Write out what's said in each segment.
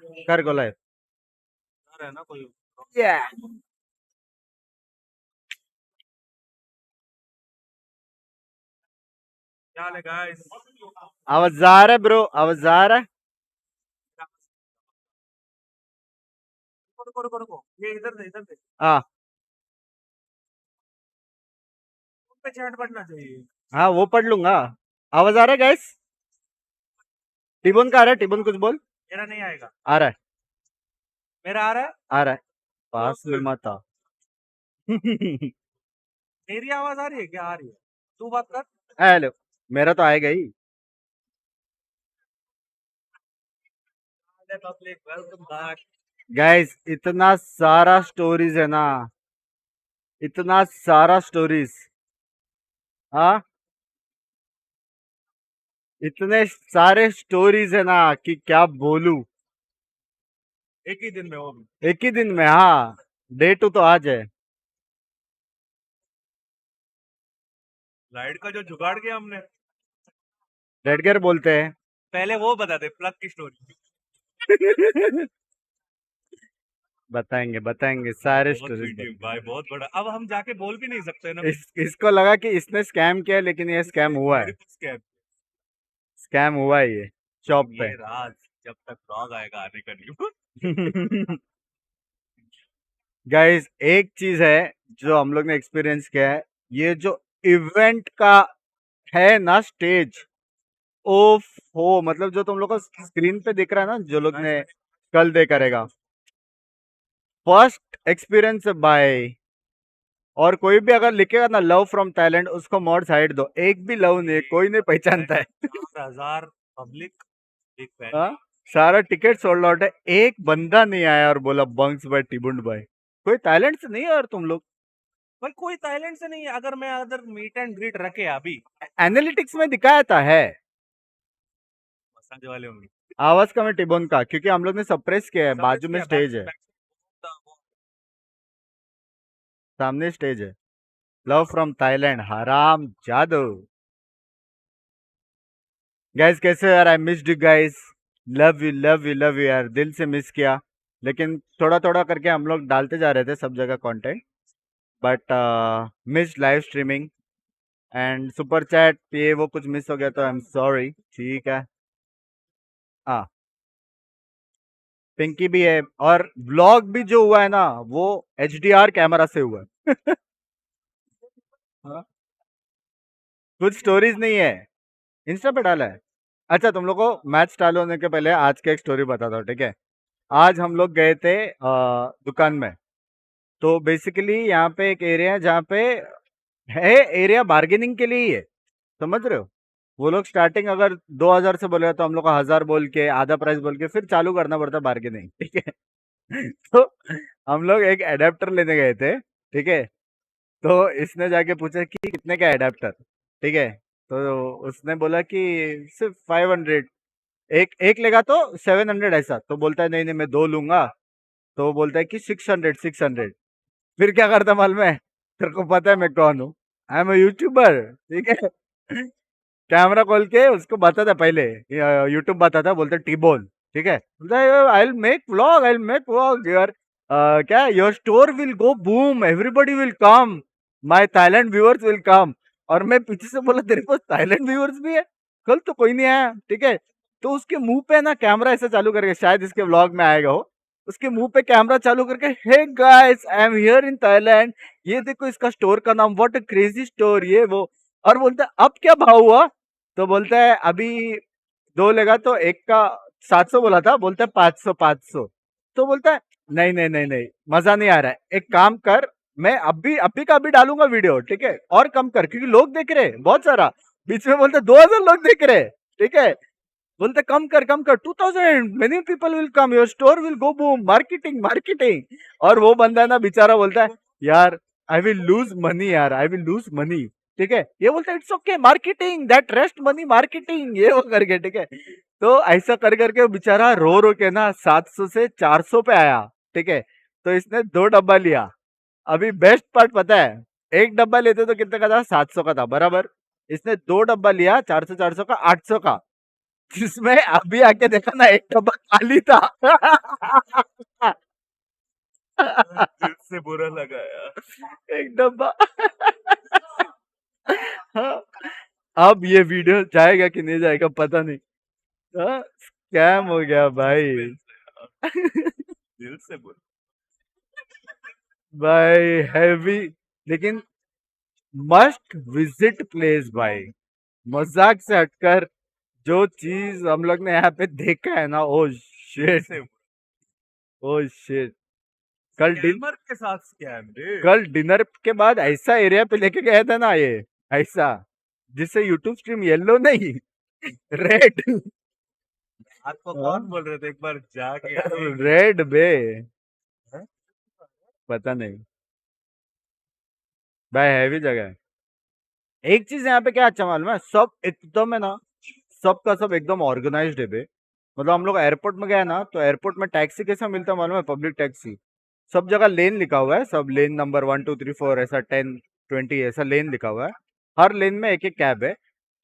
कर को लाइव है ना कोई yeah. क्या है गाइस आवाज आ रहा है ब्रो आवाज आ रहा है रुको ये इधर से हाँ पे चैट पढ़ना चाहिए हाँ वो पढ़ लूंगा आवाज आ रहा है गाइस टिबोन का आ रहा है टिबोन कुछ बोल मेरा नहीं आएगा आ रहा है मेरा आ रहा है आ रहा है पास में मत आ मेरी आवाज आ रही है क्या आ रही है तू बात कर हेलो मेरा तो आएगा ही पब्लिक वेलकम बैक गाइस इतना सारा स्टोरीज है ना इतना सारा स्टोरीज हाँ इतने सारे स्टोरीज है ना कि क्या बोलूं एक ही दिन में वो भी एक ही दिन में हाँ डे 2 तो आज है लाइट का जो जुगाड़ किया हमने रेड गेयर बोलते हैं पहले वो बता दे प्लग की स्टोरी बताएंगे सारे बहुत स्टोरीज मीटिंग भाई बहुत बड़ा अब हम जाके बोल भी नहीं सकते ना इसको लगा कि इसने स्कैम किया लेकिन ये स्कैम हुआ है स्कैम स्कैम हुआ है ये शॉप पे ये राज जब तक ब्लॉग आएगा आने का नहीं गाइस एक चीज है जो हम लोग ने एक्सपीरियंस किया है ये जो इवेंट का है ना स्टेज ओफ हो मतलब जो तुम लोग को स्क्रीन पे दिख रहा है ना जो लोग ने कल दे करेगा फर्स्ट एक्सपीरियंस बाय और कोई भी अगर लिखेगा ना लव फ्रॉम थाईलैंड उसको मोड साइड दो एक भी लव नहीं कोई नहीं पहचानता है 4,000 पब्लिक एक फैन हाँ सारा टिकट सोल्ड आउट है एक बंदा नहीं आया और बोला बंक्स भाई टिबुंड भाई कोई थाईलैंड से नहीं है और तुम लोग भाई कोई थाईलैंड से नहीं है अगर मैं अगर मीट एंड ग्रीट रखे अभी एनालिटिक्स में दिखाया था है मसाज वाले होंगे आवाज का मैं टिबोन का क्योंकि हम लोग ने सप्रेस किया है बाजू में स्टेज है सामने स्टेज है लव फ्रॉम थाईलैंड हराम जादू गाइस कैसे हो यार I missed you guys love you यार दिल से मिस किया लेकिन थोड़ा थोड़ा करके हम लोग डालते जा रहे थे सब जगह content but miss live streaming and super chat ये वो कुछ मिस हो गया तो आई एम सॉरी ठीक है हाँ पिंकी भी है और व्लॉग भी जो हुआ है ना वो HDR कैमरा से हुआ है हाँ? कुछ स्टोरीज नहीं है इंस्टा पे डाला है अच्छा तुम लोग को मैच चालू होने के पहले आज की एक स्टोरी बताता हूँ ठीक है आज हम लोग गए थे दुकान में तो बेसिकली यहाँ पे एक एरिया है जहाँ पे है एरिया बार्गेनिंग के लिए ही है समझ रहे हो वो लोग स्टार्टिंग अगर 2000 से बोले तो हम लोग को 1000 बोल के आधा प्राइस बोल के फिर चालू करना पड़ता बार्गेनिंग ठीक है तो हम लोग एक एडेप्टर लेने गए थे ठीक है तो इसने जाके पूछा कि कितने का एडेप्टर ठीक है तो उसने बोला कि सिर्फ 500 एक एक लेगा तो 700 ऐसा तो बोलता है नहीं नहीं मैं दो लूंगा तो वो बोलता है कि 600 फिर क्या करता मालूम है तेरे को पता है मैं कौन हूँ आई एम यूट्यूबर ठीक है कैमरा खोल के उसको बताता पहले यूट्यूब बताता बोलता टीबोन ठीक है बोलता है आई मेक व्लॉग यार क्या your store will go boom everybody will come my Thailand viewers will come और मैं पीछे से बोला तेरे पास थाईलैंड व्यूअर्स भी है कल तो कोई नहीं आया ठीक है तो उसके मुंह पे ना कैमरा ऐसा चालू करके शायद इसके व्लॉग में आएगा हो उसके मुंह पे कैमरा चालू करके hey guys I am here in Thailand ये देखो इसका स्टोर का नाम व्हाट अ क्रेजी स्टोर ये वो और बोलता है अब क्या भाव हुआ तो बोलता है अभी दो लेगा तो एक का 700 बोला था बोलता है 500 तो बोलता है नहीं मजा नहीं आ रहा है एक काम कर मैं अभी का अभी डालूंगा वीडियो ठीक है और कम कर क्योंकि लोग देख रहे हैं बहुत सारा बीच में बोलते 2000 लोग देख रहे हैं ठीक है बोलते कम कर 2000 many people will come your store will go boom marketing और वो बंदा ना बेचारा बोलता है यार आई विल लूज मनी यार आई विल लूज मनी ठीक है ये बोलता है it's okay marketing that rest money marketing ये वो करके ठीक है तो ऐसा कर करके वो बेचारा रो रो के ना 700 से 400 पे आया ठीक है तो इसने 2 डब्बा लिया अभी बेस्ट पार्ट पता है एक डब्बा लेते तो कितने का था 700 का था बराबर इसने 2 डब्बा लिया 400 का 800 का जिसमें अभी आके देखा ना एक डब्बा खाली था। दिल से बुरा लगा यार। एक डब्बा। हाँ, अब ये वीडियो जाएगा कि नहीं जाएगा पता नहीं। हाँ, स्कैम हो गया भाई। दिल से बुरा। भाई हैवी, लेकिन मस्ट विजिट प्लेस भाई। मजाक से हटकर जो चीज हम लोग ने यहाँ पे देखा है ना, ओ दिल शिट, से ओ शिट। कल स्कैमर के साथ स्कैम रे। कल डिनर के बाद ऐसा एरिया पे लेके गया था ना ये, ऐसा जिससे यूट्यूब स्ट्रीम येलो नहीं, रेड। आपको कौन बोल रहे थे एक बार जाके आएंगे? रेड बे, हैं? पता नहीं भाई, हैवी जगह है। एक चीज यहाँ पे क्या अच्छा मालूम है, सब एकदम है ना, सबका सब एकदम ऑर्गेनाइज्ड है बे। मतलब हम लोग एयरपोर्ट में गए ना, तो एयरपोर्ट में टैक्सी कैसा मिलता है मालूम है, पब्लिक टैक्सी। सब जगह लेन लिखा हुआ है, सब लेन नंबर 1 2 3 4 ऐसा 10 20 ऐसा लेन लिखा हुआ है। हर लेन में एक एक कैब है।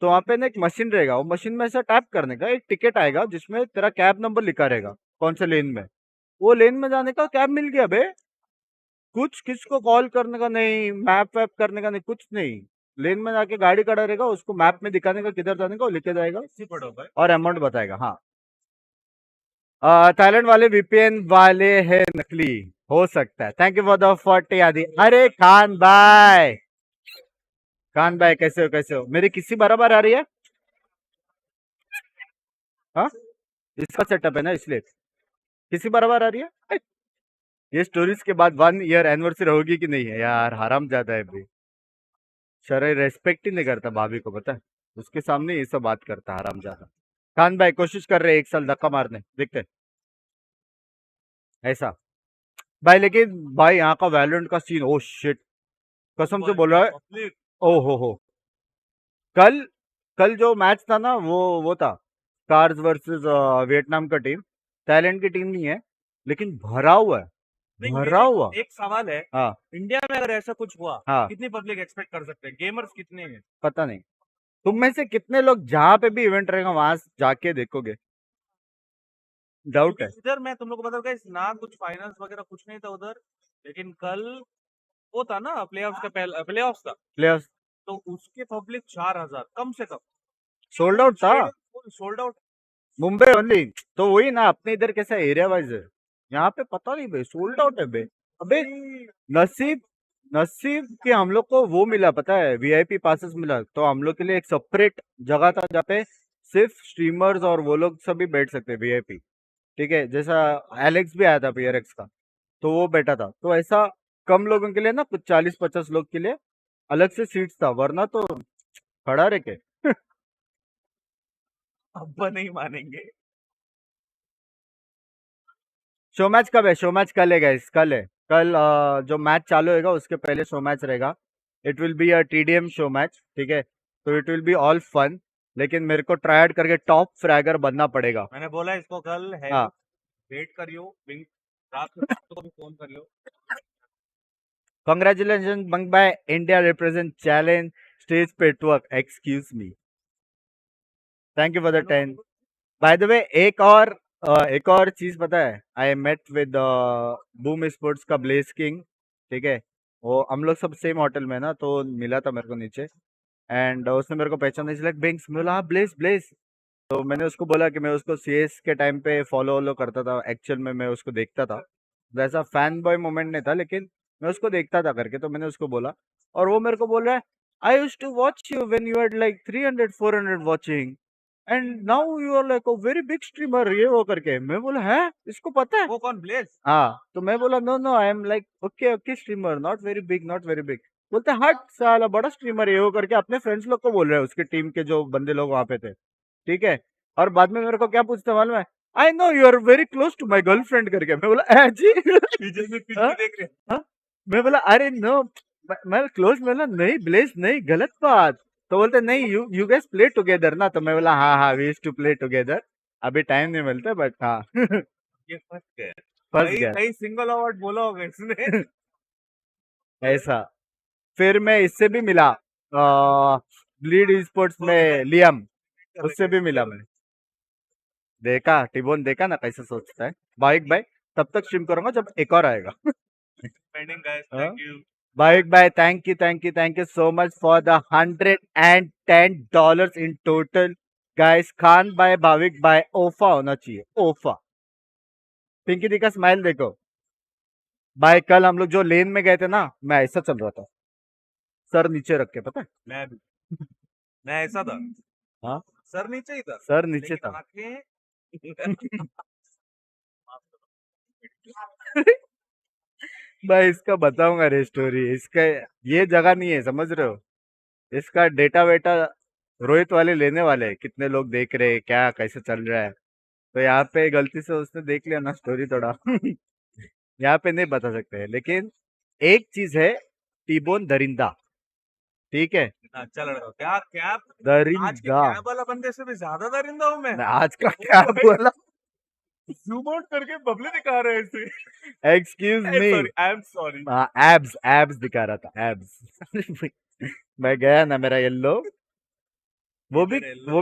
तो वहाँ पे ना एक मशीन रहेगा, वो मशीन में ऐसा टैप करने का एक टिकट आएगा जिसमें तेरा कैब नंबर लिखा रहेगा, कौन से लेन में। वो लेन में जाने का कैब मिल गया बे। कुछ किसको कॉल करने का नहीं, मैप वैप करने का नहीं, कुछ नहीं। लेन में जाके गाड़ी खड़ा रहेगा, उसको मैप में दिखाने का किधर जाने का, वो लेके जाएगा इसी पढ़ो भाई। और अमाउंट बताएगा। हाँ, थाईलैंड वाले वीपीएन वाले है नकली, हो सकता है। थैंक यू फॉर द 40 आदि। अरे खान भाई, खान भाई कैसे हो, कैसे हो? मेरी किसी बराबर आ रही है? हाँ, इसका सेटअप है ना इसलिए किसी बराबर आ रही है। ये स्टोरीज के बाद 1 ईयर एनिवर्सरी होगी कि नहीं है यार, हराम ज्यादा है भाई। शरय रेस्पेक्ट ही नहीं करता भाभी को, पता है, उसके सामने ये सब बात करता हराम ज्यादा। खान भाई कोशिश कर रहे 1 साल धक्का मारने, देखते हैं। ऐसा भाई, लेकिन भाई यहाँ का वैलोरेंट का सीन, ओ शिट, कसम से बोल रहा है। पब्लिक ओ हो, कल कल जो मैच था ना, वो था कार्स वर्सेस वियतनाम का टीम। थाईलैंड की टीम नहीं है, लेकिन भरा हुआ है, नहीं, भरा हुआ। एक सवाल है। हाँ इंडिया में अगर ऐसा कुछ हुआ, हाँ, कितनी पब्लिक एक्सपेक्ट कर सकते हैं? गेमर्स कितने हैं? पता नहीं। तुम में से कितने लोग जहां पे भी इवेंट रहेगा वहां जाके देखोगे? डाउट है। क्योंकि इधर मैं तुम लोग को बता दूं ना, कुछ फाइनल्स वगैरह कुछ नहीं था उधर। लेकिन कल वो था ना, प्लेऑफ्स का पहला प्लेऑफ्स था। प्लेयर्स तो उसके पब्लिक 4,000 कम से कम। सोल्ड आउट था, stadium sold out. Mumbai only. तो वही ना, अपने इधर कैसा एरिया वाइज है, यहाँ पे पता नहीं भाई, सोल्ड आउट है भाई। अबे नसीब, नसीब कि हम लोग को वो मिला, पता है, वीआईपी पासेस मिला, तो हम लोग के लिए एक सेपरेट जगह था जहाँ पे सिर्फ स्ट्रीमर्स और वो लोग सभी बैठ सकते हैं, वीआईपी। ठीक है, जैसा एलेक्स भी आया था पीआरएक्स का, तो वो बैठा था। तो ऐसा कम लोगों के लिए ना, कुछ 40 50 लोग के लिए अलग से सीट्स था, वरना तो खड़ा रह के। अब नहीं मानेंगे। शो मैच कब है? शो मैच कल है गाइस, कल है। कल जो मैच चालू होगा उसके पहले शो मैच रहेगा। It will be a TDM show match, ठीक है। तो it will be all fun, लेकिन मेरे को ट्राई आउट करके टॉप फ्रैगर बनना पड़ेगा। मैंने बोला इसको कल है, हाँ, वेट करियो। रात में पापा को भी फोन कर लो। कॉन्ग्रेचुलेशन बंग बाय, इंडिया रिप्रेजेंट चैलेंज स्टेज पे twerk, excuse me, thank you for the 10। By the way, एक और चीज पता है, I met with Boom Sports का ब्लेस किंग, ठीक है। वो हम लोग सब सेम होटल में ना, तो मिला था मेरे को नीचे, एंड उसने मेरे को पहचाना, इज लाइक बिंक्स। मैं बोला हाँ, ब्लेस ब्लेस। तो मैंने उसको बोला कि मैं उसको सीएस के टाइम पे फॉलो वॉलो करता था, एक्चुअल में मैं उसको देखता था। वैसा फैन बॉय मोमेंट नहीं था, लेकिन मैं उसको देखता था करके, तो मैंने उसको बोला। और वो मेरे को बोल रहा है, I use to watch you when you had like 300 400 watching, and now you are like a very big streamer, ये वो करके। मैं बोला है, इसको पता है? वो कौन ब्लेस? हाँ, तो मैं बोला no no, I am like okay okay streamer, not very big, not very big. बोलते हट साला, बड़ा स्ट्रीमर है, ये वो करके अपने फ्रेंड्स लोग को बोल रहे हैं, उसके टीम के जो बंदे लोग वहां पे थे, ठीक है। और बाद में मेरे को क्या पूछते मालूम है, I know you are very close to my girlfriend करके। मैं बोला जी। पीछे से पीछे हाँ? देख रहे हैं। हाँ? मैं बोला अरे नो, मैं क्लोज, मैं बोला नहीं ब्लेस नहीं, गलत बात। तो बोलते नहीं, यू गैस प्ले टुगेदर ना। तो मैं बोला हाँ हाँ, we used to play together, अभी टाइम नहीं मिलता, बट हाँ। ये फंस गए। फंस कहीं गया। कहीं सिंगल अवार्ड बोला होगा इसने। ऐसा। फिर मैं इससे भी मिला, ब्लीड स्पोर्ट्स में लियम, उससे भी मिला मैं। देखा टिबोन, देखा ना कैसे सोचता है बाइक भाई। तब तक स्ट्रीम करूंगा जब एक और आएगा। पेंडिंग गाइस, हाँ? Thank you. बाइक भाई thank you so much for the $110 in total. Guys Khan भाई, भाविक भाई, ओफा होना चाहिए, ओफा। पिंकी दी का स्माइल देखो भाई। कल हम लोग जो लेन में गए थे ना, मैं ऐसा चल रहा था, सर नीचे रख के, पता है। मैं भी, मैं ऐसा था, हाँ, सर नीचे ही था, सर नीचे लेकिन था। आंखें मैं इसका बताऊंगा रे स्टोरी इसका। ये जगह नहीं है, समझ रहे हो। इसका डेटा वेटा रोहित वाले लेने वाले हैं, कितने लोग देख रहे हैं, क्या कैसे चल रहा है। तो यहाँ पे गलती से उसने देख लिया ना स्टोरी थोड़ा। यहाँ पे नहीं बता सकते, लेकिन एक चीज है, टीबोन दरिंदा, ठीक है। अच्छा लड़का, क्या क्या आज के दरिंदा। कैब वाला बंदे से भी ज्यादा दरिंदा हूँ मैं। आज का क्या बोला। जूम आउट करके बबले दिखा रहे हैं इसे। Excuse me. Sorry, I am sorry. हाँ, एब्स एब्स दिखा रहा था, एब्स। मैं गया ना, मेरा येल्लो, वो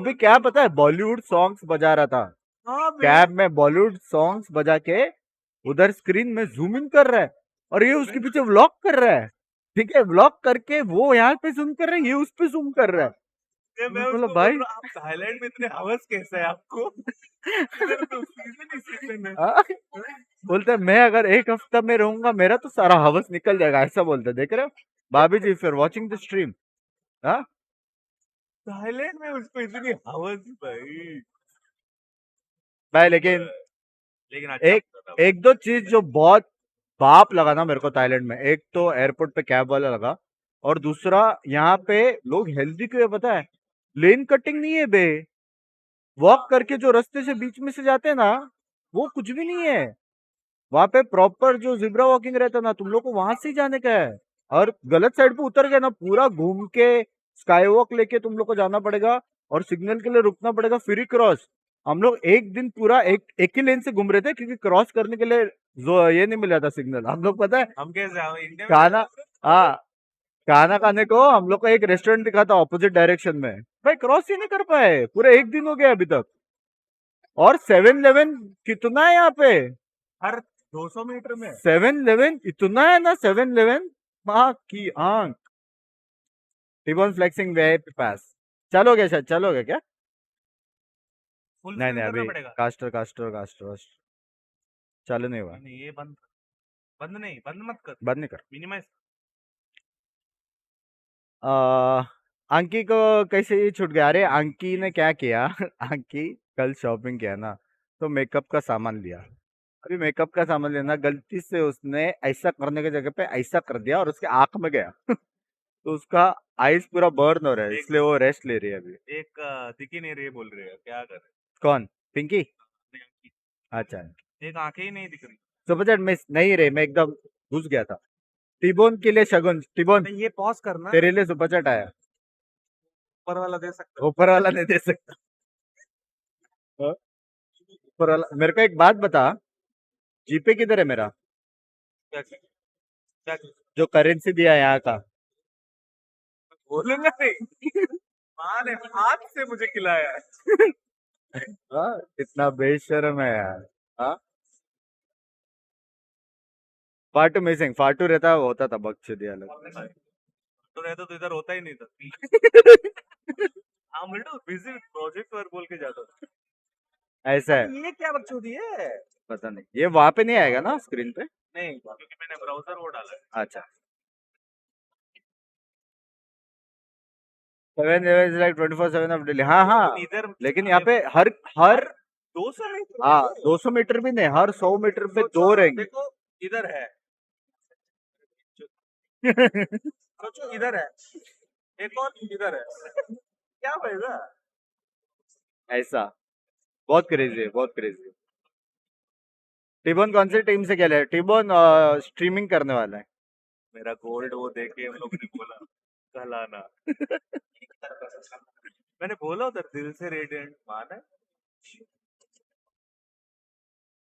भी क्या पता है, बॉलीवुड सॉन्ग्स बजा रहा था हाँ बे, कैब में। बॉलीवुड सॉन्ग्स बजा के उधर स्क्रीन में जूम इन कर रहा है, और ये उसके पीछे व्लॉग कर रहा है। ठीक है, व्लॉग करके वो यहाँ पे जूम कर रहा है, ये उस पे जूम कर रहा है। मैं मैं बोला उसको बोल भाई। रहा हूँ, आप थाईलैंड में इतने हवस कैसे है आपको? इधर तो सीजन ही सीजन है। हाँ? बोलते हैं, मैं अगर एक हफ्ता में रहूंगा मेरा तो सारा हवस निकल जाएगा, ऐसा बोलते हैं। देख रहे हो भाभी जी, फिर वॉचिंग द स्ट्रीम। हाँ थाईलैंड में उसको इतनी हवस भाई। भाई, लेकिन लेकिन अच्छा एक था। एक दो चीज जो बहुत बाप लगा ना मेरे को थाईलैंड में, एक तो एयरपोर्ट पे कैब वाला लगा, और दूसरा यहाँ पे लोग हेल्दी क्यों है पता है। लेन कटिंग नहीं है बे, वॉक करके जो रास्ते से बीच में से जाते हैं ना, वो कुछ भी नहीं है। वहां पे प्रॉपर जो जिब्रा वॉकिंग रहता है ना, तुम लोग को वहां से ही जाने का है। और गलत साइड पे उतर गए ना, पूरा घूम के स्काई वॉक लेके तुम लोग को जाना पड़ेगा, और सिग्नल के लिए रुकना पड़ेगा, फिर ही क्रॉस। हम लोग एक दिन पूरा एक ही लेन से घूम रहे थे, क्योंकि क्रॉस करने के लिए जो ये नहीं मिल रहा था सिग्नल। हम लोग पता है हम कैसे हम इंडिया में खाना, हाँ, खाना खाने को हम लोग को एक रेस्टोरेंट दिखा था ऑपोजिट डायरेक्शन में, भाई क्रॉस ही नहीं कर पाए, पूरा एक दिन हो गया अभी तक। और 7-Eleven कितना है यहाँ पे, हर 200 मीटर में 7-Eleven इतना है ना, 7-Eleven माँ की आंख। टिबोन फ्लेक्सिंग वीआईपी पास। चलोगे शायद, चलोगे क्या। फुल नहीं स्क्रीन नहीं, करना अभी पड़ेगा। कास्टर चालू नहीं हुआ। नहीं, ये बंद, बंद नहीं, बंद मत कर, बंद नहीं कर। मिनिमाइज। आ, अंकी को कैसे ये छूट गया, अरे अंकी ने क्या किया। अंकी कल शॉपिंग किया ना, तो मेकअप का सामान लिया। अभी मेकअप का सामान लेना, गलती से उसने ऐसा करने की जगह पे ऐसा कर दिया, और उसके आंख में गया। तो उसका आईज पूरा बर्न हो रहा है, एक इसलिए वो रेस्ट ले रही है अभी। एक दिख ही नहीं रही, बोल रहे हैं क्या कर रहे कौन, पिंकी। हैं? अच्छा, एक आंखें ही नहीं दिख रही। सुपर चैट मिस नहीं रे, मैं एकदम घुस गया था। टिबोन के लिए शगुन, टिबोन नहीं, ये पॉज करना, तेरे लिए सुपर चैट आया। ऊपर वाला दे सकते ऊपर वाला नहीं दे सकता। हाँ? ऊपर वाला मेरे को एक बात बता, जीपे किधर है मेरा, क्या क्या क्या जो करेंसी दिया है यहाँ का। बोलूंगा नहीं। माँ ने हाथ से मुझे खिलाया है। हाँ, इतना बेशर्म है यार। हाँ, फाटू मिसिंग, फाटू रहता होता था बकचोदी अलग। तो रहता तो इधर होता ही नहीं था। हाँ, मिल्टो बिजी प्रोजेक्ट वर्क बोल के जाता था। ऐसा है, ये क्या बकचोदी है? पता नहीं, ये वहां पे नहीं आएगा ना स्क्रीन पे। नहीं, क्योंकि मैंने ब्राउजर वो डाला है। अच्छा, 7 लाइक 24/7 ऑफ डेली, हाँ हाँ। इधर लेकिन यहाँ पे हर हर 200 मीटर हाँ, 200 मीटर भी नहीं, हर 100 मीटर पे दो रहेंगे। देखो, इधर है, सोचो इधर है, एक और इधर है। क्या फायदा? ऐसा, बहुत क्रेजी है, बहुत क्रेजी है। टिबोन कौन सी टीम से खेला है, टिबोन स्ट्रीमिंग करने वाला है। मेरा गोल्ड वो देख के हम लोग ने बोला कहलाना। मैंने बोला उधर दिल से रेडिएंट मान है।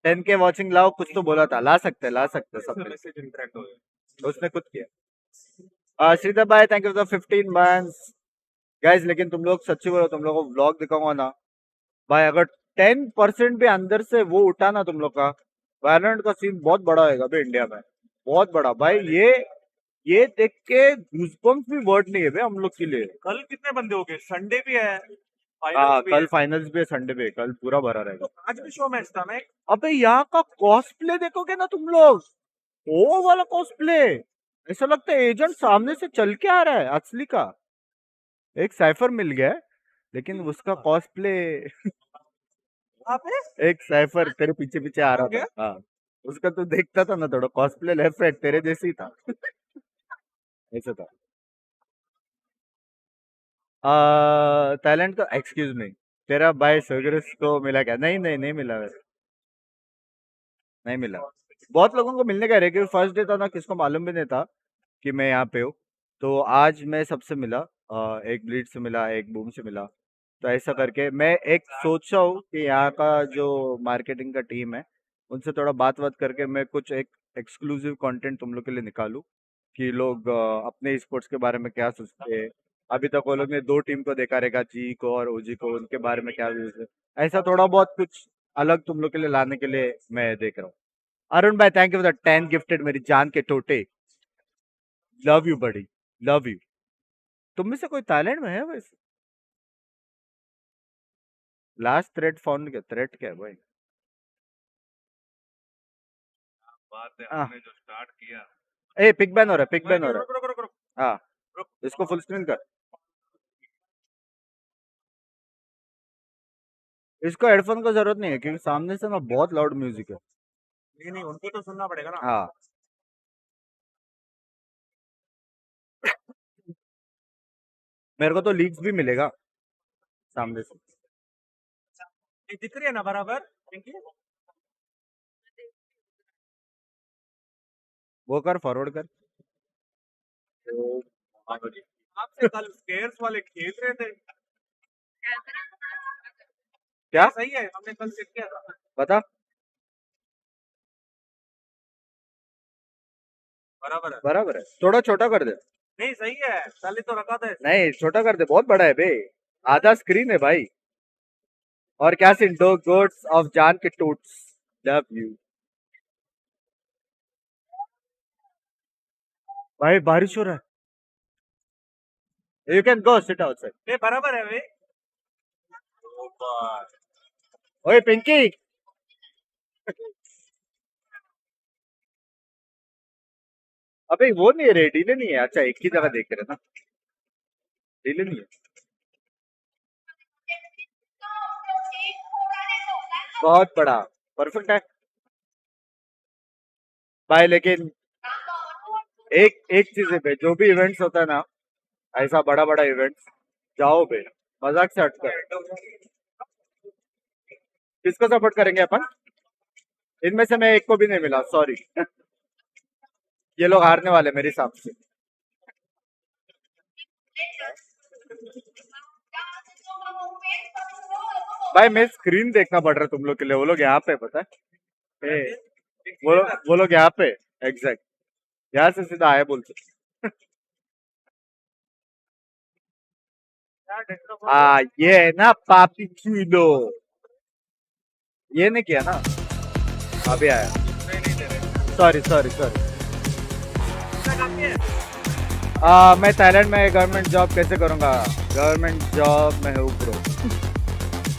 10K वॉचिंग लाओ, कुछ तो बोला था, ला सकते सब मिलके। मैसेज इंटरेक्ट हो गया। उसने खुद किया। श्रीधर भाई thank you for 15 months. Guys लेकिन तुम लोग सच्ची बोलो, तुम लोगों को व्लॉग दिखाऊंगा ना भाई, अगर 10% भी अंदर से वो उठा ना तुम लोग का, वैलोरेंट का सीन बहुत बड़ा होगा भाई इंडिया में, बहुत बड़ा भाई। ये देख के गूज़बम्प्स भी वर्ड नहीं है भाई हम लोग के लिए। कल कितने बंदे हो गए? संडे भी है, हाँ फाइनल्स भी कल है, फाइनल्स भी है, संडे भी है, कल पूरा भरा रहेगा। तो आज भी शो मैच था ना एक? अबे यहाँ का कॉस्प्ले देखोगे ना तुम लोग, वो वाला कॉस्प्ले, ऐसा लगता है एजेंट सामने से चल के आ रहा है असली का। एक साइफर मिल गया है, लेकिन उसका कॉस्प्ले कहाँ पे? एक साइफर तेरे पीछे पीछे आ रहा हो गया? था, हाँ। उसका तू देखता था ना, थोड़ा कॉस्प्ले लेफ्ट राइट तेरे जैसे ही था। ऐसा था। टैलेंट तो एक्सक्यूज मी, तेरा भाई सगरस को मिला क्या? नहीं नहीं नहीं मिला वैसे, नहीं मिला। बहुत लोगों को मिलने का रह, क्योंकि फर्स्ट डे था ना, किसको मालूम भी नहीं था कि मैं यहाँ पे हूँ। तो आज मैं सबसे मिला, एक ब्लीड से मिला, एक बूम से मिला। तो ऐसा करके मैं एक सोचा हूँ कि यहाँ का जो मार्केटिंग का टीम है, उनसे थोड़ा बात बात करके मैं कुछ एक एक्सक्लूसिव कंटेंट तुम लोग के लिए निकालूं, कि लोग अपने स्पोर्ट्स के बारे में क्या सोचते हैं। अभी तक वो लोग ने 2 टीम को देखा रहेगा, जी को और ओजी को, उनके बारे में क्या व्यूज है। ऐसा थोड़ा बहुत कुछ अलग तुम लोग के लिए लाने के लिए मैं देख रहा हूँ। अरुण भाई thank you for the 10 gifted, मेरी जान के टोटे। लव यू बड़ी, लव यू। तुम में से कोई थाईलैंड में है वैसे? लास्ट थ्रेड फाउंड, क्या थ्रेड क्या है भाई? बात है, हाँ, हमने जो स्टार्ट किया। ए पिक बैन हो रहा है, पिक बैन हो रहा रुक रुक रुक रुक है। हाँ, रुक। इसको फुल स्क्रीन कर, इसको हेडफोन की जरूरत नहीं है, क्योंकि सामने से ना बहुत लाउड म्यूजिक है। नहीं नहीं, उनको तो सुनना पड़ेगा ना। हाँ, मेरे को तो लीक्स भी मिलेगा सामने से। ये दिख रही है ना बराबर पिंकी? वो कर, फॉरवर्ड कर। आपसे कल स्केयर्स वाले खेल रहे थे। क्या सही है, हमने कल चेक किया था। बता? बराबर है। बराबर है, थोड़ा छोटा कर दे। नहीं सही है, कल ही तो रखा था इसने। नहीं छोटा कर दे, बहुत बड़ा है बे, आधा स्क्रीन है भाई। और क्या सीन, दो गोट्स ऑफ जान के टूट्स, लव यू। भाई बारिश हो रहा है, you can go sit outside. ये बराबर है भाई। ऊपर। ओए पिंकी, अबे वो नहीं है रे, डीले नहीं है। अच्छा एक ही जगह देख रहे ना, डीले नहीं है। बहुत बड़ा, परफेक्ट है भाई। लेकिन एक एक चीज है बे, जो भी इवेंट्स होता है ना, ऐसा बड़ा बड़ा इवेंट्स, जाओ बे, मजाक से हटकर। किसको सपोर्ट करेंगे अपन? इनमें से मैं एक को भी नहीं मिला, सॉरी। ये लोग हारने वाले मेरे हिसाब से। भाई मैं स्क्रीन देखना पड़ रहा है तुम लोग के लिए, वो लोग यहाँ पे पता है, वो लोग यहाँ पे, एग्जैक्ट यहाँ से सीधा आए बोलते। ये है ना पापी चूलो, ये नहीं किया ना, अभी आया। Sorry sorry sorry. मैं थाईलैंड में गवर्नमेंट जॉब कैसे करूंगा? गवर्नमेंट जॉब में हूँ ब्रो,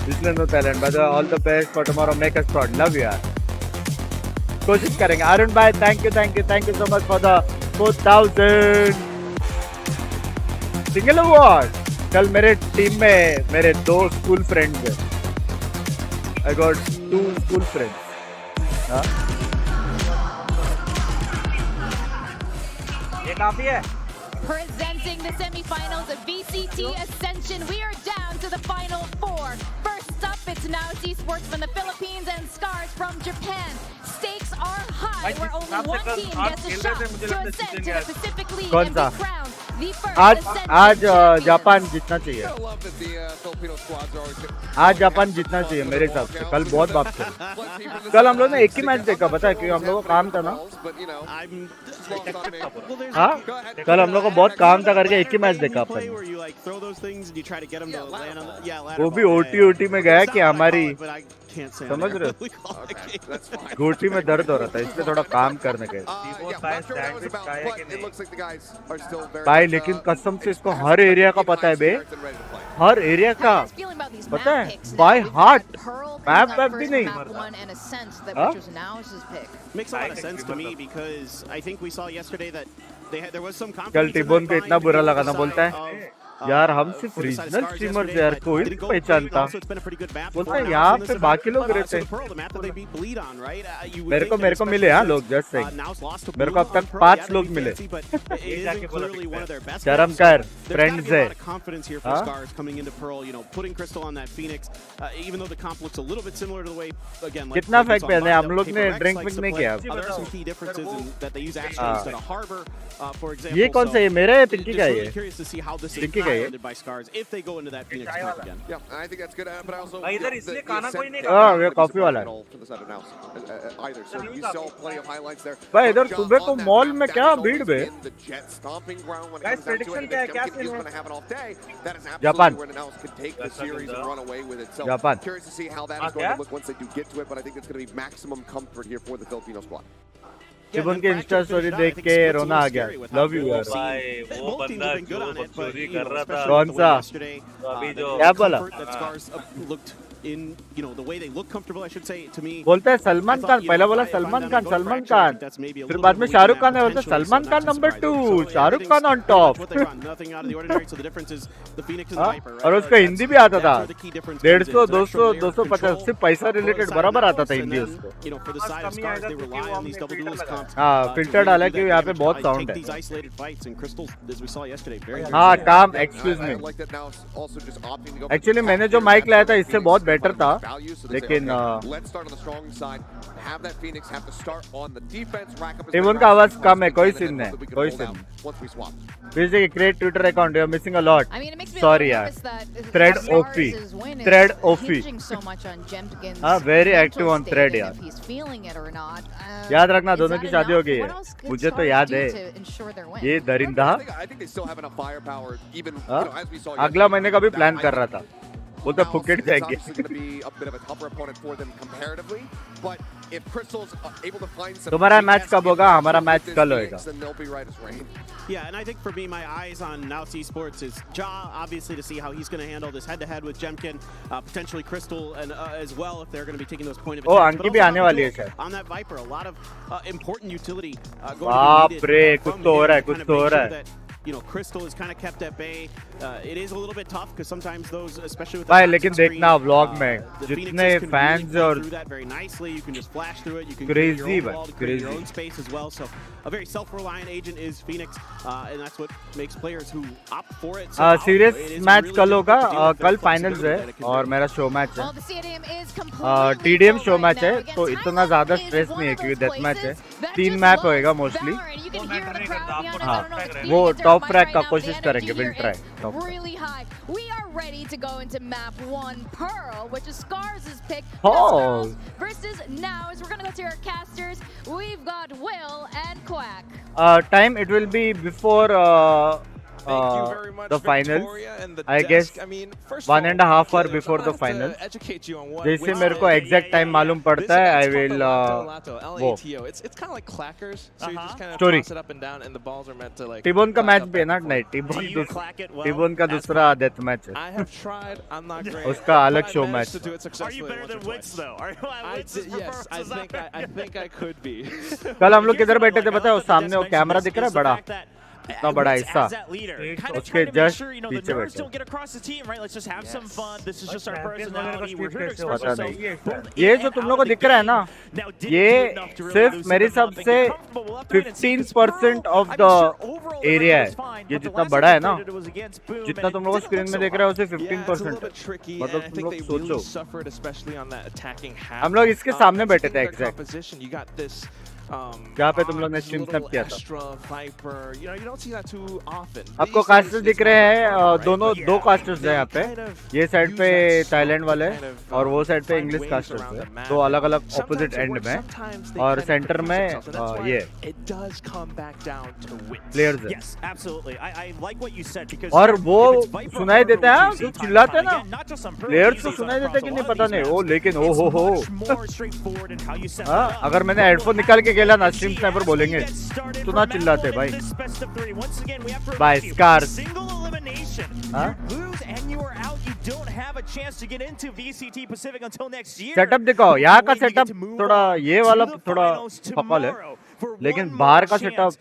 इसलिए no Thailand. But all the best for tomorrow, make us proud, love you यार। कोशिश करेंगे। अरुण भाई thank you so much for the 4000 single award. कल मेरे टीम में मेरे 2 स्कूल फ्रेंड्स हैं, आई गॉट 2 स्कूल फ्रेंड्स। हाँ ये काफी है। Presenting the semifinals of VCT Ascension, we are down to the final 4. First up, it's now Esports from the Philippines and Scars from Japan. Stakes are high, where only one team gets a shot to ascend to the Pacific League and be crowned The first आज Ascension Japan जीतना चाहिए I love that the Filipino squads are always आज Japan जीतना चाहिए मेरे हिसाब से कल बहुत बात करी कल हम लोग ने एक ही मैच देखा पता है क्योंकि हम लोग को काम था ना हाँ कल हम लोग को बहुत काम था करके एक ही मैच देखा अपन वो भी ओटी में गया कि हमारी समझ रहे हो घोटी में दर्द हो रहा था इसलिए थोड़ा काम करने गए भाई लेकिन कसम से इसको हर एरिया का पता है बे हर एरिया का पता है बाय हार्ट मैप भी नहीं हाँ? कल टिबोन को इतना बुरा लगा ना बोलता है यार हम सिर्फ रीजनल स्ट्रीमर यार कोई नहीं पहचानता बोलता है यहाँ पे बाकी लोग रहते मेरे को मिले हाँ लोग जस्ट सही मेरे को अब तक 5 लोग मिले शर्म कर फ्रेंड्स है कितना फैक पहने हम लोग ने ड्रिंक विंक नहीं किया ये कौन सा है मेरा है पिंकी का है पिंकी का है इधर इसलिए खाना कोई नहीं हाँ ये कॉफी वाला है भाई इधर सुबह को मॉल में क्या भीड़ बे प्रेडिक्शन क्या है क्या सीन है जापान जापान शिवन के इंस्टा स्टोरी देख के रोना आ गया लव यू यार वो बंदा जो स्टोरी कर रहा था कौन सा अभी जो क्या बोला बोलता है सलमान खान पहला बोला सलमान खान फिर बाद में शाहरुख खान है बोलता Salman Khan number 2 Shahrukh Khan on top और उसका हिंदी भी आता था 150 200 250 सिर्फ पैसा रिलेटेड बराबर आता था हिंदी उसको हाँ फिल्टर डाला कि यहाँ पे बहुत साउंड है हाँ काम एक्सक्यूज मी एक्चुअली मैंने जो माइक लाया था इससे बहुत बेटर था लेकिन टीम का आवाज कम है कोई सीन नहीं कोई सीन नहीं create Twitter account you are missing a lot sorry यार थ्रेड ओपी हाँ वेरी एक्टिव ऑन थ्रेड यार याद रखना दोनों की शादी हो गई है मुझे तो याद है ये दरिंदा अगला महीने का भी प्लान कर रहा था वो तो फुकेट जाएंगे तुम्हारा मैच कब होगा हमारा मैच कल होएगा Yeah, and I think for me, my eyes on Nous Esports is Ja, obviously, to see how he's going to handle this head-to-head with Jemkin, potentially Crystal, and as well, if they're going to be taking those point of attack. Anki bhi aane wali hai sir. On that Viper, a lot of important utility going to be needed. कुछ तो हो रहा है You know, Crystal is kind of kept at bay. It is a little bit tough because sometimes those, especially with भाई लेकिन देखना vlog में जितने फैंस और very nicely, you can just flash through it. You can crazy create your own space as well. So a very self-reliant agent is Phoenix, and that's what makes players who opt for it. Serious match कल होगा कल finals है और मेरा show match है TDM show match है तो इतना ज्यादा स्ट्रेस नहीं है क्योंकि डेथ मैच है 3 मैप होएगा मोस्टली हाँ वो टॉप फ्रैग का कोशिश करेंगे will try really high. We are ready to go into map 1 Pearl, which is Scars' pick. Oh. Versus now, as we're gonna go to our casters, we've got Will and Quack. Time it will be before the finals. I guess 1.5 hour before the finals. जैसे मेरे को exact time मालूम पड़ता है, I will वो story. टिबोन का match भी है ना नहीं टिबोन का दूसरा डेथ मैच है उसका अलग शो मैच कल हम लोग किधर बैठे थे पता है सामने वो कैमरा दिख रहा है बड़ा इतना बड़ा हिस्सा उसके जस्ट पीछे बैठे पता नहीं ये जो तुम लोग को दिख रहा है ना ये सिर्फ मेरे हिसाब से 15% ऑफ द एरिया है ये जितना बड़ा है ना जितना तुम लोग स्क्रीन में देख रहे हो उसे 15% मतलब तुम लोग सोचो हम लोग इसके सामने बैठे थे एग्जैक्ट जहाँ पे तुम लोग ने स्ट्रीम स्नैप किया था। extra Viper. You know, you don't see that too often. आपको These कास्टर्स days, दिख it's रहे more हैं Viper, दोनों but दो yeah, कास्टर्स हैं they यहाँ पे। kind of ये साइड use पे that थाईलैंड scope वाले to kind of, और वो साइड पे find English ways casters around है, the map. दो अलग अलग Sometimes opposite it and works, में sometimes they और kind of सेंटर confuse में themselves, and that's why ये it does come back down to wits. Players है। Yes, absolutely. I like what you said because और वो if it's Viper सुनाई Harbor, देता है which you जो see time चिल्लाते हैं and ना, time again, not just on Pro, players these को days सुनाई on देता है across कि a नहीं lot of पता these नहीं, ओ maps, लेकिन ओ it's हो much more straightforward in how you set हाँ, that up. अगर मैंने हेडफोन निकाल के खेला ना स्ट्रीम स्नाइपर बोलेंगे तो ना चिल्लाते भाई बाय स्कार्स हाँ सेटअप दिखाओ यहाँ का सेटअप थोड़ा ये वाला थोड़ा फकल है लेकिन बाहर का सेटअप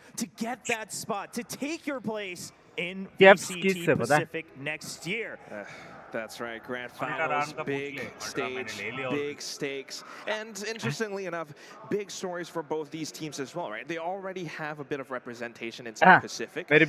कैप्स किस से पता है That's right, grand finals, big stage, big stakes, and interestingly enough, big stories for both these teams as well, right? They already have a bit of representation inside Pacific, but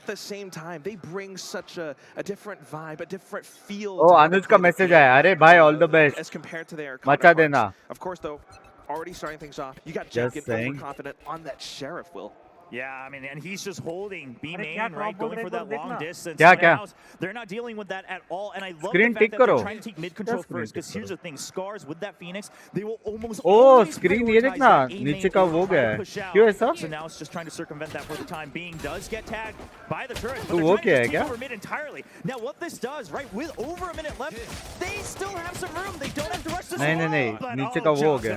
at the same time, they bring such a different vibe, a different feel. Oh, Anuj का message आया, अरे भाई all the best, as compared to their मचा देना. Of course, though, already starting things off, you got Jemkin overconfident on that sheriff, Will. Yeah, I mean, and he's just holding B main, right, going for that long distance. क्या? They're not dealing with that at all, and I love Screen the fact that करो. they're trying to take mid control first. Because here's the thing: Scars with that Phoenix, they will almost Oh, screen ये देखना नीचे का वो गया है. क्यों ऐसा? So now it's just trying to circumvent that for the time being. Does get tagged by the turret, but तो they're वो trying क्या to है take क्या? over mid entirely. Now what this does, right, with over a minute left, they still have some room. They don't have to rush this wall. नहीं नीचे का वो हो गया.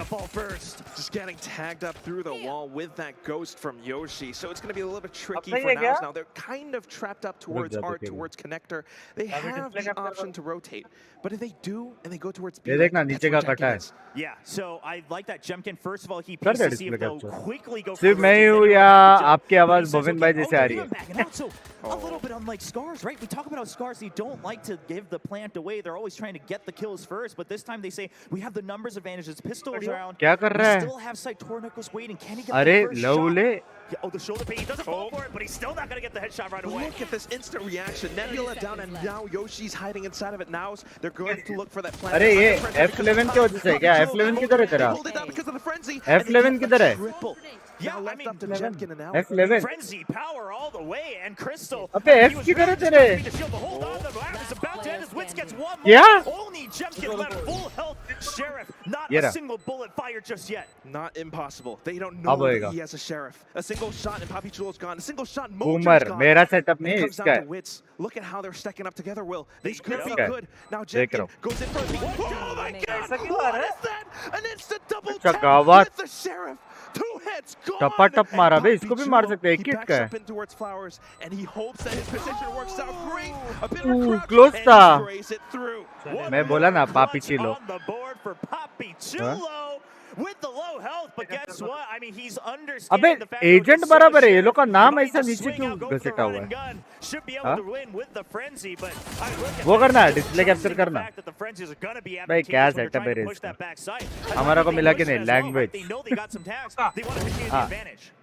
Just getting tagged up through the wall with that ghost from Yoshi, so it's going to be a little bit tricky for Naus. Now they're kind of trapped up towards art, towards connector. They have the option to rotate, but if they do and they go towards B, देखना नीचे का कटा है. Yeah, so I like that Jemkin. First of all, he peeks to see if they'll quickly go. सिर्फ मैं ही हूँ या आपकी आवाज भविन भाई जैसे आ रही है? So a little bit unlike Scars, right? We talk about how Scars, they don't like to give the plant away. They're always trying to get the kills first, but this time they say we have the numbers advantage. It's pistols around. क्या कर रहा है? Still have sight. Tornaco's waiting. Can he get अरे the first shot? लवले. Oh, the shoulder pay. He doesn't fall for it, but he's still not going to get the headshot right away. Look at this instant reaction. Nebula down, and now Yoshi's hiding inside of it. Now they're going to look for that plant. अरे ये F11 की वजह से क्या? F11 किधर है तेरा? F11 किधर है? Yeah, I mean, F11. Frenzy power all the way, and Crystal. अबे F किधर है तेरे? Yeah. Only Jemkin left full health. Sheriff, not a single bullet fired just yet. Not impossible. They don't know that he has a sheriff. A single shot and Papi Chulo's gone. A single shot and Mojo's gone. मेरा setup नहीं है Comes down इसका. to wits. Look at how they're stacking up together, Will. This could be good. Now Jemkin goes in for a peek. Oh my God! What is that? An instant double tap with the sheriff. Two hits gone. टपाटप मारा बे, इसको भी मार सकते हैं. एक kit का है. He backs up in towards Flowers, and he hopes that his position works out great. A bit of a close crouch, था. and he sprays it through. मैं बोला ना पापी चिलो. On the board for Papi Chulo. With the low health, but guess what? I mean, he's understanding the fact that agent बराबर है ये लोग का नाम ऐसा नीचे क्यों घसीटा हुआ है? Should be able to win with the frenzy, but I look at वो करना है डिस्प्ले कैप्चर करना. that the frenzies are going to be भाई क्या सेटअप है इसका? हमारा को मिला कि नहीं language. They know they got some tags. They want to continue the advantage.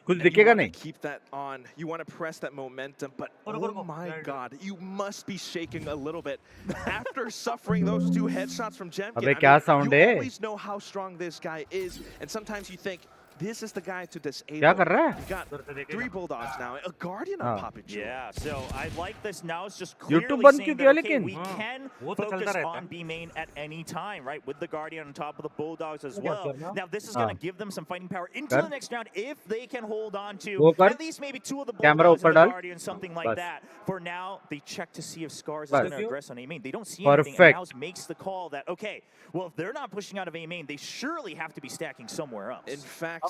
कुछ दिखेगा नहीं. Keep that on. You want to press that momentum, but oh my God, you must be shaking a little bit after suffering those two headshots from Jemkin. अबे क्या sound है? You always know how strong this guy is, and sometimes you think this is the guy to disable. क्या कर रहा है? You got 3 bulldogs now, a guardian on Papi Chulo. Yeah, so I like this now. It's just clearly YouTube बंद saying क्यों किया that, okay, लेकिन? we can focus on B main at any time, right? With the guardian on top of the bulldogs as well. Now this is going to give them some fighting power into the next round if they can hold on to at least maybe 2 of the bulldogs and the guardian, something like that. For now, they check to see if Scars is going to aggress on A main. They don't see anything, and Naus makes the call that okay, well if they're not pushing out of A main, they surely have to be stacking somewhere else. In fact,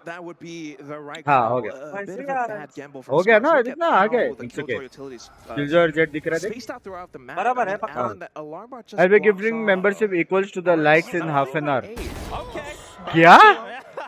that would be the right call. A bit of a bad gamble from हो गया ना Scars. दिखना आगे. It's okay. Killjoy jet दिख रहा है. Spaced out throughout the map. I mean, Alan, that alarm bar just I'll be blocks giving off. membership equals to the likes in half an hour. Okay. क्या?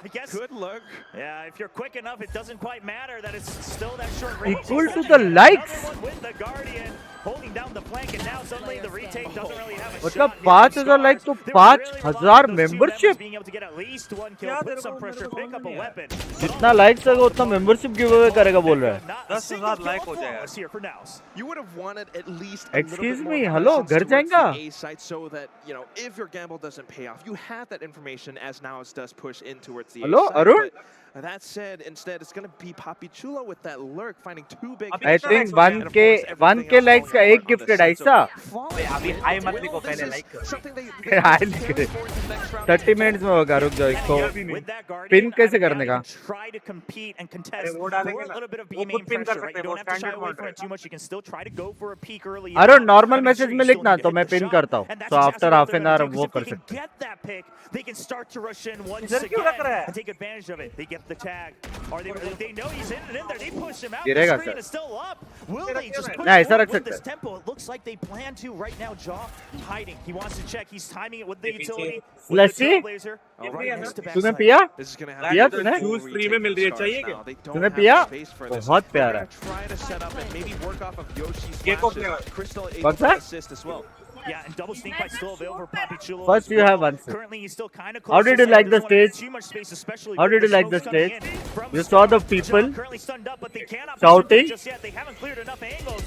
I guess. Good luck. Yeah, if you're quick enough, it doesn't quite matter that it's still that short range. Equal to the likes. Another one with the guardian holding down the flank, and now suddenly the retake doesn't really have a मतलब shot. 5000 like तो 5000 membership. Being able to get at least one kill, put some pressure, pick up a weapon. जितना likes होगा उतना membership give away करेगा बोल रहा है. 10,000 like हो जाएगा here for Naus. You would have wanted at least a Excuse little bit me, more hello, presence घर towards जाएगा? the A site so that, you know, if your gamble doesn't pay off, you have that information as Naus does push in towards towards the Hello, A side, Arun? but that said, instead it's going to be Papi Chulo with that lurk, finding two big I headshots, think and of course, 1k everything likes else का falling एक apart on the gifted side. So, ऐसा falling अभी with high the मत will, लिखो, this पहले is like करो। something they high can लिख carry रहे forward to the next round. 30 minutes में होगा रुक जाओ इसको With that guardian, पिन कैसे I would करने now का even try to compete and अरे contest वो for डालेंगे a ना, little bit of वो B खुद main पिन कर pressure, right? सकते You हैं, वो don't have to shy standard away mode from it रहेगा। too much. You can still try to go for a peek early. अरे on, normal but make message sure में you still लिखना need to तो hit मैं the pin shot. करता हूँ And that's तो after exactly what half they're an gonna hour do, वो 'cause कर if they सकते can get that pick, they can start to rush in once इधर क्यों रख रहा again है? and take advantage of it. They get the tag, or they know he's in there. They push him out. The गिरेगा screen sir is still up. Will they just push नहीं ऐसा forward रख with सकते this हैं tempo? It looks like they plan to right now. Jaw hiding. He wants to check. He's timing it with the ये utility, पीछे with the lassi trailblazer. All Right right, next to तूने backside. पिया this is going to पिया have to be तूने a full juice free में retake mill of रही है, Scars चाहिए क्या? now. They don't तूने have पिया the space for this. बहुत They're प्यारा going to try to set up and maybe work off of Yoshi's ये को flashes. फ्लेवर। Crystal able कौन to सा assist as well. Yeah, and double sneak bite still available for Papi Chulo. First as you have well. one set. Currently, he's still kind of close. How did to you side, like the doesn't wanna give stage? Too much space, especially How with did the you like smokes the coming stage? in from You saw the Scar. people Jaw currently stunned up, but they cannot shouting? pursue it just yet. They haven't cleared enough angles.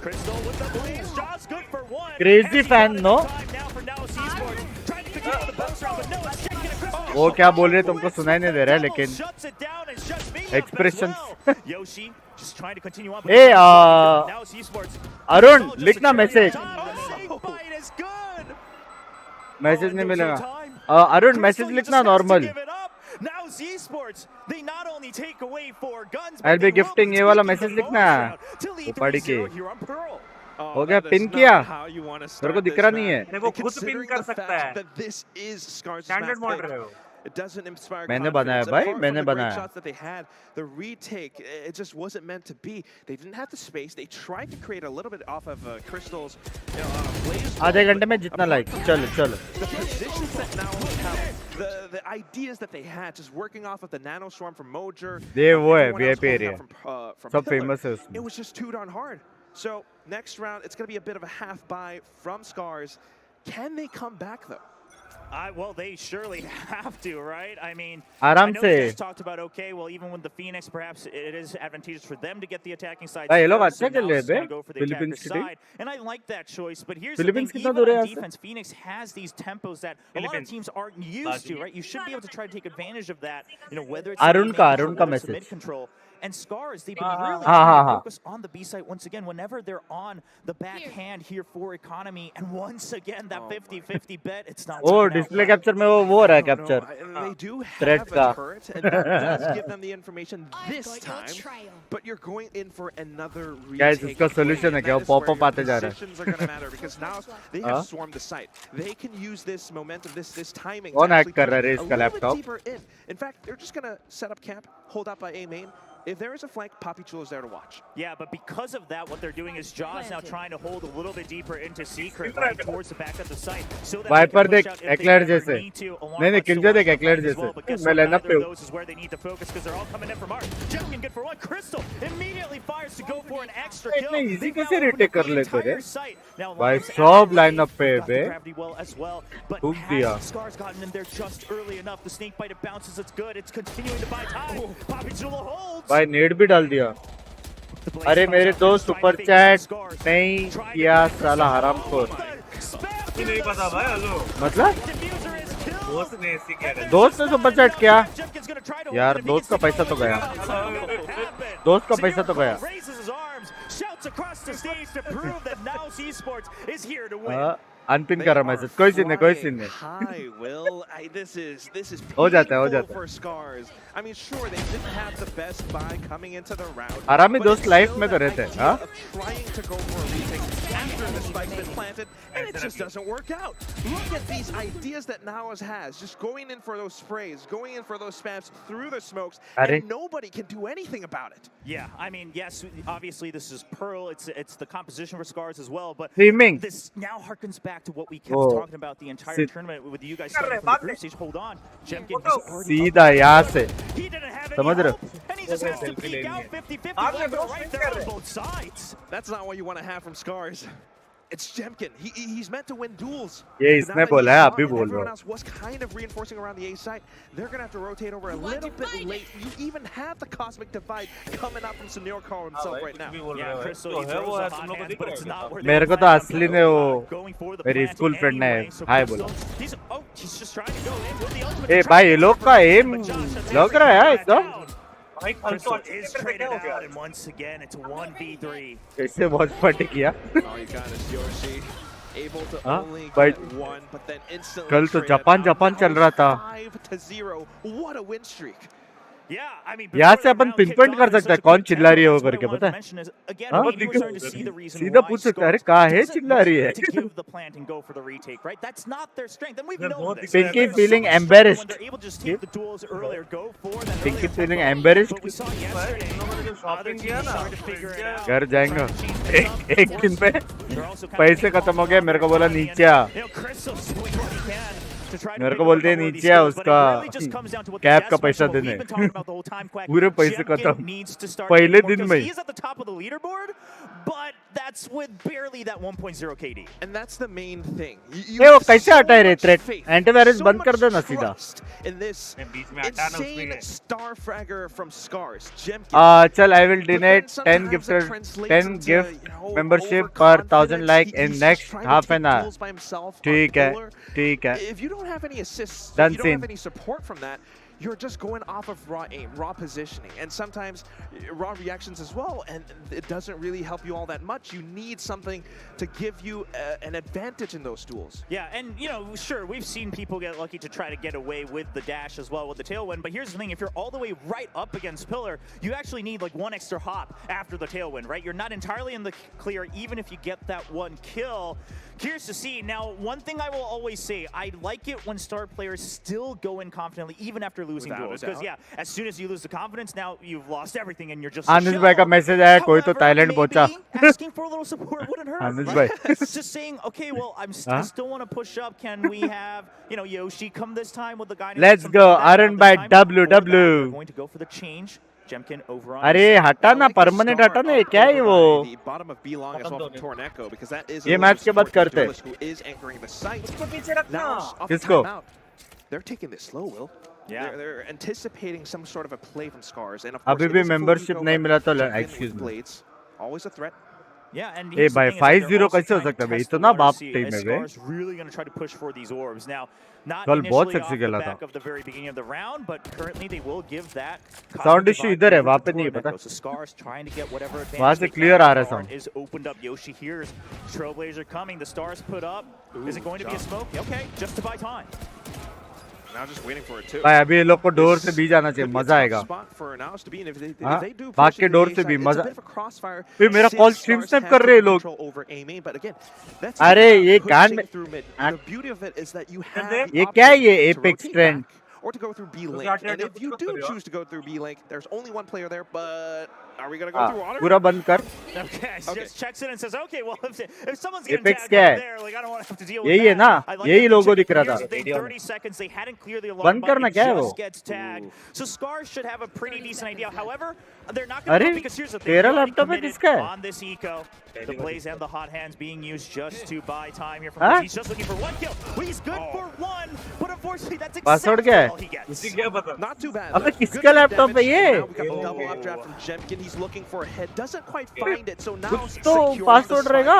Crystal with the blaze. Jaw's good for one. Crazy Has he fan, got no? enough time now for Now Esports? Trying to continue the bonus round, but no, it's checking a Crystal. वो क्या बोल रहे हैं तुमको सुनाई नहीं दे रहा है लेकिन Shuts it down and shuts me up as Expressions. well. Yoshi just trying to continue on. but Hey, Now Esports. Arun Just लिखना a cherry on message top. Snake bite is good. Message नहीं Oh, and मिलेगा there's no time. Arun Crystal message just लिखना has to normal give it up. Now Esports, they not only take away 4 guns, I'll but be they will gifting be ये वाला taking the message bonus लिखना round to lead वो पढ़ के 3-0 here on Pearl. हो गया that is pin not किया how you want to तेरे start को दिख this रहा नहीं round. है अरे वो And खुद पिन considering कर the सकता fact है। that this is Scars' standard map mode pick, रहे हो। it doesn't inspire मैंने confidence. बनाया भाई, Apart from मैंने the great बनाया। shots that they had, the retake, it just wasn't meant to be. They didn't have the space. They tried to create a little bit off of Crystal's blaze. आधे घंटे में जितना like चलो चलो The positions that now have, the ideas that they had, just working off of the nanoswarm from Mojer. ये वो है everyone else VIP holding area out from सब Pillar, famous है उसमें it was just too darn hard. So next round, it's going to be a bit of a half buy from Scars. Can they come back though? Well, they surely have to, right? I mean, आराम I know से you guys talked about, okay, well, even with the Phoenix, perhaps it is advantageous for them to get the attacking side. भाई ये लोग first, अच्छा and खेल now रहे it's gonna थे go for the Philippines attacker की team side. And I like that choice, but here's Philippines the thing, कितना even दूर है on यहाँ से defense, Phoenix has these tempos that a lot of Philippines. teams aren't used to, right? You should be able to try to take advantage of that, you know, whether it's Arun का mid message control. And Scars, they've been really हाँ, trying हाँ, to हाँ। focus on the B site once again whenever they're on the backhand here for economy. And once again, that 50-50 bet, it's not वो working out display well. Capture में वो हो रहा है No, capture they do Threat have का a turret, and that does give them the information this time. But you're going in for another retake. Guys, इसका play, solution है and क्या? that is वो pop-up where your आते जा रहा है। positions are going to matter because now they हाँ? have swarmed the site. They can use this momentum, this timing. कौन to hack actually कर रहा है push रे a इसका little bit laptop? deeper in. In fact, they're just going to set up camp, hold out by A main. If there is a flank, Papi Chulo is there to watch. Yeah, but because of that, what they're doing is Jaws now trying to hold a little bit deeper into Secret, right towards the back of the site, so that Viper they देख, can push out if they Eclair ever जैसे। need to. Along नहीं, नहीं, with Killjoy देख, Solaris Eclair as जैसे। well, but guess मैं what? lineup Neither पे of हूँ। those is where they need to focus because they're all coming in from Art. Jumkin good for one. Crystal immediately fires to go for an extra kill. इतने easy They've कैसे now opened retake up कर the लेते रे? entire site. Now, भाई Lions सब actually lineup पे got the bay. gravity well as well, but hook has दिया। Scars gotten in there just early enough? The snake bite, it bounces, it's good. It's continuing to buy time. Papi Chulo holds. भाई net भी डाल दिया अरे मेरे दोस्त super chat नहीं किया साला हरामखोर नहीं पता भाई हेलो मतलब दोस्त ने ऐसी क्या है दोस्त ने सुपर चैट किया यार दोस्त का पैसा तो गया दोस्त का पैसा तो गया अनपिन कर रहा मैसेज कोई सीन नहीं कोई सीन नहीं Hi, Will. This is हो जाता है, हो painful जाता है। for Scars. I mean, sure, they didn't have the best buy coming into the round. आरामी but दोस्त it's लाइफ still में तो that रहते हैं, idea हाँ? of trying to go for a retake after the spike's been planted, and it just doesn't work out. Look at these ideas that Nawas has, just going in for those sprays, going in for those spams through the smokes, अरे and nobody can do anything about it. Yeah, I mean, yes, obviously this is Pearl. It's the composition for Scars as well, but streaming this now harkens back to what we kept Oh. talking about the entire Sit. tournament with you guys starting from the group stage. Hold on, Jemkin has already सीधा यहाँ से He didn't have any समझ रहे hope, and he just has to peek out 50-50 left or right there on both sides. That's not what you want to have from Scars. It's Jemkin. He's meant to win duels. ये इसने बोला है, अभी बोल रहा Everyone हूँ. else was kind of reinforcing around the A side. They're gonna have to rotate over a little bit late. You even have the cosmic divide coming up from Sunil Kaur himself right now. Yeah, Crystal, he throws the hot hands, but it's not worth it. मेरे को तो असली ने वो मेरी school friend ने हाय बोला. He's just trying to go in with the ultimate. ए भाई ये लोग का एम लग रहा है एकदम. Crystal is traded out, and once again, it's 1v3. कैसे बहुत फट किया. All you got is Yoshi, able to only but get one, but then instantly कल तो traded जापान out. चल रहा था. 5-0. What a win streak. Yeah, I mean, यहाँ से अपन पिन पॉइंट कर सकते हैं कौन चिल्ला रही है वो करके पता है. हाँ सीधा पूछ सकते हैं अरे कहाँ है चिल्ला रही है. Pinky feeling embarrassed. Pinky feeling embarrassed. घर जाएंगे एक दिन पे पैसे खत्म हो गए मेरे को बोला नीचे आ. मेरे को बोलते हैं नीचे है उसका कैब का पैसा देने. पूरे पैसे खत्म पहले दिन में. But that's with barely that 1.0 KD. And that's the main thing. ये वो कैसे हटाए रे थ्रेट. एंटीवायरस बंद कर देना सीधा. In this insane star fragger from Scars. चल I will donate 10 gift membership per 1000 like in next half an hour. ठीक है. If you don't have any assists, Done if you don't have scene. any support from that, you're just going off of raw aim, raw positioning, and sometimes raw reactions as well, and it doesn't really help you all that much. You need something to give you an advantage in those duels. Yeah, and you know, sure, we've seen people get lucky to try to get away with the dash as well with the tailwind, but here's the thing, if you're all the way right up against Pillar, you actually need like one extra hop after the tailwind, right? You're not entirely in the clear, even if you get that one kill. Curious to see. Now, one thing I will always say, I like it when star players still go in confidently, even after losing duels. Because, yeah, as soon as you lose the confidence, now you've lost everything and you're just आनंद भाई का message आया कोई तो Thailand पहुंचा. asking for a little support wouldn't hurt. Anand Right? भाई. Just saying, okay, well, I still want to push up. Can we have, you know, Yoshi come this time with the guy? Let's go. Iron by WW. We're going to go for the change. Jemkin over on. अरे हटा ना permanent हटा ना. क्या है वो. ये match के बाद करते हैं. किसको. They're taking this slow, Will. Yeah. They're anticipating some sort of a play from Scars, and of अभी course, भी membership नहीं मिला तो excuse me. Always a threat. Yeah, and ए भाई 5-0 कैसे हो सकता है भाई. इतना बाप टीम है बे. Really going to try to push for these orbs now. Not कल बहुत initially off sexy the खेला था. back of the very beginning of the round, but currently they will give that. Sound issue इधर है वहाँ पे नहीं है पता. So Scars trying to get whatever advantage. वहाँ से clear आ रहा है sound. Is opened up. Yoshi hears Trailblazer coming. The stars put up. Is it going to be a smoke? Okay, just to buy time. Now just waiting for it too. भाई अभी ये लोग को door से भी जाना चाहिए. मजा आएगा. हाँ भाग के डोर से भी मजा. फिर मेरा कॉल स्ट्रीम स्नैप कर रहे हैं लोग. अरे ये कान में ये क्या है ये apex trend. Or to go through B link. And if you do choose to go through B link, there's only one player there, but are we going to go through honor? पूरा बंद कर. Okay, just checks in and says, okay, well, if someone's getting Apex tagged क्या out है? there, like, I don't want to have to deal with यही है that. ना. I like यही that logo they दिख रहा था. here's the thing, 30 seconds, they hadn't cleared the alarm बंद button, करना it क्या है वो. just gets tagged. So Scars should have a pretty decent idea. However, they're not going to अरे go because here's the thing. तेरा they're already laptop है committed किसका है. on this eco. The blaze and the hot hands being used just to buy time here from हाँ? him. He's just looking for one kill. Well, he's good for one, but unfortunately that's Password exactly क्या है? all he gets. Not too bad. अबे किसका laptop है ये. Now we got the double updraft from Jemkin. He's looking for a head. Doesn't quite find it. So now कुछ तो password रहेगा.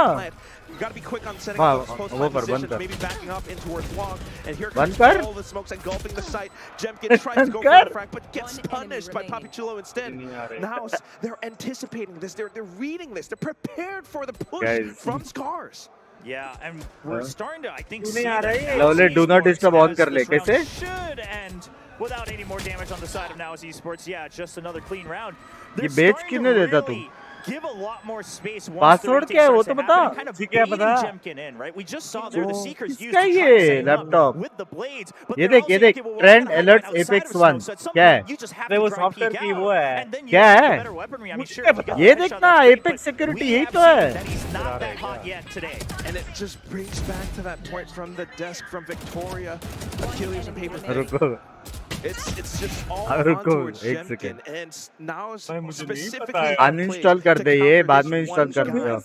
You got to be quick on setting हाँ, up those वो post बंद positions, कर. maybe backing up in towards long. And here बंद comes कर. all the smokes engulfing the site. Jemkin tries to go for कर. the frag, but gets punished by Papichulo instead. Now they're anticipating this. They're reading this. They're prepared for the push Guys. from Scars. Yeah, and we're starting to, I think, see that Lovely, do not disturb on as कर ले. this round कैसे? should end without any more damage on the side of Now Esports. Yeah, just another clean round. ये बेच किने देता तू. Give a lot more space once Password the क्या है वो retake तो starts to बता. happen, kind of क्या baiting पता. Jemkin in, right? We just saw there the Seekers used किसका to ये try to set him up laptop? with the blades. But ये they're देख ये also देख. okay, well, we're Trend gonna hide Alerts outside of Apex smoke, 1 so at some क्या point, है. you just have वो to try and software peek की out, वो है. and then you क्या get है? a better weaponry. I mean, sure, if you get ये the headshot, देखना that's great, Apex but Security we यही have तो seen है. that he's not that hot yet today. And it just brings back to that point from the desk from Victoria, Achilles and Paper. रुको. It's just all हाँ, on रुको, towards एक Jemkin, second. and now मुझे नहीं specifically पता है. Uninstall कर दे ये बाद में इंस्टॉल कर दो.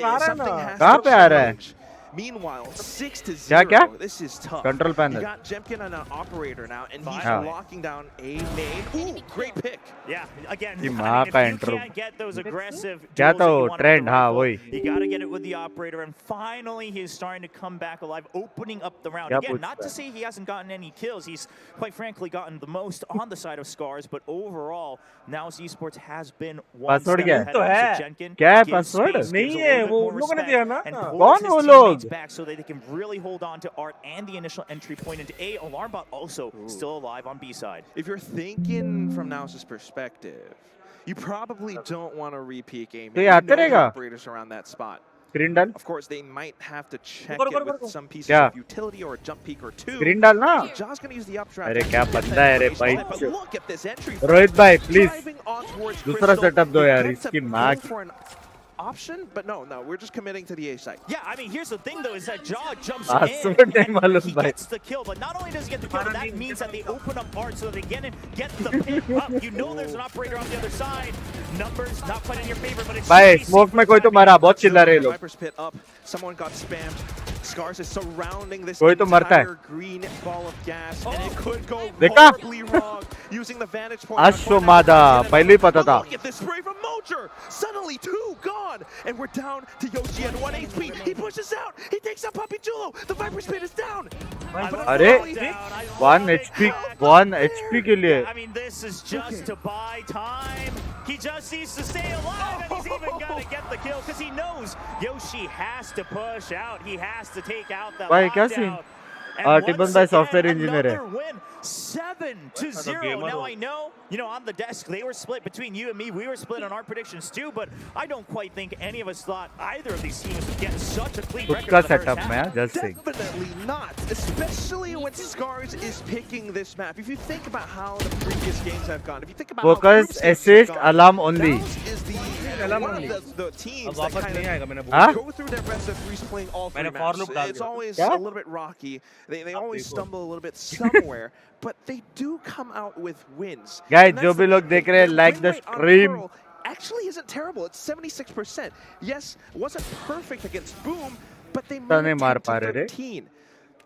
कहाँ पे आ रहा है? Meanwhile, 6-0. क्या? This is tough. Control panel. You got Jemkin on an operator now, and he's हाँ. locking down a main. Ooh, great pick. Yeah, again, ये I माँ mean, का if you intro. can't get those aggressive क्या duels तो that you want with trend, the हाँ, rifle, वही. you got to get it with the operator, and finally he's starting to come back alive, opening up the round. क्या Again, not पूछता to है? say he hasn't gotten any kills, he's quite frankly gotten the most on the side of Scars, but overall, now Esports has been one Password step क्या है? ahead तो of है. Shevchenkin. क्या है Gives password? space, gives नहीं a है, little bit वो more उन लोगों ने respect, दिया ना. and कौन pulls his वो teammates लोग? back so that they can really hold on to Art and the initial entry point into A. Alarmbot also still alive on B side. If you're thinking from Naus's perspective, you probably don't want to repeat game. तो ये You आते know the रहेगा? operators around that spot. Screen डाल. Of course, they might have to check रुको, it रुको, with रुको. some pieces क्या? of utility or a jump peek or two. Screen डाल ना. Ja's going to use the updraft. अरे to क्या get बंदा that है रे information, भाई. but look at this entry. Rohit भाई प्लीज Driving on towards दूसरा Crystal. सेटअप दो You're यार good to इसकी go माँ for an option, but no, we're just committing to the A side. Yeah, I mean, here's the thing though, is that Jaw jumps Password in नहीं and मालूम he भाई. gets the kill, but not only does he get the kill, but that means that they open up Art so that they get the pick up. You know there's an operator on the other side. Numbers not quite in your favor, but it's भाई chasing smoke for में कोई तो timing. मरा. बहुत चिल्ला रहे लोग. Viper's pit up. Someone got spammed. Scars is surrounding this कोई तो मरता है. entire green ball of gas, and it could go देखा? horribly wrong. Using the vantage point. अश्वमादा पहले ही पता था. Look at this spray from Mojer. Suddenly 2 gone, and we're down to Yoshi at 1 HP. He pushes out. He takes out Puppy Chulo. The Viper's pit is down. अरे 1 HP के लिए. I mean, this is just to buy time. He just needs to stay alive, and he's even gonna get the kill because he knows Yoshi has to push out. He has to take out that भाई क्या scene? lockdown. And टिबन once भाई again, software engineer है. another win, 7-0. Now I know, on the desk they were split between you and me. We were split on our predictions too, but I don't quite think any of us thought either of these teams would get such a clean खुद record. का in the first setup half. में just Singh. Definitely not, especially when Scars is picking this map. If you think about how the previous games have gone, if you think about how Focus, group stages assist, have gone, alarm only. Valve is one of the teams that वापस kind नहीं of आएगा मैंने हाँ? go through their best of threes playing all 3 मैंने for maps. loop डाल It's दिया. always क्या? a little bit rocky. They always stumble a little bit somewhere, but they do come out with wins. Guys, And that's जो the भी लोग big देख thing. रहे हैं, Their like win the rate on stream. Pearl actually isn't terrible. It's 76%. Yes, wasn't perfect against Boom, but they नहीं moved मार 10 पा to रहे रे. 13.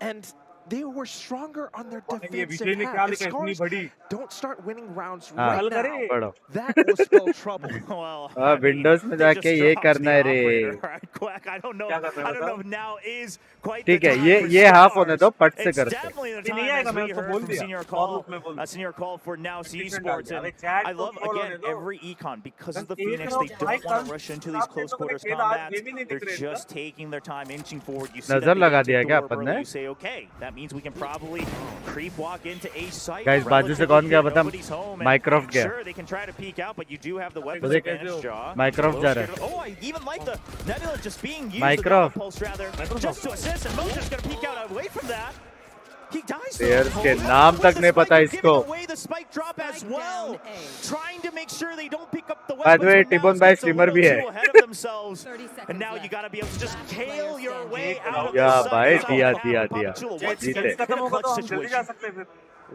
And they were stronger on their ये defensive विजय ने क्या half. If लिखा इतनी Scars बड़ी. don't start winning rounds हाँ, right now, पढ़ो. that will spell trouble. Well, हाँ, Windows में they जाके just ये dropped करना the है रे. operator. Quack, I don't know. क्या करना है I don't know बताओ? if now is quite ठीक the है, time ये for ये हाफ होने Scars. दो, पट से It's करते. definitely the नहीं time आएगा, as मैं we उसको heard बोल from दिया. senior और call, उसमें बोल दिया. senior call for now Different Esports, डाल and दिया. अरे I chat love को follow again होने दो. every econ because of the एक Phoenix. लोग They भाई don't want कल to rush into these आपने close तो quarters खेल आज combats. गेम ही नहीं They're दिख रहे just taking their time, inching forward. You see नजर that लगा they दिया get क्या to अपन door ने? early. You say, okay, that means we can probably creep walk into A site. Guys, बाजू से कौन गया बता? Nobody's home, and Mycroft गया. Sure, they can try to peek out, but you do have the weapons देख, advantage, Jaw. Mycroft जा रहा है. Oh, I even like the Nebula just being used. Mycroft. The pulse rather, just to assist, and Mo's just gonna peek out away from that. He dies. Players के नाम तक नहीं पता इसको. Away the spike drop as well. Trying to make sure they don't pick up the By the way, weapons. T-Bone भाई streamer भी है. Ahead of themselves. And now you gotta be able to just tail your way out of या the भाई side. दिया जीते. खत्म होगा तो हम जल्दी जा सकते हैं फिर.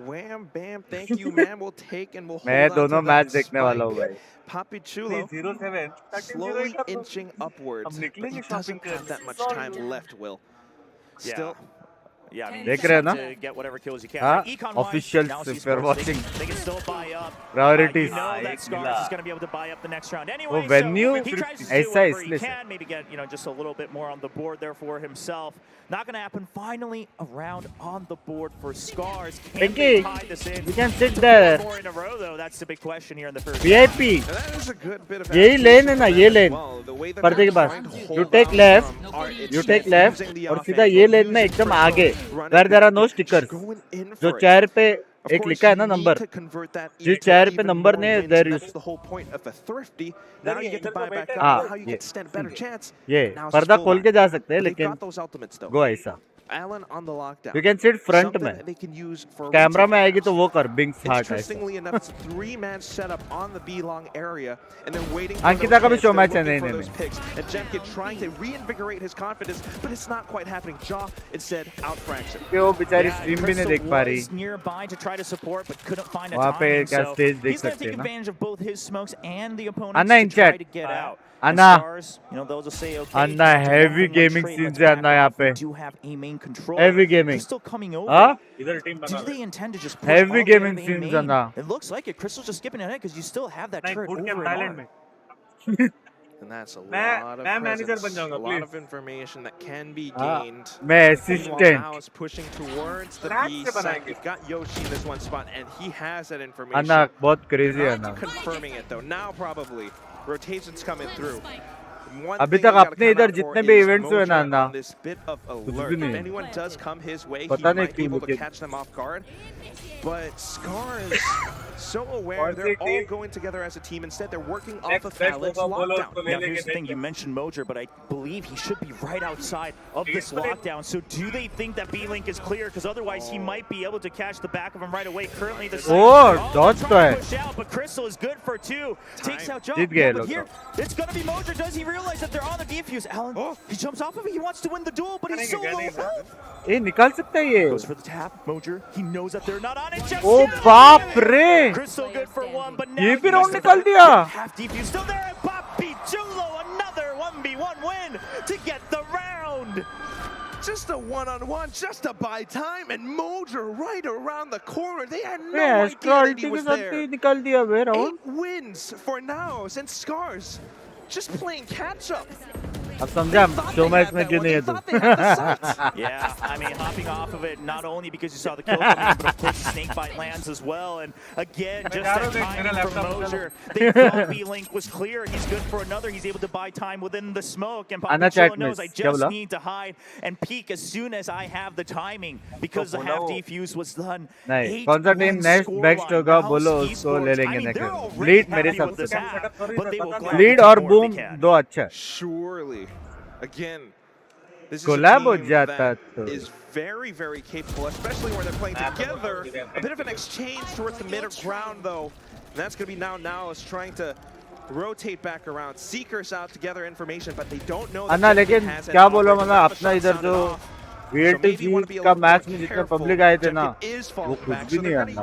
Wham, bam, thank you, man. We'll take and we'll hold मैं on to दोनों that मैच देखने spike. वाला हूँ भाई. Papi Chulo 0-7 slowly inching upwards, हम but निकलेंगे he doesn't shopping have that much time left, Will. Yeah. Still, Yeah, I mean, देख you रहे हैं just ना? have to get whatever kills you can. हाँ, Econ-wise, officials now if Esports, you're watching. they can still buy up. Priorities. You know हाँ, that एक Scars मिला. is going to be able to buy up the next round anyway. वो venue so he tries to do ऐसा whatever he इसलिए से. can, maybe get just a little bit more on the board there for himself. Not going to happen. Finally, a round on the board for Scars. Can they Pinky, tie this in? you can sit there. One more in a row, though. That's the big question here in the first. VIP. and that is a good bit of यही lane है ना, ये lane. well, the way that पर्दे they're के पास. trying to You hold take out left. from Art, it's You take left using the और offense, सीधा ये lane में using एकदम Crystal, आगे. running Where there are no through, stickers. going in जो for it. chair पे Of एक course, लिखा है ना you need number. to convert that जिस into chair पे even नंबर more ने wins, there and is. that's the whole point of a thrifty. Now you get to इधर buy को back बैठे up. हाँ, Now you ये. get to stand a better chance. ये Now it's पर्दा still खोल के alive. जा सकते हैं But they've लेकिन got those ultimates though. गो ऐसा. Alan on the lockdown. You can sit front Something में. they can use for camera में retake आएगी तो rounds. वो कर Binks हार्ट ऐसा. Interestingly enough, it's a 3-man setup on the B-long area, and they're waiting for Ankita those का भी picks, they're Showmatch है. looking नहीं for नहीं those नहीं. picks, and Jemkin trying to reinvigorate his confidence, but it's not quite happening. Jaw instead outfranks him. कि वो बेचारी Yeah, stream भी नहीं Crystal देख पा रही. was nearby to try to support, but couldn't find a वहाँ पे timing. क्या So stage देख he's going to सकते take हैं ना. advantage of both his smokes and the opponents Anna to in try chat. to get out. Anna. And Stars, you know, they'll just say, okay, Anna, it's a heavy 1-1 gaming trade, scenes let's है back Anna यहाँ off. We पे. do have a main control. Heavy gaming. Crystal coming over. हाँ? Do they intend to just push Heavy all the way gaming to A scenes, main? Anna. It looks like it. Crystal's just skipping ahead because you still have that turret over and Thailand on. में. And that's a मैं- lot of मैं manager presence, बन जाऊंगा, a lot please. of information that can be हाँ, gained. मैं Meanwhile, assistant. now is pushing towards the Match B से side. बनाएंगे. We've got Yoshi in this one spot, and he has that information. अन्ना बहुत crazy है Not Anna. confirming it though. Now probably rotations coming through. One अभी thing तक we gotta अपने come इधर out for जितने भी is events हुए ना Mojo Anna, on this bit of कुछ alert. भी If नहीं. anyone does come his way, he पता नहीं might be क्यों able to मुझे. catch them off guard. But Scar is so aware कौन सी they're all team? going together as a team. Instead, they're working off Next of best Alex's होगा, बोलो lockdown. उसको ले Now, लेंगे, here's the thing, देखते you हैं. mentioned Mojer, but I believe he should be right outside of this lockdown. So do they think that B-Link is clear? Because otherwise he might be able to catch the back of him right away. Currently the Oh, dodge trying तो है. to push out, but Crystal is good for 2. Takes out Job. जीत गए but लोग here, it's going to be Mojer. Does he realize that they're on the defuse? Alan, he jumps off of it. He wants to win the duel, but he's so low health. ये निकाल सकता है ये. Goes for the tap. Mojer, he knows that they're not on it just O yet. बाप रे. Crystal good for 1, but now ये he भी has round to निकाल दिया. half defuse still there, and Papi Chulo another 1v1 win to get the round. Just a one-on-one, just to buy time, and Mojer right around the corner. They had no ये idea extra that अल्टी he के was साथ there. भी निकाल दिया way round. 8 wins for Naos and Scars. Just playing catch-up. अब समझा show match में क्यों नहीं है तू. Yeah, I mean, hopping off of it, not only because you saw the kill coming, but of course the snake bite lands as well. And again, just that timing from Mojer. They thought B-Link was clear. He's good for another. He's able to buy time within the smoke. And Anna Papi Chulo chat knows I miss. क्या just बोला? need to hide and peek as soon as I have the timing because the half defuse was done. नहीं कौन सा team next best होगा बोलो उसको ले लेंगे नेक्स्ट. लीड मेरे हिसाब से. लीड और बूम दो अच्छा है. Surely. Again, this is Collab a हो team जाता that तो. is very, very capable, especially when they're playing together. A bit of an exchange towards the middle ground, though. And that's going to be now is trying to rotate back around. Seekers out to gather information, but they don't know that Anna Jemkin लेकिन has an क्या बोलो operator. मतलब Another अपना shot इधर sounded जो off. VCT का match में जितने पब्लिक आए थे ना वो कुछ भी नहीं आना.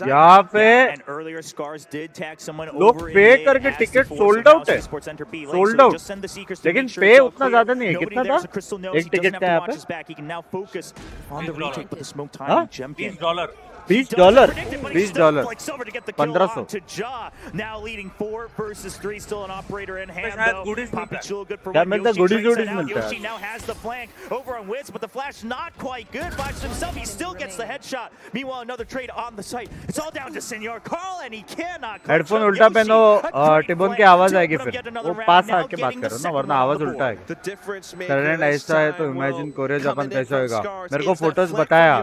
यहाँ पे लोग पे करके टिकट सोल्ड आउट है. Sold out. लेकिन पे उतना ज्यादा नहीं है. कितना था एक टिकट का यहाँ पे? हाँ? $20 $1500. Now leading 4 versus 3, still an operator in hand though. Papi Chulo good for क्या 1. मिलता है? Yoshi goodies trains it मिलता out. है. Yoshi now has the flank over on Wits, but the flash not quite good. Flashes himself, he still gets the headshot. Meanwhile, another trade on the site. It's all down to Senor Carl, and he cannot. Headphone उल्टा पहनो. टिबोन की आवाज आएगी फिर. वो पास आके बात करो ना वरना आवाज उल्टा आएगी. टैलेंट ऐसा है तो इमेजिन करो अपन कैसा होगा. मेरे को फोटोज बताया.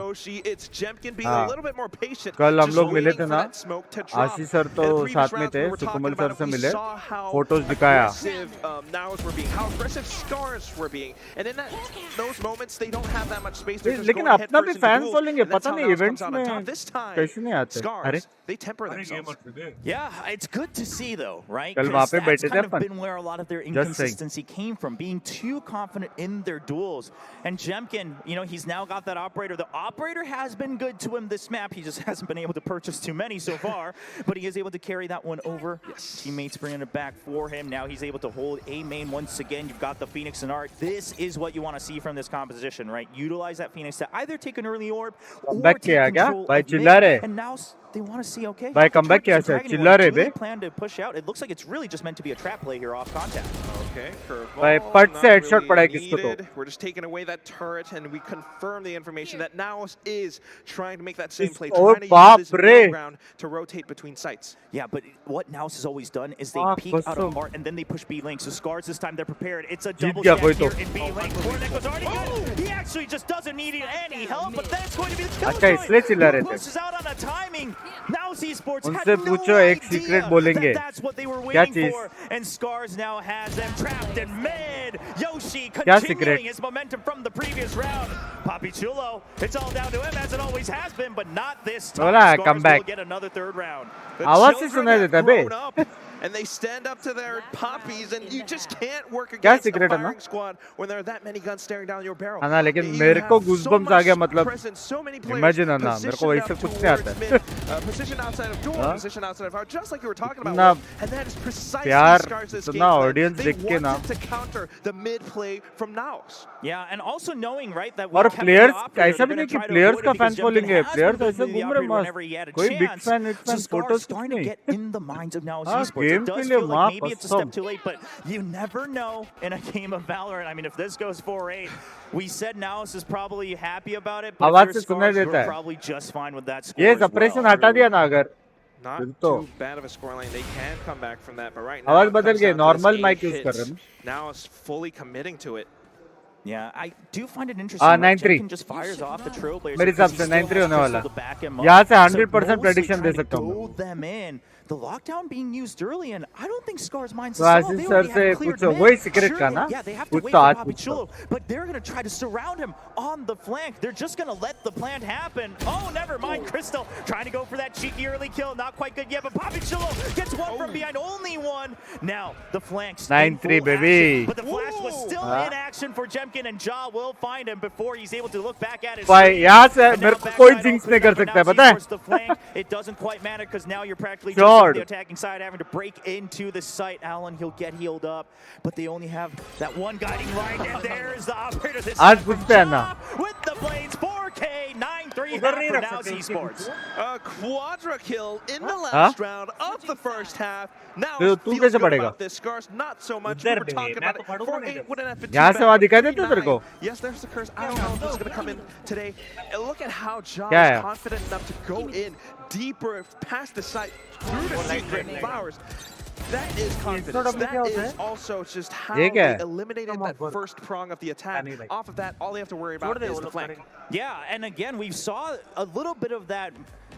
कल हम लोग मिले थे ना. आशीष सर तो साथ में थे. सुकुमल सर से मिले. फोटोज दिखाया. लेकिन अपना भी फैन फॉलोइंग है. पता नहीं इवेंट्स में कैसे नहीं आते. अरे They temper themselves. Yeah, it's good to see though, right? कल वहाँ 'Cause पे that's बैठे थे kind of upon. been where a lot of their Just saying. inconsistency came from, being too confident in their duels. And Jemkin, you know, he's now got that operator. The operator has been good to him this map. He just hasn't been able to purchase too many so far, but he is able to carry that one over. Teammates bringing it back for him. Now he's able to hold A main once again. You've got the Phoenix and Art. This is what you want to see from this composition, right? Utilize that Phoenix to either take an early orb or Back take किया क्या? control भाई of चिल्ला mid. रहे. And now they want to see, okay, भाई comeback Turkish किया and sir. Dragon चिल्ला रहे do bay. they plan to push out? It looks like it's really just meant to be a trap play here off contact. Okay, भाई curveball, पट से not headshot really पड़ा है किसको तो. needed. We're just taking away that turret, and we confirm the information that Naos is trying to make that same play, Oh, trying to बाप use this रे. middle ground to rotate between sites. Yeah, but what Naus has always done is they peek out कसम. of Art and then they push B-Link. So Scars this time they're prepared. It's a Jeet double गया stack कोई here तो. in B-Link. Cornet was already good. He actually just doesn't need any help, but then it's going to be the kill अच्छा इसलिए चिल्ला रहे थे. pushes out on a timing. Now Now Esports had उनसे no पूछो एक idea secret बोलेंगे that that's what they were क्या waiting चीज for, and Scars now has them trapped in mid. Yoshi क्या continuing secret his momentum from the previous round. Papi Chulo, it's all down to him as it always has been, but not this time. बोला Scars come back will get another third round. आवाज से सुनाई देता है बे And they stand up to their poppies, and you just can't work क्या against a secret है ना firing squad when there are that many guns staring down your barrel. हाँ ना लेकिन You मेरे को have so गूज़बम्स आ गया much मतलब presence, so many players imagine है ना मेरे को positioned वैसे up कुछ नहीं आता towards है mid, position outside of door, हाँ? position outside of out, just like you were talking about. इतना Will. And that is precisely प्यार Scars' इतना game plan. ऑडियंस They देख के ना wanted to counter the mid play from Naos. Yeah, and also knowing, right, that और with Kevin players the operator, ऐसा भी they're नहीं gonna कि try to प्लेयर्स avoid का it because fan following Jemkin है has प्लेयर्स been ऐसे the घूम रहे operator whenever he had मस्त a कोई big chance. Fan So Scars photos is कुछ starting to नहीं get in the minds of Naos हाँ Esports. It गेम के does लिए feel माँ like maybe it's a step कसम too late, but you never know in a game of Valorant. I mean, if this goes 4-8, we said Naos is probably happy about it, but आवाज if से you're सुनाई Scars, देता you're है probably just fine with that score ये as suppression well. हटा दिया ना अगर Not फिर तो too bad of a scoreline. They can come back from that, but right now आवाज it बदल comes गई down to normal this mic 8 use कर रहे hits. हैं Now is fully committing to it. Yeah, I do find it interesting. Right? 9-3 Jemkin just fires off the Trailblazers मेरे हिसाब because he से still 9-3 has होने वाला Crystal to back him up. यहाँ से So 100% mostly prediction they trying to सकता हूँ मैं goad them in. The lockdown being used early, and I don't think Scars minds तो this at all. Ashish They sir already से have cleared पूछो mid. वही secret Sure, का ना yeah, they have to पूछ wait तो for आज Papi पूछ तो Chulo, but they're going to try to surround him on the flank. They're just going to let the plant happen. Oh, never mind. Crystal trying to go for that cheeky early kill. Not quite good yet, but Papi Chulo gets one from behind. Only one. Now, the flanks 9-3 baby but the flash was still in action for Jemkin, and Ja will find him before he's able to look back at his भाई screen. यहाँ से And now मेरे को backside कोई all jinx cleared नहीं कर up, and सकता है now पता है Esports the flank. It doesn't quite matter because now you're practically just Short. on the attacking side, having to break into the site. Alan, he'll get healed up, but they only have that one guiding light, and there's the operator this आज time from पूछते हैं ना Ja with the blades. 4K 9-3 for now Esports. A quadra kill in the हाँ last round of the first half. Now तो तू feels कैसे good पढ़ेगा about this. Scars not so much. We were talking about it. 4-8 wouldn't have been too यहाँ से bad. वहाँ दिखाई देता है तेरे को 3-9. Yes, there's the curse. I don't know if it's going to come in today. And look at how Ja क्या is है confident enough to go in deeper past the site through the secret flowers. That is confidence. That is also just how ये क्या they है eliminated that first prong of the attack. Off of that, all they have to worry about is the flank. Yeah, and again, we saw a little bit of that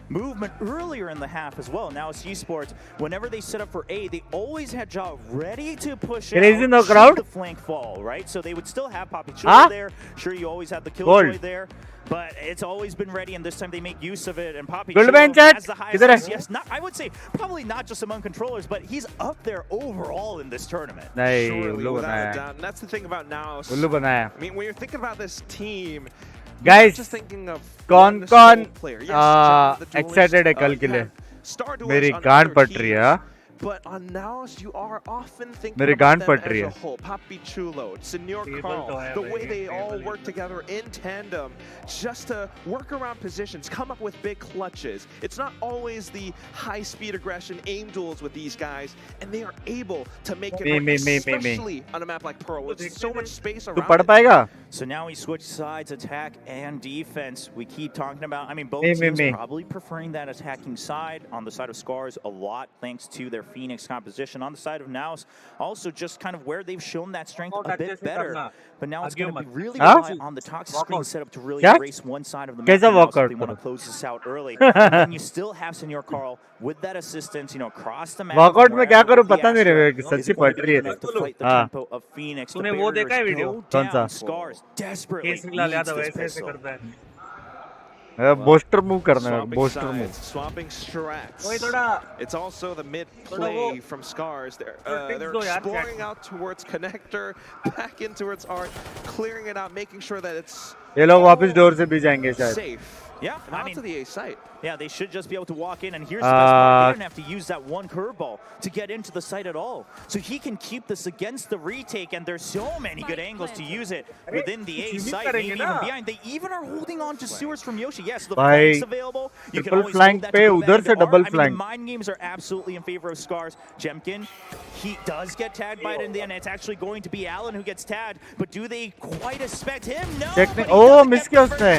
movement earlier in the half as well. Now it's Esports. Whenever they set up for A, they always had Ja ready to push out Crazy no should crowd? the flank fall, right? So they would still have Papi Chulo Huh? there. Sure, you always have the Gold. Killjoy there. But it's always been ready, and this time they make use of it. And Papi Gold Chulo bench chat. has the किधर है? highest. Yes, not, I would say probably not just among controllers, but he's up there overall in this tournament. नहीं Surely, उल्लू without a बनाया doubt. And that's the thing about now. उल्लू बनाया I mean, when you're thinking about this team, Guys, just thinking of कौन one कौन sole player. Yes, John, the duelist, excited है कल you के लिए have star duelists मेरी on गांड other पट रही है teams, but on Naos, you are often thinking मेरी about गांड them पट as रही a है whole. Papi Chulo, Senor Carl, the way they all work together in tandem just to work around positions, come up with big clutches. It's not always the high-speed aggression aim duels with these guys, and they are able to make it work, especially on a map like Pearl with so much space तू around पढ़ it. पाएगा So now we switch sides, attack and defense. We keep talking about, I mean, both teams probably preferring that attacking side. On the side of Scars, a lot thanks to their Phoenix composition. On the side of Naos, also just kind of where they've shown that strength a bit better. But now it's going to be really rely on the toxic screen setup to really erase one side of the map. They want to close this out early. And then you still have Senor Carl with that assistance, you know, across the map. Walkout में क्या करूं पता नहीं रहे सच्ची पट रही है हाँ तूने वो देखा है वीडियो कौन सा Scars desperately केस निकला लिया था needs this वैसे ऐसे pistol. करता है बोस्टर मूव करना है Swapping booster move sides, swapping strats. वही थोड़ा It's also the mid play from Scars. They're exploring out towards connector, back in towards art, clearing it out, making sure that it's ये लोग वापस door से भी जाएंगे शायद safe. Yeah, And I out mean, to the A site. yeah, they should just be able to walk in, and here's the best part. They didn't have to use that one curveball to get into the site at all. So he can keep this against the retake, and there's so many good angles to use it within the A site, maybe even behind. They even are holding on to sewers from Yoshi. Yes, the flank's available. You can always hold that to go back into R. I mean, the mind games are absolutely in favor of Scars. Jemkin, he does get tagged by it in the end. It's actually going to be Alan who gets tagged, but do they quite expect him? No. Oh, miss किया उसने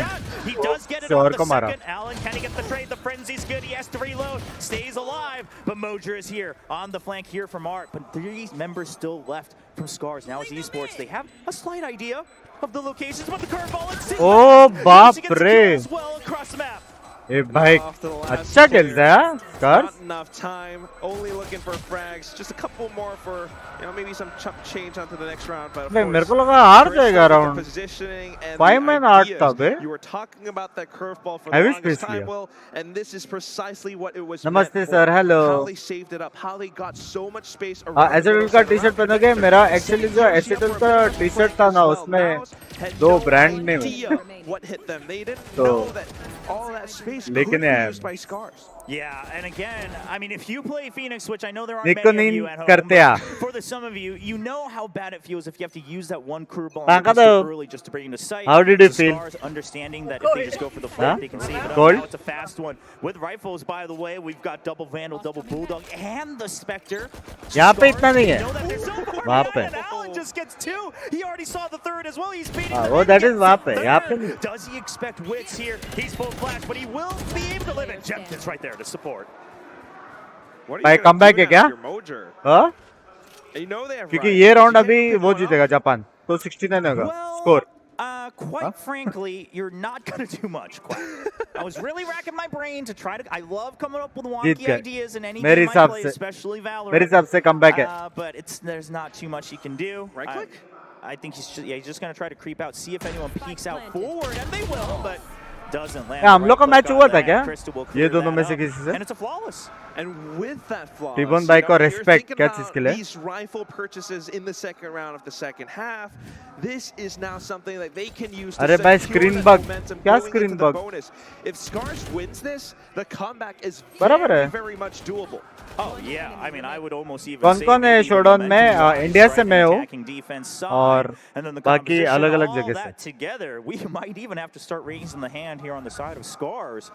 He does get it on the second. Alan, can he get the trade? The frenzy's good. He has to reload. Stays alive. But Mojer is here on the flank here from Art. But 3 members still left from Scars. Now it's Esports. They have a slight idea of the locations, but the curveball. Oh, बाप रे. As well across the map. ए भाई अच्छा खेलता है यार Not enough time, only looking for frags. Just a couple more for, you know, maybe some chump change onto the next round. But of भाई मेरे को course, लगा हार Crystal जाएगा with the round positioning and 5 the man 8 था ideas. Bay You were talking about that curveball for the Heavy longest space time, लिया Will, and this is precisely what it was नमस्ते meant for. Sir hello How they saved it up, how they got so much space around the एसिडल middle का center T shirt round. पहनोगे मेरा Second actually year जो she up एसिडल for a का bit of a T shirt break था as ना well. उसमें Naus had दो no brand name idea what hit them. They didn't तो know that all that space could लेकिन be यार used by Scars. Yeah, and again, I mean, if you play Phoenix, which I know there aren't निको many of नीन you at home, करते but uh for the some of you, you know how bad it feels if you have to use that one curve ball on ताका the pistol दो early just to bring him to sight. How did you So feel? Scars understanding that if they just go for the flank, they can save it up. Cold? Now it's a fast one. With rifles, by the way, we've got double Vandal, double Bulldog, and the Spectre. So यहाँ पे Scars, इतना नहीं they है know that there's no वहाँ पे and Allen just gets two. He already saw the third as well. He's beating हाँ the वो mid, that is gets वहाँ the पे यहाँ पे third. नहीं Does he expect wits here? He's full flash, but he will be able to live it. Jemkin's right there to support. What are भाई you gonna comeback do है now क्या with your Mojer? हाँ You know they have क्योंकि Ryzen, ये so round you अभी can't pick वो one जीतेगा up. Japan तो 69 होगा Well, score quite frankly, you're not going to do much, Quack. I was really racking my brain to try to... I love coming up with Jeet wonky गए ideas in any मेरे game I हिसाब play, से especially Valorant. मेरे हिसाब से comeback है But there's not too much he can do. Right click? I think he's just going to try to creep out, see if anyone peeks out forward, and they will, but doesn't land. हम लोग का Right match click हुआ on था that. क्या Crystal will ये clear दोनों that में से up, किसी से and it's a flawless. And with that flawless, T-Bone भाई को you're respect thinking क्या about चीज के लिए these rifle purchases in the second round of the second half. This is now something that they can use to अरे भाई secure screen that bug momentum क्या going screen into the bug bonus. If Scars wins this, the comeback is बराबर very, है very much doable. Oh yeah, I mean I would almost even कौन say कौन है maybe showdown momentum में wise, India से right, मैं हूँ attacking defense side, और and then the बाकी composition, अलग-अलग all जगह से that together, we might even have to start raising the hand here on the side of Scars.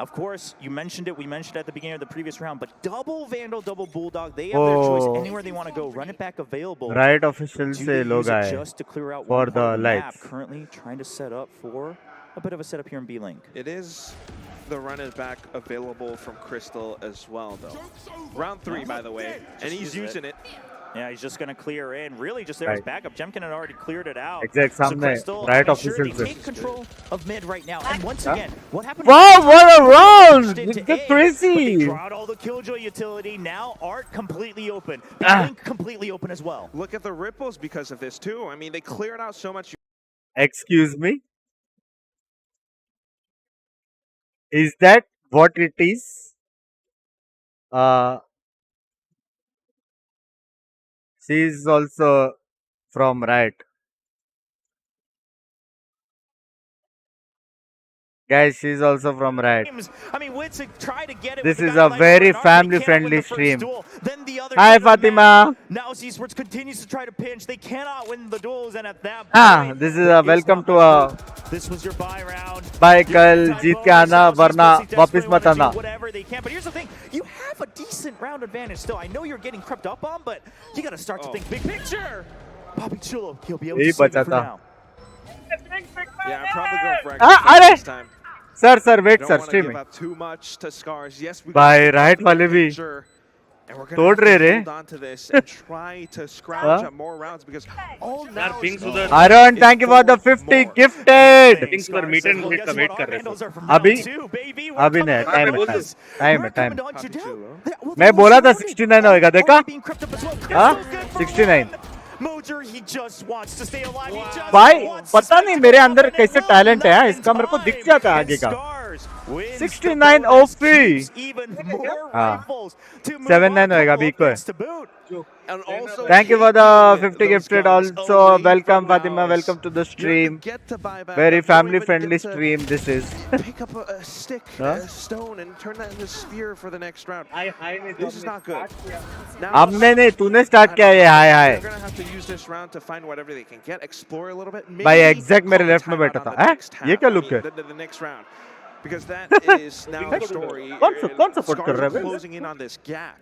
Of course, you mentioned it. We mentioned it at the beginning of the previous round, but double Vandal, double Bulldog, they have their choice ओ anywhere they want to go. Run it back available. Right official Do से they लोग use it आए just to clear out for one part the of the map? lights Currently trying to set up for a bit of a setup here in B-Link. It is the run it back available from Crystal as well, though. Round 3, by the way, and he's using it. Yeah, he's just going to clear in. Really, just there as Right. backup. Jemkin had already cleared it out. Exact So सामने Crystal, right sure, official they से take control of mid right now. And once Huh? again, what happened? Wow, what a round! Into It's A, but they crazy! drawed all the Killjoy utility. Now Art completely open. Ah. Blink completely open as well. Look at the ripples because of this, too. I mean, they cleared out so much. Excuse me? Is that what it is? She is also from right. Guys, she's also from right. I mean, Witz tried to get it. This with is guy a like very Art. They can't win family-friendly the first stream. duel. Then the other Hi, side of the map, Fatima. now Esports continues to try to pinch. They cannot win the duels, and at that point, This is a welcome to a this was your buy round. bye कल जीत के आना वरना वापस मत आना. Whatever they can, but here's the thing: you have a decent round advantage still. I know you're getting crept up on, but you got to start to think big picture. Bobby Chulo, he'll be able to यही save बचा it for था. now. Yeah, I'm probably going for अरे this time. Sir wait Don't sir want to stream give up too much to Scars. Yes, we भाई got right वाले भी picture, and we're तोड़ gonna रहे have to रे. hold on to this and try to scrounge up more rounds because all now Binks is उधर Arun, thank you for the 50 gifted. Binks उधर meet and greet का wait कर रहे थे. अभी अभी नहीं टाइम है मैं बोला था 69 होएगा देखा हाँ 69 Mojer, he just wants to stay alive. He just भाई wants to पता stay नहीं मेरे अंदर alive. कैसे टैलेंट है इसका मेरे को दिख जाता है आगे का 69 OP. Even more हाँ. rifles to move 79 on, होएगा couple अभी को. upgrades to boot. and also Thank you for the with 50 those gifted guns also. away Welcome from Fatima, Alice. welcome to the You don't stream. get to buy back Very up, you don't family even friendly get to stream this is. Pick up a stick, Huh? a stone, and turn that into a spear for the next round. This is not good. Now, हमने नहीं तूने start किया ये हाय हाय they're gonna have to use this round to find whatever they can get, explore a little bit. भाई maybe exact मेरे call left में timeout बैठा on था the हैं next ये half. क्या I लुक mean, है the next round. Because that is now the story. कौन support कर रहा है बे? Closing in on this gap.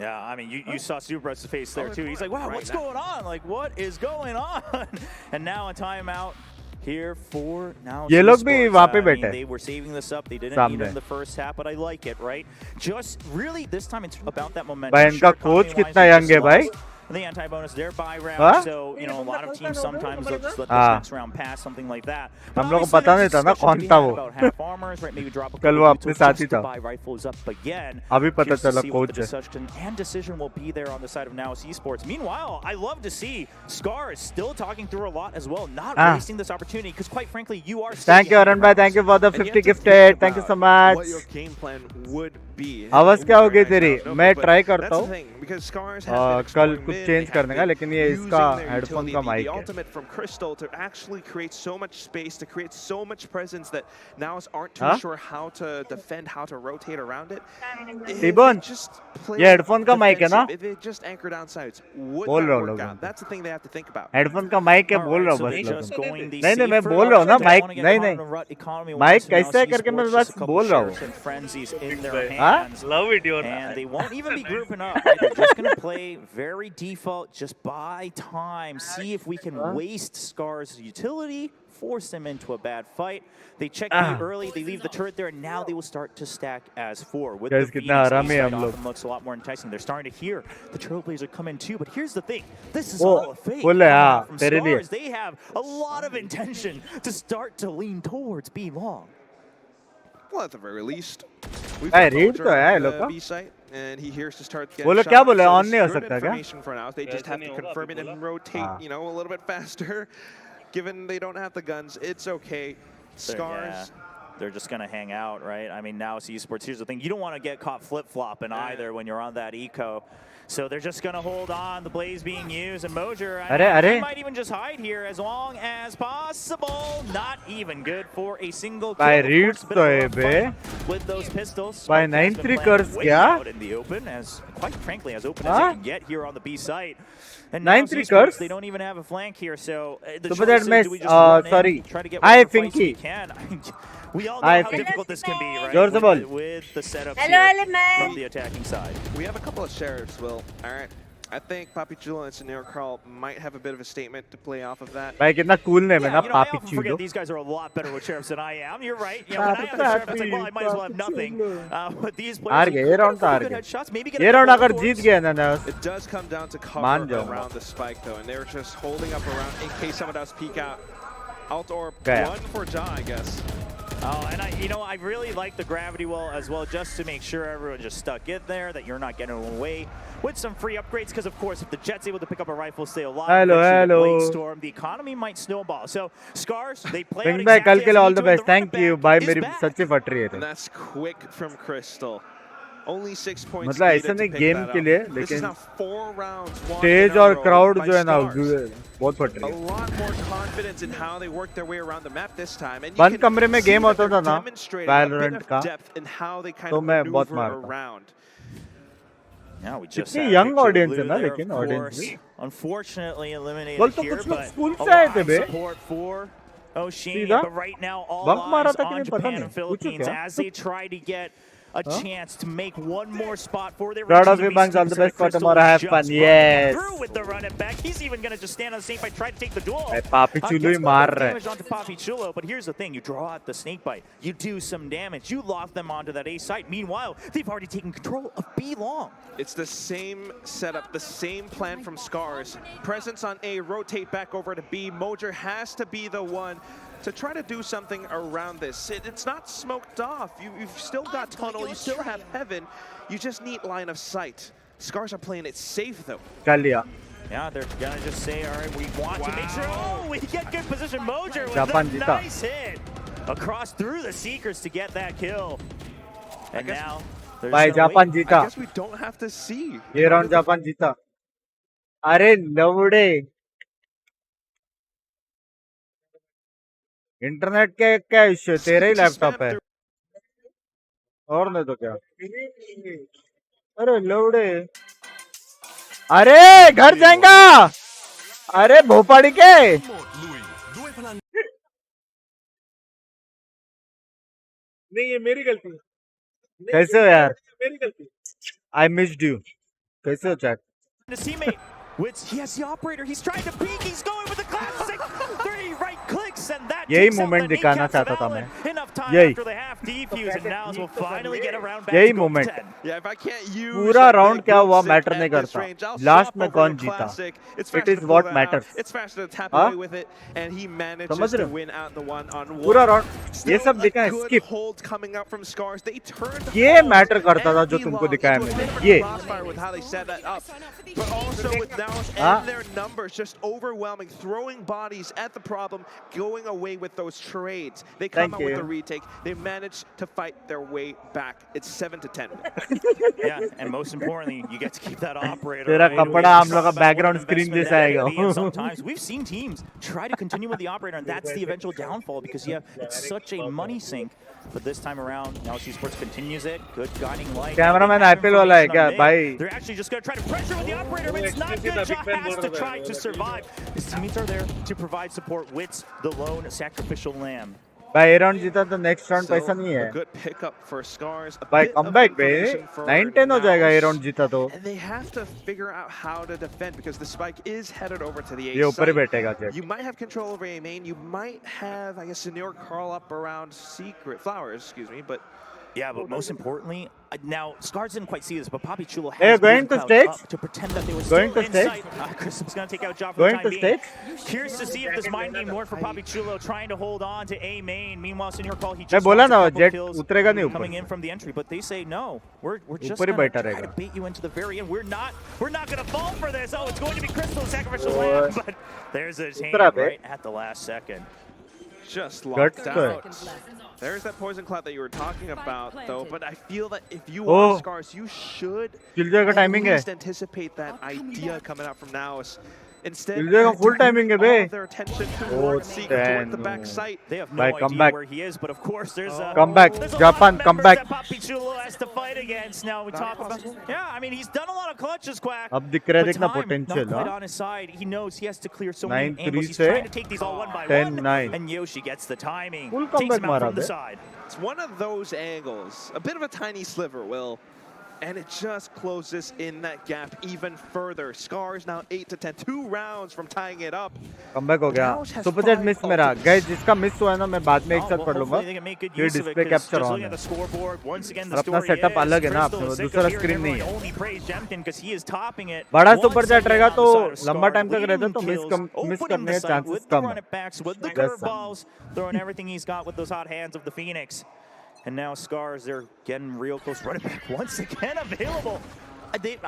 Yeah, I mean, you saw Superbreast's face there too. He's like, wow, what's going on? Like, what is going on? And now a timeout here for now. ये लोग भी Esports. वहाँ पे I mean, बैठे. they were saving this up. They didn't सामने. need it in the first half, but I like it, right? Just really, this time it's about that momentum. भाई इनका Sure, coach timing-wise, कितना they young है just भाई lost. the anti-bonus, their buy round. So, you know, a lot of teams sometimes they'll just let this next round pass, something like that. हम लोग को पता नहीं था ना कौन था वो कल वो अपने साथ ही था अभी पता चला कोच है and decision will be there on the side of Now Esports. Meanwhile, I love to see Scar is still talking through a lot as well, not wasting this opportunity, because quite frankly, you are still thank you Arun bhai, thank you for the 50 gifted, thank you so much. What your game plan would be. आवाज क्या होगी तेरी मैं try करता हूँ कल कुछ change करने का लेकिन ये इसका हेडफोन का माइक है ultimate from Crystal to actually create so much space, to create so much presence that Nows aren't too sure how to defend, how to rotate around it. T-Bone, ये headphone का mic है ना if they just anchor down sides, would that work out? That's the thing they have to think about. Headphone का mic है बोल रहा हूँ बस नहीं नहीं मैं बोल रहा हूँ ना माइक नहीं नहीं माइक कैसे है करके मैं बस बोल रहा हूँ हाँ Love it, you're and they won't even be grouping up. Right? They're just going to play very default, just buy time, see if we can waste Scar's utility, force them into a bad fight. They check B early, they leave the turret there, and now they will start to stack as 4. With the Phoenix, often looks a lot more enticing. They're starting to hear the Trailblazer come in too, but here's the thing. This is all a fake. From Stars, they have a lot of intention to start to lean towards B long. Well, at the very least, we've I got read Mojo है on the लोग B site, and he hears to start getting बोलो shot. क्या बोले So on this नहीं हो is good सकता क्या information for now. They just have to confirm it and rotate, you know, a little bit faster. Given they don't have the guns, it's okay. Scars. They're just going to hang out, right? I mean, now it's Esports. Here's the thing. You don't want to get caught flip-flopping either when you're on that eco. So they're just going to hold on. The Blaze being used. And Mojer, he might even just hide here as long as possible. Not even good for a single kill. With those pistols. By 9-3 curse, out in the open, as quite frankly, as open as they can get here on the B site. And 9-3 curse? They don't even have a flank here, so the Super choice that is, do we just run sorry. in, try to get Hi, whatever fights we Finky. can? We all know how difficult this can be, right? With the setup from the attacking side. We have a couple of sheriffs, Will. All right. I think Papi Chulo and Scenario Carl might have a bit of a statement to play off of that. भाई कितना cool name है ना I Papi often forget Chulo. these guys are a lot better with sheriffs than I am. You're right. You know, when I have the sheriff, it's like, well, I might as well have nothing. But these players, ये round था good headshots, maybe get ये round अगर जीत गया ना ना it does come down to cover around the spike though, and they're just holding up around in case someone does peek out. Alt orb one for Ja, I guess. Oh, and I really like the gravity well as well, just to make sure everyone just stuck in there, that you're not getting away with some free upgrades. Because of course, if the Jet's able to pick up a rifle, stay alive, Storm, the economy might snowball. So Scars, they play out exactly all the best. Thank you. Bye, मेरी सच्ची फट रही है. And that's quick from Crystal. Only 6 points. मतलब ऐसा नहीं game के लिए, This is लेकिन now 4 rounds. स्टेज और क्राउड जो है ना बहुत फट रही A है. lot more confidence in how they work their way around the map this time. And बंद कमरे में गेम होता था ना valorant का, तो मैं बहुत मारता. around. Now we just कितनी young audience है ना लेकिन audience भी. Unfortunately eliminated बोल तो here, कुछ लोग but स्कूल से आए थे बे. support for Oshin, सीधा but right now all bunk मारा eyes था कि on नहीं पता Japan नहीं. and पूछो Philippines क्या? as they try to get a chance to make one more spot for their Proud of you, Binks. All the best for tomorrow. Have fun. Yes. Through with the run and back. He's even going to just stand on the snake bite, try to take the duel. Papi Chulo ही मार रहा है. Damage onto Papi Chulo, but here's the thing: you draw out the snake bite, you do some damage, you lock them onto that A site. Meanwhile, they've already taken control of B long. It's the same setup, the same plan from Scars. Presence on A, rotate back over to B. Mojer has to be the one to try to do something around this. It's not smoked off. You've still got tunnel, you still have heaven. You just need line of sight. Scars are playing it safe though. कर लिया. Yeah, they're gonna just say, all right, we want to make sure. Oh, we get good position. Mojer with Japan a जीता. nice hit across through the Seekers to get that kill. And now भाई Japan I जीता. guess we don't have to see. ये round Japan जीता. अरे लवड़े. Internet के क्या issue है? तेरा ही लैपटॉप है और नहीं तो क्या? अरे लौड़े, अरे घर जाएगा, अरे भोपाड़ी के नहीं ये मेरी गलती है. कैसे हो यार? मेरी गलती. I missed you. कैसे हो chat? His teammate, which he has the operator, he's trying to peek, he's going with the classic 3 right clicks, and that यही takes out moment the दिखाना kneecaps of चाहता था Allen. मैं. Enough time Yay. after the half defuse, and now will finally get around back Yay to go moment. 10. Yeah, if I can't use पूरा a round big क्या हुआ boomstick matter at नहीं this करता. range, I'll Last swap में over कौन to जीता? classic. It's It faster is to what pull that matters. out. It's faster to tap हाँ? away with it, and he manages समझ to रहे हो? win out the one-on-one. पूरा round ये Still सब a दिखा है good skip. hold coming out from Scars. They turned ये Halls मैटर करता था जो and तुमको Bilal दिखाया into a मैंने. different ये crossfire with how they set that up, but also with Naus हाँ? and their numbers just overwhelming, throwing bodies at the problem, going away with those trades. They come Thank out with you. the retake. They manage to fight their way back. It's 7-10. Yeah, and most importantly, you get to keep that operator. तेरा right? कपड़ा We हम talk लोग का about background what an screen investment जैसा that आएगा. can be, and sometimes we've seen teams try to continue with the operator, and that's the eventual downfall because it's such a money sink. But this time around, now Esports continues it. Good guiding light. Cameraman Now they have IPL वाला है information क्या on mid. भाई? They're actually just going to try to pressure with the operator, but it's not good. Ja has to try to survive. His teammates are there to provide support. Wits, the lone sacrificial lamb. भाई ये round जीता तो next round Still पैसा नहीं a है. good pickup for Scars. A भाई bit of comeback bay information for 9-10 हो जाएगा ये Naus. राउंड जीता तो. And they have to figure out how to defend because the spike is headed over to the A ये ऊपर ही site. बैठेगा jet. You might have control over A main. You might have, I guess, Senior curl up around Secret Flowers, excuse me, but Yeah, but most importantly, now Scars didn't quite see this, but Poppy Chulo has Hey, going to Cloud stakes? up to pretend that they were Going still to in stakes? sight. Chris is going to take out Job for Going the time to being. stakes? Curious to see if this mind game worked for Poppy Chulo, trying to hold on to A main. Meanwhile, Senior Call, he मैं just बोला wants a ना couple jet kills उतरेगा नहीं ऊपर. coming in from the entry, but they say no. We're just ऊपर ही going to बैठा try to रहेगा. bait you into the very end. We're not going to fall for this. Oh, it's going to be Crystal Sacrificial Lamb, but there's a chain उतरा बे. right at the last second. just locked Guts out. There's that poison cloud that you were talking about, though. But I feel that if you Oh. are Scars, you should Killjoy का at timing है. least anticipate that idea coming out from Naus. Instead, Killjoy का full timing है all bay. of their attention towards Secret, toward the back site. They have no Bhai, idea come back. where he is, but of course there's a Come back. there's a Japan, lot of come members back. that Poppy Chulo has to fight against. Now we talk about, yeah, I mean he's done a lot of clutches, Quack. अब दिख रहा है But देखना time potential, not quite हाँ? on his side. He knows he has to clear so 9-3 many angles. He's से trying to take these all one by 10-9. one. And Yoshi gets the timing. Full Takes comeback him out मारा from the bay. side. It's one of those angles, a bit of a tiny sliver, Will. And it just closes in that gap even further. Scars now 8-10, 2 rounds from tying it up. Comeback हो गया. Naus has super jet 5 miss मेरा. ultimates. Guys जिसका miss हुआ है ना मैं बाद में एक Oh, साथ well, पढ़ लूंगा. hopefully they can make good ये use of it, display 'cause capture just on looking at है. the scoreboard, once again the और अपना story setup is अलग है ना, Crystal is sick दूसरा of hearing screen नहीं everyone है. only praise Jemkin because he is topping it. बड़ा Once सुपर जेट again रहेगा on तो the side of लंबा Scar, टाइम तक रहता leading तो मिस kills, करने opening the के site chances with the come run है. it backs, with the Yes, sir. curveballs, throwing everything he's got with those hot hands of the Phoenix. And now Scars, they're getting real close. Run it back once again available.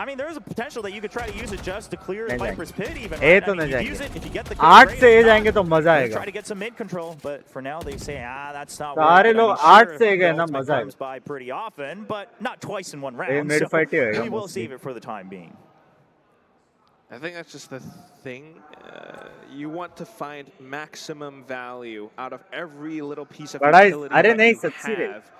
I mean, there is a potential that you could try to use it just to clear नहीं Viper's pit even. ए right? तो I mean, नहीं you use जाएंगे. it, if you get the kill, 8 great. से ए If not, जाएंगे तो मजा they'll आएगा. try to get some mid control, but for now they say, that's not सारे working. I लोग mean, 8 sure, से ए गए the ना ultimate मजा comes आएगा. by pretty often, but not twice in one ये round. mid So fight ही होएगा we will mostly. save it for the time being. I think that's just the thing. You want to find maximum value out of every little piece of बड़ा utility अरे that नहीं you सच्ची रे. have.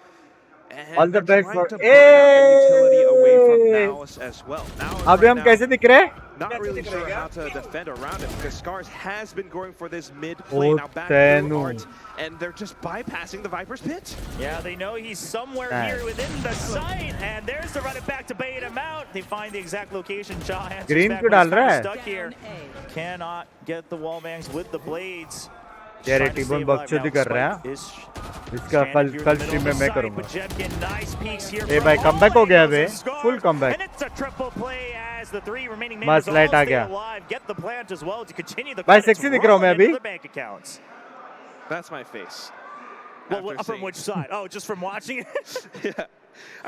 And All the they're best trying for to burn out the utility away from Hey! Naus as well. Naus अभी right हम now कैसे दिख रहे हैं? not really sure how to defend around it because Scars has been going for this mid play now back through Tenu. Art, and they're just bypassing the Viper's pit. Yeah, they know he's somewhere Nice. here within the site, and there's the run it back to bait him out. They find the exact location. Shaw answers Green back, क्यों but he's डाल रहा kinda है? stuck here. Cannot get the wall bangs with the blades. यार ये Trying to Timon stay alive बकचोदी now. कर रहे हैं. Spike is इसका stranded here in कल the स्ट्रीम middle में of मैं the site, करूंगा. but Jemkin, nice peeks here A from भाई all comeback हो गया angles bay. of Scar. Full comeback. And it's a triple play as the 3 remaining बस members all light आ stay गया. alive. Get the plant as well to continue the भाई credits sexy दिख रहा हूँ मैं rolling into अभी. the bank accounts. That's my face. Well, After from seeing- which side? Oh, just from watching it? Yeah.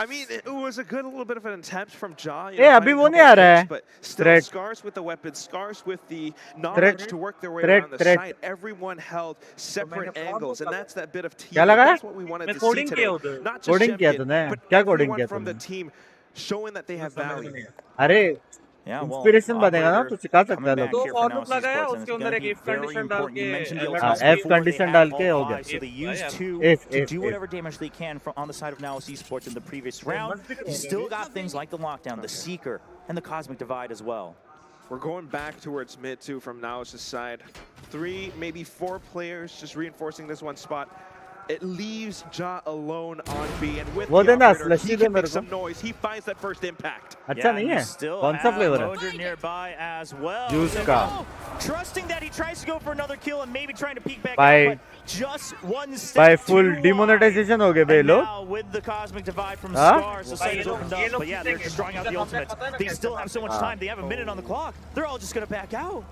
I mean, it was a good little bit of an attempt from Ja. ए अभी वो नहीं आ रहा है. But still, Threat. Scars with the weapons, Scars with the knowledge to work their way Threat, around the threat. site. Everyone held separate angles, and that's that bit of क्या teamwork. लगा है? That's what we wanted to see today. Not just Coding किया Jemkin, तूने? but क्या coding everyone किया from the तूने? team showing that they have value. अरे Yeah, well, inspiration बनेगा ना operator तो सिखा सकता coming है back लोग. here for now, Esports, and it's gonna be very important. You mentioned the हाँ, ultimates F before, they condition have डाल all के हो 5, गया. so they used 2 If, to if, do if. whatever damage they can on the side of Now Esports in the previous round. You still got things like the lockdown, the Seeker, and the Cosmic Divide as well. We're going back towards mid too from Naus' side. 3, maybe 4 players just reinforcing this one spot. it leaves Ja alone on B, and with वो the देना operator, slushy he they can मेरे make को some noise. He finds that first impact. अच्छा नहीं है कौन सा flavour है Mojo nearby as well. Juice So का now, trusting that he tries to go for another kill and maybe trying to peek back By- out, but just one step by full too wide. demonetization हो गए बे And लोग now with the cosmic divide from हाँ? Scars, the site is opened up, but yeah, they're just drawing out the ultimates. They still have so much time. They have a minute on the clock. They're all just gonna back out.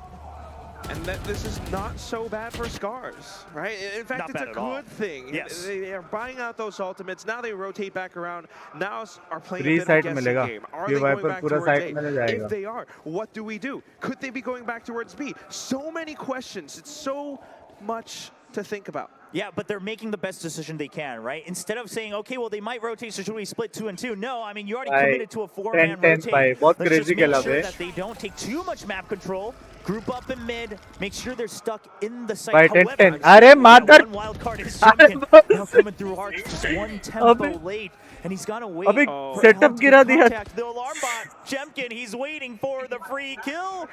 And that this is not so bad for Scars, right? In fact, Not it's a bad at all. good thing. Yes. They are buying out those ultimates. Now they rotate back around. Now are playing Free a bit of a site guessing मिलेगा game. Are ये they going wiper back पूरा towards site A? में ले If जाएगा they are, what do we do? Could they be going back towards B? So many questions. It's so much to think about. Yeah, but they're making the best decision they can, right? Instead of saying, okay, well, they might rotate, so should we split 2 and 2? No, I mean, you already committed to a 4-man 10-10 rotate. भाई बहुत Let's just crazy make खेला sure bay that they don't take too much map control. Group up in mid, make sure they're stuck in the site. By However, 10-10 अरे मादर one wild card is Junkin. Now coming through hard, just one tempo late, and he's gonna wait. अबे for setup Alan to गिरा दिया contact the alarm bot. Jemkin, he's waiting for the free kill.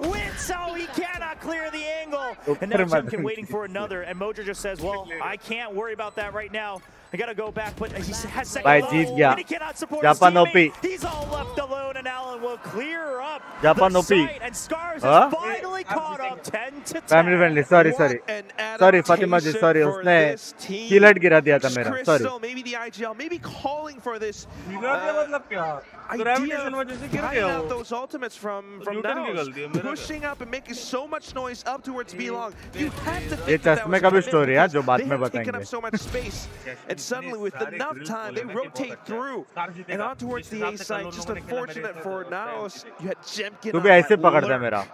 Wins how he cannot clear the angle. And now Jemkin waiting for another, and Mojo just says, well, I can't worry about that right now. I gotta go back, but he has second भाई low, जीत गया and he cannot support his Japan teammate. OP He's all left alone, and Alan will clear up Japan the OP site, and Scars हाँ? has finally caught up 10 to 10. Family friendly sorry sorry What an sorry Fatima ji adaptation sorry for उसने this team. कीलट गिरा दिया था मेरा sorry Crystal, maybe the IGL, maybe calling for this मतलब क्या idea gravitation of वजह से गिर buying गया out वो those ultimates from न्यूटन की Naus, गलती है मेरा pushing up and making so much noise up towards B long. You have to ये think that चश्मे was का भी a स्टोरी है जो बाद they में have taken बताएंगे up so much space, and suddenly with enough time they rotate through and on towards the A site. Just unfortunate for Naus, you had Jemkin तू on भी ऐसे that पकड़ता है lurk. मेरा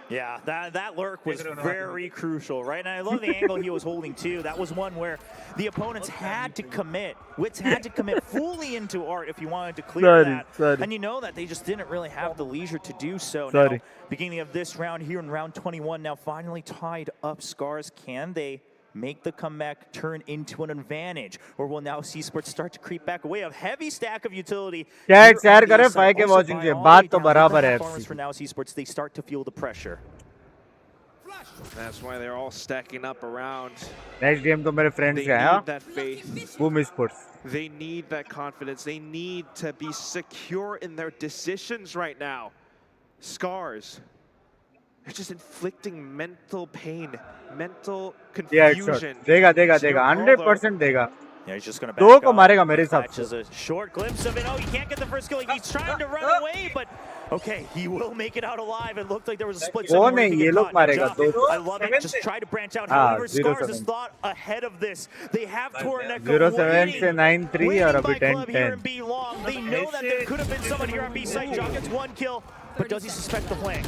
Yeah, that lurk was very crucial, right? And I love the angle he was holding too. That was one where the opponents had to commit. Wits had to commit fully into art if you wanted to clear that. And you know that they just didn't really have the leisure to do so. Now, beginning of this round here in round 21, now finally tied up Scars. Can they make the comeback turn into an advantage, or will now Esports start to creep back away? A heavy stack of utility. Chat share करें 5K watching से बात तो बराबर है For now Esports, they start to feel the pressure. That's why they're all stacking up around. Next game तो मेरे friends They का है need that faith. Boom sports They need that confidence. They need to be secure in their decisions right now. Scars. They're just inflicting mental pain, mental confusion. देगा देगा देगा 100% देगा Yeah, he's just gonna दो back को up. मारेगा मेरे हिसाब Catches से a short glimpse of it. Oh, he can't get the first kill. He's trying to run away, but okay, he will make it out alive. It looked like there was a split second कौन where है he could ये get लोग caught. मारेगा Now, दो I love it. Just try to branch out. हाँ, However, Scars has 0-7 thought ahead of this. They have Torneko 0-7 से 9-3 और अभी waiting by club here in 10-10 B long. They know that there could have been someone here on B side. Jock gets one kill, but does he suspect the flank?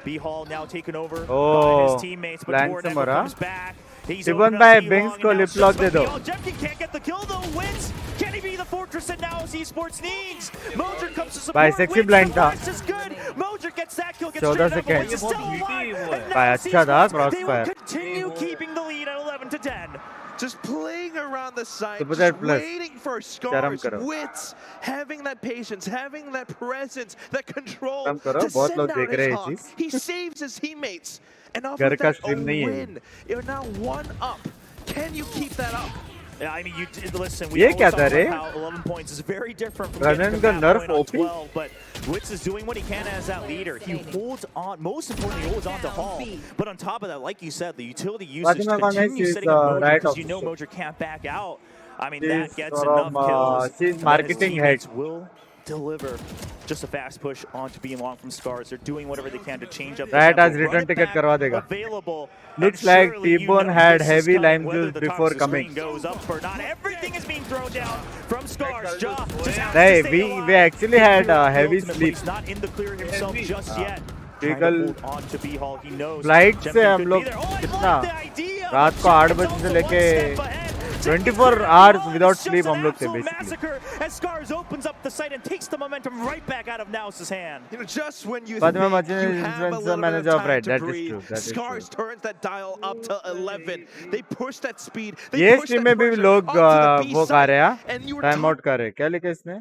B Hall now taken over by his teammates, but plan से Torneko मरा comes back. He's Tiban opened up भाई B Binks long, को and now lip lock दे दो Jemkin can't get the kill though. Wins. Can he be the fortress that now Esports needs? Mojer comes to support. भाई sexy Wins, blind the था blast is good. Mojer gets that kill. Gets 14 straight up. Wins seconds is still alive. And now भाई अच्छा था Esports, they will Crossfire continue keeping the lead at 11 to 10. Just playing around the site, Super just plus. waiting for शर्म Scars, करो Wits, having that patience, having that presence, that control शर्म करो to बहुत send लोग out देख his रहे हैं hawk. ये चीज He saves his teammates, and off घर of का that, a स्ट्रीम नहीं है win. You're now 1 up. Can you keep that up? Yeah, I mean, you listen. We ये always क्या talk था about रे how 11 points is very different from रनन getting का to that nerf point on OP 12. But Wits is doing what he can as that leader. He holds on. Most importantly, he holds on to Hall. But on top of that, like you said, the utility usage Fatima Khan continues is setting up Mojer right because off you know the Mojer can't back out. I mean, She's that gets from, enough kills. she's And then marketing his head. teammates will deliver just a fast push onto being long from Scars. They're doing whatever they can to change up the Right tempo, as return run it ticket back, करवा देगा available. Looks And like surely you T-Bone know had this is heavy coming, lime whether juice the before top of the coming screen goes up or not. Everything is being thrown down from Scars. Ja just has नहीं to stay we alive. actually had heavy Ultimate, but sleep he's not in the clear himself just yet. Typical Trying to hold on to B Hall. He knows flight Jemkin से हम could लोग be there. Oh, I कितना love the idea. रात को 8 बजे से लेके 24 hours without sleep हम लोग थे basically As Scars opens up the site and takes the momentum right back out of Naus's hand. You know, just when you Fatima think Machin you is have a influencer little bit manager of of time Red. to That is breathe, true. That is Scars true. turns that dial up to 11. They push that speed. They ये push stream that में भी pressure लोग onto the B वो side. खा रहे हैं And you were time out कर रहे हैं क्या लिखा इसने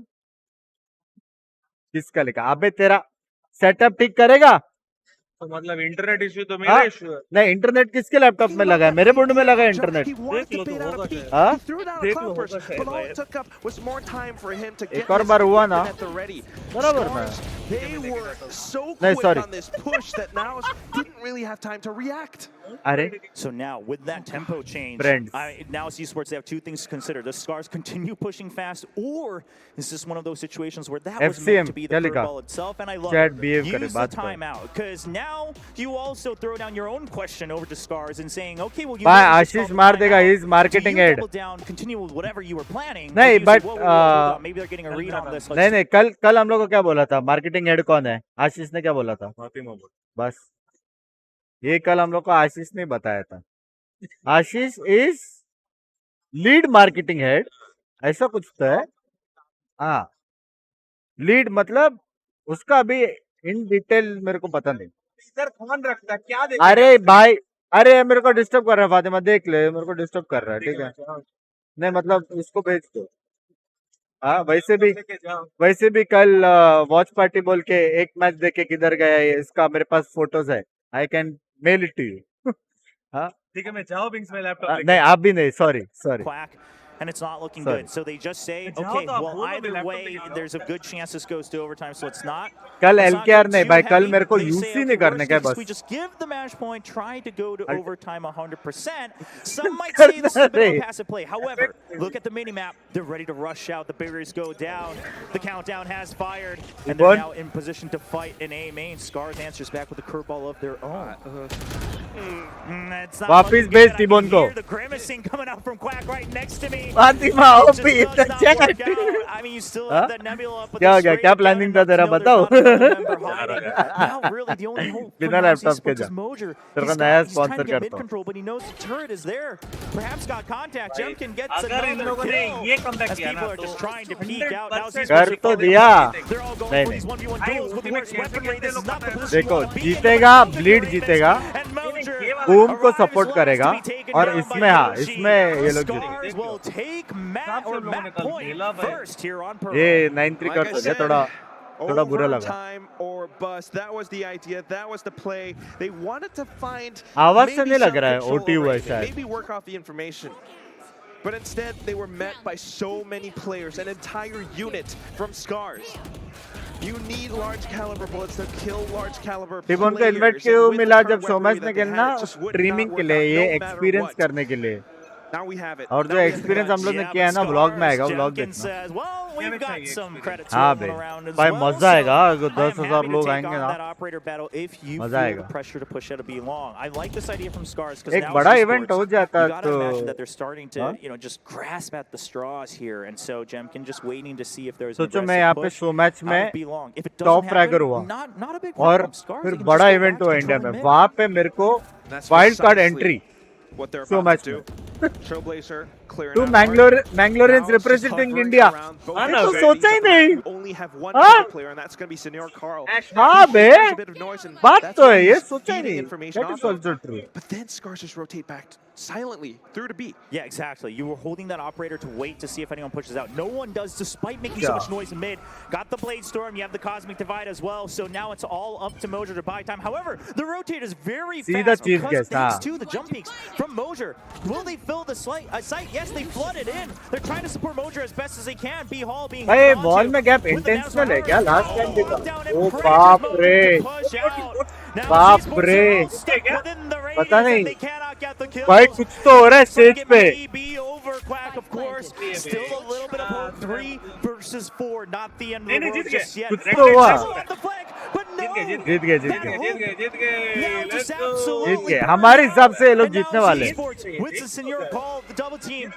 किसका लिखा अबे तेरा सेटअप ठीक करेगा तो मतलब इंटरनेट इश्यू तो हाँ? मेरा इश्यू है। नहीं इंटरनेट किसके लैपटॉप में लगा है? मेरे बोर्ड में लगा है इंटरनेट। He wanted देख लो to तो bait out होगा a peek. शायद। हाँ? He threw down a देख लो cloudburst, होगा शायद but all भाई। it took up was more time for him to get एक और his बार हुआ ना। equipment at the ready. बराबर ना। Scars, they were so नहीं, quick sorry. on this push that Naus didn't really have time to react. अरे So now, with that tempo change, Friends. now Esports, they have two things to consider. Does Scars continue pushing fast, or is this one of those situations where that was FCM, meant to be the क्या लिखा? curveball itself? And I love Chat it. behave करे, Use the बात कर। timeout, because now you also throw down your own question over to Scars and saying, okay, well, you भाई already just Ashish called the मार देगा, timeout. he is marketing Do you head। double down, continue with whatever you were planning? नहीं, Or do you say, but, whoa, whoa, whoa, hold on, maybe they're getting a read on this. नहीं नहीं कल हम लोग को क्या बोला था? मार्केटिंग हेड कौन है? आशीष ने क्या बोला था? बस ये कल हम लोग को आशीष ने बताया था। आशीष इज लीड मार्केटिंग हेड, ऐसा कुछ तो है। हाँ, लीड मतलब उसका अभी इन डिटेल मेरे को पता नहीं। सर कौन रखता है क्या देख अरे भाई, अरे मेरे को डिस्टर्ब कर रहा है फातिमा, देख ले मेरे को डिस्टर्ब कर रहा है, ठीक है? नहीं मतलब उसको भेज दो। हाँ वैसे भी कल वॉच पार्टी बोल के एक मैच देखे किधर गया है इसका मेरे पास फोटोज है, I can mail it to you. हाँ ठीक है मैं जाओ बिंक्स में लैपटॉप नहीं आप भी नहीं, sorry sorry. Quack, and it's not looking Sorry. good. So they just say, जाओ okay, तो आप well, बोलो मैं either laptop way, लेके जाऊँ। there's a good chance this goes to overtime, so it's not. कल Let's not LKR go नहीं too भाई, कल heavy. मेरे को They use say, he okay, नहीं करने worst का है case, बस। we just give the match point, try to go to I'll- overtime 100%. Some might say this is a bit of a passive play. However, look at the mini map. They're ready to rush out. The barriers go down. The countdown has fired, and they're now in position to fight in A main. Scars answers back with a curveball of their own. It's not वापिस looking भेज good. I टिबोन can को। hear the grimacing coming out from Quack right next to me. Fatima Just OP does इतना not check work out. I mean, you still have the nebula up with क्या the हो गया? straight क्या down planning and था enough to तेरा? know there's बताओ। not another member hiding. Now, really, the only hope for बिना Nazi laptop के Sports जा। is Mojer. तेरे को He's नया trying sponsor to get mid करता हूँ। control, but he knows the turret is there. Perhaps got contact. Jemkin gets अगर इन another लोगों ने kill. ये comeback As किया people ना are तो just trying to peek out. Now 100% कर तो दिया। They're all going नहीं, for these 1v1 नहीं, duels with the ultimate worst कैसे weaponry. खेलते This is लोग not the पता है। position you देखो want to be in. जीतेगा, But both ब्लीड the जीतेगा, and Mojer बूम को arrives सपोर्ट last करेगा, to be taken और down by इसमें हाँ Yoshi. इसमें ये लोग Scars जीतेंगे। will take Matt से or हम लोगों ने Matt कल point खेला भाई। first here on Pearl. ये 9-3 Like कर I तो said, थोड़ा बुरा लगा। overtime or bust. That was the idea. That was the play. They wanted to find आवाज से maybe नहीं लग some रहा है control OT over हुआ है anything, शायद। maybe work off the information. But instead, they were met by so many players, an entire unit from Scars. You need large caliber bullets to kill large caliber players. टिबोन को invite and क्यों with the मिला current जब शोमैच weaponry में that they खेलना? had, it just would streaming not के work लिए, out, ये no matter experience what. करने के लिए। Now we have it. और Now जो we have the एक्सपीरियंस हम guns. लोग ने Yeah, किया है ना, but व्लॉग में आएगा, Scars, व्लॉग Jenkins देखना। says, well, we've got some credits हाँ rolling बे, around as भाई well, मजा so आएगा, अगर I am 10,000 happy to लोग take आएंगे on ना। that operator battle if you मजा feel आएगा। the pressure to push it to be long. I like this idea from Scars because एक now बड़ा Esports, इवेंट हो जाता you got to तो imagine that they're starting to, हाँ? you know, just grasp at the straws here, and so Jemkin just waiting to see if there's an सोचो मैं यहाँ aggressive पे push शो मैच out में of B long. If it top doesn't fragger happen, हुआ not a big और problem. Scars, फिर they can बड़ा just go event back हुआ to इंडिया में, controlling mid. वहां पे मेरे को That's wild card precisely entry what they're show about match to में। do. Trailblazer clearing to out Mangaloreans Now representing hovering India. around both मैं sides तो of सोचा ही the map. नहीं। You only have one हाँ? good player, and that's going to be Senior Carl. हाँ बे, There's a bit of noise, and बात that's तो what है, ये he's सोचा ही feeding नहीं। information That off is of. also true. But then Scars just rotate back silently through to B. Yeah, exactly. You were holding that operator to wait to see if anyone pushes out. No one does, despite making so Yeah. much noise in mid. Got the Blade Storm, you have the Cosmic Divide as well, so now it's all up to Mojer to buy time. However, the rotate is very See the fast chief because guest, thanks हाँ। to the jump peaks from Mojer. Will they fill the site? Yes, they flood it in. They're trying to support Mojer as best as they can. B Hall being भाई held ball onto में gap with the intentional है Nazar क्या? Harris. Last time देखा, Lockdown and O Predators बाप Mojer रे, to push out. Now बाप Esports रे, are all stuck within the radius पता and नहीं they cannot get the kills. भाई कुछ तो हो रहा है स्टेज पे। Be over Quack, of course. Still a little bit of hope. 3 versus 4, not the end of the world just yet. कुछ तो हुआ। On the flank, but no. जीत गए जीत गए Now let's just go Jeet absolutely गए, हमारे हिसाब से ये लोग And now जीतने वाले हैं। Esports with the senior call, the double team.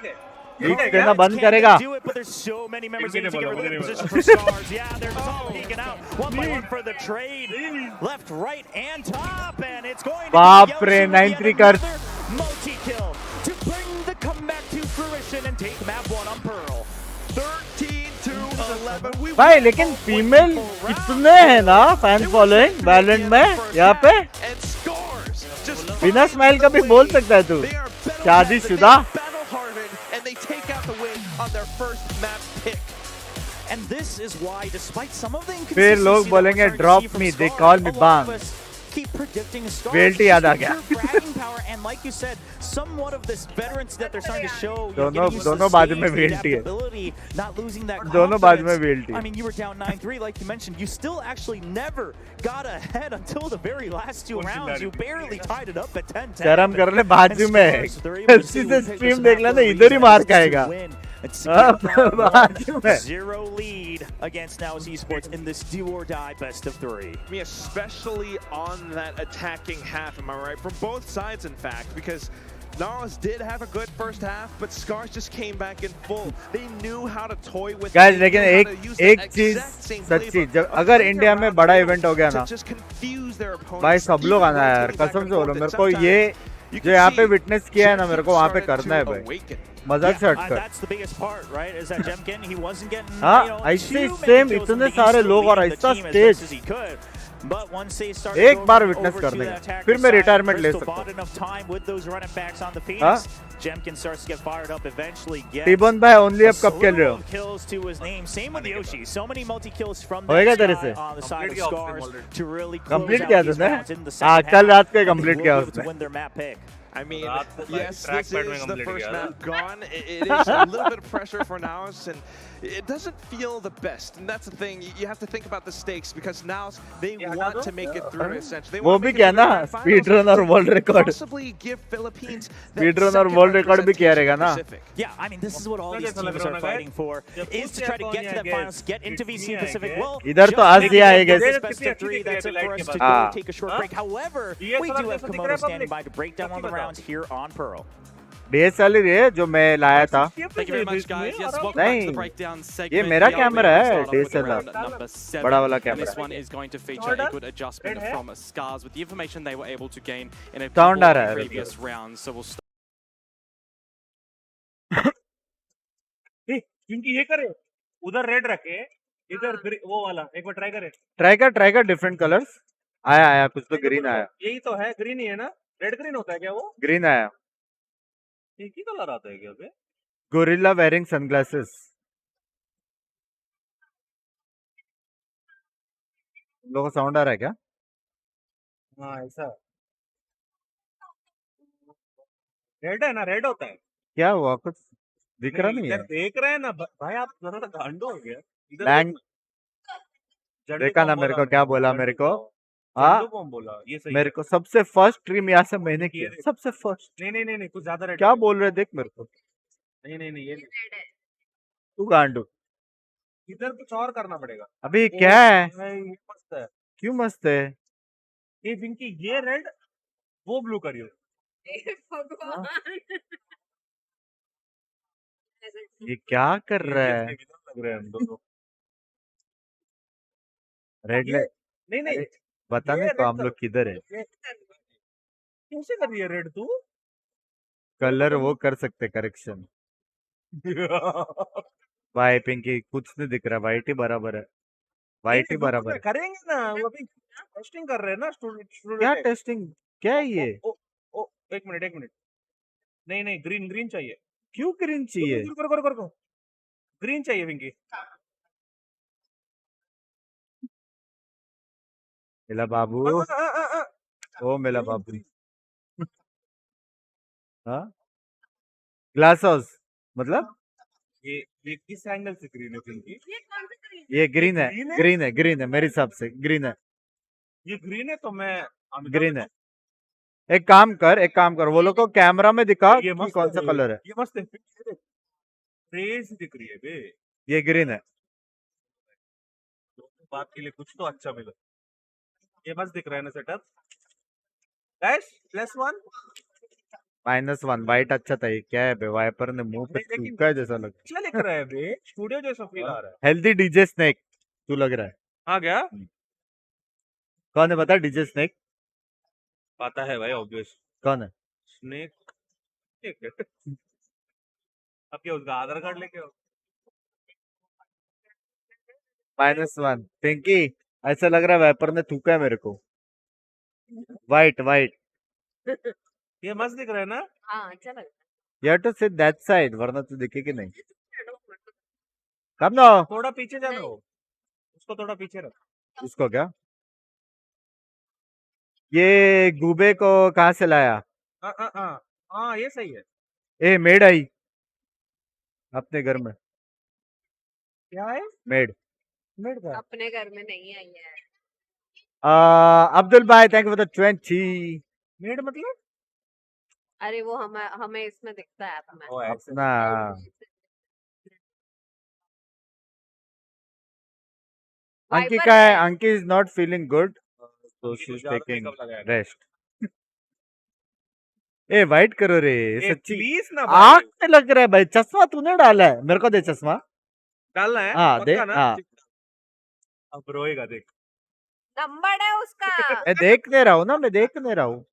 जीत देना बंद करेगा। Do it, but there's so many members in the position for Scars. Yeah, they're just all peeking out. 1 by 1 for the trade. Left, right, and top, and it's going to बाप be रे, Yoshi with yet 9-3 कर। another multi-kill to bring the comeback to fruition and take map 1 on Pearl. 13-11. We भाई लेकिन female कितने हैं ना fan following valent में यहाँ पे? and Scars just बिना स्माइल का भी बोल सकता है तू। they are शादीशुदा। battle hardened, and they take out the win on their first map pick. And this is why, despite some of the फिर लोग inconsistency that we're बोलेंगे starting to drop see from me, they Scars, call me a lot of bang. us keep predicting stars. VLT याद आ गया. Pure bragging power, and like you said, somewhat of this veterans that they're starting to show. दोनों बाजू में VLT है. Not losing that दोनों बाजू में confidence. VLT. I mean, you were down 9-3, like you mentioned. You still actually never got ahead until the very last two rounds. You barely tied it up at 10-10. शर्म कर ले बाजू में. FC से stream देख लेना इधर ही मार खाएगा. बाजू में. 0 lead against NOWS Esports in this do or die best of 3. I mean, especially on that attacking half, am I right? From both sides, in fact, because NOWS did have a good first half, but Scars just came back in full. They knew how to toy with. Guys, लेकिन एक चीज सच्ची, जब अगर India में बड़ा event हो गया ना, भाई सब लोग आना है यार, कसम से बोलो. मेरे को ये जो यहाँ पे विटनेस किया है ना, मेरे को वहाँ पे करना है भाई. मजाक से हटकर. हाँ, ऐसे सेम इतने सारे लोग और ऐसा स्टेज एक बार विटनेस कर देंगे, फिर मैं रिटायरमेंट ले सकता हूँ. टीबोन भाई ओनली अब कब खेल रहे हो? होएगा तेरे से? कंप्लीट किया तूने? हाँ, कल रात को कंप्लीट किया उसने. I mean, yes, this is the first map gone. It is a little bit of pressure for NOWS, and it doesn't feel the best. And that's the thing, you have to think about the stakes, because NOWS, they want to make it through Ascension. They want to make it through the finals. Speedrun और world record. Possibly give Philippines Speedrun और world record भी किया रहेगा ना? Yeah, I mean, this is what all these teams are fighting for, is to try to get to that finals, get into VC Pacific. Well, इधर तो आज दिया है guys. best of 3, that's it for us to go take a short break. However, we do have Komodo standing by to break down one of the rounds here on Pearl. DSLR है जो मैं लाया था. नहीं, ये मेरा camera है DSLR, बड़ा वाला कैमरा. साउंड आ रहा है. क्योंकि ये करे उधर रेड रखे, इधर वो वाला एक बार ट्राई कर डिफरेंट कलर्स. आया कुछ तो ग्रीन आया. यही तो है, ग्रीन ही है ना? रेड ग्रीन होता है क्या वो? ग्रीन आया. एक ही कलर आता है क्या बे? Gorilla wearing sunglasses. लोगों को साउंड आ रहा है क्या? हाँ, ऐसा रेड है ना, रेड होता है. क्या हुआ, कुछ दिख रहा नहीं है? देख रहे हैं ना भाई, आप जरा गांडो हो गया. देखा ना मेरे को क्या बोला मेरे को? हाँ, बोला ये सही मेरे को सबसे फर्स्ट स्ट्रीम यहाँ से मैंने किया, सबसे फर्स्ट. नहीं कुछ ज्यादा रेड. क्या बोल रहे देख मेरे को. नहीं ये तू गांडू. इधर कुछ और करना पड़ेगा. अभी क्या है? मस्त है. क्यों मस्त है? ये पिंकी, ये रेड, वो ब्लू करियो. ये क्या कर रहा है? लग रहे हैं हम दोनों. रेड लाइट नहीं बता नहीं तो हम लोग किधर है. कैसे कर रही है रेड तू? कलर वो कर सकते करेक्शन. भाई पिंकी कुछ नहीं दिख रहा. वाइट ही बराबर है. वाइट ही बराबर है. करेंगे ना, वो अभी टेस्टिंग कर रहे हैं ना स्टूडेंट. क्या टेस्टिंग? क्या है ये? ओ एक मिनट. नहीं ग्रीन चाहिए. क्यों ग्रीन चाहिए? करो. ग्रीन चाहिए पिंकी. मिला बाबू. ओ मिला बाबू. हाँ, ग्लास हाउस मतलब ये किस एंगल से ग्रीन है पिंकी? ये ग्रीन है मेरे हिसाब से ग्रीन है. ये ग्रीन है तो मैं ग्रीन है. एक काम कर वो लोग को कैमरा में दिखा कि कौन सा कलर है. ये मस्त है. रेस दिख रही है बे. ये ग्रीन है. बात के लिए कुछ तो अच्छा मिला. ये मस्त दिख रहा है ना सेटअप. गाइस +1 -1 वाइट अच्छा था. ये क्या है बे? वाइपर ने मुंह पे थूका है जैसा लग. अच्छा लिख रहा है बे. स्टूडियो जैसा फील आ रहा है. हेल्दी डीजे स्नेक तू लग रहा है. हाँ क्या? कौन है बता? डीजे स्नेक पता है भाई, ऑब्वियस. कौन है? स्नेक. ठीक है. अब क्या उसका आधार कार्ड लेके आओ. -1 पिंकी ऐसा लग रहा है वाइपर ने थूका है मेरे को. वाइट ये मस्त दिख रहा है ना? हाँ, अच्छा लग रहा है. You have to sit that side वरना तू दिखेगी नहीं. कब ना थोड़ा पीछे जाना हो. उसको थोड़ा पीछे रख. इसको क्या? ये गुबे को कहाँ से लाया? हाँ ये सही है। ए मेड आई अपने घर में, क्या है मेड। मिनट का? अपने घर में नहीं आई है। अब्दुल भाई thank you for the 20। Minute मतलब अरे वो हमें इसमें दिखता है ऐप में। ओ ऐसे। अपना अंकिका है, अंकी is not feeling good so she's taking rest. A white करो रे सच्ची, प्लीज ना आँख पे लग रहा है भाई, चश्मा तूने डाला है, मेरे को दे चश्मा। डालना है हाँ दे, पक्का ना? हाँ अब रोएगा देख। नंबर है उसका। मैं देख नहीं रहा हूँ ना, मैं देख नहीं रहा हूँ,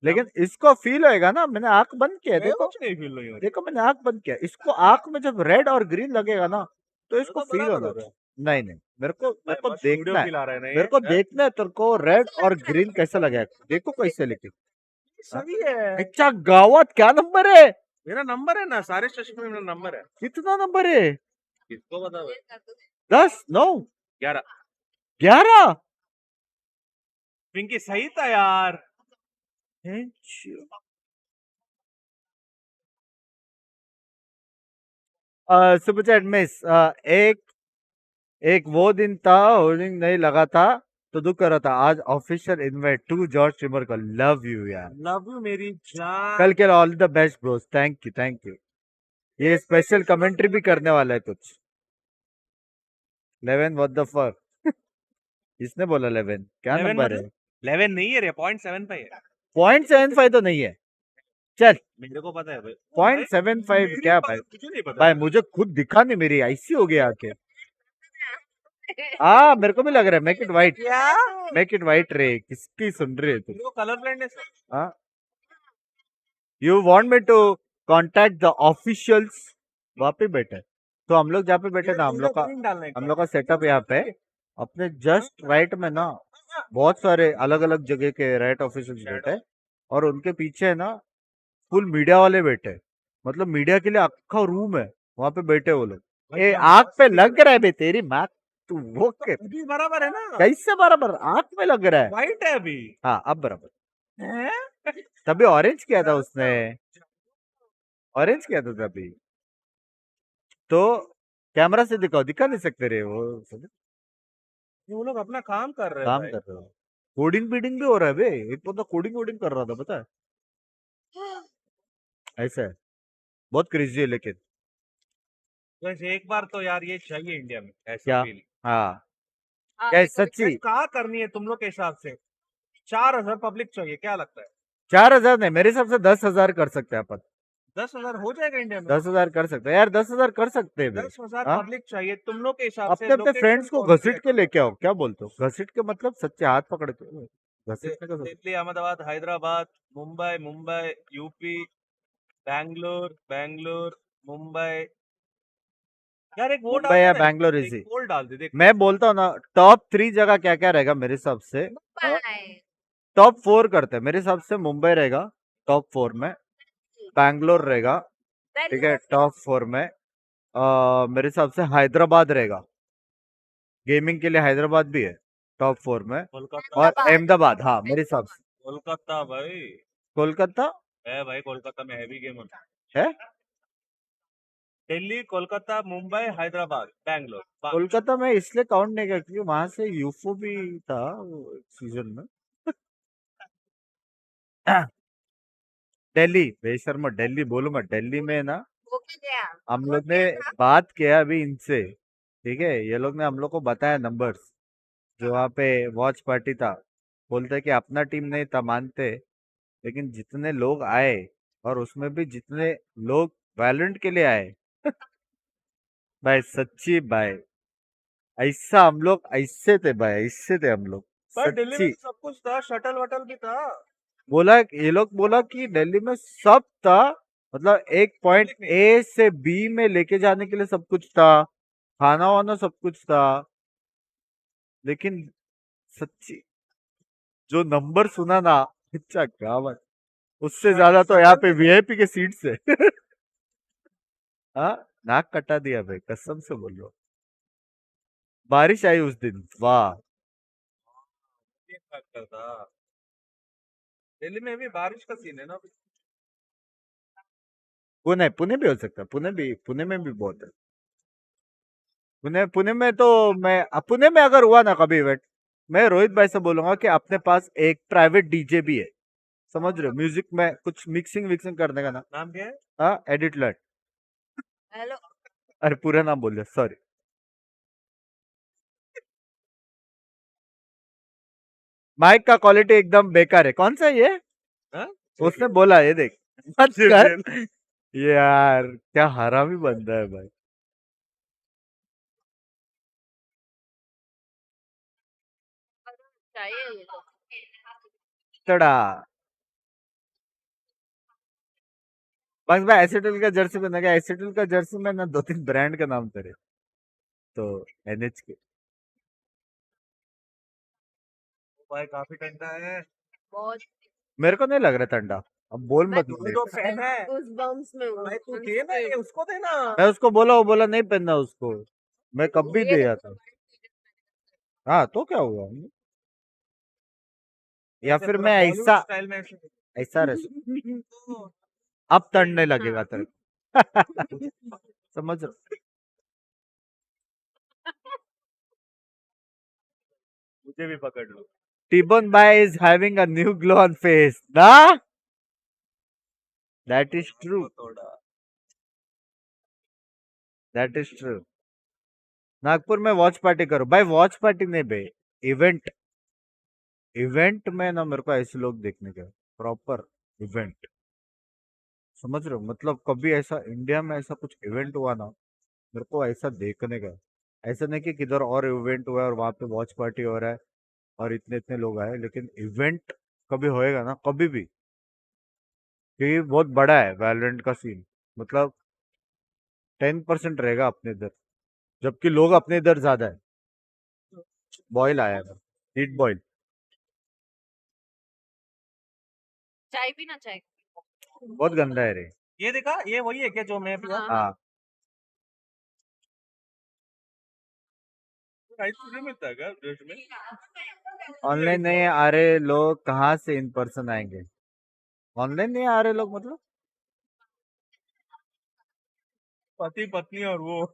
लेकिन इसको फील होएगा ना। मैंने आंख बंद किया है, देखो कुछ नहीं फील नहीं हो रही। देखो मैंने आंख बंद किया, इसको आंख में जब रेड और ग्रीन लगेगा ना तो इसको फील बराबर होना हो रहा है। चाहिए। नहीं मेरे को देखना है, फील आ रहा है ना ये? मेरे को देखना है तेरे को रेड और ग्रीन कैसा लगेगा, देखो कैसे लेके। सही है। अच्छा गावत क्या नंबर है? मेरा नंबर है ना, सारे चश्मे में मेरा नंबर है। कितना नंबर है? किसको पता भाई? 10 9 11। 11। पिंकी सही था यार। सुपर चैट मिस, एक वो दिन था होर्डिंग नहीं लगा था तो दुख कर रहा था, आज official invite to George streamer का। लव यू यार, लव यू मेरी जान। कल के all the best bros, thank you thank you. ये स्पेशल कमेंट्री भी करने वाला है कुछ। 11 व्हाट द फक इसने बोला 11 क्या 11 नंबर है? 11 नहीं है रे, 0.75 है। 0.75 तो नहीं है, चल मेरे को पता है भाई। 0.75 क्या भाई? मुझे नहीं पता भाई मुझे खुद दिखा नहीं, मेरी ऐसी हो गया आके। हाँ मेरे को भी लग रहा है, मेक इट वाइट, क्या? मेक इट वाइट रे, किसकी सुन रहे है तू? मेरे को कलर ब्लाइंडनेस है। हाँ you want me to contact the officials, वहाँ पे बैठे तो हम लोग जहाँ पे बैठे ना, हम लोग का सेटअप यहाँ पे अपने जस्ट राइट में ना बहुत सारे अलग अलग जगह के राइट ऑफिशियल्स बैठे हैं, और उनके पीछे है ना फुल मीडिया वाले बैठे हैं। मतलब मीडिया के लिए अक्खा रूम है, वहाँ पे बैठे वो लोग। ए आँख पे लग रहा है बे तेरी माँ, तू वो के अभी बराबर है ना? कैसे बराबर? आँख में लग रहा है। वाइट है अभी। हाँ अब बराबर। हैं? तभी ऑरेंज किया था उसने, ऑरेंज किया था तभी। तो कैमरा से दिखाओ, दिखा नहीं सकते रे वो लोग अपना काम कर रहे हैं काम भाई। कर रहे हो। कोडिंग बीडिंग भी हो रहा है बे, एक बंदा कोडिंग वोडिंग कर रहा था पता है, ऐसा है बहुत क्रेजी है। लेकिन वैसे एक बार तो यार ये चाहिए इंडिया में ऐसा क्या? फील। हाँ क्या सच्ची? कहाँ करनी है तुम लोग के हिसाब से? 4000 पब्लिक चाहिए, क्या लगता है? 4000 नहीं, मेरे हिसाब से 10,000 कर सकते हैं अपन। 10,000 हो जाएगा इंडिया में? 10,000 कर सकते हैं यार, 10,000 कर सकते हैं बे। 10,000 हाँ? पब्लिक चाहिए तुम लोग के हिसाब से। अपने अपने लोकेशन फ्रेंड्स को कौन सी घसीट के लेके आओ, क्या बोलते हो? घसीट के मतलब सच्चे हाथ पकड़ के घसीटने का दिल्ली, अहमदाबाद, हैदराबाद, मुंबई, यूपी, बैंगलोर, मुंबई। यार एक वो डाल मुंबई या दे ना, बैंगलोर एक इजी। पोल डाल दे देख। मैं बोलता हूँ ना टॉप 3 जगह क्या क्या रहेगा मेरे हिसाब से। टॉप 4 करते हैं मेरे हिसाब से। मुंबई रहेगा टॉप 4 में, बैंगलोर रहेगा ठीक है टॉप 4 में, मेरे हिसाब से हैदराबाद रहेगा, गेमिंग के लिए हैदराबाद भी है टॉप 4 में, कोलकाता। और अहमदाबाद। हाँ मेरे हिसाब से कोलकाता भाई कोलकाता है भाई, कोलकाता में हैवी गेम है। दिल्ली, कोलकाता, मुंबई, हैदराबाद, बैंगलोर। कोलकाता में इसलिए काउंट नहीं किया क्योंकि वहां से यूफो भी था सीजन में। दिल्ली बेशर्मा, दिल्ली बोलो मत, दिल्ली में ना हम लोग ने बात किया अभी इनसे, ठीक है ये लोग ने हम लोग को बताया नंबर्स, जो वहाँ पे वॉच पार्टी था, बोलते कि अपना टीम नहीं था मानते, लेकिन जितने लोग आए और उसमें भी जितने लोग वैलेंट के लिए आए भाई सच्ची भाई, ऐसा हम लोग ऐसे थे भाई, ऐसे थे हम लोग दिल्ली में सच्ची। सब कुछ था, शटल वटल भी था। बोला ये लोग बोला कि दिल्ली में सब था, मतलब एक पॉइंट ए से बी में लेके जाने के लिए सब कुछ था, खाना वाना सब कुछ था, लेकिन सच्ची जो नंबर सुना ना, अच्छा क्या बात, उससे ज्यादा तो यहाँ पे वीआईपी के सीट से हाँ नाक कटा दिया भाई, कसम से बोल रहा हूँ। बारिश आई उस दिन, वाह ये फैक्टर था। दिल्ली में भी बारिश का सीन है ना अभी। पुणे पुणे भी हो सकता है, पुणे में भी बहुत है। पुणे में तो पुणे में अगर हुआ ना कभी इवेंट, मैं रोहित भाई से बोलूंगा कि अपने पास एक प्राइवेट डीजे भी है, समझ रहे हो, म्यूजिक में कुछ मिक्सिंग विक्सिंग करने का ना। नाम क्या है? हाँ, एडिट लट। हेलो अरे पूरा नाम बोल दिया, सॉरी। माइक का क्वालिटी एकदम बेकार है। कौन सा है ये? हाँ? उसने बोला, ये देख मत कर। यार क्या हरामी बंदा है भाई। चाहिए ये तो। तड़ा बस भाई, एसिटल का जर्सी पहना गया। एसिटल का जर्सी में ना 2-3 ब्रांड का नाम तेरे, तो एनएच के। भाई काफी ठंडा है। बहुत मेरे को नहीं लग रहा ठंडा, अब बोल मैं मत तू मुझे। तो फैन है। उस बम्स में हूँ। भाई तू दे ना ये उसको देना। मैं उसको बोला, वो बोला नहीं पहनना उसको। मैं कब भी ये दे देखो, आता। हाँ तो क्या हुआ, या ऐसे फिर पूरा मैं बॉलीवुड ऐसा स्टाइल में ऐसे। ऐसा रह तो अब तड़ने लगेगा हाँ। तेरे को। समझ रहे हो? मुझे भी पकड़ लो। T-Bone Bhai is having a new glow on face. Na? That is true. थोड़ा That is true. नागपुर में वॉच पार्टी करो भाई। वॉच पार्टी नहीं बे, इवेंट। इवेंट में ना मेरे को ऐसे लोग देखने का, प्रॉपर इवेंट। समझ रहे हो, मतलब कभी ऐसा इंडिया में ऐसा कुछ इवेंट हुआ ना, मेरे को ऐसा देखने का। ऐसा नहीं कि किधर और इवेंट हुआ है और वहां पे वॉच पार्टी हो रहा है और इतने इतने लोग आए, लेकिन इवेंट कभी होएगा ना, कभी भी, क्योंकि बहुत बड़ा है वैलोरेंट का सीन। मतलब 10% रहेगा अपने इधर, जबकि लोग अपने इधर ज्यादा है। बॉयल आया है, हीट बॉयल। चाय पीना चाय। बहुत गंदा है रे। ये देखा, ये वही है क्या जो मैं पिया? हाँ। हाँ, आइसक्रीम मिलता है क्या देश में? ऑनलाइन नहीं आ रहे लोग, कहाँ से इन पर्सन आएंगे? ऑनलाइन नहीं आ रहे लोग मतलब? पति पत्नी और वो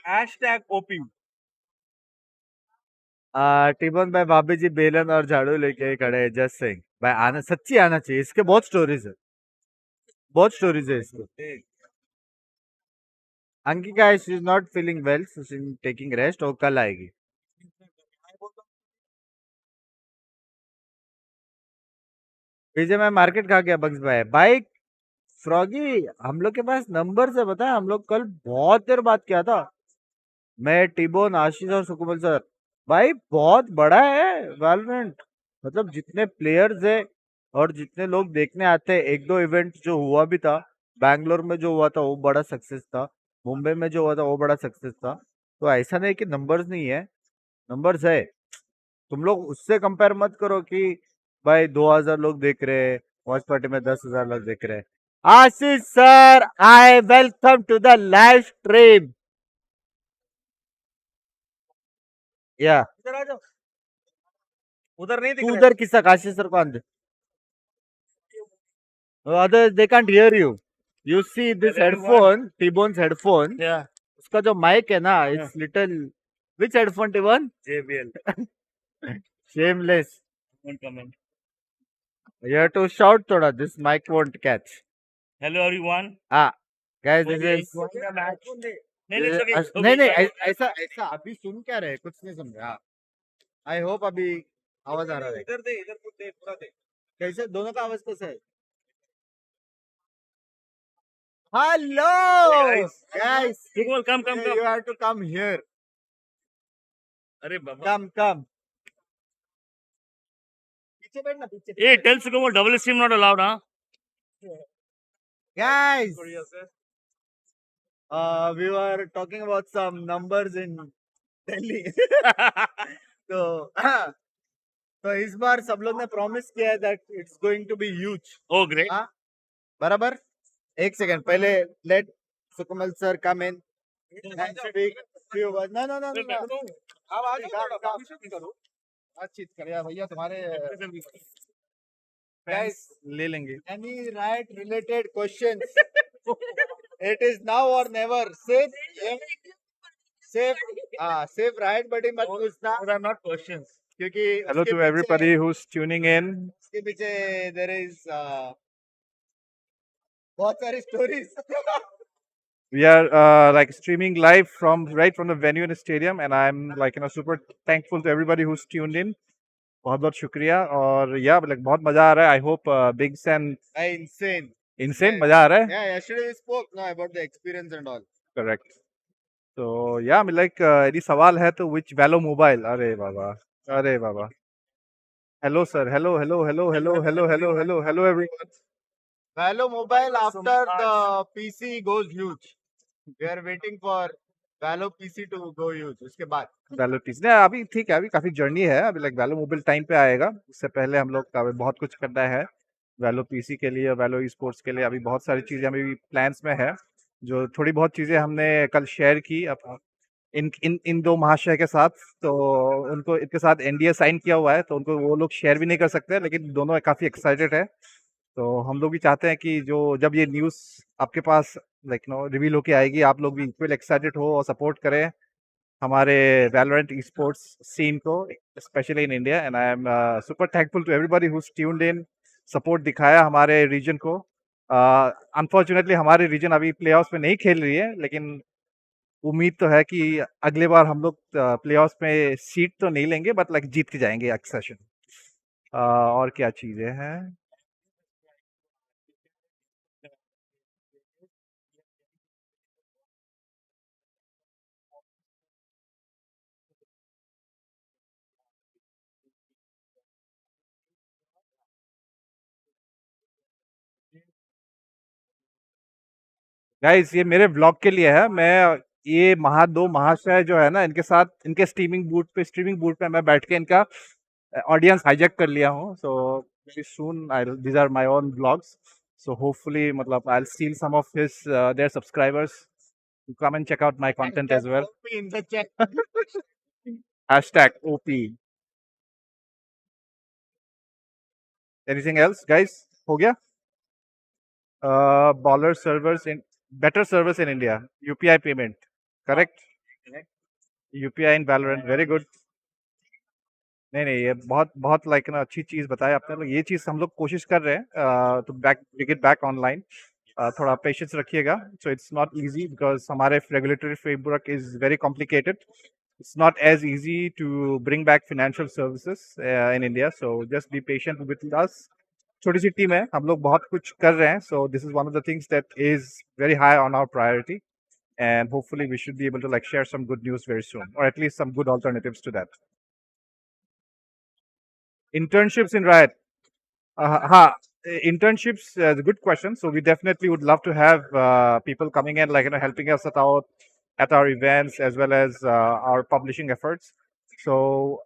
हैशटैग ओपी। टिबन भाई, भाभी जी बेलन और झाड़ू लेके खड़े हैं। जस्ट सिंह भाई, आना सच्ची आना चाहिए, इसके बहुत स्टोरीज है, बहुत स्टोरीज है इसके। Ankika she is not feeling well, so she is taking rest, और कल आएगी। विजय मैं मार्केट खा गया बग्स भाई। भाई फ्रॉगी, हम लोग के पास नंबर से बता, हम लोग कल बहुत देर बात किया था, मैं, टिबोन, आशीष और सुकुमल सर। भाई बहुत बड़ा है वैलोरेंट, मतलब जितने प्लेयर्स है और जितने लोग देखने आते हैं। एक दो इवेंट जो हुआ भी था, बैंगलोर में जो हुआ था वो बड़ा सक्सेस था, मुंबई में जो हुआ था वो बड़ा सक्सेस था। तो ऐसा नहीं कि नंबर्स नहीं है, नंबर्स है। तुम लोग उससे कंपेयर मत करो कि भाई 2000 लोग देख रहे हैं, वॉच पार्टी में 10,000 लोग देख रहे हैं। Ashish sir, I welcome to the live stream. या इधर आ जाओ। उधर नहीं दिख तू रहा उधर किसका, आशीष सर को आंदे। Others they can't hear you. You see this headphone, T-Bone's headphone. है। उसका जो माइक है ना, it's little. Which headphone, T-Bone? JBL। Shameless. comment। You have to shout thoda. This mic won't catch. Hello everyone. Ah, guys, this is. नहीं नहीं नहीं नहीं, ऐसा ऐसा अभी सुन क्या रहे, कुछ नहीं समझे। हाँ, आई होप अभी आवाज आ रहा है। इधर दे, इधर कुछ दे, पूरा दे। कैसे, दोनों का आवाज कैसा है? Hello, guys. Come You have to come here. अरे बाबा। Come. पीछे बैठना, पीछे। ए tell Sukumal double stream not allowed हाँ। Guys, we were talking about some numbers in Delhi. तो इस बार सब लोग ने प्रॉमिस किया है that it's going to be huge. Oh great. हाँ, बराबर। एक सेकंड पहले let सुकुमल sir come in and speak few words. No. अब आ जाओ, परमिशन करो। बातचीत कर यार भैया तुम्हारे Guys, ले लेंगे. any riot related questions. It is now or never. Safe riot बड़ी मत पूछना. Those are not questions. क्योंकि Hello उसके to पीछे- everybody who's tuning in. उसके पीछे there is बहुत सारी stories. We are like streaming live from right from the venue in the stadium, and I'm like super thankful to everybody who's tuned in. बहुत बहुत शुक्रिया और या like बहुत मजा आ रहा है. I hope Binks and Insane. insane मजा आ रहा है. Yeah, yesterday we spoke about the experience and all. Correct. So yeah, I mean like यदि सवाल है तो which Valo mobile? अरे बाबा. Hello sir. Hello everyone. Valo mobile after the PC goes huge. We are waiting for Valo PC to go huge. उसके बाद वैलो piece नहीं अभी ठीक है. अभी काफी जर्नी है. अभी लाइक वैलो मोबाइल टाइम पे आएगा. उससे पहले हम लोग का बहुत कुछ करना है वैलो पीसी के लिए, वैलो ई स्पोर्ट्स के लिए. अभी बहुत सारी चीजें अभी प्लान्स में है. जो थोड़ी बहुत चीजें हमने कल शेयर की इन दो महाशय के साथ. तो उनको इनके साथ एनडीए साइन किया हुआ है, तो उनको वो लोग शेयर भी नहीं कर सकते, लेकिन दोनों काफी एक्साइटेड है. तो हम लोग भी चाहते हैं कि जो जब ये न्यूज़ आपके पास लाइक रिवील होके आएगी, आप लोग भी इक्वल एक्साइटेड हो और सपोर्ट करें हमारे वैलोरेंट ई-स्पोर्ट्स सीन को, specially in India. And I am super thankful to everybody who tuned in, support दिखाया हमारे रीजन को. अनफॉर्चुनेटली हमारी रीजन अभी प्लेऑफ्स में नहीं खेल रही है, लेकिन उम्मीद तो है कि अगले बार हम लोग प्लेऑफ्स में सीट तो नहीं लेंगे, बट लाइक जीत के जाएंगे एक्सेशन. और क्या चीज़ें हैं. गाइस ये मेरे ब्लॉग के लिए है. मैं ये दो महाशय जो है ना, इनके साथ इनके स्ट्रीमिंग बूथ पे मैं बैठ के इनका ऑडियंस हाईजैक कर लिया हूँ. So very soon these are my own blogs. So hopefully मतलब I will steal some of his there subscribers to come and check out my content as well. in the chat. Hashtag OP. Anything else guys? हो गया. Bowler servers in better service in India. UPI payment, correct? UPI in Valorant, very good. नहीं ये बहुत बहुत like ना अच्छी चीज़ बताया आपने लोग. ये चीज़ हम लोग कोशिश कर रहे हैं तो गेट बैक ऑनलाइन. थोड़ा पेशेंस रखिएगा. So it's not easy because हमारे regulatory framework is very complicated. It's not as easy to bring back financial services in India. So just be patient with us. छोटी सी team है, हम लोग बहुत कुछ कर रहे हैं. So this is one of the things that is very high on our priority, and hopefully we should be able to like share some good news very soon, और at least some good alternatives to that. Internships in Riot. Internships is a good question. So we definitely would love to have people coming in, like helping us out at our events as well as our publishing efforts. So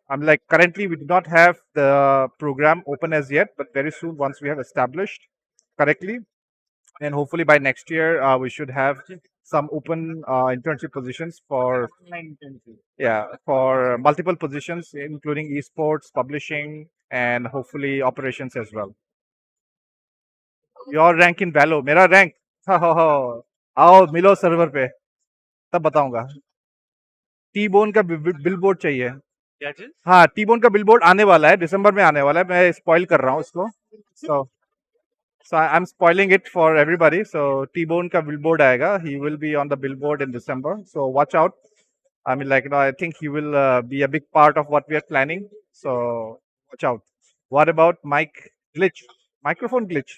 I'm like currently we do not have the program open as yet, but very soon once we have established correctly, and hopefully by next year we should have some open internship positions for for multiple positions, including esports, publishing, and hopefully operations as well. Your rank in Valo, मेरा rank आओ मिलो server पे तब बताऊंगा. T bone का billboard चाहिए. क्या चीज? हाँ, टी बोन का बिलबोर्ड आने वाला है, दिसंबर में आने वाला है. मैं स्पॉइल कर रहा हूँ इसको. So I'm spoiling it for everybody. So T-Bone का billboard आएगा. He will be on the billboard in December. So watch out. I mean, like, I think he will be a big part of what we are planning. So watch out. What about mic glitch? Microphone glitch.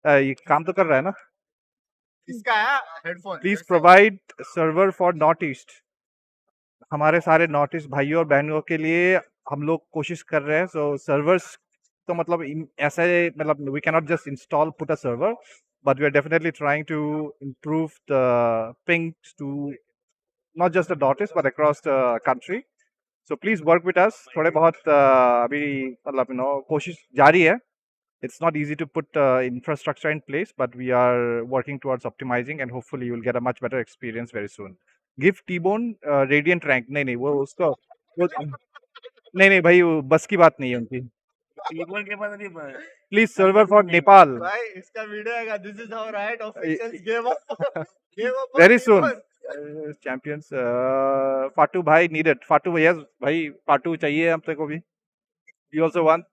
ये काम तो कर रहा है ना? इसका है headphone. Please provide server for Northeast. हमारे सारे नॉर्थ ईस्ट भाइयों और बहनों के लिए हम लोग कोशिश कर रहे हैं. सो सर्वर्स तो मतलब ऐसे मतलब we cannot just install put a server, but we are definitely trying to improve the pings to not just the north east but across the country. So please work with us. थोड़े बहुत अभी मतलब कोशिश जारी है. It's not easy to put infrastructure in place, but we are working towards optimizing, and hopefully you will get a much better experience very soon. Give T-Bone Radiant rank. नहीं वो उसको नहीं नहीं भाई, वो बस की बात नहीं है उनकी. Please server for Nepal. भाई इसका वीडियो आएगा. This is how Riot officials gave up. Gave up on Very soon. Nepal. Champions. Fatu भाई needed. Fatu भैया भाई Fatu चाहिए हम को भी. We also want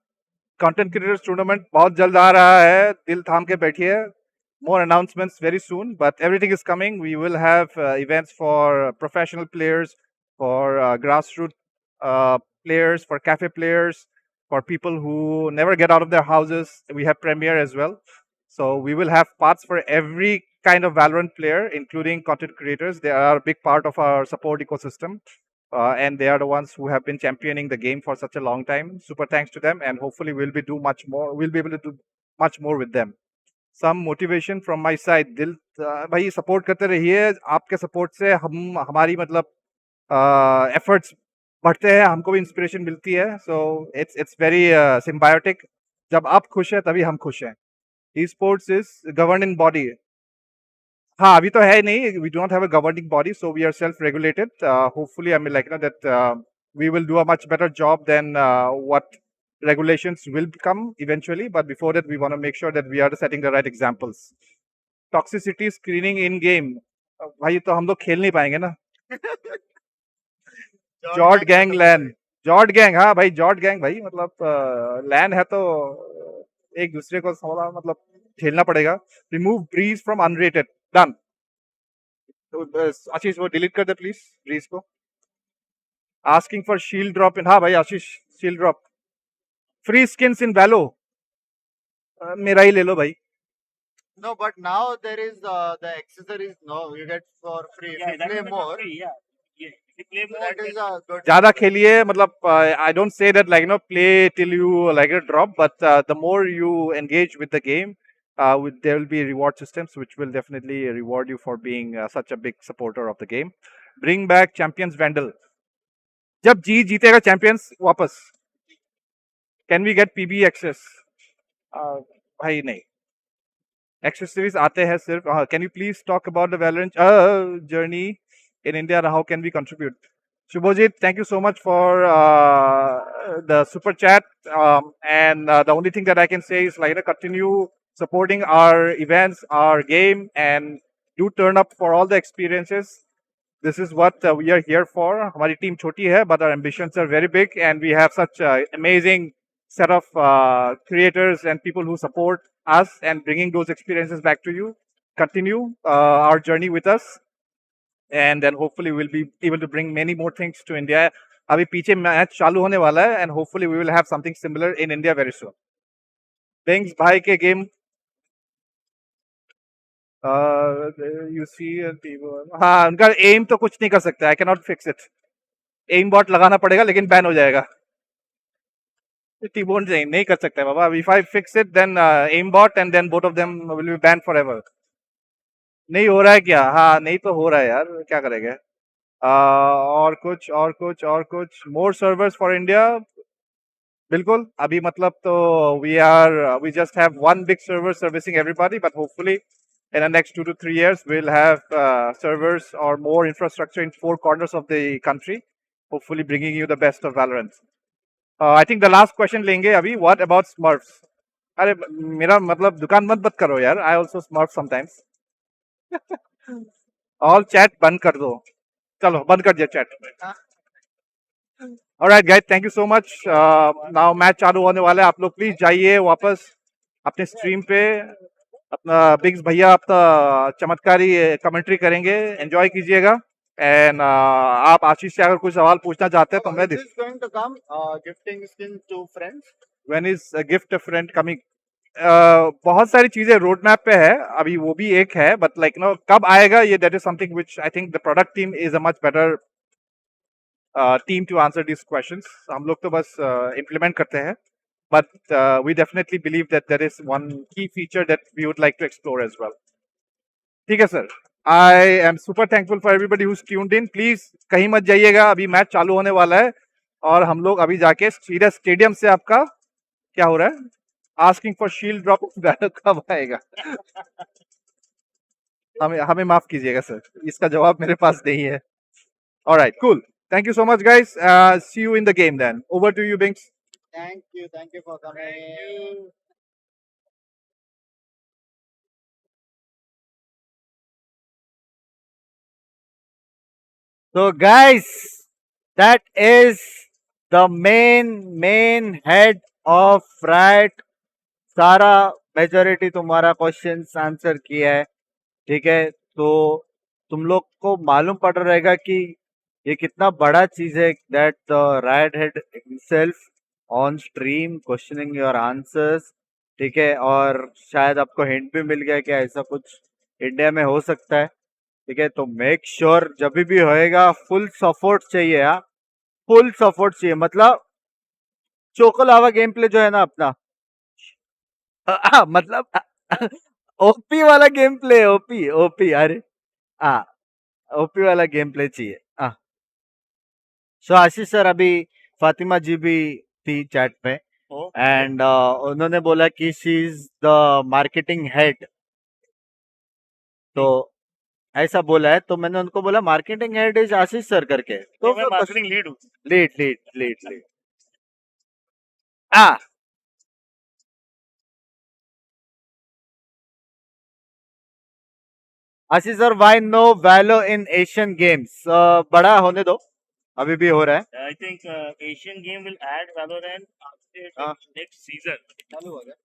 content creators tournament बहुत जल्द आ रहा है. दिल थाम के बैठिए. More announcements very soon, but everything is coming. We will have events for professional players, for grassroots players, for cafe players, for people who never get out of their houses. We have premiere as well. So we will have paths for every kind of Valorant player, including content creators. They are a big part of our support ecosystem. And they are the ones who have been championing the game for such a long time. Super thanks to them, and hopefully we'll be able to do much more with them. Some motivation from my side. दिल भाई support करते रहिए. आपके support से हमारी मतलब efforts बढ़ते हैं, हमको भी इंस्पिरेशन मिलती है. So it's very symbiotic. जब आप खुश हैं तभी हम खुश हैं. Esports is governed in body. हाँ अभी तो है नहीं. We do not have a governing body, so we are self-regulated. Hopefully, I mean like that we will do a much better job than what regulations will come eventually. But before that, we want to make sure that we are setting the right examples. Toxicity screening in game. भाई तो हम लोग खेल नहीं पाएंगे ना. जॉर्ड gang लैन. जॉर्ड gang. हाँ भाई जॉर्ड गैंग भाई मतलब लैन है तो एक दूसरे को थोड़ा मतलब खेलना पड़ेगा. Remove Breeze from unrated. Done. Ashish वो डिलीट कर दे प्लीज ब्रीज को. Asking for shield drop in. हाँ भाई Ashish shield drop. Free skins in Valo. मेरा ही ले लो भाई. No, but now there is the accessories. No, you get for free. If you play more, that is a good. ज्यादा खेलिए मतलब I don't say that like play till you like a drop, but the more you engage with the game, there will be reward systems which will definitely reward you for being such a big supporter of the game. Bring back Champions Vandal. जब जीतेगा Champions वापस. Can we get PB access? भाई नहीं. Accessories आते हैं सिर्फ. Can you please talk about the Valorant journey in India and how can we contribute? Shubhojit, thank you so much for the super chat. And the only thing that I can say is like continue supporting our events, our game, and do turn up for all the experiences. This is what we are here for. हमारी team छोटी है, but our ambitions are very big, and we have such amazing set of creators and people who support us and bringing those experiences back to you. Continue our journey with us, and then hopefully we'll be able to bring many more things to India. अभी पीछे match चालू होने वाला है, and hopefully we will have something similar in India very soon. Binks भाई के game. You see people. हाँ उनका aim तो कुछ नहीं कर सकता. I cannot fix it. Aim bot लगाना पड़ेगा लेकिन ban हो जाएगा. T-Bone नहीं कर सकता है बाबा. If I fix it, then aimbot and then both of them will be banned forever. नहीं हो रहा है क्या? हाँ नहीं तो हो रहा है यार, क्या करेंगे. और कुछ more servers for India. बिल्कुल. अभी मतलब तो we just have one big server servicing everybody, but hopefully in the next 2 to 3 years we'll have servers or more infrastructure in 4 corners of the country, hopefully bringing you the best of Valorant. I think the last question लेंगे अभी. What about Smurfs? अरे मेरा मतलब दुकान मत करो यार. I also Smurf sometimes. All chat बंद कर दो. चलो बंद कर दिया chat. All right guys, thank you so much. Now match चालू होने वाला है. आप लोग प्लीज जाइए वापस अपने स्ट्रीम पे. अपना बिग्स भैया अपना चमत्कारी कमेंट्री करेंगे. एंजॉय कीजिएगा. एंड आप आशीष से अगर कोई सवाल पूछना चाहते हैं तो मैं going to come gifting skins to friends. When is a gift a friend coming? बहुत सारी चीजें रोड मैप पे है. अभी वो भी एक है, बट लाइक कब आएगा ये, that is something which I think the product team is a much better team to answer this questions. हम लोग तो बस इम्प्लीमेंट करते हैं, but we definitely believe that there is one key feature that we would like to explore as well. ठीक है sir. I am super thankful for everybody who's tuned in. Please कहीं मत जाइएगा. अभी मैच चालू होने वाला है और हम लोग अभी जाके सीधा स्टेडियम से आपका क्या हो रहा है. Asking for shield drop banner कब आएगा? हमें माफ कीजिएगा सर, इसका जवाब मेरे पास नहीं है. All right, cool. Thank you so much, guys. See you in the game then. Over to you, Binks. Thank you for coming. So guys, that is the main head of right. सारा majority तुम्हारा questions answer किया है, ठीक है। तो तुम लोग को मालूम पड़ रहेगा कि ये कितना बड़ा चीज है, that the write head himself on stream questioning your answers, ठीक है। और शायद आपको हिंट भी मिल गया कि ऐसा कुछ इंडिया में हो सकता है, ठीक है। तो मेक श्योर जब भी होएगा फुल सपोर्ट चाहिए, हाँ, फुल सपोर्ट चाहिए। मतलब चोकोलावा गेम प्ले जो है ना अपना, मतलब ओपी वाला गेम प्ले, ओपी ओपी, अरे हाँ, ओपी वाला गेम प्ले चाहिए। हाँ, सो आशीष सर, अभी फातिमा जी भी थी चैट में, एंड उन्होंने बोला कि she is the marketing head, तो ऐसा बोला है। तो मैंने उनको बोला marketing head is Ashish sir करके, तो मैं मार्केटिंग लीड हूँ। लीड लीड लीड लीड हाँ, Ashish sir, why no Valo in Asian Games? बड़ा होने दो, अभी भी हो रहा है। I think Asian game will add Valorant after next season. चालू हो गया।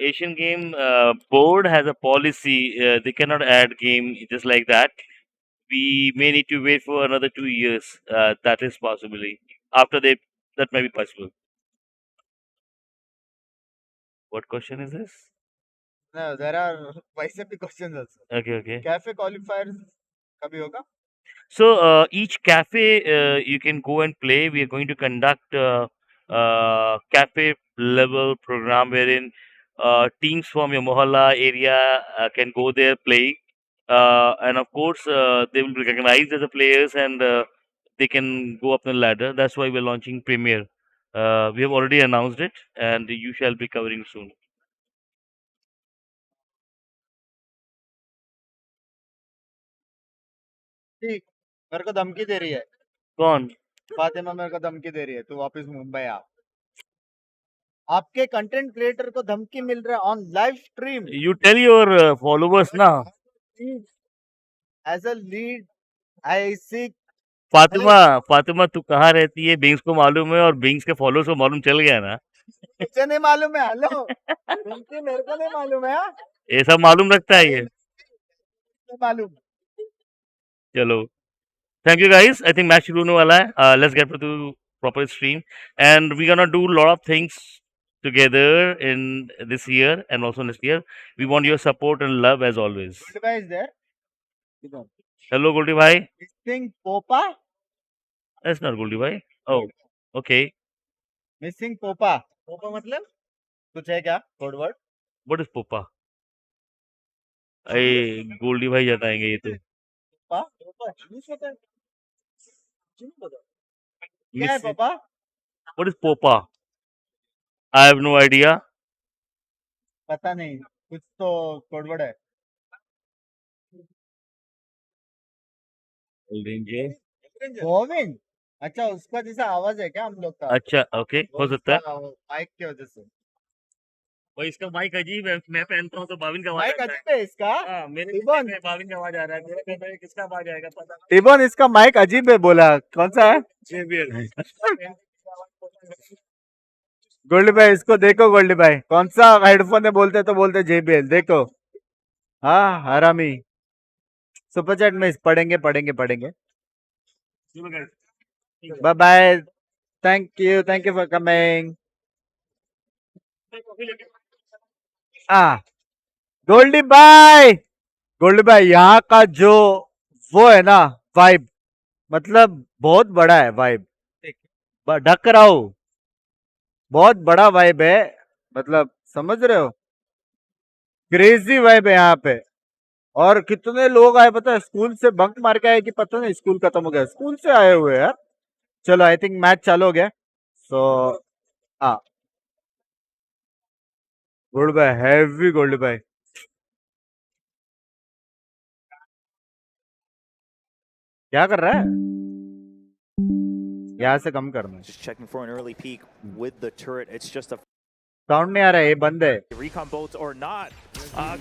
Asian game board has a policy, they cannot add game just like that. We may need to wait for another 2 years. That is possibly after that may be possible. What question is this? No, there are YCP questions also. Okay. Cafe qualifiers कभी होगा? So each cafe you can go and play. We are going to conduct cafe level program wherein teams from your mohalla area can go there play, and of course they will be recognized as the players, and they can go up the ladder. That's why we're launching Premier. We have already announced it, and you shall be covering soon. ठीक, मेरे को धमकी दे रही है। कौन? फातिमा मेरे को धमकी दे रही है, तू वापस मुंबई आ। आपके कंटेंट क्रिएटर को धमकी मिल रहा है on live stream. You tell your followers now. As a lead I seek. Fatima तू कहाँ रहती है? बिंग्स को मालूम है, और बिंग्स के फॉलोअर्स को मालूम चल गया ना। मुझे नहीं मालूम है। हेलो, मेरे को नहीं मालूम है। ये सब मालूम रखता है ये। मालूम। चलो, thank you guys. I think match शुरू होने वाला है. Let's get to proper stream, and we're gonna do a lot of things together in this year and also next year. We want your support and love as always. Goldie is there? Hello, Goldie bhai. Missing Popa? That's not Goldie bhai. Oh, okay. Missing Popa. Popa मतलब कुछ है क्या? Code word? What is Popa? अरे गोल्डी भाई जताएंगे ये तो। Popa? Popa? नहीं पता है। नहीं पता। क्या है Popa? What is Popa? I have no idea. पता नहीं, कुछ तो कोड वर्ड है। गोविंद, अच्छा उसका जैसा आवाज है क्या हम लोग का? अच्छा, ओके, हो सकता है माइक की वजह से। भाई इसका माइक अजीब है, मैं पहनता हूँ तो बाविन का आवाज माइक अजीब है इसका। हाँ, मेरे में बाविन का आवाज आ रहा है, मेरे कहते हैं किसका आवाज आएगा पता नहीं। टिबन, इसका माइक अजीब है बोला, कौन सा है? JBL। गोल्डी भाई इसको देखो, गोल्डी भाई कौन सा हेडफोन है बोलते तो बोलते JBL, देखो। हाँ हरामी। सुपर चैट में पढ़ेंगे। Bye bye, thank you for coming. Goldy भाई यहाँ का जो वो है ना वाइब, मतलब बहुत बड़ा है वाइब। ढक रहा हूँ, बहुत बड़ा वाइब है, मतलब समझ रहे हो, क्रेजी वाइब है यहाँ पे। और कितने लोग आए पता है, स्कूल से बंक मार के आए कि पता नहीं स्कूल खत्म हो गया, स्कूल से आए हुए यार। चलो आई थिंक मैच चालू हो गया। सो हाँ, गोल्ड भाई, हैवी गोल्ड भाई। क्या कर रहा है? यहाँ से कम करना है. Just checking for an early peek with the turret. It's just a sound नहीं आ रहा है, ये बंद है. recon bolts or not.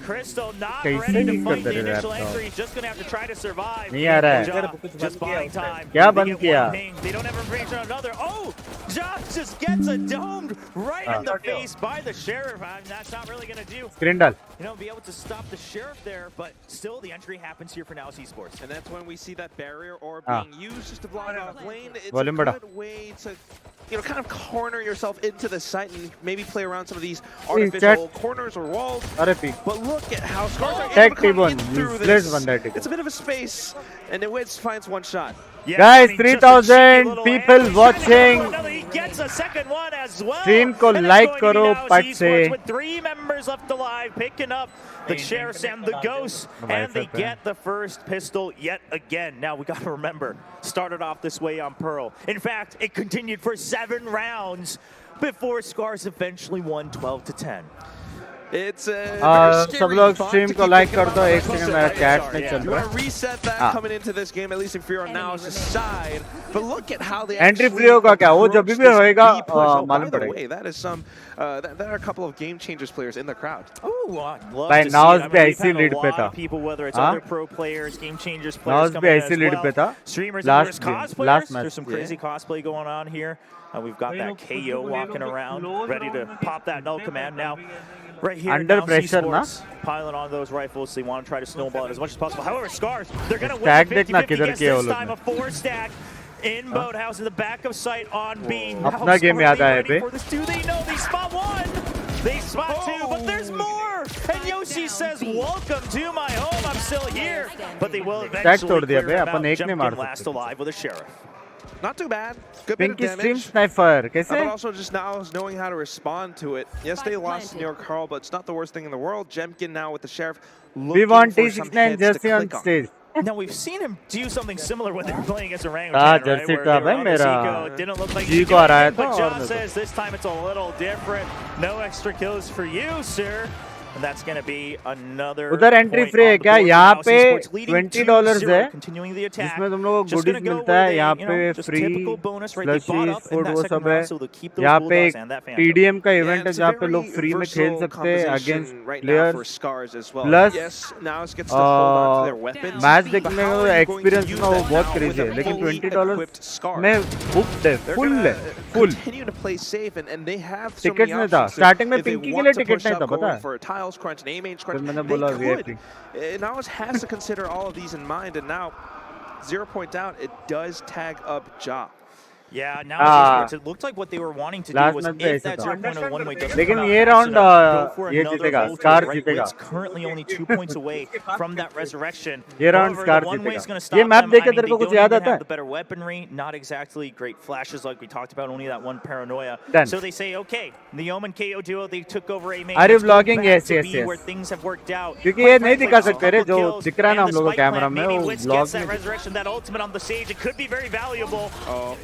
Crystal not कैसे ready to नहीं fight करते the रे initial laptop? entry. He's just gonna have to try to survive. नहीं आ रहा है. Ja, just buying time. क्या They बंद get किया? one ping. They don't have information on another. Oh, Ja just gets a domed right in the face by the sheriff. I mean, that's not really gonna do. Screen डाल. You know, be able to stop the sheriff there, but still the entry happens here for now Esports. And that's when we see that barrier orb being used just to block off lane. It's Volume a बढ़ा. good way to, kind of corner yourself into the site and maybe play around some of these artificial corners or walls. अरे P. But look at how Scars are Tech able to come in T1, through useless this. बंदा है T1. It's a bit of a space, and it finds one shot. Yeah, Guys, I mean, just a cheeky 3000 little people ambush. watching. He gets a second one as well. Stream को And it's like going to be करो now पट से. Esports with 3 members left alive, picking up the sheriffs and the ghosts, and they get the first pistol yet again. Now we got to remember, started off this way on Pearl. In fact, it continued for 7 rounds before Scars eventually won 12-10. It's a सब लोग stream को like कर दो. एक second मेरा chat में चल You रहा want to reset that coming into this game, at least if you're on Now's side. But look at how they entry free होगा क्या? वो जब भी होएगा by मालूम the पड़ेगा. way, that is some there are a couple of game changers players in the crowd. Oh, I'd love भाई to see Now's it. I भी mean, we've ऐसी had a lead पे lot था. of people, whether it's हाँ? other pro players, game changers Now's players भी coming in ऐसी as lead well. पे था. Streamers, Last there's game, cosplayers. last match. There's some crazy cosplay going on here. We've got that KO walking around, ready to pop that no command now. Right here, Under now pressure, na? Esports piling on those rifles. They want to try to snowball it as much as possible. However, Scars, they're going to win Stack the देखना 50-50 किधर against किया वो this लोग time. ने. A 4-stack in Boathouse in the back of sight on B. अपना game याद आया बे. Do they know they spot 1? They spot 2, but there's more. And Yoshi says, "Welcome to my home. I'm still here." But they will eventually तोड़ दिया clear बे, him अपन out. एक नहीं मार Jumpkin last सकते. alive with a sheriff. Not too bad. Good bit of Pinky stream damage. sniper कैसे? But also just now knowing how to respond to it. Yes, they lost New York Carl, but it's not the worst thing in the world. Jemkin now with the sheriff We looking want for some T69 hits to jersey on click on. stage. Now we've seen him do something similar when they were playing against Orangutan, हाँ, right? jersey Where था they were भाई on the मेरा. Zico. It didn't look like ji he को आ रहा है but था John और says this time it's a little different. No extra kills for you, sir. And that's going to be another उधर entry point free है on the क्या? board for यहाँ now. पे Esports leading $20 है 2-0, continuing the attack. जिसमें तुम लोगों को Just goodies gonna go मिलता है. with a, यहाँ you know, पे just free typical bonus, right? They bought slushies up in food that वो second सब है. round, so they'll keep those यहाँ पे Bulldogs एक and that Phantom. TDM का Yeah, इवेंट है it's a जहाँ पे very लोग फ्री में खेल versatile सकते हैं composition against right now for players. Scars as well. Plus, Yes, Now's gets to hold on to their weapons. Match but देखने how का are you going to experience use ना वो that बहुत now crazy with है. a लेकिन fully $20 equipped Scars? में booked है, They're full gonna है, full. continue to play safe, and they have so ticket many नहीं था. options. स्टार्टिंग में If they पिंकी के want लिए to टिकट push नहीं up, था, going पता है? for a tiles crunch, an A-main crunch, फिर मैंने they बोला could. VIP. Now's has to consider all of these in mind, and now 0 point down, it does tag up Ja. Yeah, now Ah. it looked like what they were wanting to do Last was match if ऐसा that था. 0.0 one-way doesn't लेकिन come out ये fast round, enough, go for ये another जीतेगा, vulture, Scar right? जीतेगा. Wit's currently only 2 points away from that resurrection. ये round However, Scar the one-way is जीतेगा. gonna ये stop map them. देख के I mean, तेरे को they कुछ don't याद even आता have है? the better weaponry, not exactly great flashes like we talked about, only that one paranoia. Done. So they say, okay, the Omen KO duo, they took over A main. Are you Let's go vlogging? back Yes, to yes, B yes. where things have worked out. क्योंकि Quite ये नहीं frankly, दिखा just a सकते रे, couple जो kills दिख रहा है ना and हम the लोगों को spike कैमरा plant. में, Maybe वो Witz vlog gets that में resurrection, that ultimate on the stage. It could be very valuable. Oh.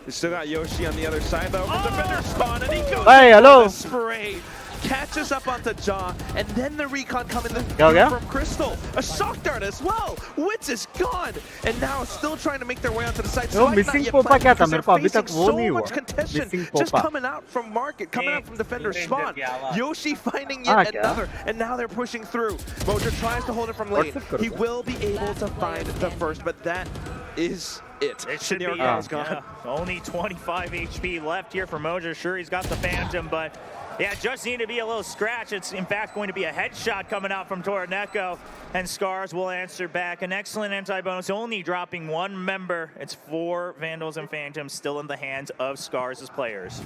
You still got Yoshi on the other side though. The defender spawn and he goes Hey, in hello. for the spray. Catches up onto Ja, and then the recon coming क्या हो गया? from Crystal. A shock dart as well. Witz is gone, and now still trying to make their way onto the side. वो missing पोपा क्या था? मेरे को अभी तक वो so नहीं much हुआ. contention Missing just पोपा. coming out from market, coming out from defender spawn. Yoshi finding Ah, yet क्या? another, and now they're pushing through. Mojo tries to hold it from lane. WhatsApp करो He क्या? will be able to find the first, but that is it. It should be Scenario gone. yeah, only 25 HP left here for Mojo. Sure, he's got the Phantom, but yeah, just need to be a little scratch. It's in fact going to be a headshot coming out from Toroneko, and Scars will answer back. An excellent anti-bonus, only dropping one member. It's 4 Vandals and Phantoms still in the hands of Scars as players.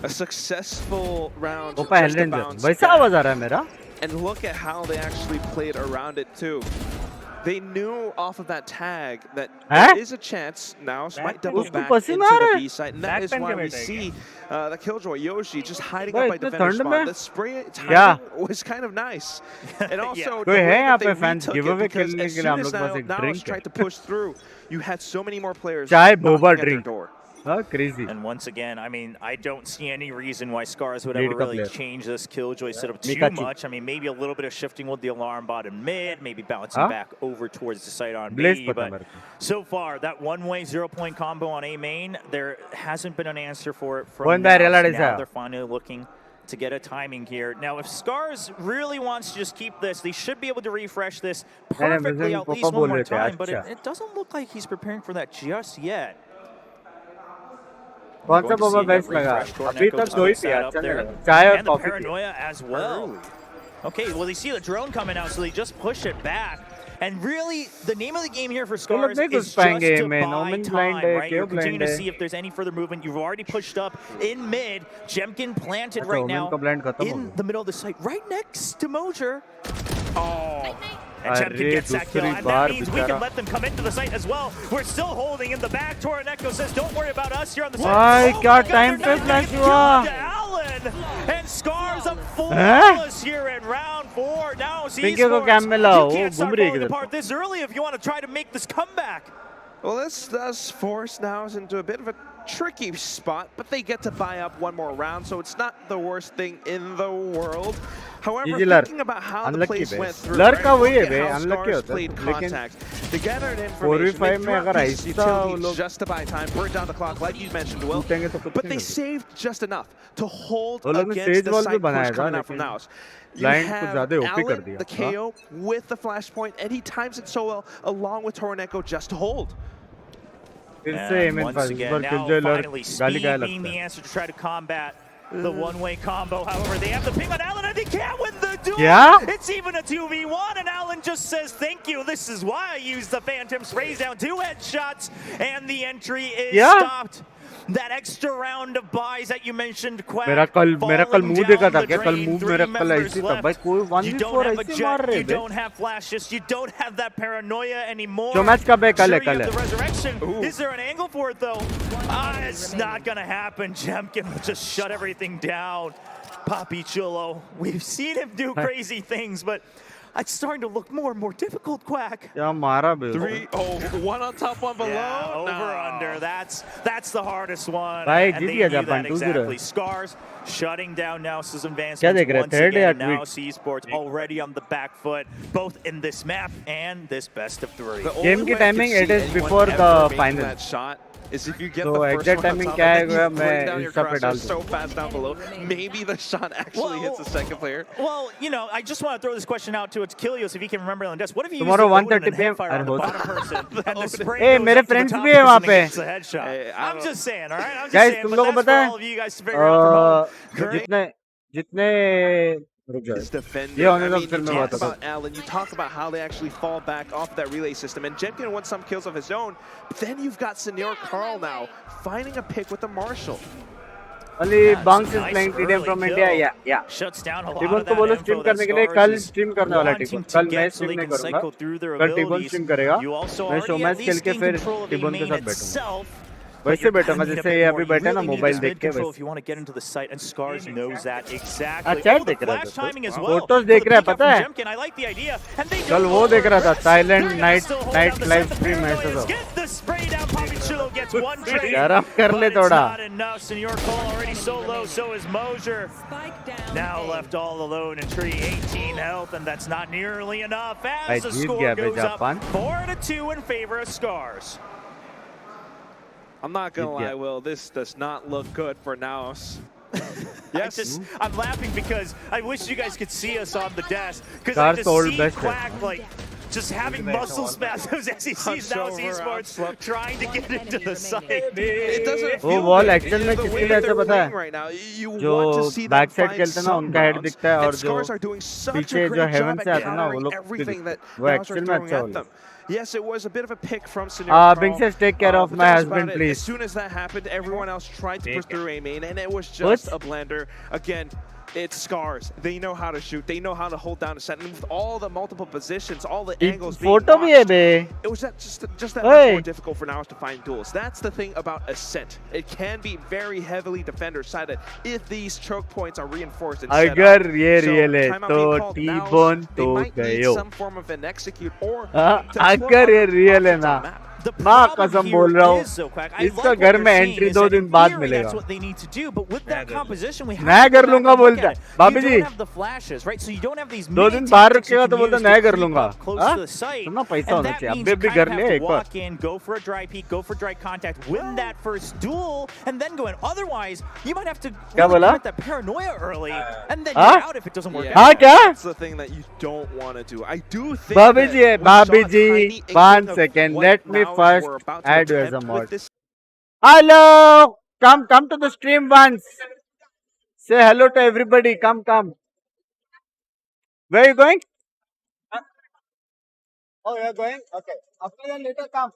A successful round. पोपा just to हेलरेंजर. bounce वैसा back. आवाज आ रहा है मेरा? And look at how they actually played around it too. They knew off of that tag that there is a chance now might double उसको back पसीना into uh the रहा है? B side, and that is why we see the Killjoy Yoshi just hiding भाई up by इतने defender ठंड spawn. में? The spray Yeah. timing was kind of nice, and also the कोई है way यहाँ that पे they fans retook it, giveaway because खेलने as के लिए हम soon as लोग के पास एक now drink है. tried to push through, you had so many more players चाय knocking Boba at their drink. door. crazy. And once again, I mean, I don't see any reason why Scars would Lead ever really player. change this Killjoy setup too Mikachi. much. I mean, maybe a little bit of shifting with the alarm bot in mid, maybe bouncing back over towards the site on Blaze B. pata But मेरे को. so far, that one-way 0-point combo on A main, there hasn't been an answer for it from One now. barrel So is now out. they're finally looking to get a timing here. Now, if Scars really wants to just keep this, they should be able to refresh this perfectly at least one more time, but it doesn't look like he's preparing for that just yet. कौन सा पोपा best लगा? अभी तक दो ही पिया, अच्छा नहीं लगा. चाय और And the coffee. paranoia as well. Okay, well, they see the drone coming out, so they just push it back. And really, the name of the game here for Scars is just to buy time, right? You're continuing to see if there's any further movement. You've already pushed up in mid. Jemkin planted right now in the middle of the site, right next to Mojer. Oh. And Jemkin gets that kill, and that means we can let them come into the site as well. We're still holding in the back. Toroneko says, don't worry about us here on the site. Why, क्या time पे flash हुआ? And Scars up flawless here in round 4. Now Esports, you can't start falling apart this early if you want to try to make this comeback. Well, this does force Nows into a bit of a tricky spot, but they get to buy up one more round, so it's not the worst thing in the world. However, thinking about how the plays went through, Lurk का वही है look bay, at how unlucky Scars होता played है, लेकिन contact. They gathered information, 4v5 they में अगर threw out these ऐसा वो utilities लोग just to buy time, burn down the clock, like you mentioned, Will. टूटेंगे तो कुछ But नहीं they होगा. saved just enough to hold वो लोग ने against stage the wall भी side बनाया push था, coming out from लेकिन Nows. You blind कुछ have ज़्यादा OP कर Allen, दिया. the KO, with the flashpoint, and he times it so well, along with Toroneko, just to hold. And once again, now finally speed being the answer to try to combat the one-way combo. However, they have the ping on Allen and they can't win the duel. Yeah? It's even a 2v1 and Allen just says, thank you. This is why I used the Phantom. Sprays down 2 headshots and the entry is stopped. That extra round of buys that you mentioned, Quack, मेरा कल move देखा था क्या? कल move मेरा कल ऐसी था भाई, कोई 1v4 ऐसे मार रहे थे. You don't have flashes, you don't have that paranoia anymore. Showmatch कब है? कल है, कल है. The resurrection. Is there an angle for it though? It's not gonna happen. Jemkin will just shut everything down. Papi Chulo, we've seen him do crazy things, but it's starting to look more and more difficult, Quack. क्या मारा बे? 3-0, 1 on top, 1 below. Yeah, over under. That's the hardest one. भाई And Jeet they गया knew Japan that 2-0. exactly. Scars shutting down now Susan Vance क्या देख रहे हैं? once Third या again. Now tweet? Esports already on the back foot, both in this map and this best of 3. Game की timing it is before the final. That shot is if you get So the first exact one on timing top क्या and है then you मैं bring down your Insta पे डाल crusher so fast down below, maybe the shot actually hits the second player. Well, you know, I just want to throw this question out to Kilios if he can remember on desk. What if you Tomorrow use the 1:30 PM on the bottom person and the spray Hey, goes मेरे up to the friends top भी हैं person वहाँ and पे. gets the headshot. Hey, I'm just saying, all right? I'm just Guys, saying, तुम but लोगों को that's पता for है? all of you guys to figure out from home. जितने जितने रुक जाओ. His defender. ये होने I दो, mean, फिर you मैं talk बताता हूँ. about Allen, you talk about how they actually fall back off that relay system, and Jemkin wants some kills of his own. But then you've got Senior Carl now finding a pick with the Marshall. Ali Binks is playing TDM from India. Yeah. Shuts down a lot T-Bone of को that बोलो info stream that करने के लिए Scars कल is stream करने वाला wanting T-Bone. to कल मैं get so stream they नहीं can करूँगा. cycle through their कल T-Bone abilities. stream करेगा. You also मैं already Showmatch at खेल least के gain फिर control of T-Bone के A-main साथ बैठूँगा. itself. वैसे बैठा मैं जैसे ये अभी बैठा ना मोबाइल देख के If you want to get into the site, and Scars knows that exactly. अच्छा Oh, the देख रहा flash था timing as तो. well. फोटोज देख रहा है पता है. Jemkin, I like the idea. And they कल don't वो देख रहा था overpress. Thailand They're night gonna still hold down the live set. The stream ऐसा paranoia is था. get the spray down. Papi Chulo gets one trade. गरम कर ले But it's थोड़ा. not enough. Senior Cole already so low, so is Mojer. Now left all alone in tree, 18 health, and that's not nearly enough as the Jeet score गया बे goes up Japan. 4-2 in favor of Scars. I'm not gonna lie, Will. This does not look good for Naos. Yes. I'm laughing because I wish you guys could see us on the desk because I Scars just old see best Quack like just having muscle spasms as he sees Naos Esports trying to get into the site. It doesn't वो feel wall good. actual में The किसके way लिए that ऐसा they're पता है? playing right now, you जो want to see them back side find खेलते हैं ना some उनका head rounds, दिखता है और and जो Scars are doing such a पीछे जो great heaven job से at आता है ना वो countering लोग everything that वो Naos are actual में throwing अच्छा at वो them. लोग. Yes, it was a bit of a pick from Scenario. Binks says take care of but my that's husband, about it. please. As soon as that happened, everyone else tried to push through A main, and it was just a blender. Again, it's Scars. They know how to shoot. They know how to hold down a set. And with all the multiple positions, all the angles being photo भी है watched, bay. it was just that much more difficult for Naos to find duels. That's the thing about Ascent. It can be very heavily defender-sided if these choke points are reinforced and set अगर up. ये So, real है timeout तो being called. T-Bone Naos, they तो might need गयो. some form of an execute or अगर ये real है ना माँ कसम बोल रहा हूँ इसका घर में एंट्री 2 दिन बाद मिलेगा। नया घर लूंगा बोलता है भाभी जी, 2 दिन बाहर रखेगा तो बोलता नया घर लूंगा। इतना पैसा होना चाहिए, अब भी घर ले एक और। क्या बोला? हाँ क्या? भाभी जी 1 second, let me first add you as a mod. Hello, come to the stream once. Say hello to everybody. Come. Where are you going? Oh, you are going? Okay. After that, later come.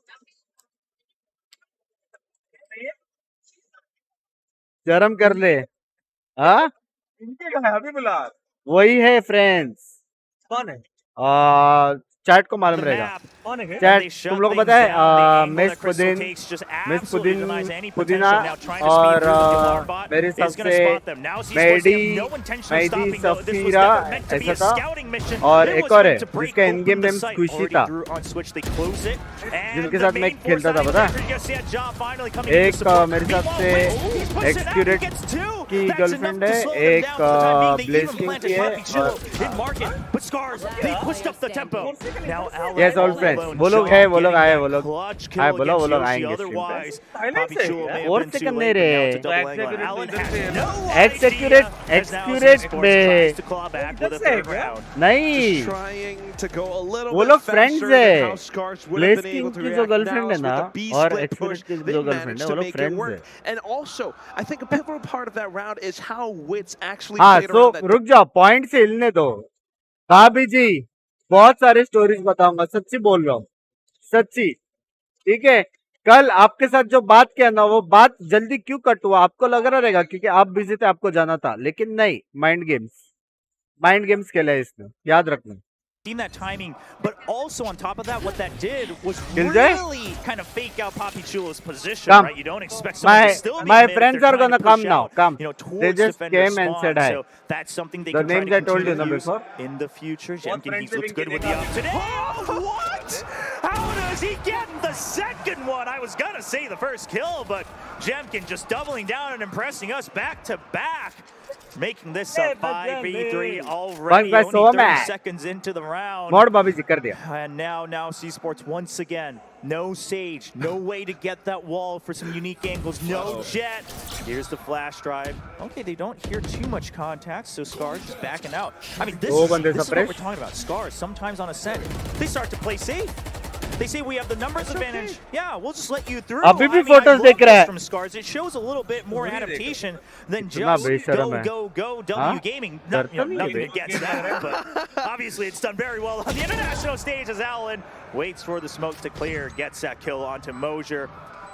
शर्म कर ले। हाँ? अभी बुला। वही है friends. कौन है? चैट को मालूम रहेगा। चैट तुम लोग पता है मिस पुदीना और मेरे हिसाब से मेडी सफीरा ऐसा था, और एक और है जिसका इन गेम नेम खुशी था, जिनके साथ मैं खेलता था पता है। एक मेरे हिसाब से एक्सक्यूरेट की गर्लफ्रेंड है, एक ब्लेज किंग की है, यस ऑल फ्रेंड्स। वो लोग आए, वो लोग बोलो वो लोग आएंगे स्ट्रीम पे। और सेकंड नहीं रे, एक्सक्यूरेट में नहीं, वो लोग फ्रेंड्स है। ब्लेज किंग की जो गर्लफ्रेंड है ना और एक्सक्यूरेट की जो गर्लफ्रेंड है वो लोग फ्रेंड्स है। हाँ तो रुक जाओ, पॉइंट से हिलने दो। भाभी जी बहुत सारी स्टोरीज बताऊंगा, सच्ची बोल रहा हूँ, सच्ची। ठीक है, कल आपके साथ जो बात किया ना वो बात जल्दी क्यों कट हुआ आपको लग रहा रहेगा क्योंकि आप बिजी थे, आपको जाना था, लेकिन नहीं, माइंड गेम्स खेला है इसने, याद रखना। Seen that timing, but also on top of that, what that did was really kind of fake out Papi Chulo's position, right? You don't expect someone to still be my friends are gonna come now. Come. They just came and said hi. So that's something they the can try names to I told you continue before. In the future. Jemkin, he's looked good with the up today. What? How does he get the second one? I was gonna say the first kill, but Jemkin just doubling down and impressing us back to back. Making this a 5v3 already, only 30 seconds into the round. And now Esports once again, no Sage, no way to get that wall for some unique angles, no Jet. Here's the flash drive. Okay, they don't hear too much contact, so Scars just backing out. I mean, this is what we're talking about. Scars, sometimes on Ascent, they start to play safe. They say we have the numbers advantage. Yeah, we'll just let you through. अभी भी photos देख रहा है from Scars. It shows a little bit more adaptation than just go W gaming. Nothing against that, but obviously it's done very well on the international stage as Alan waits for the smoke to clear, gets that kill onto Mosier.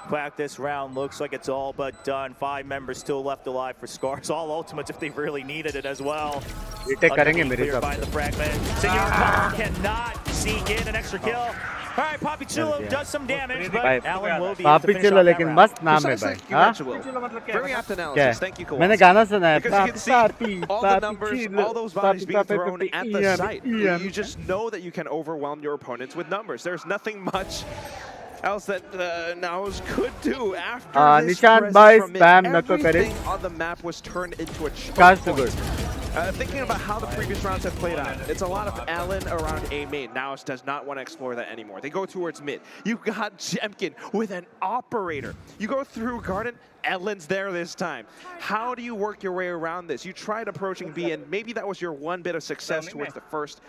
Quack, this round looks like it's all but done. 5 members still left alive for Scars. All ultimates if they really needed it as well. By the fragment. Senor cannot sneak in an extra kill. All right, Papi Chulo does some damage, but Alan will be able to finish off that लेकिन मस्त नाम है भाई। Very apt analysis. Thank you, Kawhi. मैंने गाना सुना है। Because you can see all the numbers, all those bodies being thrown at the site. You just know that you can overwhelm your opponents with numbers. There's nothing much else that Naus could do after this Nishan by spam everything on the map was turned into a chokepoint. Thinking about how the previous rounds have played out, it's a lot of Alan around A main. Naus does not want to explore that anymore. They go towards mid. You got Jemkin with an operator. You go through Garden, Alan's there this time. How do you work your way around this? You tried approaching B, and maybe that was your one bit of success towards the first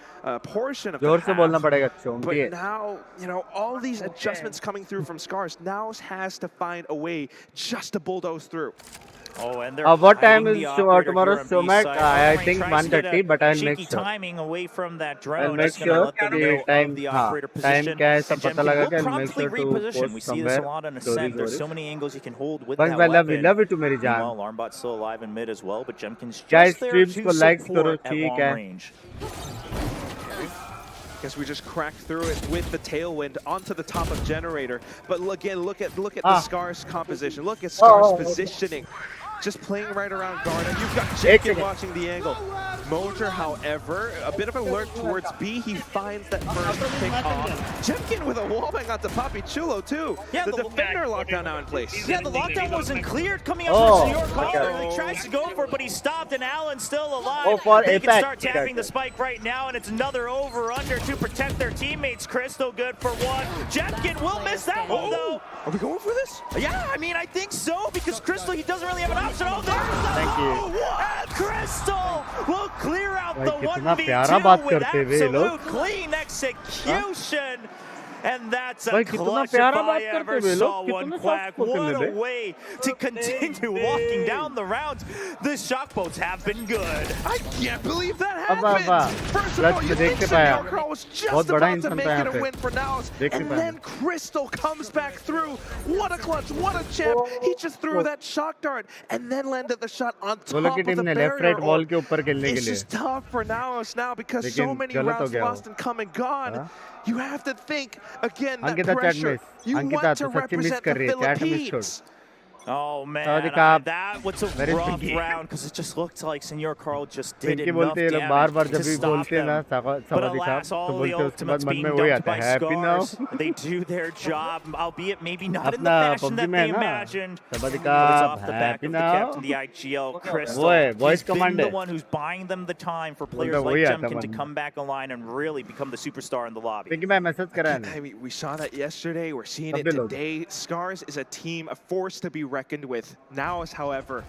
portion of the half. But now, you know, all these adjustments coming through from Scars, Naus has to find a way just to bulldoze through. Oh, and what time is tomorrow's Showmatch? I think 1:30, but I'll make sure. Timing away from that drone. I'll make sure the time क्या है सब पता लगा के I'll make sure to post we see this a lot on Ascent. There's so many angles you can hold with that weapon. Love you to मेरी जान. Alarmbot's still alive in mid as well, but Jemkin's just there streams to को likes support करो at ठीक long है. range. Guess we just cracked through it with the tailwind onto the top of generator. But again, look at the Scars composition. Look at Scars positioning. just playing right around guard, and you've got Jemkin watching the angle. Mojer, however, a bit of a lurk towards B. He finds that first pick off. Jemkin with a wallbang onto Papi Chulo too. Yeah, the defender lockdown now in place. Yeah, the lockdown wasn't cleared coming up from Senor Caller. He tries to go for it, but he's stopped, and Allen's still alive. They can start tapping the spike right now, and it's another over-under to protect their teammates. Crystal good for one. Jemkin will miss that one, though. Are we going for this? Yeah, I mean, I think so, because Crystal, he doesn't really have an option. Oh, there's the Thank you. and Crystal will clear out the कितना प्यारा 1v2 बात with करते हैं ये लोग. absolute clean execution. And that's a भाई कितना clutch प्यारा if बात I करते ever हैं ये saw लोग. one. कितना Quack. soft spoken What है a way to continue walking down the rounds. The shock boats have been good. I can't believe that अब्बा happened. First of all, you think Senor Carl was just about to make it a win for Naos, and then Crystal comes back through. What a clutch, what a champ. He just threw that shock dart and then landed the shot on top of the barrier. It's just tough for Naos now because so many rounds lost and come and gone. You have to think, again, that pressure. You want to represent the Philippines. Oh man, that was a rough round because it just looked like Senor Carl just did enough damage to stop them. But alas, all the ultimates being dumped by Scars. They do their job, albeit maybe not in the fashion that they imagined. It's off the back of the captain, the IGL, Crystal. He's been the one who's buying them the time for players like Jemkin to come back online and really become the superstar in the lobby. I mean, we saw that yesterday. We're seeing it today. Scars is a team, a force to be reckoned with. Naos, however,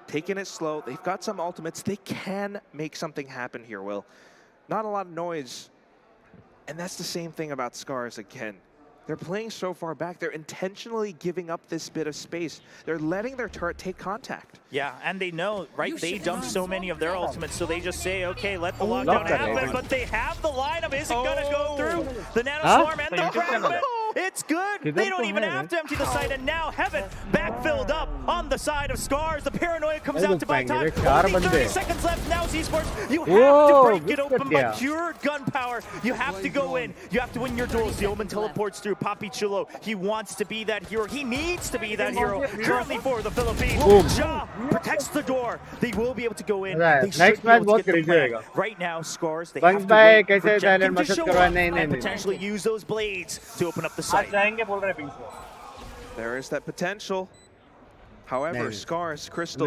taking it slow. They've got some ultimates. They can make something happen here, Will. Not a lot of noise. And that's the same thing about Scars again. They're playing so far back. They're intentionally giving up this bit of space. They're letting their turret take contact. Yeah, and they know, right? They dumped so many of their ultimates, so they just say, okay, let the lockdown happen. But they have the lineup. Is it going to go through? The Nanoswarm and the fragment. It's good. They don't even have to empty the site, and now Heaven backfilled up on the side of Scars. The paranoia comes out to buy time. Only 30 seconds left now, Esports. You have to break it open by pure gunpowder. You have to go in. You have to win your duels. The Omen teleports through. Papi Chulo, he wants to be that hero. He needs to be that hero currently for the Philippines. Ja protects the door. They will be able to go in. They next match बहुत crazy होएगा. Right now, Scars, they have to wait for Jemkin to show up and नहीं potentially use those blades to open up the site. There is that potential. However, Scars, Crystal,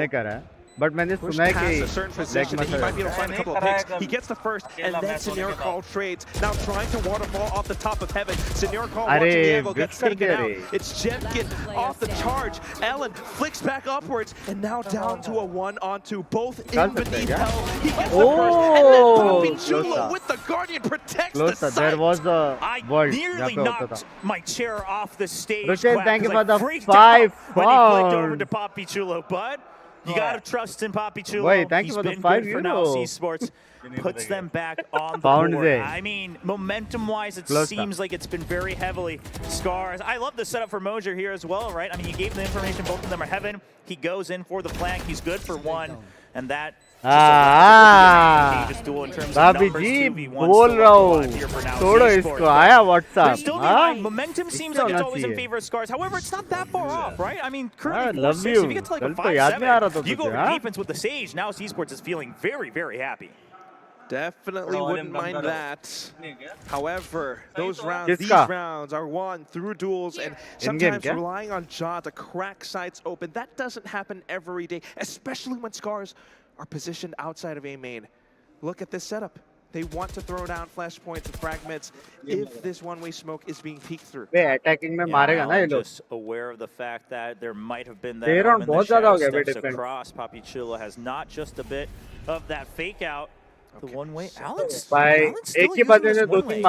But मैंने सुना है कि a certain position and he might be able to find a couple of picks. He gets the first, and then Senor Carl trades. Now trying to waterfall off the top of Heaven. Senor Carl watching the angle, gets taken out. It's Jemkin off the charge. Ellen flicks back upwards, and now down to a 1-on-2. Both in beneath hell. He gets the first, and then Papi Chulo with the Guardian protects the site. There was a I nearly knocked my chair off the stage. Roshan, thank you for the 5 when he flicked over to Papi Chulo, but you gotta trust in Papi Chulo. Wait, thank you He's for the been 5 good for euro. now. Esports puts them back on the board. I mean, momentum-wise, it seems like it's been very heavily Scars. I love the setup for Mojer here as well, right? I mean, you gave the information. Both of them are Heaven. He goes in for the flank. He's good for one, and that. भाभी जी बोल रहा हूँ छोड़ो इसको आया WhatsApp momentum seems like it's always in favor of Scars. However, it's not that far off, right? I mean, currently love 4-6, you. if you get to like a 5-7, you go over defense with the Sage. Now Esports is feeling very, very happy. Definitely wouldn't mind that. However, these rounds are won through duels and sometimes relying on Ja to crack sites open. That doesn't happen every day, especially when Scars are positioned outside of A main. Look at this setup. They want to throw down flashpoints and fragments if this one-way smoke is being peeked through. I'm just aware of the fact that there might have been that in the shadow steps across. Papi Chulo has not just a bit of that fake out. The one-way, Allen's still using this one-way.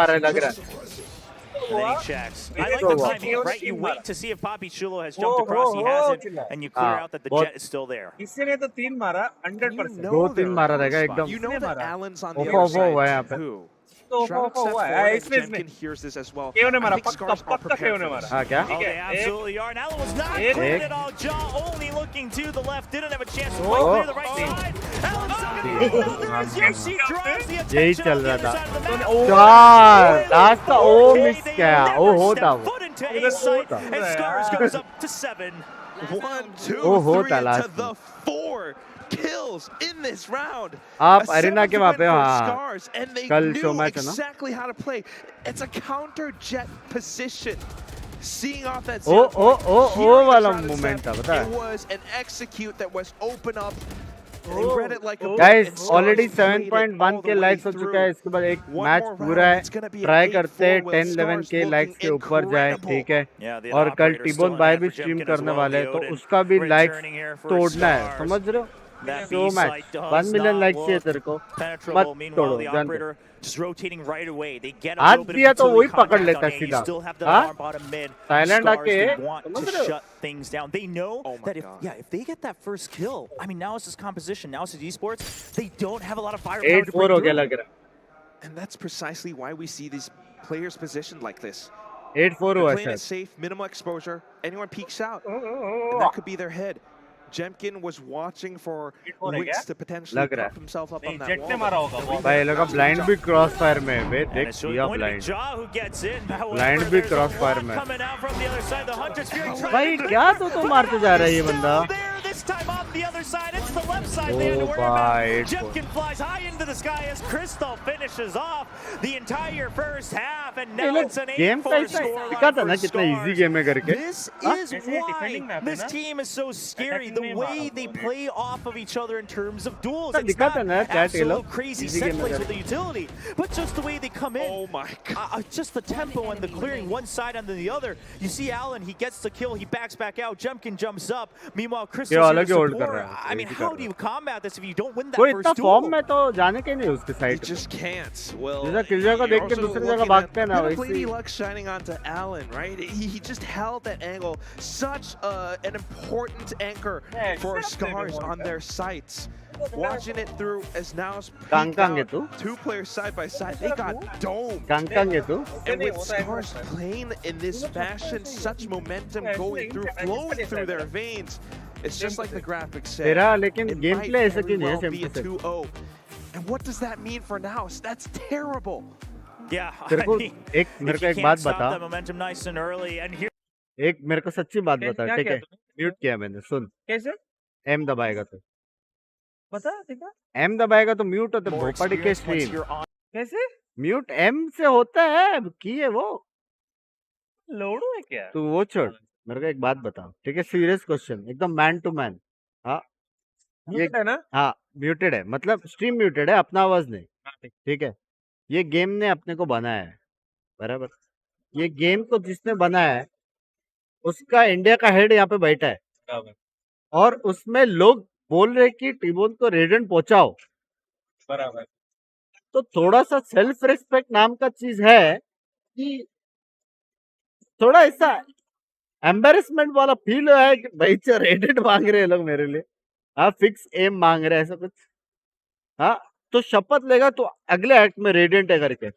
And then he checks. I like the timing, right? You wait to see if Papi Chulo has jumped across. He hasn't, and you clear out that the jet is still there. You know that Allen's on the other side too. Jemkin hears this as well. I think Scars are prepared for this. Oh, they absolutely are. And Allen was not cleared at all. Ja only looking to the left. Didn't have a chance to quite clear the right side. Allen second. Yoshi drives the attention on the other side of the map. That's the O miss क्या? Never stepped foot into A site, and Scars goes up to 7. 1, 2, Oh, 3 होता into last the 4 kills in this round. आप A arena के 7th वहाँ win पे for हाँ Scars, and they कल knew शोमैच है ना exactly how to play. It's a counter jet position. Seeing off that uh zero uh point, uh hearing uh the वाला shot moment था attempt, पता it है was an execute that was open up. They read it like a book, guys and Scars already played it 7.1 all के the way likes हो through. चुका है इसके बाद एक One मैच more पूरा round, है it's gonna be an try करते 8-4 हैं with 10-11 Scars के लाइक्स के looking ऊपर जाए incredible. ठीक है Yeah, the और कल operator's टीबोन still भाई in भी for स्ट्रीम Jemkin as करने well, वाले हैं तो Leoden उसका भी लाइक्स returning here for तोड़ना है Scars. समझ रहे हो That show B match site 1 does million not likes चाहिए look तेरे को penetrable. मत Meanwhile, तोड़ो the जान दो operator just rotating right away. They get a हाथ little bit दिया of तो वही utility पकड़ contact लेता on है A. You सीधा still have the हाँ arm bottom mid. Thailand Scars, आके they want समझ to रहे हो shut things down. They know Oh my that God. if they get that first kill, I mean, now it's this composition, now it's the esports, they don't have a lot of firepower to 8-4 break हो गया through. लग रहा And that's precisely why we see these players positioned like this. 8-4 They're हुआ playing it शायद safe, minimal exposure. Anyone peeks out, and that could be their head. Jemkin was watching for Wix to potentially लग रहा prop himself up on that jet ने wall. मारा होगा भाई ये लोग का ब्लाइंड भी क्रॉस फायर में है बे And देख it's really दिया going to be blind Jaw who gets in. However, Blind भी there's a crossfire lot में। coming out from the other side. The Hunter's Fury trying भाई to क्या तो मारते जा रहा है ये बंदा Still there this time on the other side. It's the left side they had to Oh, worry about. bye. Jemkin flies high into the sky as Crystal finishes off the entire first half, and ये now लोग it's an game 8-4 का scoreline दिखा था ना for कितना easy Scars. Game है करके This हाँ? is जैसे defending why map है this ना, team is so scary. attacking The में way मारा they होगा। play off of each other in terms of duels. तो It's दिखा था not ना चैट ये लोग absolute crazy easy set game plays में with the utility, but just the way they come in. Oh my God. Just the tempo and the clearing one side and then the other. You see Allen, he gets the kill, he backs back out, Jemkin jumps up. Meanwhile, Crystal's ये here अलग to he hold कर support. रहा है, I mean, easy how कर do रहा you combat this if you don't win that कोई इतना first form duel? में तो जाने के नहीं उसके You side just can't. Well, जैसा किल को देख के you're also दूसरी जगह looking भागते हैं at ना a bit of वैसे Lady Luck shining onto Allen, right? He just held that angle. Such an important anchor for Scars on their sights. Watching it through as now's Kang peeked है out, तू 2 players side by side. They got domed. कांग है तू And with Scars playing in this fashion, such momentum going through, flowing through their veins, it's just like the graphics said. तेरा लेकिन It game might play ऐसा very क्यों नहीं है well be a simple से 2-0. And what does that mean for Naus? That's terrible. Yeah, तेरे को mean, एक मेरे if को you एक can't बात stop बता that momentum nice and early, and here एक मेरे को सच्ची बात क्या- बता क्या ठीक किया है तूने? म्यूट किया मैंने सुन कैसे एम दबाएगा तो बता देखा एम दबाएगा तो म्यूट होता more भोपाड़ी के experience once stream you're on. कैसे म्यूट एम से होता है की है वो लोडो है क्या तू वो छोड़ मेरे को एक बात बता ठीक है सीरियस क्वेश्चन एकदम मैन टू मैन हाँ ये है ना हाँ म्यूटेड है मतलब स्ट्रीम म्यूटेड है अपना आवाज नहीं ठीक है ये गेम ने अपने को बनाया है बराबर ये गेम को जिसने बनाया है उसका इंडिया का हेड यहाँ पे बैठा है बराबर और उसमें लोग बोल रहे कि टीबोन को रेडेंट पहुंचाओ बराबर तो थोड़ा सा सेल्फ रिस्पेक्ट नाम का चीज है कि थोड़ा ऐसा एम्बेरसमेंट वाला फील हुआ है कि भाई रेडेंट मांग रहे हैं लोग मेरे लिए हाँ फिक्स एम मांग रहे हैं ऐसा कुछ हाँ तो शपथ लेगा तो अगले एक्ट में रेडिएंट है करके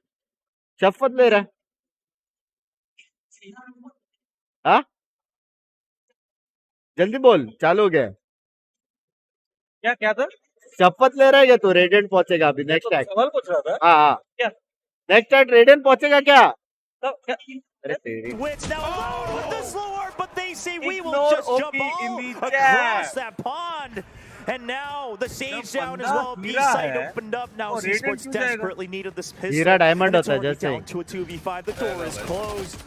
शपथ ले रहा है हाँ जल्दी बोल चालू हो गया है। क्या क्या था शपथ ले रहा है क्या तू रेडिएंट पहुंचेगा अभी नेक्स्ट एक्ट सवाल पूछ रहा था हाँ हाँ क्या? नेक्स्ट एक्ट रेडिएंट पहुंचेगा क्या तब क्या अरे तेरी Wits now alone with the slow arc, but they say we will Ignore just jump OP in all the across chat. that pond. And now the sage जब down as बंदा well. B हीरा side है, opened up. Now और Esports Radiant क्यों जाएगा? desperately needed this pistol. हीरा diamond And it's होता है already जैसे down to a 2v5. The door is closed.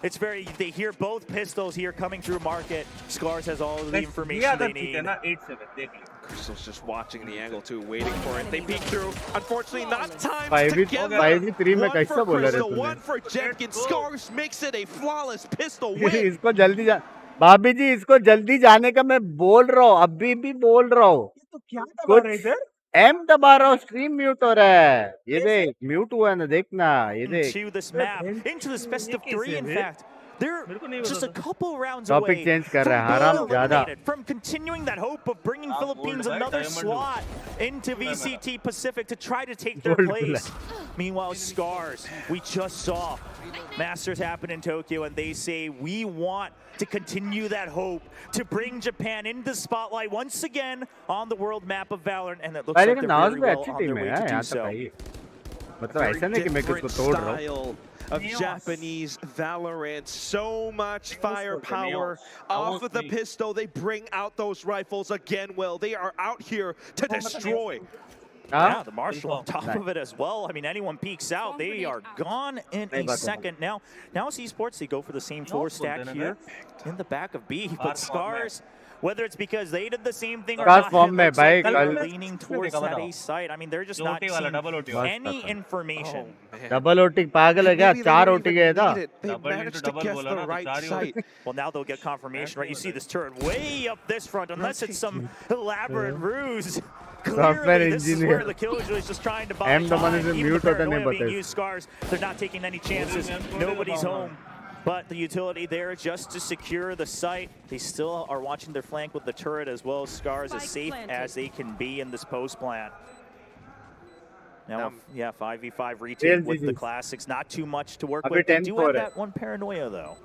It's very, they hear both pistols here coming through market. Scars has all of the ये information अगर they ठीक है need. ना 8-7 देख लो Crystal's just watching the angle too, waiting for it. They peek through. Unfortunately, not timed 5v3 together. में One कैसा for बोला रे Crystal, तूने one for Jemkin. Scars makes it a flawless pistol win. इसको जल्दी जा भाभी जी इसको जल्दी जाने का मैं बोल रहा हूँ अभी भी बोल रहा हूँ तो क्या कुछ रहे थे एम दबा रहा हूँ स्ट्रीम म्यूट हो रहा है ये देख म्यूट हुआ है ना देखना ये देख Into this map, into this festive 3 in fact. They're मेरे को नहीं just a पता था couple rounds topic away change कर from रहा है being हराम ज्यादा eliminated, from continuing that hope of bringing Philippines bold, another diamond slot into VCT Pacific to try to take their Bold place. Meanwhile, Scars, we just saw Masters happen in Tokyo, and they say we want to continue that hope to bring Japan into the spotlight once again on the world map of Valorant, and it looks भाई like लेकिन they're नाज very भी well अच्छी on their team way है to do यहाँ so. तक आई मतलब ऐसा नहीं कि मैं किसको तोड़ रहा हूँ. Style of Japanese Valorant, so much firepower off of the pistol. They bring out those rifles again. Will they are out here to destroy. Yeah, the Marshall on top of it as well. I mean, anyone peeks out, they are gone in a second. Now Esports, they go for the same 4 stack here in the back of B, but Scars, whether it's because they did the same thing or not, they're leaning towards that A site. I mean, they're just not seeing any information. Double OT पागल है क्या? 4 OT गए था. They managed to guess the right site. Well, now they'll get confirmation, right? You see this turret way up this front, unless it's some elaborate ruse. Clearly, this is where the Killjoy is just trying to buy time. Even the paranoia being used, Scars, they're not taking any chances. Nobody's home. But the utility there just to secure the site. They still are watching their flank with the turret as well. Scars as safe as they can be in this post plant. Now, yeah, 5v5 retake with the classics. Not too much to work with. They do have that one paranoia, though.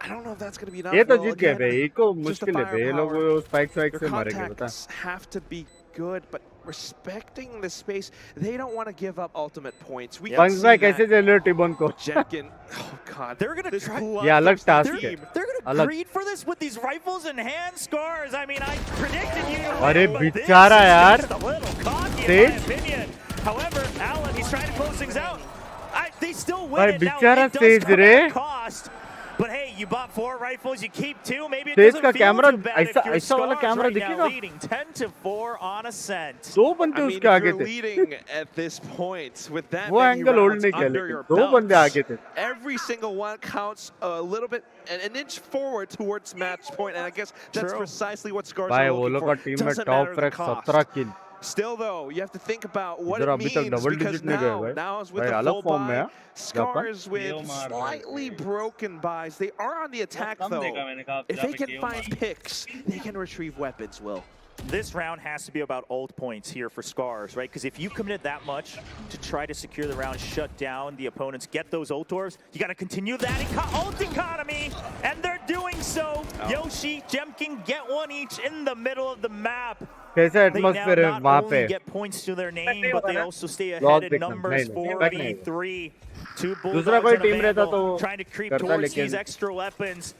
I don't know if that's going to be enough. ये तो जीत गए भाई. Eco मुश्किल है भाई. ये लोग वो स्पाइक से मारेंगे बता. Have to be good, but respecting the space, they don't want to give up ultimate points. We Binks भाई कैसे चल रहे हो टिबोन को? Jemkin, oh god, they're going to try. ये अलग टास्क है. They're going to greed for this with these rifles in hand, Scars. I mean, I predicted you. अरे बेचारा यार. A little cocky in my opinion. However, Alan, he's trying to close things out. They still win it. Now, it does come at a cost. But hey, you bought 4 rifles, you keep 2. Maybe it doesn't feel too bad if you're Scars right now leading 10-4 on Ascent. I mean, if you're leading at this point with that many rounds under your belt, every single one counts a little bit, an inch forward towards match point, and I guess that's precisely what Scars are looking for. Doesn't matter the cost. Still, though, you have to think about what it means because now is with the full buy. Scars with slightly broken buys. They are on the attack, though. If they can find picks, they can retrieve weapons, Will. This round has to be about ult points here for Scars, right? Because if you committed that much to try to secure the round, shut down the opponents, get those ult orbs, you got to continue that ult economy, and they're doing so. Yoshi, Jemkin get one each in the middle of the map. They now not only get points to their name, but they also stay ahead in numbers 4v3. 2 Bulldogs in a man trying to creep towards these extra weapons.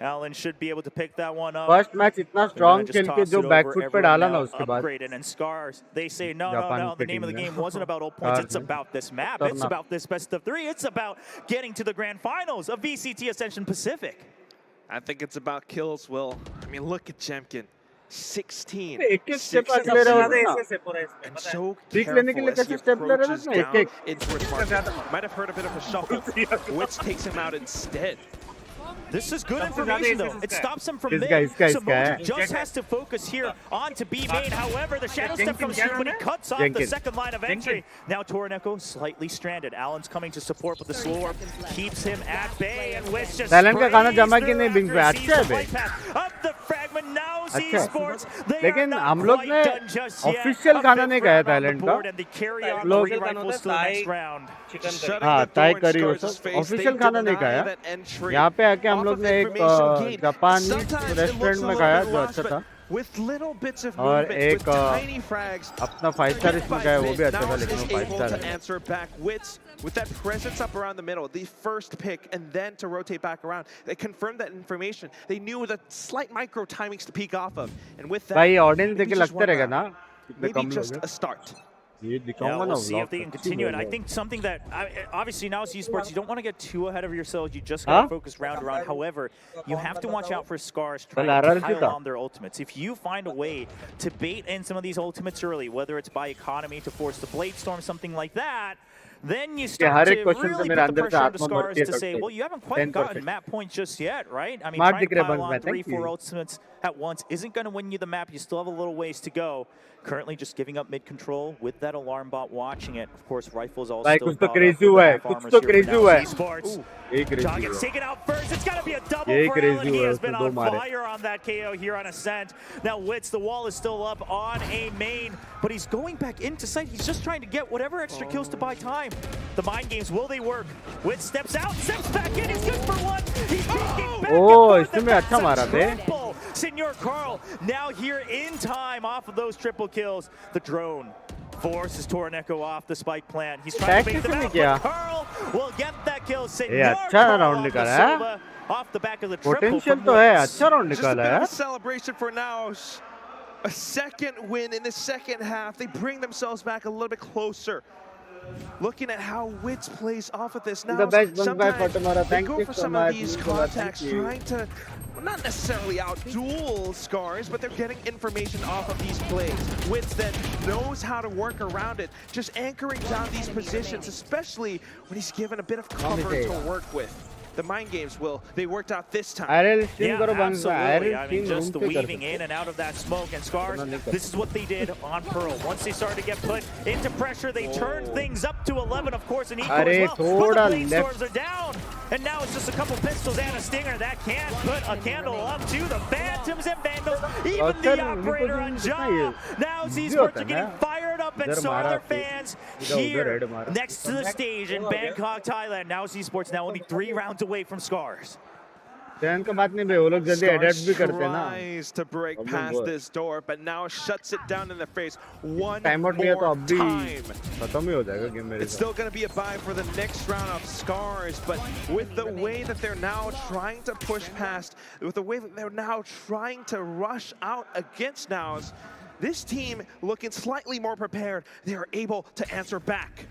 Alan should be able to pick that one up. First match इतना strong खेल के जो backfoot पे डाला ना उसके बाद. Upgraded and Scars. They say no. The name of the game wasn't about ult points. It's about this map. It's about this best of 3. It's about getting to the grand finals of VCT Ascension Pacific. I think it's about kills, Will. I mean, look at Jemkin. 16. एक step ले रहा है ना. And so Pick लेने के लिए कैसे step ले रहा है ना? एक might have heard a bit of a shuffle, which takes him out instead. This is good information, though. It stops him from mid. So Mojo just has to focus here on to B main. However, the shadow step comes through, but he cuts off the second line of entry. Now Toroneko slightly stranded. Alan's coming to support, but the slow orb keeps him at bay. And Wish just Talent का खाना जमा कि नहीं Binks पे अच्छा है बे. Up the fragment now Esports. लेकिन हम लोग ने official खाना नहीं खाया Talent का. लोग हाँ ताई करी हो सब. Official खाना नहीं खाया. यहाँ पे आके हम लोग ने एक जापानी रेस्टोरेंट में खाया जो अच्छा था. और एक अपना 5 स्टार इसमें खाया वो भी अच्छा था लेकिन वो 5 स्टार है. With that presence up around the middle, the first pick, and then to rotate back around, they confirmed that information. They knew the slight micro timings to peek off of, and with that, भाई audience देख के लगता रहेगा ना. maybe just a start. Yeah, we'll see if they can continue it. I think something that, obviously now it's Esports, you don't want to get too ahead of yourselves. You just got to focus round to round. However, you have to watch out for Scars trying to pile on their ultimates. If you find a way to bait in some of these ultimates early, whether it's by economy to force the Blade Storm, something like that, then you start to really put the pressure on the Scars to say, well, you haven't quite gotten map points just yet, right? I mean, trying to pile on 3-4 ultimates at once isn't going to win you the map. You still have a little ways to go. Currently just giving up mid control with that alarm bot watching it. Of course, rifles all still crazy हुआ है. कुछ तो crazy हुआ है. John gets taken out first. It's got to be a double for Alan. He has been on fire on that KO here on Ascent. Now Wits, the wall is still up on a main, but he's going back into sight. He's just trying to get whatever extra kills to buy time. The mind games, will they work? Wits steps out, steps back in. He's good for one. He's peeking back. Oh, इसमें अच्छा मारा बे. Senor Carl now here in time off of those triple kills. The drone forces Torneko off the spike plant. He's trying to make them out, but Carl will get that kill. ये अच्छा round निकाला है. Off the back of the triple. Potential तो है, अच्छा round निकाला है. Just a bit of a celebration for now. A second win in the second half. They bring themselves back a little bit closer. Looking at how Wits plays off of this now, sometimes they go for some of these contacts, trying to not necessarily outduel Scars, but they're getting information off of these plays. Wits then knows how to work around it, just anchoring down these positions, especially when he's given a bit of cover to work with. The mind games, they worked out this time. Yeah, absolutely. I mean, just the weaving in and out of that smoke and Scars. This is what they did on Pearl. Once they started to get put into pressure, they turned things up to 11, of course, and Eco as well. But the Blade Storms are down. And now it's just a couple pistols and a stinger that can't put a candle up to the Phantoms and Vandals. Even the operator on Jaw. Now Esports are getting fired up, and so are their fans here next to the stage in Bangkok, Thailand. Now Esports now only 3 rounds away from Scars. चैन का बात नहीं बे, वो लोग जल्दी edit भी करते हैं ना. Tries to break past this door, but now shuts it down in the face one time out more लिया तो अब भी time. खत्म ही हो जाएगा गेम मेरे. It's still going to be a buy for the next round of Scars, but with the way that they're now trying to push past, with the way that they're now trying to rush out against Nows, this team looking slightly more prepared. They are able to answer back.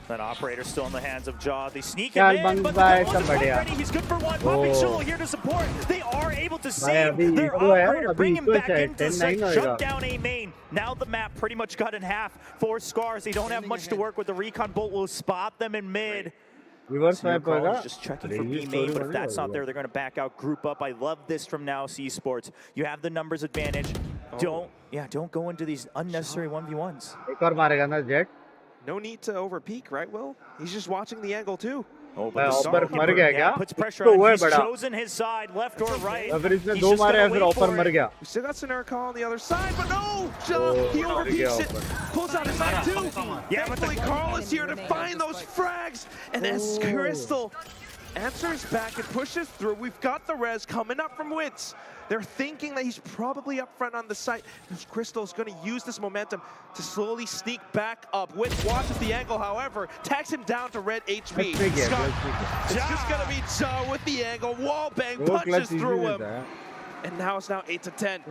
That operator still in the hands of Jaw. They sneak him in, but the ready. He's good for one. Pumping Shul here to support. They are able to save their operator, bring him back into sight, shut down A main. Now the map pretty much cut in half for Scars. They don't have much to work with. The recon bolt will spot them in mid. Just checking for B main, but if that's not there, they're going to back out, group up. I love this from now Esports. You have the numbers advantage. Don't go into these unnecessary 1v1s. एक और मारेगा ना jet. No need to overpeak, right, Will? He's just watching the angle too. Oh, but मर गया क्या? Puts pressure on. He's chosen his side, left or right. फिर इसने 2 मारे हैं, फिर ऊपर मर गया. We still got Sonera call on the other side, but no! He overpeaks it, pulls out his side too. Thankfully, Carl is here to find those frags, and as Crystal answers back and pushes through, we've got the res coming up from Wits. They're thinking that he's probably up front on the site. Crystal's going to use this momentum to slowly sneak back up. Wits watches the angle, however, tags him down to red HP. It's just going to be Joe with the angle. Wallbang punches through him. And now it's 8 to 10.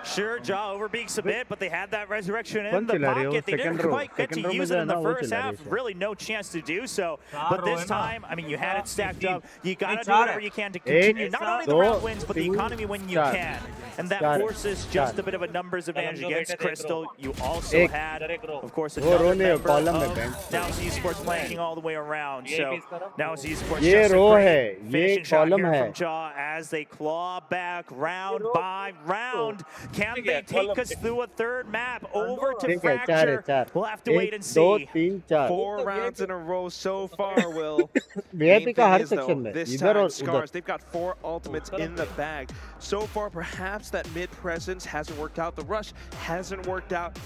Sure, Jaw overbeaks a bit, but they had that resurrection in the pocket. They didn't quite get to use it in the first half. Really no chance to do so. But this time, I mean, you had it stacked up. You got to do whatever you can to continue. Not only the round wins, but the economy when you can. And that forces just a bit of a numbers advantage against Crystal. You also had, of course, another member of now Esports flanking all the way around. So now Esports just a great finishing shot here from Jaw as they claw back round by round. Can they take us through a third map over to Fracture? We'll have to wait and see. 4 rounds in a row so far, Will. VIP का हर section में. This time, Scars, they've got 4 ultimates in the bag. So far, perhaps that mid presence hasn't worked out. The rush hasn't worked out.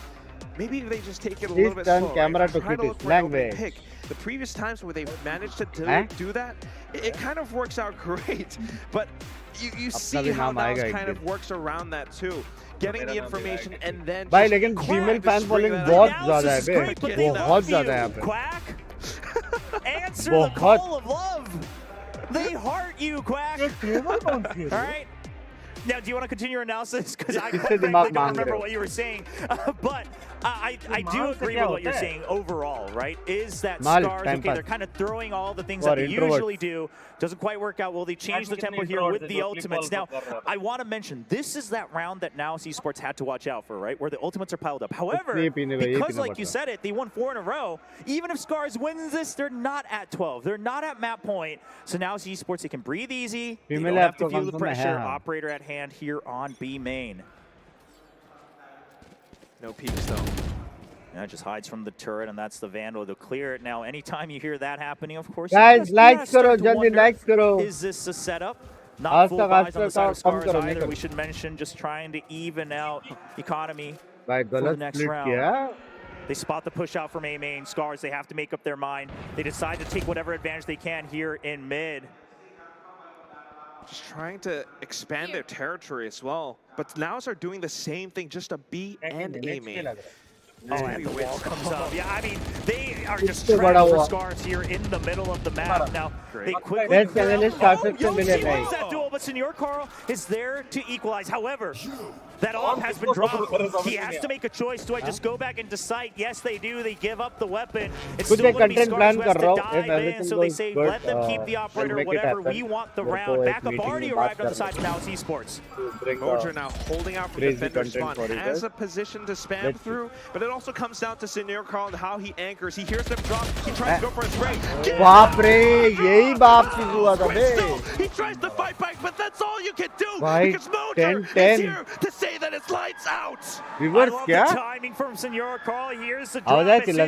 Maybe they just take it a little bit slow. Camera to keep his language. The previous times where they've managed to do that, it kind of works out great. But you see how that kind of works around that too. Getting the information and then भाई लेकिन female fan following बहुत ज़्यादा है बे, बहुत ज़्यादा है यहाँ पे. Quack, answer the call of love. They heart you, Quack. All right. Now, do you want to continue your analysis? Because I don't remember what you were saying. But I do agree with what you're saying overall, right? Is that Scars, okay, they're kind of throwing all the things that they usually do. Doesn't quite work out. Well, they changed the tempo here with the ultimates. Now, I want to mention, this is that round that now Esports had to watch out for, right? Where the ultimates are piled up. However, because like you said it, they won 4 in a row. Even if Scars wins this, they're not at 12. They're not at map point. So now Esports, they can breathe easy. They don't have to feel the pressure. Operator at hand here on B main. No peeks though. Yeah, just hides from the turret, and that's the Vandal to clear it. Now, anytime you hear that happening, of course, guys, likes karo, jaldi likes karo. Is this a setup? Not full buys on the side of Scars either. We should mention just trying to even out economy for the next round. They spot the push out from A main. Scars, they have to make up their mind. They decide to take whatever advantage they can here in mid. Just trying to expand their territory as well. But Nows are doing the same thing, just a B and A main. Oh, and the wall comes up. Yeah, I mean, they are just trapped for Scars here in the middle of the map. Now, they quickly Best analyst started to Yoshi मिले wins that duel, but Senor Carl is there to equalize. However, that AWP has been dropped. He has to make a choice. Do I just go back into sight? Yes, they do. They give up the weapon. It's still going to be Scars who has to dive in, so they say, let them keep the operator, whatever. We want the round. Backup already arrived on the side of Now Esports. Mojo now holding out for defender spawn, has a position to spam through, but it also comes down to Senor Carl and how he anchors. He hears them drop, he tries to go for a spray. बाप रे यही बाप चीज हुआ था बे He tries to fight back, but that's all you can do भाई because Mojo is here to say that it's lights out. Reverse क्या The timing from Senor Carl. Here's the drop.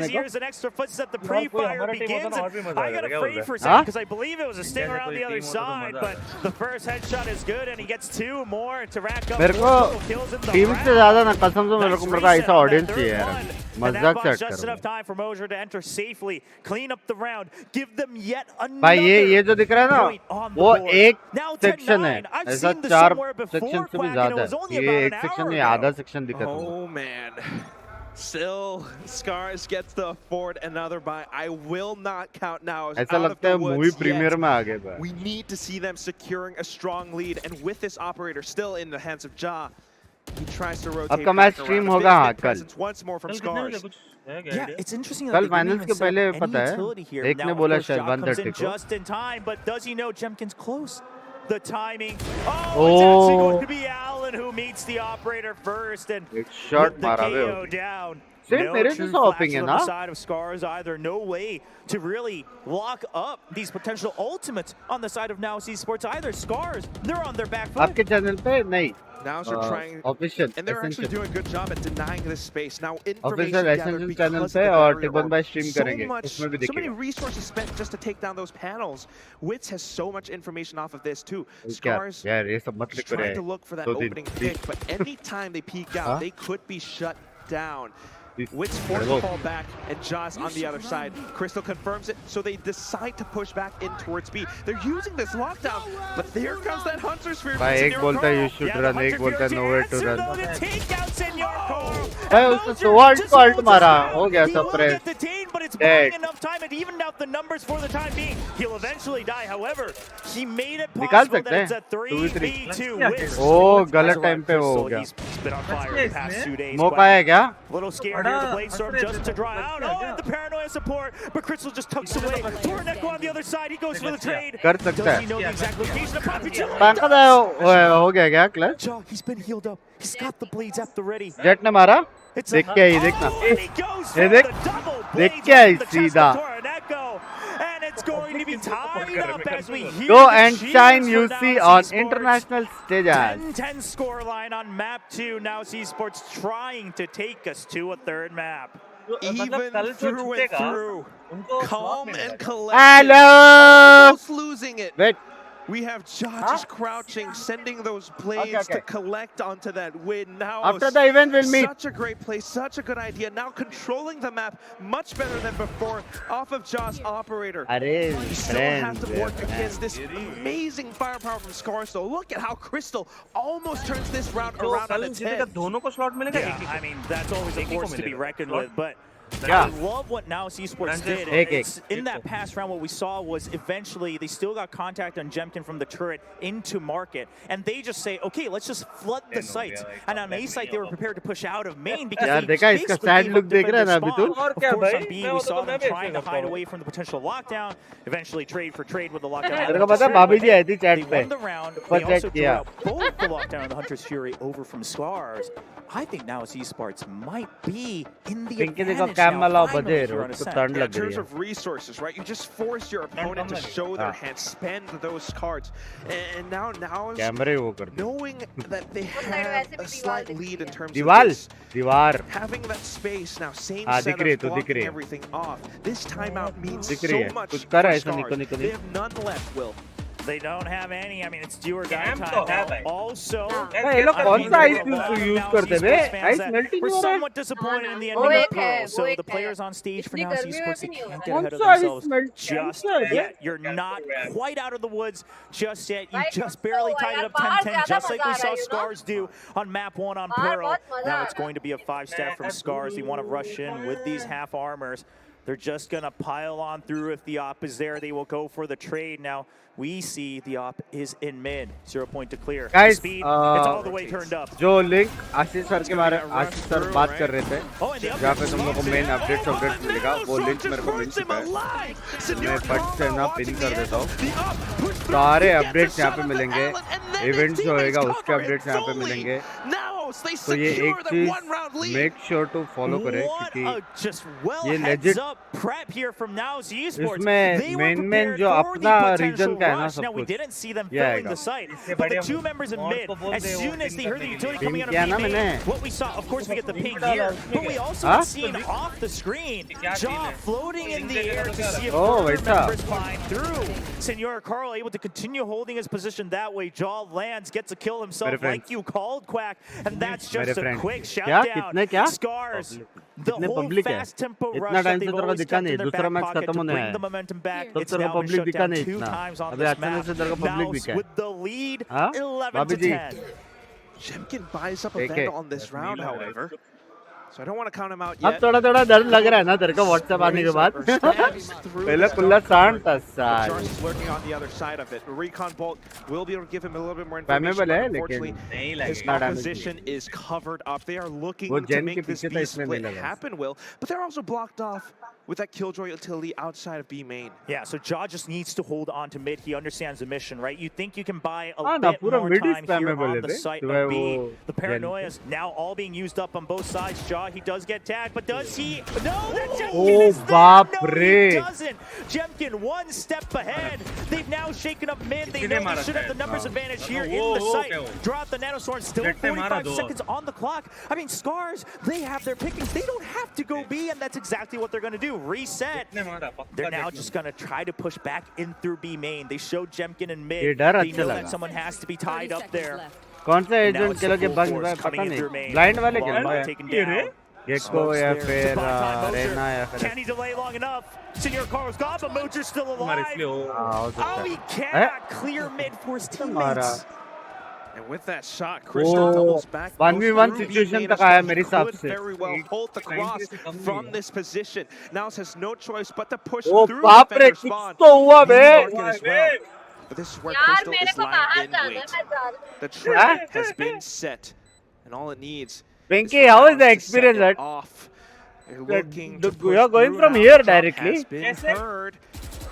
Here's an extra footstep. The pre-fire begins. I got afraid for a second because I believe it was a stinger on the other side, but the first headshot is good, and he gets 2 more to rack up मेरे को team से ज़्यादा ना कसम से मेरे को ऐसा ऑडियंस चाहिए यार मजाक set just enough time for Mojo to enter safely, clean up the round, give them yet another. भाई ये जो दिख रहा है ना वो एक सेक्शन है ऐसा 4 सेक्शन से भी ज़्यादा है ये एक सेक्शन नहीं आधा सेक्शन दिखा था Oh man. Still, Scars gets the afford another buy. I will not count now. ऐसा लगता है मूवी प्रीमियर में आ गए भाई We need to see them securing a strong lead, and with this operator still in the hands of Ja, he tries to rotate. अब का match stream होगा हाँ कल once more from Scars. Yeah, it's interesting that कल finals के पहले पता है एक ने बोला शायद 130 को just in time, but does he know Jemkin's close? The timing. Oh, it's actually going to be Allen who meets the operator first and shot with the KO down. Same No मेरे true जैसा hopping है flashes on ना the side of Scars either. No way to really lock up these potential ultimates on the side of Now Esports either. Scars, they're on their back foot. आपके channel पे नहीं Now they're trying, official and they're actually doing a good job at denying this space. Now official information gathered Ascension because channel of पे the और barrier टिबन wall. भाई stream करेंगे उसमें भी So many देखिएगा resources spent just to take down those panels. Wits has so much information off of this too. क्या Scars यार ये सब मत is लिखो रे trying to look for that opening pick, but anytime they peek out, they could be shut down. Wits forced to fall back, and Jaws on the other side. Crystal confirms it, so they decide to push back in towards B. They're using this lockdown, but there comes that Hunter Sphere. भाई एक बोलता है you should run एक बोलता है nowhere to run भाई उसने sword को alt मारा हो गया suppress but it's buying enough time and evened out the numbers for the time being. He'll eventually die, however, he made it possible that it's a 3v2 win. ओ गलत time पे हो गया He's been on fire the past 2 days. मौका है क्या Little scared here, the Blade Storm just to draw out. Oh, and the paranoia support, but Crystal just tucks away. Torneko on the other side, he goes for the trade. कर सकता Does है he know the exact location of Poppy Jill? ताकत है हो गया क्या clutch He's been healed up. He's got the bleeds at the ready. Jet ने मारा देख के आई देखना ये देख के आई सीधा And it's going to be tied up as we hear Go the and cheers shine for you Now see on Esports. international stages 10-10 scoreline on map 2. Now Esports trying to take us to a third map. Even through and through, calm and collected, Hello almost losing it. wait We have just crouching, sending those blades to collect onto that win. Now, after the event we'll meet such a great play, such a good idea. Now controlling the map much better than before off of Joss Operator. अरे Still have to work against this amazing firepower from Scars, though. Look at how Crystal almost turns this round around on its head. Yeah, I mean, that's always a force to be reckoned with, but Yeah. I love what Now Esports did. In that past round, what we saw was eventually they still got contact on Jemkin from the turret into market, and they just say, okay, let's just flood the sites. And on A site, they were prepared to push out of main because they basically gave up defender spawn. Of course, on B, we saw them trying to hide away from the potential lockdown. Eventually, trade for trade with the lockdown. तेरे को पता है भाभी जी आई थी chat पे They won the round. They also drew out both the lockdown and the Hunter's Fury over from Scars. I think Now Esports might be in the advantage now. In terms of resources, right? You just force your opponent to show their hand, spend those cards, and now knowing that they have a slight lead in terms of this, having that space now, same setup, blocking everything off. This timeout means so much for Scars. They have none left, Will. They don't have any. I mean, it's do or die time now. Also, ये लोग कौन सा ice use करते हैं बे? Ice melting we're हो रहा है। somewhat disappointed in the ending of Pearl. So the players on stage for now Esports, they can't get ahead of कौन सा themselves ice just melting? yet. You're not quite out of the woods just yet. You just barely tied it up 10-10, just like we saw Scars do on map 1 on Pearl. Now it's going to be a 5-step from Scars. They want to rush in with these half armors. They're just going to pile on through if the op is there. They will go for the trade. Now, we see the op is in mid. 0 point to clear. Guys, Speed, it's all the way turned up. जो link आशीष sir के बारे में आशीष sir बात कर रहे थे, जहाँ पे तुम लोग को मेन अपडेट्स मिलेगा, वो लिंक मेरे को मिल चुका है। मैं फट से ना पिन कर देता हूँ। सारे अपडेट्स यहाँ पे मिलेंगे, इवेंट जो होएगा उसके अपडेट्स यहाँ पे मिलेंगे। तो ये एक चीज मेक श्योर टू फॉलो करें क्योंकि ये लेजिट इसमें मेन जो अपना रीजन का है ना सब कुछ ये आएगा। क्या ना मैंने ओह वैसा Senor Carl able to continue holding his position that way. Jaw lands, gets a kill himself like you called, Quack, and that's just a quick shout down. Scars, the whole fast tempo rush that they've always kept in their back pocket to bring the momentum back. It's now been shut down 2 times on this map. Mouse with the lead, 11-10. Jemkin buys up a Vandal on this round, however. So I don't want to count him out yet. अब थोड़ा डर लग रहा है ना तेरे को WhatsApp आने के बाद पहले खुला शांत था साल Charge is lurking on the other side of it. Recon Bolt will be able to give him a little bit more Flammable information. है Unfortunately, his opposition is covered up. They are looking to make this B split happen, Will, but they're also blocked off with that Killjoy utility outside of B main. Yeah, so Jaw just needs to hold on to mid. He understands the mission, right? You think you can buy a bit more time here on the site of B. The paranoia is now all being used up on both sides. Jaw, he does get tagged, but does he? No, that Jemkin is there. No, he doesn't. Jemkin 1 step ahead. They've now shaken up mid. They know they should have the numbers advantage here in the site. Draw out the Nanosword, still 45 seconds on the clock. I mean, Scars, they have their pickings. They don't have to go B, and that's exactly what they're going to do. Reset. They're now just going to try to push back in through B main. They showed Jemkin in mid. They know that someone has to be tied up there. कौन सा agent के लोग bug पता नहीं blind वाले क्या gecko या फिर रेना या फिर Can he delay long enough? Senor Carlos got but Mocher's still alive. Oh, he cannot clear mid for his teammates. And with that shot, Crystal doubles back. 1v1 situation तक आया मेरे हिसाब से. Very well hold the cross from this position. Now has no choice but to push through the defender spawn. But this is where Crystal is lying in wait. The trap has been set, and all it needs. Pinky, how is the experience? Off. Looking you are going from here directly. Has been heard.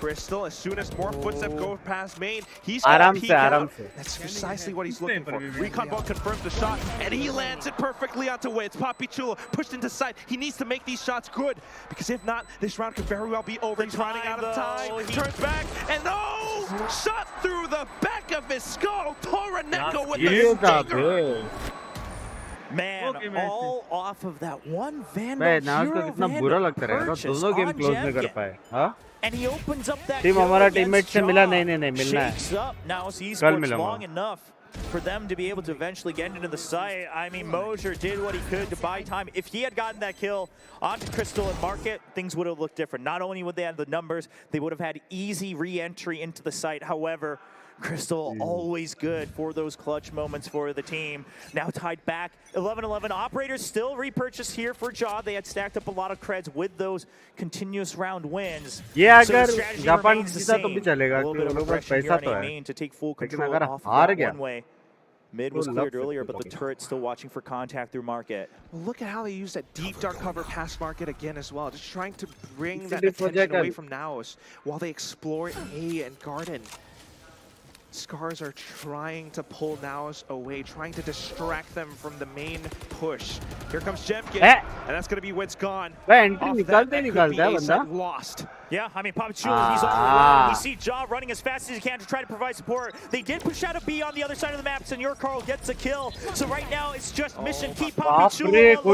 Crystal, as soon as more footsteps go past main, he's going to peek out. That's precisely what he's looking for. Recon Ball confirms the shot, and he lands it perfectly onto Wits. Papi Chulo pushed into sight. He needs to make these shots good, because if not, this round could very well be over. He's running out of time. He turns back, and no! Shot through the back of his skull. Toraneko with the stinger. Man, all off of that one Vandal hero purchase on Jemkin. And he opens up that team हमारा teammate से मिला नहीं मिलना है. Shakes up now Esports long enough for them to be able to eventually get into the site. I mean, Mosier did what he could to buy time. If he had gotten that kill onto Crystal and Market, things would have looked different. Not only would they have the numbers, they would have had easy re-entry into the site. However, Crystal always good for those clutch moments for the team. Now tied back, 11-11. Operators still repurchase here for Jaw. They had stacked up a lot of creds with those continuous round wins. Yeah, so अगर Japan जीता तो भी चलेगा क्योंकि उन लोगों का पैसा तो है. To take full control अगर off हार of गया. one way. Mid was cleared earlier, but the turret still watching for contact through Market. Well, look at how they use that deep dark cover past Market again as well. Just trying to bring that attention away from Naos while they explore A and Garden. Scars are trying to pull Naos away, trying to distract them from the main push. Here comes Jemkin, and that's going to be Wits gone. Lost. Yeah, I mean, Papi Chulo, he's all alone. We see Jaw running as fast as he can to try to provide support. They did push out a B on the other side of the map. Senor Carl gets a kill. So right now, it's just mission keep Papi Chulo alive.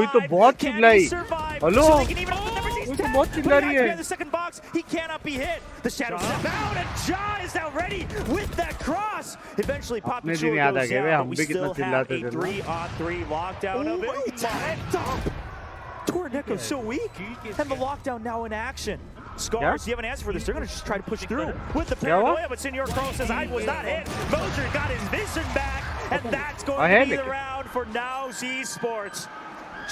Can he survive? So they can even up the numbers. He's वो तो dead, बहुत but चिल्ला he रही hides है behind the second box. He cannot be hit. The shadow step out, and Ja is now ready with that cross. Eventually, Poppy अपने दिन Chula याद आ goes गए वे down, but हम we भी कितना still have चिल्लाते a थे ना 3-on-3 lockdown of it. Oh my Head top. Torneco's so weak, and the lockdown now in action. Scars, do you have an answer for this? They're going to just try to push through with the paranoia, but Senor Carl says I was not hit. Moser got his vision back, and that's going to be the round for Nows Esports.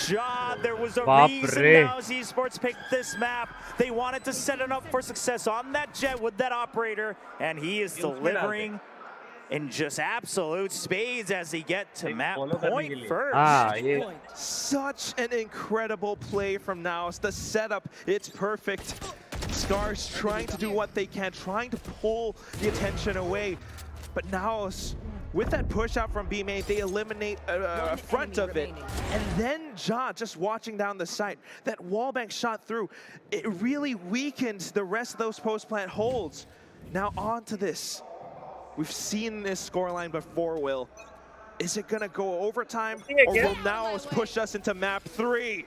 Ja, there was a reason Nows Esports picked this map. They wanted to set it up for success on that jet with that operator, and he is delivering in just absolute spades as he get to map point first. Such an incredible play from Naus. The setup, it's perfect. Scars trying to do what they can, trying to pull the attention away. But Naus, with that push out from B-Main, they eliminate a front of it. And then Ja just watching down the site. That wallbang shot through. It really weakened the rest of those post-plant holds. Now on to this. We've seen this scoreline before, Will. Is it gonna go overtime, or will Naus push us into map 3?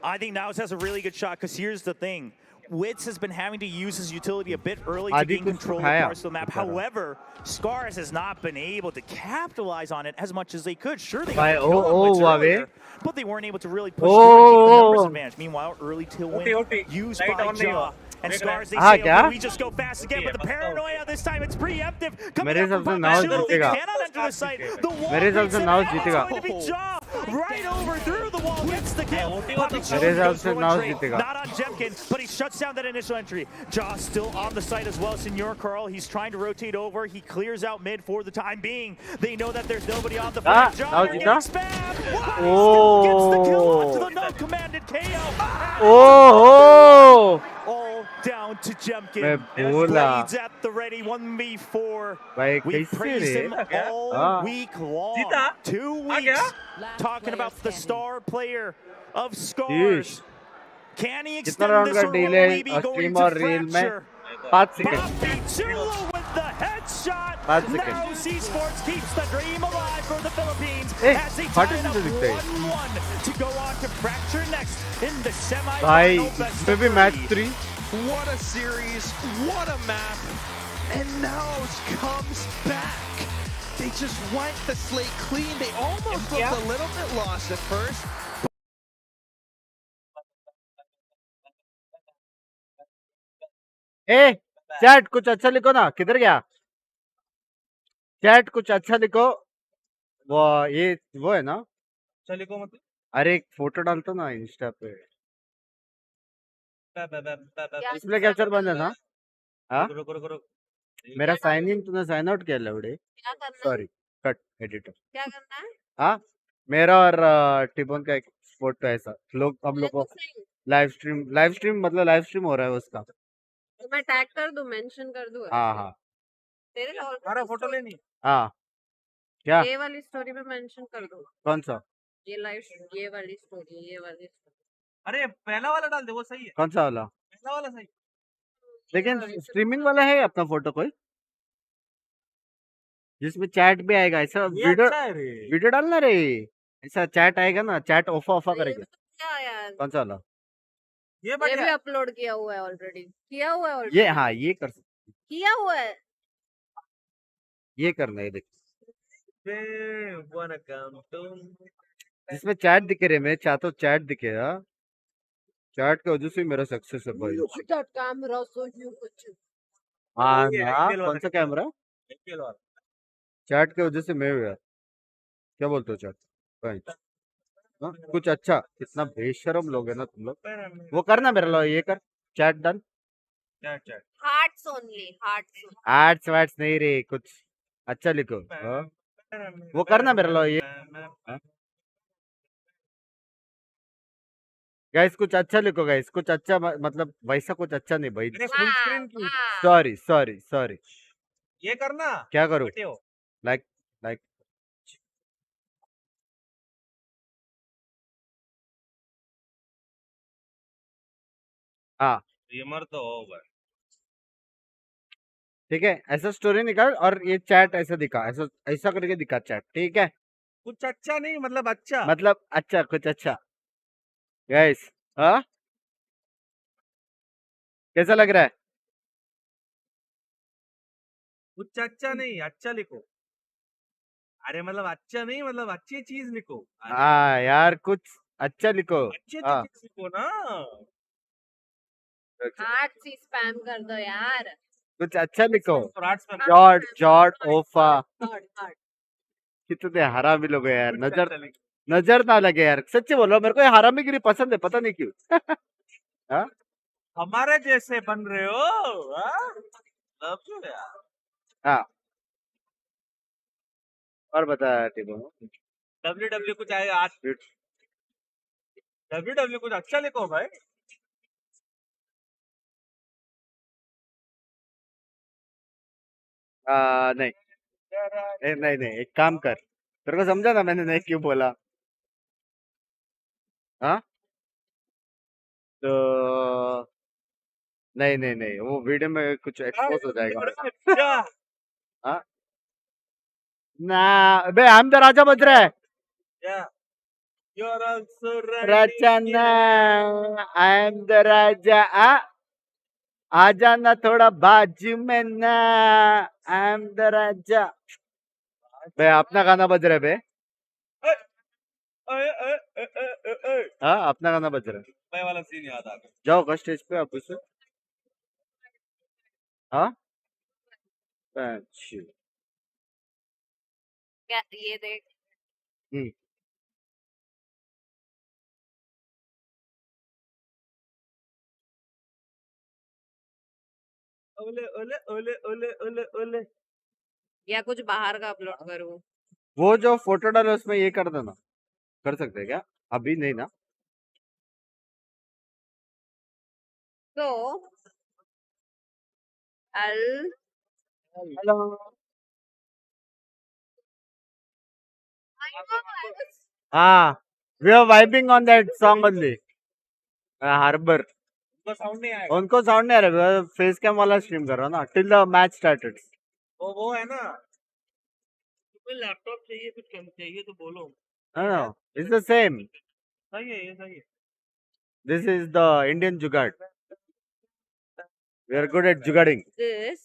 I think Naus has a really good shot, because here's the thing. Wits has been having to use his utility a bit early to gain control of parts of the map. However, Scars has not been able to capitalize on it as much as they could. Sure, they got earlier, but they weren't able to really push through and keep the numbers advantage. Meanwhile, early till win used by Ja. And Scars, they say, okay, we just go fast again, but the paranoia this time, it's preemptive. Coming up from Papa they cannot enter the site. The wall breaks, and now it's going to be Ja right over through the wall, gets the kill. Papa goes for one trade, not on Jemkin, but he shuts down that initial entry. Ja still on the site as well, Senor Carl. He's trying to rotate over. He clears out mid for the time being. They know that there's nobody on the flank. Ja getting spammed. Still gets the kill onto the no-commanded KO. All down to Jemkin. Blades at the ready, 1v4. We praised him all week long. 2 weeks talking about the star player of Scars. Can he extend this, or will we be going to fracture? Poppy Chula with the headshot. Now Esports keeps the dream alive for the Philippines as they tie it up 1-1 to go on to fracture next in the semi-final best of 3. What a series, what a map, and Naus comes back. They just wiped the slate clean. They almost looked a little bit lost at first. Chat कुछ अच्छा लिखो ना, किधर गया chat? कुछ अच्छा लिखो। वो है ना, अच्छा लिखो मतलब? अरे एक फोटो डालता ना इंस्टा पे। डिस्प्ले कैप्चर बंद है ना? हाँ, मेरा साइन इन तूने साइन आउट किया लवड़े। Sorry, cut editor. क्या करना है? हाँ, मेरा और टिबोन का एक फोटो ऐसा लोग हम लोग को लाइव स्ट्रीम मतलब लाइव स्ट्रीम हो रहा है उसका। तो मैं टैग कर दूं, मेंशन कर दूं? हाँ तेरे हमारा फोटो लेनी। हाँ, क्या ये वाली स्टोरी पे मेंशन कर दूं? कौन सा? ये वाली स्टोरी। अरे पहला वाला डाल दे, वो सही है। कौन सा वाला? पहला वाला सही। लेकिन स्ट्रीमिंग वाला है अपना फोटो कोई, जिसमें चैट भी आएगा ऐसा। वीडियो डालना रे, ऐसा चैट आएगा ना, चैट ऑफा करेगा। क्या यार, कौन सा वाला? ये भी अपलोड किया हुआ है ऑलरेडी। ये हाँ, ये कर सकते, किया हुआ है। ये करना है। देख जिसमें चैट दिखे रे, मैं चाहता हूँ चैट दिखे। चैट की वजह से मेरा सक्सेस है भाई। हाँ ना, कौन सा कैमरा? चैट की वजह से मैं हुआ। क्या बोलते हो चैट भाई? कुछ अच्छा, कितना बेशरम लोग है ना तुम लोग। वो करना मेरा लो, ये कर chat done. Hearts only, arts warts नहीं रे, कुछ अच्छा लिखो। वो करना मेरा लो, ये गाइस कुछ अच्छा लिखो गाइस, कुछ अच्छा मतलब वैसा कुछ अच्छा नहीं भाई। फुल स्क्रीन की। सॉरी। ये करना क्या करूँ? लाइक हाँ स्ट्रीमर तो होगा। ठीक है, ऐसा स्टोरी निकाल और ये चैट ऐसा दिखा, ऐसा करके दिखा चैट। ठीक है, कुछ अच्छा नहीं मतलब अच्छा, मतलब अच्छा, कुछ अच्छा गाइस। हाँ कैसा लग रहा है? कुछ अच्छा नहीं, अच्छा लिखो। अरे मतलब अच्छा नहीं, मतलब अच्छी चीज लिखो। हाँ यार, कुछ अच्छा लिखो। अच्छी हाँ, चीज लिखो ना। हार्ट सी स्पैम कर दो यार। कुछ अच्छा लिखो। राट्स पर जॉर्ड जॉर्ड ओफा। हार्ट कितने हरामी लोग हैं यार, नजर ना लगे यार, सच्ची बोलो, मेरे को ये हरामीगिरी पसंद है, पता नहीं क्यों। हाँ? हमारे जैसे बन रहे हो। हाँ? लव यू यार। हाँ, और बता टीबो। डब्ल्यू कुछ आए आज। डब्ल्यू कुछ अच्छा लिखो भाई। नहीं नहीं नहीं, एक काम कर, तेरे को समझा ना मैंने नहीं क्यों बोला। हाँ, तो नहीं नहीं नहीं, वो वीडियो में कुछ एक्सपोज हो जाएगा। अच्छा। हाँ ना, बे हम तो राजा बज रहा है। Yeah. You're also Rachna, I am the raja. आ जाना थोड़ा बाजू में ना, आई एम द राजा। बे अपना गाना बज रहा है बे। हाँ, अपना गाना बज रहा है। मैं वाला सीन याद आ गया। जाओ फर्स्ट स्टेज पे आप उसे। हाँ, अच्छा। क्या ये देख। हम्म, ओले ओले ओले ओले ओले ओले। या कुछ बाहर का अपलोड करूँ। वो जो फोटो डालो उसमें ये कर देना, कर सकते हैं क्या? अभी नहीं ना? तो अल हेलो। हाँ, we are vibing on that song only. Harbor. उनको साउंड नहीं आएगा। उनको साउंड नहीं आ रहा, फेस कैम वाला स्ट्रीम कर रहा हूँ ना, टिल द मैच स्टार्टेड। वो है ना। तुम्हें लैपटॉप चाहिए, कुछ कम चाहिए तो बोलो। No, it's the same. सही है, ये सही है। This is the Indian jugaad, we are good at जुगाड़िंग। this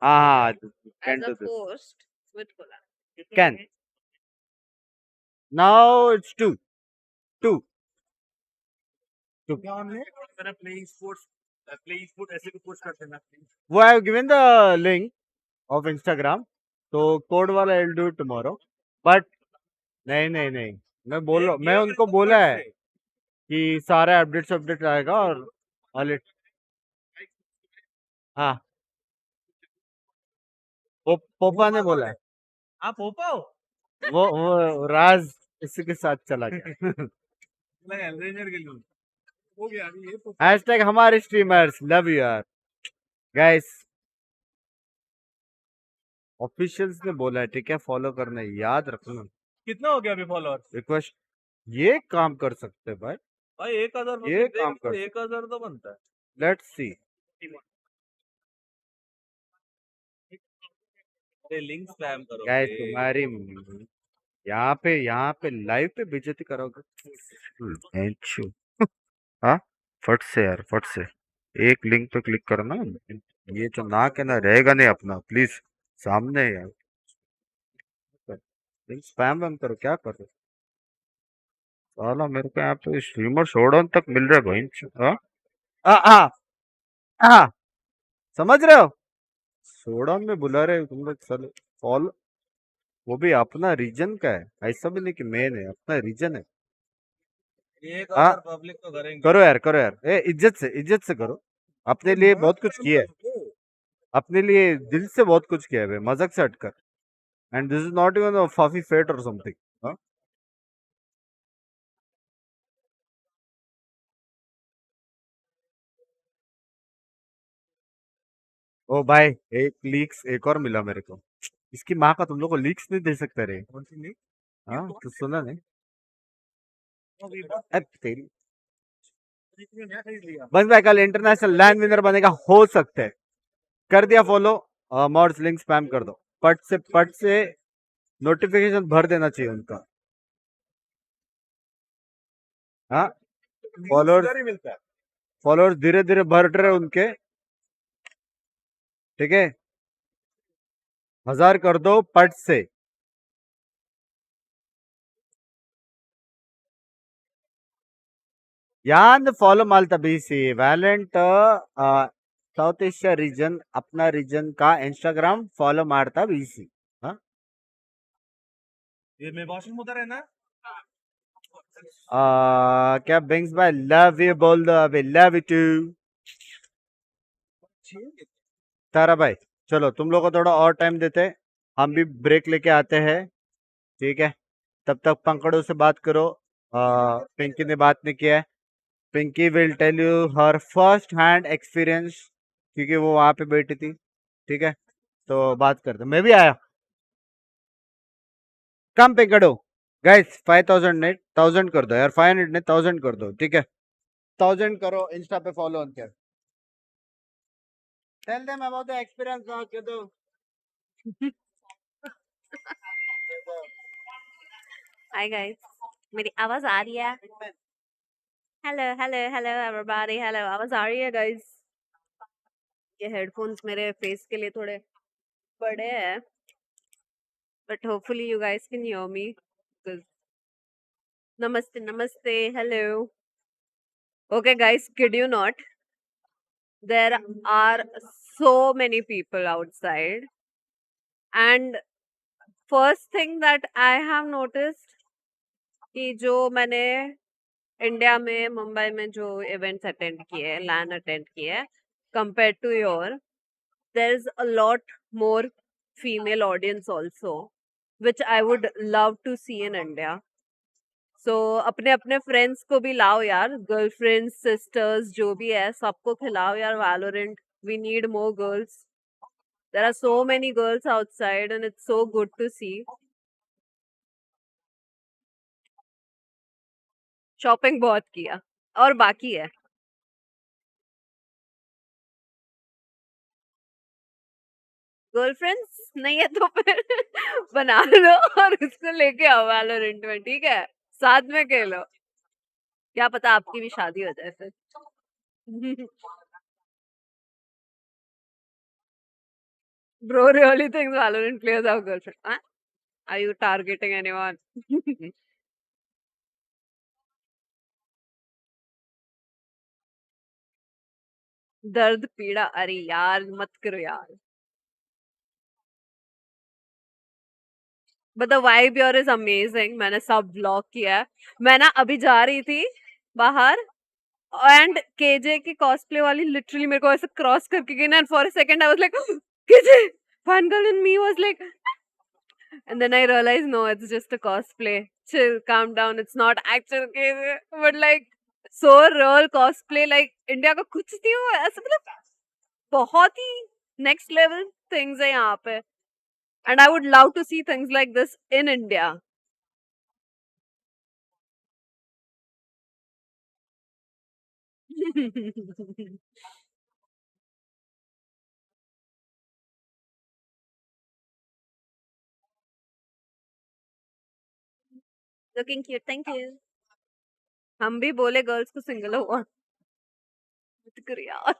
हाँ, as can a do this, post with collab. Can. Now it's two two क्या हमने मेरा प्ले स्पोर्ट्स ऐसे भी पोस्ट कर देना प्लीज। वो I have given the link of Instagram, तो कोड वाला I will do tomorrow. But नहीं नहीं नहीं, मैं उनको बोला है कि सारे अपडेट आएगा और ऑल। हाँ, पोपा ने बोला है। आप हो पाओ। वो राज इसी के साथ चला गया। एलरेजर के लिए हो गया अभी ये तो। हैशटैग हमारे स्ट्रीमर्स लव यू यार गाइस। ऑफिशियल्स ने बोला है, ठीक है, फॉलो करना है, याद रखना। कितना हो गया अभी फॉलोअर्स? रिक्वेस्ट, ये काम कर सकते हैं भाई, भाई 1000 ये काम कर 1000 तो बनता है। लेट्स सी। अरे लिंक स्पैम करो गाइस तुम्हारी यहाँ पे लाइव पे बेइज्जती करोगे। अच्छो। हाँ, फट से यार, फट से एक लिंक पे क्लिक करना, ये जो ना के ना रहेगा नहीं अपना, प्लीज सामने यार। लिंक स्पैम वैम करो, क्या करो साला, मेरे को यहाँ पे स्ट्रीमर शोडाउन तक मिल रहा है भाई। हाँ हाँ हाँ, समझ रहे हो, शोडाउन में बुला रहे हो तुम लोग साले। फॉलो, वो भी अपना रीजन का है, ऐसा भी नहीं कि मेन है, अपना रीजन है। हाँ, पब्लिक तो करेंगे। करो यार, करो यार, इज्जत से करो। अपने लिए बहुत कुछ किया है, अपने लिए दिल से बहुत कुछ किया है बे, मजाक से हटकर। And this is not even a फफी फेट और समथिंग। हाँ, ओ भाई, एक और मिला मेरे को, इसकी माँ का, तुम लोग को लीक्स नहीं दे सकते रे। कौन सी लिंक? हाँ, तो सुना नहीं। अब तेरी बस भाई, कल इंटरनेशनल लैंड विनर बनेगा, हो सकते है। कर दिया फॉलो, मॉड्स लिंक स्पैम कर दो, पट से नोटिफिकेशन भर देना चाहिए उनका। हाँ, फॉलोअर्स ही मिलता है। फॉलोअर्स धीरे धीरे बढ़ रहे उनके, ठीक है, 1000 कर दो पट से। यान फॉलो मालता BC Valorant South Asia region अपना रीजन का इंस्टाग्राम फॉलो मारता बीसी। हाँ ये मैं वॉशरूम उधर है ना। क्या बिंग्स भाई लव यू बोल दो अभी, लव यू टू। तारा भाई चलो तुम लोग को थोड़ा और टाइम देते, हम भी ब्रेक लेके आते हैं, ठीक है। तब तक पंकड़ों से बात करो, पिंकी ने बात नहीं किया है। Pinky will tell you her first hand experience, क्योंकि वो वहां पे बैठी थी, ठीक है। तो बात करते, मैं भी आया। कम पिंकड़ो गाइस, 5000 ने 1000 कर दो यार, 500 ने 1000 कर दो, ठीक है। 1000 करो, इंस्टा पे फॉलो ऑन कर। Tell them about the experience ना के दो। हाय गाइस, मेरी आवाज आ रही है? Hello hello hello everybody, hello, आवाज आ रही है गाइस? ये हेडफोन्स मेरे फेस के लिए थोड़े बड़े हैं, but hopefully you guys can hear me. नमस्ते नमस्ते, hello. Okay guys, kid you not, there are so many people outside, and first thing that I have noticed कि जो मैंने इंडिया में मुंबई में जो इवेंट्स अटेंड किए, लैन अटेंड किए, compare to your, there is a lot more female audience also, which I would love to see in India. So अपने अपने फ्रेंड्स को भी लाओ यार, गर्लफ्रेंड्स, सिस्टर्स, जो भी है सबको खिलाओ यार Valorant. We need more girls. There are so many girls outside and it's so good to see. Shopping बहुत किया और बाकी है। गर्लफ्रेंड्स नहीं है तो फिर बना लो और उसको लेके आओ वैलोरेंट में, ठीक है, साथ में खेलो, क्या पता आपकी भी शादी हो जाए फिर। Bro really thinks Valorant players have girlfriend. Huh? Are you targeting anyone? दर्द पीड़ा, अरे यार मत करो यार। But the vibe here is amazing. मैंने सब ब्लॉक किया है। मैं ना अभी जा रही थी बाहर, एंड केजे की कॉस्प्ले वाली लिटरली मेरे को ऐसे क्रॉस करके गई ना, and for a second I was like KJ, fan girl in me was like, and then I realized no, it's just a cosplay. Chill, calm down. It's not actual KJ, but like so real cosplay. Like India का कुछ नहीं हुआ ऐसा, मतलब बहुत ही next level things है यहाँ पे, and I would love to see things like this in India. Looking cute, thank you. हम भी बोले गर्ल्स को सिंगल हो मत कर यार।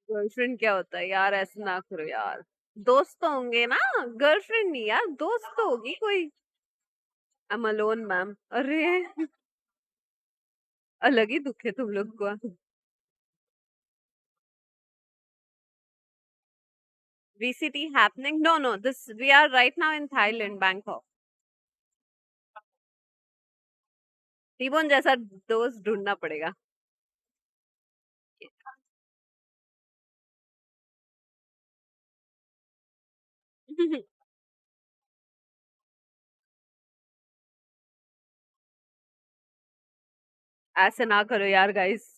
गर्लफ्रेंड क्या होता है यार, ऐसे ना करो यार, दोस्त तो होंगे ना, गर्लफ्रेंड नहीं यार, दोस्त तो होगी कोई। आई एम अलोन मैम, अरे अलग ही दुख है तुम लोग को। VCT happening? No, no. This we are right now in Thailand, Bangkok. T-bone जैसा दोस्त ढूंढना पड़ेगा। ऐसे ना करो यार गाइस,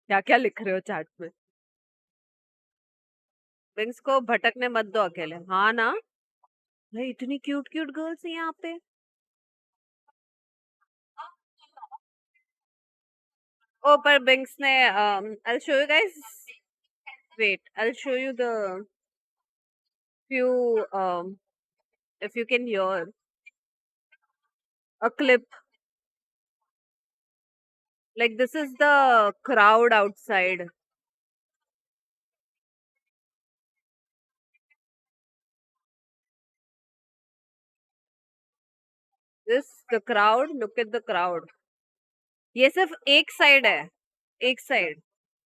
क्या क्या लिख रहे हो चैट में। विंग्स को भटकने मत दो अकेले, हाँ ना भाई, इतनी क्यूट क्यूट गर्ल्स हैं यहाँ पे। ओ पर बिंग्स ने I'll show you guys, wait, I'll show you the few if you can hear a clip. Like this is the crowd outside. This the crowd. Look at the crowd. ये सिर्फ एक side है, एक साइड,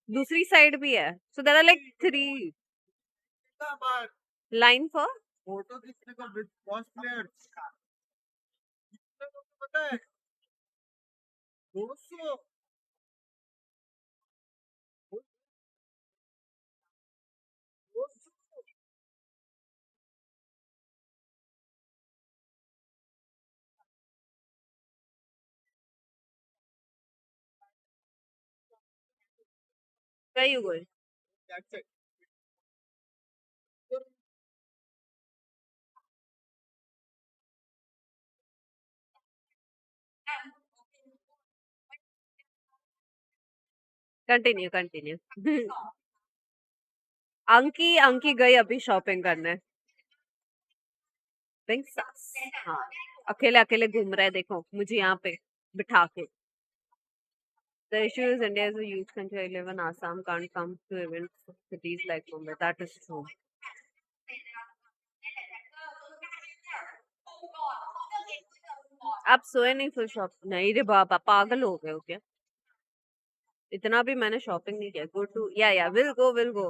दूसरी side भी है. So there are like 3 line for photo खींचने को विद कॉस्प्लेयर्स पता है 200 where you going? That's it. Continue, continue. अंकी गई अभी शॉपिंग करने. Binks, हाँ, अकेले अकेले घूम रहा है. देखो मुझे यहाँ पे बिठा के. The issue is India is a huge country. I live in Assam, can't come to events cities like Mumbai. That is true. आप सोए नहीं फिर शॉप? नहीं रे बाबा, पागल हो गए हो क्या? इतना भी मैंने शॉपिंग नहीं किया. गो टू या विल गो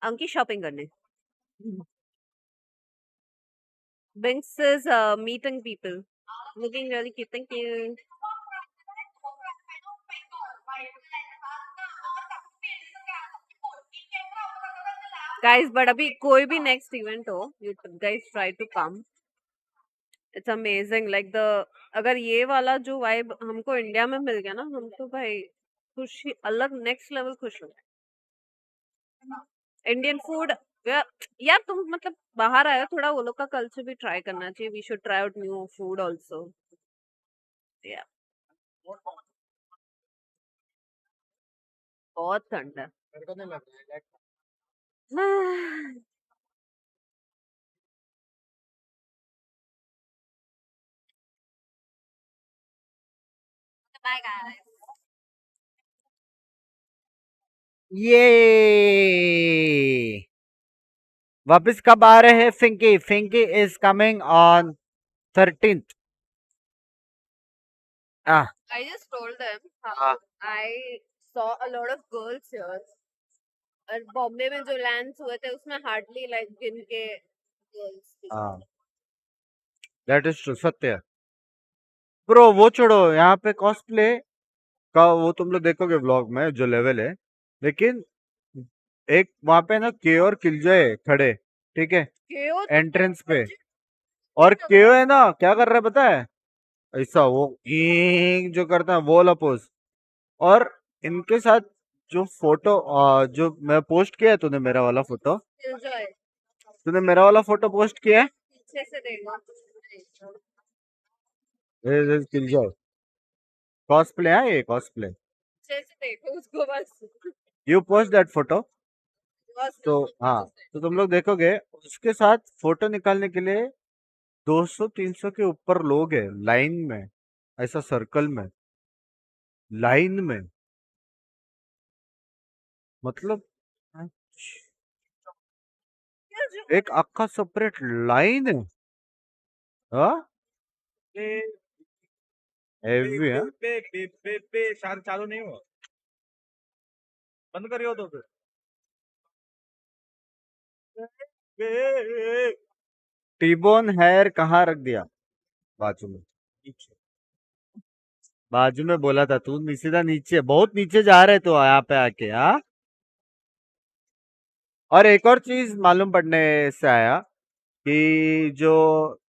अंकी शॉपिंग करने. Binks is meeting people. Looking really cute. Thank you. Guys, but अभी कोई भी next event हो, you guys try to come. It's amazing. Like the अगर ये वाला जो vibe हमको इंडिया में मिल गया ना, हम तो भाई खुशी अलग next level खुश हो. इंडियन फूड यार तुम मतलब बाहर आए हो, थोड़ा वो लोग का कल्चर भी ट्राई करना चाहिए. We should try out new food also. या बहुत ठंड है. मेरे को नहीं लग रहा है Bye guys. ये वापस कब आ रहे हैं Finky? Finky is coming on 13th. I just told them how I saw a lot of girls here. और बॉम्बे में जो लैंड्स हुए थे उसमें हार्डली लाइक गिन के गर्ल्स थी. हाँ दैट इज ट्रू. सत्य ब्रो. वो छोड़ो, यहाँ पे कॉस्प्ले का वो तुम लोग देखोगे व्लॉग में जो लेवल है. लेकिन एक वहां पे ना केओ और किलजॉय खड़े, ठीक है, एंट्रेंस पे. और केओ है ना क्या कर रहा है पता है? ऐसा वो जो करता है वो वाला पोज. और इनके साथ जो फोटो जो मैं पोस्ट किया है, तूने मेरा वाला फोटो पोस्ट किया है. पीछे से देखो. किलजॉय कॉस्प्ले है, ये कॉस्प्ले. पीछे से देखो उसको बस. You post that photo. तो हाँ, तो तुम लोग देखोगे उसके साथ फोटो निकालने के लिए 200-300 के ऊपर लोग हैं लाइन में, ऐसा सर्कल में, लाइन में. मतलब एक अक्का सेपरेट लाइन है. हाँ हेवी है. शान चालू नहीं हुआ, बंद करियो तो फिर. टीबोन हेयर कहाँ रख दिया? बाजू में. बाजू में बोला था तू. सीधा नीचे, बहुत नीचे जा रहे तो यहाँ पे आके. हाँ, और एक और चीज मालूम पड़ने से आया कि जो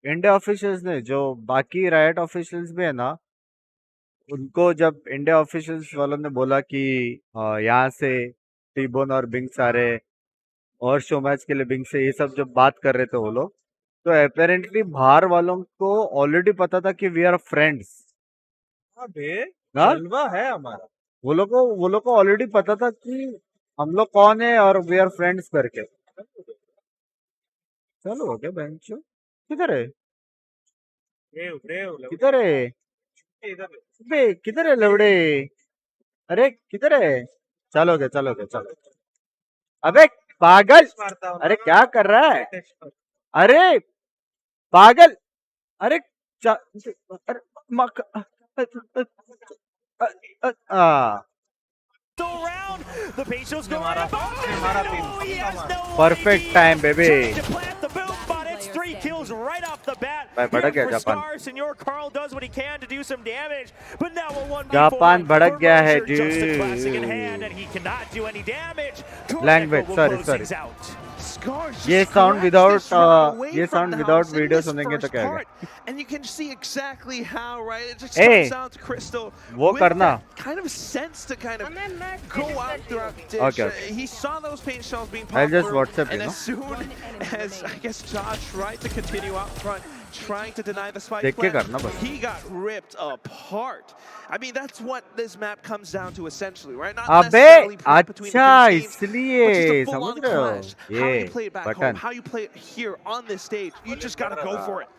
इंडिया ऑफिशियल्स ने, जो बाकी राइट ऑफिशियल्स भी है ना, उनको जब इंडिया ऑफिशियल्स वालों ने बोला कि यहाँ से टीबोन और बिंक्स आ रहे और शो मैच के लिए बिंक्स से, ये सब जब बात कर रहे थे वो लोग, तो अपेरेंटली बाहर वालों को ऑलरेडी पता था कि वी आर फ्रेंड्स. जलवा है हमारा. वो लोग को ऑलरेडी पता था कि हम लोग कौन है और वी आर फ्रेंड्स करके. चालू हो गया बेंच किधर है ब्रेव किधर है इधर बे किधर है लवड़े अरे किधर है चलो चलो अबे पागल मारता हूँ अरे क्या कर रहा है अरे पागल अरे अरे मक round. The Patios go right above. Oh, he has no perfect idea. time baby To plant the boom, but it's 3 kills right off the bat. भड़क गया For Japan Scar, Senor Carl does what he can to do some damage, but now a 1v4 Japan भड़क for गया है Roger, just a classic in जी hand, and he cannot do any damage. Language, will sorry, close sorry. things out. ये sound without video सुनेंगे तो क्या होगा And you can see exactly how, right? It just Hey, comes down to Crystal वो with करना that kind of sense to kind of go out throughout the ditch. Okay, okay. He saw those paint shells being I'll popped just through, WhatsApp you, and no? as soon as I guess Josh tried to continue out front, trying to deny the spike देख के plant, करना बस he got ripped apart. I mean, that's what this map comes down to essentially, right? Not अबे necessarily point between the अच्छा two teams, इसलिए but just a समझ full-on रहे हो clash. How ये you play it back home, button how you play it here on this stage, you just gotta go for it.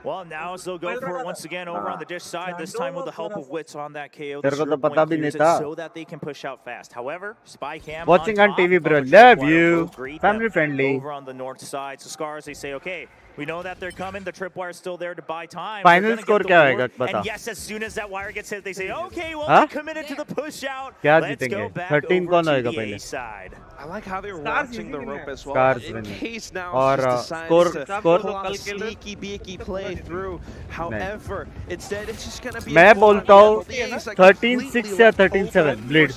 Well, now they'll go for it once again over on the dish side, this time with the help of Wits on that KO. तेरे को तो पता भी नहीं था So that they can push out fast. However, Spy Cam watching on top TV of bro the love tripwire you will greet them family friendly over on the north side. So Scars, they say, okay, we know that they're coming. The tripwire is still there to buy time. Final score क्या होएगा बता And yes, as soon as that wire gets hit, they say, okay, well, हाँ? we committed to the push out. क्या Let's जीतेंगे go back 13 over कौन to होएगा the पहले A side. I like how they were watching the rope as well. Scars In winning. case now और just score decides to score pull out a sneaky beaky play through. However, instead it's just gonna be. मैं बोलता हूँ 13-6 या 13-7 bleed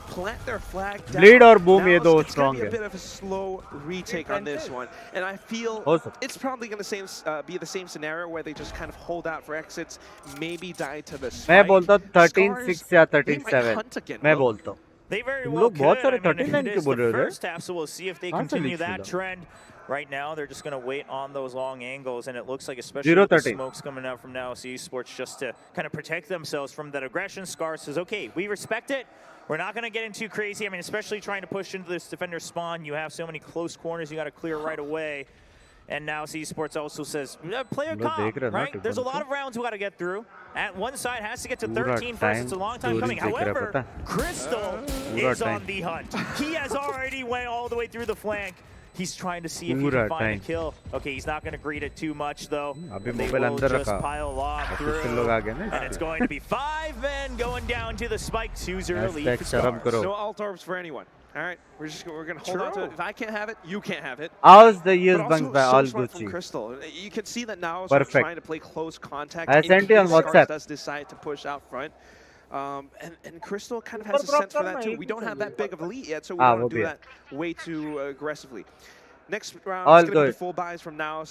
plant their flag down. bleed और boom ये दो It's gonna strong be a है bit of a slow retake on this one, and I feel हो सकता it's probably gonna be the same scenario where they just kind of hold out for exits, maybe die to the spike. मैं बोलता हूँ 13-6 या they might 13-7 hunt again. मैं बोलता हूँ They very तुम well लोग बहुत could. सारे I mean, 39 it क्यों is बोल the रहे हो first half, so we'll see if they कहाँ से continue leak that मिला? trend. Right now, they're just going to wait on those long angles, and it looks like, especially 0-13 with the smokes coming out from now, Esports just to kind of protect themselves from that aggression. Scar says, okay, we respect it. We're not going to get in too crazy. I mean, especially trying to push into this defender spawn. You have so many close corners you got to clear right away. And now Esports also says, play a calm, right? There's a lot of rounds we got to get through. At one side has to get to 13 first. It's a long time coming. However, Crystal is on the hunt. He has already went all the way through the flank. He's trying to see if he can find a kill. Okay, he's not going to greet it too much, though. They will just pile on through. And it's going to be 5 men going down to the spike. 2-0 lead for Stars. No alt orbs for anyone. All right, we're going to hold on to it. If I can't have it, you can't have it. How's the years But Binks also by all so smart from Gucci Crystal. You can see that now Perfect. trying to play close contact. I sent you on WhatsApp. Does decide to push out front. And Crystal kind of has a sense for that too. We don't have that big of a lead yet, so we don't do that way too aggressively. Next round is going to be full buys from now.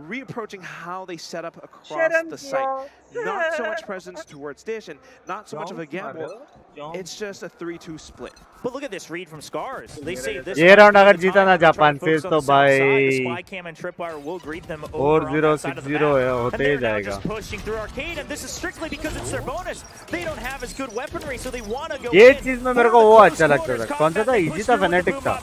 Reapproaching how they set up across the site. Not so much presence towards dish and not so much of a gamble. It's just a 3-2 split. But look at this read from Scars. They say this ये round अगर जीता ना Japan फिर तो भाई Spy Cam and Tripwire will greet them over on that side of the map. होते ही And they're now जाएगा just pushing through arcade, and this is strictly because it's their bonus. They don't have as good weaponry, so they want to go ये in. चीज में मेरे को वो अच्छा लगता था कौन सा था इजी था फेनेटिक था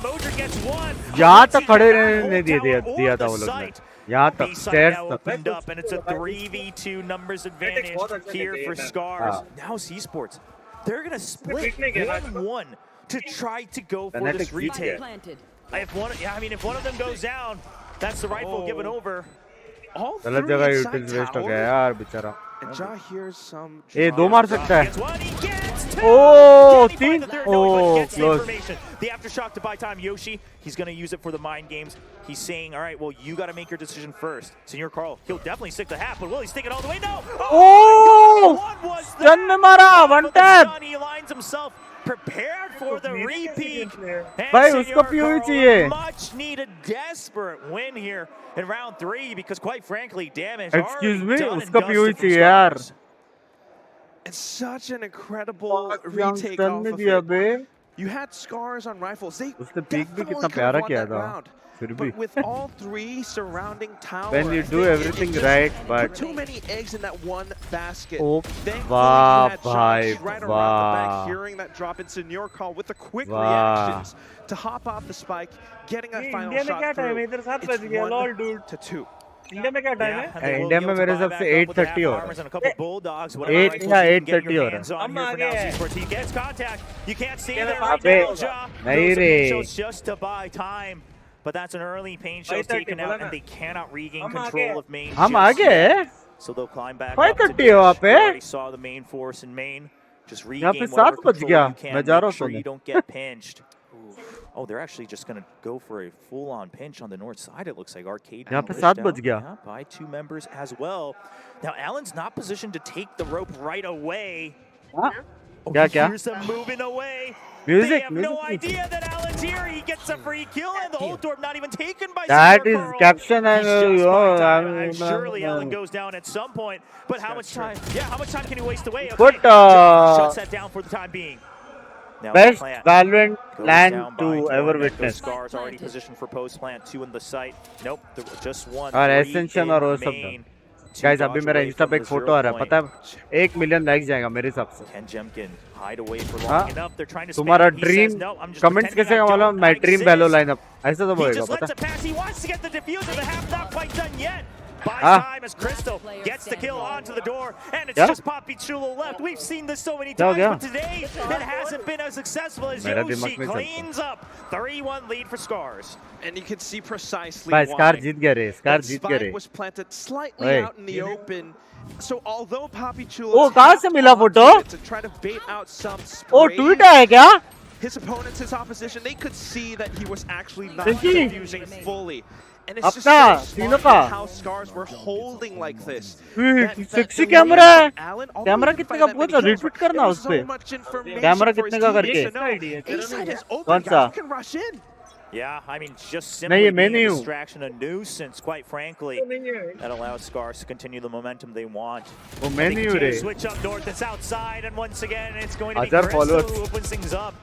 यहाँ तक खड़े रहने दिया था वो लोग ने यहाँ तक stairs opened up, and it's a 3v2 numbers advantage here for Scars. Now Esports, they're going to split 1-1 to try to go for this retake. If one of them goes down, that's the rifle given over. All गलत three जगह inside utils waste हो tower. गया यार बेचारा And Ja hears some. ये दो मार सकता है Oh, तीन oh close The aftershock to buy time, Yoshi. He's going to use it for the mind games. He's saying, all right, well, you got to make your decision first. Senor Carl, he'll definitely stick the hat, but will he stick it all the way? No! Oh! What was that? Jan में मारा one tap He lines himself prepared for the repeat. भाई उसको PO ही चाहिए Much needed, desperate win here in round 3 because, quite frankly, damage. Excuse me, उसको PO ही चाहिए यार It's such an incredible retake off of it. You had scars on rifles. They उसने peak भी definitely कितना could have प्यारा won किया that था round. फिर भी But with all three surrounding towers, when you do everything right put but too many eggs in that one basket. oh Thankfully, वाह you had भाई shots right around the back, वाह hearing that drop into your call with the quick वाह reactions to hop off the spike, getting that final India में क्या shot time है through. इधर 7 It's बज गया लॉल डूड 1-2. इंडिया में क्या टाइम है and they will India be में able to मेरे buy हिसाब back से up with a 8:30 half हो रहा armors है and a couple bulldogs, whatever 8 rifles या you can get your 8:30 हो रहा hands है on here for now Esports. He gets contact. You can't see Yeah, it right अबे now, Ja. नहीं Those are रे paint shows just to buy time. But that's an early paint show 5:30 taken बोला out, ना and they cannot regain हम आगे control of main हम just आगे yet. हैं So they'll climb back up to 5:30 है वहाँ ditch. पे We already saw the main force in main. Just यहाँ पे regain 7 whatever बज control गया you can. मैं जा रहा Make हूँ sure सोने you don't get pinched. Oh, they're actually just going to go for a full-on pinch on the north side, it looks like. Arcade यहाँ पे pushed 7 out, बज गया yeah, by 2 members as well. Now, Allen's not positioned to take the rope right away. हाँ Oh, क्या he क्या hears them moving away. They music have no music idea that Allen's here. He gets a free kill, and the ult orb not even taken by that Senior is Carl. caption He's and just buying time. I mean, Surely Allen goes down at some point. But how much time? Yeah, how much time can he waste away? Okay, But, shuts that down for the time being. Now best plant Valorant goes plan down to by ever Those witness scars already positioned for post plant. 2 in the site. Nope, just one. और 3 Ascension in और वो सब main. Two guys अभी dodge मेरा away Insta from पे एक the photo आ 0 रहा है point. पता है 1 मिलियन लाइक्स जाएगा मेरे हिसाब से Ken Jemkin hide away for हाँ long enough. They're trying to तुम्हारा spam. He says, dream no, I'm just comments pretending कैसे I वाला don't my dream वैलो exist. Lineup ऐसा सब He होएगा just पता lets it pass. He wants to get the diffuser. The half not quite done yet. Buys Ah. time as Crystal gets the kill onto the door, and it's Yeah. just Poppy Chulo left. We've seen this so many क्या हो times, गया but today it hasn't been as successful as मेरा Yoshi दिमाग नहीं चलता cleans up. 3-1 lead for Scars. And you can see precisely भाई why. Scar जीत गया रे स्कार That जीत गया रे spike was planted slightly Hey. out in the open. So although Poppy Chulo ओ कहाँ से मिला photo to try to bait out some uh sprays, tweet आया क्या his opponents, his opposition, they could see that he was actually not Pinky. defusing fully. And it's just अपना so तीनों smart का how Scars were holding like this. Sexy camera है camera कितने का पूछ retweet करना उस पे कैमरा कितने का करके कौन सा Yeah, I mean, just नहीं, simply मैं being नहीं a हूँ। distraction, a nuisance, quite frankly, that allows Scars to continue the momentum they want. वो मैं नहीं हूँ रे Switch up north, it's outside, and once again, it's going to be 1000 Crystal followers. who opens things up.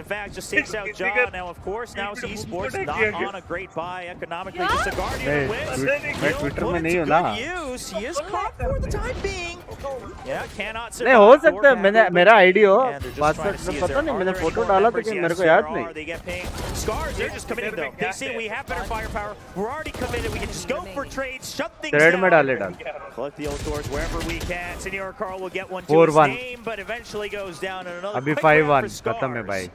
In fact, just takes out John. Now, of course, now it's Esports, not on a great buy economically. Just a Guardian wins. मैं Twitter में नहीं हूँ ना Use. He is caught for the time being. Yeah, cannot नहीं हो survive. सकता है मैंने मेरा आईडी हो And they're just trying to see password if पता there नहीं are मैंने there फोटो any more डाला members. लेकिन Yes, मेरे को there याद are. नहीं They get pinged. Scars, they're just committed though. They say we have better firepower. We're already committed. We can just go for trades, shut things thread में down. डाले डाल Collect the old doors wherever we can. Senior Carl will get one to 4-1. his name, but eventually goes down. And another अभी quick round 5-1 for खत्म है Scars. भाई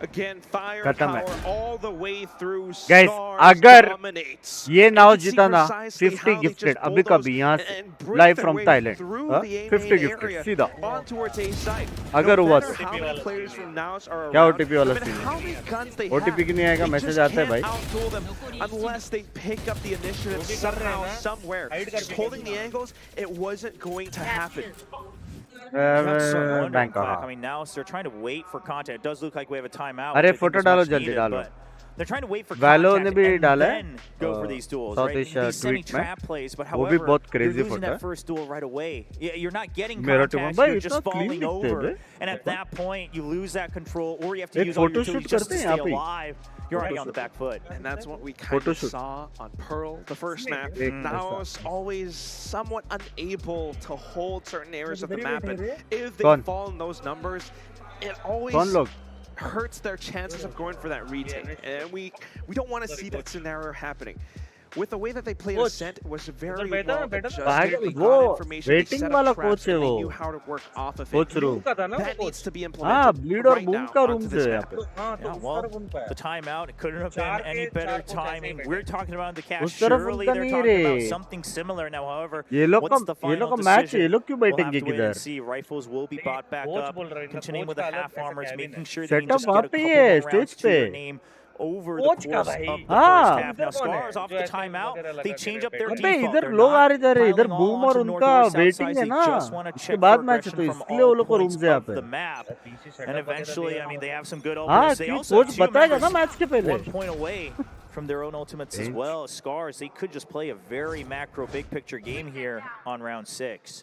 Again, खत्म है firepower all the way through. Guys Scars अगर dominates. ये नाव You can see जीता ना precisely 50 how they gifted just अभी bulldoze कभी यहाँ से and break live their from way Thailand through the A 50 main gifted area सीधा on towards A site. अगर No हुआ matter तो how many players from Naus are क्या around, OTP वाला no matter सीन how है many guns they OTP की नहीं have, आएगा they मैसेज just आता है can't भाई outduel them unless they pick up the initiative somehow, somewhere. Just holding the angles, it wasn't going to happen. Bank I mean, now they're trying to wait for content. It does look like we have a timeout. अरे which I think photo is डालो much जल्दी needed, डालो but They're trying to wait for वैलो contact ने भी and डाला है then go for these duels, south right? Asia These semi tweet में trap plays, but वो भी however, बहुत you're crazy losing photo that है first duel right away. You're not getting मेरा टीम contact, भाई you're इतना just क्लीन falling दिखते हैं over. बे And at that point, you lose that control, or you have to एक use all your photo shoot utilities just करते to हैं stay यहाँ पे alive. You're already on the back foot. And that's what we kind Photo of shoot. saw on Pearl, the first map. Mm. Naos always somewhat unable to hold certain areas of the map. And if they Gone. fall in those numbers, it कौन always लोग hurts their chances of going for that retake. And we don't want to see that scenario happening. With the way that they played Ascent, it was very well adjusted. They got information, they waiting set वाला up traps, coach है and they वो knew how to work off of coach it. Room That needs to be हाँ implemented bleed और right boom now का onto room this से यहाँ map. पे Yeah, well, the timeout, it couldn't have been any better timing. We're talking about the cash. उस तरफ Surely उनका they're नहीं talking about रे something similar now. However, ये लोग what's the का ये लोग final का मैच है decision? ये लोग क्यों We'll have बैठेंगे to wait and किधर see. Rifles will be bought back up. Continuing with the half armors, making sure they can setup just वहाँ get a पे couple ही है more rounds स्टेज to पे their name over the coach का course भाई of the हाँ first half. Now, Scars off the timeout, they change up their अबे default. इधर They're लोग आ not रहे जा रहे इधर piling बूम on और to उनका north or south waiting sides. है They ना just want to उसके check बाद for मैच है तो aggression from इसलिए वो all लोग को रूम points से यहाँ of पे the map. And eventually, I mean, they have some good हाँ openers. They कि also have कोच two बताएगा ना members मैच के पहले 1 point away from their own ultimates as well. Scars, they could just play a very macro, big picture game here on round 6.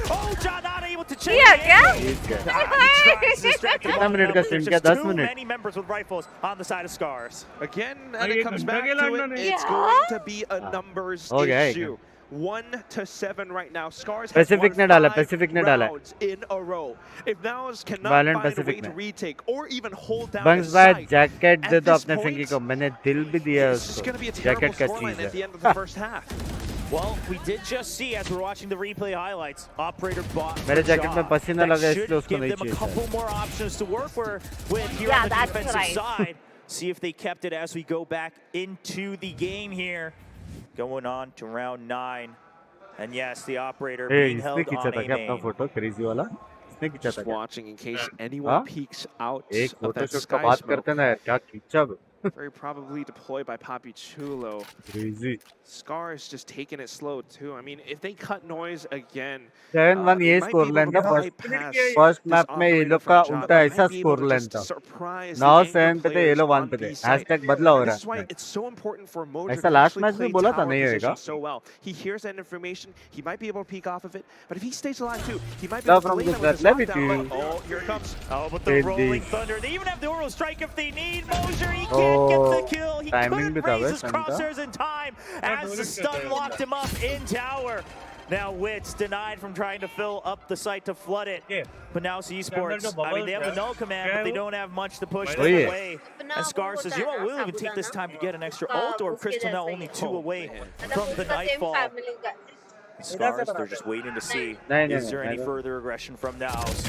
Oh, John not able to check Yeah, the क्या? angle. जीत गए He tries to distract him कितना on the minute का numbers. Stream There's किया? just 10 too minute many members with rifles on the side of Scars. Again, Oh, and ये it comes घंटा back के to Ladna it, नहीं। it's Yeah. going to be a numbers हो गया एक। issue. 1-7 right now. Scars has Pacific won ने डाला, 5 Pacific ने डाला. rounds in a row. If Naus cannot Violent find a Pacific way to ने. retake or even hold down bunks the भाई site, jacket they at दो this अपने फिंगी point, को. मैंने दिल भी दिया है this is going to be a उसको. terrible जैकेट का scoreline चीज at the है. end of the first half. Well, we did just see as we're watching the replay highlights, operator bot. मेरे जैकेट में पसीना लगा इसलिए उसको नहीं give them a चाहिए. couple more options to work with here Yeah, on the that's defensive right. side. See if they kept it as we go back into the game here. Going on to round 9. And yes, the operator being इसने held खींचा on था a क्या अपना main. Photo crazy वाला? इसने खींचा था Just क्या? watching in case anyone peeks out एक of that फोटोशूट का sky बात smoke. करते ना यार, क्या खींचा बे? Very probably deployed by Papi Chulo. Crazy. Scars just taking it slow too. I mean, if they cut noise again, 7-1 they ये might score be line able था. to bypass first this map में ये operator लोग from का Ja. उल्टा They ऐसा might be able score to line just था. surprise the Now anchor 7 पे थे, ये players लोग 1 on पे थे. B site. हैशटैग बदला हो And रहा this is why है. it's so important for Mojo ऐसा to लास्ट actually मैच में play बोला था tower नहीं होएगा. position so well. He hears that information. He might be able to peek off of it, but if he stays alive too, he might be Love able to from delay the them with his left, love lockdown. it, But, oh, here it comes. Oh, but the Did rolling this. thunder. They even have the oral strike if they need. Mosier, he can't get the kill. He timing couldn't भी था raise बे his सन का. crosshairs in time as the stun locked him up in tower. Now Wits denied from trying to fill up the site to flood it. But now Esports, I mean, they have the null command, but they don't have much to push them away. And Scar says, you know what, we'll even take this time to get an extra ult, or Crystal now only 2 away from the Nightfall. Scars, they're just waiting to see, is there any further aggression from Naus?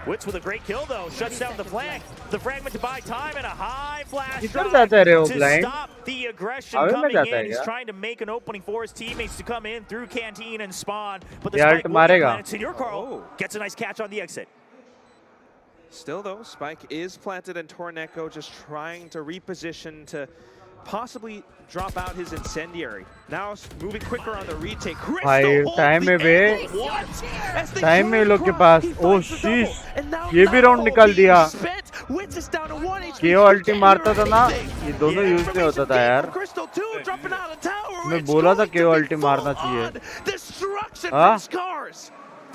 Wits with a great kill though, shuts down the flank. The fragment to buy time and a high flash किधर जाता है रे वो to blind? stop the aggression आगे में coming जाता है in. He's क्या? trying to make an opening for his teammates to come in through Canteen and spawn. But the ये spike ult will get मारेगा. planted. Senior Carl gets a nice catch on the exit. Still though, Spike is planted and Torneko just trying to reposition to possibly drop out his incendiary. Now moving quicker on the retake. भाई time में बे time में लोग के पास. ओ शीश, ये भी round निकाल दिया. केओ अल्टी मारता था ना, ये दोनों यूज नहीं होता था यार. मैं बोला था केओ अल्टी मारना चाहिए. हाँ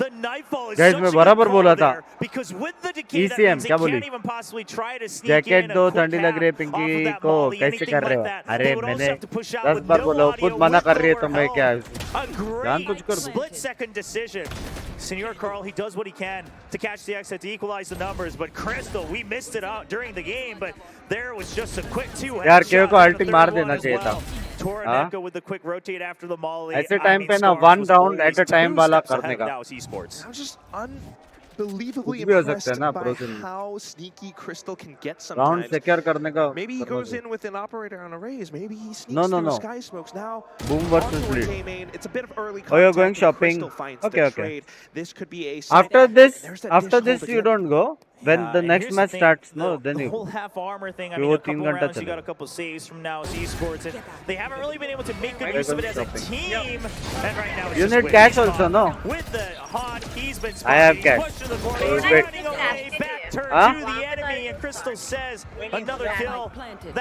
गाइस, मैं बराबर बोला था. ECM क्या बोली? जैकेट दो, ठंडी लग रही है पिंकी को, कैसे कर रहे हो? अरे मैंने 10 बार बोला, खुद मना कर रही है तो मैं क्या जान कुछ कर दूं. Split second decision. Senior Carl, he does what he can to catch the exit to equalize the numbers, but Crystal, we missed it out during the game, but there was just a quick 2 यार केओ को अल्टी मार देना चाहिए था. Torneko with the quick rotate after the molly. ऐसे time पे ना 1 राउंड एट अ टाइम वाला करने का. I'm just unbelievably कुछ भी हो सकता impressed है ना by प्रो से. how sneaky Crystal can get round sometimes. Secure करने का. Maybe he goes in with an operator on a raise. Maybe he sneaks No, through no. sky smokes. Now Boom versus onto a lead. J main. It's a bit of early Oh, you're contact going and shopping. Crystal finds Okay, the okay. trade. This could be a After sign. this, There's that after dish this hold you again. don't go. When the and next here's match the thing, starts, no, the then you. whole half armor thing. I फिर mean, वो a 3 couple घंटा rounds, you got a चलेगा. couple saves from now Esports, and they haven't really been able to make good I use of it go as a shopping. team. And right now, it's You just need Wit. cash He's also, gone no? With the hot, he's been I have spotted. cash. He's pushed to the corner. Oh, He's wait. running away. Back turn Huh? to the enemy, and Crystal says another kill.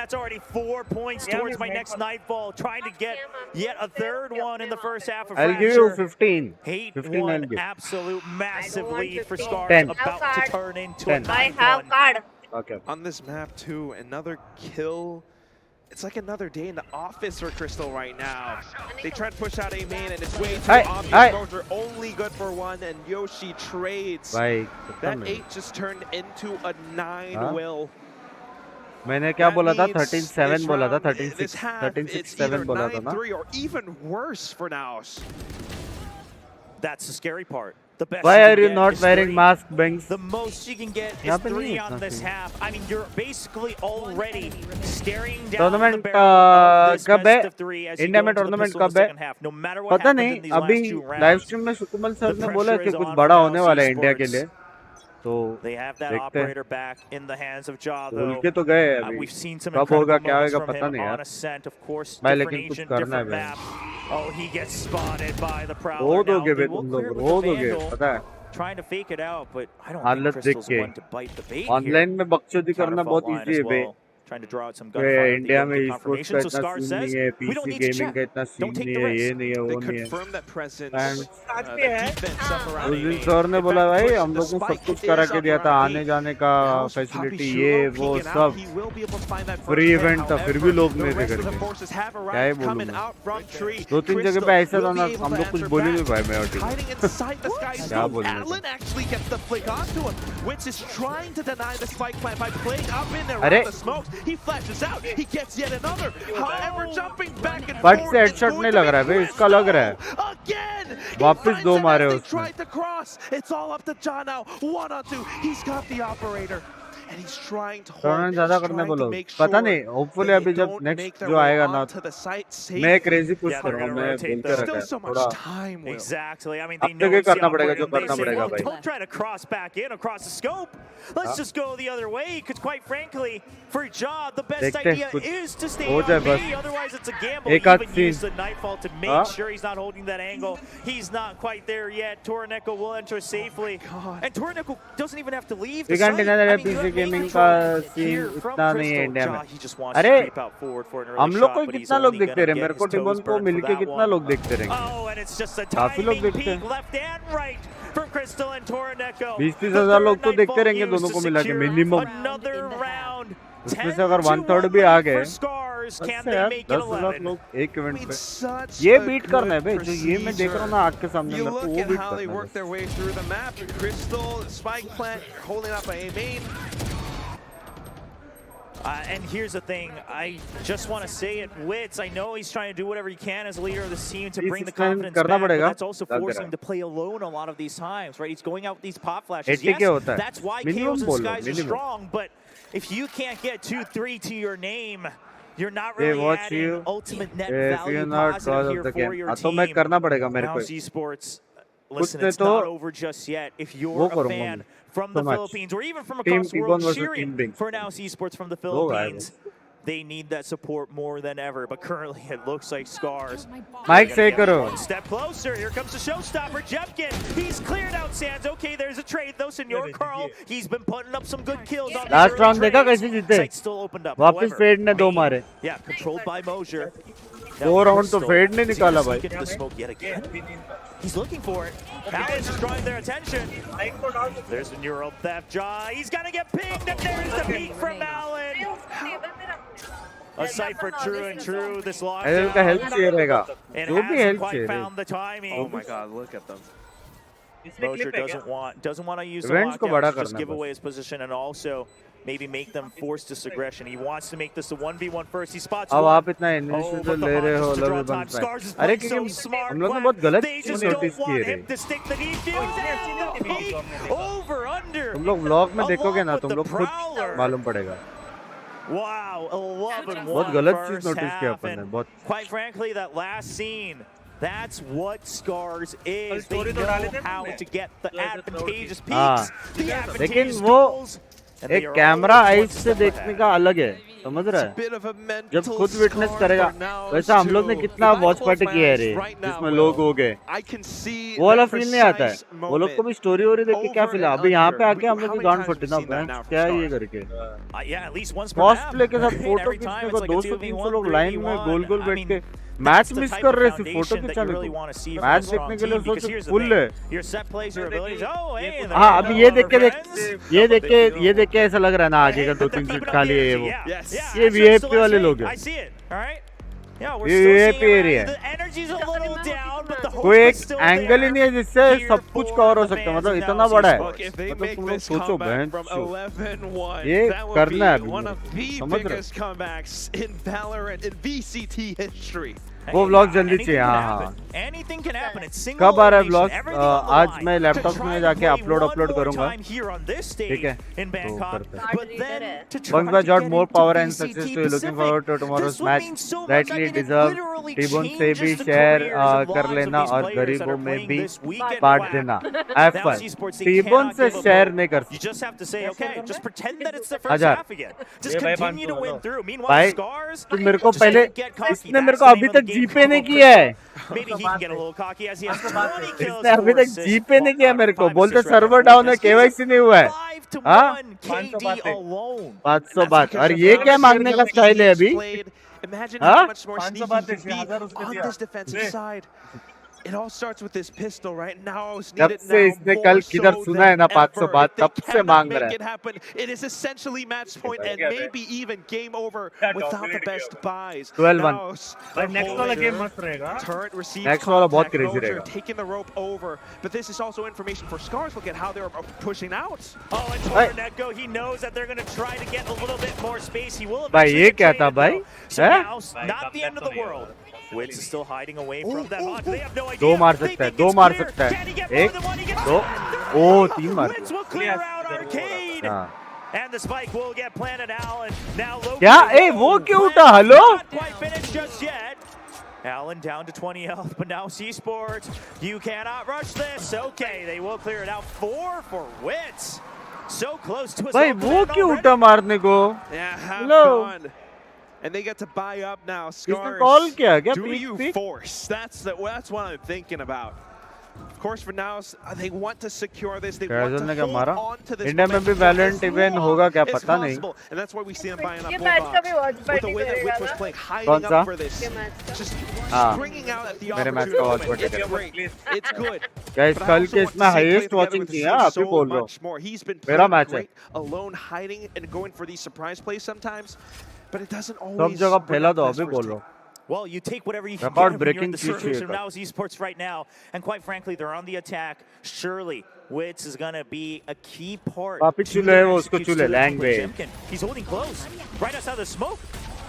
That's already 4 points towards my next Nightfall. Trying to get yet a third one in the first half of I'll give you Fracture. 15. 8-1, 15 I'll give. absolute massive lead for 15. Scars, 10. about to turn into 10. a I 9-1. have card. Okay. On this map too, another kill. It's like another day in the office for Crystal right now. They try to push out a main and it's way too obvious. Mojo only good for 1 and Yoshi trades. भाई That 8 just turned into a 9 हाँ? will. मैंने क्या That बोला था? means 13-7 this बोला था. round, 13-6, this half, 13-6, it's either 7 बोला था ना. 9-3 or even worse for Naus. That's the scary part. The best Why you are can you get not is wearing 3. mask, Binks? The most you can get यहाँ is पे नहीं 3 है on इतना this scene. half. I mean, you're basically already staring down the tournament barrel of this कब है? best of 3 as you India go में into the tournament pistol in कब the है? second half. No matter what पता happens नहीं. in these अभी last 2 live rounds, stream में सुकुमल sir the ने बोला pressure कि is कुछ on बड़ा for होने Naus वाला है इंडिया के Esports. लिए. तो They have that देखते हैं. operator back in the hands of Ja, भूल though. के तो गए अभी. We've seen some कब होगा incredible क्या moments होगा from पता him नहीं on यार. Ascent, of course. भाई Different लेकिन कुछ agent, करना है different भाई. map. Oh, he gets spotted by the row Prowler. दोगे Now, बे they will तुम clear लोग. with रो the दोगे Vandal, पता है. trying to fake it out, but I don't हालत think देख Crystal's के one to bite the bait online here. में बकचोदी Trying to करना fault बहुत line इजी as है बे. well. trying to draw out some तो gunfire. They इंडिया didn't में get esports confirmation, का so इतना Scars सीन नहीं says, है, we don't PC need to gaming check. का इतना सीन Don't take नहीं the है, ये risk. नहीं है, They वो नहीं है। confirmed that presence, And the defense up around उस दिन A-main. सर ने In बोला fact, भाई push, हम the लोग को सब spike कुछ is करा up के दिया था, around आने A. जाने का Now it's फैसिलिटी, Poppy ये Shulo वो peeking out. सब He will be able to find that free first hit. Event था, फिर भी However, लोग the नहीं थे rest of the करके। forces have क्या ही arrived, बोलूं coming मैं। out from tree. 2-3 जगह Crystal पे ऐसा था will ना, be able हम to लोग कुछ answer बोल ही नहीं back. पाए मैं और team. Hiding inside the sky क्या zone. बोलूं मैं। Allen actually gets the flick onto him. Witz is trying to deny the spike plant by playing up in there अरे around the smokes. He flashes out. He gets yet another. However, jumping back and but forth. से it's headshot going नहीं to लग be रहा है भाई, इसका लग रहा है। Crystal again. He वापस finds दो him मारे as they उसने। tried to cross. It's all up to John now. 1-on-2. He's got the operator. And he's trying to hold. थोड़ा ज्यादा He's करने trying बोलो, to make पता sure नहीं, होपफुली they अभी जब don't नेक्स्ट make their जो way आएगा ना, onto the site मैं safely. Crazy push Yeah, they're करूंगा, gonna मैं rotate बोल के though. रखा Still है so much थोड़ा। time, Will. Exactly. I mean, अब they तो know ये it's the करना पड़ेगा जो operator. They करना say, पड़ेगा "Look, भाई। don't try to cross back in across the scope. Let's just go the other way." Because quite frankly, for Ja, the best देखते हैं idea कुछ is to stay हो on जाए B. बस। Otherwise, it's a gamble. एक आध Even use scene. the Nightfall to make हाँ? sure he's not holding that angle. He's not quite there yet. Torneko will enter safely, and Torneko doesn't even have to leave the We can't site. deny that I mean, you PC have main gaming control का scene here from इतना नहीं है Crystal. India Ja, में। he just wants अरे to creep out forward for an early हम लोग shot, को but he's कितना लोग only देखते gonna रहे, get मेरे his को toes टिमोन को burned मिलके for that कितना one. लोग देखते रहेंगे। Oh, and it's just a काफी लोग timing देखते peek हैं। left and right from Crystal and Torneko. 20-30 हजार लोग तो देखते रहेंगे दोनों को मिला के मिनिमम। Another round. उसमें से अगर 1/3 भी आ गए, Scars. बस Can से they यार make it 10,000 11? लोग एक इवेंट पे। Such ये a बीट करना है good भाई, जो ये मैं देख रहा हूँ ना आग के सामने, You मेरे को look वो at बीट how they करना work है। their way through the map. Crystal, spike plant, holding up a main. And here's the thing, I just want to say it, Witz, I know he's trying to do whatever he can as a leader of this team to bring the confidence back, but that's also forcing him to play alone a lot of these times, right? He's going out with these pop flashes. Yes, that's why KOs and Skies are strong, but if you can't get 2-3 to your name, you're not really adding ultimate net value positive here for your team. Now Esports, listen, it's not over just yet. If you're a fan from the Philippines or even from across the world cheering for Now Esports from the Philippines, they need that support more than ever. But currently, it looks like Scars. Mike, say karo. One step closer. Here comes the showstopper, Jepkin. He's cleared out Sands. Okay, there's a trade though. Senor Carl, he's been putting up some good kills on Last round देखा कैसे जीते? Site still opened up. वापस fade ने 2 मारे। Yeah, controlled by Mosier. 2 round तो fade ने निकाला भाई। Get the smoke yet again. He's looking for it. Allen's just drawing their attention. There's the neural theft jaw. He's gonna get pinged, and there's the peek from Allen. A sight for true and true. This lockdown. का help चाहिए रहेगा, And जो भी hasn't help quite चाहिए found the timing. Oh my God, look at them. Mosier doesn't want to use the Events को lockdown बड़ा to just करना give बस। away his position and also maybe make them force this aggression. He wants to make this a 1v1 first. He spots अब one. आप इतना initiative but the ले रहे Hawks हो to draw लव time. बंद Scars is पे। अरे playing क्योंकि so smart, हम लोग ने Quack. बहुत गलत They चीज just नोटिस don't की want है him to stick the defuse and the peek over under. तुम लोग व्लॉग में देखोगे ना, Along तुम with लोग the खुद Prowler. मालूम पड़ेगा। Wow, 11-1 बहुत गलत चीज first नोटिस किया half, अपन ने, and बहुत। quite frankly, that last scene, that's what Scars is. They know how to get the advantageous peaks, the लेकिन advantageous वो duels, and they एक are camera always ice one से step देखने ahead. का अलग है, समझ रहा है? जब खुद विटनेस करेगा, वैसा हम लोग ने कितना वॉच पार्टी किया है रे, जिसमें लोग हो गए, वो वाला फील नहीं आता है। वो लोग को भी स्टोरी वोरी देख के क्या फील है? अभी यहाँ पे आके हम लोग की गांड फटी ना, क्या है ये करके? Yeah, at least once per cost map. Play के साथ फोटो Every खींचने time को it's like a 200-300 लोग 2v1, लाइन में 3v1. गोल गोल I बैठ mean, के that's match the miss type कर of रहे सिर्फ photo foundation that you खिंचाने really को। want to see from match a strong देखने के लिए team, because सोचो here's the फुल thing. है। Your set plays, your abilities. Oh, hey, हाँ, they're अभी ये देख के friends. ये देख के ऐसा लग रहा है ना आगे का 2-3 सीट खाली है ये वो। ये VIP वाले लोग हैं। I see it. All right. Yeah, we're ये still VIP seeing एरिया है। the energy's a little down, but the hope कोई is एक still एंगल ही there. नहीं है जिससे सब कुछ कवर हो सकता है, मतलब इतना बड़ा है। Look, if they मतलब make तुम लोग this सोचो comeback बहन from 11-1, ये that would करना है be अभी one of the समझ रहे हो? biggest comebacks in Valorant, in VCT history. वो व्लॉग जल्दी चाहिए। हाँ, Anything can happen. It's single कब आ रहा है elimination, vlog? everything on the आज line. मैं लैपटॉप To try में to जाके play अपलोड one more करूंगा, time here on this ठीक stage है? in तो Bangkok, करते हैं। but then to try Bunks to by Jot, get more into power and VCT success to you. Looking Pacific. forward to tomorrow's This would match. mean so much. Rightly I mean, it deserved. literally T-Bone से भी changes the share careers and कर lives of लेना these और players that गरीबों are में playing भी this weekend, बांट Quack. देना। Now Have fun. Esports, they T-Bone cannot से give up शेयर hope. नहीं कर You just have to say, okay, just pretend that it's the first हजार। half again. Just continue to win through. Meanwhile, भाई Scars, तू मेरे को just पहले don't get cocky. इसने मेरे That's को the अभी name of तक the game जीपे नहीं called किया है। Maybe he can get a little cocky as he has 20 kills. इसने अभी 4 तक assists, जीपे नहीं किया मेरे को, 5 बोलते assists सर्वर rather. डाउन है, KYC नहीं हुआ है। to हाँ? 1 KD alone. 500 बात और ये क्या मांगने का स्टाइल है अभी? Imagine हाँ? how much more sneaky he can be on this defensive side. It all starts with this pistol, right? Now it's जब needed से इसने now कल more किधर so सुना है ना than 500 ever. बात If they तब से cannot मांग रहा make है. it happen, it is essentially match point and maybe even game over without the best buys. 12-1. Now, the next whole वाला game मस्त रहेगा. turret receives Next वाला बहुत contact, crazy Mojo रहेगा. taking the rope over, but this is also information for Scars. Look at how they're pushing out. Oh, and Torneko, he knows that they're going to try to get a little bit more space. He will भाई eventually ये get क्या था traded, भाई? though. So हैं? now, not the end of the world. Wits is still hiding away from that haunt. They have no idea. दो मार They सकता है, think दो it's मार clear. सकता Can है. he get more एक, than one? He gets दो, ओ तीन मार Wits दिया. will clear out Arcade. हाँ. And the spike will get planted Allen. Now Loki. क्या? ए वो क्यों उठा? Hello? Not quite finished just yet. Allen down to 20 health, but now Esports, you cannot rush this. Okay, they will clear it out. 4 for Wits. So close to his भाई own वो command क्यों already. उठा मारने को? Yeah, have Hello? fun. And they get to buy up now. इसने Scars. Call किया क्या? Do peak you peak? force? That's what I'm thinking about. Of course, for now, they want to secure this. They want casual ने to क्या hold मारा? on to this India में भी momentum for Valorant as event long होगा क्या as पता नहीं. possible. And that's why we see them buying up ये मैच का भी Bulldogs. watch With the party way that करेगा Witch was ना? playing, कौन hiding सा? up for this. ये मैच का. Just हाँ. springing out at the मेरे मैच का watch opportunity. party It's great. It's good. Guys, But I कल also के want to इसमें see play highest together watching with the थी team हाँ, आप ही so बोल रहे हो. much more. He's been मेरा playing मैच है. great alone, hiding and going for these surprise plays sometimes. But it doesn't सब always जगह bring फैला out दो the best अभी for his बोल team. रहा हूँ. Well, you take whatever you can Record get when you're in breaking the चीज situation of चाहिए now is Esports right now. And quite frankly, they're on the attack. Surely, Wits is going to be a key part. वापिस to चूल्हे their है वो उसको execution चूल्हे to their language. Jimkin. He's holding close. Right outside the smoke.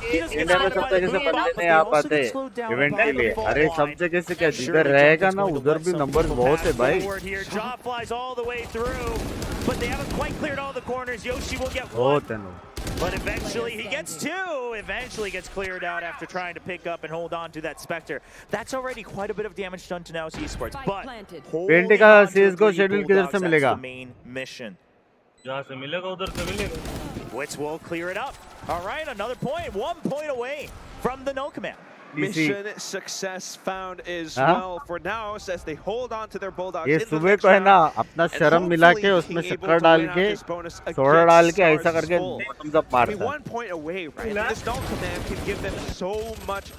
He doesn't get India में slowed सब by the जगह से boom, बंदे but नहीं they आ also पाते get slowed down event by के the लिए. fault अरे line. सब जगह से क्या Surely जिधर रहेगा Jimkin's ना going to उधर let भी some नंबर people बहुत है pass भाई. forward here. Jaw flies all the way through, but they haven't quite cleared all the corners. Yoshi will get one. बहुत है ना. But eventually he gets 2. Eventually gets cleared out after trying to pick up and hold on to that Spectre. That's already quite a bit of damage done to Naos Esports. But पेंटी का CS:GO schedule किधर से मिलेगा? the main mission. जहाँ से मिलेगा उधर से मिलेगा. Wits will clear it up. All right, another point. 1 point away from the no command. Mission success found as हाँ? well for now as they hold on to their Bulldogs. ये in the सुबह next को है ना round, अपना and शर्म मिला के hopefully उसमें being able शक्कर to डाल win out के this bonus सोडा against डाल के ऐसा Stars करके full. bottoms up I mean, मारता है. 1 point away, right? And this no command can give them so much.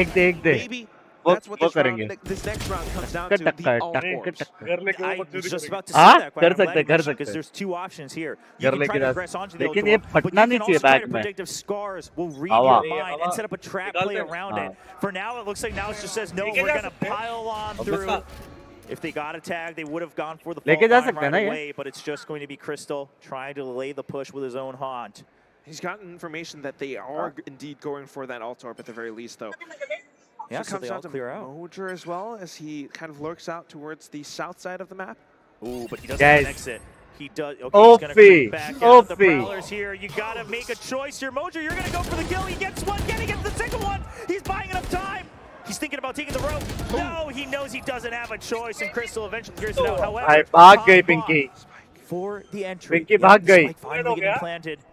एक दे Maybe that's what वो this, round, करेंगे. this next round comes down टक्कर to. The टक्कर all-fours. टक्कर घर लेके I वो was just about to say हाँ? that. कर I'm glad सकते you कर mentioned, because सकते. there's 2 options here. You कर can लेके try to जा progress onto the लेकिन Outdoor, ये but फटना you नहीं can चाहिए also try बैक to में. predict if Scars will read हवा. your mind and set up a trap play around it. For now, it looks like Naos just says, no, we're going to pile on through. If they got a tag, they would have gone for the fault लेके जा line सकते हैं right ना ये? away, but it's just going to be Crystal trying to lay the push with his own haunt. He's gotten information that they are indeed going for that alt orb at the very least, though. Yeah, So so it they comes all down to clear out. Mojer as well as he kind of lurks out towards the south side of the map. Ooh, but he doesn't Guys. have an exit. He does. Okay, he's gonna creep back out. The Prowlers here. You gotta make a choice here. Mojer, you're gonna go for the kill. He gets one. Can he get the second one? He's buying enough time. He's thinking about taking the rope. No, he knows he doesn't have a choice, and Crystal eventually clears it out. However, भाई भाग गई Tom Pinky. for the entry. Pinky भाग गई. Spike finally getting planted.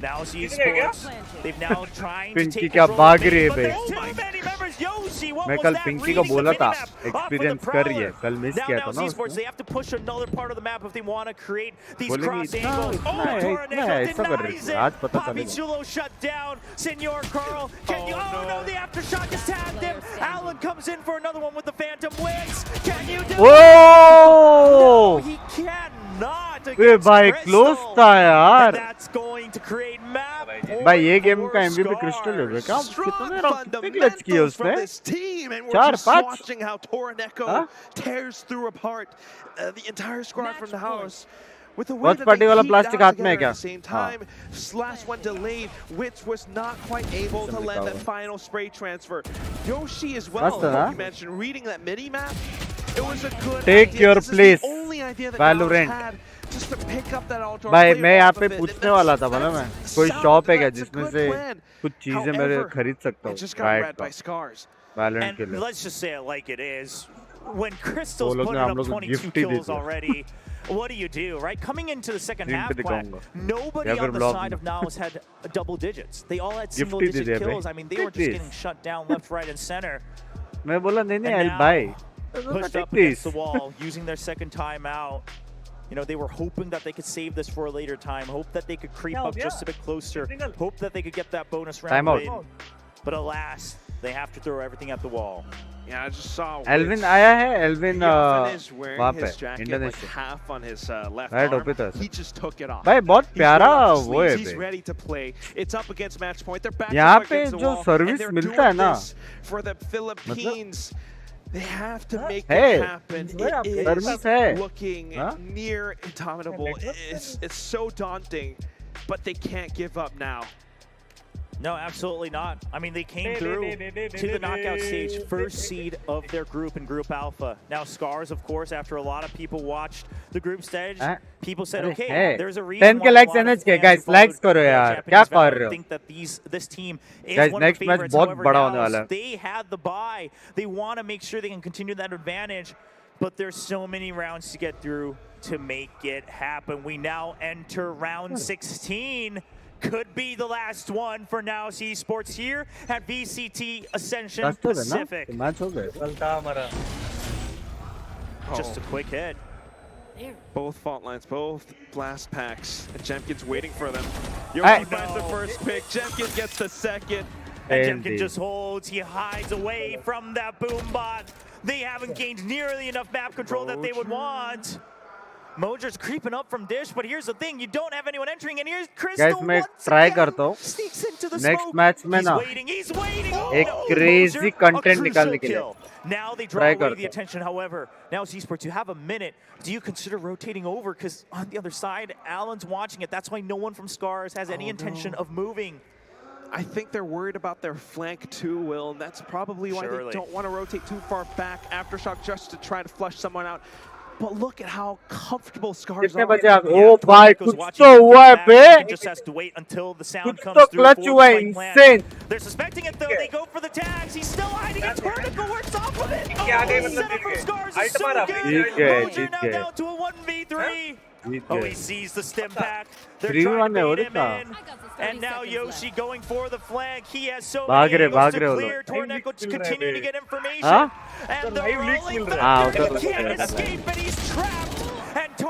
Now see Esports. They've now trying to Pinky take क्या control भाग of the रही है base, bay. but there's too many members. Yoshi, what मैं was कल that? पिंकी को Reading the बोला था minimap off of the experience कर रही है. Prowler. कल मिस Now किया था ना Esports, उसने. they have to push another part of the map if they want to create these बोलेंगे cross इतना angles. इतना Oh, है Tornado इतना है ऐसा कर रही denies थी. it. आज पता Poppy चलेगा. Chulo shut down. Senor Carl, can you? Oh no, the aftershock has tapped him. Allen comes in for another one with the Phantom Wins. Can you do it? Oh! No, he cannot. Way against भाई close Crystal. था यार. And that's going to create map. भाई ये game का for MVP crystal हो गया. क्या Strong कितने क्लच किए fundamentals उसने? from this team, and we're चार, just पाँच. watching how Torneko हाँ? tears through apart the entire squad from the house. With the way Watch that party they वाला peeked plastic out हाथ में है together क्या? at the same time, last one delayed. Wits was not quite able to land that final spray transfer. Yoshi as well, Must have, like you mentioned, reading that mini map. It was a good Take idea. your This is place, the only idea that Valorant. Naos had, just to pick up that altar. भाई play मैं यहाँ off पे of it, पूछने and वाला that's- था बोला मैं that's कोई sound, शॉप है क्या that's a जिसमें good से plan. कुछ चीजें मेरे However, खरीद सकता हूँ it just got right read by Scars. Valorant के And लिए. let's just say it like it is. When Crystal's लोग ने putting हम up लोग को 22 gift ही दे kills दिया. already, what do, right? Coming into the second Stream half, पे Quack, दिखाऊंगा. nobody या फिर on the vlog side में. of Naos had double digits. They all had Gift single he they digit दिया भाई. kills. I mean, they were Take just this. getting shut down left, right, and center. मैं बोला नहीं नहीं And I'll now, buy. Pushed Take up against this. the wall, using their second timeout. You know, they were hoping that they could save this for a later time, hope that they could creep up just a bit closer, hope that they could get that bonus round win. But alas, they have to throw everything at the wall. Yeah, I just saw Elvin आया है, Elvin वहाँ पे Indonesia. Half on his left Right, arm. He just took it off. भाई बहुत प्यारा वो है He's ready to play. It's up against match point. They're back यहाँ up पे against the जो wall. सर्विस मिलता है ना For the Philippines. They have to make Hey, it happen. It is looking near indomitable. It's so daunting, but they can't give up now. No, absolutely not. I mean, they came through to the knockout stage, first seed of their group in Group Alpha. Now, Scars, of course, after a lot of people watched the group stage, people said, okay, there's a reason 10 likes NHK, guys, likes करो यार, क्या कर रहे हो? think that this team is Guys, one of next the match favorites. बहुत However, बड़ा now होने वाला है. they had the bye. They want to make sure they can continue that advantage, but there's so many rounds to get through to make it happen. We now enter round 16. Could be the last one for Naos Esports here at VCT Ascension Pacific. Just a quick hit. Both fault lines, both blast packs. And Jemkin's waiting for them. Yoshi finds the first pick. Jemkin gets the second. And Jemkin just holds. He hides away from that boom bot. They haven't gained nearly enough map control that they would want. Mojer's creeping up from Dish, but here's the thing, you don't have anyone entering, and here's Crystal. Guys, मैं try करता हूँ. Next match में ना एक crazy content निकालने के लिए. Now they draw away the attention. However, now Esports, you have a minute. Do you consider rotating over? Because on the other side, Alan's watching it. That's why no one from Scars has any intention of moving. I think they're worried about their flank too, Will, and that's probably why they don't want to rotate too far back Aftershock just to try to flush someone out. But look at how comfortable Scars are. Oh भाई कुछ तो हुआ है बे. Just has to wait until the sound कुछ comes तो through. clutch हुआ है, insane. They're suspecting it though. They go for the tags. He's still hiding. It's vertical. Works off of it. Oh, the setup from Scars is so good. Mojer now down to a 1v3. Oh, he sees the stim pack. They're trying to bait him in. And now Yoshi going for the flank. He has so many angles to clear. Torneko continuing to get information. And they're rolling back. And he can't escape, and he's trapped.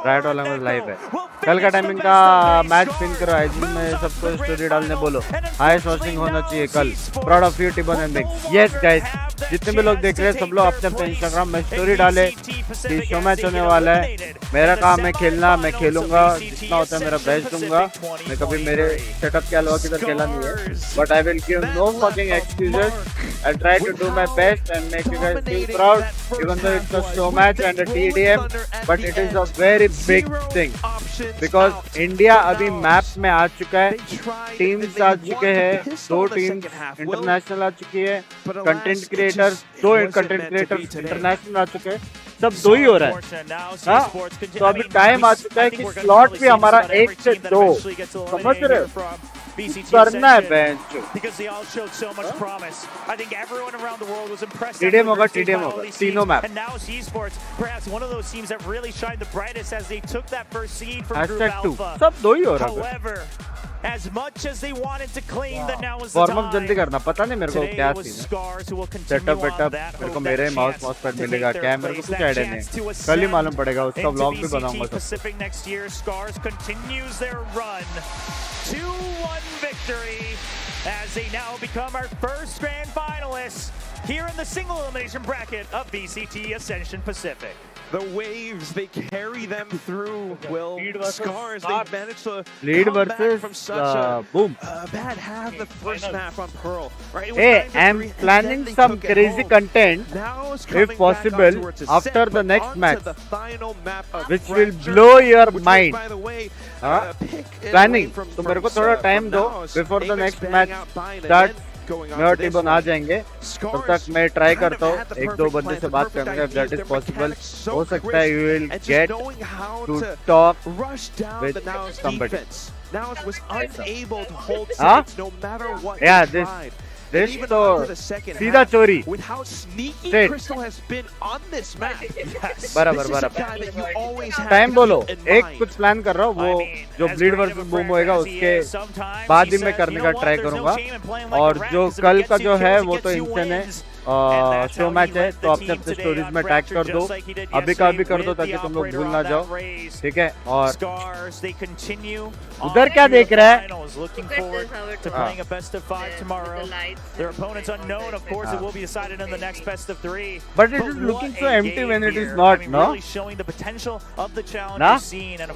Right वाला में live है. कल का timing का match pin करो. IG में सबको story डालने बोलो. हाईएस्ट वॉचिंग होना चाहिए कल. प्राउड ऑफ यू टिबन एंड बिंक्स. यस गाइस, जितने भी लोग देख रहे हैं सब लोग अपने अपने इंस्टाग्राम में स्टोरी डाले कि शो मैच होने वाला है. मेरा काम है खेलना. मैं खेलूंगा जितना होता है मेरा बेस्ट दूंगा. मैं कभी मेरे सेटअप के अलावा किधर खेला नहीं है. But I will give no fucking excuses. I'll try to do my best and make you guys feel proud, even though it's a show match and a TDM, but it is a very big thing because India अभी map में आ चुका है. Teams आ चुके हैं. 2 teams international आ चुकी है. Content creators 2 content creators international आ चुके हैं. सब 2 ही हो रहा है. हाँ, तो अभी टाइम आ चुका है कि स्लॉट भी हमारा 1 से 2. समझ रहे हो? करना है bench. Because they all showed so much promise. I think everyone around the world was impressed. TDM होगा, तीनों map. And now Esports, perhaps one of those teams that really shined the brightest as they took that first seed from Group Alpha. सब 2 ही हो रहा है. However, as much as they wanted to claim that now was the warm up जल्दी करना. पता नहीं मेरे को क्या सीन है. सेटअप मेरे को मेरे माउस पैड मिलेगा क्या मेरे को कुछ आइडिया नहीं. कल ही मालूम पड़ेगा. उसका व्लॉग भी बनाऊंगा. Pacific next year, Scars continues their run. 2-1 victory as they now become our first grand finalists here in the single elimination bracket of VCT Ascension Pacific. The waves, they carry them through, Will. Scars, they managed to lead come versus back from such boom. Bad half the first map on Pearl. Right? Hey, I'm planning some crazy content, if possible, after the next match, which will blow your mind. Planning. तो मेरे को थोड़ा time दो before the next match starts. मैं टीबन आ जाएंगे. तब तक मैं ट्राई करता हूँ 1-2 बंदे से बात करने का. That is possible. हो सकता है you will get to talk with somebody. Yeah, this तो सीधा चोरी. बराबर. टाइम बोलो. एक कुछ प्लान कर रहा हूँ. वो जो ब्लीड वर्सेस बूम होएगा उसके बाद ही मैं करने का ट्राई करूंगा. और जो कल का जो है वो तो इंसान है. शो मैच है, तो अपने अपने स्टोरीज में टैग कर दो, अभी का अभी कर दो ताकि तुम लोग भूल ना जाओ, ठीक है। और उधर क्या देख रहा है? But it is looking so empty when it is not, no? Nah?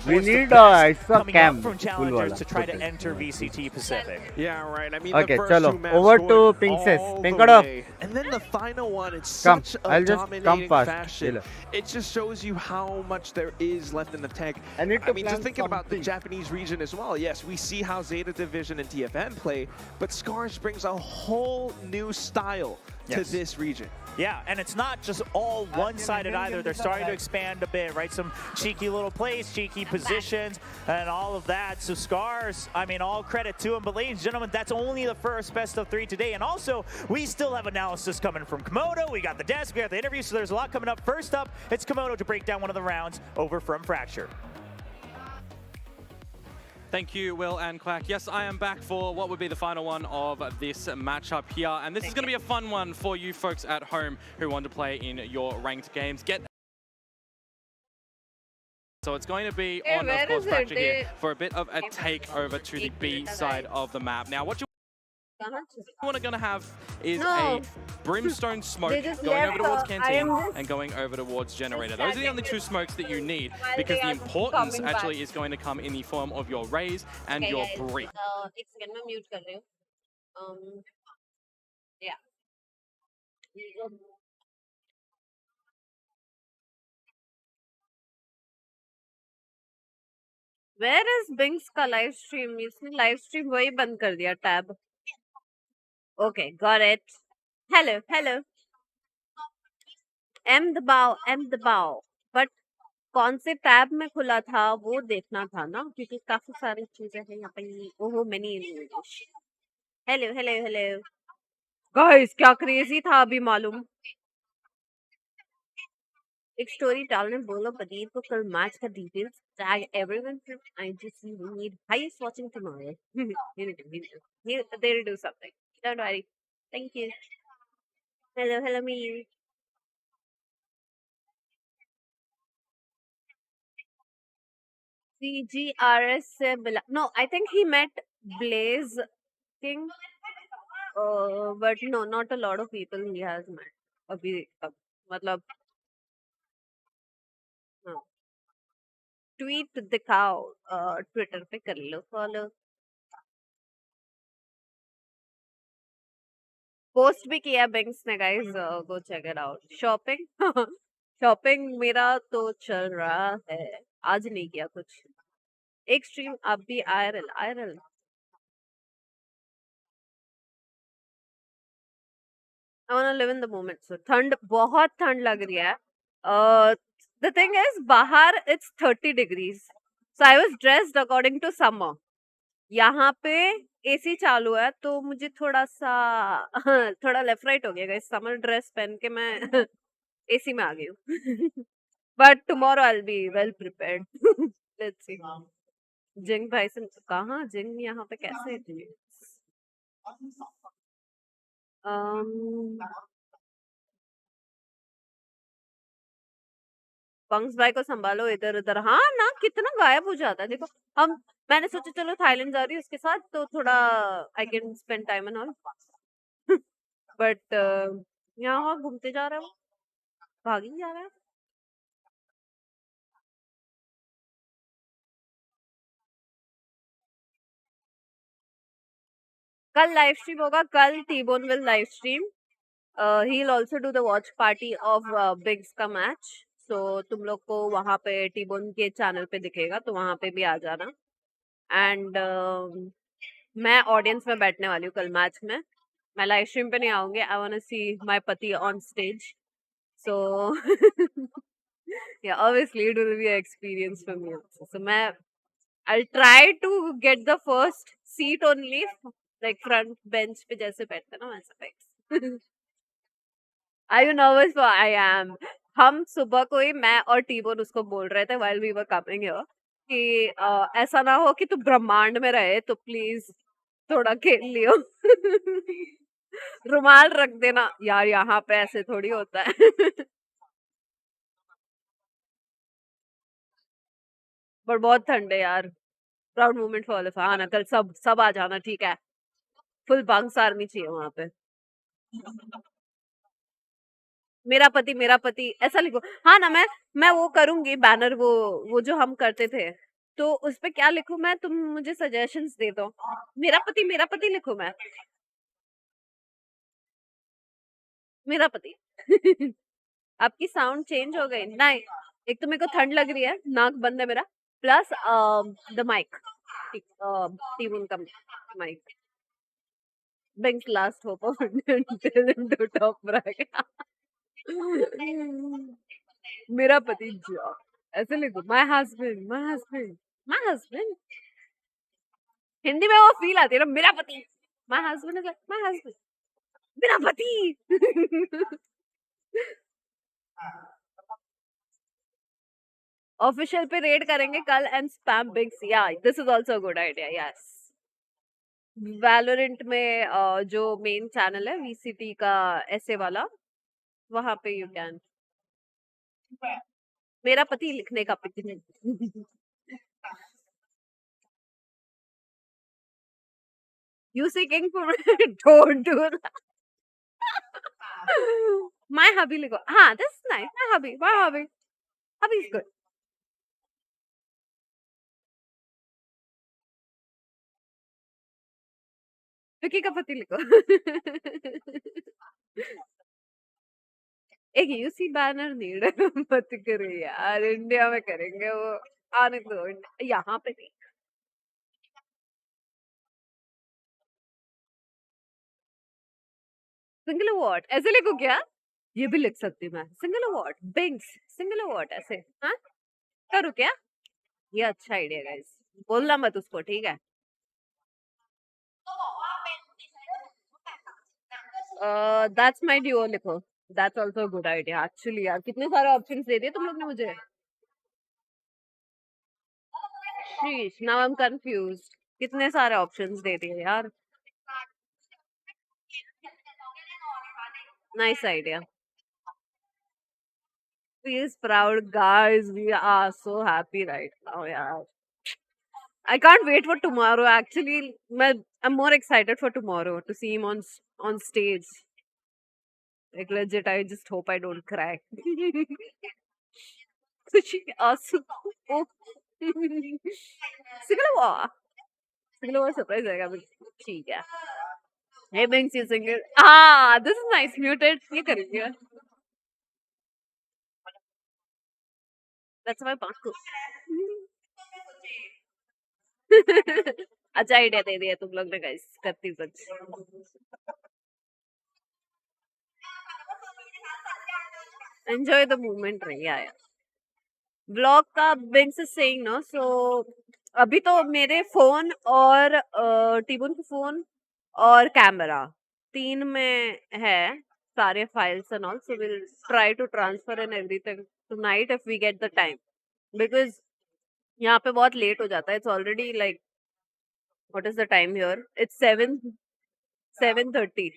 We need extra cam full wala. to try to enter VCT Pacific. Yeah, right. I mean, Okay, the first chalo, two maps over going to Pinkses. all Pink the it up. way. And then the final one, it's Come, such a I'll just come dominating fast. fashion. It just shows you how much there is left in the tank. I need to I mean, plan just thinking about the something. Japanese region as well. Yes, we see how Zeta Division and TFN play, but Scars brings a whole new style to this region. Yeah, and it's not just all one-sided either. They're starting to expand a bit, right? Some cheeky little plays, cheeky positions, and all of that. So Scars, I mean, all credit to him. But ladies and gentlemen, that's only the first best of 3 today. And also, we still have analysis coming from Komodo. We got the desk, we got the interview, so there's a lot coming up. First up, it's Komodo to break down one of the rounds over from Fracture. Thank you, Will and Quack. Yes, I am back for what would be the final one of this matchup here. And this is going to be a fun one for you folks at home who want to play in your ranked games. So it's going to be on, of course, Fracture here for a bit of a takeover to the B side of the map. Now, what we're going to have is a brimstone smoke going over towards canteen and going over towards generator. Those are the only two smokes that you need, because the importance actually is going to come in the form of your raise and your breach. Yeah. Where is Binks का live stream? इसने live stream वही बंद कर दिया tab. Okay, got it. Hello, hello. M दबाओ. But कौन से tab में खुला था वो देखना था ना, क्योंकि काफी सारी चीजें हैं यहाँ पे. ओहो, many English. Hello. Guys, क्या crazy था अभी मालूम. एक स्टोरी डालने बोलो प्रदीप को कल मैच का details. Tag everyone from IGC who need highest watching tomorrow. They'll do something. Don't worry. Thank you. Hello me. CGRS से मिला. No, I think he met Blaze King. But no, not a lot of people he has met. अभी मतलब हाँ. Tweet दिखाओ. Twitter पे कर लो follow. Post भी किया बिंक्स ने guys, go check it out. Shopping मेरा तो चल रहा है, आज नहीं किया कुछ. एक स्ट्रीम आप भी आयरल. I wanna live in the moment. So ठंड, बहुत ठंड लग रही है. The thing is, बाहर it's 30 degrees. So I was dressed according to summer. यहाँ पे एसी चालू है तो मुझे थोड़ा लेफ्ट राइट हो गया गाइस. समर ड्रेस पहन के मैं एसी में आ गई हूँ. But tomorrow I will be well prepared. Let's see. Jing भाई से कहाँ, जिंग यहाँ पे कैसे है? पंक्स भाई को संभालो इधर उधर. हाँ ना, कितना गायब हो जाता है. देखो मैंने सोचा चलो थाईलैंड जा रही हूँ उसके साथ तो थोड़ा I can spend time and all. But यहाँ घूमते जा रहा हूँ, भागी जा रहा है. कल लाइव स्ट्रीम होगा. कल T-Bone will live stream. He will also do the watch party of Bigs का मैच. सो तुम लोग को वहां पे टीबोन के चैनल पे दिखेगा, तो वहां पे भी आ जाना. एंड मैं ऑडियंस में बैठने वाली हूँ कल मैच में. मैं लाइव स्ट्रीम पे नहीं आऊंगी. I want to see my pati on stage. So yeah, obviously it will be an experience for me also. So I'll try to get the first seat only, like front bench पे जैसे बैठते ना वैसा बैठ. Are you nervous? For I am. हम सुबह को ही मैं और टीबोन उसको बोल रहे थे while we were coming here कि ऐसा ना हो कि तू ब्रह्मांड में रहे, तो प्लीज थोड़ा खेल लियो. रुमाल रख देना यार, यहाँ पे ऐसे थोड़ी होता है। पर बहुत ठंड है यार। Proud moment for all of, हाँ ना, कल सब सब आ जाना, ठीक है। फुल बंक्स आर्मी चाहिए वहां पे। मेरा पति ऐसा लिखो। हाँ ना, मैं वो करूंगी बैनर, वो जो हम करते थे, तो उस पे क्या लिखूं मैं, तुम मुझे सजेशंस दे दो। मेरा पति लिखूं मैं, मेरा पति। आपकी साउंड चेंज हो गई नहीं, एक तो मेरे को ठंड लग रही है, नाक बंद है मेरा, प्लस द माइक, टीवन का mic. Bink's last hope of Indian talent to top rank. मेरा पति जो ऐसे लिखो, माय हस्बैंड। हिंदी में वो फील आती है ना, मेरा पति, my husband is like my husband, मेरा पति। ऑफिशियल पे रेड करेंगे कल एंड स्पैम बिग्स, या this is also a good idea, yes. Valorant में जो मेन चैनल है VCT का ऐसे वाला, वहां पे यू कैन मेरा पति लिखने का picnic. You seeking for don't do that. My hubby लिखो, हाँ this is nice, my hubby is good. Vicky का पति लिखो। एक यूसी बैनर नीड मत करो यार, इंडिया में करेंगे वो, आने दो, यहाँ पे नहीं। सिंगल अवार्ड ऐसे लिखो क्या, ये भी लिख सकती मैं, single award Binks, single award ऐसे, हाँ करूँ क्या, ये अच्छा आइडिया गाइस, बोलना मत उसको, ठीक है। दैट्स माय ड्यूओ लिखो, that's also a good idea actually यार, कितने सारे ऑप्शंस दे दिए तुम लोग ने मुझे। शीश, नाउ आई एम कंफ्यूज्ड, कितने सारे ऑप्शंस दे दिए यार। Nice idea, feels proud guys, we are so happy right now यार। I can't wait for tomorrow actually, I'm more excited for tomorrow to see him on stage, like legit, I just hope I don't cry। खुशी आंसू, ओ single surprise आएगा अभी, ठीक है। हे Binks, you single, हाँ this is nice, muted ये करेंगे, that's my part. अच्छा आइडिया दे दिया तुम लोग ने गाइस, करती कुछ। एंजॉय द मूवमेंट रही आया। ब्लॉग का बिंक्स इज सेइंग नो, सो अभी तो मेरे फोन और टीबन के फोन और कैमरा, 3 में है सारे files and all, so will try to transfer and everything tonight if we get the time, because यहाँ पे बहुत लेट हो जाता है, it's already like what is the time here, it's 7:30,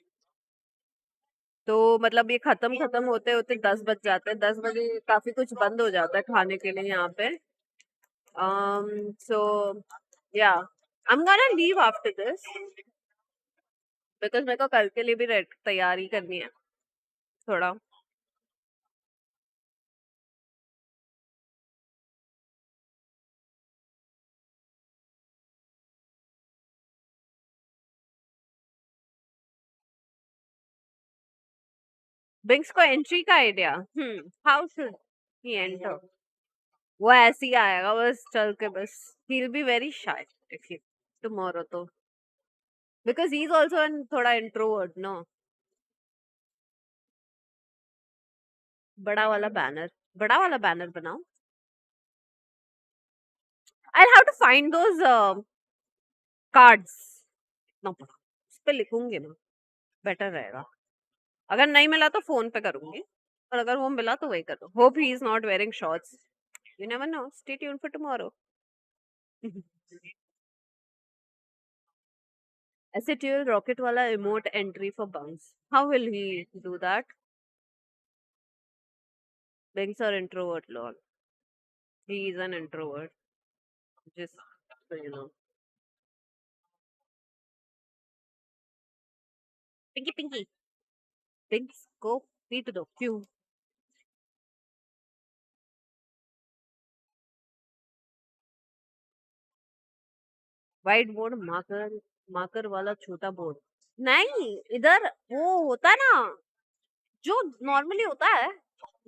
तो मतलब ये खत्म होते होते 10 बज जाते हैं, 10 बजे काफी कुछ बंद हो जाता है खाने के लिए यहाँ पे। So yeah, I'm gonna leave after this because मेरे को कल के लिए भी तैयारी करनी है थोड़ा। बिंक्स को एंट्री का idea, how should he enter, वो ऐसे ही आएगा बस चल के, बस he'll be very shy if he tomorrow, तो because he's also an थोड़ा introvert, no। बड़ा वाला बैनर बनाओ, I'll have to find those cards, ना पड़ा उस पे लिखूंगी मैं, बेटर रहेगा। अगर नहीं मिला तो फोन पे करूंगी, और अगर वो मिला तो वही कर दो। Hope he is not wearing shorts, you never know, stay tuned for tomorrow. ऐसे ट्यूल रॉकेट वाला emote entry for bunks. How will he do that? Binks are introvert, lol. He is an introvert. Just so you know. Pinky, Pinky. Binks, go feed दो. क्यों? White board marker वाला छोटा board. नहीं, इधर वो होता ना, जो नॉर्मली होता है,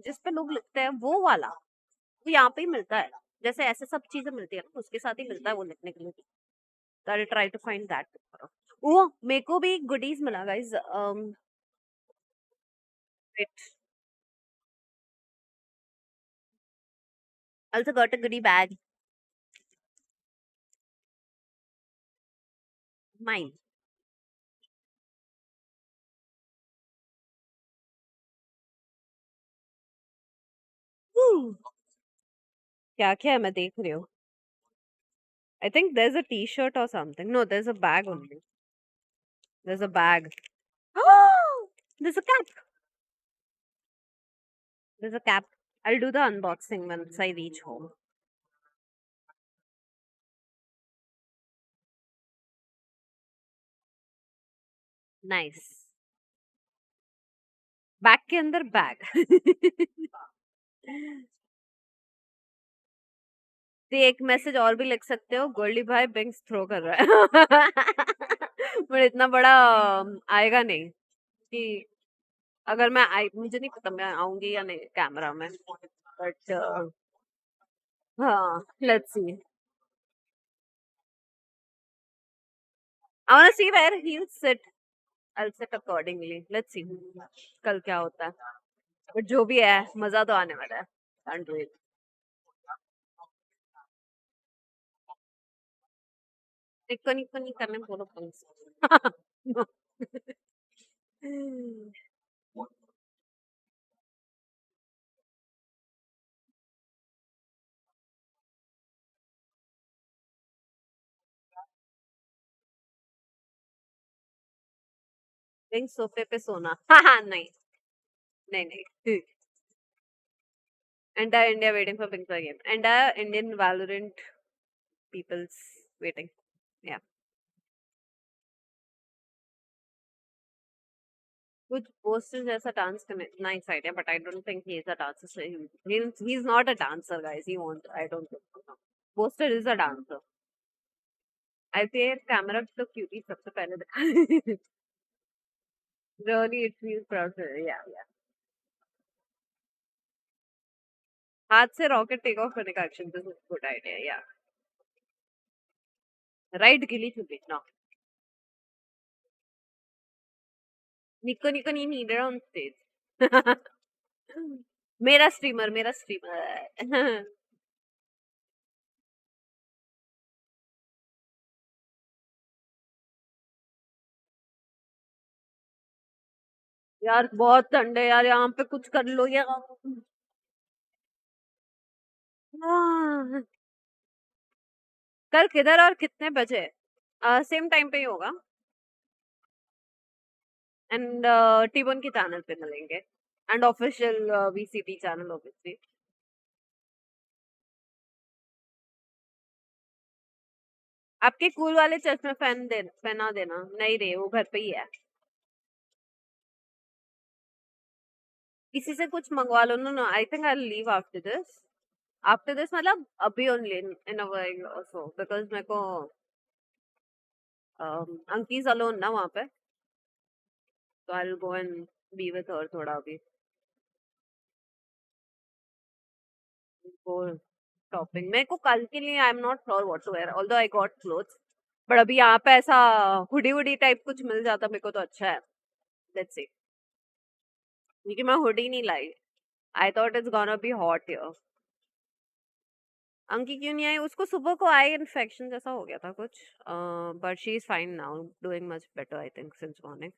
जिस पे लोग लिखते हैं, वो वाला. वो यहाँ पे ही मिलता है. जैसे ऐसे सब चीजें मिलती है ना, उसके साथ ही मिलता है वो लिखने के लिए. So I'll try to find that. ओह, मेरे को भी goodies मिला guys. Wait. Also got a goodie bag. Mine. क्या क्या है मैं देख रही हूँ. I think there's a t-shirt or something. No, there's a bag only. There's a bag. Oh, there's a cap. There's a cap. I'll do the unboxing once I reach home. Nice. Bag के अंदर bag. तो एक message और भी लिख सकते हो, गोल्डी भाई बिंक्स थ्रो कर रहा है. पर इतना बड़ा आएगा नहीं कि अगर मैं आई, मुझे नहीं पता मैं आऊंगी या नहीं कैमरा में. बट हाँ, let's see. I want to see where he'll sit. I'll sit accordingly. Let's see. कल क्या होता है. बट जो भी है, मजा तो आने वाला है. Can't wait. निक्को निक्को नहीं करने बोलो प्लीज. बिंक्स सोफे पे सोना. नहीं नहीं नहीं. Entire India waiting for Binks game. Entire Indian Valorant people's waiting. Yeah. कुछ posters जैसा dance करने. Nice idea, but I don't think he is a dancer. So he's not a dancer, guys. He won't. I don't think so. Poster is a dancer. I say camera तो cutie सबसे पहले दिखा. Really, it feels proud. Yeah, yeah. हाथ से rocket take off करने का action. This is good idea. या right गिली चुपी ना. निको निको नहीं नीड ऑन स्टेज. मेरा स्ट्रीमर. यार बहुत ठंड है यार, यहाँ पे कुछ कर लो यार. कल किधर और कितने बजे? सेम टाइम पे ही होगा. एंड टी1 के चैनल पे मिलेंगे. And official VCT channel obviously. आपके कूल वाले चश्मे पहना देना. नहीं रे, वो घर पे ही है. किसी से कुछ मंगवा लो. No no, I think I leave after this. After this मतलब अभी only in a while also, because मेरे को अंकीज अलोन ना वहाँ पे. तो I will go and be with her थोड़ा अभी. वो शॉपिंग मेरे को कल के लिए I am not sure what to wear, although I got clothes. But अभी यहाँ पे ऐसा हुडी हुडी टाइप कुछ मिल जाता मेरे को तो अच्छा है. Let's see. क्योंकि मैं हुडी नहीं लाई. I thought it's gonna be hot here. Anki क्यों नहीं आई? उसको सुबह को आई इन्फेक्शन जैसा हो गया था कुछ. But she is fine now, doing much better I think since morning.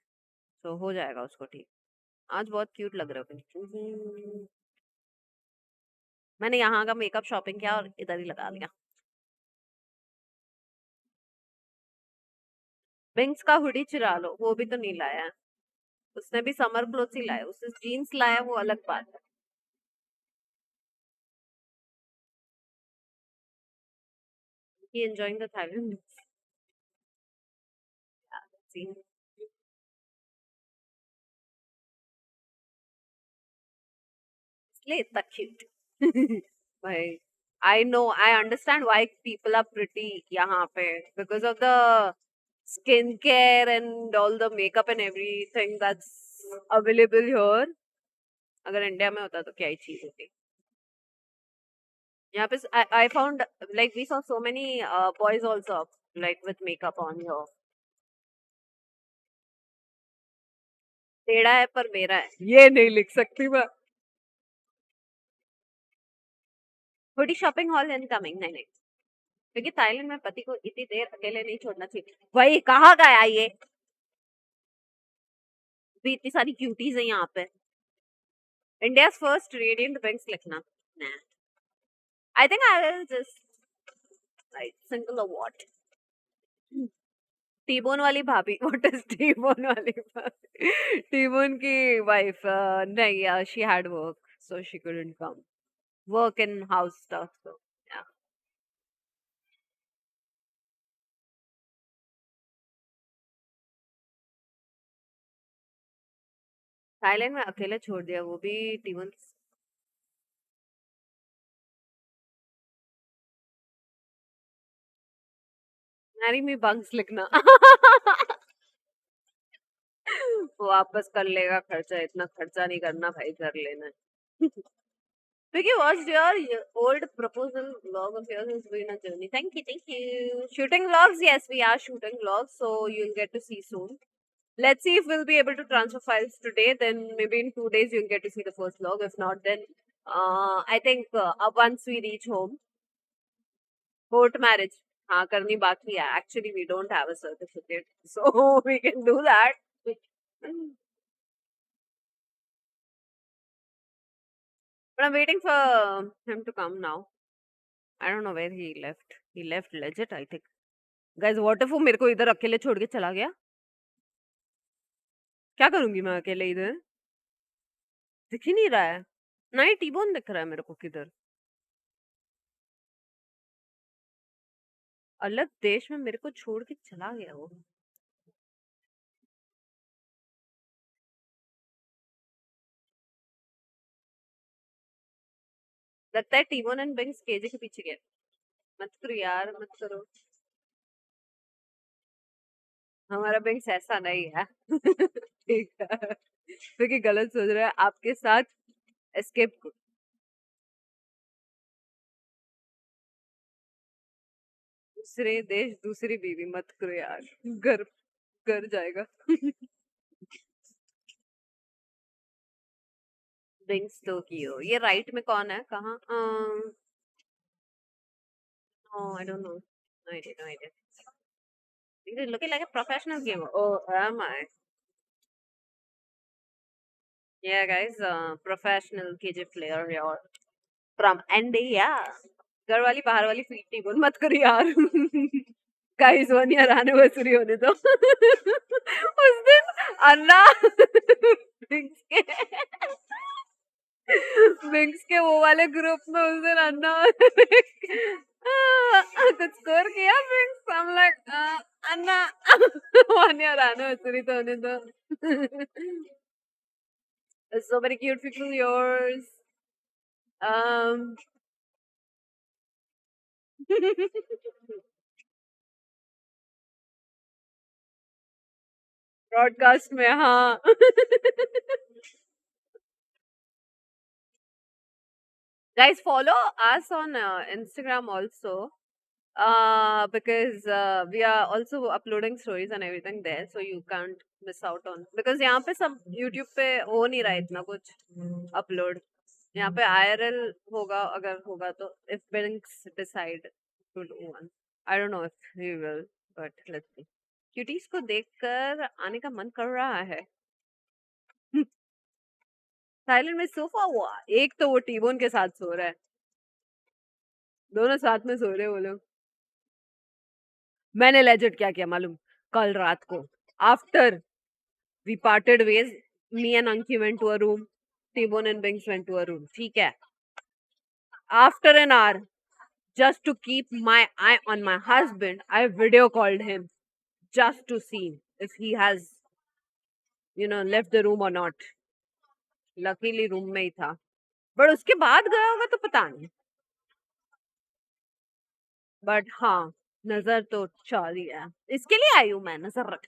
तो हो जाएगा उसको ठीक. आज बहुत क्यूट लग रहे हो. मैंने यहाँ का मेकअप शॉपिंग किया और इधर ही लगा लिया. बिंक्स का हुडी चुरा लो, वो भी तो नहीं लाया है। उसने भी समर क्लोथ्स ही लाया, उसने जीन्स लाया वो अलग बात है। He enjoying the Thailand. Yeah, see. इसलिए इतना cute. भाई, I understand why people are pretty यहाँ पे because of the skincare and all the makeup and everything that's available here. अगर इंडिया में होता तो क्या ही चीज होती। यहाँ पे I found like we saw so many boys also like with makeup on here. टेढ़ा है पर मेरा है, ये नहीं लिख सकती मैं। Hoodie shopping hall incoming. नहीं नहीं, क्योंकि थाईलैंड में पति को इतनी देर अकेले नहीं छोड़ना चाहिए। वही कहाँ गया ये? भी इतनी सारी क्यूटीज है यहाँ पे। इंडिया फर्स्ट रेडियंट बिंक्स लिखना। आई think I will just right single award. T-bone वाली भाभी, व्हाट इज टीबोन वाली भाभी? टीबोन की वाइफ नहीं, she had work so she couldn't come, work in house stuff so या। थाईलैंड में अकेले छोड़ दिया, वो भी टीबोन। मैरी मी बंक्स लिखना। वापस कर लेगा खर्चा, इतना खर्चा नहीं करना भाई, कर लेना। Vicky, what's your old proposal vlog of yours has been a journey? Thank you, thank you. Shooting vlogs, yes, we are shooting vlogs, so you'll get to see soon. Let's see if we'll be able to transfer files today. Then maybe in 2 days you'll get to see the first vlog. If not, then I think once we reach home. Court marriage, हाँ करनी बाकी है. Actually, we don't have a certificate, so we can do that. But I'm waiting for him to come now. I don't know where he left. He left legit, I think. Guys, what if वो मेरे को इधर अकेले छोड़ के चला गया? क्या करूंगी मैं अकेले इधर? दिख ही नहीं रहा है। नहीं, टीबोन दिख रहा है मेरे को किधर। अलग देश में मेरे को छोड़ के चला गया वो। लगता है टीबोन एंड बिंक्स केजे के पीछे गए। मत करो यार, मत करो। हमारा बिंक्स ऐसा नहीं है। ठीक है, क्योंकि गलत सोच रहा है आपके साथ एस्केप। दूसरे देश दूसरी बीवी, मत करो यार, घर घर जाएगा। बिंक्स टोक्यो, ये राइट में कौन है? कहाँ? I don't know. No idea, no idea. You're looking like a professional gamer. Oh, am I? Yeah, guys, professional KJ player here from India. घर वाली बाहर वाली फीट नहीं बोल, मत करो यार। गाइस 1 ईयर एनिवर्सरी होने दो। उस दिन अन्ना बिंक्स के वो वाले ग्रुप में उस दिन अन्ना कुछ स्कोर किया Binks. I'm like Anna 1 year anniversary तो होने दो। So many cute people yours. Broadcast में, हाँ। Guys, follow us on Instagram also. Because we are also uploading stories and everything there, so you can't miss out on. Because यहाँ पे सब YouTube पे हो नहीं रहा इतना कुछ upload. यहाँ पे IRL होगा, अगर होगा तो, if Binks decide to do one. I don't know if he will, but let's see. Cuties को देखकर आने का मन कर रहा है। थाईलैंड में सोफा हुआ, एक तो वो टीबोन के साथ सो रहा है, दोनों साथ में सो रहे वो लोग। मैंने लेजिट क्या किया मालूम? कल रात को after we parted ways, me and Anki went to a room, T-Bone and Binks went to a room. ठीक है, after an hour, just to keep my eye on my husband, I video called him just to see if he has, left the room or not. Luckily room में ही था, but उसके बाद गया होगा तो पता नहीं, but हाँ नजर तो चाली है, इसके लिए आई हूँ मैं, नजर रख।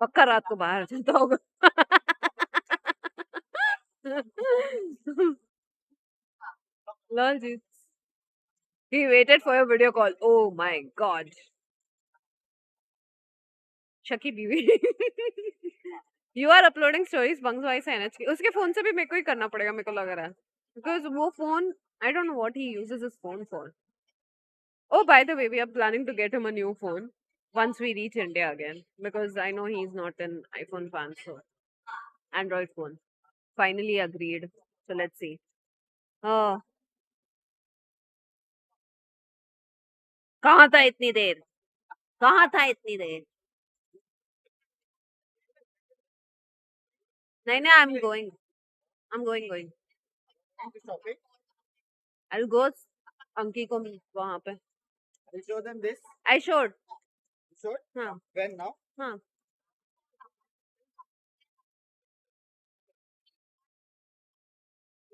पक्का रात को बाहर चलता होगा। Lol जी, he waited for your video call. Oh my god. शकी बीवी। You are uploading stories Bunks Vice NH की, उसके फोन से भी मेरे को ही करना पड़ेगा, मेरे को लग रहा है, because वो phone, I don't know what he uses his phone for. Oh, by the way, we are planning to get him a new phone once we reach India again, because I know he's not an iPhone fan, so Android phone. Finally agreed. So let's see. Oh, कहाँ था इतनी देर? कहाँ था इतनी देर? नहीं नहीं, I'm going. I'll go अंकी को वहाँ पे. You show them this. I showed. Showed? हाँ. When now? हाँ.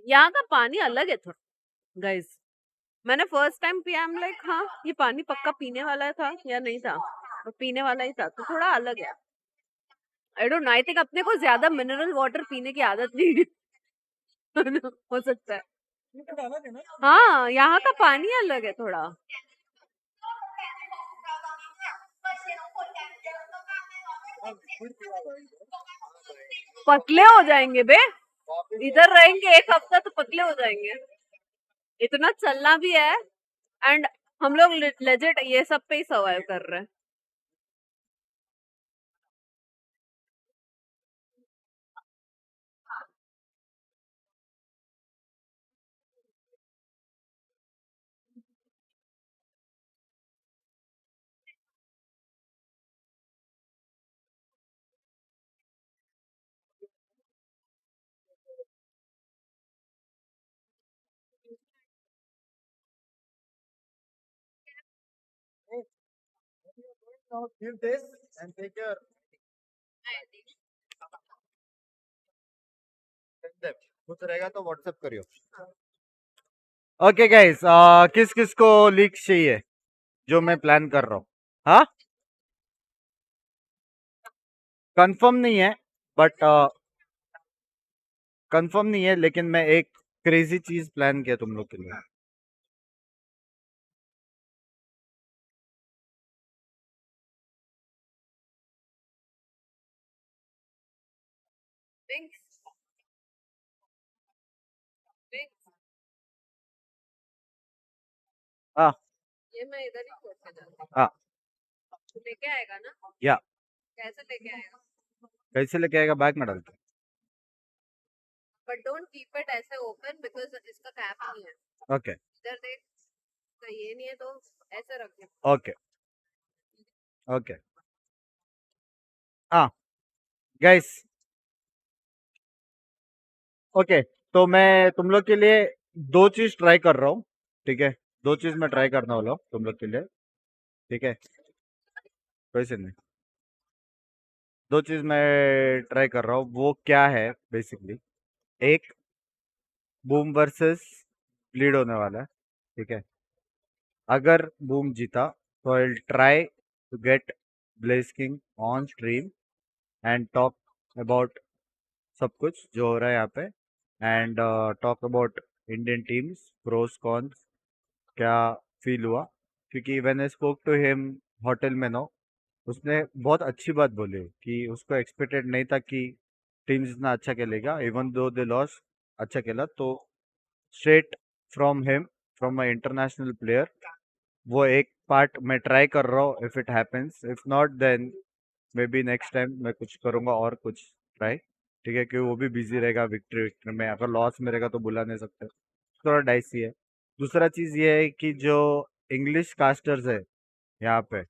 यहाँ का पानी अलग है थोड़ा, guys. मैंने फर्स्ट टाइम पिया, I'm like हाँ ये पानी पक्का पीने वाला था या नहीं था, तो पीने वाला ही था, तो थोड़ा अलग है। I don't know, I think अपने को ज्यादा मिनरल वाटर पीने की आदत नहीं हो सकता है। हाँ यहाँ का पानी अलग है थोड़ा। पतले हो जाएंगे बे, इधर रहेंगे एक हफ्ता तो पतले हो जाएंगे, इतना चलना भी है, एंड हम लोग लेजिट ये सब पे ही सर्वाइव कर रहे हैं। Now give this and take your. Send them. कुछ रहेगा तो WhatsApp करियो। ओके गाइस, किस किस को लीक चाहिए जो मैं प्लान कर रहा हूँ? हाँ, कंफर्म नहीं है, बट कंफर्म नहीं है, लेकिन मैं एक क्रेजी चीज प्लान किया तुम लोग के लिए। हाँ, ये मैं इधर ही छोड़ के जाऊंगा। हाँ, तू लेके आएगा ना? या कैसे लेके आएगा? कैसे लेके आएगा? बैग में डाल के। बट डोंट कीप इट ऐसे ओपन बिकॉज़ इसका कैप नहीं है। ओके, इधर देख, तो ये नहीं है तो ऐसे रख दे। Okay, okay. हाँ गाइस, ओके, तो मैं तुम लोग के लिए दो चीज ट्राई कर रहा हूँ, ठीक है? दो चीज मैं ट्राई करने वाला हूँ तुम लोग के लिए, ठीक है? वैसे नहीं, दो चीज मैं ट्राई कर रहा हूँ, वो क्या है बेसिकली, एक बूम वर्सेस लीड होने वाला है, ठीक है? अगर बूम जीता तो I try to get Blaze King on stream and talk about सब कुछ जो हो रहा है यहाँ पे, and talk about Indian teams, pros cons, क्या फील हुआ, क्योंकि when I spoke to him hotel में नो, उसने बहुत अच्छी बात बोली कि उसको एक्सपेक्टेड नहीं था कि टीम्स इतना अच्छा खेलेगा, इवन दो दे लॉस अच्छा खेला, तो straight from him, from my international player, वो एक पार्ट मैं ट्राई कर रहा हूँ। If it happens, if not then maybe next time मैं कुछ करूँगा और कुछ ट्राई, ठीक है? क्योंकि वो भी बिजी रहेगा विक्ट्री विक्ट्री में, अगर लॉस में रहेगा तो बुला नहीं सकते, थोड़ा डाइसी है। दूसरा चीज़ ये है कि जो इंग्लिश कास्टर्स है यहाँ पे,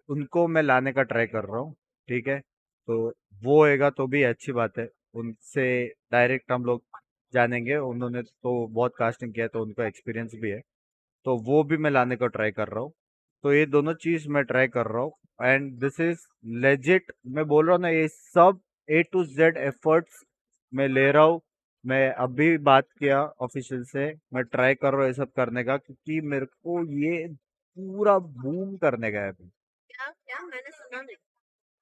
उनको मैं लाने का ट्राई कर रहा हूँ, ठीक है? तो वो होएगा तो भी अच्छी बात है। उनसे डायरेक्ट हम लोग जानेंगे, उन्होंने तो बहुत कास्टिंग किया है, तो उनका एक्सपीरियंस भी है। तो वो भी मैं लाने का ट्राई कर रहा हूँ। तो ये दोनों चीज़ मैं ट्राई कर रहा हूँ एंड दिस इज़ लेजिट। मैं बोल रहा हूँ ना, ये सब A to Z एफर्ट्स मैं ले रहा हूँ। मैं अभी बात किया ऑफिशियल से, मैं ट्राई कर रहा हूँ ये सब करने का, क्योंकि मेरे को ये पूरा बूम करने का है अभी। क्या क्या मैंने सुना नहीं।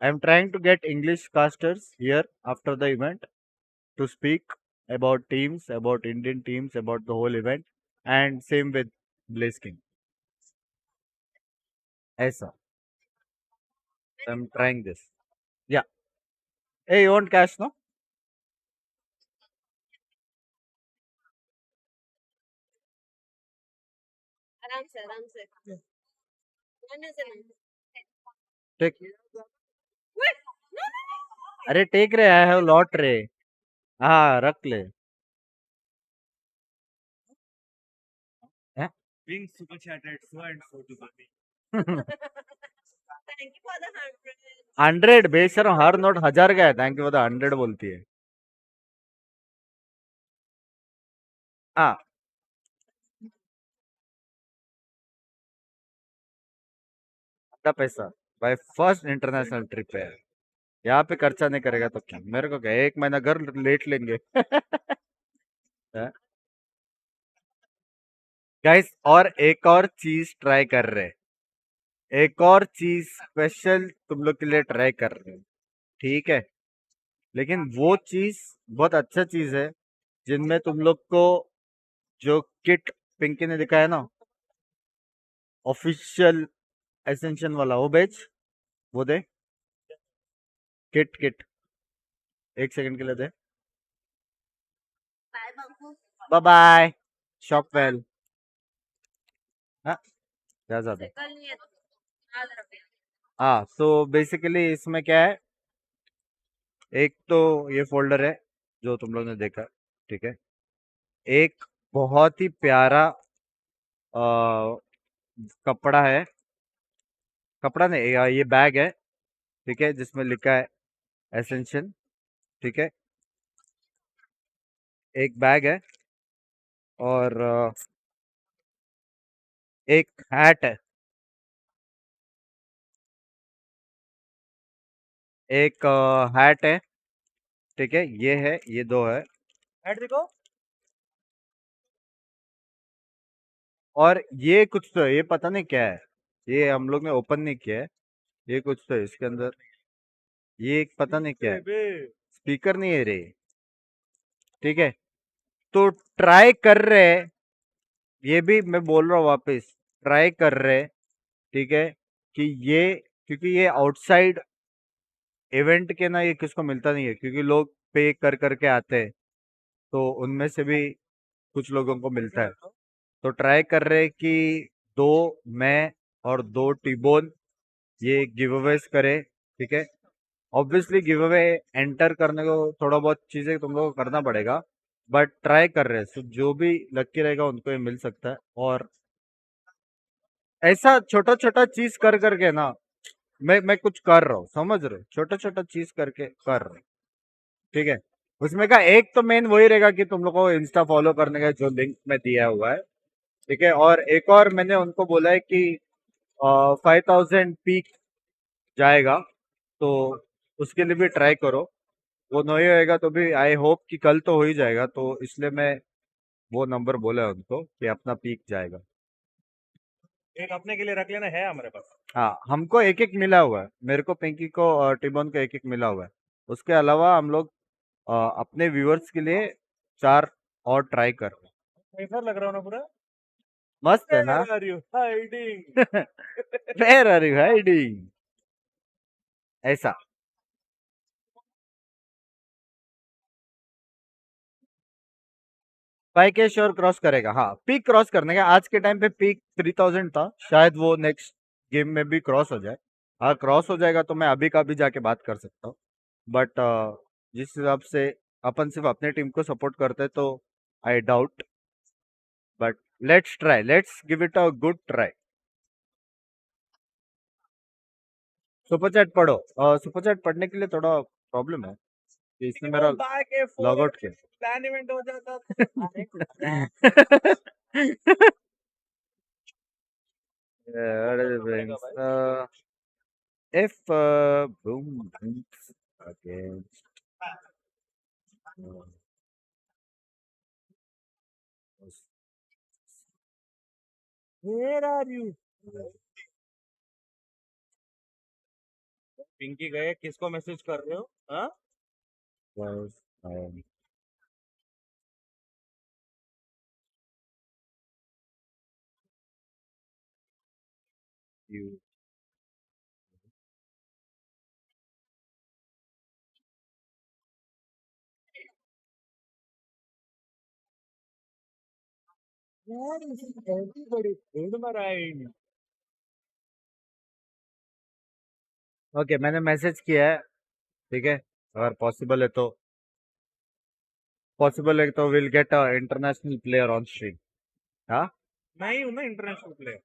I am trying to get English casters here after the event to speak about teams, about Indian teams, about the whole event, and same with Blaze King. ऐसा I'm trying this. Yeah. Hey, you want cash, no? आराम से आराम से। मैंने से नहीं। Take. Wait, no, no, no. अरे take रे, I have lot रे। हाँ, रख ले। हैं? Binks super chatted so and so to Bobby. Thank you for the 100. 100 बेशरम, हर नोट 1000 का है। थैंक यू फॉर द 100 बोलती है। हाँ, आधा पैसा भाई फर्स्ट इंटरनेशनल ट्रिप है। यहाँ पे खर्चा नहीं करेगा तो क्या, मेरे को क्या, 1 महीना घर लेट लेंगे। गाइस, और एक और चीज ट्राई कर रहे हैं, एक और चीज स्पेशल तुम लोग के लिए ट्राई कर रहे हैं, ठीक है? लेकिन वो चीज बहुत अच्छा चीज है, जिनमें तुम लोग को जो किट पिंकी ने दिखाया ना, ऑफिशियल एसेंशन वाला, वो बेच, वो दे। किट किट 1 सेकंड के लिए दे। बाय बाबू। Bye bye, shop well. हाँ, क्या ज्यादा। कल नहीं है तो याद रखिए। हाँ, तो बेसिकली इसमें क्या है, एक तो ये फोल्डर है जो तुम लोग ने देखा, ठीक है? एक बहुत ही प्यारा कपड़ा है, कपड़ा नहीं, ये बैग है, ठीक है, जिसमें लिखा है एसेंशन, ठीक है? एक बैग है और एक हैट है, एक हैट है, ठीक है? ये है, ये दो है। हैट देखो। और ये कुछ तो है, ये पता नहीं क्या है, ये हम लोग ने ओपन नहीं किया है। ये कुछ तो है इसके अंदर, ये एक पता नहीं क्या है, स्पीकर नहीं है रे, ठीक है? तो ट्राई कर रहे हैं, ये भी मैं बोल रहा हूँ वापस, ट्राई कर रहे हैं, ठीक है? कि ये, क्योंकि ये आउटसाइड इवेंट के ना, ये किसको मिलता नहीं है, क्योंकि लोग पे कर करके आते हैं, तो उनमें से भी कुछ लोगों को मिलता है। तो ट्राई कर रहे हैं कि 2 मैं और 2 टीबोन ये गिव अवेज करे, ठीक है? ऑब्वियसली गिव अवे एंटर करने को थोड़ा बहुत चीजें तुम लोगों को करना पड़ेगा, बट ट्राई कर रहे हैं, so जो भी लक्की रहेगा उनको ये मिल सकता है। और ऐसा छोटा छोटा चीज कर करके ना, मैं कुछ कर रहा हूँ, समझ रहे हो? छोटा छोटा चीज करके कर रहा हूँ, ठीक है? उसमें का एक तो मेन वही रहेगा कि तुम लोग को इंस्टा फॉलो करने का जो लिंक में दिया हुआ है, ठीक है? और एक और मैंने उनको बोला है कि 5000 पीक जाएगा, तो उसके लिए भी ट्राई करो। वो नहीं होएगा तो भी आई होप कि कल तो हो ही जाएगा, तो इसलिए मैं वो नंबर बोला है उनको कि अपना पीक जाएगा। एक अपने के लिए रख लेना है हमारे पास। हाँ, हमको एक एक मिला हुआ है, मेरे को पिंकी को और टिबोन को एक एक मिला हुआ है। उसके अलावा हम लोग अपने व्यूअर्स के लिए 4 और ट्राई कर रहे हैं। कैसा लग रहा हूँ ना पूरा? मस्त है ना? Hiding. Where are you hiding, ऐसा। 5K श्योर क्रॉस करेगा। हाँ, पीक क्रॉस करने का, आज के टाइम पे पीक 3000 था, शायद वो नेक्स्ट गेम में भी क्रॉस हो जाए। हाँ, क्रॉस हो जाएगा तो मैं अभी का भी जाके बात कर सकता हूँ, बट जिस हिसाब से अपन सिर्फ अपने टीम को सपोर्ट करते हैं, तो I doubt Let's try. Let's give it a good try. Super chat पढ़ो. सुपर चैट पढ़ने के लिए थोड़ा प्रॉब्लम है कि इसने मेरा लॉग आउट किया. प्लान इवेंट हो जाता. What is it, Binks? If boom Binks against Where are you? Pinky गए, किसको मैसेज कर रहे हो? हाँ? was you. Where is everybody? Right. Okay मैंने मैसेज किया है. ठीक है अगर पॉसिबल है तो will get a international player on stream. हाँ मैं ही हूँ ना इंटरनेशनल प्लेयर.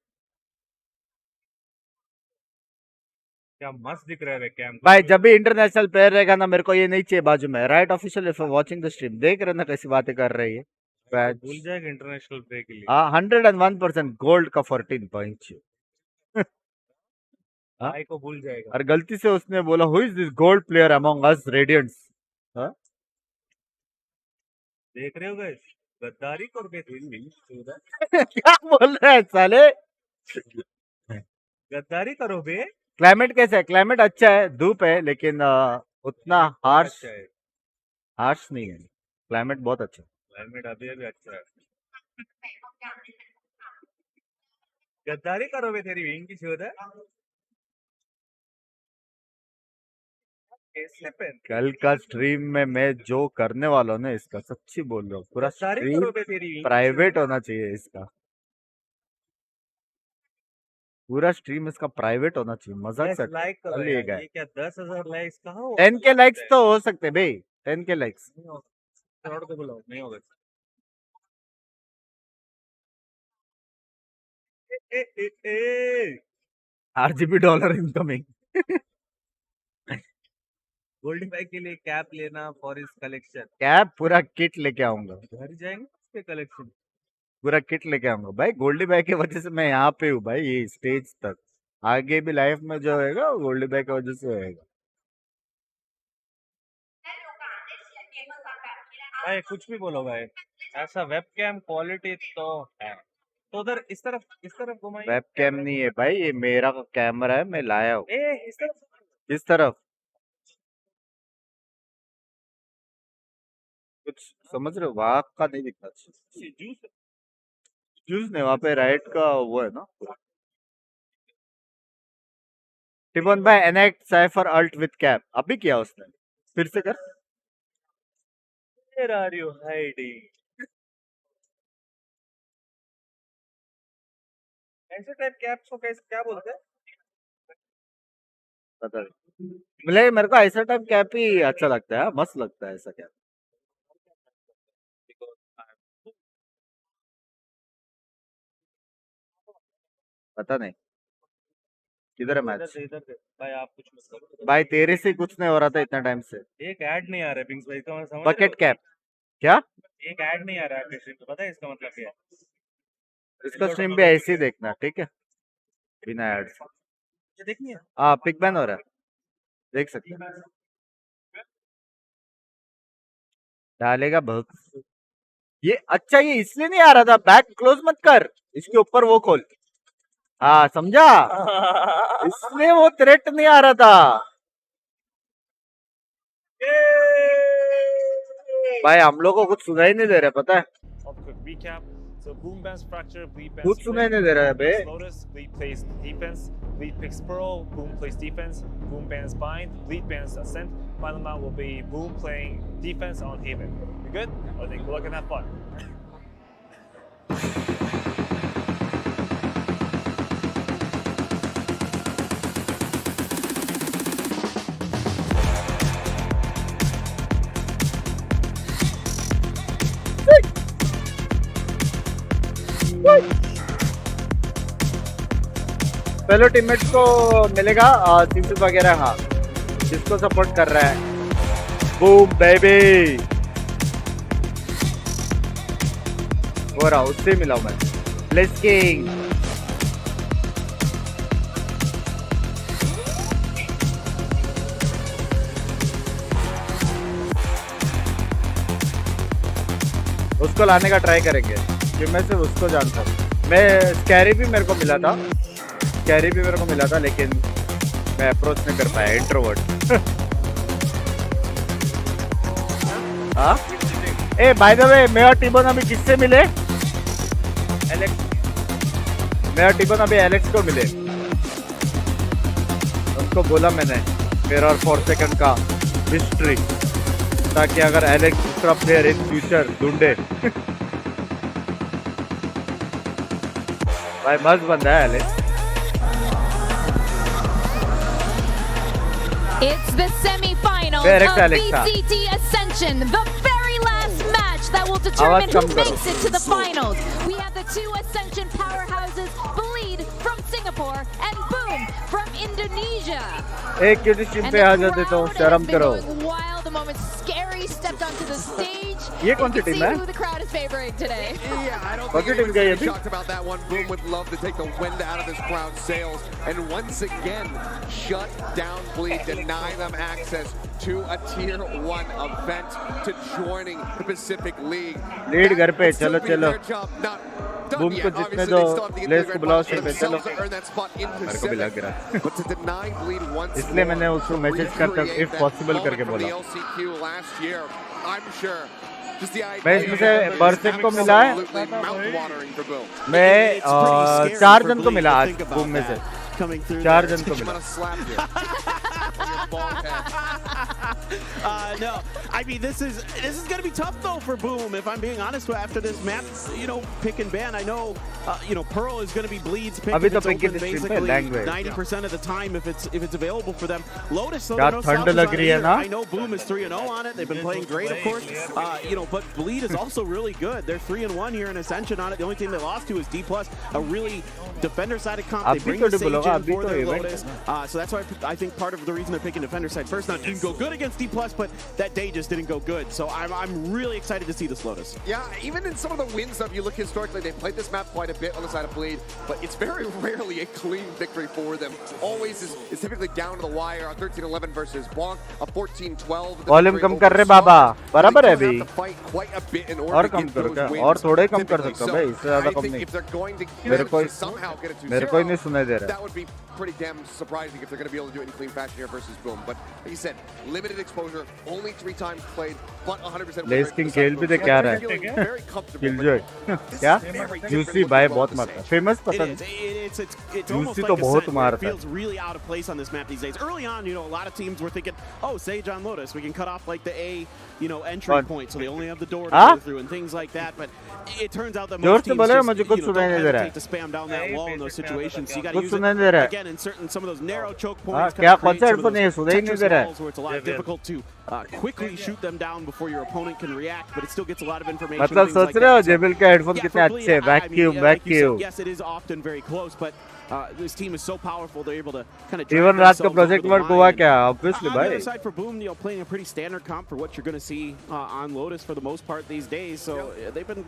क्या मस्त दिख रहा है कैम. भाई जब भी इंटरनेशनल प्लेयर रहेगा ना मेरे को ये नहीं चाहिए बाजू में. Right official if watching the stream देख रहे ना कैसी बातें कर रही है. भूल जाएगा इंटरनेशनल प्ले के लिए. हाँ 101% गोल्ड का 14 पॉइंट. भाई को भूल जाएगा. और गलती से उसने बोला who is this gold player among us radiants. देख रहे हो गाइस गद्दारी कर के क्या बोल रहे हैं साले. गद्दारी करो बे. क्लाइमेट कैसा है. क्लाइमेट अच्छा है धूप है लेकिन उतना हार्श नहीं है. क्लाइमेट बहुत अच्छा है. क्लाइमेट अभी भी अच्छा है. गद्दारी करो बे तेरी विंग की शोध है. कल का स्ट्रीम में मैं जो करने वाला हूँ ना इसका सच्ची बोल रहा हूँ पूरा स्ट्रीम प्राइवेट होना चाहिए. इसका पूरा स्ट्रीम इसका प्राइवेट होना चाहिए. मजाक से लाइक ये क्या 10,000 लाइक्स कहाँ हो. 10 के लाइक्स तो हो सकते भाई. 10 के लाइक्स करोड़ को बुलाओ नहीं होगा. RGB dollar incoming. गोल्डी भाई के लिए कैप लेना फॉर इस कलेक्शन. कैप पूरा किट लेके आऊंगा. घर जाएंगे इसके कलेक्शन. पूरा किट लेके आऊंगा भाई. गोल्डी भाई की वजह से मैं यहाँ पे हूँ भाई. ये स्टेज तक आगे भी लाइफ में जो होएगा गोल्डी भाई की वजह से होएगा. भाई कुछ भी बोलो भाई ऐसा वेबकैम क्वालिटी तो है. तो उधर इस तरफ घुमाइए. वेबकैम नहीं है भाई ये मेरा कैमरा है. मैं लाया हूँ. इस तरफ कुछ समझ रहे हो. वहां का नहीं दिखना चाहिए. जूस नहीं वहां पे राइट का वो है ना. टिपन भाई एनेक्ट साइफर अल्ट विद कैप अभी किया उसने. फिर से कर. Where are you hiding? ऐसे टाइप कैप्स को कैसे क्या बोलते हैं. पता नहीं. मेरे को ऐसा टाइप कैप ही अच्छा लगता है. मस्त लगता है ऐसा कैप. पता नहीं किधर है मैच. भाई आप कुछ मत करो भाई तेरे से कुछ नहीं हो रहा था इतना टाइम से. एक ऐड नहीं आ रहा है बिंग्स भाई का. समझ बकेट कैप क्या. एक ऐड नहीं आ रहा है आपके स्ट्रीम पे. पता है इसका मतलब क्या है. इसका स्ट्रीम भी ऐसे ही देखना ठीक है बिना एड. ये देखनी है. हाँ पिक बैन हो रहा है देख सकते हैं. डालेगा बहुत. ये अच्छा ये इसलिए नहीं आ रहा था. बैक क्लोज मत कर. इसके ऊपर वो खोल. हाँ समझा. इसलिए वो थ्रेट नहीं आ रहा था. भाई हम लोग को कुछ सुनाई नहीं दे रहा पता है. So boom bands fracture, bleed bands. कुछ सुनाई नहीं दे रहा है बे. Lotus, bleed plays defense, bleed picks pearl, boom plays defense, boom bands bind, bleed bands ascent. Final mount will be boom playing defense on Haven. You good? I think good luck and have fun. पहले teammates को मिलेगा CC वगैरह, हाँ जिसको support कर रहा है। Boom baby हो रहा, उससे मिला मैं। ब्लेसिंग उसको लाने का ट्राई करेंगे, कि मैं सिर्फ उसको जानता हूँ। मैं स्कैरी भी मेरे को मिला था, स्कैरी भी मेरे को मिला था, लेकिन मैं अप्रोच नहीं कर पाया, इंट्रोवर्ट। हाँ ए बाय द वे, मैं और टिबोन अभी किससे मिले? एलेक्स, मैं और टिबोन अभी एलेक्स को मिले। उनको बोला मैंने मेरा और 4 सेकंड का हिस्ट्री, ताकि अगर एलेक्स दूसरा प्लेयर इन फ्यूचर ढूंढे। भाई मस्त बंदा है Alex. It's the semifinals of VCT Ascension, the very last match that will determine who makes it to the finals. We have the two Ascension powerhouses, Bleed from Singapore and Boom from Indonesia. एक क्यों team पे आ जाते तो शर्म करो। Wild the moment Scary stepped onto the stage. ये कौन सी team है? Who the crowd is favoring today? Yeah, I don't think anyone's shocked about that one. Boom would love to take the wind out of this crowd's sails and once again shut down Bleed, deny them access to a tier 1 event, to joining the Pacific League. Lead घर पे, चलो चलो। Boom को जितने दो, less को बुलाओ से पे चलो। मेरे को भी लग रहा है, इसलिए मैंने उसको मैसेज करता इफ पॉसिबल करके बोला। मैं इसमें से बर्सेट को मिला है, मैं 4 जन को मिला आज बूम में से, 4 जन को मिला। No, I mean this is going to be tough though for Boom. If I'm being honest, after this map, pick and ban. I know, Pearl is going to be Bleed's pick. अभी तो pick के basically 90% of the time if it's available for them. Lotus, क्या ठंड लग रही है ना? I know Boom is 3-0 on it. They've been playing great, of course. But Bleed is also really good. They're 3-1 here in Ascension on it. The only team they lost to is D+, a really defender-sided comp. They bring the Sage in for their Lotus. So that's why I think part of the reason they're picking defender side first. Now it didn't go good against D+, but that day just didn't go good. So I'm really excited to see this Lotus. Yeah, even in some of the wins, if you look historically, they've played this map quite a bit on the side of Bleed, but it's very rarely a clean victory for them. Always is typically down to the wire. A 13-11 versus Bonk, a 14-12. Volume कम कर रहे बाबा, बराबर है अभी। और कम करो क्या? और थोड़े कम कर सकते हो भाई, इससे ज़्यादा कम नहीं। मेरे को ही नहीं सुनाई दे रहा। That would be pretty damn surprising if they're going to be able to do it in clean fashion here versus Boom. But like you said, limited exposure, only 3 times played, but 100% win rate. लेकिन खेल भी देख क्या रहा है? Killjoy क्या? Juicy भाई बहुत मारता है, फेमस पता नहीं। जूसी तो बहुत मारता है। Feels really out of place on this map these days. Early on, a lot of teams were thinking, oh, Sage on Lotus, we can cut off like the A, entry point, so they only have the door to go through and things like that. But it turns out that most teams just, don't hesitate to spam down that wall in those situations. So you got to use it again in some of those narrow choke points. क्या कौन सा headphone है? सुनाई नहीं दे रहा है। Where it's a lot difficult to quickly shoot them down before your opponent can react, but it still gets a lot of information. मतलब सोच रहे हो जेबिल के हेडफोन कितने अच्छे हैं, vacuum. Yes, it is often very close, but this team is so powerful they're able to kind of even रात को प्रोजेक्ट वर्क हुआ क्या? Obviously भाई। Aside for Boom, playing a pretty standard comp for what you're going to see on Lotus for the most part these days. So they've been,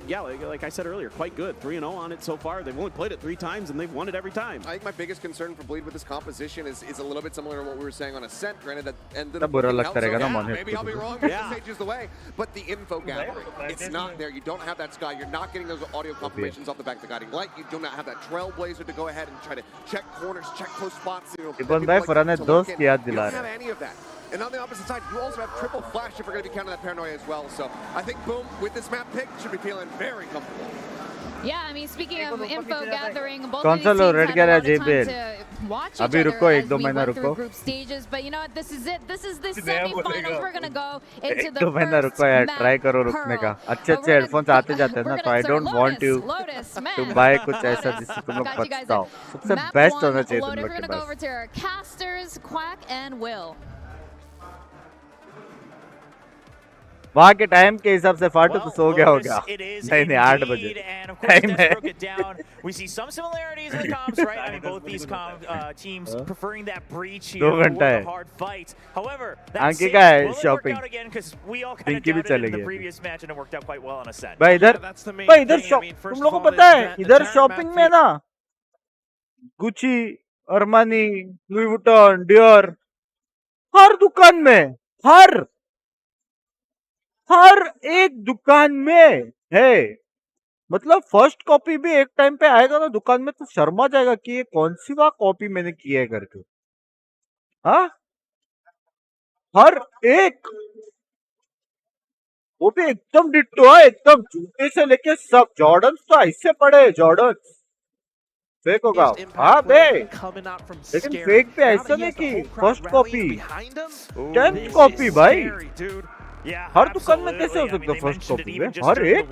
like I said earlier, quite good. 3-0 on it so far. They've only played it 3 times and they've won it every time. I think my biggest concern for Bleed with this composition is a little bit similar to what we were saying on Ascent. Granted that ended up बुरा लगता रहेगा ना माने। Maybe I'll be wrong. Sage is the way, but the info gathering, it's not there. You don't have that sky. You're not getting those audio confirmations off the back of the guiding light. You do not have that trailblazer to go ahead and try to check corners, check close spots. इबन भाई फराने दोस्त की याद दिला रहे हैं। You don't have any of that. And on the opposite side, you also have triple flash if we're going to be counting that paranoia as well. So I think Boom, with this map pick, should be feeling very comfortable. Yeah, I mean, speaking of info gathering, both कौन सा लो red कह रहा है JBL? अभी रुको, 1-2 महीना रुको। Group stages, but you know what? This is it. This is the semifinals. We're gonna go into the 1-2 महीना रुको यार, ट्राई करो रुकने का। अच्छे हेडफोन्स आते जाते हैं ना, तो I don't want you to buy कुछ ऐसा जिससे तुम लोग पछताओ। सबसे बेस्ट होना चाहिए तुम लोग के पास। We're gonna go over to our casters, Quack and Will. वहाँ के टाइम के हिसाब से फाटू तो सो गया होगा। नहीं 8 बजे टाइम है। We see some similarities in the comps, right? I mean, both these teams preferring that breach 2 here for घंटा the है। hard fight. However, that आंकी save का है will work shopping. out again because we all kind Pinky of भी doubted it चले in the गए। previous match and it worked out quite well on Ascent. भाई इधर तुम लोगों को पता है इधर शॉपिंग में ना Gucci, Armani, Louis Vuitton, Dior हर दुकान में हर एक दुकान में है। मतलब फर्स्ट कॉपी भी एक टाइम पे आएगा ना दुकान में तो शर्मा जाएगा कि ये कौन सी वाह कॉपी मैंने की है करके। हाँ हर एक वो भी एकदम डिट्टो है, एकदम जूते से लेके सब। जॉर्डन्स तो ऐसे पड़े हैं, जॉर्डन्स फेक होगा। हाँ बे लेकिन फेक पे ऐसा नहीं कि फर्स्ट कॉपी 10th कॉपी भाई। हर दुकान में कैसे हो सकता है फर्स्ट कॉपी में हर एक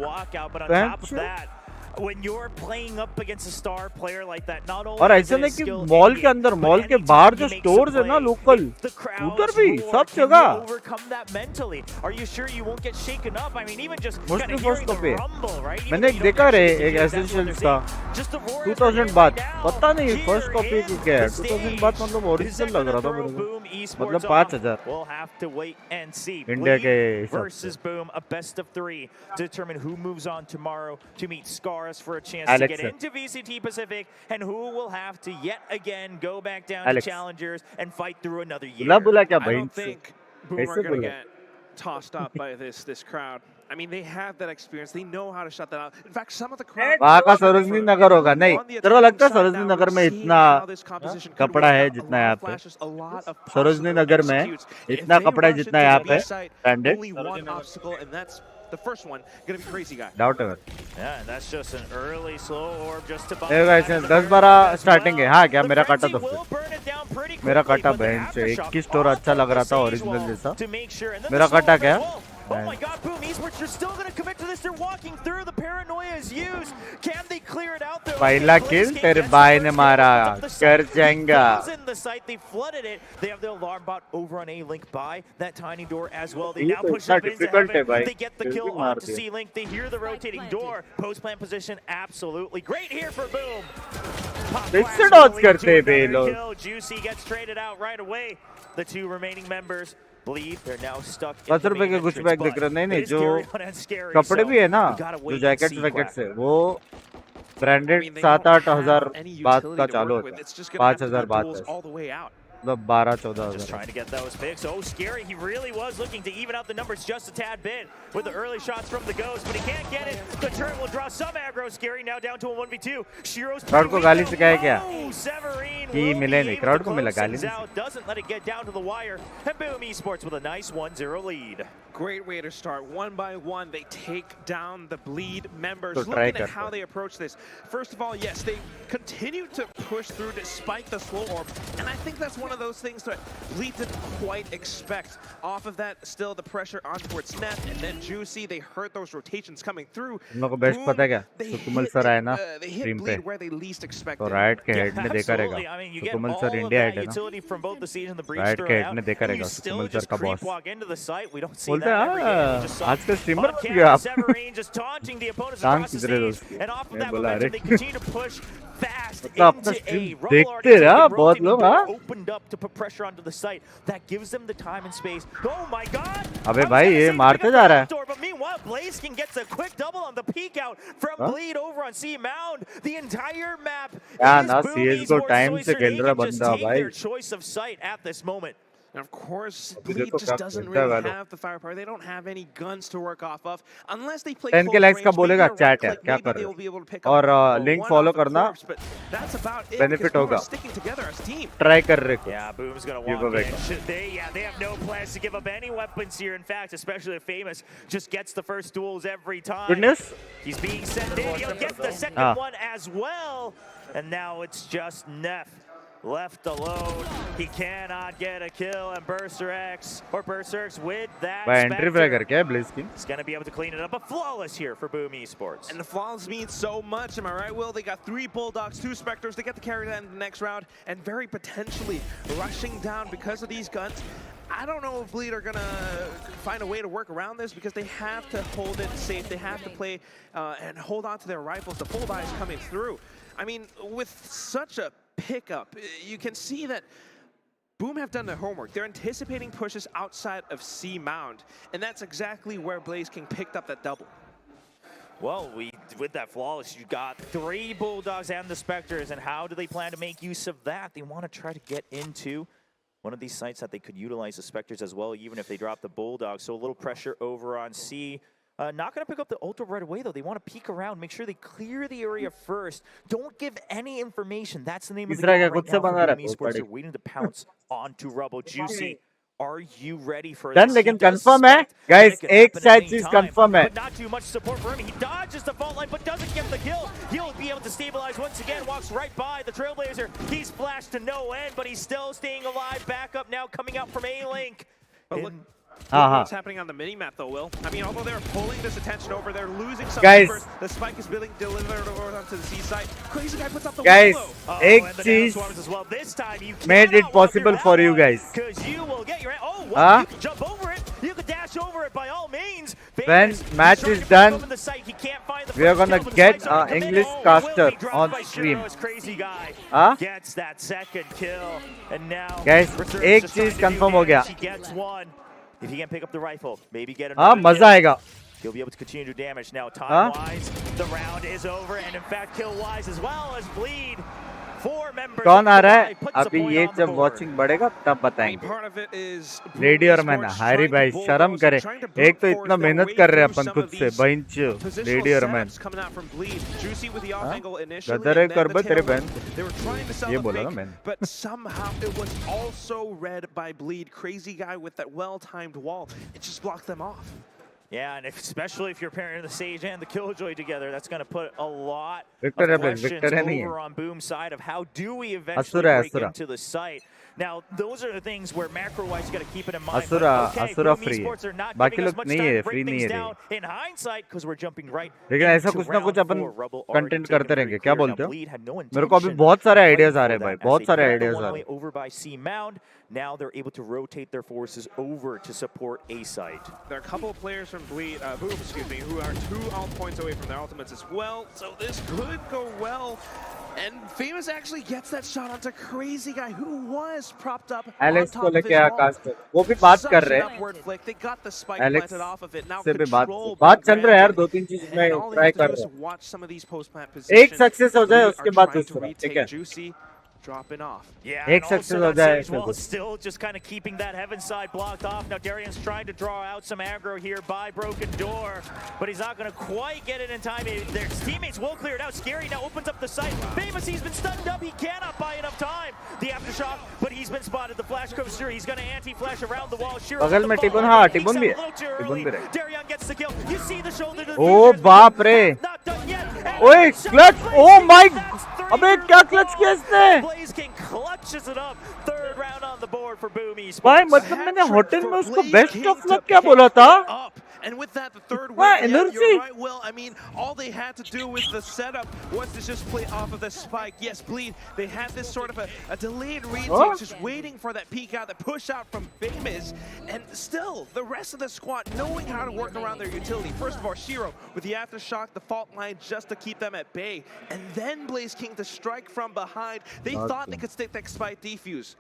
When you're playing up against a star player like that, not only और ऐसा नहीं कि मॉल के अंदर मॉल के बाहर जो स्टोर्स है ना लोकल उधर भी सब जगह मोस्टली फर्स्ट कॉपी है। मैंने एक देखा रे एक एसेंशियल का 2000 बात पता नहीं फर्स्ट कॉपी की क्या है। 2000 बात मतलब ओरिजिनल लग रहा था मेरे को, मतलब 5000 इंडिया के हिसाब से। Boom, a best of 3 to determine who moves on tomorrow to meet Scars for a chance to get into VCT Pacific and who will have to yet again go back down to Challengers and fight through another year. I don't think Boom are going to get tossed up by this crowd. I mean, they have that experience. They know how to shut that out. In fact, some of the crowd. वहाँ का सरोजनी नगर होगा नहीं। तेरे को लगता है सरोजनी नगर में इतना कपड़ा है जितना यहाँ पे? सरोजनी नगर में इतना कपड़ा है जितना यहाँ पे branded? The first one gonna be crazy guy. Doubt ever. Yeah, that's just an early slow orb just to buy. A guys 10-12 starting है। हाँ क्या मेरा काटा तो मेरा काटा बहन से 21 स्टोर अच्छा लग रहा था ओरिजिनल जैसा। मेरा काटा क्या? Oh my God, Boom Esports, they're still going to commit to this. They're walking through. The paranoia is used. Can they clear it out? पहला किल तेरे भाई ने मारा कर जाएगा। In the site, they flooded it. They have the alarm bot over on A-Link by that tiny door as well. They now push up into heaven. They get the kill onto C-Link. They hear the rotating door. Post-plant position, absolutely great here for Boom. Fixed dodge करते हैं बे लोग। Juicy gets traded out right away. The 2 remaining members bleed. They're now stuck. 10 रुपए के कुछ bag दिख रहे नहीं जो कपड़े भी है ना जो जैकेट वैकेट है वो ब्रांडेड 7-8 हजार बात का चालू होता है। 5000 बात है मतलब 12-14 Just trying to get those picks. Oh, scary. He really was looking to even out the numbers just a tad bit with the early shots from the Ghost, but he can't get it. The turret will draw some aggro. Scary now down to a 1v2. Shiro's crowd को गाली सिखाया क्या? Severine कि मिले नहीं crowd को मिला गाली। Doesn't let it get down to the wire. And Boom Esports with a nice 1-0 lead. Great way to start. One by one, they take down the Bleed members. Looking at how they approach this. First of all, yes, they continue to push through despite the slow orb. And I think that's one of those things that Bleed didn't quite expect. Off of that, still the pressure on towards Snap and then Juicy. They heard those rotations coming through. तुम लोगों को best पता है क्या? सुकुमल sir आए ना stream पे तो राइट के हेड ने देखा रहेगा। सुकुमल सर इंडिया हेड है ना, राइट के हेड ने देखा रहेगा सुकुमल सर का बॉस। बोलते हैं आज का स्ट्रीमर बन गया आप। टांग किधर दोस्त? मैं बोला अरे मतलब अपना स्ट्रीम देखते रहा बहुत लोग। हाँ अबे भाई ये मारते जा रहा है। क्या ना CS को टाइम से खेल रहा बंदा भाई। And of course, Bleed just doesn't really have the firepower. They don't have any guns to work off of unless they play 10 के लाइक्स का बोलेगा चैट है क्या कर रहे हो और लिंक फॉलो करना बेनिफिट होगा। ट्राई कर रहे को। Yeah, Boom's gonna walk in. They have no plans to give up any weapons here. In fact, especially if Famous just gets the first duels every time. Good news. He's being sent in. He'll get the second one as well. And now it's just Neff left alone. He cannot get a kill, and Berserx with that Spectre is going to be able to clean it up. But flawless here for Boom Esports. And the flawless means so much, am I right, Will? They got 3 Bulldogs, 2 Spectres. They get to carry that in the next round, and very potentially rushing down because of these guns. I don't know if Bleed are going to find a way to work around this because they have to hold it safe. They have to play and hold on to their rifles. The full buy is coming through. I mean, with such a pickup, you can see that Boom have done their homework. They're anticipating pushes outside of C Mound, and that's exactly where Blaze King picked up that double. Well, with that flawless, you got 3 Bulldogs and the Spectres, and how do they plan to make use of that? They want to try to get into one of these sites that they could utilize the Spectres as well, even if they drop the Bulldogs. So a little pressure over on C. Not going to pick up the Ultra right away, though. They want to peek around, make sure they clear the area first. Don't give any information. That's the name of the game right now for Esports. They're waiting to pounce onto Rubble. Juicy, are you ready for this? लेकिन confirm है, guys. एक side चीज confirm है. But not too much support for him. He dodges the fault line, but doesn't get the kill. He'll be able to stabilize once again. Walks right by the Trailblazer. He's flashed to no end, but he's still staying alive. Backup now coming out from A-Link. What's happening on the mini-map, though, Will? I mean, although they're pulling this attention over, they're losing some numbers. The spike is being delivered over onto the C side. Crazy guy puts up the guys, wall, एक चीज made it possible for you guys. You will get your you can jump over it. You can dash over it by all means. When match is done, we are gonna get an English caster on stream. Gets that second kill, and now guys, एक चीज confirm हो गया. If he can pick up the rifle, maybe get another मजा आएगा. He'll be able to continue to do damage. Now, time-wise, the round is over, and in fact, kill-wise as well as Bleed. 4 members. कौन आ रहा है? अभी ये जब watching बढ़ेगा तब बताएंगे. रेडी और मैन हारी भाई शर्म करे. एक तो इतना मेहनत कर रहे हैं अपन खुद से बंच रेडी और मैन. गदर है कर बे तेरे बहन. ये बोला ना मैंने. But somehow it was also read by Bleed. Crazy guy with that well-timed wall. It just blocked them off. Yeah, and especially if you're pairing the Sage and the Killjoy together, that's going to put a lot Victor of questions over on Boom's side of how do we eventually break into the site. Now, those are the things where macro-wise you got to keep it in mind. Asura free है. बाकी लोग नहीं है, free नहीं है. In hindsight, because we're jumping right. लेकिन ऐसा कुछ ना कुछ अपन कंटेंट करते रहेंगे. क्या बोलते हो? मेरे को अभी बहुत सारे आइडियाज आ रहे हैं भाई. बहुत सारे आइडियाज आ रहे हैं. Over by C Mound. Now they're able to rotate their forces over to support A site. There are a couple of players from Bleed, Boom, excuse me, who are 2 alt points away from their ultimates as well. So this could go well. And Famous actually gets that shot onto Crazy Guy, who was propped up Alex on top of his wall. वो भी बात कर रहे हैं. They got the spike planted off of it. Now से भी बात चल रहा है यार. 2-3 चीज मैं ट्राई कर रहा हूँ. एक सक्सेस हो जाए उसके बाद दूसरा. ठीक है. Dropping off. Yeah, and also that Sage Wall still just kind of keeping that heaven side blocked off. Now Darian's trying to draw out some aggro here by Broken Door, but he's not going to quite get it in time. Their teammates will clear it out. Scary now opens up the site. Famous, he's been stunned up. He cannot buy enough time. The aftershock, but he's been spotted. The flash comes through. He's going to anti-flash around the wall. बगल में टिबुन हाँ टिबुन भी है. टिबुन भी रहे. Darian gets the kill. You see the shoulder to the ओ बाप रे. ओए क्लच. Oh my. अबे क्या क्लच किया इसने? Blaze King clutches it up. 3rd round on the board for Boom Esports. भाई मतलब मैंने होटल में उसको बेस्ट ऑफ लक क्या बोला था? And with that, the third win, yeah, you're right, Will. I mean, all they had to do with the setup was to just play off of the spike. Yes, Bleed, they had this sort of a delayed read, just waiting for that peek out, that push out from Famous. And still, the rest of the squad knowing how to work around their utility. First of all, Shiro with the aftershock, the fault line just to keep them at bay. And then Blaze King to strike from behind. They thought they could stick that spike defuse.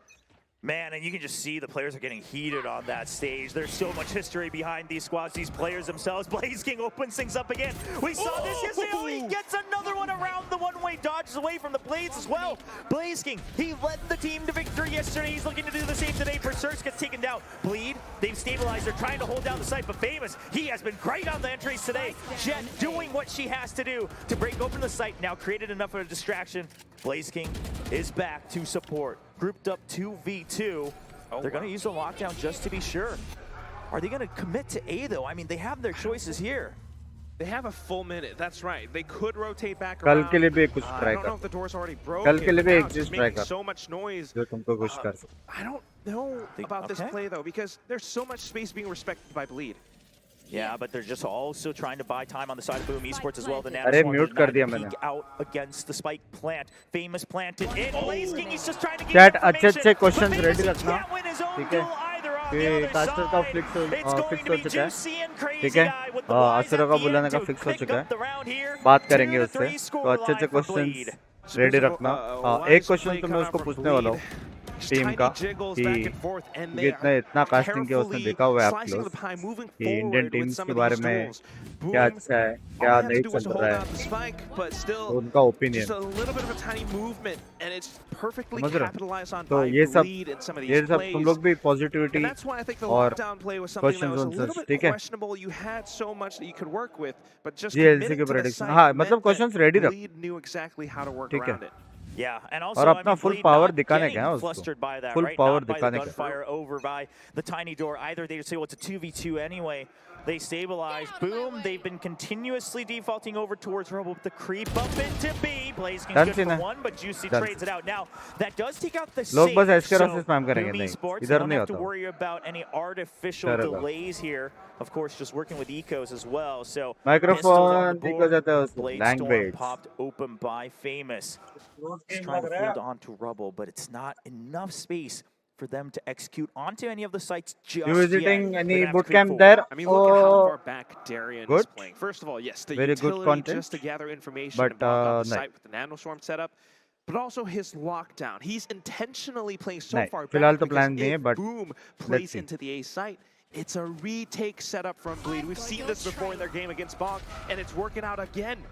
Man, and you can just see the players are getting heated on that stage. There's so much history behind these squads, these players themselves. Blaze King opens things up again. We saw this yesterday. Oh, he gets another one around the one-way, dodges away from the Blades as well. Blaze King, he led the team to victory yesterday. He's looking to do the same today. Berserk gets taken down. Bleed, they've stabilized. They're trying to hold down the site, but Famous, he has been great on the entries today. Jet doing what she has to do to break open the site. Now created enough of a distraction. Blaze King is back to support. Grouped up 2v2. They're going to use the lockdown just to be sure. Are they going to commit to A, though? I mean, they have their choices here. They have a full minute. That's right. They could rotate back कल around. के लिए भी कुछ I try don't know कर. if the door's already broken. कल के लिए भी एक चीज ट्राई Making कर. so much noise. जो तुमको कुछ कर सकते. I don't know about this play though, because there's so much space being respected by Bleed. Yeah, but they're just also trying to buy time on the side of Boom Esports as well. The अरे mute कर दिया मैंने. out against the spike plant. Famous planted in. Blaze King, he's just trying to get Chat अच्छे-अच्छे questions ready रखना. ठीक है. कि caster का फिक्स हो चुका है, ठीक है। असुरों का बुलाने का फिक्स हो चुका है, बात करेंगे उससे। तो अच्छे अच्छे क्वेश्चंस रेडी रखना। एक क्वेश्चन तो मैं उसको पूछने वाला हूँ टीम का कि जितने इतना कास्टिंग किया उसने देखा हुआ है आप लोग कि इंडियन टीम्स के बारे में क्या अच्छा है क्या नहीं चल रहा है, तो उनका ओपिनियन समझ रहे हो। तो ये सब तुम लोग भी पॉजिटिविटी और क्वेश्चंस आंसर्स, ठीक है। जीएलसी के प्रेडिक्शन, हाँ मतलब क्वेश्चंस रेडी रख, ठीक है। Yeah, and also और अपना फुल पावर दिखाने का है उसको, flustered by that, full right? Power Not by the दिखाने का। gunfire over by the tiny door either. They say, well, it's a 2v2 anyway. They stabilize. Boom. They've been continuously defaulting over towards Rubble with the creep up into B. Blazking's good for one, but Juicy trades it out. Now, that does take out the लोग बस safe. ऐसे से spam करेंगे, नहीं इधर नहीं Don't have to होता। worry about any artificial delays here. Of course, just working with ecos as well. So microphone ठीक हो जाता है उसको, Bladestorm language popped open by Famous. Just trying to hold on to Rubble, but it's not enough space for them to execute onto any of the sites just You visiting yet. any boot camp there? I mean, look at how far back Darian good. is playing. First of all, yes, the Very good utility content, just to gather information but, and block out the no. site with the nanoswarm setup, but also his lockdown. He's intentionally playing so नहीं, far फिलहाल back तो because plan नहीं है, if but Boom let's plays see. into the A site, it's a retake setup from Bleed. We've seen this before in their game against Bonk, and it's working out again.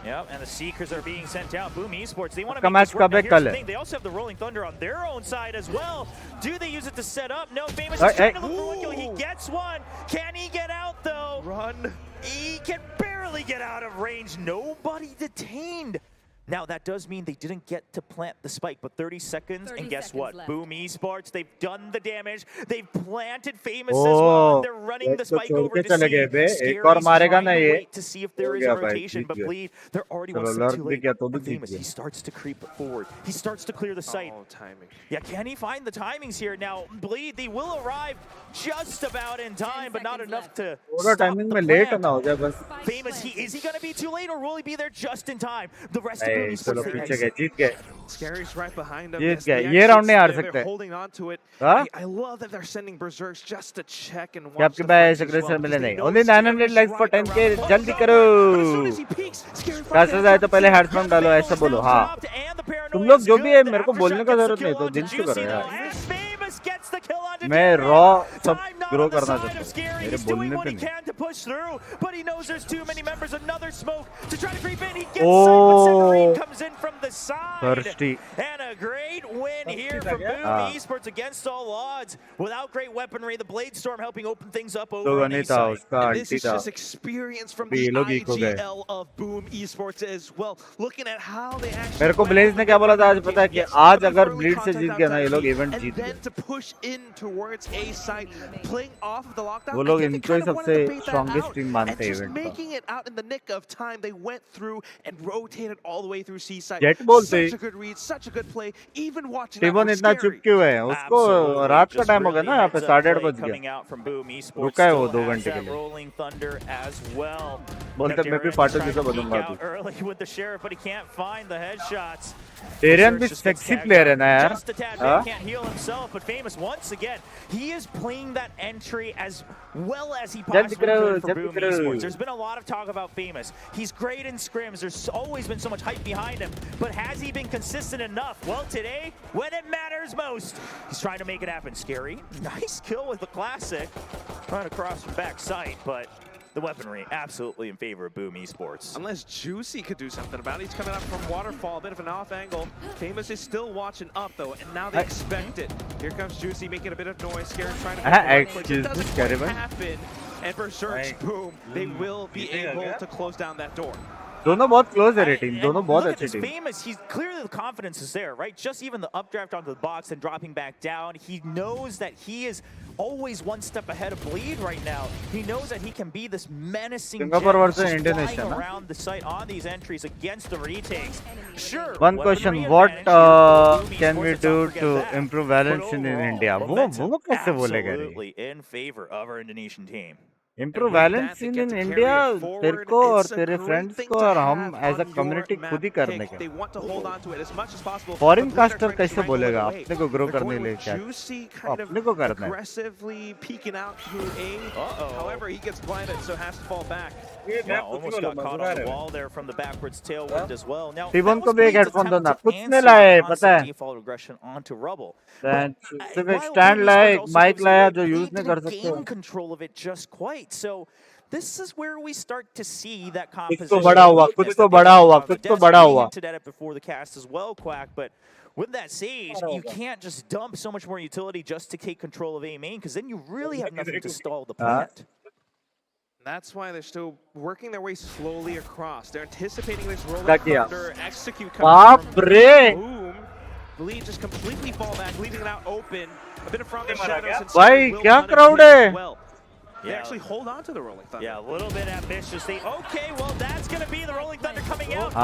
Yep, and the Seekers are being sent out. Boom Esports, they want to Come make this work. कब Now, है here's कल the है? thing, they also have the Rolling Thunder on their own side as well. Do they use it to set up? No, Famous Hey, is trying to hey. look for one kill. He gets one. Can he get out, though? Run. He can barely get out of range. Nobody detained. Now, that does mean they didn't get to plant the spike, but 30 seconds, 30 and guess seconds what? left. Boom Esports, they've done the damage. They've planted Famous as well, and they're running the spike over to चले गए बे, C. एक और मारेगा ना ये, wait to see if there हो is a गया भाई, rotation, जीत but गए। Bleed, they're already one चलो step लर्न too भी late. किया तो भी And जीत Famous, गए। he starts to creep forward. He starts to clear the site. Oh, timing. Yeah, can he find the timings here? Now, Bleed, they will arrive just about in time, but not enough to थोड़ा stop timing the में late plan. ना हो जाए बस। Famous, is he going to be too late, or will he be there just in time? The rest of नहीं, Boom चलो Esports, पीछे गए, जीत गए। Scary's right behind him. जीत Yes, गए, the ये राउंड नहीं हार exits, सकते। they're holding on to it. हाँ? I love that they're sending berserks just to check and कि watch आपके the पास fights as अग्रेसर well, मिले because they नहीं। know only 900 Scary's likes for right 10K, around the जल्दी corner. करो। But as soon as he peeks, Scary finds caster आए तो पहले हेडफोन डालो, ऐसा बोलो। हाँ, तुम लोग जो भी है मेरे को बोलने का जरूरत नहीं, तो दिल से करो यार। मैं रॉ सब ग्रो करना चाहता हूँ, मेरे बोलने पे नहीं। Oh, thirsty. And a great win here from Boom Esports against all odds. Without great weaponry, the Bladestorm helping open things up over लोगों on नहीं A था, side. उसका And आंटी this is था। just experience from अभी the ये लोग ईक हो गए। IGL of Boom Esports as well. Looking at how they actually मेरे को ब्लेज ने क्या बोला था आज, पता है कि आज अगर ब्लीड से जीत गया ना ये लोग इवेंट जीत and गए। then to push in towards A site, playing off of the lockdown. वो लोग I think they इनको ही kind of wanted to सबसे bait that strongest out, team मानते and हैं just इवेंट का। making it out in the nick of time. They went through and rotated all the way through C site. Jet बोलते Such a good read, such a good play. Even watching Timon that इतना for चुप Scary. क्यों है? उसको Absolutely, रात का just time हो गया really ना, यहाँ पे heads up 8:30 play बज coming गया। out from Boom Esports. रुका है वो Still 2 has घंटे के that लिए। Rolling Thunder as well. बोलते Now, मैं भी Darren फाटू trying जैसा to बनूंगा peek अभी। out early with the sheriff, but he can't find the headshots. टेरियन भी Just gets sexy tagged player है out. ना यार। Just a tad हाँ? bit, can't heal himself, but Famous once again, he is playing that entry as well as he possibly could for Boom Esports. There's been a lot of talk about Famous. He's great in scrims. There's always been so much hype behind him, but has he been consistent enough? Well, today, when it matters most, he's trying to make it happen. Scary, nice kill with the classic, trying to cross from back sight, but the weaponry absolutely in favor of Boom Esports. Unless Juicy could do something about it. He's coming up from Waterfall, a bit of an off angle. Famous is still watching up though, and now they expect it. Here comes Juicy making a bit of noise. Scary trying to make the right click. It doesn't quite happen. And for Search, boom, they will be able to close down that door. दोनों बहुत close है rating, दोनों बहुत अच्छी team. Famous, he's clearly the confidence is there, right? Just even the updraft onto the box and dropping back down, he knows that he is always one step ahead of Bleed right now. He knows that he can be this menacing Singapore jet versus just Indonesia, flying na? around the site on these entries against the retakes. Sure. One question, weaponry what advantage, can we let's not do forget to that. improve But balance in overall, India? वो momentum कैसे बोलेगा रे? absolutely in favor of our Indonesian team. Improve valence seen in India तेरे को और तेरे friends को और हम एज अ कम्युनिटी खुद ही करने के। फॉरेन कास्टर कैसे बोलेगा अपने को ग्रो करने के लिए क्या अपने को करना है। टीबोन को भी एक हेडफोन दो ना, कुछ नहीं लाए पता है, सिर्फ एक स्टैंड लाया, एक माइक लाया जो यूज नहीं कर सकते। This is where we start to see that कुछ composition. तो बड़ा हुआ, कुछ तो बड़ा हुआ, कुछ तो बड़ा हुआ। Hinted at it before the cast as well, Quack, but with that Sage, you can't just dump so much more utility just to take control of A main, because then you really have nothing to stall the plant. That's why they're still working their way slowly across. They're anticipating this rolling thunder execute coming from Boom. Bleed just completely fall back, leaving it out open. A bit of from the shadows. भाई क्या crowd है? They actually hold on to the Rolling Thunder. Yeah, a little bit ambitious. Okay, well, that's going to be the Rolling Thunder coming out.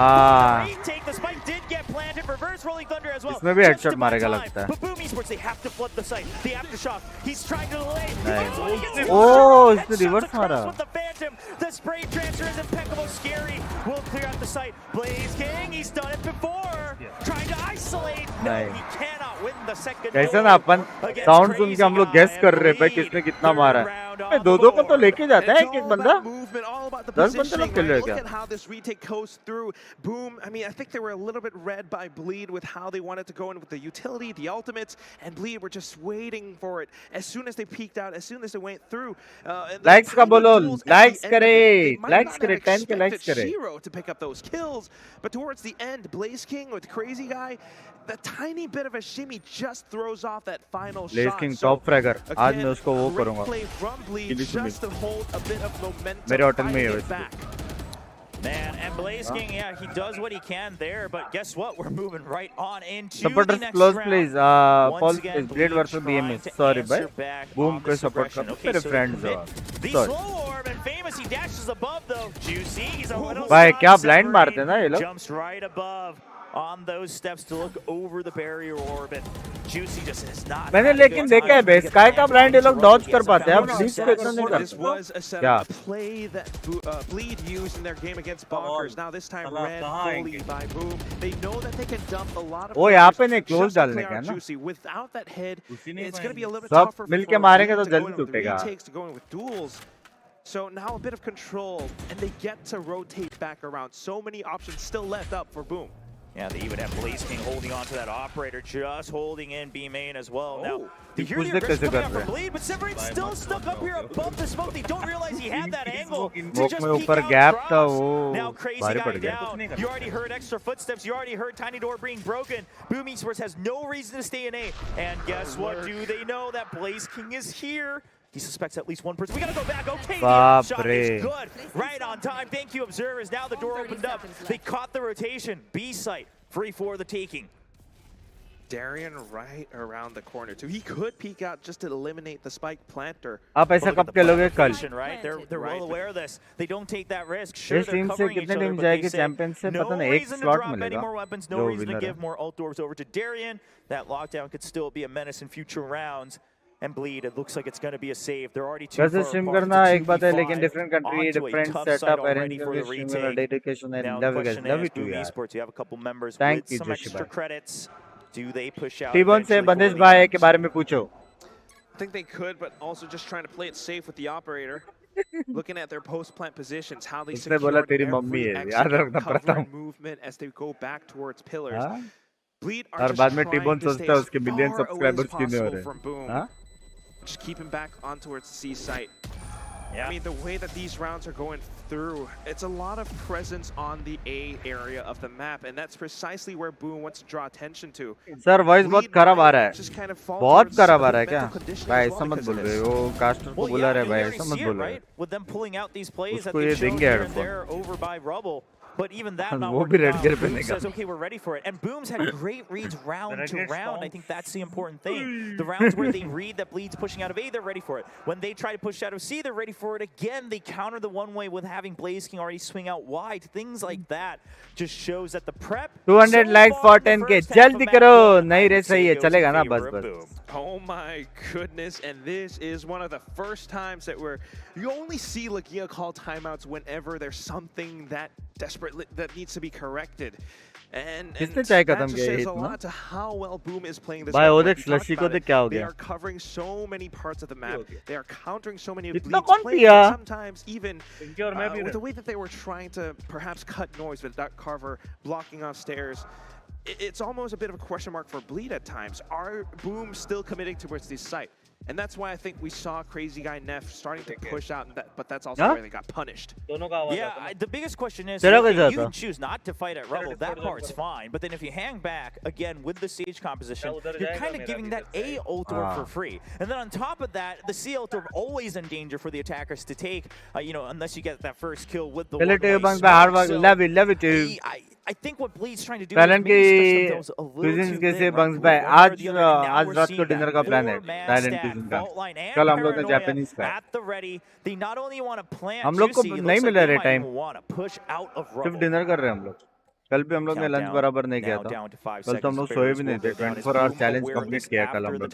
Retake, the spike did get planted. Reverse Rolling Thunder as well. इसमें भी headshot मारेगा लगता है। But Boom Esports, they have to flood the site. The aftershock, he's trying to delay. Oh, इसने reverse मारा। With the Phantom, the spray transfer is impeccable. Scary will clear out the site. Blaze King, he's done it before. Trying to isolate. No, he cannot win the second. कैसे ना अपन sound सुन के हम लोग guess कर रहे भाई किसने कितना मारा है। दो को तो लेके जाता है एक बंदा, 10 बंदे लोग खेल रहे हैं क्या? Look at how this retake goes through. Boom. I mean, I think they were a little bit read by Bleed with how they wanted to go in with the utility, the ultimates, and Bleed were just waiting for it. As soon as they peeked out, as soon as they went through. Likes का बोलो, likes करे, likes करे, 10 के likes करे. Shiro to pick up those kills, but towards the end, Blaze King with Crazy Guy, the tiny bit of a shimmy just throws off that final shot. Blaze King top fragger. आज मैं उसको वो करूँगा. Just to hold a bit of momentum. मेरे hotel में है वैसे. Man, and Blaze King, yeah, he does what he can there, but guess what? We're moving right on into supporters the next close, round. please. False please. Blade versus BMS. Sorry, bhai. Boom को support कर मेरे friends हो. The slow orb and famous, he dashes above though. Juicy, he's a little. भाई क्या blind मारते हैं ना ये लोग. Jumps right above on those steps to look over the barrier orbit. Juicy just is not. मैंने लेकिन देखा है बे स्काई का ब्लाइंड ये लोग डॉज कर पाते हैं, अब ब्लीच को इतना नहीं करते। This was a setup play that Bleed used in their game against Bonkers. Now this time red fully by Boom. They know that they can dump a lot of. वो यहाँ पे नहीं क्लोज डालने का ना। Without that head, it's going to be a little bit सब tougher. मिलके मारेंगे तो जल्दी टूटेगा। Going with duels. So now a bit of control, and they get to rotate back around. So many options still left up for Boom. Yeah, they even have Blaze King holding on to that operator, just holding in B main as well. Now, they hear the aggressive coming out from Bleed, but Severine's still stuck up here above the smoke. They don't realize he had that angle to just peek out across. Now, Crazy Guy down. You already heard extra footsteps. You already heard Tiny Door being broken. Boom Esports has no reason to stay in A. And guess what? Do they know that Blaze King is here? He suspects at least one person. We gotta go back. Okay, the shot is good. Right on time. Thank you, observers. Now the door opened up. They caught the rotation. B site, free for the taking. Darian right around the corner too. He could peek out just to eliminate the spike planter. आप ऐसा कब खेलोगे कल? Right? They're well aware of this. They don't take that risk. Sure, they're team से covering each कितने other, team but जाएगी they say champion से no पता नहीं एक reason to slot drop any मिलेगा more weapons, no जो reason to winner है give more alt doors over to Darian. That lockdown could still be a menace in future rounds. And Bleed, it looks like it's going to be a save. They're already too वैसे far stream apart. करना It's a एक बात है 2v5 लेकिन different country onto a different tough setup site already arrange for the करके retake. Dedication and Now love the you guys question love is, you too Boom यार Esports, you have a couple members Thank with you, some Joshi extra bhai. credits. Do they push out? T-bone से eventually बंदिश for the भाई match? के बारे में पूछो I think they could, but also just trying to play it safe with the operator. Looking at their post-plant positions, how they उसने बोला secured तेरी मम्मी every है exit, याद रखना cover पड़ता and हूँ movement as they go back towards pillars. हाँ? Bleed are और just बाद में trying टीबोन to stay सोचता है as उसके million far away as subscribers कितने हो possible रहे from Boom. हैं हाँ Just keep him back on towards the C site. Yeah. I mean, the way that these rounds are going through, it's a lot of presence on the A area of the map, and that's precisely where Boom wants to draw attention to. Sir voice बहुत खराब आ रहा है Just kind of fall बहुत towards खराब आ the रहा है क्या mental conditioning भाई as well ऐसा मत because बोल of रहे this. हो कास्टर को बुला रहे भाई ऐसा मत बोल रहे right? With them pulling out these plays that उसको ये they've shown देंगे here and headphone there over by Rubble. But even that not वो भी working red out. Gear Boom पहनेगा says, okay, we're ready for it. And Boom's had great reads round to round. I think that's the important thing. The rounds where they read that Bleed's pushing out of A, they're ready for it. When they try to push out of C, they're ready for it again. They counter the one way with having Blaze King already swing out wide. Things like that just shows that the prep. 200 likes for 10k जल्दी करो नहीं रे सही है चलेगा ना बस बस Oh my goodness, and this is one of the first times that you only see Lagia call timeouts whenever there's something that desperate that needs to be corrected. And that just says a lot to how well Boom is playing this game. They are covering so many parts of the map. They are countering so many bleeds, sometimes even with the way that they were trying to perhaps cut noise with that Carver blocking off stairs. It's almost a bit of a question mark for Bleed at times. Are Boom still committing towards this site? And that's why I think we saw Crazy Guy Neff starting to push out, but that's also where they got punished. Yeah, the biggest question is, you can choose not to fight at Rebel, that part's fine. But then if you hang back, again, with the Sage composition, you're kind of giving that A ult for free. And then on top of that, the C ult always in danger for the attackers to take, you know, unless you get that first kill with the I think what Bleed's trying to do Talent की cuisines कैसे Bunks भाई आज रात को dinner का plan है Talent cuisine का कल हम लोग ने Japanese का हम लोग को नहीं मिला रे टाइम सिर्फ डिनर कर रहे हैं हम लोग कल भी हम लोग ने लंच बराबर नहीं किया था कल तो हम लोग सोए भी नहीं थे 24 आवर चैलेंज कंप्लीट किया कल हम लोग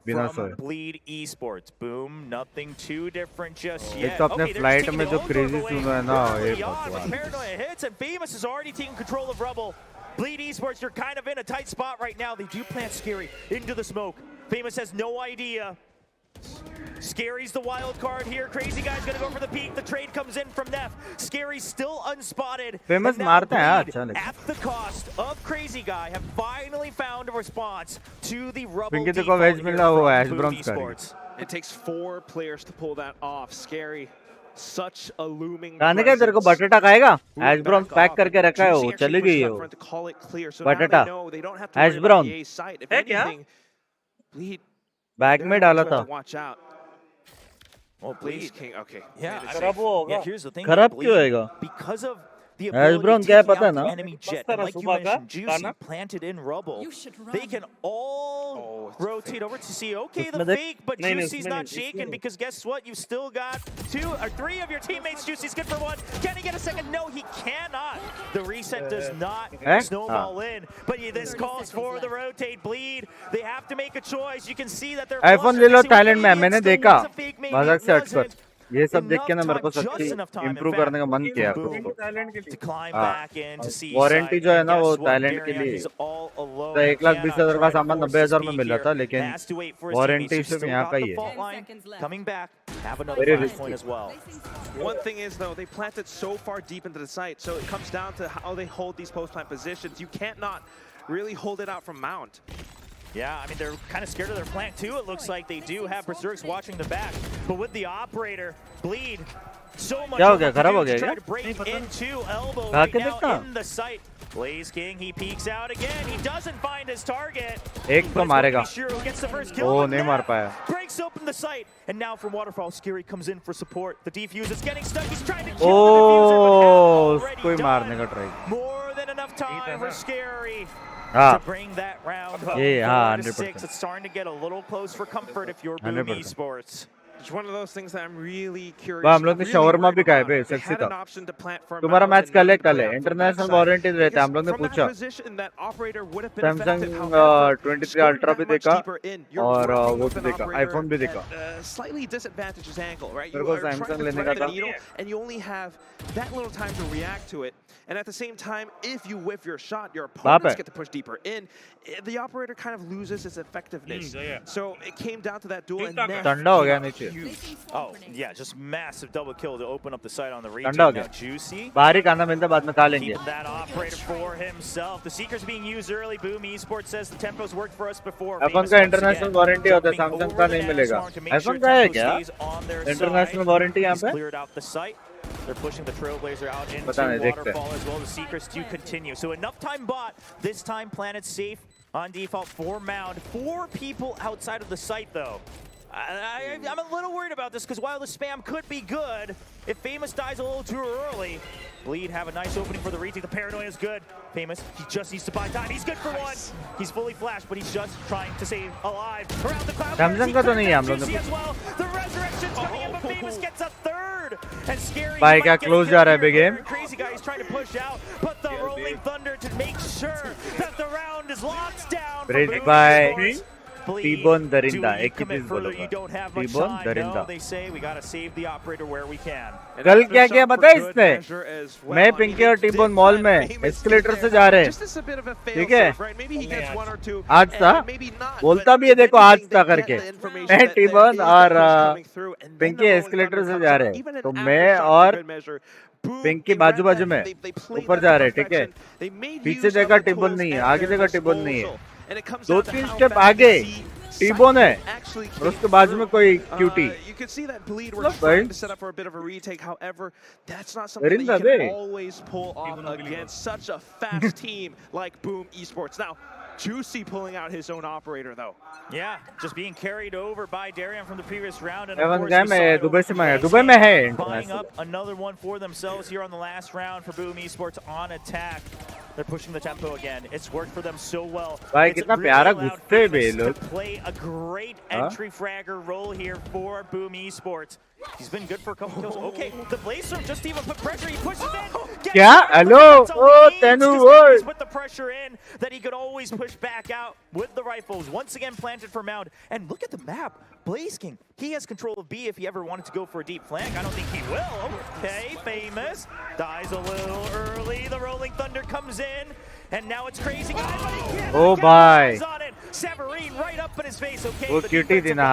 from Bleed Esports. Boom, nothing too different just yet. Okay, flight में जो crazy सुना है ना ये भगवान. Paranoia hits and Bemis is already taking control of Rebel. Bleed Esports, you're kind of in a tight spot right now. They do plant Scary into the smoke. Bemis has no idea. Scary's the wild card here. Crazy Guy's gonna go for the peek. The trade comes in from Neff. Scary's still unspotted. Famous मारते हैं अच्छा at the cost of Crazy Guy have finally found a response to the Rebel Pinky को wedge मिला हुआ है Ashbrown का. It takes 4 players to pull that off. Scary, such a looming. खाने का तेरे को बटाटा खाएगा? Ashbrown पैक करके रखा है वो चली गई है वो. बटाटा. Ashbrown. है क्या? बैग में डाला था. Well, Bleed King, okay. Yeah, here's the thing. खराब क्यों होएगा? Because of the Ashbrown क्या है पता है ना? enemy jet, and like you mentioned, Juicy planted in rubble. They can all rotate over to see. Okay, the fake, but Juicy's not shaken because guess what? You've still got 2 or 3 of your teammates. Juicy's good for 1. Can he get a second? No, he cannot. The reset does not snowball in. But this calls for the rotate. Bleed. They have to make a choice. You can see that they're. iPhone ले लो talent में मैंने देखा. मजाक से हटकर. ये सब देख के ना मेरे को सच्ची इम्प्रूव करने का मन किया वारंटी जो है ना वो टैलेंट के लिए तो 1,20,000 का सामान 90,000 में मिल रहा था लेकिन वारंटी सिर्फ यहाँ का ही है Very risky. One thing is though, they planted so far deep into the site, so it comes down to how they hold these post plant positions. You can't not really hold it out from Mount. Yeah, I mean, they're kind of scared of their flank too. It looks like they do have Berserks watching the back. But with the operator, Bleed, so much to try to break into elbow right now in the site. Blaze King, he peeks out again. He doesn't find his target. एक तो मारेगा. Sure who gets the first kill. Oh, नहीं मार पाया. Breaks open the site. And now from Waterfall, Scary comes in for support. The defuse is getting stuck. He's trying to kill the diffuser, but कोई मारने का try. More than enough time for Scary to bring that round home. 4-6. It's starting to get a little close for comfort if you're Boom Esports. It's one of those things that I'm really curious. हम लोग ने shawarma भी खाए बे sexy था. तुम्हारा match कल है international warranty रहता है हम लोग ने पूछा. Samsung 23 Ultra भी देखा और वो भी देखा iPhone भी देखा. Slightly disadvantageous angle, right? मेरे को Samsung लेने का था. And you only have that little time to react to it. And at the same time, if you whiff your shot, your opponents get to push deeper in. The operator kind of loses its effectiveness. So it came down to that duel. Oh, yeah, just massive double kill to open up the site on the region. Now Juicy. Keeping that operator for himself. The Seeker's being used early. Boom Esports says the tempos worked for us before. iPhone का international warranty होता है, Samsung का नहीं मिलेगा. iPhone का है क्या? International warranty यहाँ पे? Cleared out the site. They're pushing the Trailblazer out into Waterfall as well. The Secrets to continue. So enough time bought. This time Planet safe on default for Mound. 4 people outside of the site though. I'm a little worried about this because while the spam could be good, if Famous dies a little too early, Bleed have a nice opening for the retake. The Paranoia is good. Famous, he just needs to buy time. He's good for 1. He's fully flashed, but he's just trying to stay alive. Around the cloud. Samsung का तो नहीं है हम लोग ने. As well. The resurrection's coming in, but Famous gets a 3rd. And Scary. भाई क्या close जा रहा है big game. Crazy Guy is trying to push out, but the Rolling Thunder to make sure that the round is locked down. Bridge by T-bone दरिंदा एक ही चीज बोलूंगा T-bone दरिंदा कल क्या किया पता है इसने मैं पिंकी और T-bone मॉल में एस्केलेटर से जा रहे हैं ठीक है आज था बोलता भी है देखो आज था करके मैं T-bone और पिंकी एस्केलेटर से जा रहे हैं तो मैं और पिंकी बाजू बाजू में ऊपर जा रहे हैं ठीक है पीछे देखा T-bone नहीं है आगे देखा T-bone नहीं है 2-3 स्टेप आगे T-bone है और उसके बाजू में कोई क्यूटी भाई दरिंदा बे Juicy pulling out his own operator though. Yeah, just being carried over by Darian from the previous round, and of course, Dubai se मैं Dubai में है buying up another one for themselves here on the last round for Boom Esports on attack. They're pushing the tempo again. It's worked for them so well. भाई कितना प्यारा घुसते हैं बे लोग. Play a great entry fragger role here for Boom Esports. He's been good for a couple kills. Okay, the Blazer just even put pressure. He pushes in. क्या? Hello? Oh, Tenu, oh. With the pressure in, that he could always push back out with the rifles. Once again planted for Mound. And look at the map. Blaze King, he has control of B if he ever wanted to go for a deep flank. I don't think he will. Okay, Famous dies a little early. The Rolling Thunder comes in. And now it's crazy. Oh, bye. Severine right up in his face. Okay, वो cutie थी ना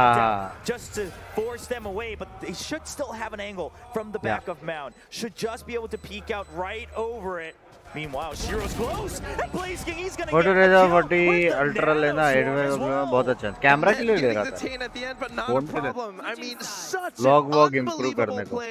just to force them away, but they should still have an angle from the back of Mound. Should just be able to peek out right over it. Meanwhile, Shiro's close. And Blaze King, he's gonna get the kill. 40 ultra लेना बहुत अच्छा है camera के लिए ले रहा था phone पे लॉग वॉग इंप्रूव करने को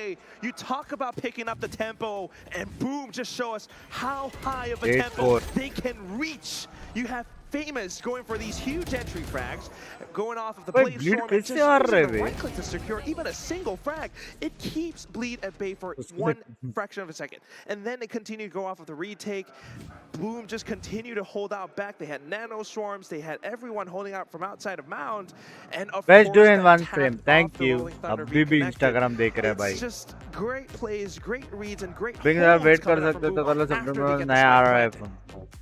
You talk about picking up the tempo and boom, just show us how high of a tempo they can reach. You have Famous going for these huge entry frags, going off of the blade storm and just using a right click to secure even a single frag. It keeps Bleed at bay for one fraction of a second. And then they continue to go off of the retake. Boom just continue to hold out back. They had nano swarms. They had everyone holding out from outside of Mound. And of course, do in one frame. Thank you. अभी भी Instagram देख रहे हैं भाई. It's just great plays, great reads, and great. Binks आप wait कर सकते हो तो कल सितंबर में नया आ रहा है iPhone.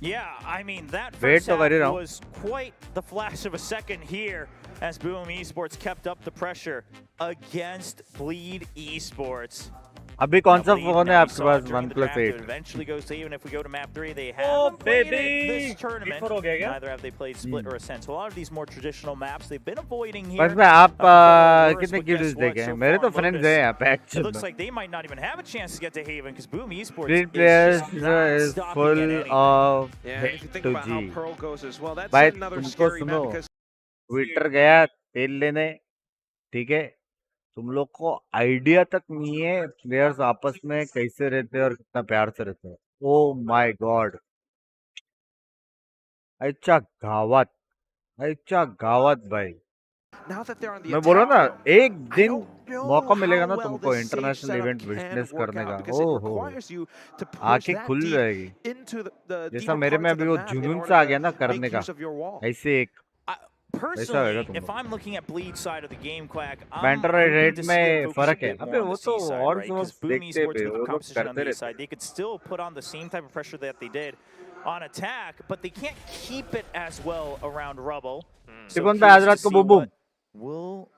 Yeah, I mean that first half was quite the flash of a second here as Boom Esports kept up the pressure against Bleed Esports. अभी कौन सा फोन है आपके पास OnePlus 8? Eventually goes to even if we go to map 3 they haven't played this tournament. Neither have they played Split or Ascent. So a lot of these more traditional maps they've been avoiding here. बस मैं आप कितने cuties देखे हैं मेरे तो friends हैं यहाँ पे actually. It looks like they might not even have a chance to get to Haven because Boom Esports Bleed players is full of G. भाई तुमको सुनो ट्विटर गया तेल लेने ठीक है तुम लोग को आइडिया तक नहीं है प्लेयर्स आपस में कैसे रहते हैं और कितना प्यार से रहते हैं ओ माय गॉड अच्छा गावत भाई मैं बोल रहा ना एक दिन मौका मिलेगा ना तुमको इंटरनेशनल इवेंट विटनेस करने का ओहो आंखें खुल जाएगी जैसा मेरे में अभी वो जुनून सा आ गया ना करने का ऐसे एक Personally, if I'm looking at Bleed side of the game, Quack, I'm rate में फर्क है अबे वो तो और जो देखते हैं वो लोग करते रहते हैं they could still put on the same type of pressure that they did on attack, but they can't keep it as well around Rubble. So पे आज रात को boom will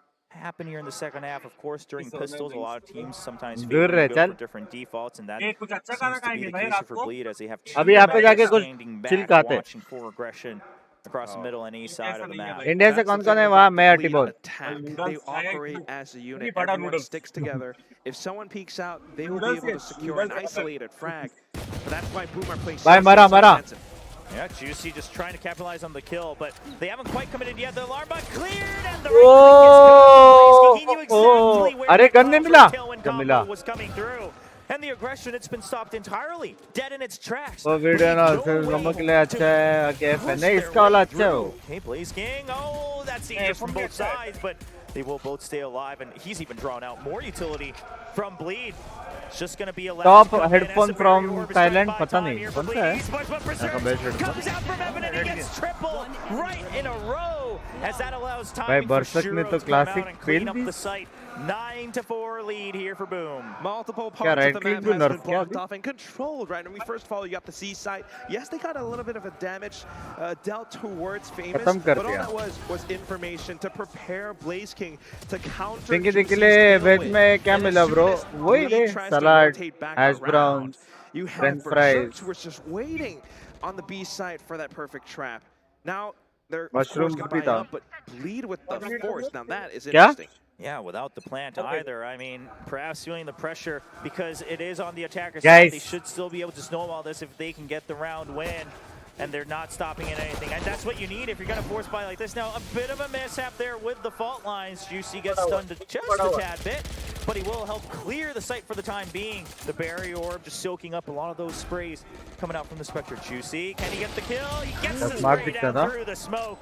happen here in the second half. Of course, during pistols, a lot of teams sometimes go for different defaults, and that seems to be the case for Bleed as they have two standing back watching for aggression across the middle and east side of the map. India से कौन-कौन है वहाँ मैं T-bone. They operate as a unit. Everyone sticks together. If someone peeks out, they will be able to secure an isolated frag. But that's why Boomer plays. Mara. Yeah, Juicy just trying to capitalize on the kill, but they haven't quite committed yet. The alarm bot cleared and the right he knew exactly where the combo was coming through. And the aggression, it's been stopped entirely, dead in its tracks. वो video ना सिर्फ नमक के लिए अच्छा है cafe नहीं इसका वाला अच्छा है Okay, Blaze King, oh, that's dangerous from both sides, but they will both stay alive, and he's even drawn out more utility from Bleed. It's just going to be a top headphone from Thailand, पता नहीं कौन सा है comes out from Evan and he gets triple right in a row as that allows time भाई बरसक ने तो classic fail the 9-4 lead here for Boom. Multiple parts of the map has been blocked off and controlled, right? And we first of all, you got the C site. Yes, they got a little bit of a damage dealt towards Famous, but all that was information to prepare Blaze King to counter Pinky के लिए veg में क्या मिला bro? वही रे सलाद, hash browns, you french have fries. who was just waiting on the B side for that perfect trap. Now they're Mushroom combined up, but Bleed with the force. Now that is क्या? interesting. Yeah, without the plant either. I mean, perhaps feeling the pressure because it is on the attacker's Guys. side. They should still be able to snowball this if they can get the round win. And they're not stopping at anything. And that's what you need if you're going to force buy like this. Now, a bit of a mishap there with the fault lines. Juicy gets stunned just a tad bit, but he will help clear the site for the time being. The barrier orb just soaking up a lot of those sprays coming out from the Spectre. Juicy, can he get the kill? He gets the spray down through the smoke.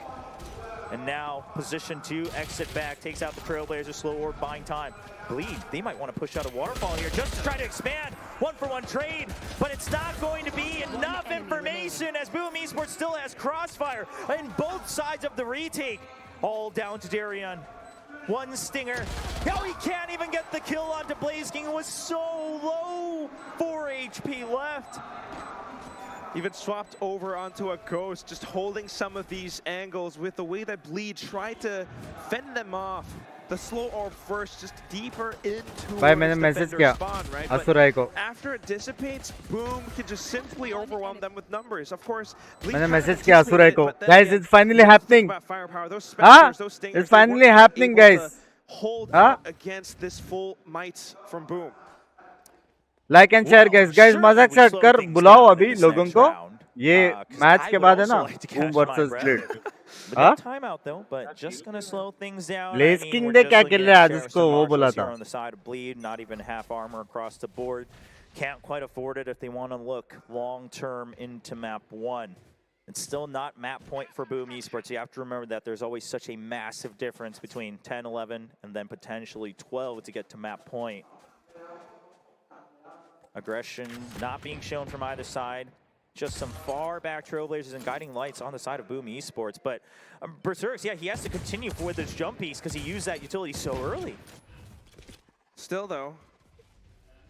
And now, position to exit back, takes out the Trailblazer, slow orb buying time. Bleed, they might want to push out a waterfall here just to try to expand. 1-for-1 trade, but it's not going to be enough information as Boom Esports still has Crossfire in both sides of the retake. All down to Darian. One stinger. Now he can't even get the kill onto Blaze King. It was so low. 4 HP left. Even swapped over onto a Ghost, just holding some of these angles with the way that Bleed tried to fend them off. The slow orb first, just deeper into भाई मैंने message किया spawn, right? असुराई को. After it dissipates, Boom can just simply overwhelm them with numbers. Of course, मैंने message किया असुराई को. Guys, it's finally happening. हाँ? It's finally happening, guys. Hold out against this full might from Boom. Like and share guys. Guys मजाक से हटकर बुलाओ अभी लोगों को. ये मैच के बाद है ना, बूम वर्सेस ब्लेड. हाँ? ब्लेज किंग ने क्या खेल रहा है आज इसको वो बोला था. Not even half armor across the board. Can't quite afford it if they want to look long term into map 1. It's still not map point for Boom Esports. You have to remember that there's always such a massive difference between 10, 11, and then potentially 12 to get to map point. Aggression not being shown from either side. Just some far back Trailblazers and guiding lights on the side of Boom Esports. But Berserks, yeah, he has to continue for this jump piece because he used that utility so early. Still though,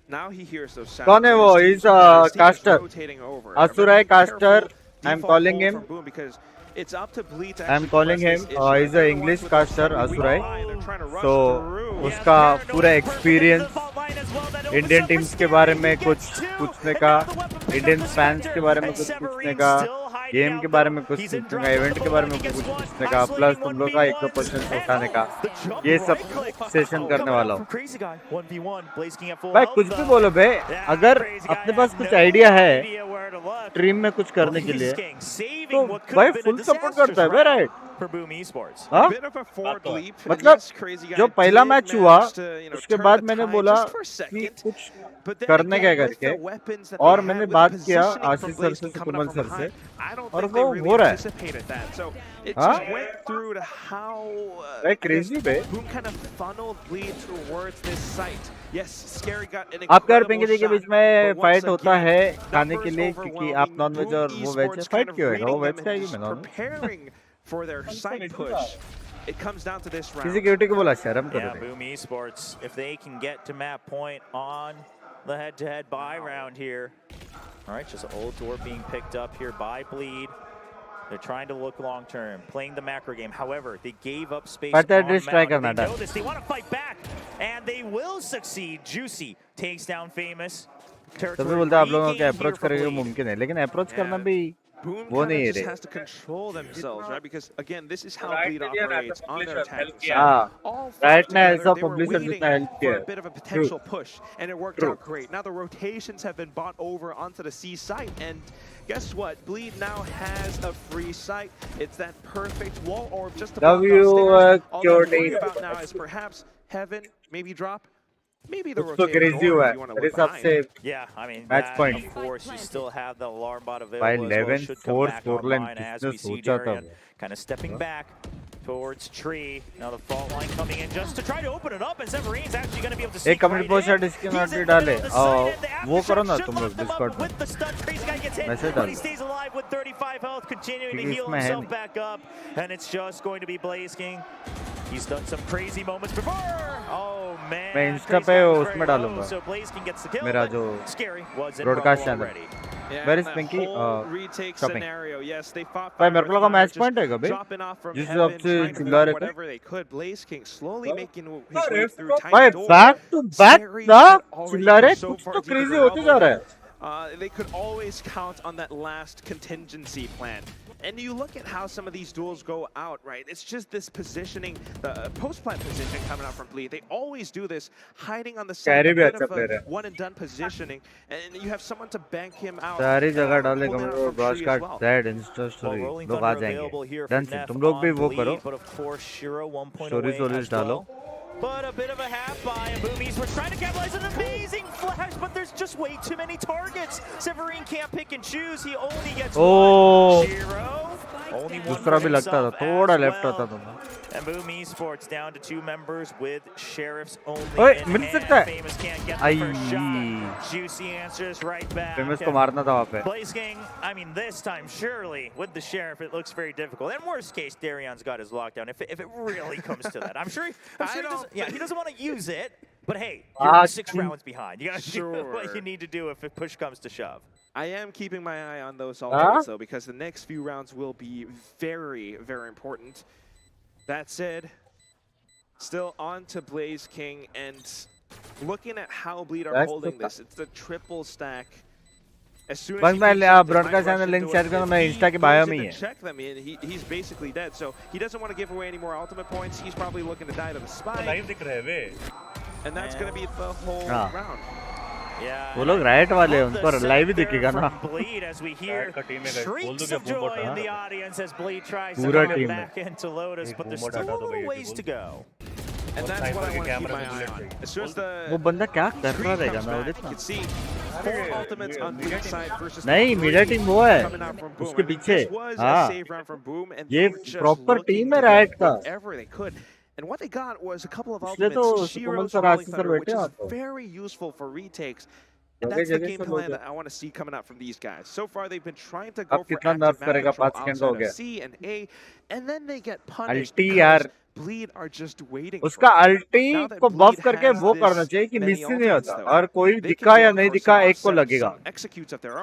now he hears those sounds. कौन है वो? He's a caster. Asurai caster. I'm calling him. Because it's up to Bleed to I'm calling him. He's an English caster, Asurai. So उसका पूरा experience Indian teams के बारे में कुछ पूछने का, इंडियन फैंस के बारे में कुछ पूछने का, गेम के बारे में कुछ पूछने का, इवेंट के बारे में कुछ पूछने का, प्लस तुम लोग का 100 क्वेश्चन उठाने का, ये सब सेशन करने वाला हूँ. भाई कुछ भी बोलो बे, अगर अपने पास कुछ आइडिया है स्ट्रीम में कुछ करने के लिए तो भाई फुल सपोर्ट करता है भाई. राइट? हाँ? मतलब जो पहला मैच हुआ उसके बाद मैंने बोला कि कुछ करने का करके, और मैंने बात किया आशीष सर से, सुकुमल सर से, और वो हो रहा है. हाँ? भाई क्रेजी बे. आपका और पिंकी के बीच में फाइट होता है खाने के लिए क्योंकि आप नॉन वेज और वो वेज है. फाइट क्यों होगा? वो वेज का ही मैं non veg. For their side push, it comes down to this round. Security को बोला शर्म करो. Yeah, Boom Esports, if they can get to map point on the head-to-head buy round here. All right, just ult orb being picked up here by Bleed. They're trying to look long term, playing the macro game. However, they gave up space on map. They know this. They want to fight back, and they will succeed. Juicy takes down Famous. तभी बोलते हैं आप लोगों को approach करेंगे मुमकिन है, लेकिन अप्रोच करना भी Boom just has to control themselves, right? Because again, this is how Bleed operates on their attacking side. Right now, ऐसा they were publisher waiting जितना help for किया a bit of a potential push, and it worked out great. Now the rotations have been bought over onto the C site, and guess what? Bleed now has a free site. It's that perfect wall orb just to block off stairs. All they're worried about now is perhaps Heaven, maybe drop. Maybe the rotation or if you want to look behind. Yeah, I mean, match that, point. Of course, you still have the alarm bot available By as well. 11, Should 4 come back scoreline online as we business see हो जाता Darian है. kind of stepping back towards Tree. Now the fault line coming in just to try to open it up, and Severine's actually going to be able to see एक comment post है disc note डाले. वो करो ना तुम लोग Discord में. Message डालो. He stays alive with 35 health, continuing to heal himself back up, and it's just going to be Blaze King. He's done some crazy moments before. Oh मैं इंस्टा पे उसमें डालूंगा मेरा जो broadcast channel Where is Pinky? Shopping. भाई मेरे को लगा मैच पॉइंट है कभी जिस हिसाब से चिल्ला रहे थे भाई बैक टू बैक ना चिल्ला रहे कुछ तो क्रेजी होते जा रहा है They could always count on that last contingency plan. And you look at how some of these duels go out, right? It's just this positioning, the post-plant positioning coming out from Bleed. They always do this, hiding on the side, a bit of a one-and-done positioning, and you have someone to bank him out. सारी जगह डाले comment broadcast that Insta story लोग आ जाएंगे done से तुम लोग भी वो करो स्टोरीज डालो. But a bit of a half by, and Boomies was trying to capitalize an amazing flash, but there's just way too many targets. Severine can't pick and choose. He only gets one. Giro, only one. दूसरा भी लगता था थोड़ा left होता था. And Boom Esports down to 2 members with Sheriffs only. ओए मिल सकता है. Famous can't get the first shot. Juicy answers right back. Famous को मारना था वहाँ पे. Blaze King, I mean this time surely with the Sheriff it looks very difficult. And worst case Darion's got his lockdown if it really comes to that. I'm sure he doesn't want to use it. But hey, you're 6 rounds behind. You got to do what you need to do if push comes to shove. I am keeping my eye on those ultimates though, because the next few rounds will be very, very important. That said, still on to Blaze King, and looking at how Bleed are holding this, it's the triple stack. As soon as मैं broadcast channel link share करूँ मैं Insta के bio में ही है. Check them in. He's basically dead, so he doesn't want to give away any more ultimate points. He's probably looking to die to the spike. Live दिख रहे हैं वे. And that's going to be the whole round. वो लोग right वाले हैं उनको live ही दिखेगा ना पूरा टीम में. And that's what I want to keep my eye on. As soon as the वो बंदा क्या कर रहा रहेगा ना वो देखना. नहीं मीडिया टीम वो है उसके पीछे. हाँ ये प्रॉपर टीम है राइट का. And what they got was a couple of ultimates, Shiro's Rolling Thunder, which is very useful for retakes. And that's the game plan that I want to see coming out from these guys. So far, they've been trying to go for active damage outside of C and A, and then they get punished because Bleed are just waiting. उसका अल्टी को बफ करके वो करना चाहिए कि miss ही नहीं होता और कोई दिखा या नहीं दिखा एक को लगेगा.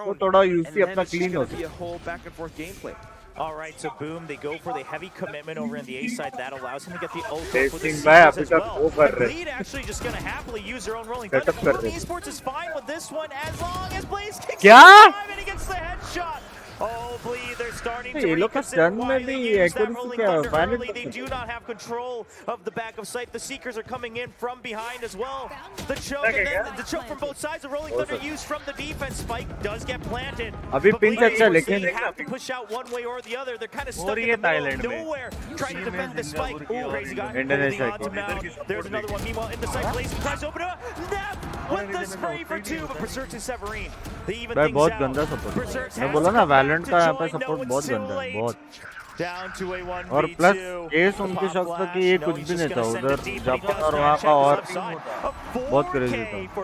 वो थोड़ा यूसी अपना क्लीन होता है. All right, so Boom, they go for the heavy commitment over on the A side. That allows him to get the ult for the C's as well. Bleed actually just going to happily use their own rolling thunder. Boom Esports is fine with this one as long as Blaze kicks the time and he gets the headshot. Oh, Bleed, they're starting to reconsider why they use that rolling thunder early. They do not have control of the back of sight. The Seekers are coming in from behind as well. The choke, and then the choke from both sides. The rolling thunder used from the defense. Spike does get planted. But Bleed have to push out one way or the other. They're kind of stuck in the middle of nowhere trying to defend the Spike. Ooh, crazy guy holding on to Mount. There's another one. Meanwhile, in the side, Blaze tries to open it up. Nap with the spray for 2, but Berserk and Severine. They even things out. Berserk has वैलेंट का यहाँ पे support बहुत गंदा है बहुत. और plus case उनके शख्स था कि ये कुछ भी नहीं था उधर जापान और वहाँ का और बहुत क्रेजी था.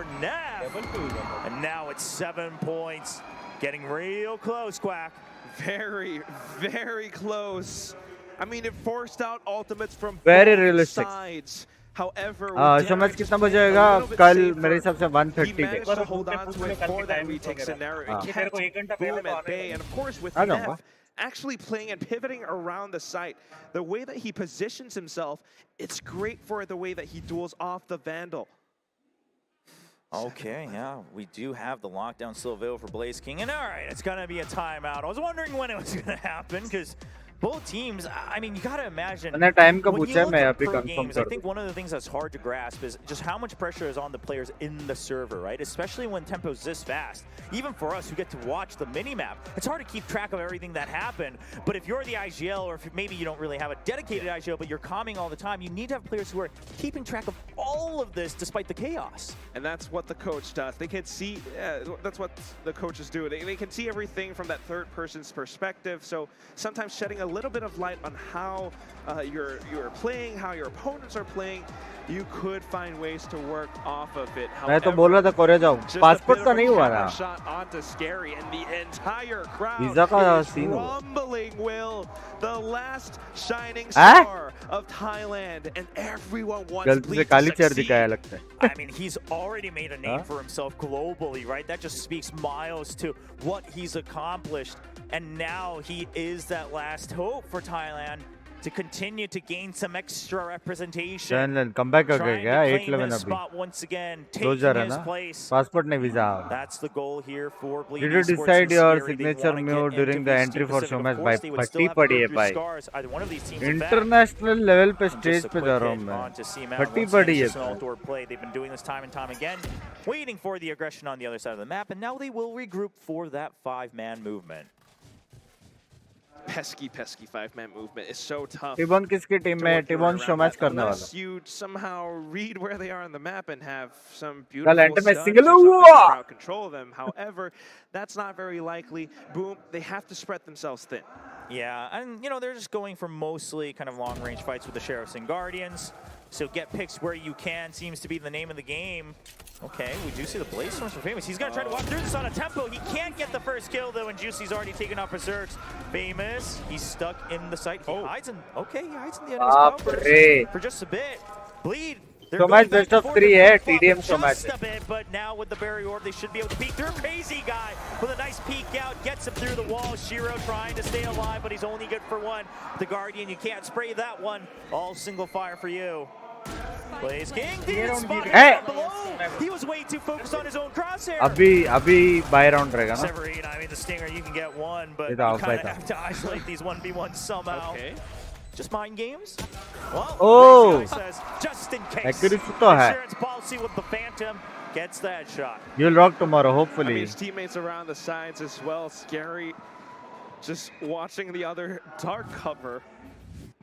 And now it's 7 points, getting real close, Quack. Very, very close. I mean, it forced out ultimates from very both realistic sides. However, शोमैच कितना बजेगा कल मेरे हिसाब से 1:30 के. To hold on to it for that retake scenario. It kept Boom at bay, and of course with Neff actually playing and pivoting around the site, the way that he positions himself, it's great for the way that he duels off the Vandal. Okay, yeah, we do have the lockdown still available for Blaze King, and all right, it's gonna be a timeout. I was wondering when it was gonna happen because both teams, I mean, you gotta imagine. मैंने time का when पूछा you मैं look अभी at pro confirm games, कर I think one of the things that's hard to grasp is just how much pressure is on the players in the server, right? Especially when tempo's this fast. Even for us who get to watch the mini-map, it's hard to keep track of everything that happened. But if you're the IGL, or if maybe you don't really have a dedicated IGL, but you're calming all the time, you need to have players who are keeping track of all of this despite the chaos. And that's what the coach does. They can see, that's what the coaches do. They can see everything from that third person's perspective. So sometimes shedding a little bit of light on how you're playing, how your opponents are playing, you could find ways to work off of it. मैं तो बोल रहा था Korea जाऊँ passport का नहीं हुआ ना shot onto Scary and the entire crowd visa का scene killing Will, the last shining star of Thailand, and everyone wants Bleed to succeed. I mean, he's already made a name for himself globally, right? That just speaks miles to what he's accomplished. And now he is that last hope for Thailand to continue to gain some extra representation. Comeback हो Trying गया to 8-11 claim his अभी. spot once again, Closer taking है his ना? place. Passport नहीं visa. That's the goal here for Bleed Did you Esports decide and your Scary. They signature wanna move get during into the VCT entry for Pacific. Showmatch Of by course, they would still फटी have to पड़ी go है through भाई. scars. Either one of these teams are back. International level पे And stage just a पे quick जा रहा हूँ hit मैं. onto CMAT. फटी Once again, पड़ी it's है just an all-door play. They've been doing this time and time again, waiting for the aggression on the other side of the map, and now they will regroup for that 5-man movement. Pesky 5-man movement is so tough. टिबोन किसकी team में? टिबोन शोमैच करने वाला. Unless you somehow read where they are on the map and have some कल beautiful and में stuns single or something to हुआ. crowd control them. However, that's not very likely. Boom, they have to spread themselves thin. Yeah, and you know, they're just going for mostly kind of long-range fights with the Sheriffs and Guardians. So get picks where you can seems to be the name of the game. Okay, we do see the Blaze Storms for Famous. He's going to try to walk through this on a tempo. He can't get the first kill, though, and Juicy's already taken off Berserks. Famous, he's stuck in the site. He hides in, okay, he hides in the enemy's cover for just a bit. Bleed. Showmatch best of 3 है, TDM Showmatch. Just a bit, but now with the Barrier Orb, they should be able to peek through. Crazy guy with a nice peek out, gets him through the wall. Shiro trying to stay alive, but he's only good for one. The Guardian, you can't spray that one. All single fire for you. Blaze King, he was way too focused on his own crosshair. अभी bye round रहेगा ना. Severine, I mean, the Stinger, you can get one, but you kind of have to isolate these 1v1s somehow. Okay. Just mind games? Well, Oh, says, just in case. accuracy तो है. Insurance policy with the Phantom gets the headshot. You'll rock tomorrow, I mean, hopefully. his teammates around the sides as well. Scary. Just watching the other dark cover.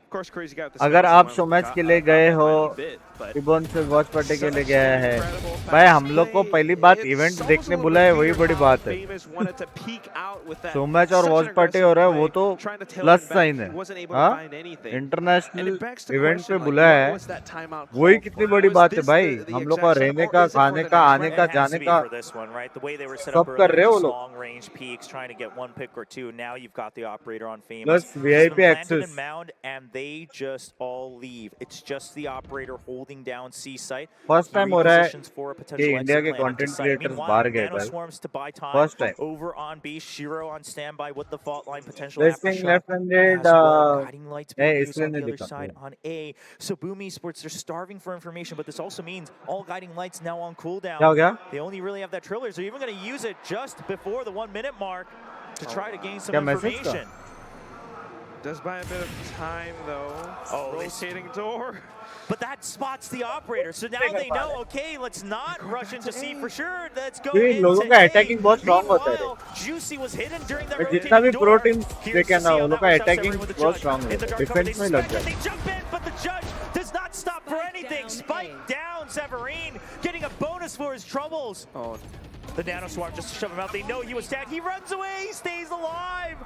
Of course, crazy guy with the अगर आप शोमैच के लिए गए हो, टिबोन से watch party के लिए गया है, भाई हम लोग को पहली बात इवेंट देखने बुलाए, वही बड़ी बात है. शोमैच और वॉच पार्टी हो रहा है, वो तो प्लस साइन है. हाँ, इंटरनेशनल इवेंट पे बुलाया है, वही कितनी बड़ी बात है भाई. हम लोग का रहने का, खाने का, आने का, जाने का सब कर रहे हो लोग. Plus VIP access. They just all leave. It's just the operator holding down C site. First time हो रहा है कि इंडिया के कंटेंट क्रिएटर्स बाहर गए भाई. First time. Over on B, Shiro on standby with the fault line potential. Placing left-handed इसलिए नहीं दिखा. On A, so Boom Esports, they're starving for information, but this also means all guiding lights now on cooldown. क्या हो गया? They only really have that Trillers. They're even going to use it just before the 1 minute mark to try to gain some information. Does buy a bit of time though. Oh, rotating door. But that spots the operator, so now they know. Okay, let's not rush into C for sure. Let's go into लोगों का attacking बहुत strong होता है. Juicy was hidden during that जितना भी rotating pro door. Team देखे ना, उन लोगों का अटैकिंग बहुत स्ट्रांग है. डिफेंस में लग जाए. They jump in, but the judge does not stop for anything. Spike down, Severine getting a bonus for his troubles. Oh, the Nano Swarm just to shove him out. They know he was tagged. He runs away. He stays alive.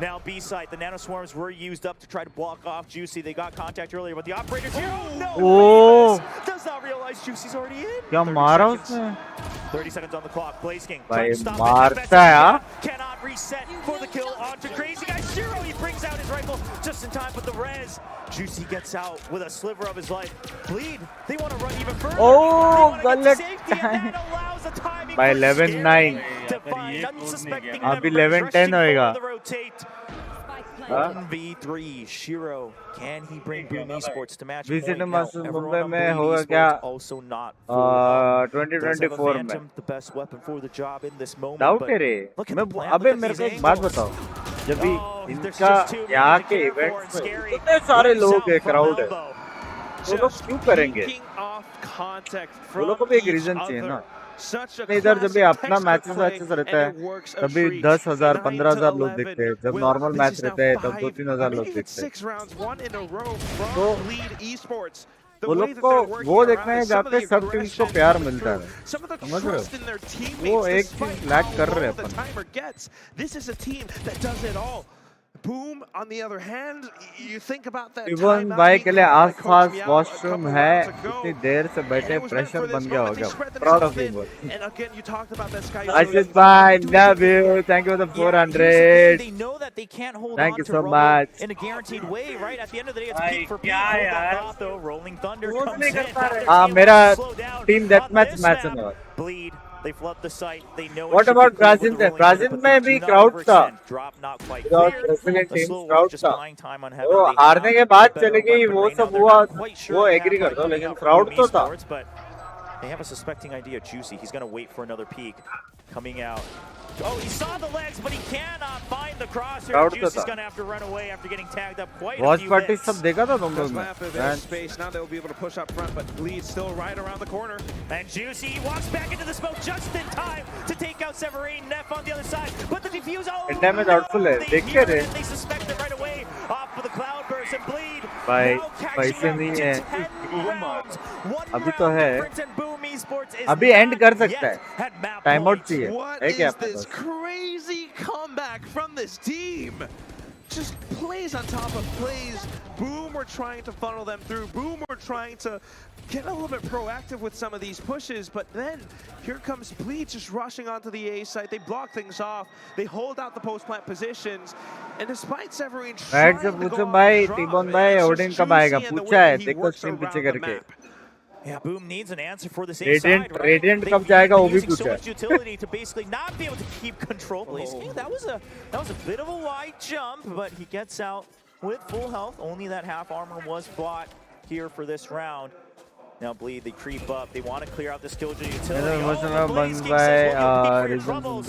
Now B site, the Nano Swarms were used up to try to block off Juicy. They got contact earlier, but the operator's here. Oh no! Oh. Does not realize Juicy's already in. क्या मारा उसने? 30 seconds on the clock. Blaze King. भाई मारता है यार. Cannot reset for the kill onto Crazy Guy. Shiro, he brings out his rifle just in time, but the res. Juicy gets out with a sliver of his life. Bleed. They want to run even further. Oh, गलत time. By 11-9. अभी 11-10 होएगा. 1v3. Shiro, can he bring Boom Esports to match VCT point? Masters Mumbai में होगा क्या? Also not 2024 में. the best weapon for the job in this moment. Doubt है रे. मैं अबे मेरे को एक बात बताओ. जब भी इनका यहाँ के इवेंट्स में इतने सारे लोग हैं, क्राउड है, वो लोग क्यों करेंगे? वो लोग को भी एक रीजन चाहिए ना. इधर जब भी अपना मैचेस रहता है तभी 10,000 15,000 लोग दिखते हैं. जब नॉर्मल मैच रहता है तब 2-3,000 लोग दिखते हैं. तो वो लोग को वो देखना है जहाँ पे सब टीम्स को प्यार मिलता है. समझ रहे हो? वो एक चीज लैक कर रहे हैं अपन. Boom, on the other hand, you think about that even timeout भाई being के लिए called by Coach आसपास Meow a वॉशरूम couple है rounds ago, इतनी देर से and बैठे it was meant pressure for this बन गया moment. हो They गया spread proud themselves of you thin, बोल and again, you talked about that Sky आशीष भाई love you thank you for the Yeah, 400 here's the thing. They know that they can't hold Thank on you to so Rubble much. in a guaranteed way, right? At the end of the day, it's भाई peak for peak. क्या Hold that यार thought, though. Rolling Thunder close comes नहीं in. कर पा Now रहे their हाँ team मेरा has to slow down team on deathmatch this match map. होने वाला Bleed. They flood the site. They know it what should be about clear with Brazil the से rolling thunder, Brazil but में they भी do not crowd था overextend. Drop not quite without cleared. Brazilian The team slow crowd watch just था buying time on heaven. वो They हारने have के a बाद better चले गई weapon वो right now. सब They're हुआ not quite sure वो they एग्री have कर दो coming लेकिन out from क्राउड Boom तो था Esports, but they have a suspecting idea. Juicy, he's going to wait for another peek. Coming out. Oh, he saw the legs, but he cannot find the crosshair. Crowd तो Juicy's था going to have to run away after getting tagged up quite a watch few party hits. सब देखा था तुम लोग Does ने have a bit of space. Now they'll be able to push up front, but Bleed still right around the corner. And Juicy walks back into the smoke just in time to take out Severine. Neff on the other side, but the defuse. Oh India में doubtful है no! They देख hear के it रे and they suspect it right away. Off with the cloudburst and Bleed. भाई Now catching पैसे up नहीं to है 10 rounds. One अभी तो round है difference, and Boom Esports is अभी एंड not कर सकता yet है at map time out point. चाहिए What है क्या is आपके this pass crazy comeback from this team? Just plays on top of plays. Boom, we're trying to funnel them through. Boom, we're trying to get a little bit proactive with some of these pushes, but then here comes Bleed just rushing onto the A site. They block things off. They hold out the post-plant positions. And despite Severine right trying से to पूछो go off भाई the drop, T-bone भाई it's Odin just कब आएगा Juicy and the पूछा way है that he देखो works stream पीछे around the करके map. Yeah, Boom needs an answer for this A radiant side, right? Radiant They've कब जाएगा वो been भी using so पूछा much utility to basically not be able to keep control. Blazing, that was a bit of a wide jump, but he gets out with full health. Only that half armor was bought here for this round. Now Bleed, they creep up. They want to clear out this killjoy utility. Oh, Blaze King says, "We'll be for your troubles."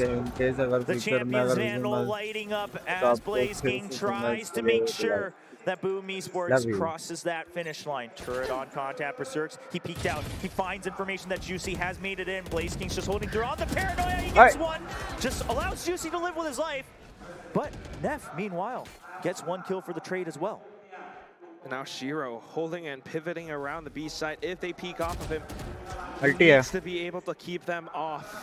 The Champions Vandal lighting up as Blaze King tries to make sure that Boom Esports crosses that finish line. Turret on contact, Berserks. He peeked out. He finds information that Juicy has made it in. Blaze King's just holding through on the paranoia. He gets one. Just allows Juicy to live with his life. But Neff, meanwhile, gets one kill for the trade as well. And now Shiro holding and pivoting around the B site. If they peek off of him, he अल्टी है needs to be able to keep them off.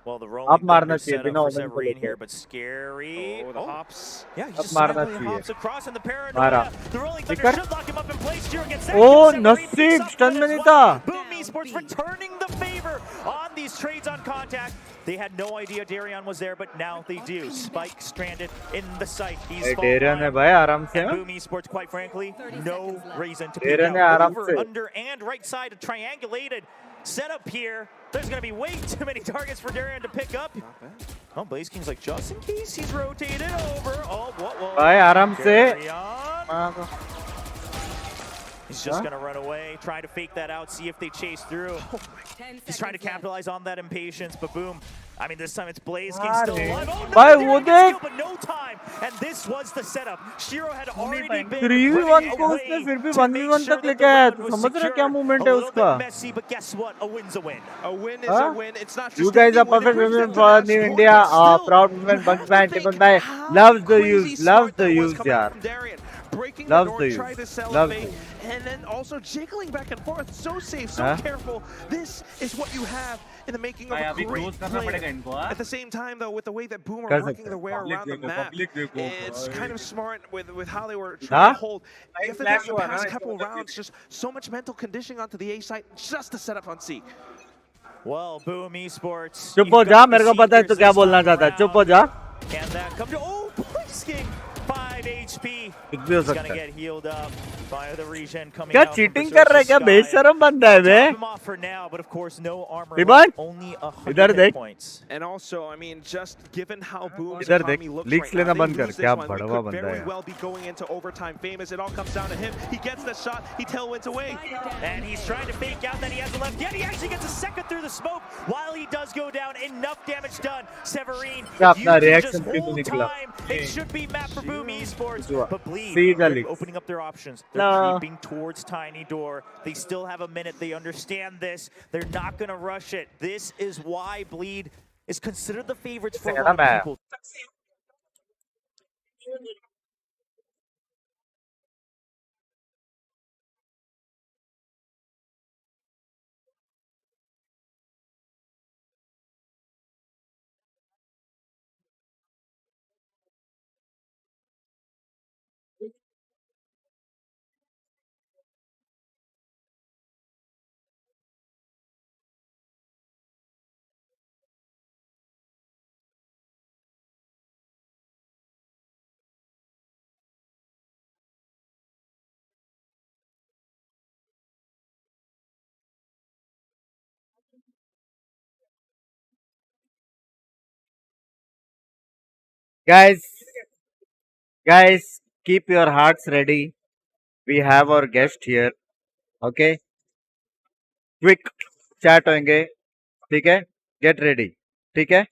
Well, the rolling अब मारना thunder चाहिए set up बिना for women को Severine लेके here, but scary. Oh, the hops. Yeah, he अब just मारना silently चाहिए hops across and the मारा paranoia. The rolling thunder निकर should lock him up in place. Shiro gets that uh kill. Severine picks नसीब up stun one में as नहीं well. था Boom Esports returning the favor on these trades on contact. They had no idea Darion was there, but now they do. Spike stranded in the site. He's डेरियन है भाई आराम से and हाँ? Boom Esports, quite frankly, no reason to pick डेरियन है out. आराम Over, से under, and right side, a triangulated setup here. There's going to be way too many targets for Darion to pick up. Oh, Blaze King's like, just in case he's rotated over. Oh, whoa. भाई आराम से Darion. He's just gonna run away, try to fake that out, see if they chase through. He's trying to capitalize on that impatience, but boom. I mean, this time it's Blaze King still alive. Oh, no, भाई Darion वो gets देख killed, but no time. And this was the setup. Shiro had already been 3v1 को उसने फिर भी 1v1 तक लेके आया तो समझ रहे क्या मूवमेंट है उसका messy, but guess what? A win's a win. A win is a win. It's not just You guys are any win, it perfect brings women them to for match New point, India. but still, Proud women. Bunch man, think Tiffin bhai how loves the crazy use. smart Loves the that was use, coming yaar. from Darion. Breaking Loves the the door, use. try to Loves elevate, the and then also jiggling back and forth. So safe, so careful. This is what you have in the making of a great player. At the same time, though, with the way that Boom are working their way around the map, it's kind of smart with how they were trying to hold. You have to think the past couple rounds, just so much mental conditioning onto the A site just to set up on C. Well, Boom Esports. चुप हो जा मेरे को पता है तू क्या बोलना चाहता है चुप हो जा Can that come to? Oh, Blaze King, 5 HP. कुछ भी हो He's gonna सकता है get healed up by the regen coming क्या out from चीटिंग कर रहा है Berserker's क्या Sky. बेशरम बंदा है बे Top him off for now, but of course no armor Riban? left, only 100 इधर hit देख points. And also, I mean, just given how Boom's इधर देख economy looks leaks right now, लेना they बंद कर lose क्या this one. We Badwa could बंदा very है well be going into overtime famous. It all comes down to him. He gets the shot. He tailwinds away. And he's trying to fake out that he has a left. Yet he actually gets a second through the smoke while he does go down. Enough damage done. Severine, क्या if you अपना can reaction just क्यों hold निकला time, it should be map for Boom Esports. But Bleed, See the they're leaks. opening up their options. They're No. creeping towards Tiny Door. They still have a minute. They understand this. They're not going to rush it. This is why Bleed is considered the favorites for a lot of people. guys, guys, keep your hearts ready. We have our guest here. Okay, quick chat होंगे. ठीक है? Get ready. ठीक है?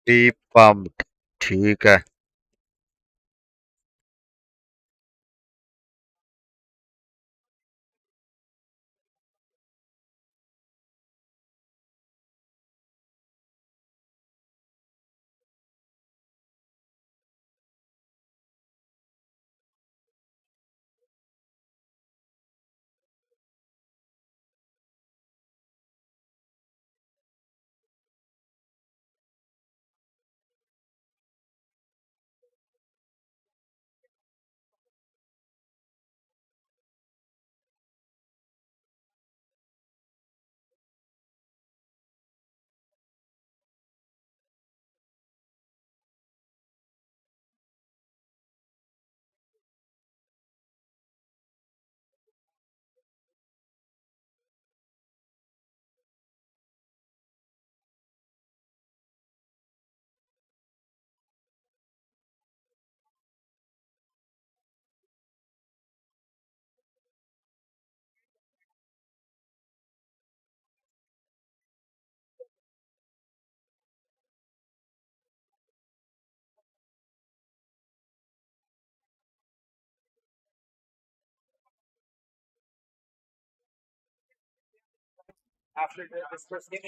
Deep pumped. ठीक है. After this first game.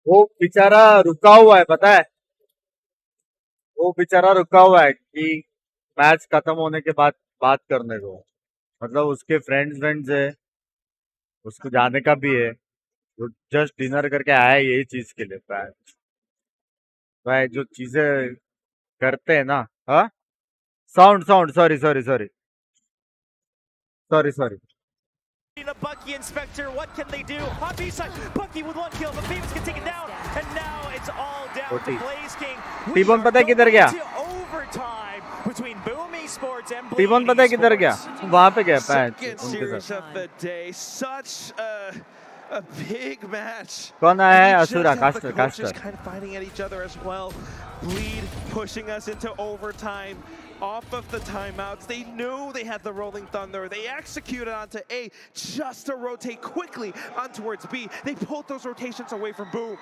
वो बेचारा रुका हुआ है, पता है? वो बेचारा रुका हुआ है कि मैच खत्म होने के बाद बात करने को. मतलब उसके फ्रेंड्स है, उसको जाने का भी है. वो जस्ट डिनर करके आया है यही चीज के लिए. भाई जो चीजें करते हैं ना. हाँ, sound sound sorry sorry sorry sorry sorry. Bucky Inspector, what can they do? On B side, Bucky with one kill, but Binks can take it down, and now it's all down to Blaze King. टीबॉन पता है किधर गया? Overtime between Boom Esports and टीबॉन पता है किधर गया? वहां पे गया पैच उनके साथ. Such a big match. कौन आया है? Asura caster Just kind of fighting at each other as well. Bleed pushing us into overtime. Off of the timeouts, they knew they had the rolling thunder. They executed onto A just to rotate quickly on towards B. They pulled those rotations away from Boom.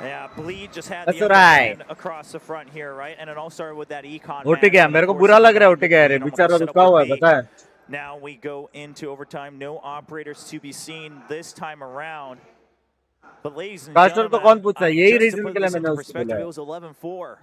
Yeah, Bleed just had That's the right. across the front here, right? And it all started with that econ. उठ गया. मेरे को बुरा लग रहा है. उठ गया रे. बेचारा रुका हुआ है, पता है? Now we go into overtime. No operators to be seen this time around. But ladies and caster को कौन पूछा? यही just to रीजन put के लिए this मैंने into उसको perspective, बोला. it was 11-4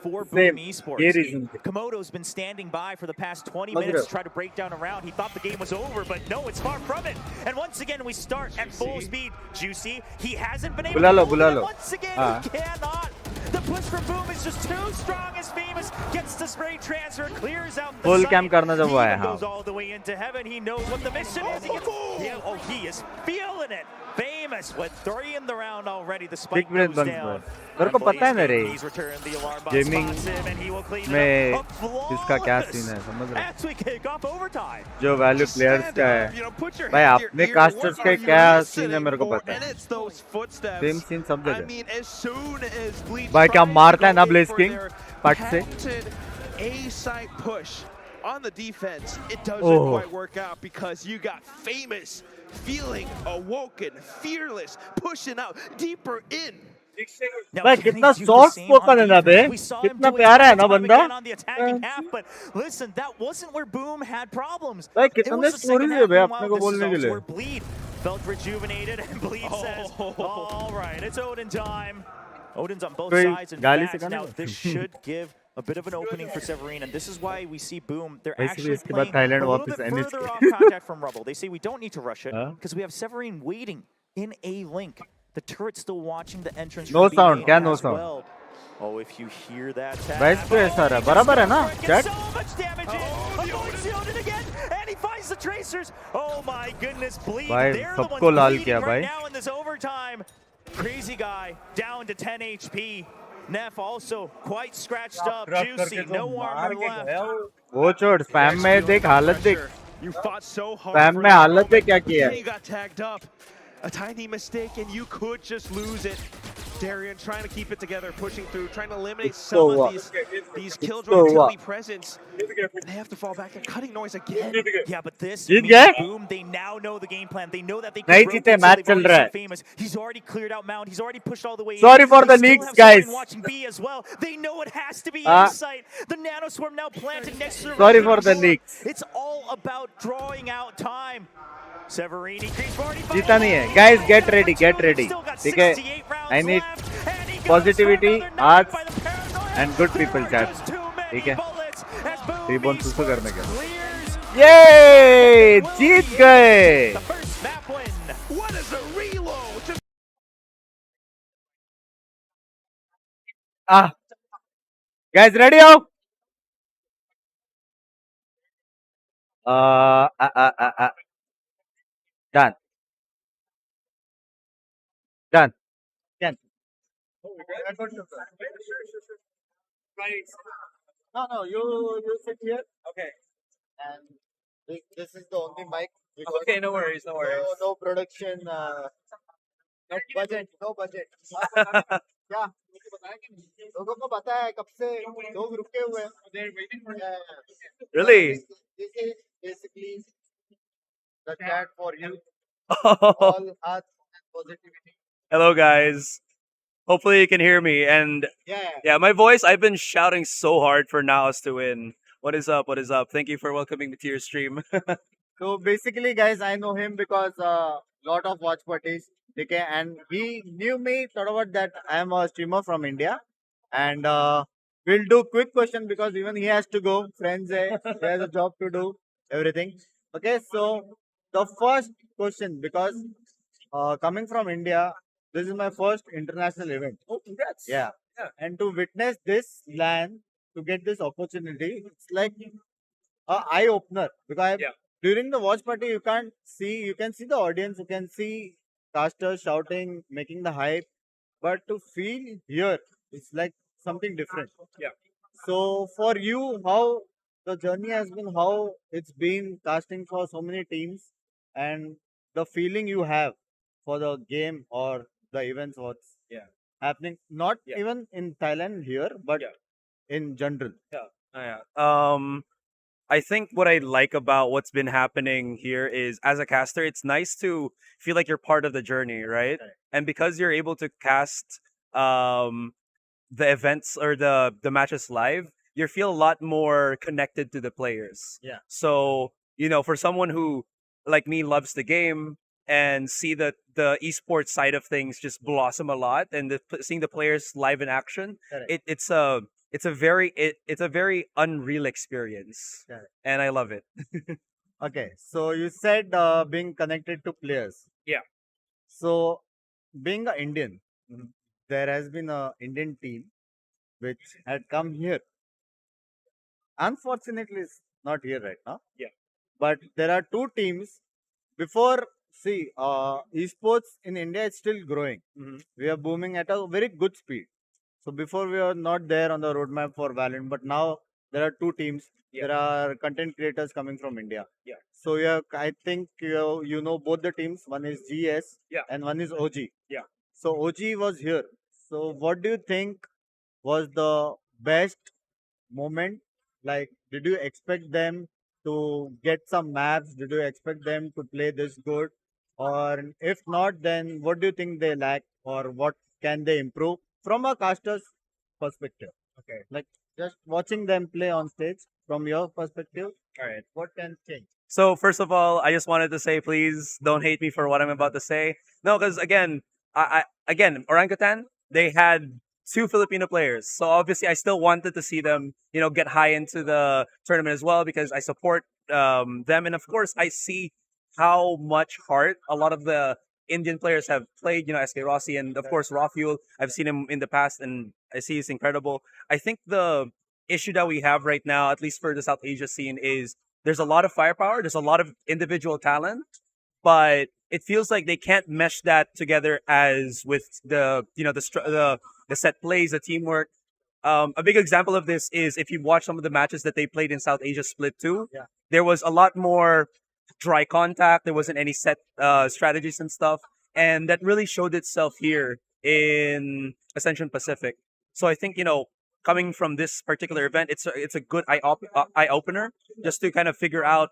for Same. Boom Esports. ये reason थे. Komodo's been standing by for the past 20 minutes to try to break down a round. He thought the game was over, but no, it's far from it. And once again, we start at full speed. Juicy, he hasn't been able to hold it, and once again, he cannot. The push from Boom is just too strong as Famous gets the spray transfer, clears out the Full site. cam करना जब वो आया, He goes all the way into heaven. He knows what the mission is. He is feeling it. Famous with 3 in the round already. The spike goes down. मेरे को पता है मेरे He's returned the alarm bot gaming spots him, and he will clean it में up. इसका क्या scene है समझ रहे As we kick off overtime. जो वैल्यू प्लेयर्स का है भाई अपने कास्टर्स का क्या सीन है मेरे को पता है सेम सीन सब जगह भाई क्या मारता है ना ब्लेज किंग पट से A-side push on the defense, it doesn't quite work out because you got Famous feeling awoken, fearless, pushing out deeper in. भाई कितना सॉफ्ट स्पोकन है ना बे कितना प्यारा है ना बंदा But listen, that wasn't where Boom had problems. भाई कितने स्टोरीज है बे अपने को बोलने के लिए Bleed felt rejuvenated, and Bleed says, all right, it's Odin time. Odin's on both sides, and now this should give a bit of an opening for Severine, and this is why we see Boom. They're actually playing a little bit further off contact from Rubble. They say we don't need to rush it because we have Severine waiting in a link. The turret's still watching the entrance. No sound, क्या no sound? Well. Oh, if you hear that tap. Best पे ऐसा रहा बराबर है ना Gets so much damage in. Avoids the Odin again, and he finds the tracers. Oh my goodness, Bleed. भाई They're the सबको ones लाल bleeding किया right भाई now in this overtime. Crazy guy down to 10 HP. Neff also quite scratched up. Juicy, no armor left. वो छोड़ spam में देख हालत देख You fought so hard. Spam में हालत देख क्या किया He got tagged up. A tiny mistake and you could just lose it. Darian trying to keep it together, pushing through, trying to eliminate some of these killjoy utility presence. And they have to fall back. They're cutting noise again. Yeah, but this जीत गए Boom, they now know the game plan. They know that they नहीं जीते match चल रहा है Famous. He's already cleared out Mount. He's already pushed all the way. Sorry for the leaks, guys. Watching B as well. They know it has to be insight. The nano swarm now planted next to the Sorry for the leaks. It's all about drawing out time. Severini creeps 45. जीता नहीं है guys get ready ठीक है I need positivity hearts and good people chat ठीक है ribbon सुसु करने के ये जीत गए What is a reload? guys ready हो done done no you sit here Okay. and this is the only mic Okay, no worries, no worries. no production no budget क्या लोगों को पता है कब से लोग रुके हुए हैं Really? this is basically the chat for you all hearts and positivity Hello, guys. Hopefully you can hear me. And yeah, my voice, I've been shouting so hard for Naos to win. What is up? What is up? Thank you for welcoming me to your stream. So basically, guys, I know him because lot of watch parties. Okay, and he knew me thought about that I am a streamer from India, and we'll do quick question because even he has to go. Friends, he has a job to do. Everything. Okay, so the first question because coming from India, this is my first international event. Oh, congrats. Yeah. And to witness this land, to get this opportunity, it's like a eye opener because during the watch party you can't see, you can see the audience, you can see casters shouting, making the hype, but to feel here, it's like something different. Yeah. So for you, how the journey has been, how it's been casting for so many teams, and the feeling you have for the game or the events what's happening, not even in Thailand here, but in general. I think what I like about what's been happening here is as a caster, it's nice to feel like you're part of the journey, right? And because you're able to cast the events or the matches live, you feel a lot more connected to the players. Yeah. So, you know, for someone who like me loves the game and see the esports side of things just blossom a lot and seeing the players live in action, it's it's a very unreal experience, and I love it. Okay, so you said being connected to players. Yeah. So being an Indian, there has been a Indian team which had come here. Unfortunately, it's not here right now. Yeah. But there are two teams. Before, see, esports in India is still growing. We are booming at a very good speed. So before we were not there on the roadmap for Valorant, but now there are two teams. Yeah. There are content creators coming from India. Yeah. So I think you know both the teams. One is GS Yeah. and one is OG. Yeah. So OG was here. So what do you think was the best moment? Like, did you expect them to get some maps? Did you expect them to play this good? Or if not, then what do you think they lack, or what can they improve from a caster's perspective? Okay. Like, just watching them play on stage from your perspective, All right. what can change? So first of all, I just wanted to say, please don't hate me for what I'm about to say. No, because again, Orangutan, they had two Filipino players, so obviously I still wanted to see them, get high into the tournament as well because I support them, and of course I see how much heart a lot of the Indian players have played. SK Rossi and of course Rafuel. I've seen him in the past, and I see he's incredible. I think the issue that we have right now, at least for the South Asia scene, is there's a lot of firepower, there's a lot of individual talent, but it feels like they can't mesh that together as with the set plays, the teamwork. A big example of this is if you watch some of the matches that they played in South Asia Split 2, there was a lot more dry contact. There wasn't any set strategies and stuff, and that really showed itself here in Ascension Pacific. So I think coming from this particular event, it's a good eye opener just to kind of figure out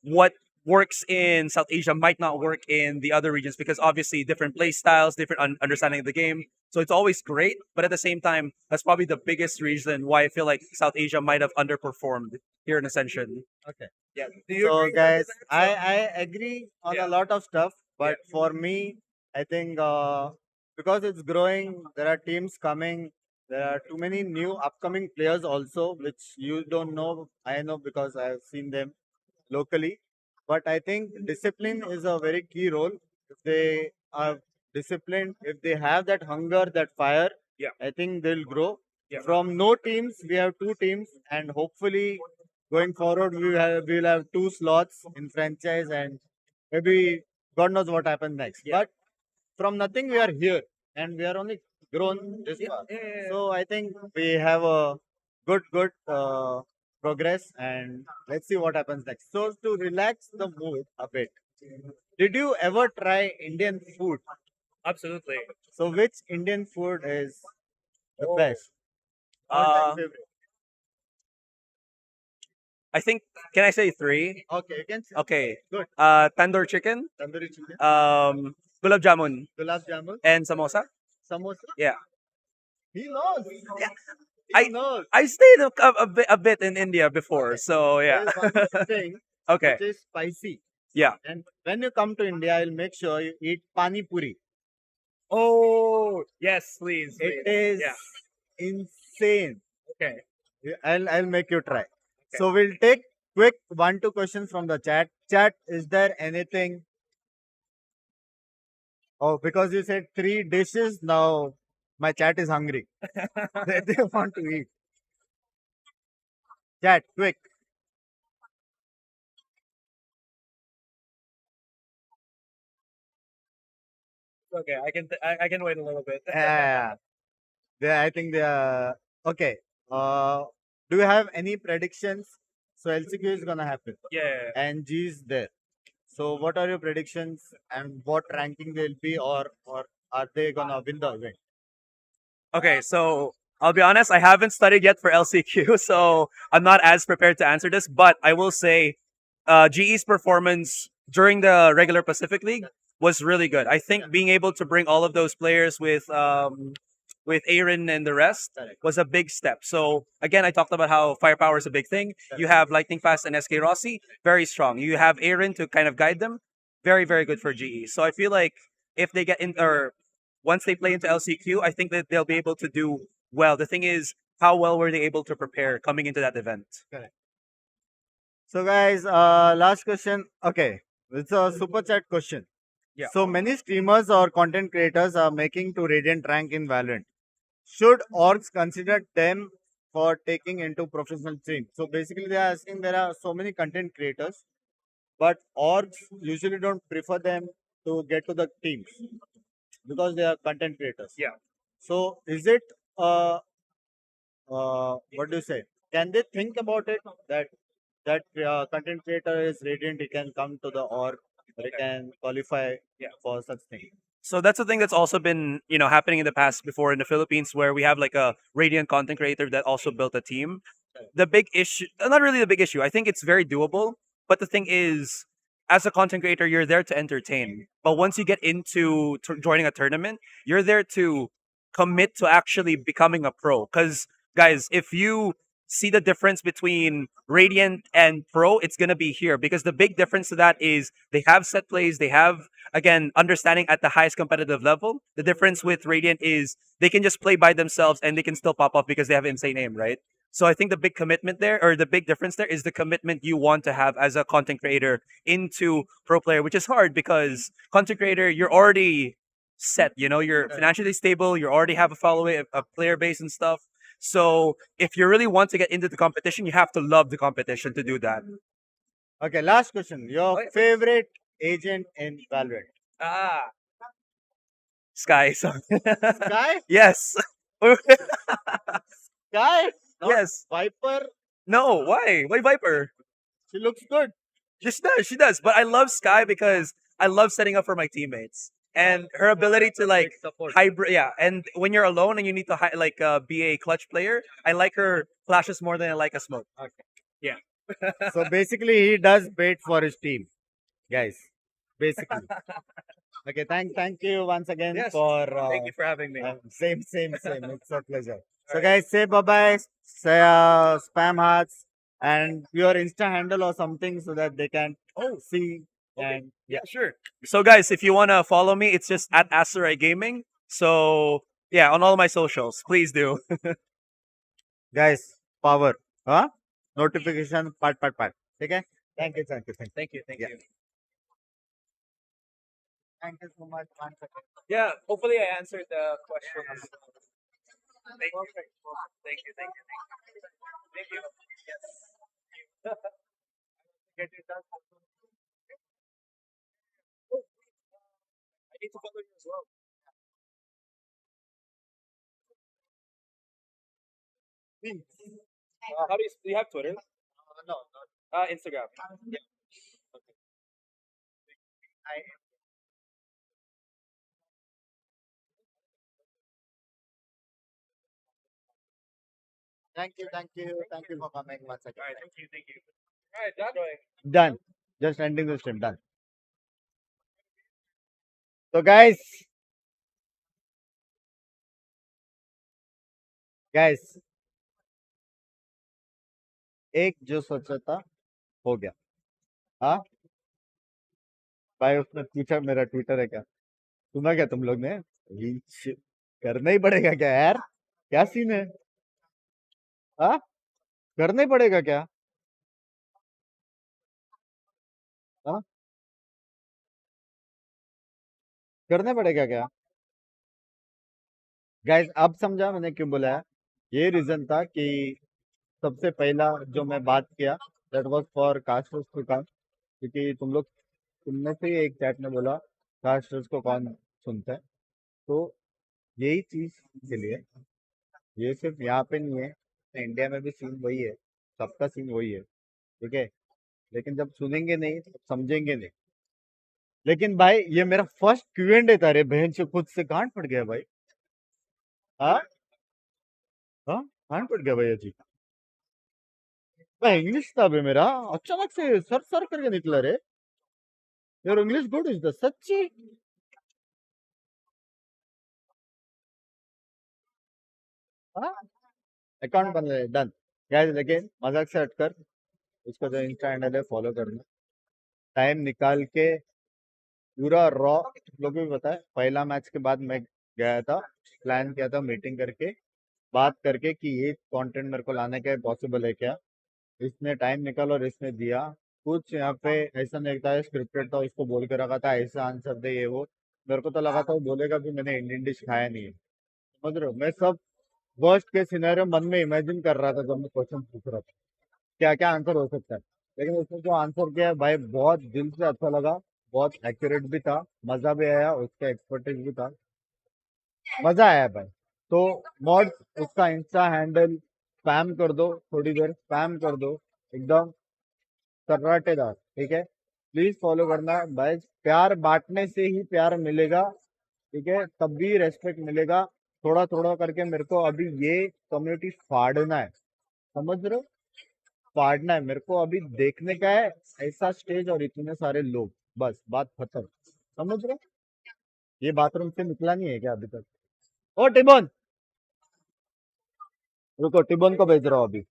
what works in South Asia might not work in the other regions, because obviously different play styles, different understanding of the game. So it's always great, but at the same time, that's probably the biggest reason why I feel like South Asia might have underperformed here in Ascension. Okay. Yeah. So guys, I agree on a lot of stuff, but for me, I think because it's growing, there are teams coming. There are too many new upcoming players also, which you don't know. I know because I have seen them locally. But I think discipline is a very key role. If they are disciplined, if they have that hunger, that fire, I think they'll grow. From no teams, we have two teams, and hopefully going forward, we'll have two slots in franchise, and maybe God knows what happens next. But from nothing, we are here, and we are only grown this far. So I think we have a good progress, and let's see what happens next. So to relax the mood a bit, did you ever try Indian food? Absolutely. So which Indian food is the best? All-time favorite. I think, can I say three? Okay, you can say. Okay. Good. Tandoor chicken, Tandoori chicken, gulab jamun, gulab jamun, and samosa. samosa. Yeah. He knows. Yeah. He knows. I stayed a bit in India before, so yeah. There's one more thing Okay. which is spicy. Yeah. And when you come to India, I'll make sure you eat pani puri. Oh, yes, please. It is insane. Okay. I'll make you try. So we'll take quick 1-2 questions from the chat. Chat, is there anything? Oh, because you said 3 dishes, now my chat is hungry. they want to eat. Chat, quick. Okay, I can wait a little bit. Yeah. I think they are okay. Do you have any predictions? So LCQ is gonna happen. Yeah. And G is there. So what are your predictions, and what ranking they'll be, or are they gonna win the event? Okay, so I'll be honest, I haven't studied yet for LCQ, so I'm not as prepared to answer this, but I will say GE's performance during the regular Pacific League was really good. I think being able to bring all of those players with Aaron and the rest was a big step. So again, I talked about how firepower is a big thing. You have Lightning Fast and SK Rossi, very strong. You have Aaron to kind of guide them, very, very good for GE. So I feel like if they get in, or once they play into LCQ, I think that they'll be able to do well. The thing is, how well were they able to prepare coming into that event? Correct. So guys, last question. Okay, it's a super chat question. Yeah. So many streamers or content creators are making to Radiant rank in Valorant. Should orgs consider them for taking into professional team? So basically, they are asking, there are so many content creators, but orgs usually don't prefer them to get to the teams because they are content creators. Yeah. So is it what do you say? Can they think about it that content creator is Radiant, he can come to the org, or he can qualify for such thing? So that's the thing that's also been, happening in the past before in the Philippines, where we have like a Radiant content creator that also built a team. The big issue, not really the big issue, I think it's very doable. But the thing is, as a content creator, you're there to entertain. But once you get into joining a tournament, you're there to commit to actually becoming a pro. Because, guys, if you see the difference between Radiant and Pro, it's going to be here. Because the big difference to that is they have set plays, they have, again, understanding at the highest competitive level. The difference with Radiant is they can just play by themselves and they can still pop off because they have insane aim, right? So I think the big commitment there, or the big difference there, is the commitment you want to have as a content creator into pro player, which is hard because content creator, you're already set, you're financially stable, you already have a following, a player base and stuff. So if you really want to get into the competition, you have to love the competition to do that. Okay, last question. Your favorite agent in Valorant? Sky. Sky? Yes. Sky? Not Yes. Viper? No, why? Why Viper? She looks good. She does. But I love Sky because I love setting up for my teammates. And her ability to like hybrid, yeah. And when you're alone and you need to be a clutch player, I like her flashes more than I like a smoke. Okay. Yeah. So basically, he does bait for his team, guys. Basically. Okay, thank you once again for. Thank you for having me. Same. It's a pleasure. So guys, say bye bye, say spam hearts, and your Insta handle or something so that they can see. And Yeah, sure. So guys, if you wanna follow me, it's just at Asteroid Gaming. So yeah, on all my socials, please do. guys, power, huh? Notification, part. Okay. Thank you. Thank you. Yeah. Thank you so much once again. Yeah, hopefully I answered the questions. Thank you. Thank you. Thank you. Yes. Get it done. I need to follow you as well. Binks. How do you have Twitter? No. Instagram. Yeah. Okay. Thank you for coming once again. All right, thank you. All right, done. Done. Just ending the stream. Done. So guys, एक जो सोचा था हो गया. हाँ भाई उसने पूछा मेरा ट्विटर है क्या? सुना क्या तुम लोग ने? करना ही पड़ेगा क्या यार? क्या सीन है? हाँ करना ही पड़ेगा क्या? हाँ करना पड़ेगा क्या? गाइस अब समझा मैंने क्यों बोला है. ये रीजन था कि सबसे पहला जो मैं बात किया that was for casters to come, क्योंकि तुमने से एक चैट में बोला कास्टर्स को कौन सुनता है, तो यही चीज के लिए ये सिर्फ यहाँ पे नहीं है, इंडिया में भी सीन वही है, सबका सीन वही है, ठीक है. लेकिन जब सुनेंगे नहीं तो समझेंगे नहीं. लेकिन भाई ये मेरा फर्स्ट क्यूएंडे था रे, बहन से खुद से गांड पड़ गया भाई. हाँ गांड पड़ गया भाई जी. भाई इंग्लिश था बे मेरा, अचानक से सर करके निकला रे. Your English good is the सच्ची. हाँ अकाउंट बन रहे डन गाइस. लेकिन मजाक से हटकर उसका जो इंस्टा हैंडल है फॉलो करना, टाइम निकाल के पूरा रॉ. लोग भी पता है पहला मैच के बाद मैं गया था, प्लान किया था मीटिंग करके बात करके कि ये कंटेंट मेरे को लाने का पॉसिबल है क्या। इसने टाइम निकाला और इसने दिया। कुछ यहाँ पे ऐसा नहीं था स्क्रिप्टेड था, उसको बोल के रखा था ऐसा आंसर दे ये वो। मेरे को तो लगा था वो बोलेगा कि मैंने इंडियन डिश खाया नहीं है। समझ रहे हो, मैं सब वर्स्ट के सिनेरियो मन में इमेजिन कर रहा था जब मैं क्वेश्चन पूछ रहा था क्या क्या आंसर हो सकता है। लेकिन उसने जो आंसर किया है भाई बहुत दिल से अच्छा लगा, बहुत एक्यूरेट भी था, मजा भी आया, उसका एक्सपर्टीज भी था, मजा आया भाई। तो मॉड्स उसका इंस्टा हैंडल स्पैम कर दो, थोड़ी देर स्पैम कर दो, एकदम कर्राटेदार, ठीक है। प्लीज फॉलो करना भाई, प्यार बांटने से ही प्यार मिलेगा, ठीक है, तब भी रेस्पेक्ट मिलेगा। थोड़ा थोड़ा करके मेरे को अभी ये कम्युनिटी फाड़ना है, समझ रहे हो, फाड़ना है मेरे को, अभी देखने का है ऐसा स्टेज और इतने सारे लोग, बस बात खत्म, समझ रहे हो? ये बाथरूम से निकला नहीं है क्या अभी तक? ओ टिबोन, रुको, टिबोन को भेज रहा हूँ अभी।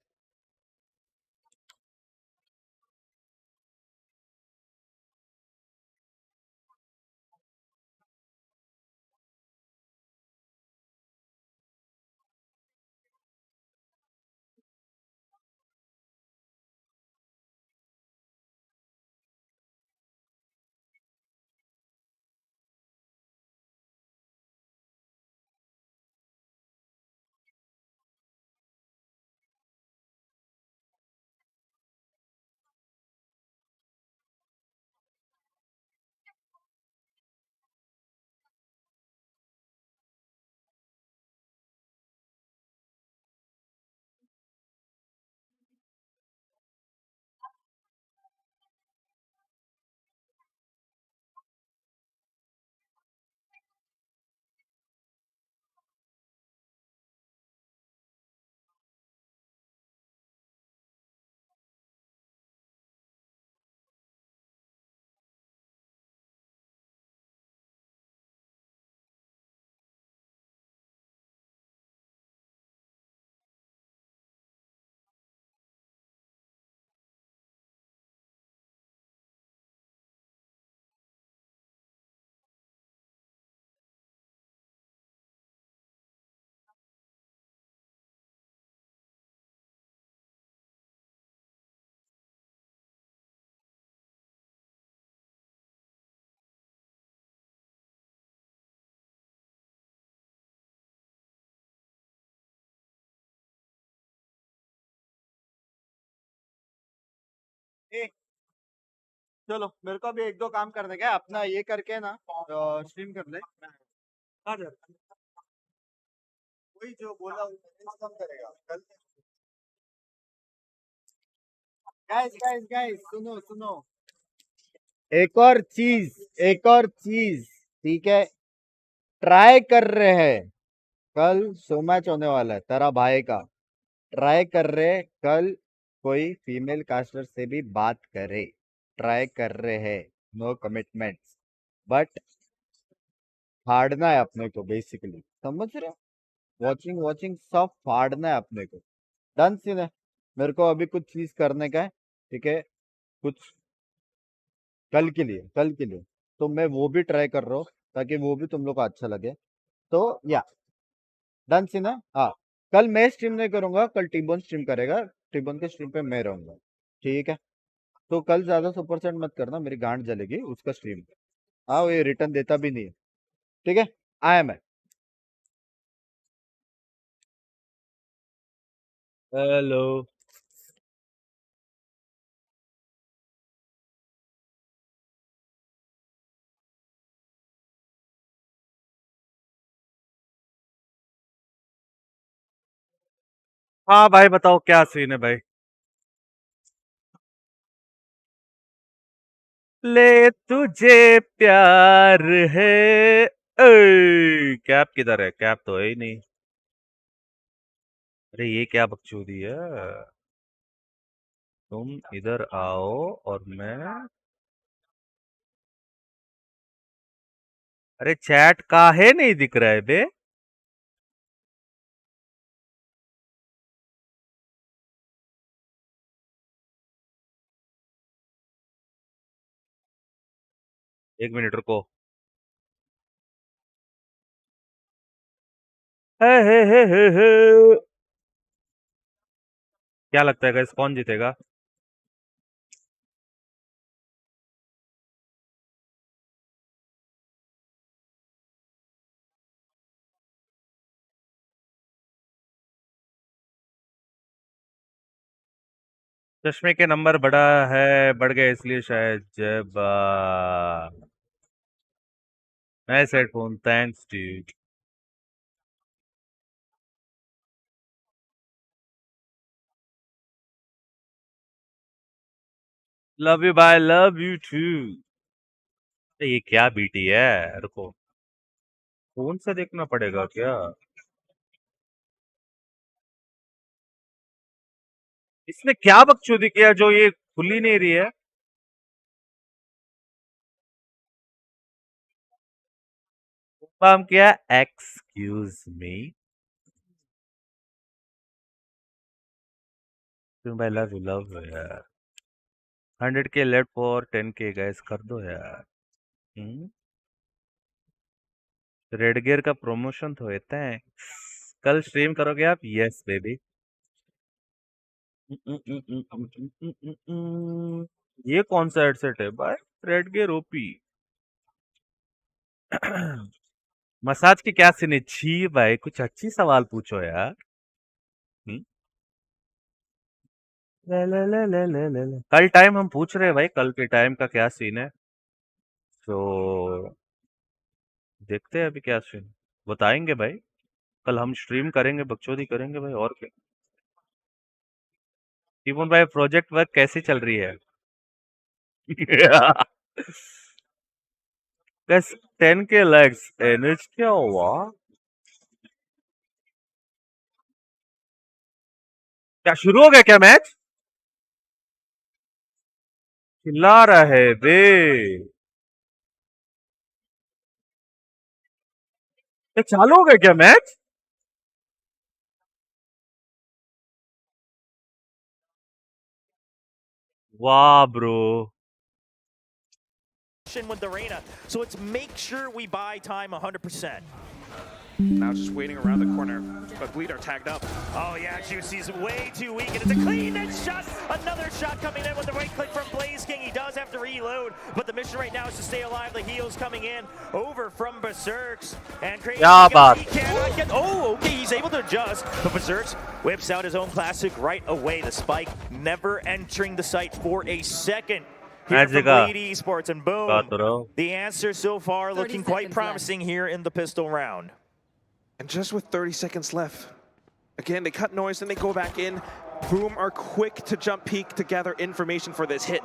ए, चलो मेरे को अभी एक दो काम करने का है, अपना ये करके ना स्ट्रीम कर ले। आ जा। वही जो बोला कम करेगा कल। गाइस गाइस गाइस सुनो सुनो, एक और चीज, ठीक है, ट्राई कर रहे हैं, कल शो मैच होने वाला है तेरा भाई का, ट्राई कर रहे हैं कल कोई फीमेल कास्टर से भी बात करे, ट्राई कर रहे हैं, नो कमिटमेंट्स, बट फाड़ना है अपने को बेसिकली, समझ रहे हो, वॉचिंग वॉचिंग सब फाड़ना है अपने को, डन सीन है। मेरे को अभी कुछ चीज करने का है, ठीक है, कुछ कल के लिए, तो मैं वो भी ट्राई कर रहा हूँ ताकि वो भी तुम लोग को अच्छा लगे, तो या डन सीन है। हाँ, कल मैं स्ट्रीम नहीं करूंगा, कल टीबोन स्ट्रीम करेगा, टीबोन के स्ट्रीम पे मैं रहूंगा, ठीक है। तो कल ज्यादा सुपर सेट मत करना, मेरी गांड जलेगी उसका स्ट्रीम। हाँ, वो ये रिटर्न देता भी नहीं है, ठीक है, आया मैं। हेलो। हाँ भाई बताओ क्या सीन है भाई। ले तुझे प्यार है। कैप किधर है? कैप तो है ही नहीं। अरे ये क्या बकचोदी है। तुम इधर आओ और मैं, अरे चैट काहे नहीं दिख रहा है बे? एक मिनट रुको। क्या लगता है गाइस कौन जीतेगा? चश्मे के नंबर बढ़ गए इसलिए शायद। जब nice headphone, thanks dude. Love you bye, love you too. ये क्या बीटी है? रुको, फोन से देखना पड़ेगा क्या? इसने क्या बकचोदी किया जो ये खुल ही नहीं रही है? काम किया, एक्सक्यूज मी। भाई लव यार। 100K left for 10K guys, कर दो यार। रेड गियर का प्रमोशन तो होता है। कल स्ट्रीम करोगे आप? Yes baby. ये कौन सा हेडसेट है भाई? Red gear OP. मसाज की क्या सीन है? छी भाई, कुछ अच्छी सवाल पूछो यार। कल टाइम हम पूछ रहे हैं भाई, कल के टाइम का क्या सीन है? तो देखते हैं अभी क्या सीन बताएंगे भाई। कल हम स्ट्रीम करेंगे, बकचोदी करेंगे भाई, और क्या। टीमोन भाई प्रोजेक्ट वर्क कैसी चल रही है? बस 10K लाइक्स, एनएच क्या हुआ? क्या शुरू हो गया क्या मैच? चिल्ला रहा है बे। चालू हो गया क्या मैच? वाह bro. With the arena, so let's make sure we buy time 100%. Now just waiting around the corner, but Bleed are tagged up. Oh yeah, Juicy's way too weak, and it's a clean shot. Another shot coming in with the right click from Blaze King. He does have to reload, but the mission right now is to stay alive. The heals coming in over from Berserks, and Crazy cannot get. Oh, okay, he's able to adjust, but Berserks whips out his own classic right away. The spike never entering the site for a second. Here from Bleed Esports, and boom, the answer so far looking quite promising here in the pistol round. And just with 30 seconds left, again, they cut noise, then they go back in. Boom are quick to jump peek to gather information for this hit.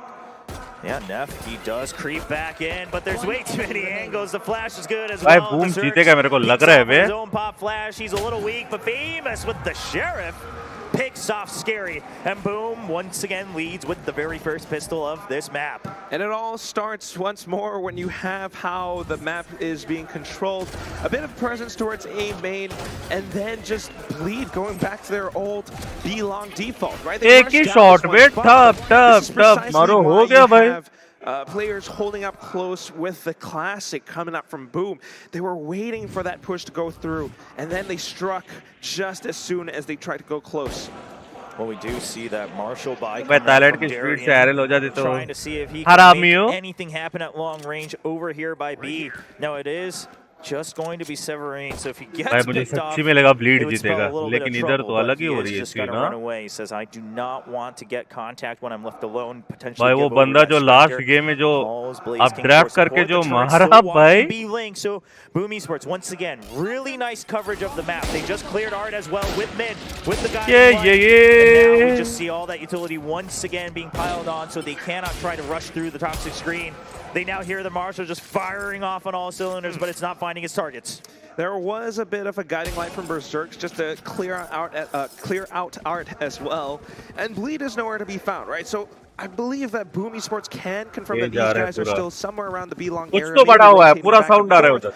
Yeah, Neff, he does creep back in, but there's way too many angles. The flash is good as well. Boom जीतेगा मेरे को लग रहा है बे. His own pop flash, he's a little weak, but famous with the Sheriff. Picks off Scary, and Boom once again leads with the very first pistol of this map. And it all starts once more when you have how the map is being controlled. A bit of presence towards A main, and then just Bleed going back to their old B-long default, right? एक ही shot बे, टप मारो हो गया भाई. Players holding up close with the classic coming up from Boom. They were waiting for that push to go through, and then they struck just as soon as they tried to go close. Well, we do see that Marshall by trying to see if he can make anything happen at long range over here by B. Now it is just going to be Severine, so if he gets picked off, सच्ची में लगा bleed जीतेगा, लेकिन इधर तो अलग ही हो रही है इसकी ना. He says, I do not want to get contact when I'm left alone. Potentially भाई वो बंदा जो लास्ट गेम में जो अब ड्राफ्ट करके जो मारा भाई. So Boom Esports once again, really nice coverage of the map. They just cleared Art as well with mid, with the guy. And now we just see all that utility once again being piled on, so they cannot try to rush through the toxic screen. They now hear the Marshall just firing off on all cylinders, but it's not finding its targets. There was a bit of a guiding light from Berserks just to clear out Art as well, and Bleed is nowhere to be found, right? So I believe that Boom Esports can confirm that these guys are still somewhere around the B-long area.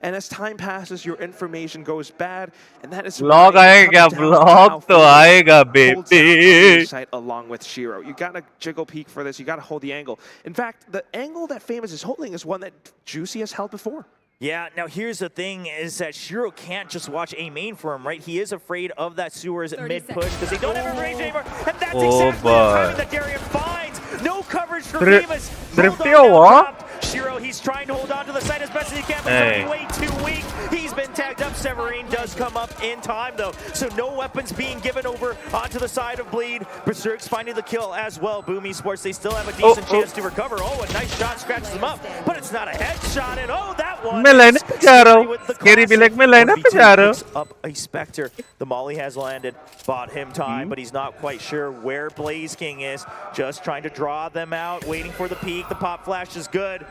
And as time passes, your information goes bad, and that is vlog आएगा, vlog तो आएगा baby. Along with Shiro, you gotta jiggle peek for this. You gotta hold the angle. In fact, the angle that Famous is holding is one that Juicy has held before. Yeah, now here's the thing is that Shiro can't just watch A main for him, right? He is afraid of that sewers mid-push because they don't have a range anymore. And that's exactly the timing that Darian finds. No coverage for Bemis. Shiro, he's trying to hold on to the site as best as he can, but he's way too weak. He's been tagged up. Severine does come up in time, though. So no weapons being given over onto the side of Bleed. Berserk's finding the kill as well. Boom Esports, they still have a decent chance to recover. Oh, a nice shot scratches them up, but it's not a headshot. And oh, that one. Scary be like, Up a Spectre. The Molly has landed. Bought him time, but he's not quite sure where Blaze King is. Just trying to draw them out, waiting for the peek. The pop flash is good.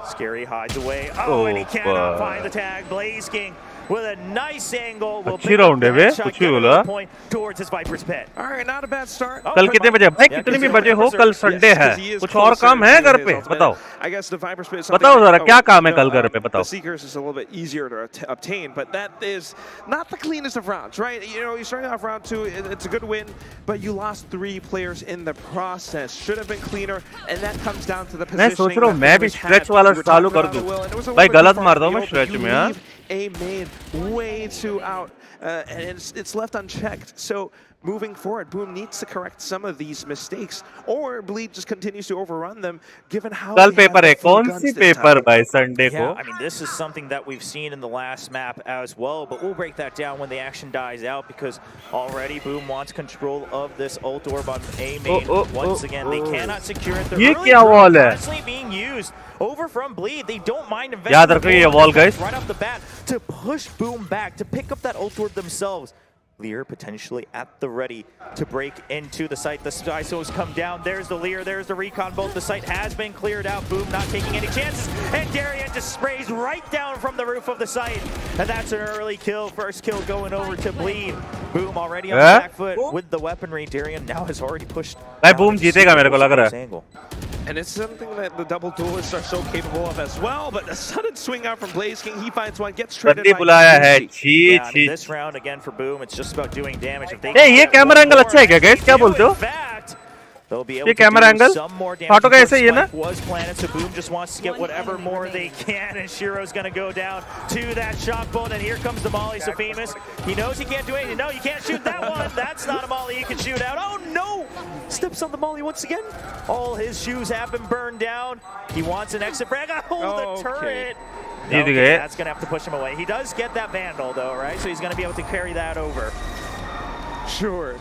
Scary hides away. Oh, and he cannot find the tag. Blaze King with a nice angle will pick up the headshot, point towards his Viper's pit. All right, not a bad start. कल कितने बजे भाई कितने भी बजे हो कल Sunday है कुछ और काम है घर पे बताओ I guess the Viper's pit is बताओ जरा क्या काम है कल घर पे बताओ The Seekers is a little bit easier to obtain, but that is not the cleanest of rounds, right? You know, you started off round 2, it's a good win, but you lost 3 players in the process. Should have been cleaner, and that comes down to the positioning. मैं सोच रहा हूँ मैं भी stretch वाला चालू कर दूं भाई गलत मार दो मैं स्ट्रेच में यार A main way too out, and it's left unchecked. So moving forward, Boom needs to correct some of these mistakes, or Bleed just continues to overrun them, given how. कल पेपर है कौन C paper भाई Sunday को? I mean, this is something that we've seen in the last map as well, but we'll break that down when the action dies out because already Boom wants control of this ult orb on A main. Once again, they cannot secure it. ये क्या wall है? Constantly being used over from Bleed. They don't mind investing right off the bat to push Boom back to pick up that ult orb themselves. Lear potentially at the ready to break into the site. The ISOs come down. There's the Lear, there's the recon. Both the site has been cleared out. Boom not taking any chances. And Darian just sprays right down from the roof of the site. And that's an early kill. First kill going over to Bleed. Boom already on the back foot with the weaponry. Darian now has already pushed. Boom जीतेगा मेरे को लग रहा है. And it's something that the double duelists are so capable of as well, but a sudden swing out from Blaze King, he finds one, gets traded by GG. This round again for Boom, it's just about doing damage. If they ये camera angle अच्छा है क्या guys क्या बोलते हो? ये camera angle फाटो का ऐसे ही है ना? Was planted, so Boom just wants to get whatever more they can, and Shiro's gonna go down to that shot bolt, and here comes the Molly. So Famous, he knows he can't do anything. No, you can't shoot that one. That's not a Molly you can shoot out. Oh no! Steps on the Molly once again. All his shoes have been burned down. He wants an exit frag. Oh, the turret. Okay, that's gonna have to push him away. He does get that Vandal though, right? So he's gonna be able to carry that over. Sure.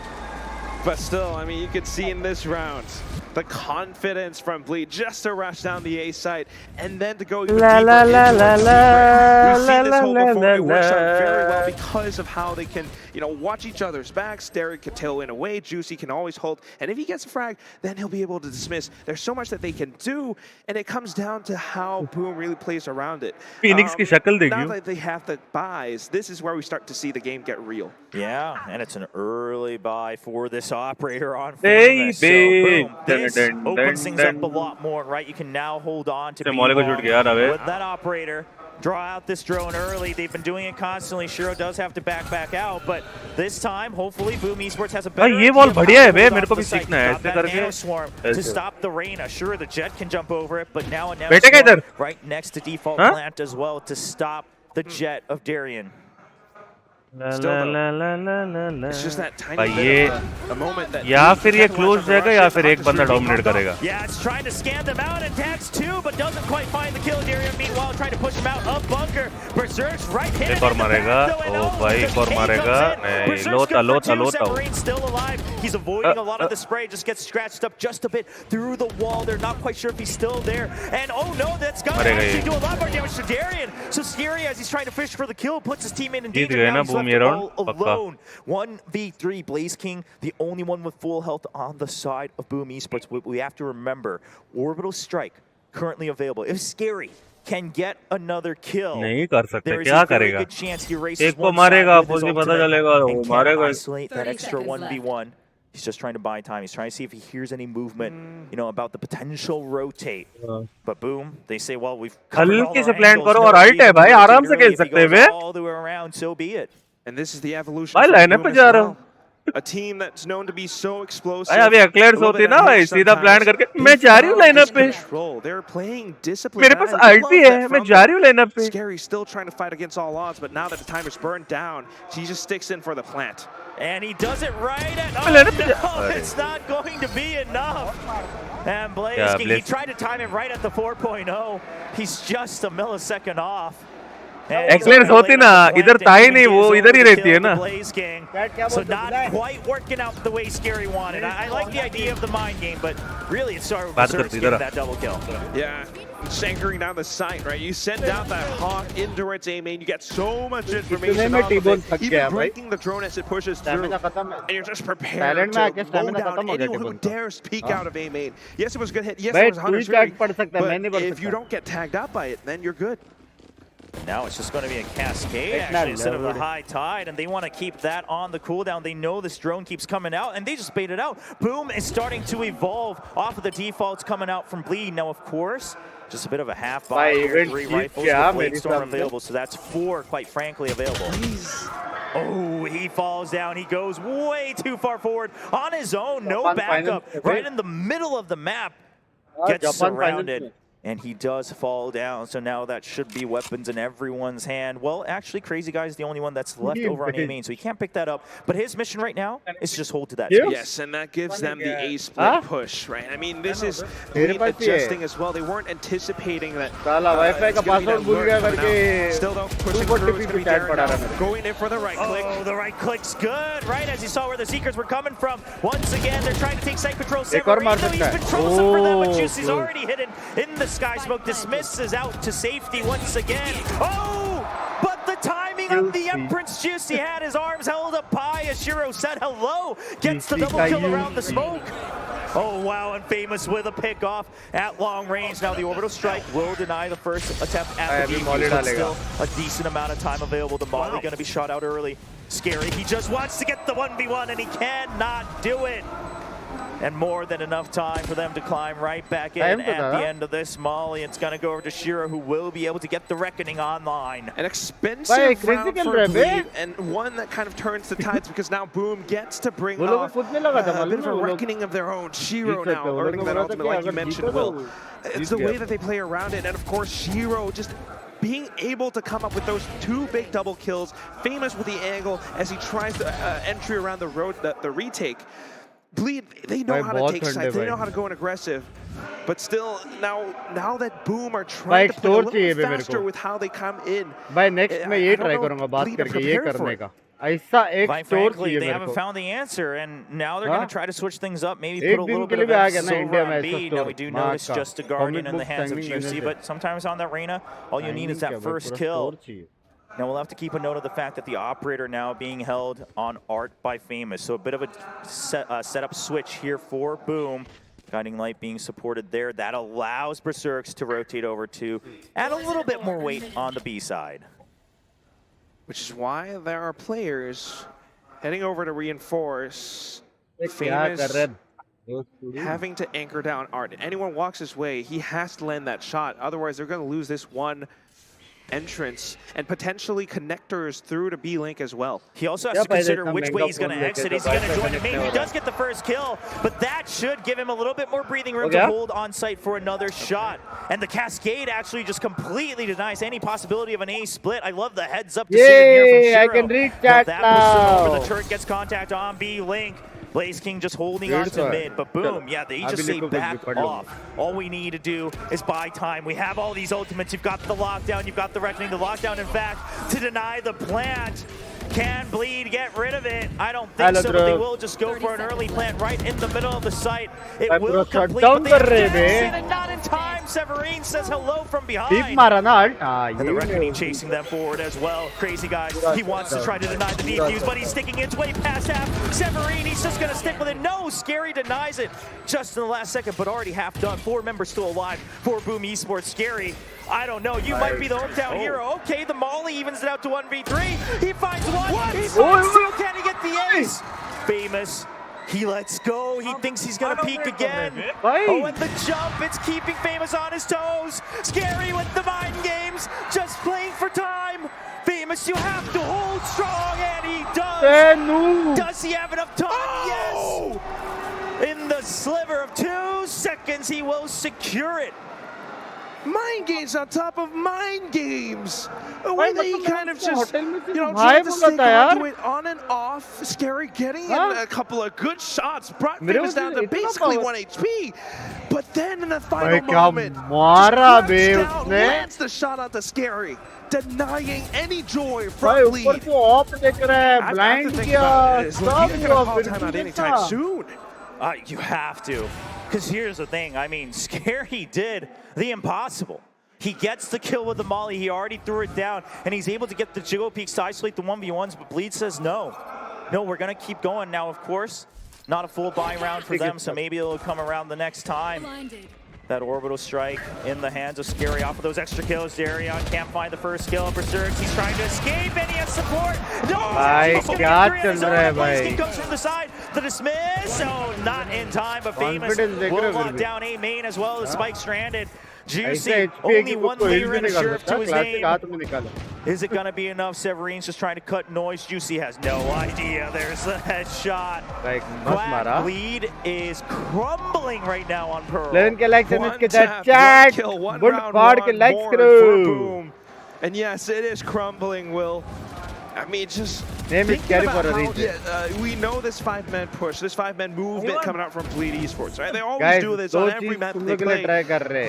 But still, I mean, you can see in this round, the confidence from Bleed just to rush down the A site and then to go deeper into We've seen this whole before. It works out very well because of how they can, you know, watch each other's backs. Derek can tail in away. Juicy can always hold. And if he gets a frag, then he'll be able to dismiss. There's so much that they can do, and it comes down to how Boom really plays around it. Phoenix की शक्ल देखियो. Now that they have the buys, this is where we start to see the game get real. Yeah, and it's an early buy for this operator on Famous. So Boom, this opens things up a lot more, right? You can now hold on to with that operator. Draw out this drone early. They've been doing it constantly. Shiro does have to back out, but this time, hopefully, Boom Esports has a better ये ball बढ़िया है बे मेरे को भी सीखना है ऐसे करके to stop the Reyna. Sure, the Jet can jump over it, but now Swarm right next to default plant as well to stop the Jet of Darian. It's just that tiny bit of a moment that या फिर ये close जाएगा या फिर एक बंदा dominate करेगा. Yeah, it's trying to scan them out and tags 2, but doesn't quite find the kill. Darian meanwhile trying to push him out of bunker. Berserk's right hand. एक और मारेगा. ओ भाई एक और मारेगा. नहीं लोता. Severine's still alive. He's avoiding a lot of the spray. Just gets scratched up just a bit through the wall. They're not quite sure if he's still there. And oh no, that's gonna actually do a lot more damage to Darian. So Scary as he's trying to fish for the kill puts his teammate in danger. Now he's left all alone. 1v3 Blaze King, the only one with full health on the side of Boom Esports. We have to remember, Orbital Strike currently available. If Scary can get another kill, नहीं कर सकते क्या करेगा? good chance he races एक को मारेगा मुझे पता चलेगा वो मारेगा. Isolate that extra 1v1. He's just trying to buy time. He's trying to see if he hears any movement, you know, about the potential rotate. But Boom, they say, well, we've covered all our angles. करो और alt है भाई आराम से खेल सकते हैं वे. All the way around, so be it. And this is the evolution. भाई लाइनअप पे जा रहा हूँ. a team that's known to be so explosive. भाई अभी एक्लेयर्स होती ना भाई सीधा प्लान करके मैं जा रही हूँ लाइनअप पे They're playing discipline. मेरे पास अल्टी है मैं जा रही हूँ लाइनअप पे Scary still trying to fight against all odds, but now that the time is burned down, he just sticks in for the plant. And he does it right at no, it's not going to be enough. And Blaze, he tried to time it right at the 4.0. He's just a millisecond off. Eclairs होती ना इधर था ही नहीं वो इधर ही रहती है ना So not quite working out the way Scary wanted. I like the idea of the mind game, but really it started with Berserk's getting that double kill. Yeah, just anchoring down the site, right? You send out that hawk endurance A main, you get so much information off of it, even breaking the drone as it pushes through, and you're just prepared to mow down anyone who dares peek out of A main. Yes, it was a good hit. Yes, it was 100 but if you don't get tagged up by it, then you're good. Now it's just going to be a cascade actually instead of the high tide, and they want to keep that on the cooldown. They know this drone keeps coming out, and they just bait it out. Boom is starting to evolve off of the defaults coming out from Bleed. Now, of course, just a bit of a half buy here. 3 rifles with Blade Storm available, so that's 4, quite frankly, available. Oh, he falls down. He goes way too far forward on his own. No backup. Right in the middle of the map. Gets surrounded. And he does fall down, so now that should be weapons in everyone's hand. Well, actually, Crazy Guy is the only one that's left over on A main, so he can't pick that up. But his mission right now is just hold to that space. Yes, and that gives them the A split push, right? I mean, this is adjusting as well. They weren't anticipating that. Still don't pushing through. It's gonna be there. Going in for the right click. Oh, the right click's good, right? As you saw where the Seekers were coming from. Once again, they're trying to take site control. Severino, he's been troublesome for them, but Juicy's already hidden in the Sky Smoke. Dismisses out to safety once again. Oh, but the timing of the Empress Juicy had his arms held up high as Shiro said hello. Gets the double kill around the smoke. Oh, wow, and Famous with a pick off at long range. Now the orbital strike will deny the first attempt at the defuse, but still a decent amount of time available. The Molly going to be shot out early. Scary, he just wants to get the 1v1 and he cannot do it. And more than enough time for them to climb right back in at the end of this Molly. It's going to go over to Shiro, who will be able to get the Reckoning online. An expensive round for Bleed, and one that kind of turns the tides because now Boom gets to bring off a bit of a reckoning of their own. Shiro now earning that ultimate, like you mentioned, Will. It's the way that they play around it, and of course Shiro just being able to come up with those 2 big double kills. Famous with the angle as he tries to entry around the road, the retake. Bleed, they know how to take sides, they know how to go in aggressive, but still now that Boom are trying to play a little bit faster with how they come in. By next मैं ये try करूँगा बात करके ये करने का. ऐसा एक Quite frankly, they haven't found the answer, and now they're going to try to switch things up, maybe put a little bit of silver on B. Now we do notice just a Guardian in the hands of Juicy, but sometimes on that arena, all you need is that first kill. Now we'll have to keep a note of the fact that the operator now being held on Art by Famous. So a bit of a setup switch here for Boom. Guiding Light being supported there. That allows Berserks to rotate over to add a little bit more weight on the B side. Which is why there are players heading over to reinforce. Famous having to anchor down Art. If anyone walks his way, he has to land that shot. Otherwise, they're going to lose this one entrance and potentially connectors through to B-Link as well. He also has to consider which way he's going to exit. Is he going to join the main? He does get the first kill, but that should give him a little bit more breathing room to hold on site for another shot. And the Cascade actually just completely denies any possibility of an A split. I love the heads up decision here from Shiro. I can reach that now. Over. The turret gets contact on B-Link. Blaze King just holding on to mid, but Boom, yeah, they just say back off. All we need to do is buy time. We have all these ultimates. You've got the lockdown, you've got the reckoning. The lockdown, in fact, to deny the plant. Can Bleed get rid of it? I don't think so, but they will just go for an early plant right in the middle of the site. It will complete, but they have not in time. Severine says hello from behind. And the Reckoning chasing them forward as well. Crazy Guy, he wants to try to deny the defuse, but he's sticking it way past half. Severine, he's just going to stick with it. No, Scary denies it just in the last second, but already half done. 4 members still alive for Boom Esports. Scary, I don't know. You might be the hometown hero. Okay, the Molly evens it out to 1v3. He finds one. He finds 2. Can he get the ace? Famous. He lets go. He thinks he's going to peek again. Oh, and the jump. It's keeping Famous on his toes. Scary with the mind games. Just playing for time. Famous, you have to hold strong, and he does. Does he have enough time? Yes! In the sliver of 2 seconds, he will secure it. Mind games on top of mind games. The way that he kind of just, tried to stay conduit on and off. Scary getting in a couple of good shots. Brought Famous down to basically 1 HP. But then in the final moment, lands the shot onto Scary, denying any joy from Bleed. I have to think about it. He's going to call timeout anytime soon. You have to. Because here's the thing, I mean, Scary did the impossible. He gets the kill with the molly, he already threw it down, and he's able to get the jiggle peaks to isolate the 1v1s, but Bleed says no. No, we're going to keep going. Now, of course, not a full buy round for them, so maybe it'll come around the next time. That orbital strike in the hands of Scary off of those extra kills. Darion can't find the first kill. Berserk, he's trying to escape, and he has support. No! He comes from the side. The dismiss. Oh, not in time, but Famous will lock down A main as well as Spike stranded. Juicy, only one layer in shirt to his name. Is it going to be enough? Severine's just trying to cut noise. Juicy has no idea. There's the headshot. Bleed is crumbling right now on Pearl. 11K likes in this chat. Good part के likes करो. And yes, it is crumbling, Will. I mean, just name is Scary for a reason. We know this 5-man push, this 5-man movement coming out from Bleed Esports, right? They always do this on every map they play.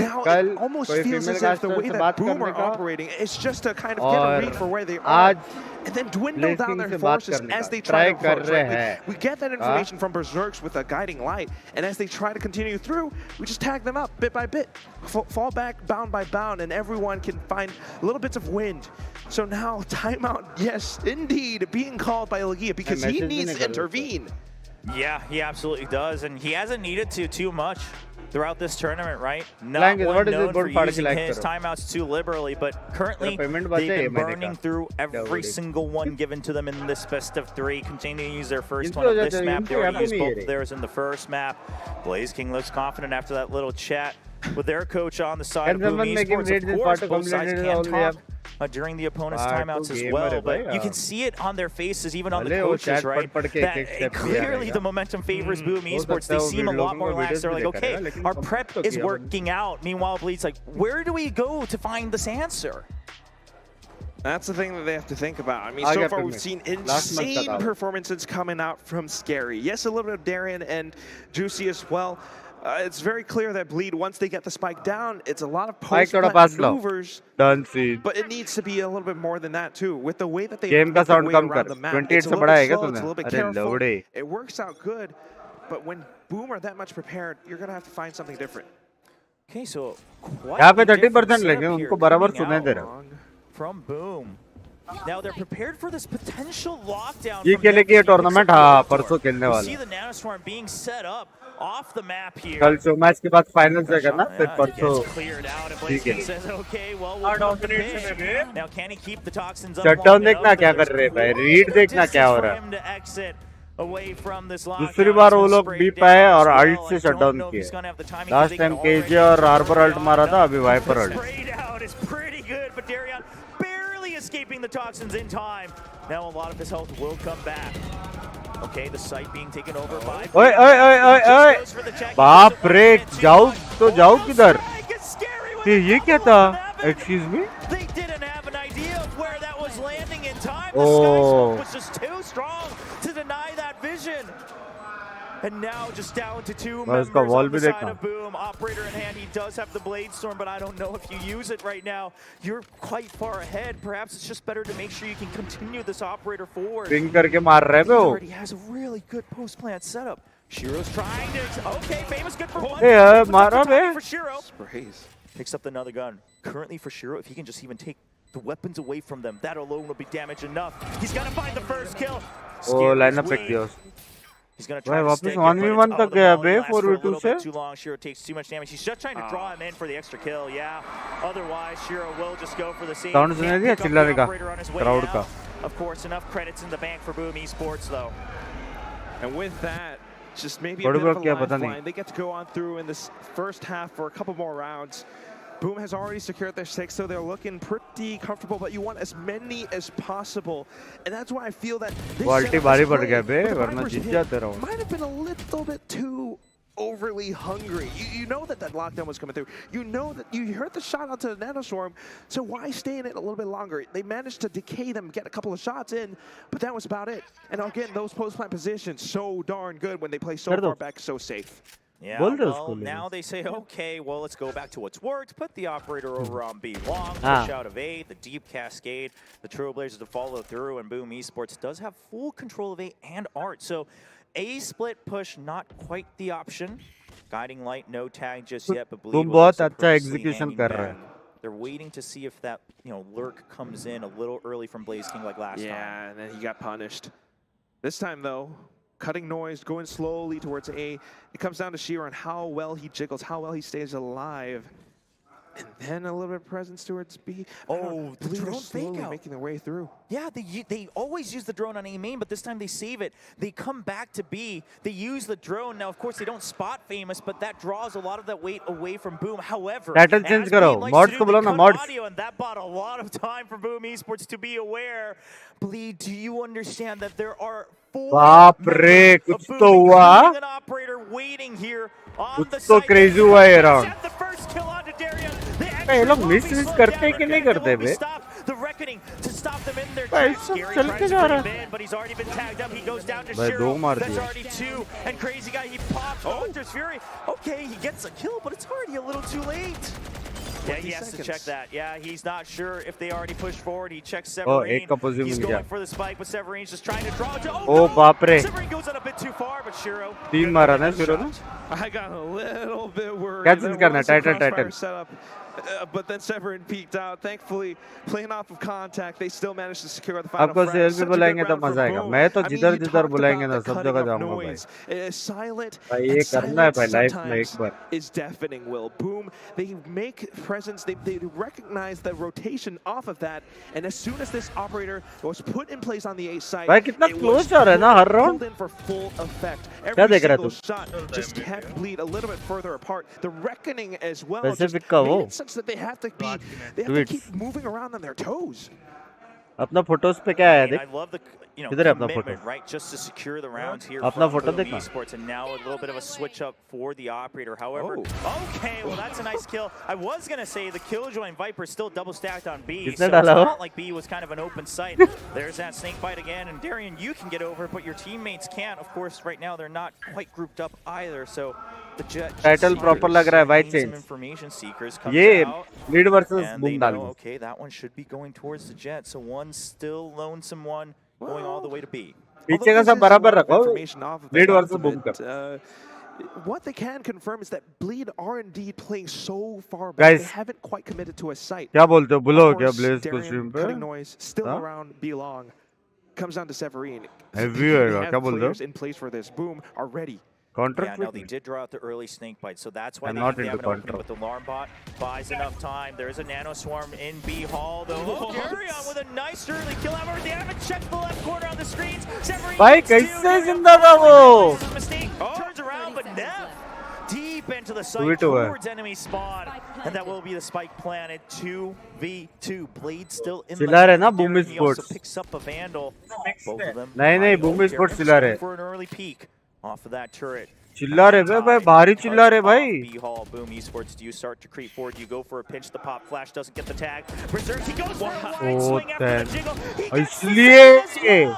Now it almost feels as if the way that Boom are operating is just to kind of get a read for where they are, and then dwindle down their forces as they try to push, right? We get that information from Berserks with a guiding light, and as they try to continue through, we just tag them up bit by bit, fall back bound by bound, and everyone can find little bits of wind. So now, timeout, yes, indeed, being called by Lagia because he needs to intervene. Yeah, he absolutely does, and he hasn't needed to too much throughout this tournament, right? Not one known for using his timeouts too liberally, but currently they've been burning through every single one given to them in this best of 3. Continue to use their first one of this map. They already used both of theirs in the first map. Blaze King looks confident after that little chat with their coach on the side of Boom Esports. Of course, both sides can talk during the opponent's timeouts as well, but you can see it on their faces, even on the coaches, right? That clearly the momentum favors Boom Esports. They seem a lot more lax. They're like, okay, our prep is working out. Meanwhile, Bleed's like, where do we go to find this answer? That's the thing that they have to think about. I mean, so far we've seen insane performances coming out from Scary. Yes, a little bit of Darian and Juicy as well. It's very clear that Bleed, once they get the spike down, it's a lot of post-plant maneuvers, but it needs to be a little bit more than that too. With the way that they game का sound कम कर 28 से बड़ा है क्या तूने? अरे लौड़े. It works out good, but when Boom are that much prepared, you're gonna have to find something different. Okay, so यहाँ पे 30% लेंगे उनको बराबर सुने दे रहा. From Boom. Now they're prepared for this potential lockdown. ये खेलेगी ये टूर्नामेंट हाँ परसों खेलने वाला. See the nanoswarm being set up off the map here. कल शोमैच के बाद फाइनल्स है करना फिर परसों. ठीक है. Okay, well, now can he keep the toxins up? Shutdown देखना क्या कर रहे हैं भाई. रीड देखना क्या हो रहा है. दूसरी बार वो लोग बी पाए और अल्ट से शटडाउन किए. लास्ट टाइम केजे और हार्बर अल्ट मारा था, अभी Viper ult. Escaping the toxins in time. Now a lot of his health will come back. Okay, the site being taken over by. ओए बाप रे, जाओ तो जाओ किधर? ये क्या था? Excuse me? They didn't have an idea of where that was landing in time. The sky was just too strong to deny that vision. And now just down to 2 members on the side of Boom. Operator in hand, he does have the Blade Storm, but I don't know if you use it right now. You're quite far ahead. Perhaps it's just better to make sure you can continue this operator forward. Ping करके मार रहे हो. He has a really good post-plant setup. Shiro's trying to... Okay, Famous good for one. Hey, मारा बे. For Shiro. Picks up another gun. Currently for Shiro, if he can just even take the weapons away from them, that alone will be damage enough. He's got to find the first kill. Oh, lineup फेंक दिया. He's going to try to stick it, 1v1 तक गया बे 4v2 से. Too long. Shiro takes too much damage. He's just trying to draw him in for the extra kill. Yeah. Otherwise, Shiro will just go for the same. Sound सुने दिया चिल्लाने का crowd का. Of course, enough credits in the bank for Boom Esports though. And with that, just maybe a bit of a lifeline. They get to go on through in this first half for a couple more rounds. Boom has already secured their 6, so they're looking pretty comfortable, but you want as many as possible. And that's why I feel that this quality भारी पड़ गया बे वरना जीत जाते रहो. might have been a little bit too overly hungry. You know that lockdown was coming through. You know that you heard the shot onto the Nanoswarm, so why stay in it a little bit longer? They managed to decay them, get a couple of shots in, but that was about it. And again, those post-plant positions, so darn good when they play so far back, so safe. Yeah, well, now they say, okay, well, let's go back to what's worked. Put the operator over on B long, push out of A, the deep cascade, the Trailblazers to follow through, and Boom Esports does have full control of A and Art. So A split push, not quite the option. Guiding light, no tag just yet, but Bleed बहुत अच्छा execution कर रहा है. They're waiting to see if that, lurk comes in a little early from Blaze King like last time. Yeah, and then he got punished. This time, though, cutting noise, going slowly towards A. It comes down to Sheer on how well he jiggles, how well he stays alive. And then a little bit of presence towards B. Oh, the drone slowly fake out. making their way through. Yeah, they always use the drone on A main, but this time they save it. They come back to B. They use the drone. Now, of course, they don't spot Famous, but that draws a lot of that weight away from Boom. However, title change करो. Mods को बोलो ना mods. And that bought a lot of time for Boom Esports to be aware. Bleed, do you understand that there are बाप रे कुछ तो हुआ. कुछ तो crazy हुआ ये round. ये लोग मिस करते कि नहीं करते बे? भाई सब चलते जा रहा है. भाई 2 मार दिए. Okay, he gets a kill, but it's already a little too late. Yeah, he has to check that. Yeah, he's not sure if they already pushed forward. He checks Severine. He's going for the spike, but Severine's just trying to draw. Oh, बाप रे. Severine goes out a bit too far, but Shiro. 3 मारा ना Shiro ने. I got a little bit worried. क्या चीज करना है? Title. But then Severin peeked out. Thankfully, playing off of contact, they still managed to secure the final. आपको cell भी बुलाएंगे तो मजा आएगा. मैं तो जिधर बुलाएंगे ना सब जगह जाऊंगा भाई. Silent. भाई ये करना है भाई लाइफ में एक बार. Is deafening. Will Boom. They make presence. They recognize the rotation off of that, and as soon as this operator was put in place on the A side, भाई कितना close जा रहा है ना हर round. in for full effect. क्या देख रहा है तू? Shot just kept Bleed a little bit further apart. The reckoning as well. Pacific का वो. That they have to keep moving around on their toes. अपना फोटोस पे क्या है देख. I love the किधर है अपना photo? Right, just to secure the rounds here. अपना फोटो देखना. Esports, and now a little bit of a switch up for the operator. However, okay, well that's a nice kill. I was gonna say the Killjoy and Viper still double stacked on B. So it's not like B was kind of an open sight. There's that snake bite again, and Darian, you can get over, but your teammates can't. Of course, right now they're not quite grouped up either. So the Jet title proper लग रहा है white change. ये lead versus boom डाल. Okay, that one should be going towards the Jet. So one still lonesome one going all the way to B. पीछे का सब बराबर रखो. लीड वर्सेस बूम का. What they can confirm is that Bleed are indeed playing so far back. Guys, they haven't quite committed to a site. क्या बोलते हो? बोलो क्या ब्लेज को स्ट्रीम पे? Cutting noise still around belong. Comes down to Severine. Heavy होएगा क्या बोल रहे हो? In place for this. Boom are ready. Contract. Yeah, no, they did draw out the early snake bite, so that's why I'm they not have into an opening. But the alarm bot buys enough time. There's a nano swarm in B hall, though. Oh, Darian with a nice early kill. However, they haven't checked the left corner on the screens. भाई कैसे जिंदा था वो? Turns around, but Nev deep into the site towards enemy spawn, and that will be the spike planted. 2v2. Blade still in the चिल्ला रहे ना Boom He also Esports. picks up a vandal. Both of them. नहीं Boom Esports चिल्ला रहे. For an early peek off of that turret. चिल्ला रहे भाई भारी चिल्ला रहे भाई. B hall, Boom Esports. Do you start to creep forward? Do you go for a pinch? The pop flash doesn't get the tag. Berserk, he goes for a wide swing after the jiggle. इसलिए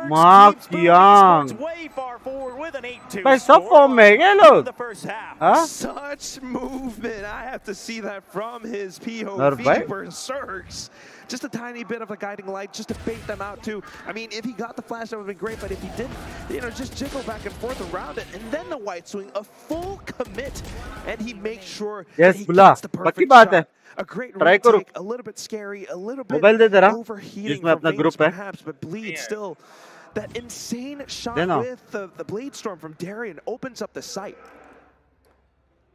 माँ की आंख. भाई सब form में है क्या लोग? हाँ? Such movement. I have to see that from his POV. Berserks. Just a tiny bit of a guiding light, just to bait them out too. I mean, if he got the flash, that would have been great. But if he didn't, just jiggle back and forth around it, and then the white swing, a full commit, and he makes sure that he gets the perfect shot. A great retake, a little bit scary, a little bit overheating for Binks perhaps, but Bleed still. That insane shot with the Blade Storm from Darian opens up the sight.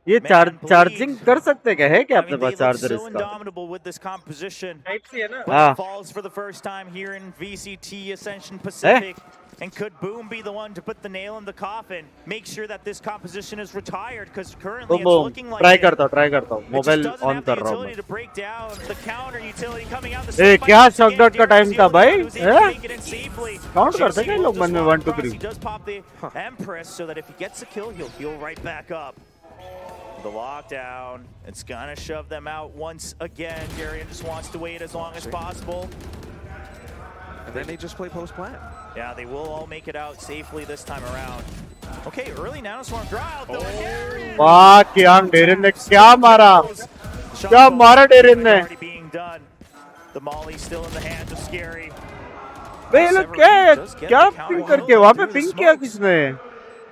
ये charging कर सकते क्या है क्या अपने पास charger so इसका? indomitable with this composition. But हाँ. falls for the first time here in VCT Ascension Pacific. And could Boom be the one to put the nail in the coffin? Make sure that this composition is retired because currently it's looking like try करता हूँ mobile on कर रहा हूँ मैं. ए क्या शॉकडॉट का time था भाई? काउंट करते क्या लोग मन में 1 2 3? Does pop the Empress so that if he gets a kill, he'll heal right back up. The lockdown, it's gonna shove them out once again. Darian just wants to wait as long as possible. And then they just play post-plant. Yeah, they will all make it out safely this time around. Okay, early nanoswarm draw out though. वाह क्या Darren ने क्या मारा? क्या मारा Darren ने? Being done. The Molly still in the hands of Scary. भाई लोग क्या पिंग करके वहाँ पे पिंग किया किसने?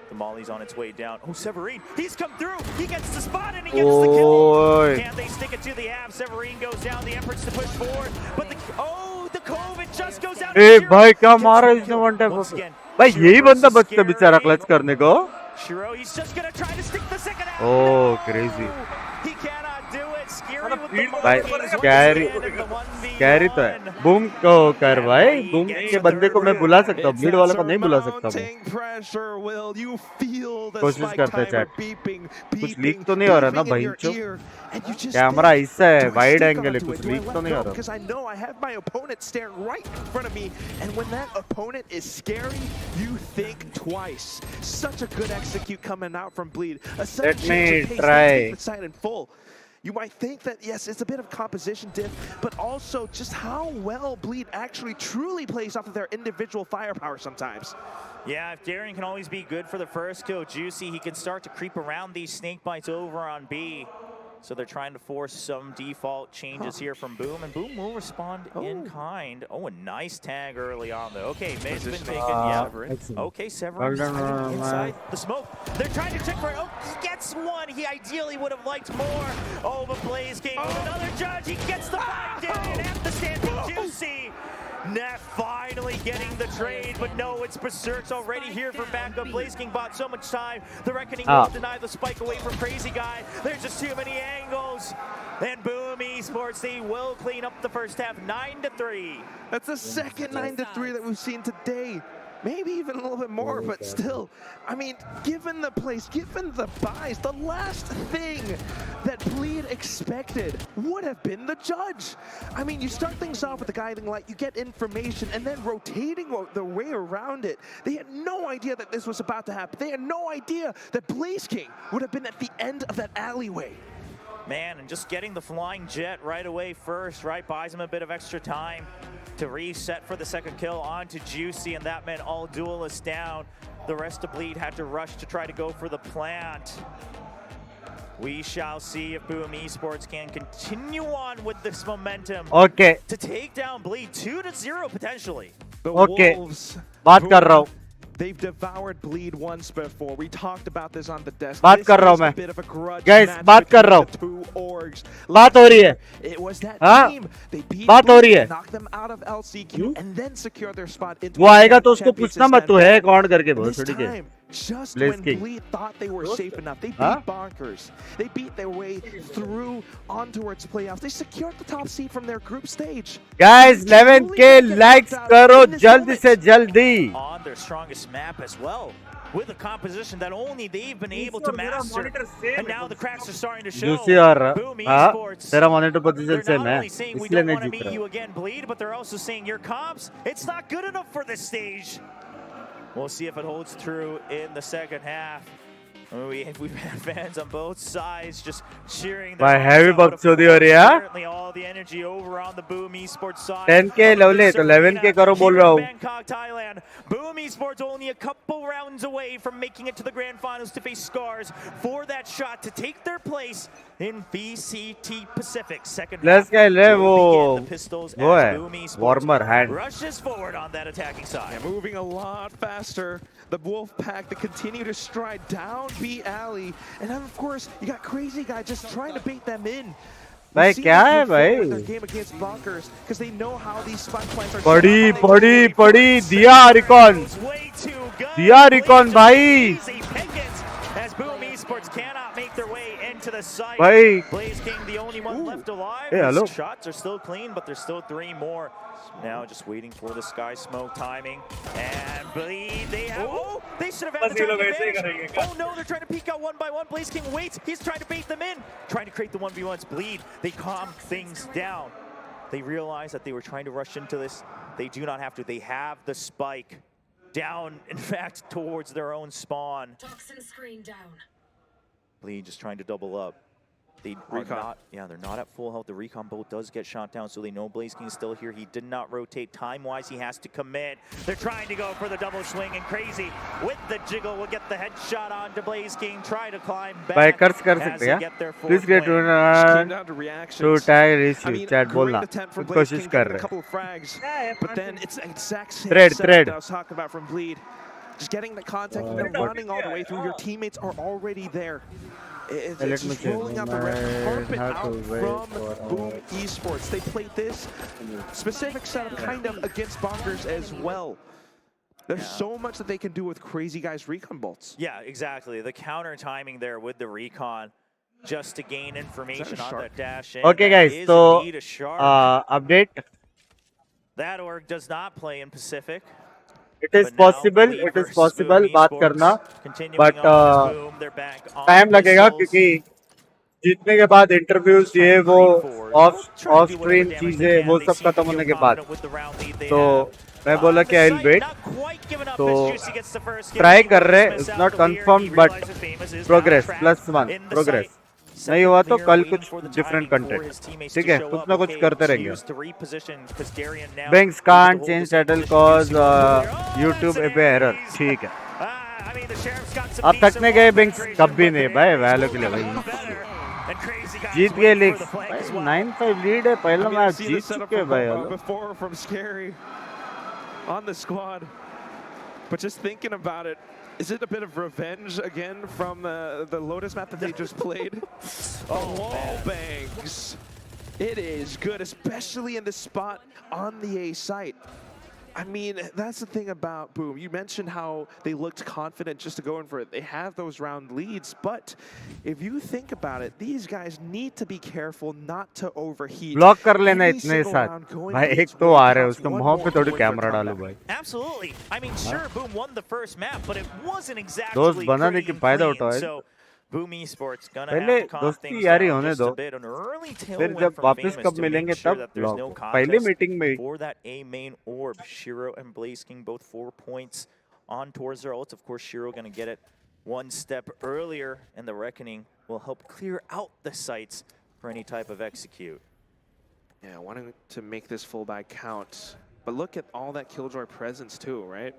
The Molly's on its way down. Oh, Severine, he's come through. He gets the spot and he gets the kill. Can they stick it to the ab? Severine goes down. The Empress to push forward, but the COVID just goes down. ए भाई क्या मारा इसने one tap पे? भाई यही बंदा बचता बेचारा क्लच करने को. Shiro, he's just gonna try to stick the second ab. Oh, crazy. He cannot do it. Scary with the भाई कैरी तो है. बूम को कर भाई. बूम के बंदे को मैं बुला सकता हूँ. ब्लीड वाले को नहीं बुला सकता मैं. कोशिश करते हैं चैट. कुछ लीक तो नहीं हो रहा ना भाई चो? कैमरा इससे है वाइड एंगल है. कुछ लीक तो नहीं हो रहा? Because I know I have my opponent staring right in front of me, and when that opponent is scary, you think twice. Such a good execute coming out from Bleed. Let me try. In full. You might think that, yes, it's a bit of composition diff, but also just how well Bleed actually truly plays off of their individual firepower sometimes. Yeah, if Darian can always be good for the first kill, Juicy, he can start to creep around these snake bites over on B. So they're trying to force some default changes here from Boom, and Boom will respond in kind. Oh, a nice tag early on, though. Okay, May's been taken, yeah. Okay, Severine inside the smoke. They're trying to check for it. Oh, he gets one. He ideally would have liked more. Oh, but Blaze King with another judge. He gets the bind in after standing Juicy. Neff finally getting the trade, but no, it's Berserk's already here for backup. Blaze King bought so much time. The Reckoning won't deny the spike away from Crazy Guy. There's just too many angles. And Boom Esports, they will clean up the first half, 9-3. That's the second 9-3 that we've seen today. Maybe even a little bit more, but still, I mean, given the place, given the buys, the last thing that Bleed expected would have been the judge. I mean, you start things off with the guiding light, you get information, and then rotating the way around it. They had no idea that this was about to happen. They had no idea that Blaze King would have been at the end of that alleyway. Man, and just getting the flying jet right away first, right, buys him a bit of extra time to reset for the second kill onto Juicy, and that meant all duelists down. The rest of Bleed had to rush to try to go for the plant. We shall see if Boom Esports can continue on with this momentum. Okay. To take down Bleed 2-0 potentially. The Okay. Wolves, बात कर रहा हूँ. They've devoured Bleed once before. We talked about this on the desk. बात कर रहा हूँ मैं. Guys, बात कर रहा हूँ. बात हो रही है. It was that हाँ? team. They beat बात हो रही है. knock them out of LCQ and then secure their spot into वो आएगा तो उसको पूछना मत तू है कौन करके बहुत छोटी के. Just when Bleed thought they were safe enough, they beat Bonkers. They beat their way through on towards playoffs. They secured the top seed from their group stage. Guys, 11K likes करो जल्दी से जल्दी. On their strongest map as well, with a composition that only they've been able to master. And now the cracks are starting to show. Juicy और Boom Esports, तेरा monitor position they're same not है. only saying we इसलिए don't नहीं want to Jeet meet रहा. you again, Bleed, but they're also saying your comps, it's not good enough for this stage. We'll see if it holds true in the second half. We've had fans on both sides just cheering. भाई heavy बकचोदी हो रही है. Certainly all the energy over on the Boom Esports side. 10K lovely तो 11K करो बोल रहा हूँ. Bangkok, Thailand. Boom Esports only a couple rounds away from making it to the grand finals to face Scars for that shot to take their place in VCT Pacific. Second Let's half get le will वो begin. The Pistols as वो Boom है Esports warmer hand. rushes forward on that attacking side. Yeah, moving a lot faster. The Wolf Pack, they continue to stride down B alley, and then of course you got Crazy Guy just trying to bait them in. भाई क्या है भाई? Their game against Bonkers, because they know how these spike plants are. पड़ी दिया recon भाई. As Boom Esports cannot make make their way into the site. भाई Blaze King, the only one left alive. Hey, hello. His shots are still clean, but there's still 3 more. Now just waiting for the sky smoke timing. And Bleed, they have... Oh, they should have had the time advantage. Oh no, they're trying to peek out one by one. Blaze King waits. He's trying to bait them in. Trying to create the 1v1s. Bleed, they calm things down. They realize that they were trying to rush into this. They do not have to. They have the spike down, in fact, towards their own spawn. Toxin screen down. Bleed just trying to double up. They are not, they're not at full health. The recon bolt does get shot down, so they know Blaze King is still here. He did not rotate. Time-wise, he has to commit. They're trying to go for the double swing, and Crazy with the jiggle will get the headshot onto Blaze King. Try to climb back. भाई कर सकते हैं क्या? Please get to tag issue chat बोलना. कोशिश कर रहे. But then it's the exact same Thread. that I was talking about from Bleed. Just getting the contact and then running all the way through. Your teammates are already there. It's just rolling out the red carpet out from Boom Esports. They played this specific setup kind of against Bonkers as well. There's so much that they can do with Crazy Guy's recon bolts. Yeah, exactly. The counter timing there with the recon just to gain information on that dash in. Okay guys, so update. That org does not play in Pacific. It is possible बात करना, but time लगेगा क्योंकि जीतने के बाद interviews ये वो of stream चीजें वो सब खत्म होने के बाद, तो मैं बोला कि आई विल वेट, तो ट्राई कर रहे, it's not confirm but progress +1 progress नहीं हुआ तो कल कुछ डिफरेंट कंटेंट, ठीक है, कुछ ना कुछ करते रहेंगे. Binks can't change title cause YouTube पे एरर, ठीक है. अब थकने गए Binks, कभी नहीं भाई, वैल्यू के लिए भाई जीत गए लीग, 9-5 लीड है, पहला मैच जीत चुके हैं भाई. On the squad, but just thinking about it, is it a bit of revenge again from the Lotus map that they just played? Wall bangs. It is good, especially in the spot on the A site. I mean, that's the thing about Boom. You mentioned how they looked confident just to go in for it. They have those round leads, but if you think about it, these guys need to be careful not to overheat. Block कर लेना इतने साथ भाई, एक तो आ रहे हैं उसको मुंह पे थोड़ी कैमरा डालो भाई. Absolutely. I mean, sure, Boom won the first map, but it wasn't exactly दोस्त बनाने की फायदा उठाओ. So Boom Esports gonna पहले have to calm दोस्ती things यारी down होने just दो, a bit. An early फिर tailwind जब from वापस Famous कब to मिलेंगे make sure तब that there's no ब्लॉक. पहले contest मीटिंग में for that A main orb. Shiro and Blaze King both 4 points on towards their ults. Of course, Shiro gonna get it one step earlier, and the Reckoning will help clear out the sites for any type of execute. Yeah, wanting to make this full buy count. But look at all that Killjoy presence too, right?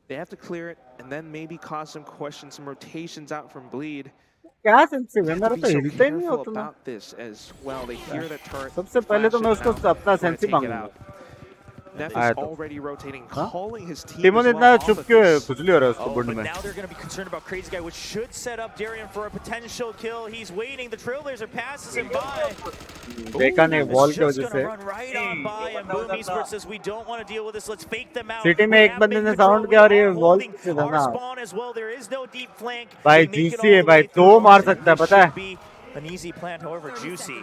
They have to clear it and then maybe cause some questions, some rotations out from Bleed. क्या sensitive है, मेरा तो हिलता ही नहीं उतना. सबसे पहले तो मैं उसको अपना सेंसिटिव मांगूंगा. टीमों ने इतना चुप क्यों है, खुजली हो रहा है उसको बुंड में. Now they're going to be concerned about Crazy Guy, which should set up Darian for a potential kill. He's waiting. The Trailblazer passes him by. देखा नहीं वॉल की वजह से. Run right on by, and Boom Esports says we don't want to deal with this. Let's fake them out. City में एक बंदे ने sound किया और ये वॉल से था ना. भाई जीसी है भाई, 2 मार सकता है पता है. An easy plant, however, Juicy.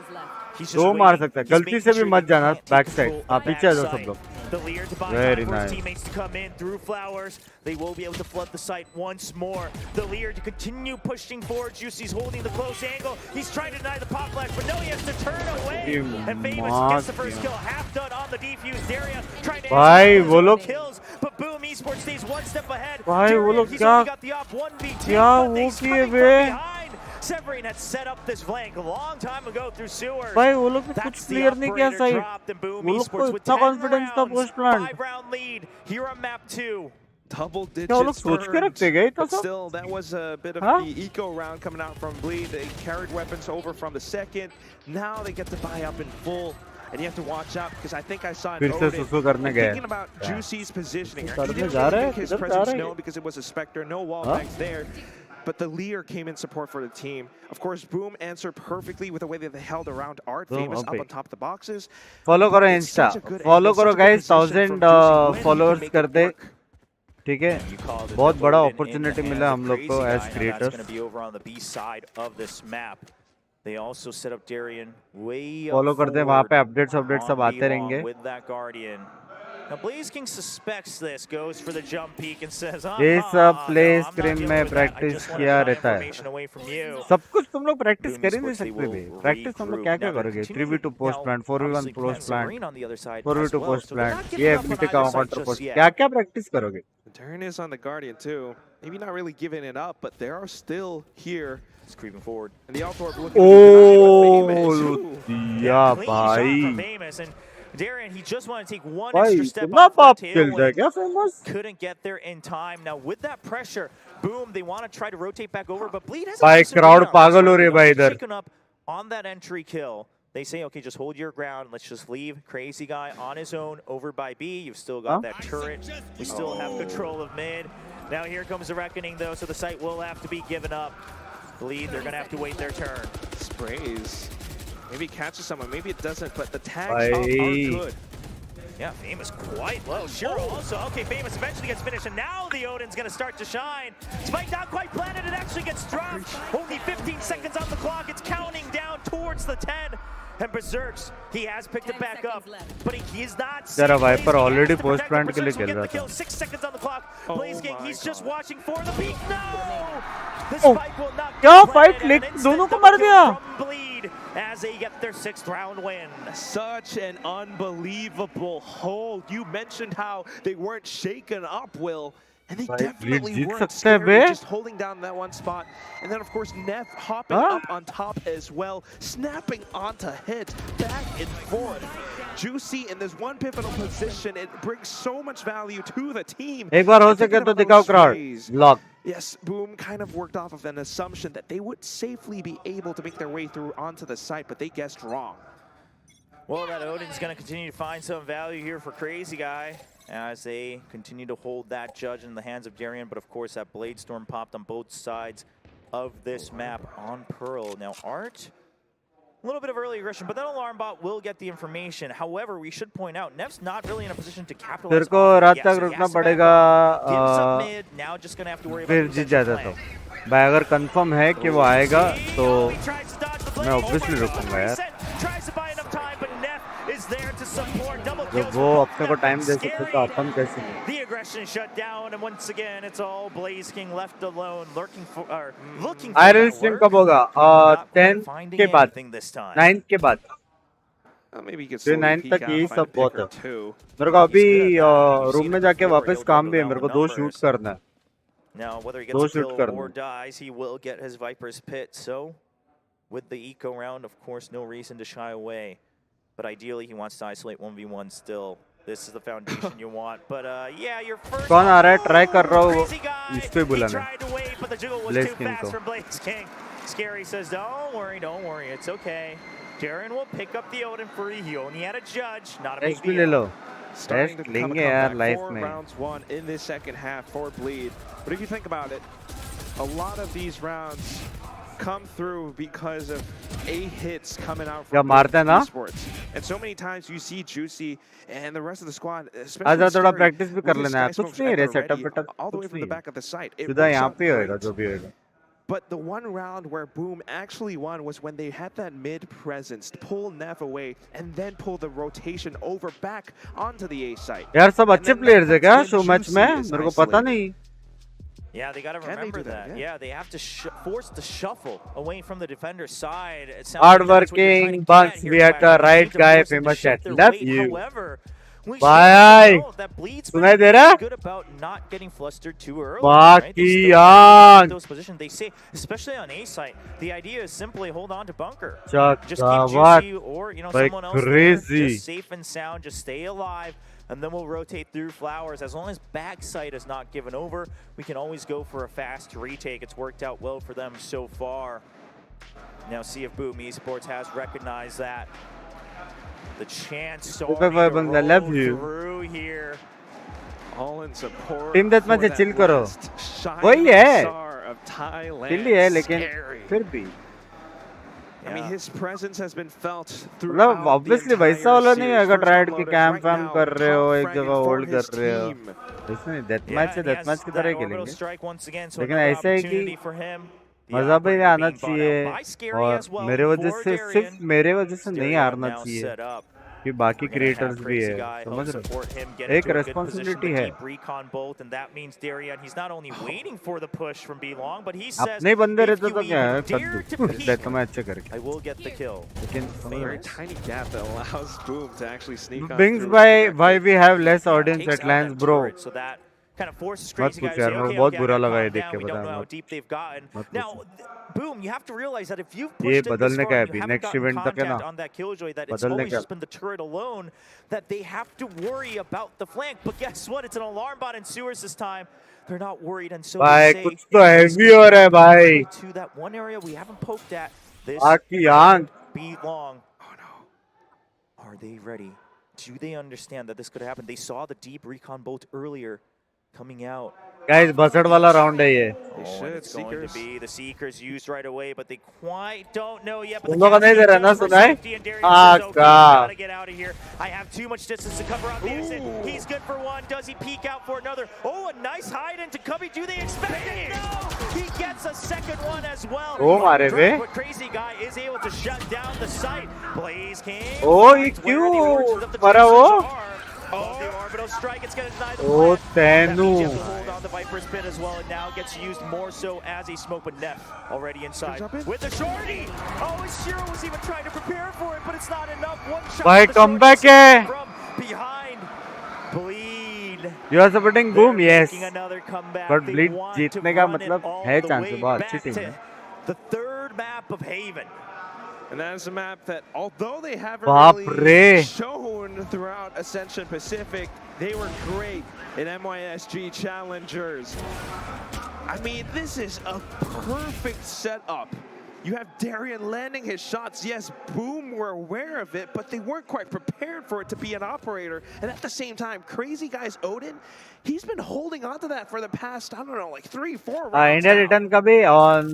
He's just 2 मार सकता है, गलती से भी मत जाना बैक साइड. आप पीछे आ जाओ सब लोग. The Lear to buy Very time for his nice. teammates to come in through flowers. They will be able to flood the site once more. The Lear to continue pushing forward. Juicy's holding the close angle. He's trying to deny the pop flash, but no, he has to turn away. And Famous gets the first kill. Half done on the defuse. Darian trying to भाई वो लोग kills, but Boom Esports stays one step ahead. भाई वो लोग He's क्या only got the op 1v2, क्या but वो they किए spike bay. from behind. Severine had set up this flank a long time ago through sewers. भाई वो लोग ने कुछ क्लियर नहीं किया साइड. वो लोग को इतना कॉन्फिडेंस था post plan. 5-round lead here on map 2. Double digits. क्या वो लोग सोच के रखते गए था सब. Still, that was a bit of the eco round coming out from Bleed. They carried weapons over from the second. Now they get to buy up in full. And you have to watch out because I think I saw an Odin thinking about Juicy's positioning. He didn't really make his presence known because it was a Spectre, no wall banks there. But the Lear came in support for the team. Of course, Boom answered perfectly with the way that they held around Art. Famous up on top of the boxes. Follow करो Insta. Follow करो guys, 1000 followers कर दे. ठीक है, बहुत बड़ा opportunity मिला हम लोग को एज क्रिएटर्स। फॉलो करते हैं, वहाँ पे अपडेट्स सब आते रहेंगे। ये सब प्ले स्क्रीन में प्रैक्टिस किया रहता है। सब कुछ तुम लोग प्रैक्टिस कर ही नहीं सकते भी। प्रैक्टिस तुम लोग क्या क्या करोगे? 3v2 post plant, 4v1 post plant, 4v2 post plant, ये एबिलिटी का काउंटर पोस्ट, क्या क्या प्रैक्टिस करोगे? Darren is on the Guardian too. Maybe not really giving it up, but they are still here. It's creeping forward. And the Altor looking yeah, bhai. Darren, he just wanted to take one extra step off the tailwind. Couldn't get there in time. Now with that pressure, boom, they want to try to rotate back over, but Bleed has भाई crowd पागल हो रही है भाई इधर। On that entry kill, they say, okay, just hold your ground. Let's just leave. Crazy guy on his own over by B. You've still got that turret. We still have control of mid. Now here comes the reckoning, though, so the site will have to be given up. Bleed, they're going to have to wait their turn. Sprays. Maybe it catches someone, maybe it doesn't, but the tags are good. Yeah, Famous quite low. Sure, also. Okay, Famous eventually gets finished, and now the Odin's going to start to shine. Spike not quite planted, it actually gets dropped. Only 15 seconds on the clock. It's counting down towards the 10. And Berserks, he has picked it back up, but he is not. Jara Viper already post plant के लिए खेल रहा था. 6 seconds on the clock. Blaze King, he's just watching for the peak. No! The spike will not. क्या fight लिख दोनों को मार दिया. As they get their 6th round win. Such an unbelievable hold. You mentioned how they weren't shaken up, Will. And they definitely weren't scary, just holding down that one spot. And then, of course, Neff hopping up on top as well, snapping onto hits, back and forth. Juicy in this one pivotal position, it brings so much value to the team. एक बार हो सके तो दिखाओ crowd. Lock. Yes, Boom kind of worked off of an assumption that they would safely be able to make their way through onto the site, but they guessed wrong. Well, that Odin's going to continue to find some value here for Crazy Guy as they continue to hold that judge in the hands of Darien. But of course, that Blade Storm popped on both sides of this map on Pearl. Now, Art, a little bit of early aggression, but then Alarm Bot will get the information. However, we should point out, Nev's not really in a position to capitalize. तेरे को रात तक रुकना पड़ेगा. Now just going to have to worry about फिर जीत जाता तो. भाई अगर कंफर्म है कि वो आएगा तो मैं ऑब्वियसली रुकूंगा यार. जब वो अपने को टाइम दे सकते तो अपन कैसे? The aggression shut down, and once again, it's all Blaze King left alone, looking for Iron Stream कब होगा? 10 के बाद, 9 के बाद. Maybe फिर 9 तक ये सब बहुत है. मेरे को अभी रूम में जाके वापस काम भी है. मेरे को 2 शूट करना है. Now, whether he gets a kill or dies, he will get his Viper's Pit. So, with the eco round, of course, no reason to shy away. But ideally, he wants to isolate 1v1 still. This is the foundation you want. But yeah, your first. कौन आ रहा है? Try कर रहा हूँ. इसको ही बुलाना. Blaze King. Scary says, don't worry, it's okay. Darren will pick up the Odin for you. He only had a judge, not a big deal. ले लो. Test लेंगे यार लाइफ में. 4 rounds won in this second half for Bleed. But if you think about it, a lot of these rounds come through because of hits coming out from Esports. And so many times you see Juicy and the rest of the squad, especially थोड़ा practice भी कर लेना है. कुछ नहीं है setup वेटअप. all the way from the back of the site. सीधा यहाँ पे होएगा जो भी होएगा. But the one round where Boom actually won was when they had that mid presence to pull Neff away and then pull the rotation over back onto the A site. यार सब अच्छे प्लेयर्स है क्या show match में? मेरे को पता नहीं. Yeah, they got to remember that. Yeah, they have to force the shuffle away from the defender's side. Hardworking Binks, we had the right guy, Famous chat. Love you. Bye. सुनाई दे रहा? Good about not getting flustered too early. Bakiyan. Those positions they say, especially on A site, the idea is simply hold on to bunker. Just keep Juicy or someone else crazy. there, just safe and sound, just stay alive. And then we'll rotate through Flowers. As long as backside is not given over, we can always go for a fast retake. It's worked out well for them so far. Now see if Boom Esports has recognized that. The chance starting to roll through here. All in support. Team deathmatch से chill करो. वही है. Chilli है लेकिन फिर भी. I mean, his presence has been felt मतलब throughout the obviously entire वैसा वाला नहीं है series. अगर First ट्राइड की upload is cam right fam now, कर रहे हो top एक जगह fragging for होल्ड his कर रहे हो team. इसमें डेथ मैच से that की तरह orbital खेलेंगे strike once again, so लेकिन another ऐसा है कि opportunity for him. The मजा भी operator आना being bought चाहिए out by Scary और as well मेरे वजह for से सिर्फ Darian. मेरे वजह से नहीं Scary हारना now चाहिए set up. कि बाकी We're gonna have क्रिएटर्स भी Crazy है Guy help समझ रहे support him, हो get एक into a good position responsibility to है keep recon both, and that means Darian, he's not only waiting for the push from B Long, but he says, अपने बंदे if रहते you तो क्या है even dare to कद्दू peek, death match से करके I will get the kill. लेकिन समझ रहे Very हो tiny gap that allows Boom to actually sneak on Binks through. by why we have less Yeah, audience takes at out lands that bro turret, so that kind of forces मत Crazy Guy पूछ to say, यार मेरे को okay, बहुत okay, I बुरा gotta लगा ये calm देख down. के We पता don't know है how मत deep they've gotten. मत Now, पूछो Boom, you have to realize that if you've ये pushed in this बदलने far का है and you अभी haven't नेक्स्ट gotten इवेंट तक है ना contact on that killjoy, that it's बदलने always का just been the turret alone, that they have to worry about the flank. But guess what? It's an alarm bot in sewers this time. They're not worried, and so भाई they say, कुछ तो heavy हो रहा है भाई to that one area we haven't poked at. This आँख की आँख be long. Oh no. Are they ready? Do they understand that this could happen? They saw the deep recon bolt earlier coming out. Guys बसड़ वाला round है ये Oh, and it's going to be the Seekers used right away, but they quite don't know yet. But तुम the लोग नहीं दे रहे ना just for सुना है safety, and Darius says, okay, we gotta get out of here. I have too much distance to cover up Anderson. He's good for one. Does he peek out for another? Oh, a nice hide into Cubby. Do they expect it? No! He gets a second one as well. ओ मारे बे But Crazy Guy is able to shut down the site. Blaze King. ओ ये क्यों मरा वो Oh, the orbital strike, it's going to deny the uh plant. That तेनू means you have to hold on the Viper's pit as well, and now gets used more so as a smoke, but Neff already inside. With the shorty! Oh, and Shiro was even trying to prepare for it, but it's not enough. One shot भाई from the comeback shorty है from behind. Bleed. You are supporting Boom, yes. Making another comeback. But They Bleed want जीतने to का run it मतलब all है the chance way बहुत back अच्छी team to है the third map of Haven. And that is a map that, although they haven't बाप really रे shown throughout Ascension Pacific, they were great in MYSG Challengers. I mean, this is a perfect setup. You have Darian landing his shots. Yes, Boom were aware of it, but they weren't quite prepared for it to be an operator. And at the same time, Crazy Guy's Odin, he's been holding on to that for the past, I don't know, like 3-4 rounds India now. return का भी on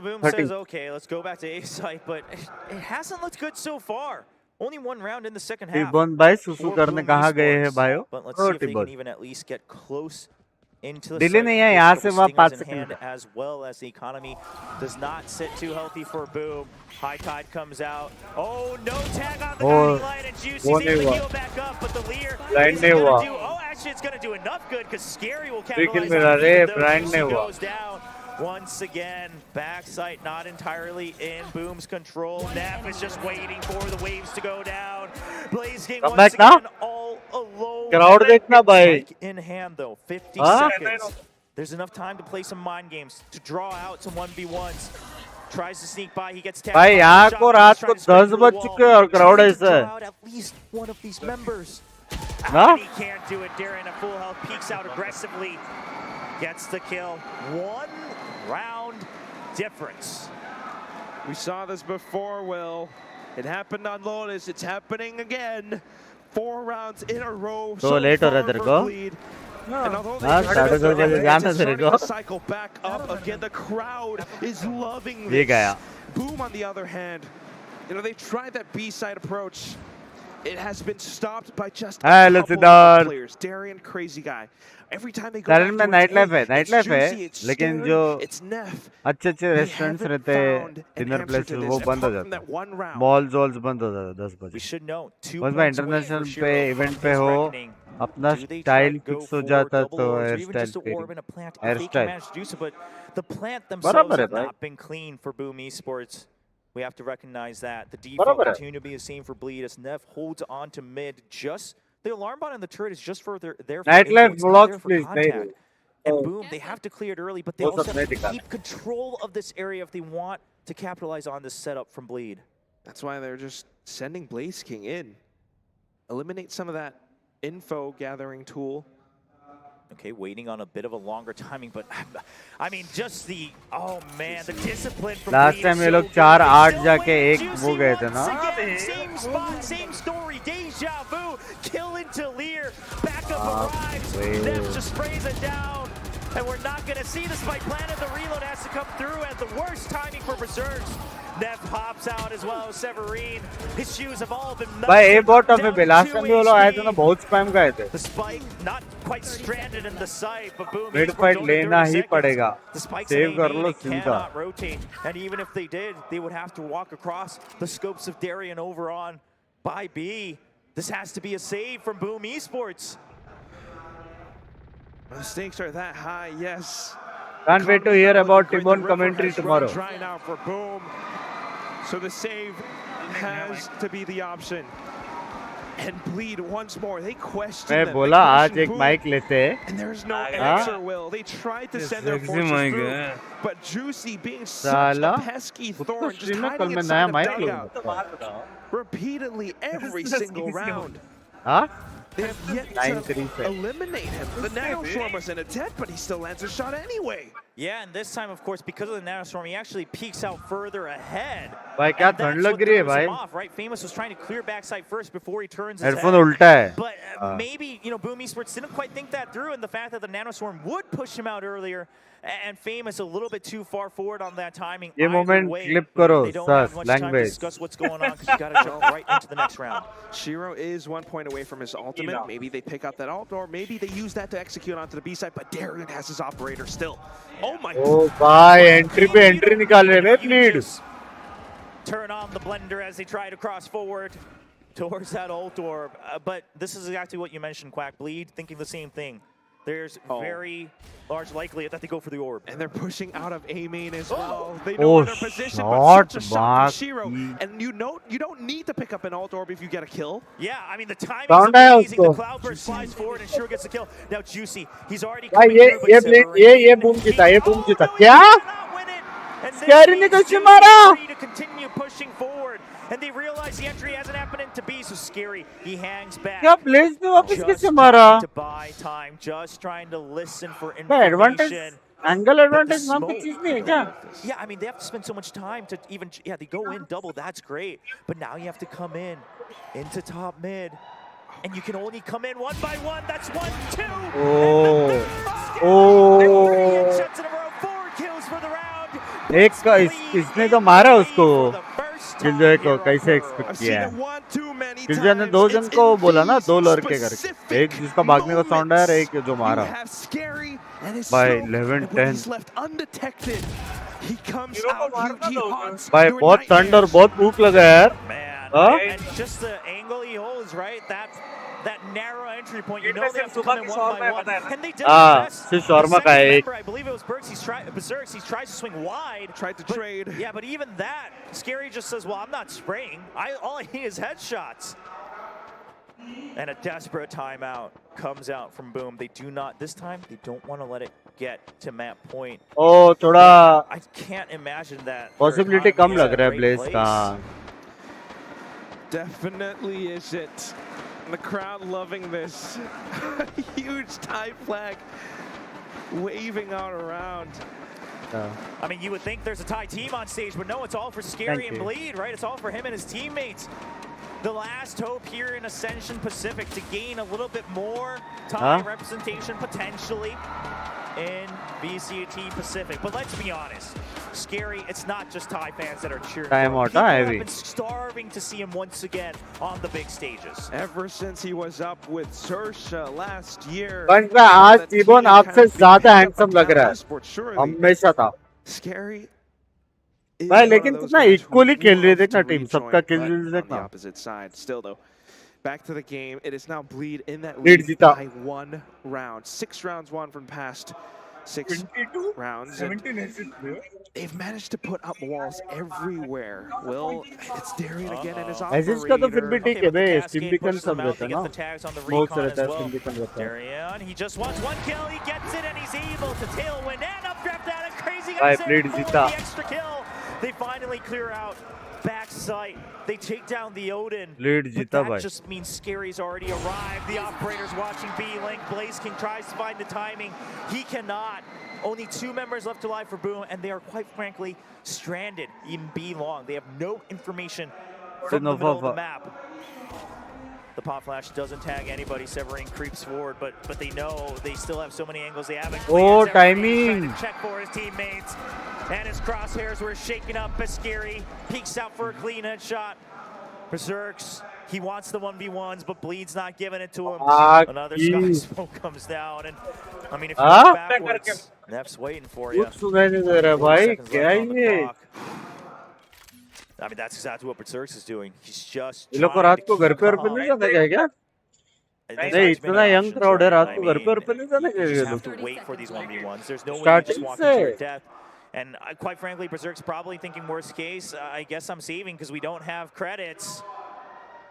Boom 30 says, okay, let's go back to A site, but it hasn't looked good so far. Only one round in the second half. T-Bone भाई सुसु for करने Boom कहाँ गए हैं Esports. भाइयों But let's see if they T-Bone can even at least get close into the Delhi site नहीं है with यहाँ a से couple वहाँ 5 stingers in hand, second as well as the economy does not sit too healthy for Boom. High Tide comes out. Oh, no tag on the guiding light, and Juicy's able to heal back up, but the Lear is going to do, oh, actually it's going to do enough good because Scary will capitalize on it. Juicy goes down. Once again, backside not entirely in Boom's control. Neff is just waiting for the waves to go down. Blaze King once again all alone. Crowd देखना भाई Mic in hand though, 50 seconds. There's enough time to play some mind games, to draw out some 1v1s. Tries to sneak by, he gets tapped. भाई यहाँ को रात को 10 बज चुके हैं और crowd ऐसा है Out at least one of these members. ना He can't do it. Darren at full health peeks out aggressively. Gets the kill. One round difference. We saw this before, Will. It happened on Lotus. It's happening again. 4 rounds in a row. तो late हो रहा है तेरे को हाँ 2:30 बजे जाना तेरे को cycle back up again. The crowd is loving ये this. गया Boom, on the other hand, you know, they tried that B-side approach. It has been stopped by just a Hello, couple Siddharth. of players. Darian, Crazy Guy. Every time they go Talent में night life है it's लेकिन Juicy, जो it's Neff. अच्छे अच्छे restaurants रहते हैं dinner places वो बंद हो जाते हैं मॉल्स वॉल्स बंद हो जाते हैं 10 We बजे should know, 2 बस मैं points away for international Shiro पे from इवेंट पे his हो reckoning. अपना Do they try style to go fix हो for जाता double तो orbs, or hair even style just to orb in a plant hair if they can style manage to do so, but the plant बराबर themselves है have भाई not been clean for Boom Esports. We have to recognize that. The बराबर default है continue to be the same for Bleed as Neff holds on to mid. Just the alarm bot and the turret is just for their for night life info, it's not blogs there for please नहीं contact. And Boom, they have to clear it early, but they वो also सब have नहीं to दिखाना keep control of this area if they want to capitalize on this setup from Bleed. That's why they're just sending Blaze King in. Eliminate some of that info gathering tool. Okay, waiting on a bit of a longer timing, but I mean, just the, oh man, the discipline from last time ये लोग 4-8 जाके एक वो गए थे ना Same spot, same story, deja vu, kill into Lear, backup arrives, Neff just sprays it down, and we're not going to see the spike planted. The reload has to come through at the worst timing for Berserks. Neff hops out as well. Severine, his shoes have all been भाई ए bot of down पे last time भी वो लोग आए थे ना बहुत spam गए थे The spike not quite stranded in the site, but boom, mid Esports fight only 30 लेना ही seconds. पड़ेगा The spikes सेव in कर A लो they सीधा cannot rotate, and even if they did, they would have to walk across the scopes of Darien over on by B. This has to be a save from Boom Esports. The stakes are that high, yes. Can't wait to hear about Timon commentary tomorrow. Right now for Boom. So the save has to be the option. And Bleed once more. They question मैं them. बोला आज एक mic लेते हैं And there's no answer, Will. They tried to send their forces through, but Juicy being such साला a pesky खुद तो thorn, just stream में hiding कल मैं inside नया of माइक dugout लूंगा repeatedly every single round. हाँ They have yet 9-3 to eliminate him. The Nanoswarm was in a dead, but he still lands a shot anyway. Yeah, and this time, of course, because of the Nanoswarm, he actually peeks out further ahead. भाई क्या ठंड लग रही है भाई Off, right? Famous was trying to clear backside first before he turns his headphone head. उल्टा है But maybe, you know, Boom Esports didn't quite think that through, and the fact that the Nanoswarm would push him out earlier, and Famous a little bit too far forward on that timing. ये moment clip करो sir language Discuss what's going on because you got to jump right into the next round. Shiro is 1 point away from his ultimate. Maybe they pick up that ult, or maybe they use that to execute onto the B side. But Darien has his operator still. Oh my! ओ भाई entry पे entry निकाल रहे हैं plead Turn on the blender as they try to cross forward towards that ult orb. But this is exactly what you mentioned, Quack. Bleed thinking the same thing. There's very large likelihood that they go for the orb. And they're pushing out of A main as well. They know their position, but such a shot from Shiro. And you know you don't need to pick up an ult orb if you get a kill. Yeah, I mean the timing is amazing. The Cloudburst flies forward and Shiro gets the kill. Now Juicy, he's already coming through, but ये boom जीता क्या scary ने कैसे मारा to continue pushing forward. And they realize the entry hasn't happened into B, so Scary, he hangs back. क्या place में वापस कैसे मारा To buy time, just trying to listen for advantage information. Angle advantage नाम की चीज नहीं है क्या Yeah, I mean, they have to spend so much time to even, they go in double, that's great. But now you have to come in into top mid. And you can only come in one by one. That's 1-2. Oh. Shots in a row, 4 kills for the round. एक का इसने तो मारा उसको killjoy को कैसे expect किया है किलजॉय ने 2 जन को बोला ना 2 लड़के करके एक जिसका भागने का साउंड है और एक जो मारा भाई 11-10 भाई बहुत ठंड और बहुत भूख लगा यार And just the angle he holds, right? That narrow entry point, you know they have to come in one by one. And they did their best. The second member, I believe it was Berks, he tries to swing wide. Tried to trade. Yeah, but even that, Scary just says, well, I'm not spraying. All I need is headshots. And a desperate timeout comes out from Boom. They do not, this time, they don't want to let it get to map point. Oh, थोड़ा I can't imagine that. possibility कम लग रहा है Blaze का. Definitely isn't. The crowd loving this. Huge tie flag waving out around. I mean, you would think there's a tie team on stage, but no, it's all for Scary and Bleed, right? It's all for him and his teammates. The last hope here in Ascension Pacific to gain a little bit more tie representation potentially in VCT Pacific. But let's be honest, Scary, it's not just Thai fans that are cheering for him. People have been starving to see him once again on the big stages. Ever since he was up with Sersha last year. बंदा आज T-bone आपसे ज़्यादा handsome लग रहा है हमेशा था Scary भाई लेकिन कितना इक्वली खेल रहे देखना टीम सबका किल देखना opposite side still though. Back to the game. It is now Bleed in that lead by 1 round. 6 rounds won from past 6 rounds. They've managed to put up walls everywhere. Will, it's Darien again and his operator. का तो फिर भी ठीक है भाई steam beacon सब रहता है ना बहुत रहता है स्टीम बीकन रहता है Darien, he just wants 1 kill, he gets it and he's able to tailwind and updraft that a crazy भाई Bleed जीता the extra kill. They finally clear out backside. They take down the Odin. Bleed but जीता that भाई just means Scary's already arrived. The operator's watching B-Link. Blaze King tries to find the timing. He cannot. Only 2 members left alive for Boom, and they are quite frankly stranded in B long. They have no information from the middle of the map. The pop flash doesn't tag anybody. Severine creeps forward, but they know they still have so many angles they haven't cleared. Oh, Severine timing. trying to check for his teammates. And his crosshairs were shaking up. Baskiri peeks out for a clean headshot. Berserks, he wants the 1v1s, but Bleed's not giving it to him. Another Sky Smoke comes down, and I mean, if you look backwards, Neff's waiting for you. कुछ सुनाई नहीं दे रहा है भाई, क्या है ये? I mean, that's exactly what Berserks is doing. He's just. ये लोग को रात को घर पे और पे नहीं जाना चाहिए क्या? नहीं, इतना यंग क्राउड है, रात को घर पे और पे नहीं जाना चाहिए ये लोग. Have to wait for these 1v1s. There's no way you just walk into your death. And quite frankly, Berserk's probably thinking worst case, I guess I'm saving because we don't have credits.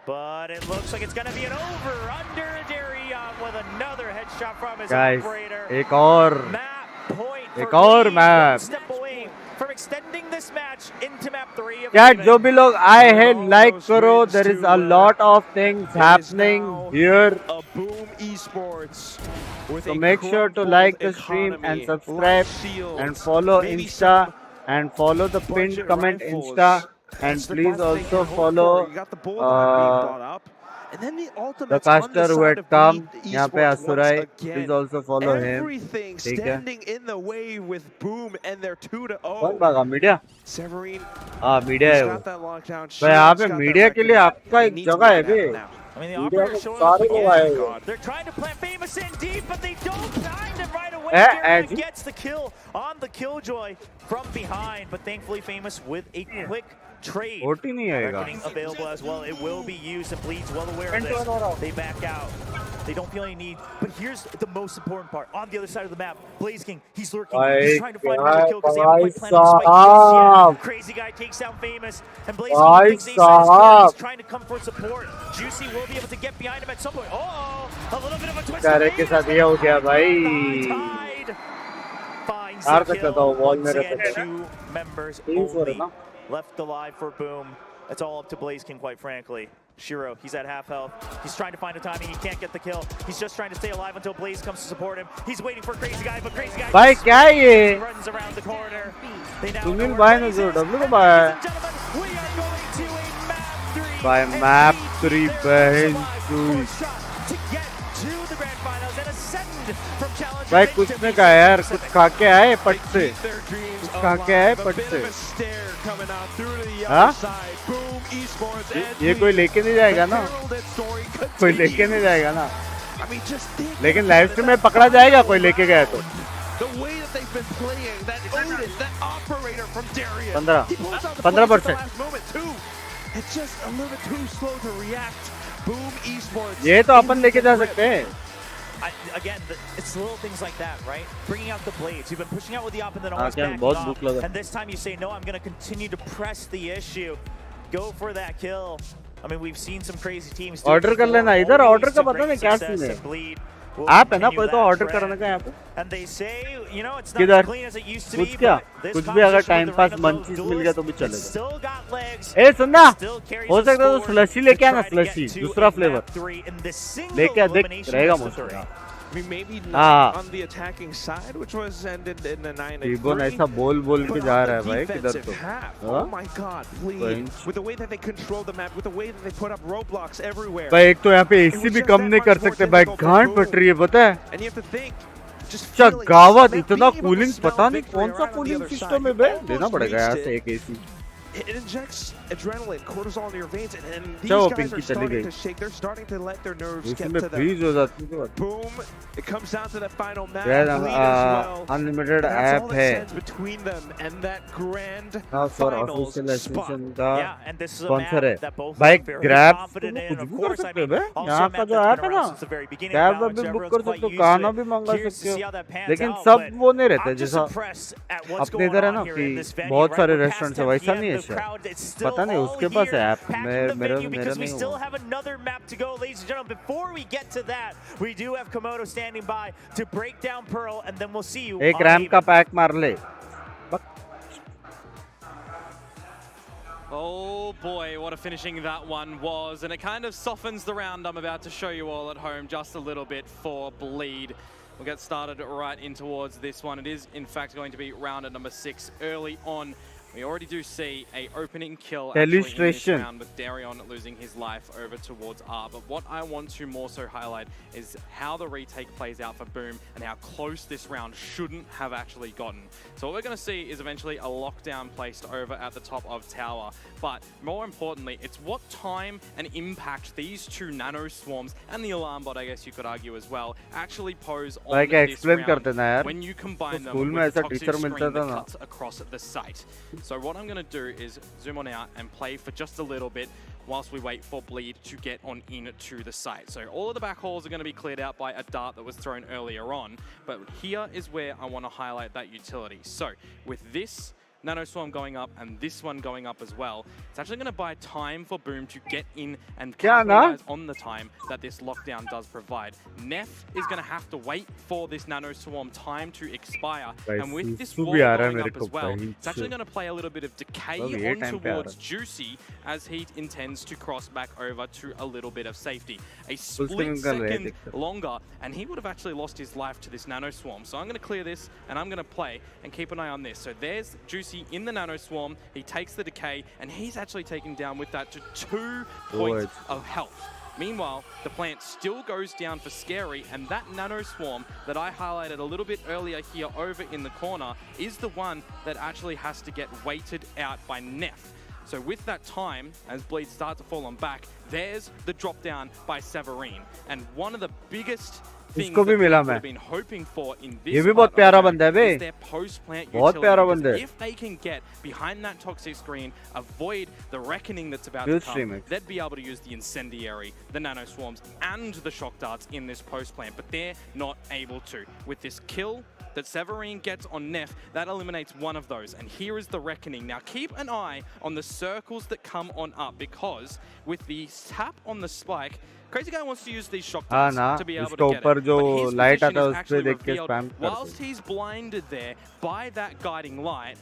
But it looks like it's going to be an over under Darion with another headshot from his operator. एक और. Map point. एक और map. Step away from extending this match into map 3. क्या जो भी लोग आए हैं like करो. There is a lot of things happening here. A Boom Esports. So make sure to like the stream and subscribe and follow Insta and follow the pinned comment Insta and please also follow the caster who had come यहाँ पे Asurai. Please also follow him. Everything standing in the way with Boom and their 2-0. कौन भागा media? Severine. हाँ media है वो. तो यहाँ पे मीडिया के लिए आपका एक जगह है भी. I mean, the operator showing up again. They're trying to plant Famous in deep, but they don't find him right away. Darion gets the kill on the Killjoy from behind, but thankfully Famous with a quick trade. Reckoning available as well. It will be used, and Bleed's well aware of this. They back out. They don't feel any need. But here's the most important part. On the other side of the map, Blaze King, he's lurking. He's trying to find another kill because they haven't quite planted the spike yet. Crazy Guy takes down Famous, and Blaze King thinks Ace is trying to come for support. Juicy will be able to get behind him at some point. Oh, a little bit of a twist. के साथ ये हो गया भाई. हार सकता था वो वॉल में रहता था. Two members only left alive for Boom. It's all up to Blaze King, quite frankly. Shiro, he's at half health. He's trying to find a timing. He can't get the kill. He's just trying to stay alive until Blaze comes to support him. He's waiting for Crazy Guy, but Crazy Guy भाई क्या है ये? runs around the corner. Sunil भाई ने जो W को पाया. By map 3 बहन चूई. भाई कुछ ने कहा यार, कुछ खा के आए पट से. कुछ खा के आए पट से. हाँ? ये कोई लेके नहीं जाएगा ना. कोई लेके नहीं जाएगा ना. लेकिन लाइव स्ट्रीम में पकड़ा जाएगा कोई लेके गया तो. 15%. ये तो अपन लेके जा सकते हैं. Again, it's little things like that, right? Bringing out the blades. You've been pushing out with the op and then always backing off. And this time you say, no, I'm going to continue to press the issue. Go for that kill. I mean, we've seen some crazy teams. Order कर लेना इधर. Order का पता नहीं क्या scene है. आप है ना कोई तो ऑर्डर करने का यहाँ पे. किधर? कुछ क्या? कुछ भी अगर टाइम पास मंचीज मिल गया तो भी चलेगा. ए सुनना, हो सकता है तो स्लशी लेके आना. स्लशी दूसरा फ्लेवर लेके आ. देख रहेगा मुझे. I mean, maybe not on the attacking side, which was ended in a 9-8. Ibon ऐसा बोल के जा रहा है भाई किधर तो. Oh my God, please! With the way that they control the map, with the way that they put up roadblocks everywhere. भाई एक तो यहाँ पे AC भी कम नहीं कर सकते भाई. घाट पट रही है पता है. And you have to think. अच्छा गावत इतना कूलिंग पता नहीं कौन सा कूलिंग सिस्टम है बे. देना पड़ेगा यार से एक AC. It injects adrenaline, cortisol into your veins, and these guys are starting to shake. They're starting to let their nerves get to them. Boom! It comes down to the final map. Unlimited app है. Between them and that grand finals spot. Yeah, and this is a map that both भाई grab कुछ भी कर सकते हो बे. यहाँ का जो ऐप है ना, कैब भी बुक कर सकते हो, गाना भी मंगा सकते हो. लेकिन सब वो नहीं रहते जैसा अपने इधर है ना कि बहुत सारे रेस्टोरेंट्स है. वैसा नहीं है. पता नहीं उसके पास है ऐप. मेरा नहीं still have another map to go, ladies and gentlemen. Before we get to that, we do have Komodo standing by to break down Pearl, and then we'll see you. एक रैम का pack मार ले. Oh boy, what a finishing that one was, and it kind of softens the round I'm about to show you all at home just a little bit for Bleed. We'll get started right in towards this one. It is in fact going to be round at number 6 early on. We already do see a opening kill actually in this round with Darion losing his life over towards R. But what I want to more so highlight is how the retake plays out for Boom and how close this round shouldn't have actually gotten. So what we're going to see is eventually a lockdown placed over at the top of tower. But more importantly, it's what time and impact these two nano swarms and the alarm bot, I guess you could argue as well, actually pose on this round when you combine them with the toxic screen that cuts across the site. So what I'm going to do is zoom on out and play for just a little bit whilst we wait for Bleed to get on into the site. So all of the back halls are going to be cleared out by a dart that was thrown earlier on, but here is where I want to highlight that utility. So with this Nano Swarm going up and this one going up as well, it's actually going to buy time for Boom to get in and capitalize on the time that this lockdown does provide. Neff is going to have to wait for this Nano Swarm time to expire, and with this wall going up as well, it's actually going to play a little bit of decay on towards Juicy as he intends to cross back over to a little bit of safety. A split second longer, and he would have actually lost his life to this Nano Swarm. So I'm going to clear this, and I'm going to play and keep an eye on this. So there's Juicy in the Nano Swarm, he takes the decay, and he's actually taken down with that to 2 points of health. Meanwhile, the plant still goes down for Scary, and that Nano Swarm that I highlighted a little bit earlier here over in the corner is the one that actually has to get weighted out by Neff. So with that time, as Bleed starts to fall on back, there's the drop down by Severine. And one of the biggest things that we've been hoping for in this is their post-plant utility. If they can get behind that toxic screen, avoid the reckoning that's about to come, they'd be able to use the Incendiary, the Nano Swarms, and the Shock Darts in this post-plant, but they're not able to. With this kill that Severine gets on Neff, that eliminates one of those, and here is the reckoning. Now keep an eye on the circles that come on up, because with the tap on the spike, Crazy Guy wants to use these shock darts to be able to get it. But his position is actually revealed whilst he's blinded there by that guiding light.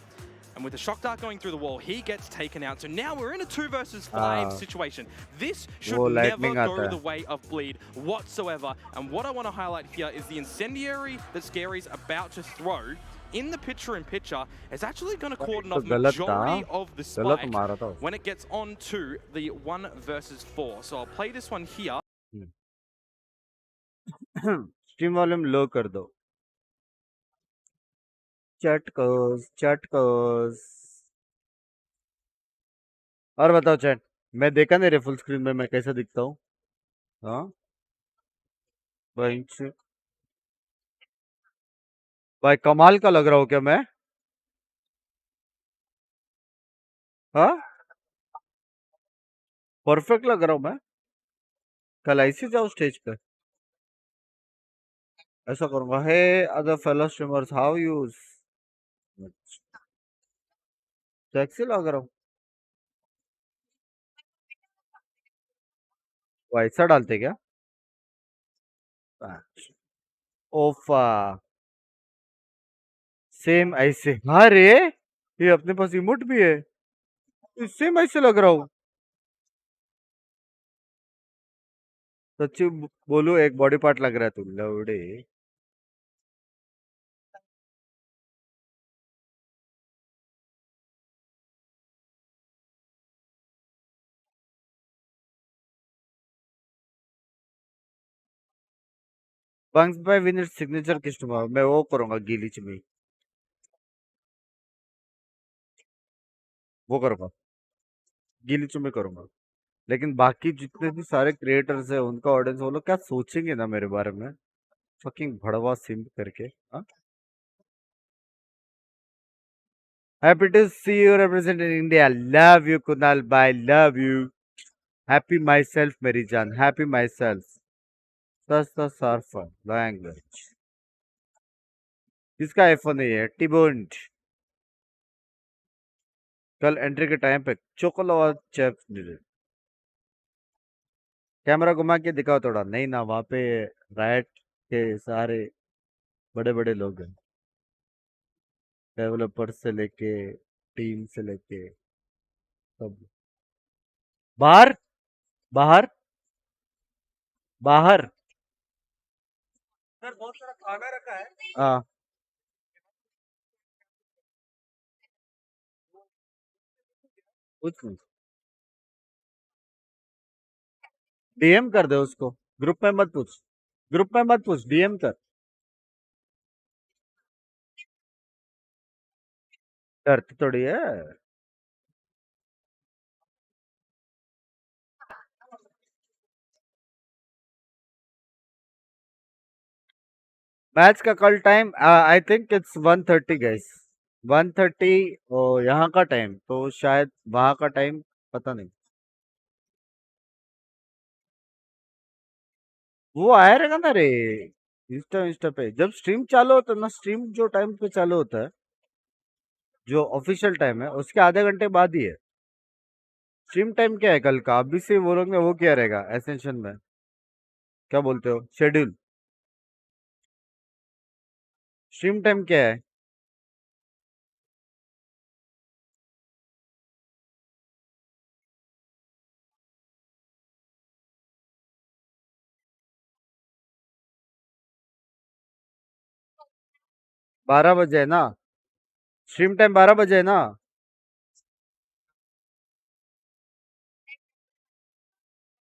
And with the shock dart going through the wall, he gets taken out. So now we're in a 2 versus 5 situation. This should never go the way of Bleed whatsoever. And what I want to highlight here is the Incendiary that Scary's about to throw in the picture-in-picture is actually going to cordon off majority of the spike when it gets on to the 1 versus 4. So I'll play this one here. Stream volume low कर दो. चटकोस. और बताओ chat, मैं देखा नहीं रे full screen में मैं कैसा दिखता हूँ. हाँ भाई कमाल का लग रहा हूँ क्या मैं? हाँ परफेक्ट लग रहा हूँ मैं. कल ऐसे जाओ स्टेज पे, ऐसा करूंगा. Hey other fellow streamers, how you? Sexy लग रहा हूँ. वैसा डालते क्या? ओफा सेम ऐसे. हाँ रे, ये अपने पास इमोट भी है. सेम ऐसे लग रहा हूँ. सच्ची बोलू, एक बॉडी पार्ट लग रहा है तू लवड़े. Bunks bye winner signature KIST मैं वो करूंगा, गीली चुम्मी वो करूंगा, गीली चुम्मी करूंगा. लेकिन बाकी जितने भी सारे क्रिएटर्स है, उनका ऑडियंस, वो लोग क्या सोचेंगे ना मेरे बारे में, फकिंग भड़वा सिम्प करके. हाँ, happy to see you represent in India. Love you Kunal भाई, love you. Happy myself मेरी जान, हैप्पी माई सेल्फ. लैंग्वेज किसका आईफोन नहीं है? टिबोन्ट कल एंट्री के टाइम पे चोकोलो चेप कैमरा घुमा के दिखाओ थोड़ा. नहीं ना, वहां पे राइट के सारे बड़े बड़े लोग हैं, डेवलपर से लेके टीम से लेके सब. बाहर बाहर बाहर. सर बहुत सारा खाना रखा है. हाँ कुछ नहीं, डीएम कर दे उसको, ग्रुप में मत पूछ, ग्रुप में मत पूछ, डीएम कर। डरती थोड़ी है। मैच का कल time I think it's 1:30 guys, 1:30 यहाँ का टाइम, तो शायद वहाँ का टाइम पता नहीं। वो आया रहेगा ना रे, इंस्टा इंस्टा पे जब स्ट्रीम चालू होता है ना, स्ट्रीम जो टाइम पे चालू होता है, जो ऑफिशियल टाइम है, उसके आधे घंटे बाद ही है। स्ट्रीम टाइम क्या है कल का, अभी से वो लोग ने वो किया रहेगा एसेंशन में, क्या बोलते हो, शेड्यूल। स्ट्रीम टाइम क्या है? 12 बजे है ना, स्ट्रीम टाइम 12 बजे है ना।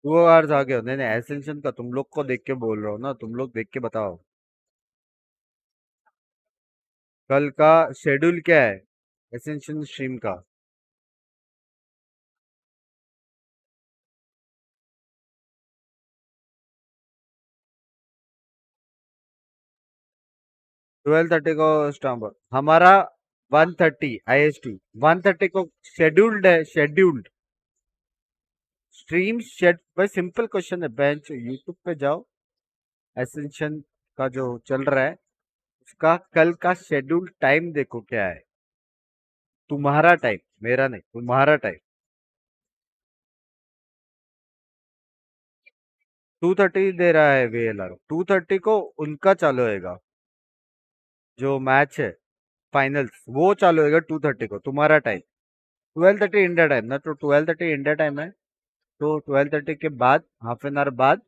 2 आवर्स आगे हो, नहीं नहीं, एसेंशन का तुम लोग को देख के बोल रहा हूँ ना, तुम लोग देख के बताओ कल का शेड्यूल क्या है एसेंशन स्ट्रीम का। 12:30 को स्टार्ट हमारा, 1:30 IST, 1:30 को शेड्यूल्ड है, शेड्यूल्ड स्ट्रीम शेड। भाई सिंपल क्वेश्चन है, बेंच यूट्यूब पे जाओ, एसेंशन का जो चल रहा है उसका कल का शेड्यूल टाइम देखो क्या है, तुम्हारा टाइम, मेरा नहीं, तुम्हारा टाइम। 2:30 दे रहा है VLR, 2:30 को उनका चालू होएगा, जो मैच है फाइनल्स वो चालू होएगा 2:30 को, तुम्हारा टाइम 12:30 इंडिया टाइम ना, तो 12:30 इंडिया टाइम है, तो 12:30 के बाद हाफ एन आवर बाद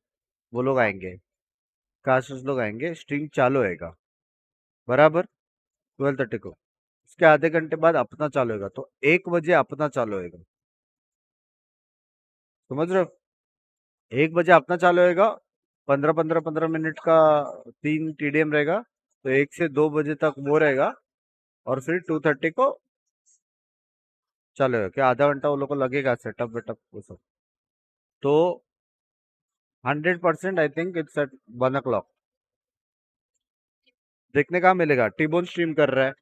वो लोग आएंगे, कास्टर्स लोग आएंगे, स्ट्रीम चालू होएगा बराबर 12:30 को। उसके आधे घंटे बाद अपना चालू होगा, तो 1 बजे अपना चालू होगा, समझ रहे हो? 1 बजे अपना चालू होगा, 15-15 मिनट का 3 TDM रहेगा, तो 1 से 2 बजे तक वो रहेगा, और फिर 2:30 को चालू होगा, क्या आधा घंटा वो लोग को लगेगा सेटअप वेटअप वो सब, तो 100% I think it's eight 1 o'clock। देखने कहाँ मिलेगा, टीबोन स्ट्रीम कर रहा है,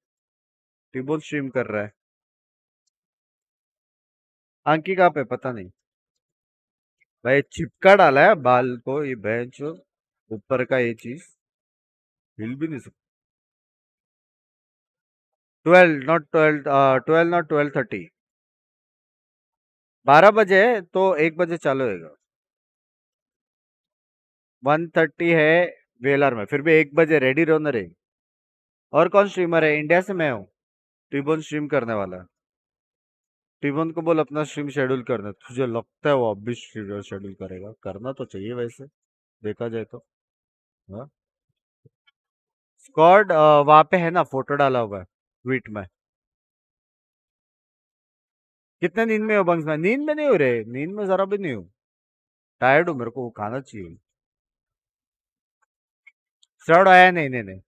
टीबोन स्ट्रीम कर रहा है, आंकी कहाँ पे पता नहीं, भाई चिपका डाला है बाल को ये बेंच, ऊपर का ये चीज हिल भी नहीं सकता। 12 नॉट 12, 12 नॉट 12:30, 12 बजे है, तो 1 बजे चालू होगा, 1:30 है वेलर में, फिर भी 1 बजे रेडी रहो ना रे। और कौन स्ट्रीमर है इंडिया से? मैं हूँ, टिबोन स्ट्रीम करने वाला है, टिबोन को बोल अपना स्ट्रीम शेड्यूल करना, तुझे लगता है वो अब भी शेड्यूल करेगा? करना तो चाहिए वैसे, देखा जाए तो। हाँ, स्क्वाड वहां पे है ना, फोटो डाला हुआ है ट्वीट में। कितने नींद में हो बंक्स? में नींद में नहीं हो रहे, नींद में जरा भी नहीं हूँ, टायर्ड हूँ, मेरे को वो खाना चाहिए। श्राउड आया? नहीं नहीं नहीं,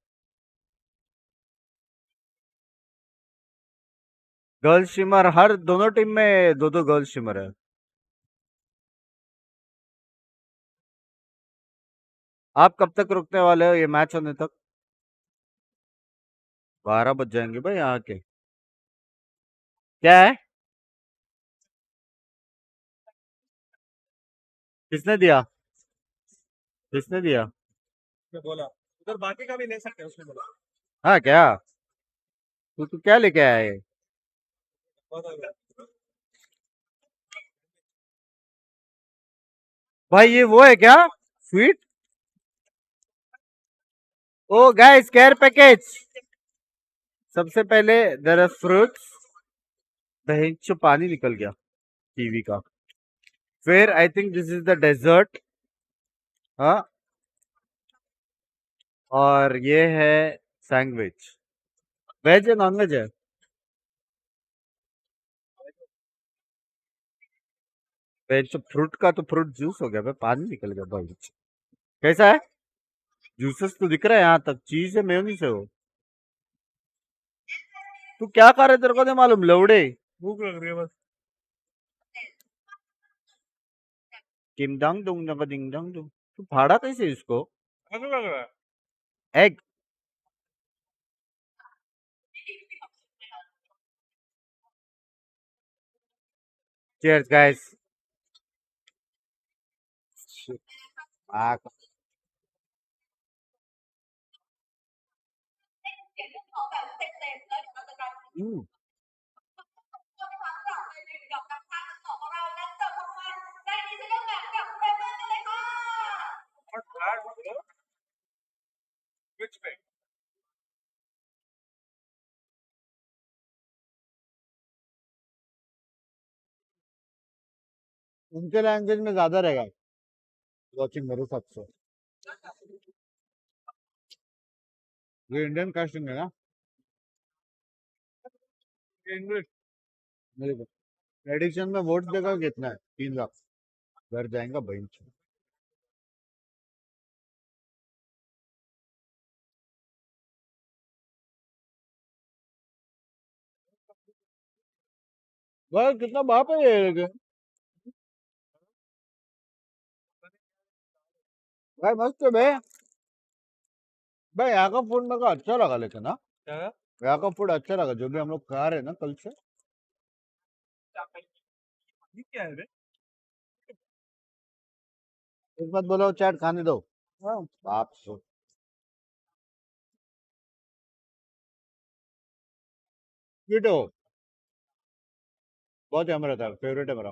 गर्ल स्ट्रीमर हर दोनों टीम में दो दो गर्ल स्ट्रीमर है। आप कब तक रुकने वाले हो ये मैच होने तक? 12 बज जाएंगे भाई यहाँ के। क्या है? किसने दिया? किसने दिया? बोला उधर बाकी का भी ले सकते हैं, उसने बोला। हाँ क्या? तू क्या लेके आया है? भाई ये वो है क्या, स्वीट? ओ गाइस, केयर पैकेज। सबसे पहले देयर आर फ्रूट्स, बहन पानी निकल गया टीवी का। फिर I think this is the dessert, हाँ, और ये है सैंडविच। वेज है नॉन वेज है? तो फ्रूट का तो फ्रूट जूस हो गया, पानी निकल गया भाई। कैसा है? जूसेस तो दिख रहा है यहाँ तक, चीज है मेयोनीज है वो। तू क्या कर रहे, तेरे को नहीं मालूम लवड़े? भूख लग रही है बस। किम डंग डुंग डंग डिंग डंग डुंग। तू फाड़ा कैसे इसको? ऐसा लग रहा है। Egg. Cheers, guys. Mm. Which way? उनके लैंग्वेज में ज्यादा रहेगा वॉचिंग मेरे हिसाब से। ये इंडियन कास्टिंग है ना? इंग्लिश। मेरे को एडिशन में वोट देगा कितना है? 3 लाख। घर जाएगा भाई। भाई कितना बाप है ये लेकिन। भाई मस्त है भाई। भाई यहाँ का फूड मेरे को अच्छा लगा लेकिन ना, यहाँ का फूड अच्छा लगा जो भी हम लोग खा रहे हैं ना कल से। ये क्या है? इस बात बोलो चैट खाने दो। हाँ, बाप सो। कीटो बहुत है मेरा, था फेवरेट है मेरा।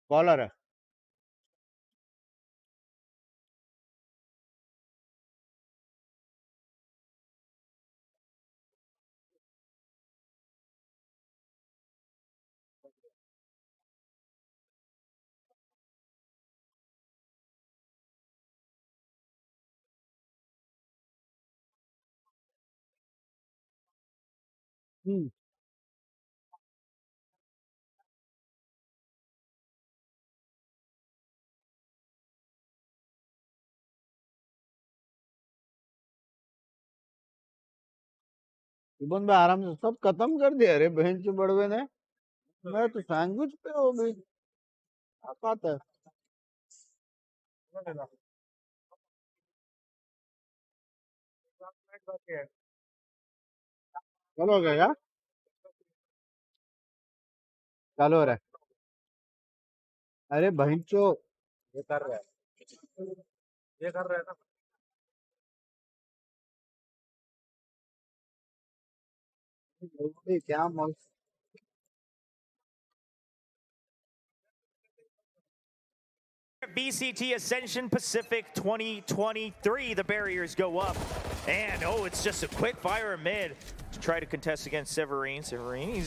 कॉलर है। हम्म। सुबह में आराम से सब खत्म कर दिया अरे बहन के बड़वे ने। मैं तो सैंडविच पे हो गई। क्या बात है? चलो हो गया चालू हो रहा है। अरे बहन चो ये कर रहा है, ये कर रहा है ना। क्या मौत। VCT Ascension Pacific 2023, the barriers go up. And, oh, it's just a quick fire mid to try to contest against Severine. Severine,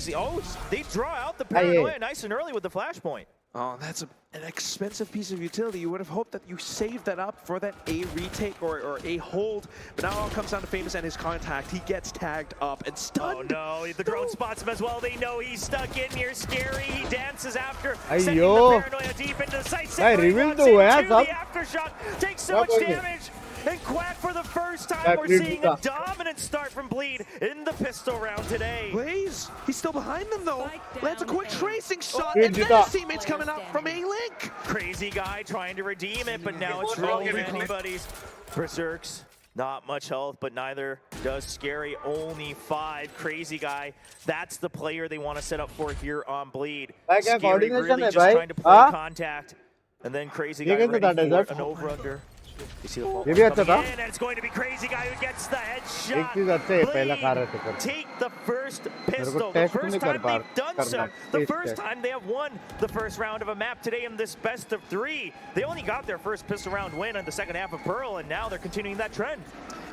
they draw out the paranoia nice and early with the flashpoint. Oh, that's an expensive piece of utility. You would have hoped that you saved that up for that A retake or A hold, but now it all comes down to Famous and his contact. He gets tagged up and stunned. Oh no, the drone spots him as well. They know he's stuck in here. Scary, he dances after, Ayyo. sending the paranoia deep into the site. reveal तो हुआ है सब। The aftershock takes so much damage. And Quack, for the first time, we're seeing a dominant start from Bleed in the pistol round today. Blaze, he's still behind them though. Lands a quick tracing shot, and then his teammates coming up from A-Link. Crazy guy trying to redeem it, but now it's rolling anybody's. Berserks, not much health, but neither does Scary. Only 5. Crazy guy, that's the player they want to set up for here on Bleed. Scary really just trying to play contact. And then Crazy guy ready for an over-under. You see the fall coming in, and it's going to be Crazy guy who gets the headshot. Bleed take the first pistol. The first time they've done so. The first time they have won the first round of a map today in this best of 3. They only got their first pistol round win in the second half of Pearl, and now they're continuing that trend.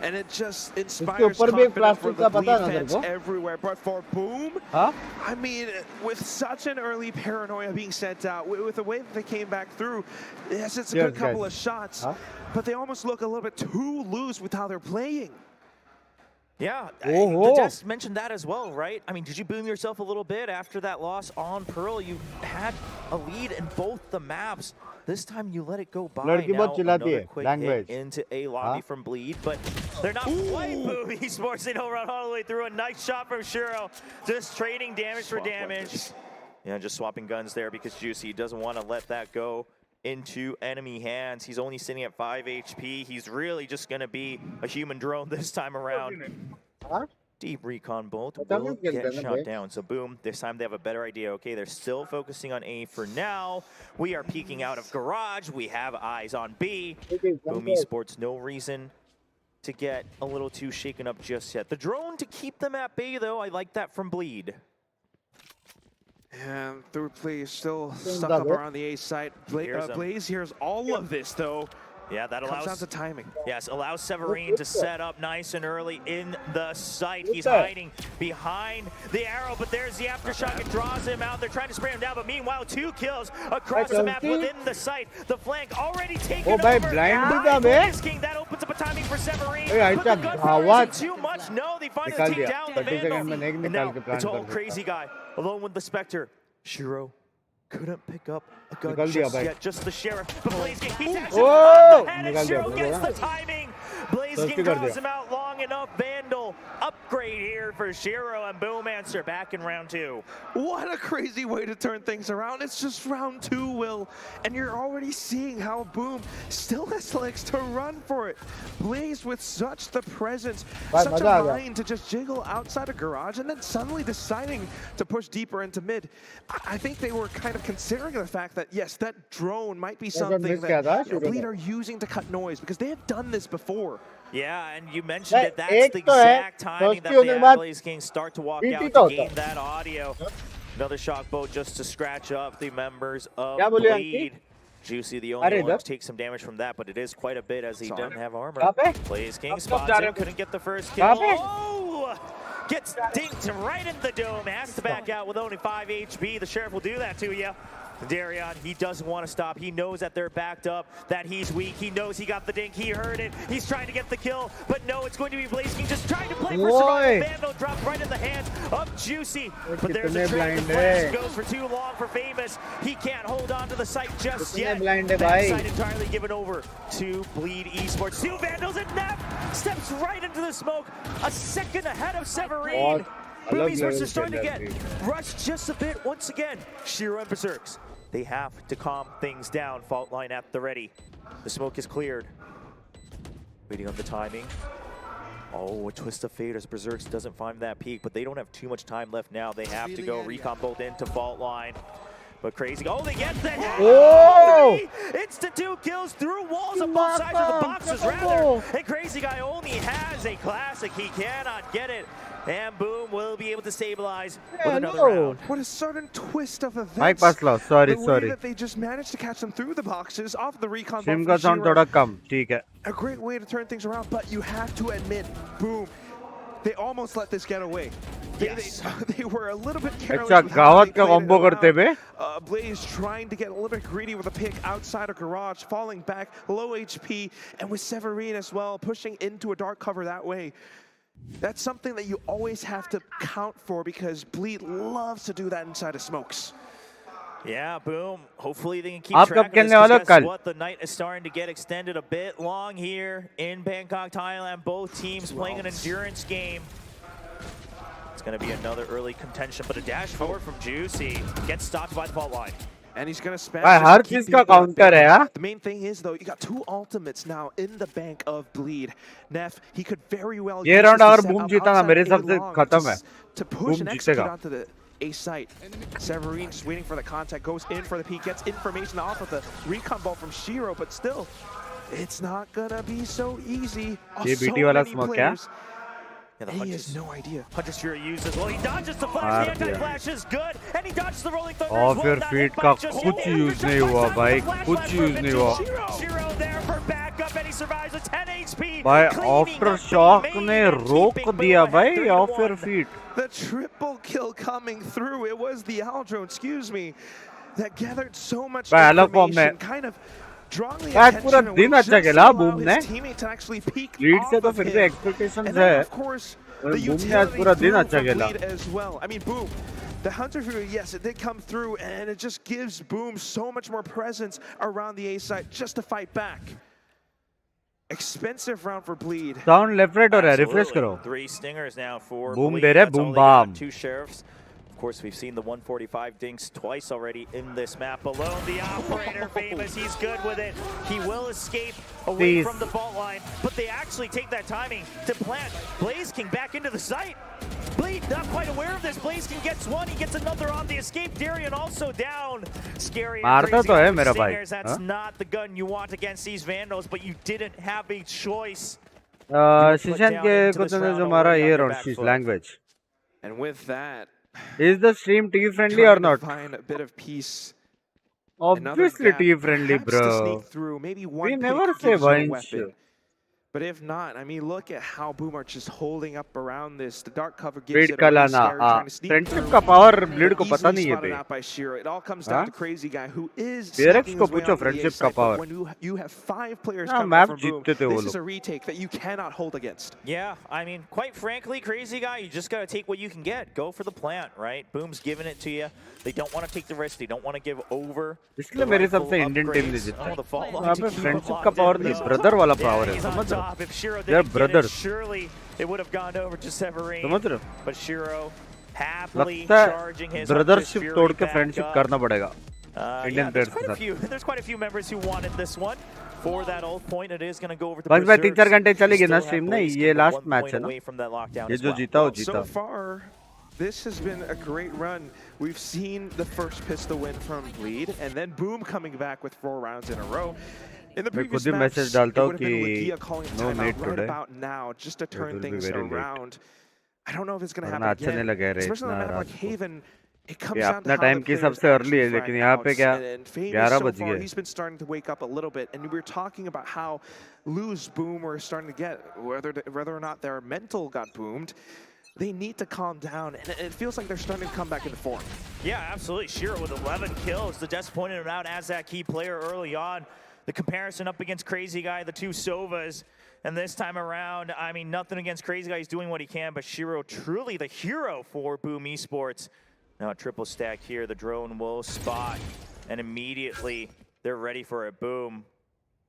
And it just inspires confidence for the Bleed fans everywhere. But for Boom, I mean, with such an early paranoia being sent out, with the way that they came back through, yes, it's a good couple of shots, but they almost look a little bit too loose with how they're playing. Yeah, Oh. Just mentioned that as well, right? I mean, did you boom yourself a little bit after that loss on Pearl? You had a lead in both the maps. This time you let it go by. लड़की Now बहुत चिल्लाती another है, quick language. hit into a lobby from Bleed, but they're not quite Boom Esports. They don't run all the way through. A nice shot from Shiro, just trading damage for damage. Yeah, just swapping guns there because Juicy doesn't want to let that go into enemy hands. He's only sitting at 5 HP. He's really just going to be a human drone this time around. Deep recon bolt will get shot down. So Boom, this time they have a better idea. Okay, they're still focusing on A for now. We are peeking out of garage. We have eyes on B. Boom Esports, no reason to get a little too shaken up just yet. The drone to keep them at bay, though. I like that from Bleed. And through play still stuck up around the A site. Blaze hears all of this, though. Yeah, that allows... Comes down to timing. Yes, allows Severine to set up nice and early in the site. He's hiding behind the arrow, but there's the aftershock. It draws him out. They're trying to spray him down, but meanwhile, 2 kills across the map within the site. The flank already taken over. King, that opens up a timing for Severine. But the gun isn't too much. No, they finally take down the Vandal. And now it's all crazy guy, alone with the Spectre. Shiro couldn't pick up a gun just yet, just the Sheriff. But Blaze King, he's actually on the head, and Shiro gets the timing. Blaze King draws him out long enough. Vandal upgrade here for Shiro, and Boom answer back in round 2. What a crazy way to turn things around. It's just round 2, Will, and you're already seeing how Boom still has legs to run for it. Blaze with such the presence, such a mind to just jiggle outside a garage, and then suddenly deciding to push deeper into mid. I think they were kind of considering the fact that, yes, that drone might be something that Bleed are using to cut noise, because they have done this before. Yeah, and you mentioned it. That's the exact timing that the Blaze Kings start to walk out to gain that audio. Another shock bolt just to scratch up the members of Bleed. Juicy, the only one to take some damage from that, but it is quite a bit as he doesn't have armor. Blaze King spots him, couldn't get the first kill. Oh! Gets dinked right in the dome, has to back out with only 5 HP. The Sheriff will do that to you. Darion, he doesn't want to stop. He knows that they're backed up, that he's weak. He knows he got the dink. He heard it. He's trying to get the kill, but no, it's going to be Blaze King just trying to play for survival. Vandal dropped right in the hands of Juicy, but there's a trade. The flash goes for too long for Famous. He can't hold on to the site just yet. That site entirely given over to Bleed Esports. 2 Vandals, and Neff steps right into the smoke, a second ahead of Severine. Boom Esports is starting to get rushed just a bit once again. Shiro and Berserks, they have to calm things down. Fault line at the ready. The smoke is cleared. Waiting on the timing. Oh, a twist of fate as Berserks doesn't find that peak, but they don't have too much time left now. They have to go recon bolt into fault line. But crazy, oh, they get the instant 2 kills through walls on both sides of the boxes, rather. And Crazy Guy only has a classic. He cannot get it. And Boom will be able to stabilize with another round. What a sudden twist of events. Mic pass loss. Sorry. That they just managed to catch them through the boxes off the recon. Sim का sound थोड़ा कम, ठीक है. A great way to turn things around, but you have to admit, Boom, they almost let this get away. They were a little bit careless. अच्छा, गावत का combo करते हुए. Blaze trying to get a little bit greedy with a pick outside a garage, falling back, low HP, and with Severine as well, pushing into a dark cover that way. That's something that you always have to count for, because Bleed loves to do that inside of smokes. Yeah, Boom. Hopefully they can keep track of this, because guess what? The night is starting to get extended a bit long here in Bangkok, Thailand. Both teams playing an endurance game. It's going to be another early contention, but a dash forward from Juicy gets stopped by the fault line. And he's going to spam. हर चीज का counter है यार. The main thing is though, you got 2 ultimates now in the bank of Bleed. Neff, he could very well ये round अगर Boom जीता ना मेरे हिसाब से खत्म है. To push and execute onto the A site. Severine just waiting for the contact, goes in for the peek, gets information off of the recon ball from Shiro, but still, it's not gonna be so easy. ये BT वाला smoke क्या? Yeah, he has no idea. Hunter's Fury uses, well, he dodges the flash, the anti-flash is good, and he dodges the rolling thunder as well. फिर feet का कुछ use नहीं हुआ भाई, कुछ use नहीं हुआ. Shiro there for backup, and he survives with 10 HP. भाई aftershock ने रोक दिया भाई off your feet. The triple kill coming through. It was the Aldrone, excuse me, that gathered so much information, kind of drawing the attention पूरा दिन अच्छा खेला Boom ने. teammates actually peek Lead से तो off फिर of से him. expectations And then, है. of course, The utility through from Bleed as well. I mean, Boom. The Hunter Fury, yes, it did come through, and it just gives Boom so much more presence around the A side just to fight back. Expensive round for Bleed. Sound left right हो रहा है, refresh करो. 3 stingers now for Boom Bleed. दे रहे, That's all boom they got. bomb. 2 sheriffs. Of course, we've seen the 145 dinks twice already in this map alone. The operator, Famous, he's good with it. He will escape away from the fault line, but they actually take that timing to plant. Blaze King back into the site. Bleed not quite aware of this. Blaze King gets one, he gets another on the escape. Darian also down. Scary and मारता crazy तो है on the मेरा भाई. Stingers. That's not the gun you want against these Vandals, but you didn't have a choice. शीशन के कुछ ने जो मारा ये round she's language. And with that, is the stream tea friendly or not? Find a bit of peace. Obviously tea friendly, bro. We never say once. But if not, I mean, look at how Boom are just holding up around this. The dark cover gives it a really scary, trying to sneak friendship through. का power Bleed को पता नहीं है Spotted bay. out by Shiro. It all comes down to Crazy Guy, who is Berex sneaking को his way पूछो onto the A friendship side, का power. but when you have 5 players हाँ, coming map from Boom, जीतते थे वो this is लोग. a retake that you cannot hold against. Yeah, I mean, quite frankly, Crazy Guy, you just got to take what you can get. Go for the plant, right? Boom's giving it to you. They don't want to take the risk. They don't want to give over. इसलिए मेरे हिसाब से Indian team नहीं जीतती. वहाँ पे friendship का power नहीं, ब्रदर वाला पावर है, समझ रहे हो? They're brothers. Surely it would have gone over to Severine. समझ रहे हो? But Shiro happily लगता charging है his ब्रदरशिप Fury तोड़ के back फ्रेंडशिप up. करना पड़ेगा. Yeah, there's quite a few members who wanted this one. For that old point, it is going to go over to बस भाई 3-4 घंटे Berserks. चलेगी ना Still have स्ट्रीम Blaze नहीं, ये King लास्ट 1 मैच point है ना. away from that lockdown ये as जो well. जीता वो So जीता. far, this has been a great run. We've seen the first pistol win from Bleed, and then Boom coming back with 4 rounds in a row. In the मैं previous खुद ही match, message it डालता हूँ would have been कि Legia calling a no timeout need right today. about now, just to turn will be things very late. around. I don't know if it's going to वरना happen अच्छा नहीं again, लगेगा रे especially on a इतना map like रात को. Haven. It comes ये down to अपना how the टाइम की players सबसे अर्ली actually है, frag लेकिन यहाँ पे outs. क्या And Famous 11 so बज far, गए. he's been starting to wake up a little bit, and we were talking about how loose Boom were starting to get, whether or not their mental got boomed. They need to calm down, and it feels like they're starting to come back into form. Yeah, absolutely. Shiro with 11 kills. The Jets pointed him out as that key player early on. The comparison up against Crazy Guy, the 2 Sovas. And this time around, I mean, nothing against Crazy Guy. He's doing what he can, but Shiro truly the hero for Boom Esports. Now a triple stack here. The drone will spot, and immediately they're ready for a Boom.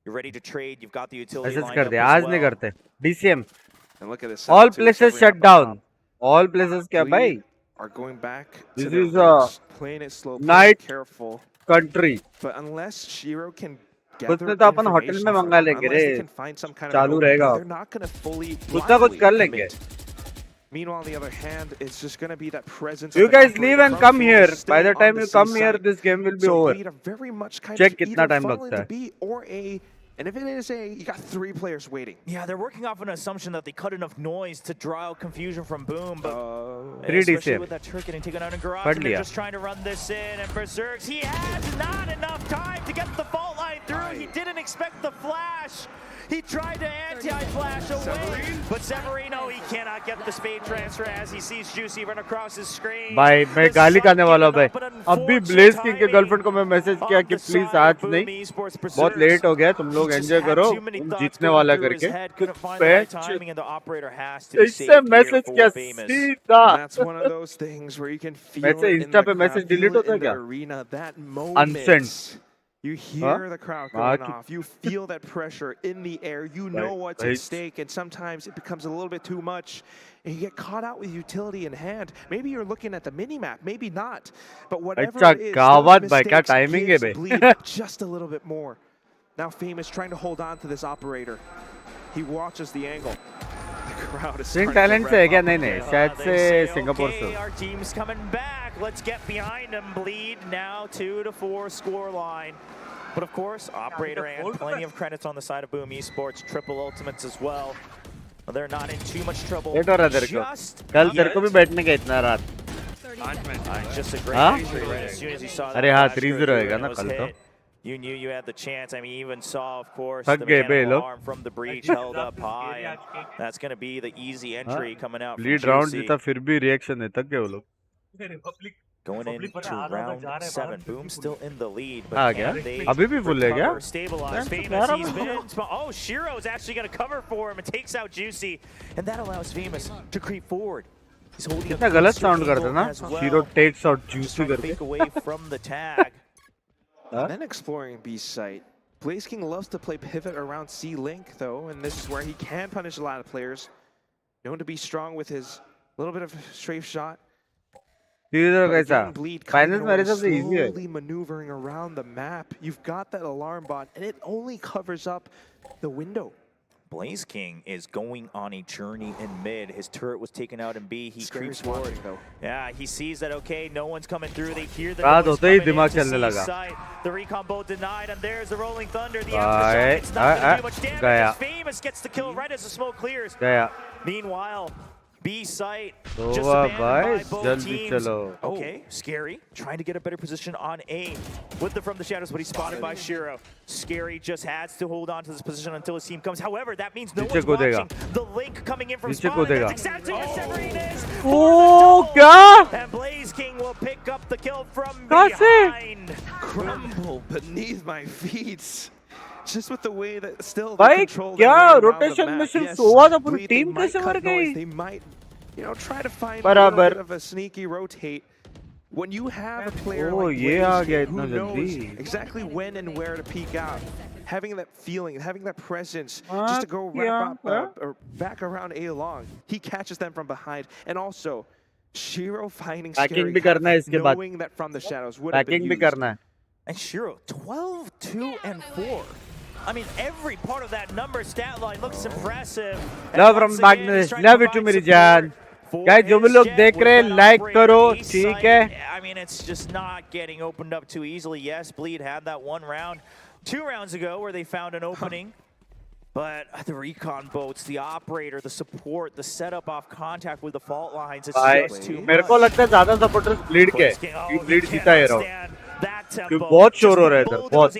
You're ready to trade. You've got the utility ऐसे lined कर up दे, as आज well. नहीं करते. DCM. And look at this. All places shut down. All places क्या भाई? Are going back. This to is their a roots, playing it slow, playing night it careful. country. But unless Shiro can कुछ gather नहीं तो अपन hotel information में from मंगा them, लेंगे unless रे. they can find some kind of चालू opening, रहेगा. they're not going to fully कुछ ना कुछ कर लेंगे. Meanwhile, on the other hand, it's just going to be that presence. You of the guys operator leave and from come Phoenix here. still By the on time the you come C here, side. this game will be So over. Bleed are very much kind Check of कितना either time funnel लगता into है. B or A. And if it is A, you got 3 players waiting. Yeah, they're working off an assumption that they cut enough noise to draw out confusion from Boom, but 3D especially save. with that turret getting taken out in garage, पढ़ and they're लिया. just trying to run this in, and Berserks, he has not enough time to get the fault line through. He didn't expect the flash. He tried to anti-flash away, but Severino, he cannot get the speed transfer as he sees Juicy run across his screen. भाई मैं गाली खाने वाला हूँ भाई. अभी Blaze king के girlfriend को मैं मैसेज किया कि प्लीज आज नहीं, बहुत लेट हो गया, तुम लोग एंजॉय करो, तुम जीतने वाला करके. इससे मैसेज किया सीधा. That's one of those things where you can feel वैसे it in इंस्टा the पे crowd, message feel delete it होता है in the क्या? arena, that moment. Unsent. You hear the crowd going बाकी off. You feel that pressure in the air. You know what's at stake, and sometimes it becomes a little bit too much, and you get caught out with utility in hand. Maybe you're looking at the mini-map, maybe not. But whatever अच्छा it is, गावत those भाई क्या mistakes timing है gives बे. Bleed just a little bit more. Now Famous trying to hold on to this operator. He watches the angle. The crowd is string starting to talent से है rev क्या? up नहीं again. नहीं, शायद They से say, Singapore okay, से. our team's coming back. Let's get behind them. Bleed now 2-4 score line. But of course, operator and plenty of credits on the side of Boom Esports. Triple ultimates as well. They're not in too much trouble. Late हो रहा है तेरे को. कल तेरे को भी बैठने का इतना रात. Just a great हाँ? victory right as soon as you saw that. अरे हाँ, flash 3-0 go through होएगा and ना it was कल तो. hit. You knew you had the chance. I mean, you even saw, of course, थक the गए बे mechanical लोग. arm from the breach held up high. And that's going to be the easy entry coming out from lead round Juicy. जीता फिर भी reaction है, थक गए वो लोग. Going into round 7. Boom still in the lead, but uh can गया they अभी भी फुल है क्या recover, stabilize? Famous, he's been... Oh, Shiro's actually going to cover for him and takes out Juicy, and that allows Famous to creep forward. He's holding कितना गलत sound करता है ना Shiro takes out Juicy करके away from the tag. And then exploring B site. Blaze King loves to play pivot around C Link though, and this is where he can punish a lot of players. Known to be strong with his little bit of strafe shot. Finals मेरे हिसाब से easy है Slowly maneuvering around the map. You've got that alarm bot, and it only covers up the window. Blaze King is going on a journey in mid. His turret was taken out in B. He creeps forward. Yeah, he sees that, okay, no one's coming through. They hear the noise coming into C side. The recon bolt denied, and there's the Rolling Thunder. The aftershock, it's not going to do much damage. Famous gets the kill right as the smoke clears. Meanwhile, B site just abandoned by both teams. Okay, Scary trying to get a better position on A with the from the shadows, but he's spotted by Shiro. Scary just has to hold on to this position until his team comes. However, that means no one's watching. The Link coming in from spawn. That's exactly what Severin is. Oh, क्या? And Blaze King will pick up the kill from behind. Crumble beneath my feet. Just with the way that still भाई क्या rotation में सिर्फ सोवा था पूरी team कैसे मर गई they might, you know, try to find a little bit of a sneaky rotate. When you have a player like Blaze King who knows exactly when and where to peek out, having that feeling, having that presence, just to go wrap up or back around A long, he catches them from behind, and also Shiro finding Scary, knowing that from the shadows would have been used. And Shiro 12, 2, and 4. I mean, every part of that number stat line looks impressive. Love from Magnus, love it to मेरी जान. Guys, जो भी लोग देख रहे हैं, like करो, ठीक है? I mean, it's just not getting opened up too easily. Yes, Bleed had that one round 2 rounds ago where they found an opening. But the recon boats, the operator, the support, the setup off contact with the fault lines, it's just too much. मेरे को लगता है ज़्यादा supporters Bleed के. Bleed जीता है round. क्योंकि बहुत शोर हो रहा है इधर, बहुत.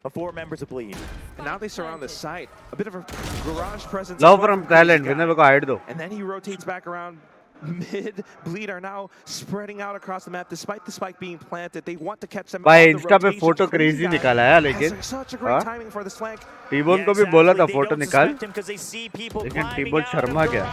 4 members of Bleed. And now they surround the site. A bit of a garage presence. Love from talent. विनय को hide दो. And then he rotates back around mid. Bleed are now spreading out across the map despite the spike being planted. They want to catch them. भाई Insta पे photo crazy निकाला है लेकिन. Such a great timing for the flank. T-bone को भी बोला था photo निकाल. लेकिन टीबोन शर्मा गया.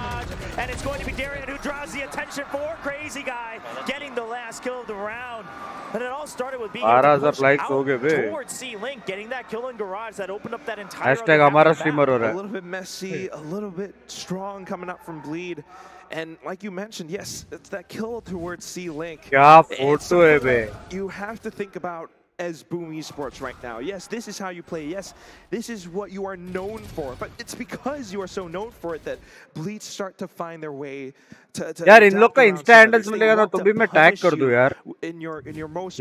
And it's going to be Darian who draws the attention for Crazy Guy, getting the last kill of the round. And it all started with being able to push out towards C-Link, getting that kill in garage that opened up that entire Hashtag हमारा streamer हो रहा है. A little bit messy, a little bit strong coming up from Bleed. And like you mentioned, yes, it's that kill towards C-Link. क्या photo है बे. You have to think about as Boom Esports right now. Yes, this is how you play. Yes, this is what you are known for. But it's because you are so known for it that Bleeds start to find their way to यार इन लोग का Insta handles मिलेगा ना तो भी मैं tag कर दूं यार.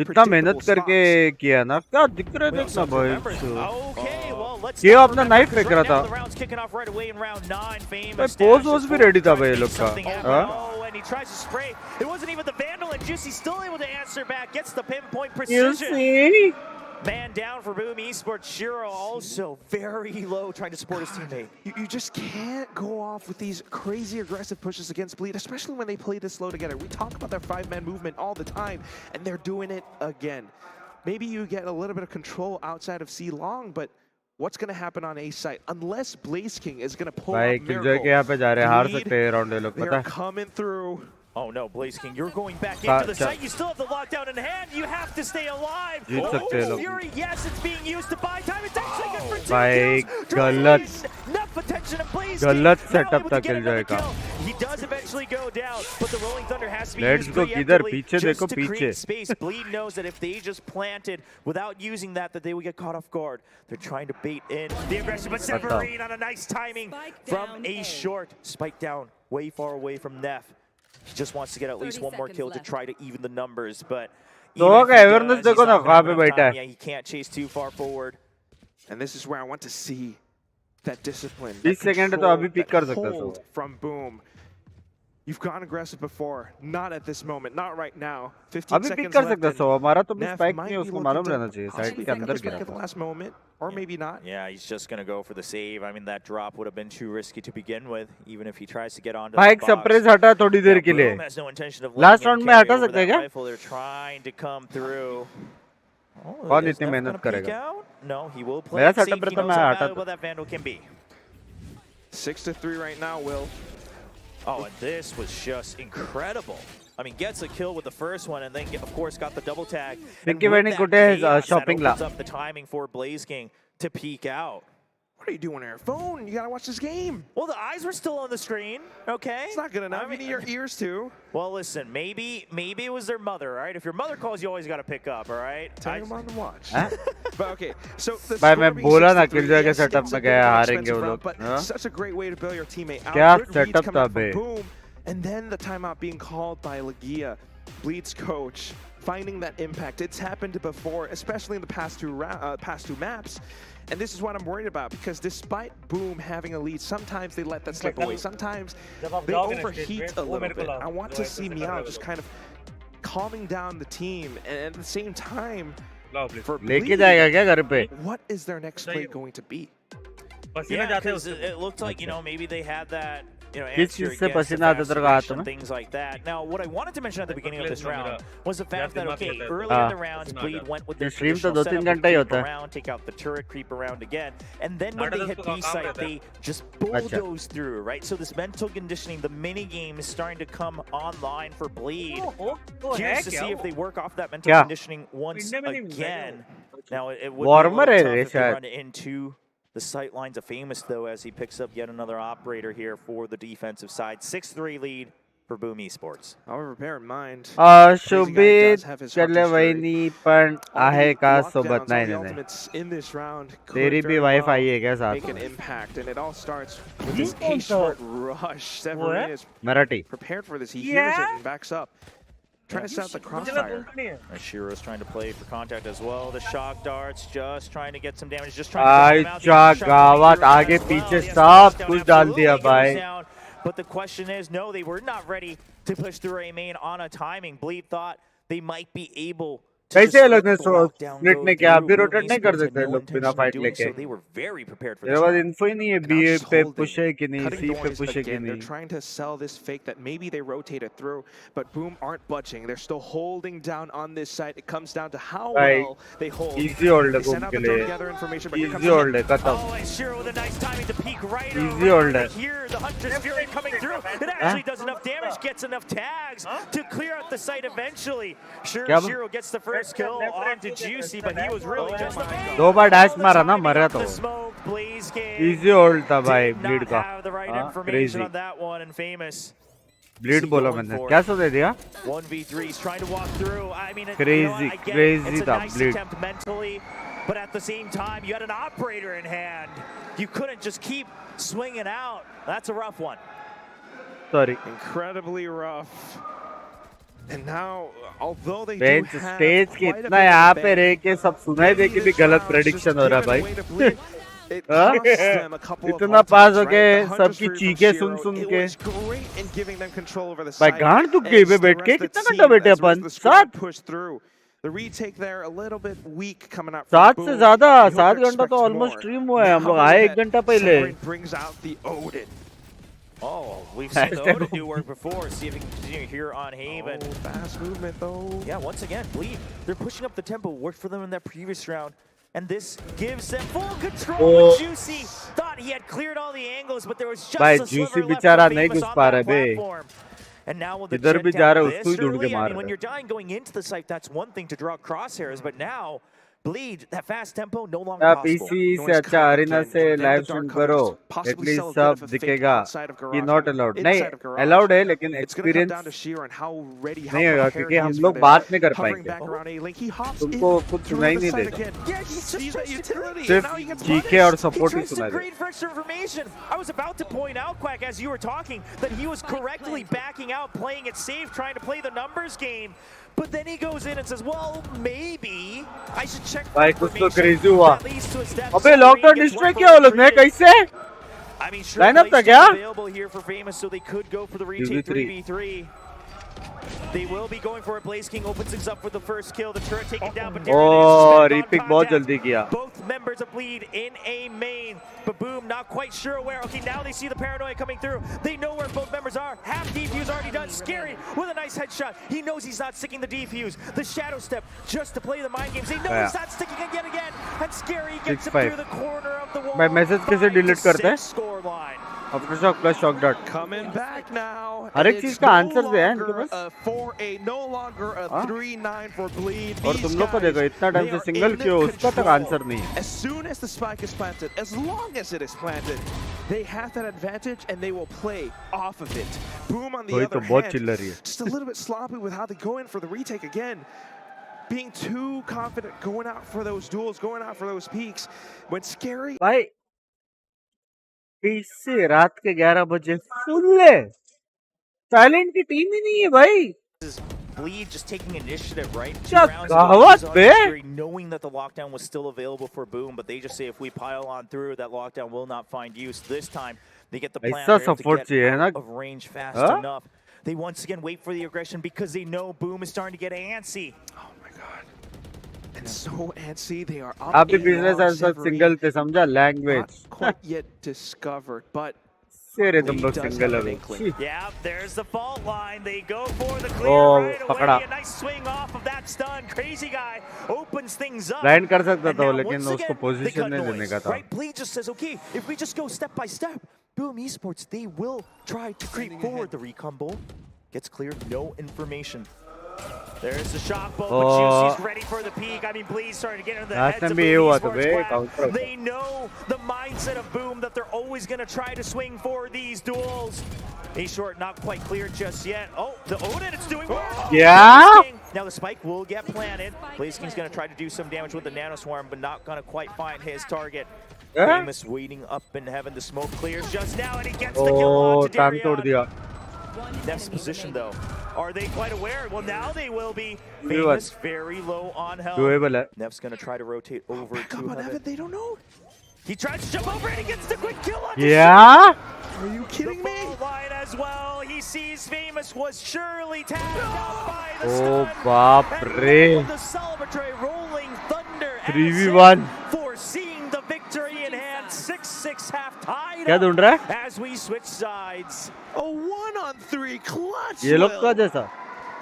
इतना मेहनत करके किया ना क्या दिख रहा है देखना भाई. ये अपना नाइफ फेंक रहा था. भाई पोज भी रेडी था भाई ये लोग का. He tries to spray. It wasn't even the Vandal, and Juicy still able to answer back. Gets the pinpoint precision. You see? Man down for Boom Esports. Shiro also very low, trying to support his teammate. You just can't go off with these crazy aggressive pushes against Bleed, especially when they play this slow together. We talk about their 5-man movement all the time, and they're doing it again. Maybe you get a little bit of control outside of C Long, but what's going to happen on A site? Unless Blaze King is going to pull out Miracle. They're coming through. Oh no, Blaze King, you're going back into the site. You still have the lockdown in hand. You have to stay alive. Oh, Fury, yes, it's being used to buy time. It's actually good for 2 kills. Enough attention to Blaze King. setup था Killjoy का. He does eventually go down, but the Rolling Thunder has to be Let's used go किधर पीछे just देखो to पीछे. create space. Bleed knows that if they just planted without using that they would get caught off guard. They're trying to bait in the aggression, but Severin on a nice timing from a short. Spike down, way far away from Neff. He just wants to get at least 1 more kill to try to even the numbers, but yeah, he can't chase too far forward. And this is where I want to see that discipline, 20 second तो अभी pick कर सकता है from Boom. You've gone aggressive before, not at this moment, not right now. 15 अभी pick seconds कर left. सकता है, सो हमारा तो भी Neff स्पाइक might नहीं है, be उसको looking मालूम to रहना चाहिए साइड possibly के take अंदर this back गिरा at the था. last moment, or maybe not. Yeah, he's just going to go for the save. I mean, that drop would have been too risky to begin with, even if he tries to get onto भाई the एक box. Surprise हटा थोड़ी देर के लिए. Boom has no intention of last letting him round में carry हटा over सकते हैं that क्या? rifle. They're trying to come through. Oh, कौन is इतनी Neff मेहनत gonna peek करेगा? out? No, he will play मेरा it safe. सेटअप He रहता knows मैं how हटा valuable that Vandal can be. 6-3 right now, Will. Oh, and this was just incredible. I mean, gets a kill with the first one, and then, of course, got the double tag. And Pinky with Vanny that कुठे आहे chaos, that shopping La? opens up the timing for Blaze King to peek out. What are you doing on your phone? You gotta watch this game. Well, the eyes were still on the screen, okay? It's not good enough. I mean, you need your ears too. Well, listen, maybe it was their mother, all right? If your mother calls, you always got to pick up, all right? Tell your mom to watch. Huh? But okay, so the भाई score मैं being बोला ना 6-3, किल के yes, setup it's में a bit गया of an हारेंगे expensive वो round, लोग. but हाँ? such a great way to bail your teammate out. क्या Good reads setup coming था out from bay? Boom, and then the timeout being called by Legia, Bleed's coach, finding that impact. It's happened before, especially in the past two maps. And this is what I'm worried about, because despite Boom having a lead, sometimes they let that slip away. Sometimes they overheat a little bit. I want to see Meow just kind of calming down the team, and at the same time, for लेके जाएगा क्या घर पे? what is their next play going to be? Yeah, because it looked like, you know, maybe they had that, you know, किस answer चीज से against the पसीना आता fast तेरे को हाथ aggression, में? things like that. Now, what I wanted to mention at the beginning of this round was the fact that, okay, earlier in हाँ. the rounds, Bleed went with their stream तो traditional 2-3 setup, घंटा ही creep होता है. around, take out the turret, creep around again, and then when they hit B site, they just bulldoze through, right? So this mental conditioning, the mini game is starting to come online for Bleed. Curious to see if they work off that mental क्या? conditioning once again. Now, it would be a Warmer little है tough if they शायद. run into the sight lines of Famous, though, as he picks up yet another operator here for the defensive side. 6-3 lead for Boom Esports. However, bear in mind, शुभित चले वही पण आहे का सोबत नाही नाही in this round तेरी भी वाइफ आई है क्या साथ make an में? impact, and it all starts with this A-short rush. Severin is Marathi. prepared for this. He hears it and backs up. Trying to set up the crossfire. Shiro's trying to play for contact as well. The shock darts just trying to get some damage. Just trying to अच्छा गावत आगे पीछे सब कुछ डाल दिया भाई. But the question is, no, they were not ready to push through A main on a timing. Bleed thought they might be able to कैसे ये लोग ने split ने क्या अभी रोटेट नहीं कर सकते लोग बिना फाइट लेके? They were very prepared for मेरे this. पास इन्फो ही नहीं है बी पे पुश है कि नहीं, Cutting सी पे noise पुश है कि again. They're नहीं. trying to sell this fake that maybe they rotated through, but Boom aren't budging. They're still holding down on this site. It comes down to how well they hold. Easy hold है They send Boom out के the throw लिए. together information, but here comes Easy hold है खत्म. Oh, and Shiro with a nice timing to peek right Easy around hold है. here. The Hunter's Fury coming through. It actually does enough damage, gets enough tags to clear out the site eventually. Shiro gets the first kill onto Juicy, but he was really just दो बार dash मारा ना मरा तो. smoke. Blaze King Easy hold था भाई did bleed not का. have the right हाँ, information crazy. on that one, and Famous. Bleed बोला मैंने. क्या सोच दे दिया? 1v3 is trying to walk through. I mean, Crazy, I get crazy it's a था nice bleed. attempt mentally, but at the same time, you had an operator in hand. You couldn't just keep swinging out. That's a rough one. Sorry. Incredibly rough. And now, although they do bench have stage के quite a इतना bit यहाँ of पे रह के सब सुनाई दे कि भी गलत प्रेडिक्शन हो रहा है भाई. It cost them a couple of इतना ultimates, पास हो right? के The Hunter's सबकी Fury from चीखें Shiro, soon it के was great in giving them control over the भाई site. गांड दुख And गई the बे बैठ के. rest of the कितना team, घंटा बैठे as the rest upon? of the squad 7 pushed through. The retake there a little bit weak coming out. 7 से ज्यादा. You hope 7 to घंटा तो expect ऑलमोस्ट more. स्ट्रीम हुआ है. हम लोग Now आए that 1 घंटा पहले. Severin brings out the Odin. Oh, we've seen the Odin do work before. See if he can continue here on Haven. Oh, fast movement though. Yeah, once again, Bleed. They're pushing up the tempo. Worked for them in that previous round. And this gives them full control. Oh. Juicy thought he had cleared all the angles, but there was just भाई a Juicy sliver left बेचारा for नहीं Famous घुस on पा that रहा है बे. platform. And now with the इधर jet भी down जा रहा है, this उसको ही ढूंढ के early, I मार mean, when रहा you're dying going into the site, that's one thing to draw crosshairs, but now Bleed, that fast tempo, no longer आप possible. इसी से अच्छा अरीना से लाइव स्ट्रीम करो. एटलीस्ट सब दिखेगा कि नॉट अलाउड. नहीं अलाउड है लेकिन एक्सपीरियंस नहीं होगा क्योंकि हम लोग बात नहीं कर पाएंगे. तुमको कुछ सुनाई नहीं देगा. सिर्फ चीखे और सपोर्ट ही सुनाई देगा. Great for extra information. I was about to point out, Quack, as you were talking, that he was correctly backing out, playing it safe, trying to play the numbers game. But then he goes in and says, well, maybe I should check भाई कुछ तो crazy हुआ. that leads to a step. अबे lockdown destroy किया वो लोग ने कैसे? I mean, sure, Line up था plays क्या? available here for Famous, so they could go for the retake 3v3. They will be going for it. Blaze King opens things up for the first kill. The turret taken down, but Oh, repick बहुत जल्दी किया. Both members of Bleed in a main, but Boom not quite sure where. Okay, now they see the paranoia coming through. They know where both members are. Half defuse already done. Scary with a nice headshot. He knows he's not sticking the defuse. The shadow step just to play the mind games. They know he's not sticking it yet again. And Scary gets him through the corner of the wall. मैं message कैसे delete करते हैं? Score line. Aftershock plus shock dart. Coming back now. हर एक चीज का answer है इनके पास. No longer a 3-9 for Bleed. और तुम लोग को देखो इतना टाइम से सिंगल क्यों उसका तक आंसर नहीं है. As soon as the spike is planted, as long as it is planted, they have that advantage and they will play off of it. Boom on the other hand, just a little bit sloppy with how they go in for the retake again. Being too confident, going out for those duels, going out for those peaks. When Scary. भाई इससे रात के 11 बजे सुन ले. Silent की team ही नहीं है भाई. Bleed just taking initiative, right? Knowing that the lockdown was still available for Boom, but they just say if we pile on through, that lockdown will not find use. This time, they get the plan to get out of range fast enough. They once again wait for the aggression because they know Boom is starting to get antsy. Oh my god. And so antsy, they are up. आप भी business as a single थे समझा language. Not quite yet discovered, but तेरे तुम लोग single हो. Yeah, there's the fault line. They go for the clear right away. A nice swing off of that stun. Crazy guy opens things up. Blind कर सकता था लेकिन उसको position नहीं देने का था. Right, Bleed just says, okay, if we just go step by step, Boom Esports, they will try to creep forward. The recon bolt gets cleared, no information. There's the shot bolt, but Juicy's ready for the peak. I mean, Bleed's starting to get into the heads of Boom Esports. They know the mindset of Boom that they're always going to try to swing for these duels. A short, not quite clear just yet. Oh, the Odin, it's doing work. Yeah. Now the spike will get planted. Blaze King's going to try to do some damage with the Nano Swarm, but not going to quite find his target. Famous waiting up in heaven. The smoke clears just now, and he gets the kill on to Darion. Next position, though. Are they quite aware? Well, now they will be. Famous very low on health. Nev's going to try to rotate over to Heaven. They don't know. He tries to jump over and he gets the quick kill on Yeah? Are you kidding me? The line as well. He sees Famous was surely tagged out by the Oh, stun. baap The celebratory rolling thunder 3v1 for seeing the victory in hand. 6-6 half tied क्या ढूंढ रहा है? as we switch sides. A 1-on-3 clutch. ये लोग का जैसा.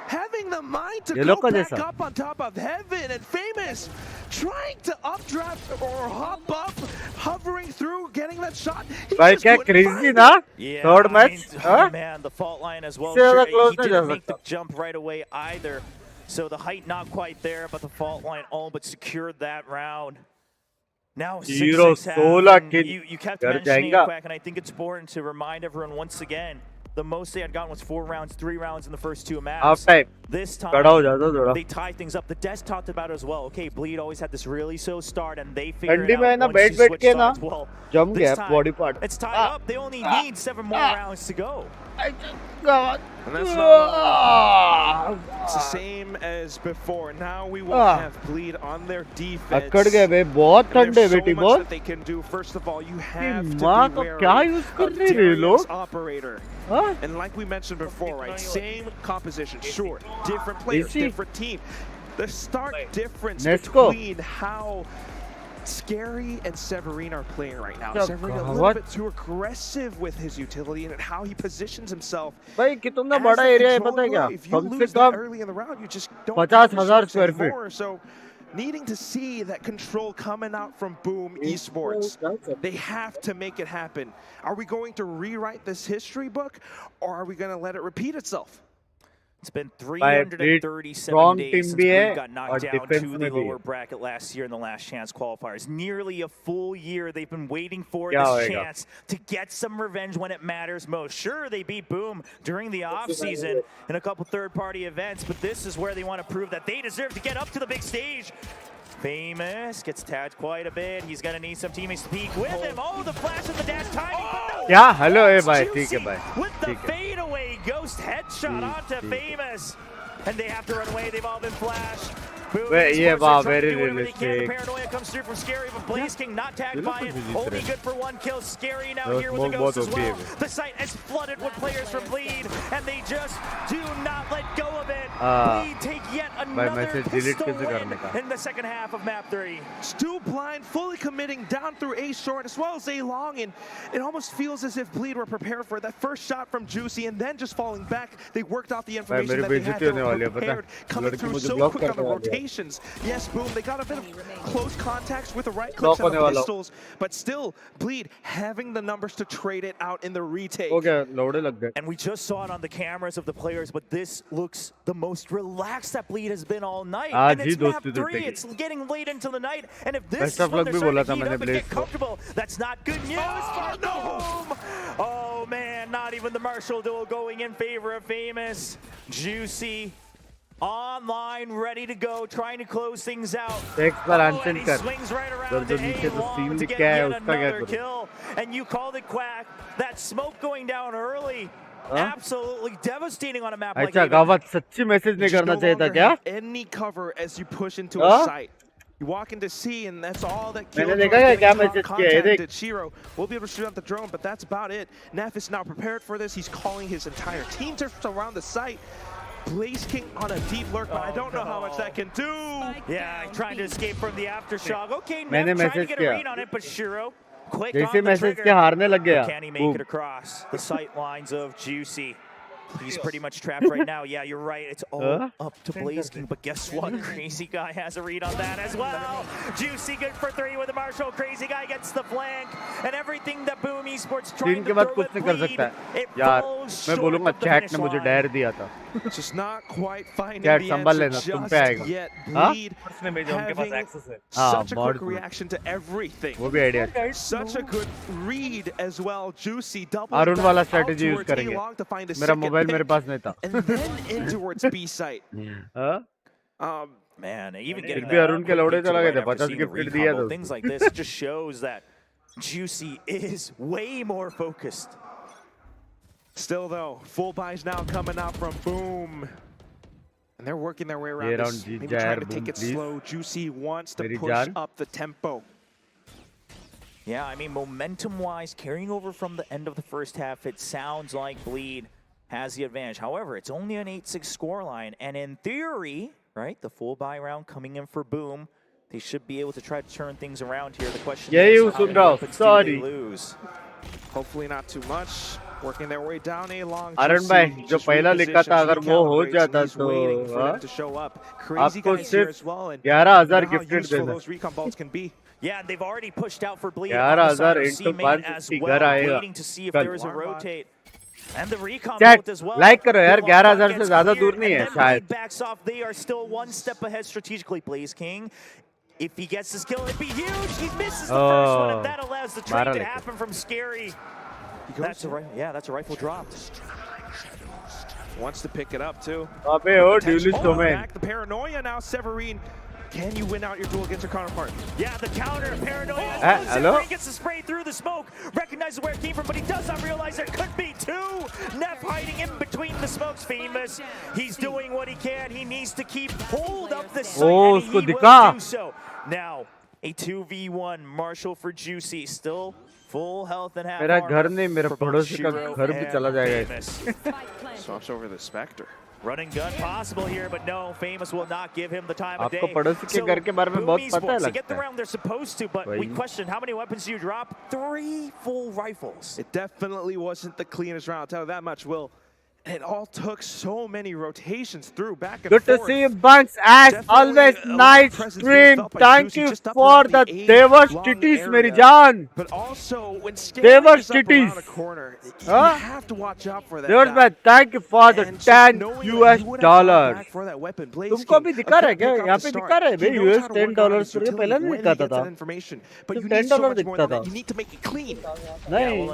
Having the mind to go back up on top of Heaven and Famous, trying to updraft or hop up, hovering through, getting that shot. भाई क्या crazy ना? Third match. Oh man, the fault line as well. Sure, he didn't make the jump right away either. So the height not quite there, but the fault line all but secured that round. Now 6-6 you kept mentioning it, Quack, and I think it's important to remind everyone once again. The most they had gotten was 4 rounds, 3 rounds in the first 2 maps. This time, they tied things up. The Desk talked about it as well. Okay, Bleed always had this really slow start, and they figured it out once you switch sides. Well, this time, it's tied up. They only need 7 more rounds to go. And that's not it's the same as before. Now we will have Bleed on their defense. अकड़ गए बे बहुत ठंडे बेटी बहुत. That they can do. First of all, you have to be wary of Darius operator. And like we mentioned before, right? Same composition, sure. Different players, different team. The stark difference between how Scary and Severine are playing right now. Severine a little bit too aggressive with his utility and how he positions himself. भाई कितना बड़ा area है पता है क्या? कम से कम early in the round, you just don't 50,000 square feet. So needing to see that control coming out from Boom Esports, they have to make it happen. Are we going to rewrite this history book, or are we going to let it repeat itself? It's been 337 days since we got knocked down to the lower bracket last year in the last chance qualifiers. Nearly a full year they've been waiting for this chance to get some revenge when it matters most. Sure, they beat Boom during the offseason in a couple third-party events, but this is where they want to prove that they deserve to get up to the big stage. Famous gets tagged quite a bit. He's going to need some teammates to peek with him. Oh, the flash of the dash timing. Yeah, hello, hey, bye. ठीक है, bye. With the fadeaway ghost headshot onto Famous. And they have to run away. They've all been flashed. Yeah, wow, very realistic. Paranoia comes through from Scary, but Blaze King not tagged by it. Only good for one kill. Scary now here with the ghost as well. The site is flooded with players from Bleed, and they just do not let go of it. Bleed take yet another pistol win in the second half of map 3. Stu Blind fully committing down through A short as well as A long, and it almost feels as if Bleed were prepared for that first shot from Juicy and then just falling back. They worked off the information that they had. They were prepared, coming through so quick on the rotations. Yes, boom, they got a bit of close contacts with the right clicks on the pistols, but still, Bleed having the numbers to trade it out in the retake. And we just saw it on the cameras of the players, but this looks the most relaxed that Bleed has been all night. And it's map 3, it's getting late into the night, and if this is when they're starting to heat up and get comfortable, that's not good news for Boom! Oh man, not even the Marshall duel going in favor of Famous. Juicy online, ready to go, trying to close things out. And he swings right around to A-Long to get yet another kill. And you called it, Quack. That smoke going down early. Absolutely devastating on a map like that. गावत सच्ची message नहीं करना चाहिए था क्या? Any cover as you push into a site. You walk into C, and that's all that contacted Shiro. We'll be able to shoot out the drone, but that's about it. Neff is now prepared for this. He's calling his entire team to surround the site. Blaze King on a deep lurk, but I don't know how much that can do. Yeah, trying to escape from the aftershock. Okay, Neff trying to get a read on it, but Shiro quick on the trigger. Can he make it across the sight lines of Juicy? He's pretty much trapped right now. Yeah, you're right. It's all up to Blaze King, but guess what? Crazy Guy has a read on that as well. Juicy good for 3 with the Marshall. Crazy Guy gets the flank, and everything that Boom Esports trying to throw with Bleed, it falls short of the finish line. Just not quite finding the answer just yet. Bleed having such a quick reaction to everything. Such a good read as well. Juicy double Arun वाला strategy use करेंगे. मेरा mobile मेरे पास नहीं था. And then in towards B site. Man, even getting Arun के लौड़े चला गए थे. 50 gift दिया था. Things like this just shows that Juicy is way more focused. Still though, full buys now coming out from Boom. And they're working their way around this. Maybe trying to take it slow. Juicy wants to push up the tempo. Yeah, I mean, momentum-wise, carrying over from the end of the first half, it sounds like Bleed has the advantage. However, it's only an 8-6 scoreline, and in theory, right, the full buy round coming in for Boom, they should be able to try to turn things around here. The question is, how many weapons do they lose? Hopefully not too much. Working their way down A long. Arun भाई जो पहला लिखा था अगर वो हो जाता तो आपको सिर्फ 11,000 गिफ्टेड देना. Yeah, they've already pushed out for Bleed. 11,000 into 550 घर आएगा. Waiting to see if there is a rotate. And the recon Chat, as well. like करो यार 11,000 से ज़्यादा दूर नहीं है शायद. Backs off. They are still one step ahead strategically. Blaze King, if he gets this kill, it'd be huge. He misses the first one, and that allows the trade to happen from Scary. That's a rifle drop. Wants to pick it up too. Back the paranoia now, Severine. Can you win out your duel against your counterpart? Yeah, the counter, paranoia. Hello? He gets the spray through the smoke, recognizes where it came from, but he does not realize there could be 2. Neff hiding in between the smokes, Famous. He's doing what he can. He needs to keep hold of the site, and he will do so. Now, a 2v1, Marshall for Juicy, still full health and half मेरा घर नहीं मेरा पड़ोसी का घर भी चला जाएगा. Swaps over the Spectre. Running gun possible here, but no, Famous will not give him the time of day. आपको पड़ोसी के घर के बारे में बहुत पता है लगता है. They get the round they're supposed to, but we question how many weapons do you drop? 3 full rifles. It definitely wasn't the cleanest round. I'll tell you that much, Will. It all took so many rotations through back and forth. Good to see you, Binks. As always, nice stream. Thank you for the Devas titties, meri jaan. But also, when Devas titties around a corner, you have to watch out for that. Devas man, thank you for the $10 US. तुमको भी दिखा रहा है क्या? यहाँ पे दिखा रहा है भाई US $10 तो ये पहले नहीं दिखाता था. सिर्फ $10 दिखता था. नहीं.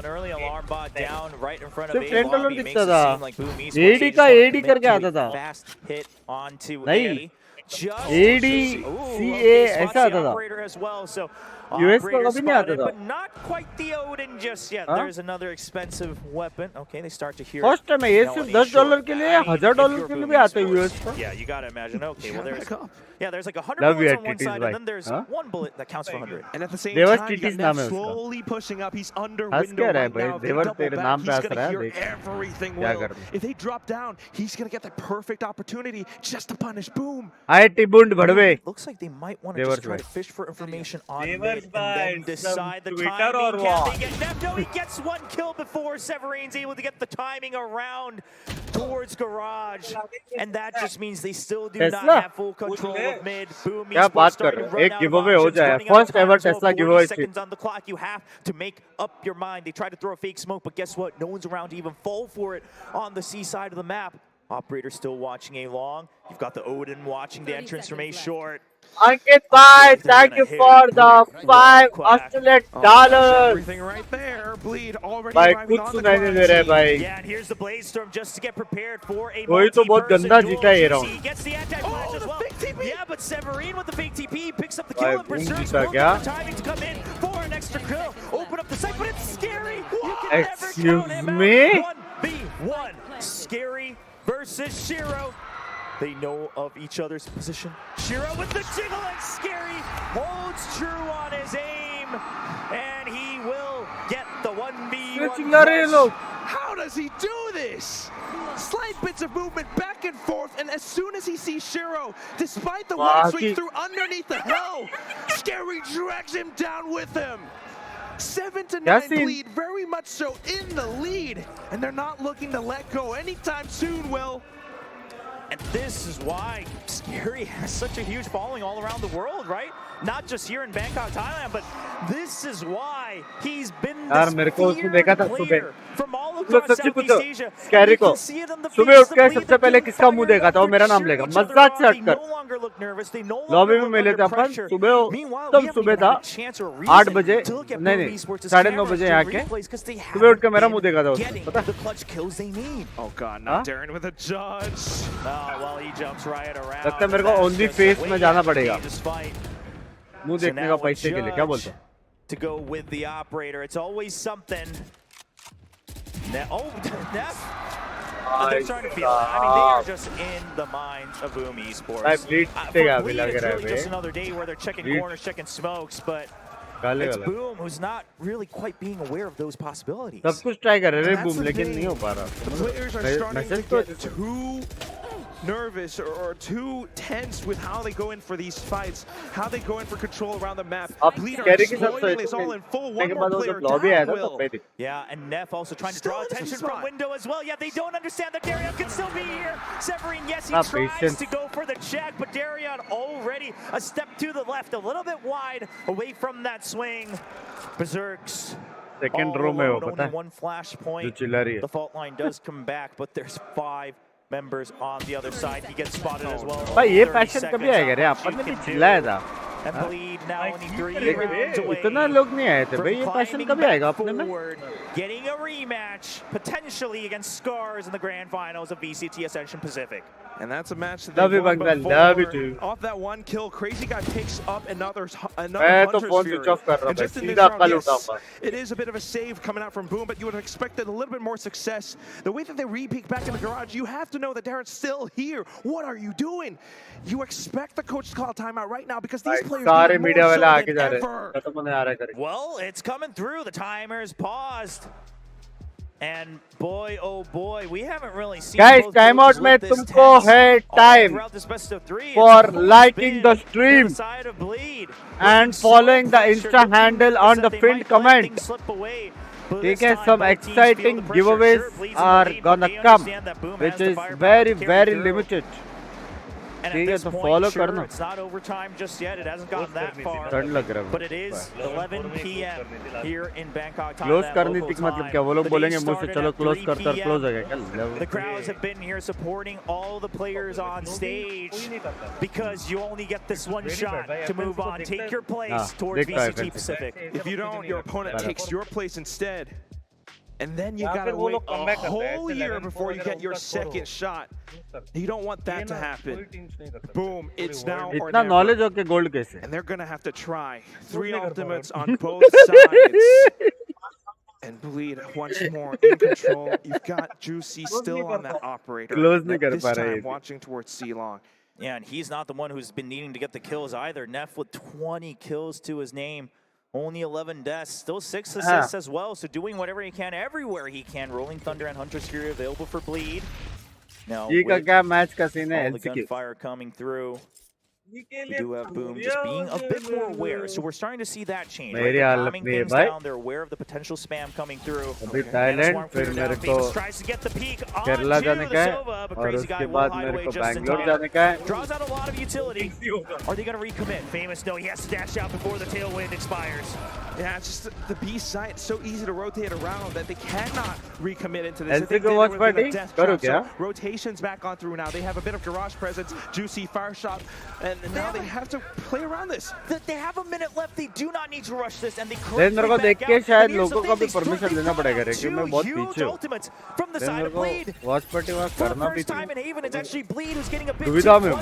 सिर्फ $10 दिखता था. AD का AD करके आता था. Fast hit onto नहीं. ADCA ऐसा आता था US का कभी नहीं आता था but not quite the Odin just yet. There's another expensive weapon. Okay, they start to hear first time है ये सिर्फ $10 के लिए $1000 के लिए भी आता है US का Yeah, you gotta imagine. Okay, well there's like 100 bullets on one side and then there's one bullet that counts for 100. And at the same Devar time, TT's you नाम got है Nev उसका slowly pushing up. He's under हंस window क्या रहा है right भाई now. देवर Double तेरे back, नाम पे he's हंस gonna रहा है hear देख everything. क्या Will. करना If they drop down, he's gonna get the perfect opportunity just to punish. Boom. IIT बुंड भड़वे Looks like they might want to just try to fish for information on mid and then decide the timing. Can they get Nev? No, he gets one kill before Severine's able to get the timing around towards Garage. And that just means they still do not have full control of mid. Boom, क्या बात कर रहे हो एक giveaway हो जाए first ever Tesla giveaway seconds on the clock. You have to make up your mind. They try to throw a fake smoke, but guess what? No one's around to even fall for it on the C side of the map. Operator still watching A long. You've got the Odin watching the entrance from A short. Ankit bhai, thank you for the $5 Australian dollars. Everything right there. Bleed already भाई arriving कुछ on the सुनाई नहीं दे रहा है भाई Yeah, and here's the Blaze Storm just to get prepared for a कोई तो बहुत गंदा जीता है ये He round gets the anti-flash as well. Yeah, but Severine with the big TP picks up the भाई kill and बूम Berserk's जीता will क्या get the timing to come in for an extra kill. Open up the site, but it's scary. You can never Excuse count him me? out. 1v1. Scary versus Shiro. They know of each other's position. Shiro with the jiggle and Scary holds true on his aim. And he will get the 1v1. How does he do this? Slight bits of movement back and forth, and as soon as he sees Shiro, despite the one swing through underneath the hell, Scary drags him down with him. 7 to 9 bleed, very much so in the lead, and they're not looking to let go anytime soon, Will. And this is why Scary has such a huge following all around the world, right? Not just here in Bangkok, Thailand, but this is why he's been this player from all across Southeast Asia. Scary को सुबह उठ के सबसे पहले किसका मुंह देखा था वो मेरा नाम लेगा मजाक से हटकर लॉबी में मिले थे अपन सुबह तब सुबह था 8 बजे नहीं 9:30 बजे यहाँ के सुबह उठ के मेरा मुंह देखा था उसने पता Oh god, not Darren with a judge. लगता है मेरे को ओनली फेस में जाना पड़ेगा मुंह देखने का पैसे के लिए क्या बोलते हो to go with the operator. It's always something. Neff. They're starting to feel it. I mean, they are just in the minds of Boom Esports. For Bleed, it's really just another day where they're checking corners, checking smokes, but it's Boom who's not really quite being aware of those possibilities. सब कुछ try कर रहे हैं Boom लेकिन नहीं हो पा रहा The players are starting to get too nervous or too tense with how they go in for these fights, how they go in for control around the map. Bleed are exploiting this all in full. One more player down, Will. Yeah, and Neff also trying to draw attention from window as well. Yeah, they don't understand that Darion can still be here. Severine, yes, he tries to go for the check, but Darion already a step to the left, a little bit wide away from that swing. Berserks. Second row में हो पता है one flash point. जो चिल्ला रही है The fault line does come back, but there's 5 members on the other side. He gets spotted as well. भाई ये पैशन कभी आएगा रे अपन ने भी चिल्लाया था And Bleed now only 3 rounds लेकिन away. इतना लोग नहीं आए थे भाई ये पैशन कभी आएगा अपने में Getting a rematch potentially against Scars in the grand finals of VCT Ascension Pacific. And that's a match that love you, won Bangla, before. love you too. Off that one kill, Crazy Guy picks up another मैं तो phone switch off कर रहा था सीधा कल उठाऊंगा it is a bit of a save coming out from Boom, but you would have expected a little bit more success. The way that they re-peek back in the garage, you have to know that Darren's still here. What are you doing? You expect the coach to call a timeout right now because these players सारे need media more वाले so आके जा than रहे ever. खत्म होने आ रहा है करें Well, it's coming through. The timer's paused. And boy, oh boy, we haven't really seen guys timeout में तुमको है time for liking the stream and following the Insta handle on the pinned comment. ठीक है, some exciting giveaways are gonna come, which is very limited. ठीक है तो follow करना It's not overtime just yet. It hasn't gotten that far. ठंड लग रहा है But it is 11 p.m. here in Bangkok, Thailand. Close करने तक मतलब क्या वो लोग बोलेंगे मुझसे चलो क्लोज करते क्लोज हो गया क्या The crowds have been here supporting all the players on stage because you only get this one shot to move on. Take your place towards VCT Pacific. If you don't, your opponent takes your place instead. And then you gotta wait a whole year before you get your second shot. You don't want that to happen. Boom, it's now or इतना never. knowledge होके gold कैसे? And they're gonna have to try 3 ultimates on both sides. And Bleed once more in control. You've got Juicy still on that operator. Close नहीं कर This पा रहा time है. watching towards C-Long. Yeah, and he's not the one who's been needing to get the kills either. Neff with 20 kills to his name. Only 11 deaths. Still 6 assists as well. So doing whatever he can everywhere he can. Rolling Thunder and Hunter's Fury available for Bleed. Now, ये का क्या match का scene है? all the gunfire coming through. We do have Boom just being a bit more aware, so we're starting to see that change. Right? They're calming things down. They're aware of the potential spam coming through. अभी Thailand, फिर मेरे को केरला जाने का है, और उसके बाद मेरे को बैंगलोर जाने का है. Draws out a lot of utility. Are they going to recommit? Famous, no, he has to dash out before the tailwind expires. Yeah, it's just the B side. It's so easy to rotate around that they cannot recommit into this. ऐसे को watch party करो क्या? Rotations back on through now. They have a bit of garage presence. Juicy fire shot, and now they have to play around this. They have a minute left. They do not need to rush this, and they then मेरे को देख के शायद लोगों को भी permission देना पड़ेगा रे, क्योंकि मैं बहुत पीछे हूँ. देन मेरे को watch party वहाँ करना भी था. दुविधा में हूँ.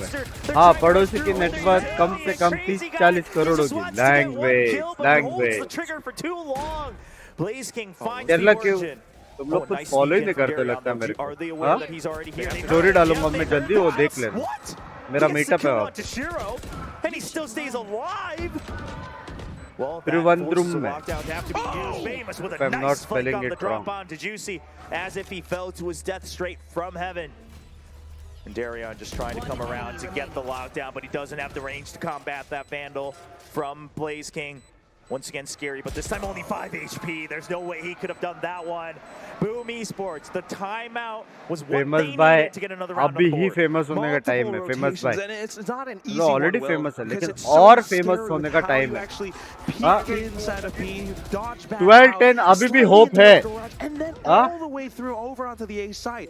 हाँ, पड़ोसी की नेटवर्क कम से कम 30-40 करोड़ होगी. Language. केरला क्यों? तुम लोग कुछ फॉलो ही नहीं करते लगता है मेरे को. हाँ? स्टोरी डालूंगा मैं जल्दी, वो देख लेना. मेरा मीटअप है अब. Trivandrum में. If I'm not spelling it wrong. As if he fell to his death straight from heaven. And Darion just trying to come around to get the lockdown, but he doesn't have the range to combat that Vandal from Blaze King. Once again, scary, but this time only 5 HP. There's no way he could have done that one. Boom Esports, the timeout was what they needed to get another round अभी on he board. famous होने का time है. Famous भाई. And it's not an easy already one, famous है, because लेकिन it's so और scary famous with होने का how time you है. actually peek हाँ? inside a B, dodge back 12-10 out, अभी भी slide hope into है. the garage, and then हाँ? all the way through over onto the A side.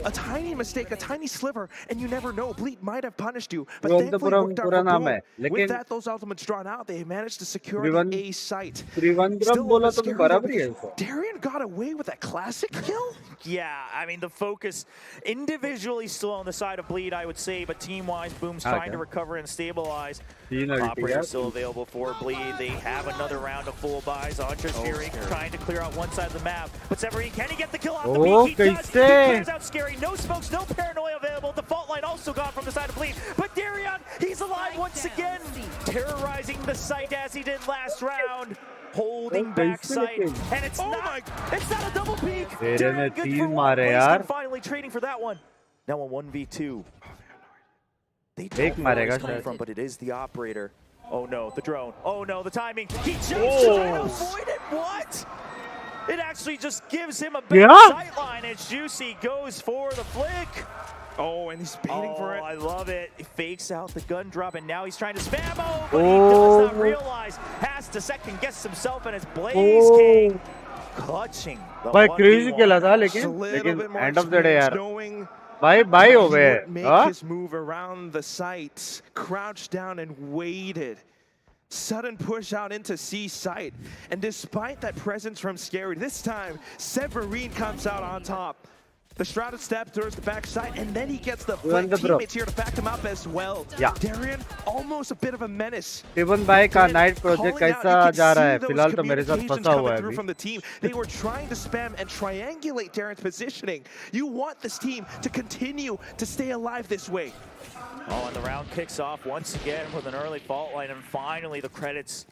A tiny mistake, a tiny sliver, and you never know. Bleed might have punished you, but thankfully worked out for Boom. With that, those ultimates drawn out, they managed to secure the A site. त्रिवंद्रम बोला तो बराबर ही है इसको. Darion got away with that classic kill? Yeah, I mean, the focus individually still on the side of Bleed, I would say, but team-wise, Boom's trying to recover and stabilize. Operator still available for Bleed. They have another round of full buys. Hunter's Fury trying to clear out one side of the map. But Severin, can he get the kill off the peak? He does. He clears out Scary. No smokes, no paranoia available. The fault line also gone from the side of Bleed. But Darion, he's alive once again, terrorizing the site as he did last round. Holding back sight, and it's not a double peak. Darion, good for one. Blaze finally trading for that one. Now a 1v2. They don't know where it's coming from, but it is the operator. Oh no, the drone. Oh no, the timing. He just tried to avoid it. What? It actually just gives him a better sight line as Juicy goes for the flick. Oh, and he's baiting for it. I love it. He fakes out the gun drop, and now he's trying to spam. Oh, but he does not realize. Has to second guess himself, and it's Blaze King clutching. भाई crazy खेला था, लेकिन end of the day यार. Bye हो गए. Make his move around the site, crouched down and waited. Sudden push out into C site, and despite that presence from Scary, this time Severin comes out on top. The shrouded step towards the backside, and then he gets the teammates here to back him up as well. Yeah. Darion, almost a bit of a menace. टिवन भाई का night project कैसा जा रहा है? फिलहाल तो मेरे साथ फंसा हुआ है अभी. From the team, they were trying to spam and triangulate Darion's positioning. You want this team to continue to stay alive this way. Oh, and the round kicks off once again with an early fault line, and finally the credits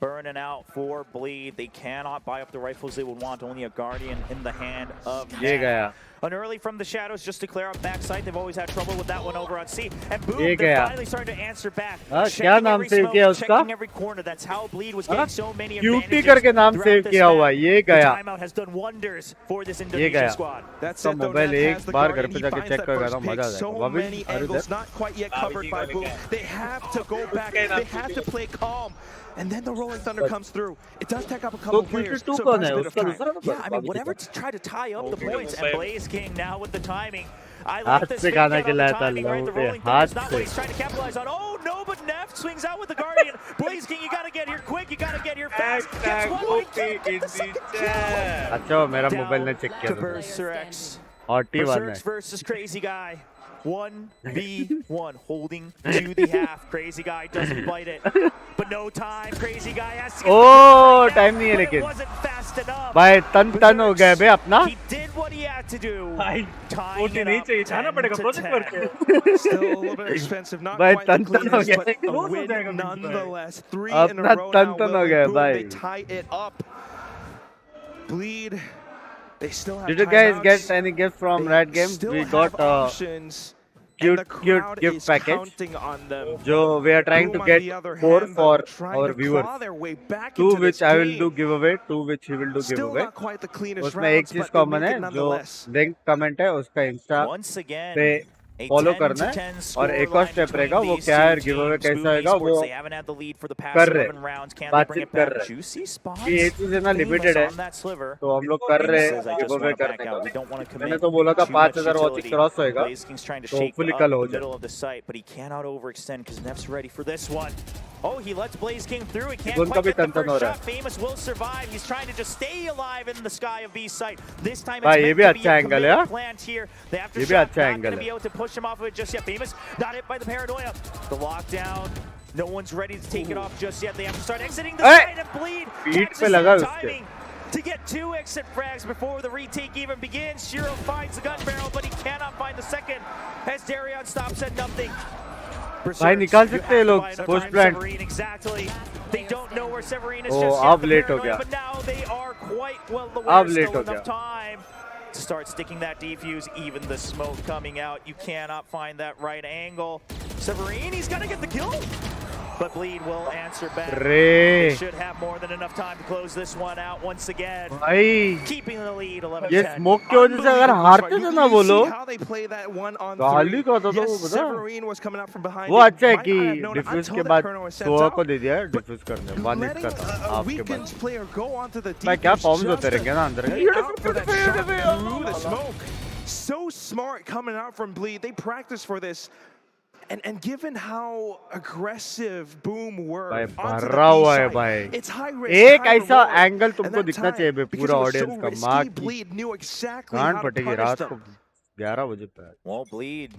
burning out for Bleed. They cannot buy up the rifles they would want. Only a Guardian in the hand of Matt. An early from the shadows just to clear out backside. They've always had trouble with that one over on C. And boom, they're finally starting to answer back. क्या नाम save किया उसका? Checking every corner. That's how Bleed was getting so many advantages. Cutie करके नाम save किया हुआ. ये गया. The timeout has done wonders for this Indonesian squad. That's it. Mobile एक बार घर पे जाके चेक करेगा तो मजा आ जाएगा. So many angles not quite yet covered by Boom. They have to go back. They have to play calm. And then the Rolling Thunder comes through. It does take up a couple players. So it buys a bit of time. Yeah, I mean, whatever to try to tie up the points. And Blaze King now with the timing. I हाथ like this से fake खाना out on the खिलाया था timing, right? The लोगों पे, rolling thunder is हाथ not what से. he's trying to capitalize on. Oh no, but Neff swings out with the Guardian. Blaze King, you gotta get here quick, you gotta get here fast. Gets one, but he can't get the second kill. अच्छा वो मेरा mobile ने check किया To था. Berserx. 41 है. Berserx versus Crazy Guy. 1v1 holding to the half. Crazy Guy doesn't bite it, but no time. Crazy Guy has to get Oh, time नहीं है but it लेकिन. wasn't fast enough. भाई तन हो गया बे अपना. He did what he had to do. भाई Tying OT it नहीं up चाहिए, जाना 10 पड़ेगा to प्रोजेक्ट 10. करके. Still a little bit expensive, not भाई quite the तन हो cleanest, गया. but a Close हो win जाएगा Binks भाई. nonetheless. 3 in a अपना row now. तन हो Will गया boom, भाई. they tie it up. Bleed. They still have Did you guys timeouts. get any gift from They Red Game? still We have got options, and cute the crowd gift is package. counting on them. जो we are trying to Boom, on get the other 4 hand, for trying our to viewers. claw their way back 2 into which this I will game. do giveaway, 2 which he will do Still giveaway. not quite the cleanest उसमें एक rounds, चीज but they common make है it जो nonetheless. Link comment है उसका Insta Once again, पे a follow 10 करना to है 10 और एक और scoreline स्टेप between रहेगा वो these क्या two है गिवअवे teams. कैसा Boom होगा Esports, वो they haven't had the lead for the past कर रहे 11 rounds. Can they bring बातचीत it कर back? रहे Juicy spots. कि ये चीज है ना लिमिटेड है on that sliver. तो हम लोग कर रहे Binks says, हैं I just giveaway want to करने back का out. We don't want to मैंने commit तो बोला था too much 5000 watching utility. Cross होएगा Blaze King's trying to तो shake होपफुली up कल हो the जाए middle of the site, but he cannot overextend because Neff's ready for this one. Oh, he lets Blaze King through. He can't उनका quite भी get the ton हो first रहा shot. Famous will survive. He's trying to just stay alive in the sky of B site. This time it's भाई ये meant भी to be अच्छा a angle है committed plant here. The ये भी aftershock अच्छा not एंगल going to है be able to push him off of it just yet. Famous not hit by the paranoia. The lockdown. No one's ready to take it off just yet. They have to start exiting the site and bleed. पीठ Catches पे लगा the उसके timing to get 2 exit frags before the retake even begins. Shiro finds the gun barrel, but he cannot find the second as Darion stops at nothing. भाई निकाल सकते हैं लोग post plant Exactly. They don't know where Severine is uh just अब yet. Late The हो गया paranoia, but now they are quite well अब aware. Late Still हो enough गया time to start sticking that defuse. Even the smoke coming out, you cannot find that right angle. Severine, he's gonna get the kill. But Bleed will answer back. They रे should have more than enough time to close this one out once again. भाई Keeping the lead 11-10. ये smoke की वजह से अगर हारते थे ना वो see लोग how they play that 1-on-3. गाली का था Yes, वो पता Severine was coming out from behind. वो It अच्छा है might कि not have known it defuse until के that बाद Colonel was sent सोआ out. को दे दिया डिफ्यूज करने 1 हिट का Letting था a आपके weakened pass player go onto the भाई क्या defuse फॉर्म्स just होते रहेंगे to ना अंदर pay out for that shot through the smoke. So smart coming out from Bleed. They practiced for this. And given how aggressive Boom were भाई onto the भरा हुआ है B भाई side, it's high risk, एक high ऐसा reward. Angle And तुमको that दिखना time, चाहिए बे because पूरा it was ऑडियंस so का risky, माँ की Bleed knew exactly can't how to फटेगी punish रात them. को 11 बजे पे Well, Bleed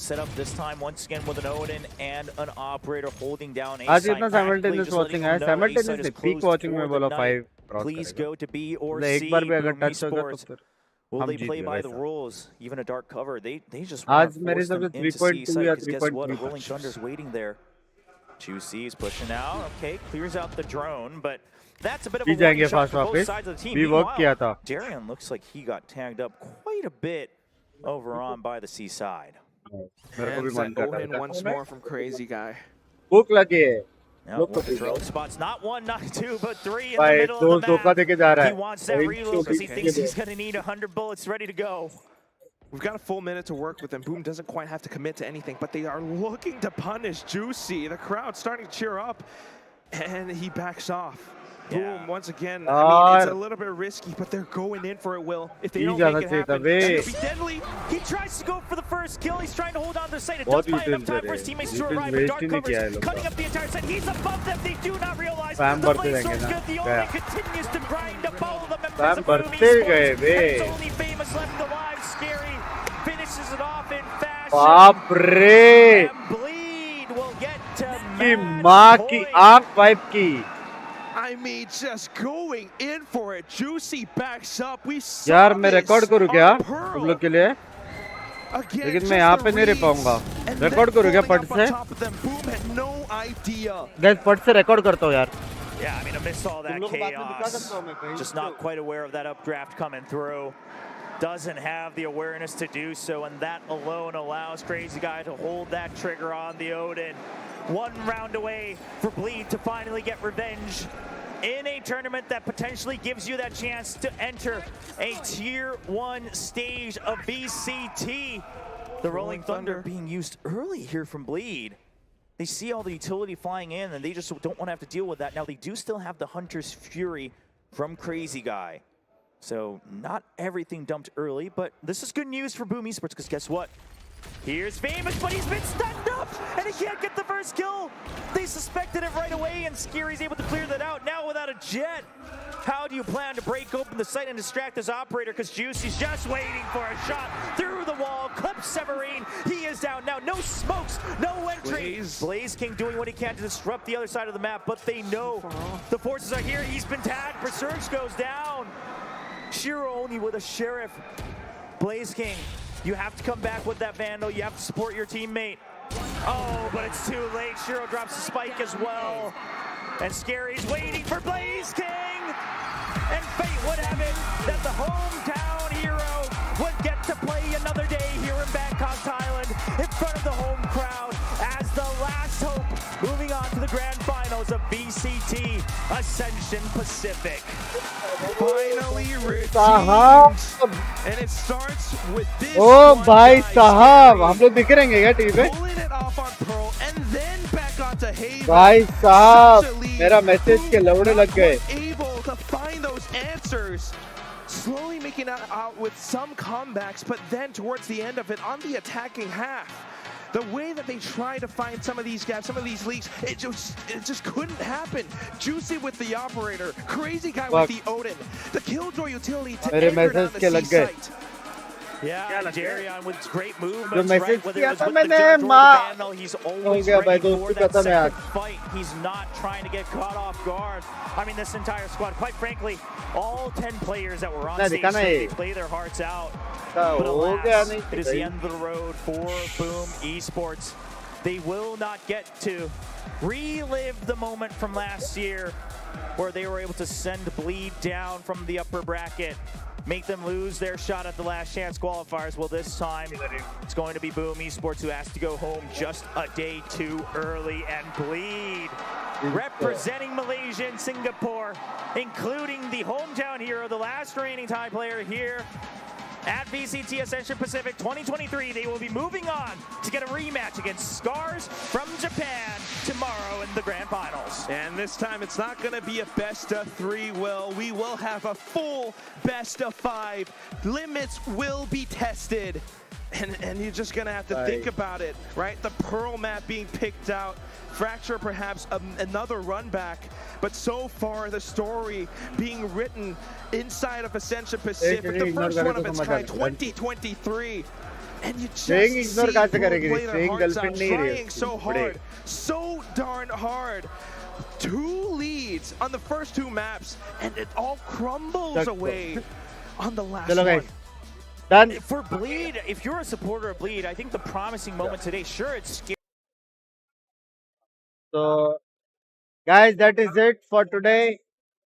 set up this time once again with an Odin and an operator holding down A आज site. इतना simultaneous watching है साइमल्टेनियस पीक वाचिंग में बोला 5 cross Please करेगा go to B or मतलब C. एक बार भी अगर Boom टच होगा तो Esports. फिर Will हम they जीत play गए by the वैसा rules? Even a dark cover. They just आज want to मेरे force हिसाब them से into C 3.2 site या because guess what? A 3.3 Rolling Thunder's waiting there. 2C's pushing out. Okay, clears out the drone, but that's a bit of a भी जाएंगे warning shot fast for both वापस sides of the team. भी work Meanwhile, किया था Darion looks like he got tagged up quite a bit over on by the C side. मेरे को भी And मन कर Odin रहा once था more from Crazy Guy. भूख लगी है Now, लोग तो one drone spots, not 1, not 2, but 3 in the भाई middle दो of the धोखा map. देके जा रहा He है wants that वही reload because he तो thinks he's going to need 100 bullets ready to go. We've got a full minute to work with them. Boom doesn't quite have to commit to anything, but they are looking to punish Juicy. The crowd's starting to cheer up, and he backs off. Boom, once again, I mean, it's a little bit risky, but they're going in for it, Will. If they don't make it happen, it'll be deadly. He tries to go for the first kill. He's trying to hold on to the site. It बहुत does buy enough details time they for रहे his हैं teammates to details arrive. But waste dark ही नहीं किया है covers, लोग cutting का up the entire site. He's above them. They do not realize Spam the बढ़ते blaze रहेंगे sword's ना good. The क्या only continues to grind to follow the members Spam of Boom बढ़ते गए Esports. Bay And it's only Famous left alive. Scary finishes it off in fashion. बाप रे And Bleed will get to की match माँ की point. आंख wipe की I mean, just going in for it. Juicy backs up. We saw यार मैं this record करूँ on क्या Pearl. तुम लोग के लिए Again, लेकिन just मैं यहाँ the पे नहीं रह reads, पाऊंगा and रिकॉर्ड then करूँ क्या pulling फट up से on top of them. Boom had no idea. Gas फट से रिकॉर्ड करता हूँ यार Yeah, I mean, amidst all that तुम लोग को बाद में दिखा chaos, सकता हूँ मैं कहीं just not quite aware of that updraft coming through. Doesn't have the awareness to do so, and that alone allows Crazy Guy to hold that trigger on the Odin. 1 round away for Bleed to finally get revenge in a tournament that potentially gives you that chance to enter a Tier 1 stage of VCT. The Rolling Thunder being used early here from Bleed. They see all the utility flying in, and they just don't want to have to deal with that. Now, they do still have the Hunter's Fury from Crazy Guy. So not everything dumped early, but this is good news for Boom Esports because guess what? Here's Famous, but he's been stunned up and he can't get the first kill. They suspected it right away and Scary's able to clear that out. Now without a jet, how do you plan to break open the site and distract this operator? Because Juicy's just waiting for a shot through the wall. Clips Severine, he is down now. No smokes, no entry. Blaze King doing what he can to disrupt the other side of the map, but they know the forces are here. He's been tagged, Berserk goes down. Shiro only with a Sheriff. Blaze King, you have to come back with that Vandal. You have to support your teammate. Oh, but it's too late. Shiro drops the spike as well. And Scary's waiting for Blaze King. And fate would have it that the hometown hero would get to play another day here in Bangkok, Thailand, in front of the home crowd as the last hope moving on to the grand finals of VCT Ascension Pacific. Finally redeemed. And it starts with this. ओ भाई साहब हम लोग दिख रहे हैं क्या TV पे? Pulling it off on Pearl and then back onto Haven. भाई साहब मेरा मैसेज के लौड़े लग गए. Able to find those answers. Slowly making it out with some comebacks, but then towards the end of it, on the attacking half, the way that they try to find some of these gaps, some of these leaks, it just couldn't happen. Juicy with the operator, Crazy Guy with the Odin, the Killjoy utility to anchor down the C site. Yeah, Darion with great movements, जो message right? Whether किया it was था with the मैंने Killjoy or the माँ Vandal, he's हो always गया भाई ready for दोस्ती that खत्म है आज. second fight. He's not trying to get caught off guard. I mean, this entire squad, quite frankly, all 10 players that were on नहीं stage, दिखाना they ये. play their hearts out. हो But गया alas, नहीं it is the end of the road for Boom Esports. They will not get to relive the moment from last year where they were able to send Bleed down from the upper bracket, make them lose their shot at the last chance qualifiers. Well, this time it's going to be Boom Esports who has to go home just a day too early, and Bleed representing Malaysia and Singapore, including the hometown hero, the last reigning Thai player here at VCT Ascension Pacific 2023. They will be moving on to get a rematch against Scars from Japan tomorrow in the grand finals. And this time it's not going to be a best of 3, Will. We will have a full best of 5. Limits will be tested. And you're just going to have to think about it, right? The Pearl map being picked out. Fracture perhaps another run back. But so far the story being written inside of Ascension Pacific, the first one of its kind, 2023. And you just see people play their hearts out, trying so hard, so darn hard. 2 leads on the first 2 maps, and it all crumbles away on the last one. Done. For Bleed, if you're a supporter of Bleed, I think the promising moment today, sure, it's scary. So, guys, that is it for today.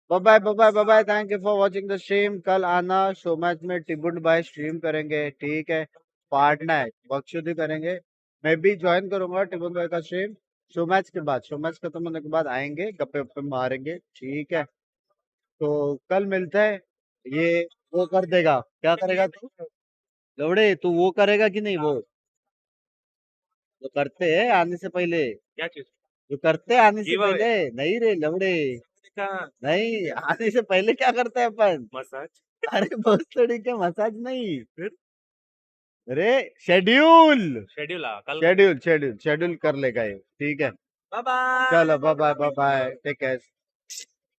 Bye bye. Thank you for watching the stream. कल आना show match में टिबुंड bye stream करेंगे, ठीक है? पार्टना है, बख्शुदी करेंगे. मैं भी ज्वाइन करूंगा टिबुंड बाय का स्ट्रीम शो मैच के बाद. शो मैच खत्म होने के बाद आएंगे, गप्पे वप्पे मारेंगे, ठीक है? तो कल मिलते हैं. ये वो कर देगा. क्या करेगा तू? लवड़े तू वो करेगा कि नहीं? वो जो करते हैं आने से पहले. क्या चीज? जो करते हैं आने से पहले. नहीं रे लवड़े, नहीं आने से पहले क्या करते हैं अपन? मसाज. अरे बहुत तरीके मसाज नहीं, फिर अरे शेड्यूल कर लेगा ये, ठीक है? Bye bye. चलो बाय बाय टेक केयर.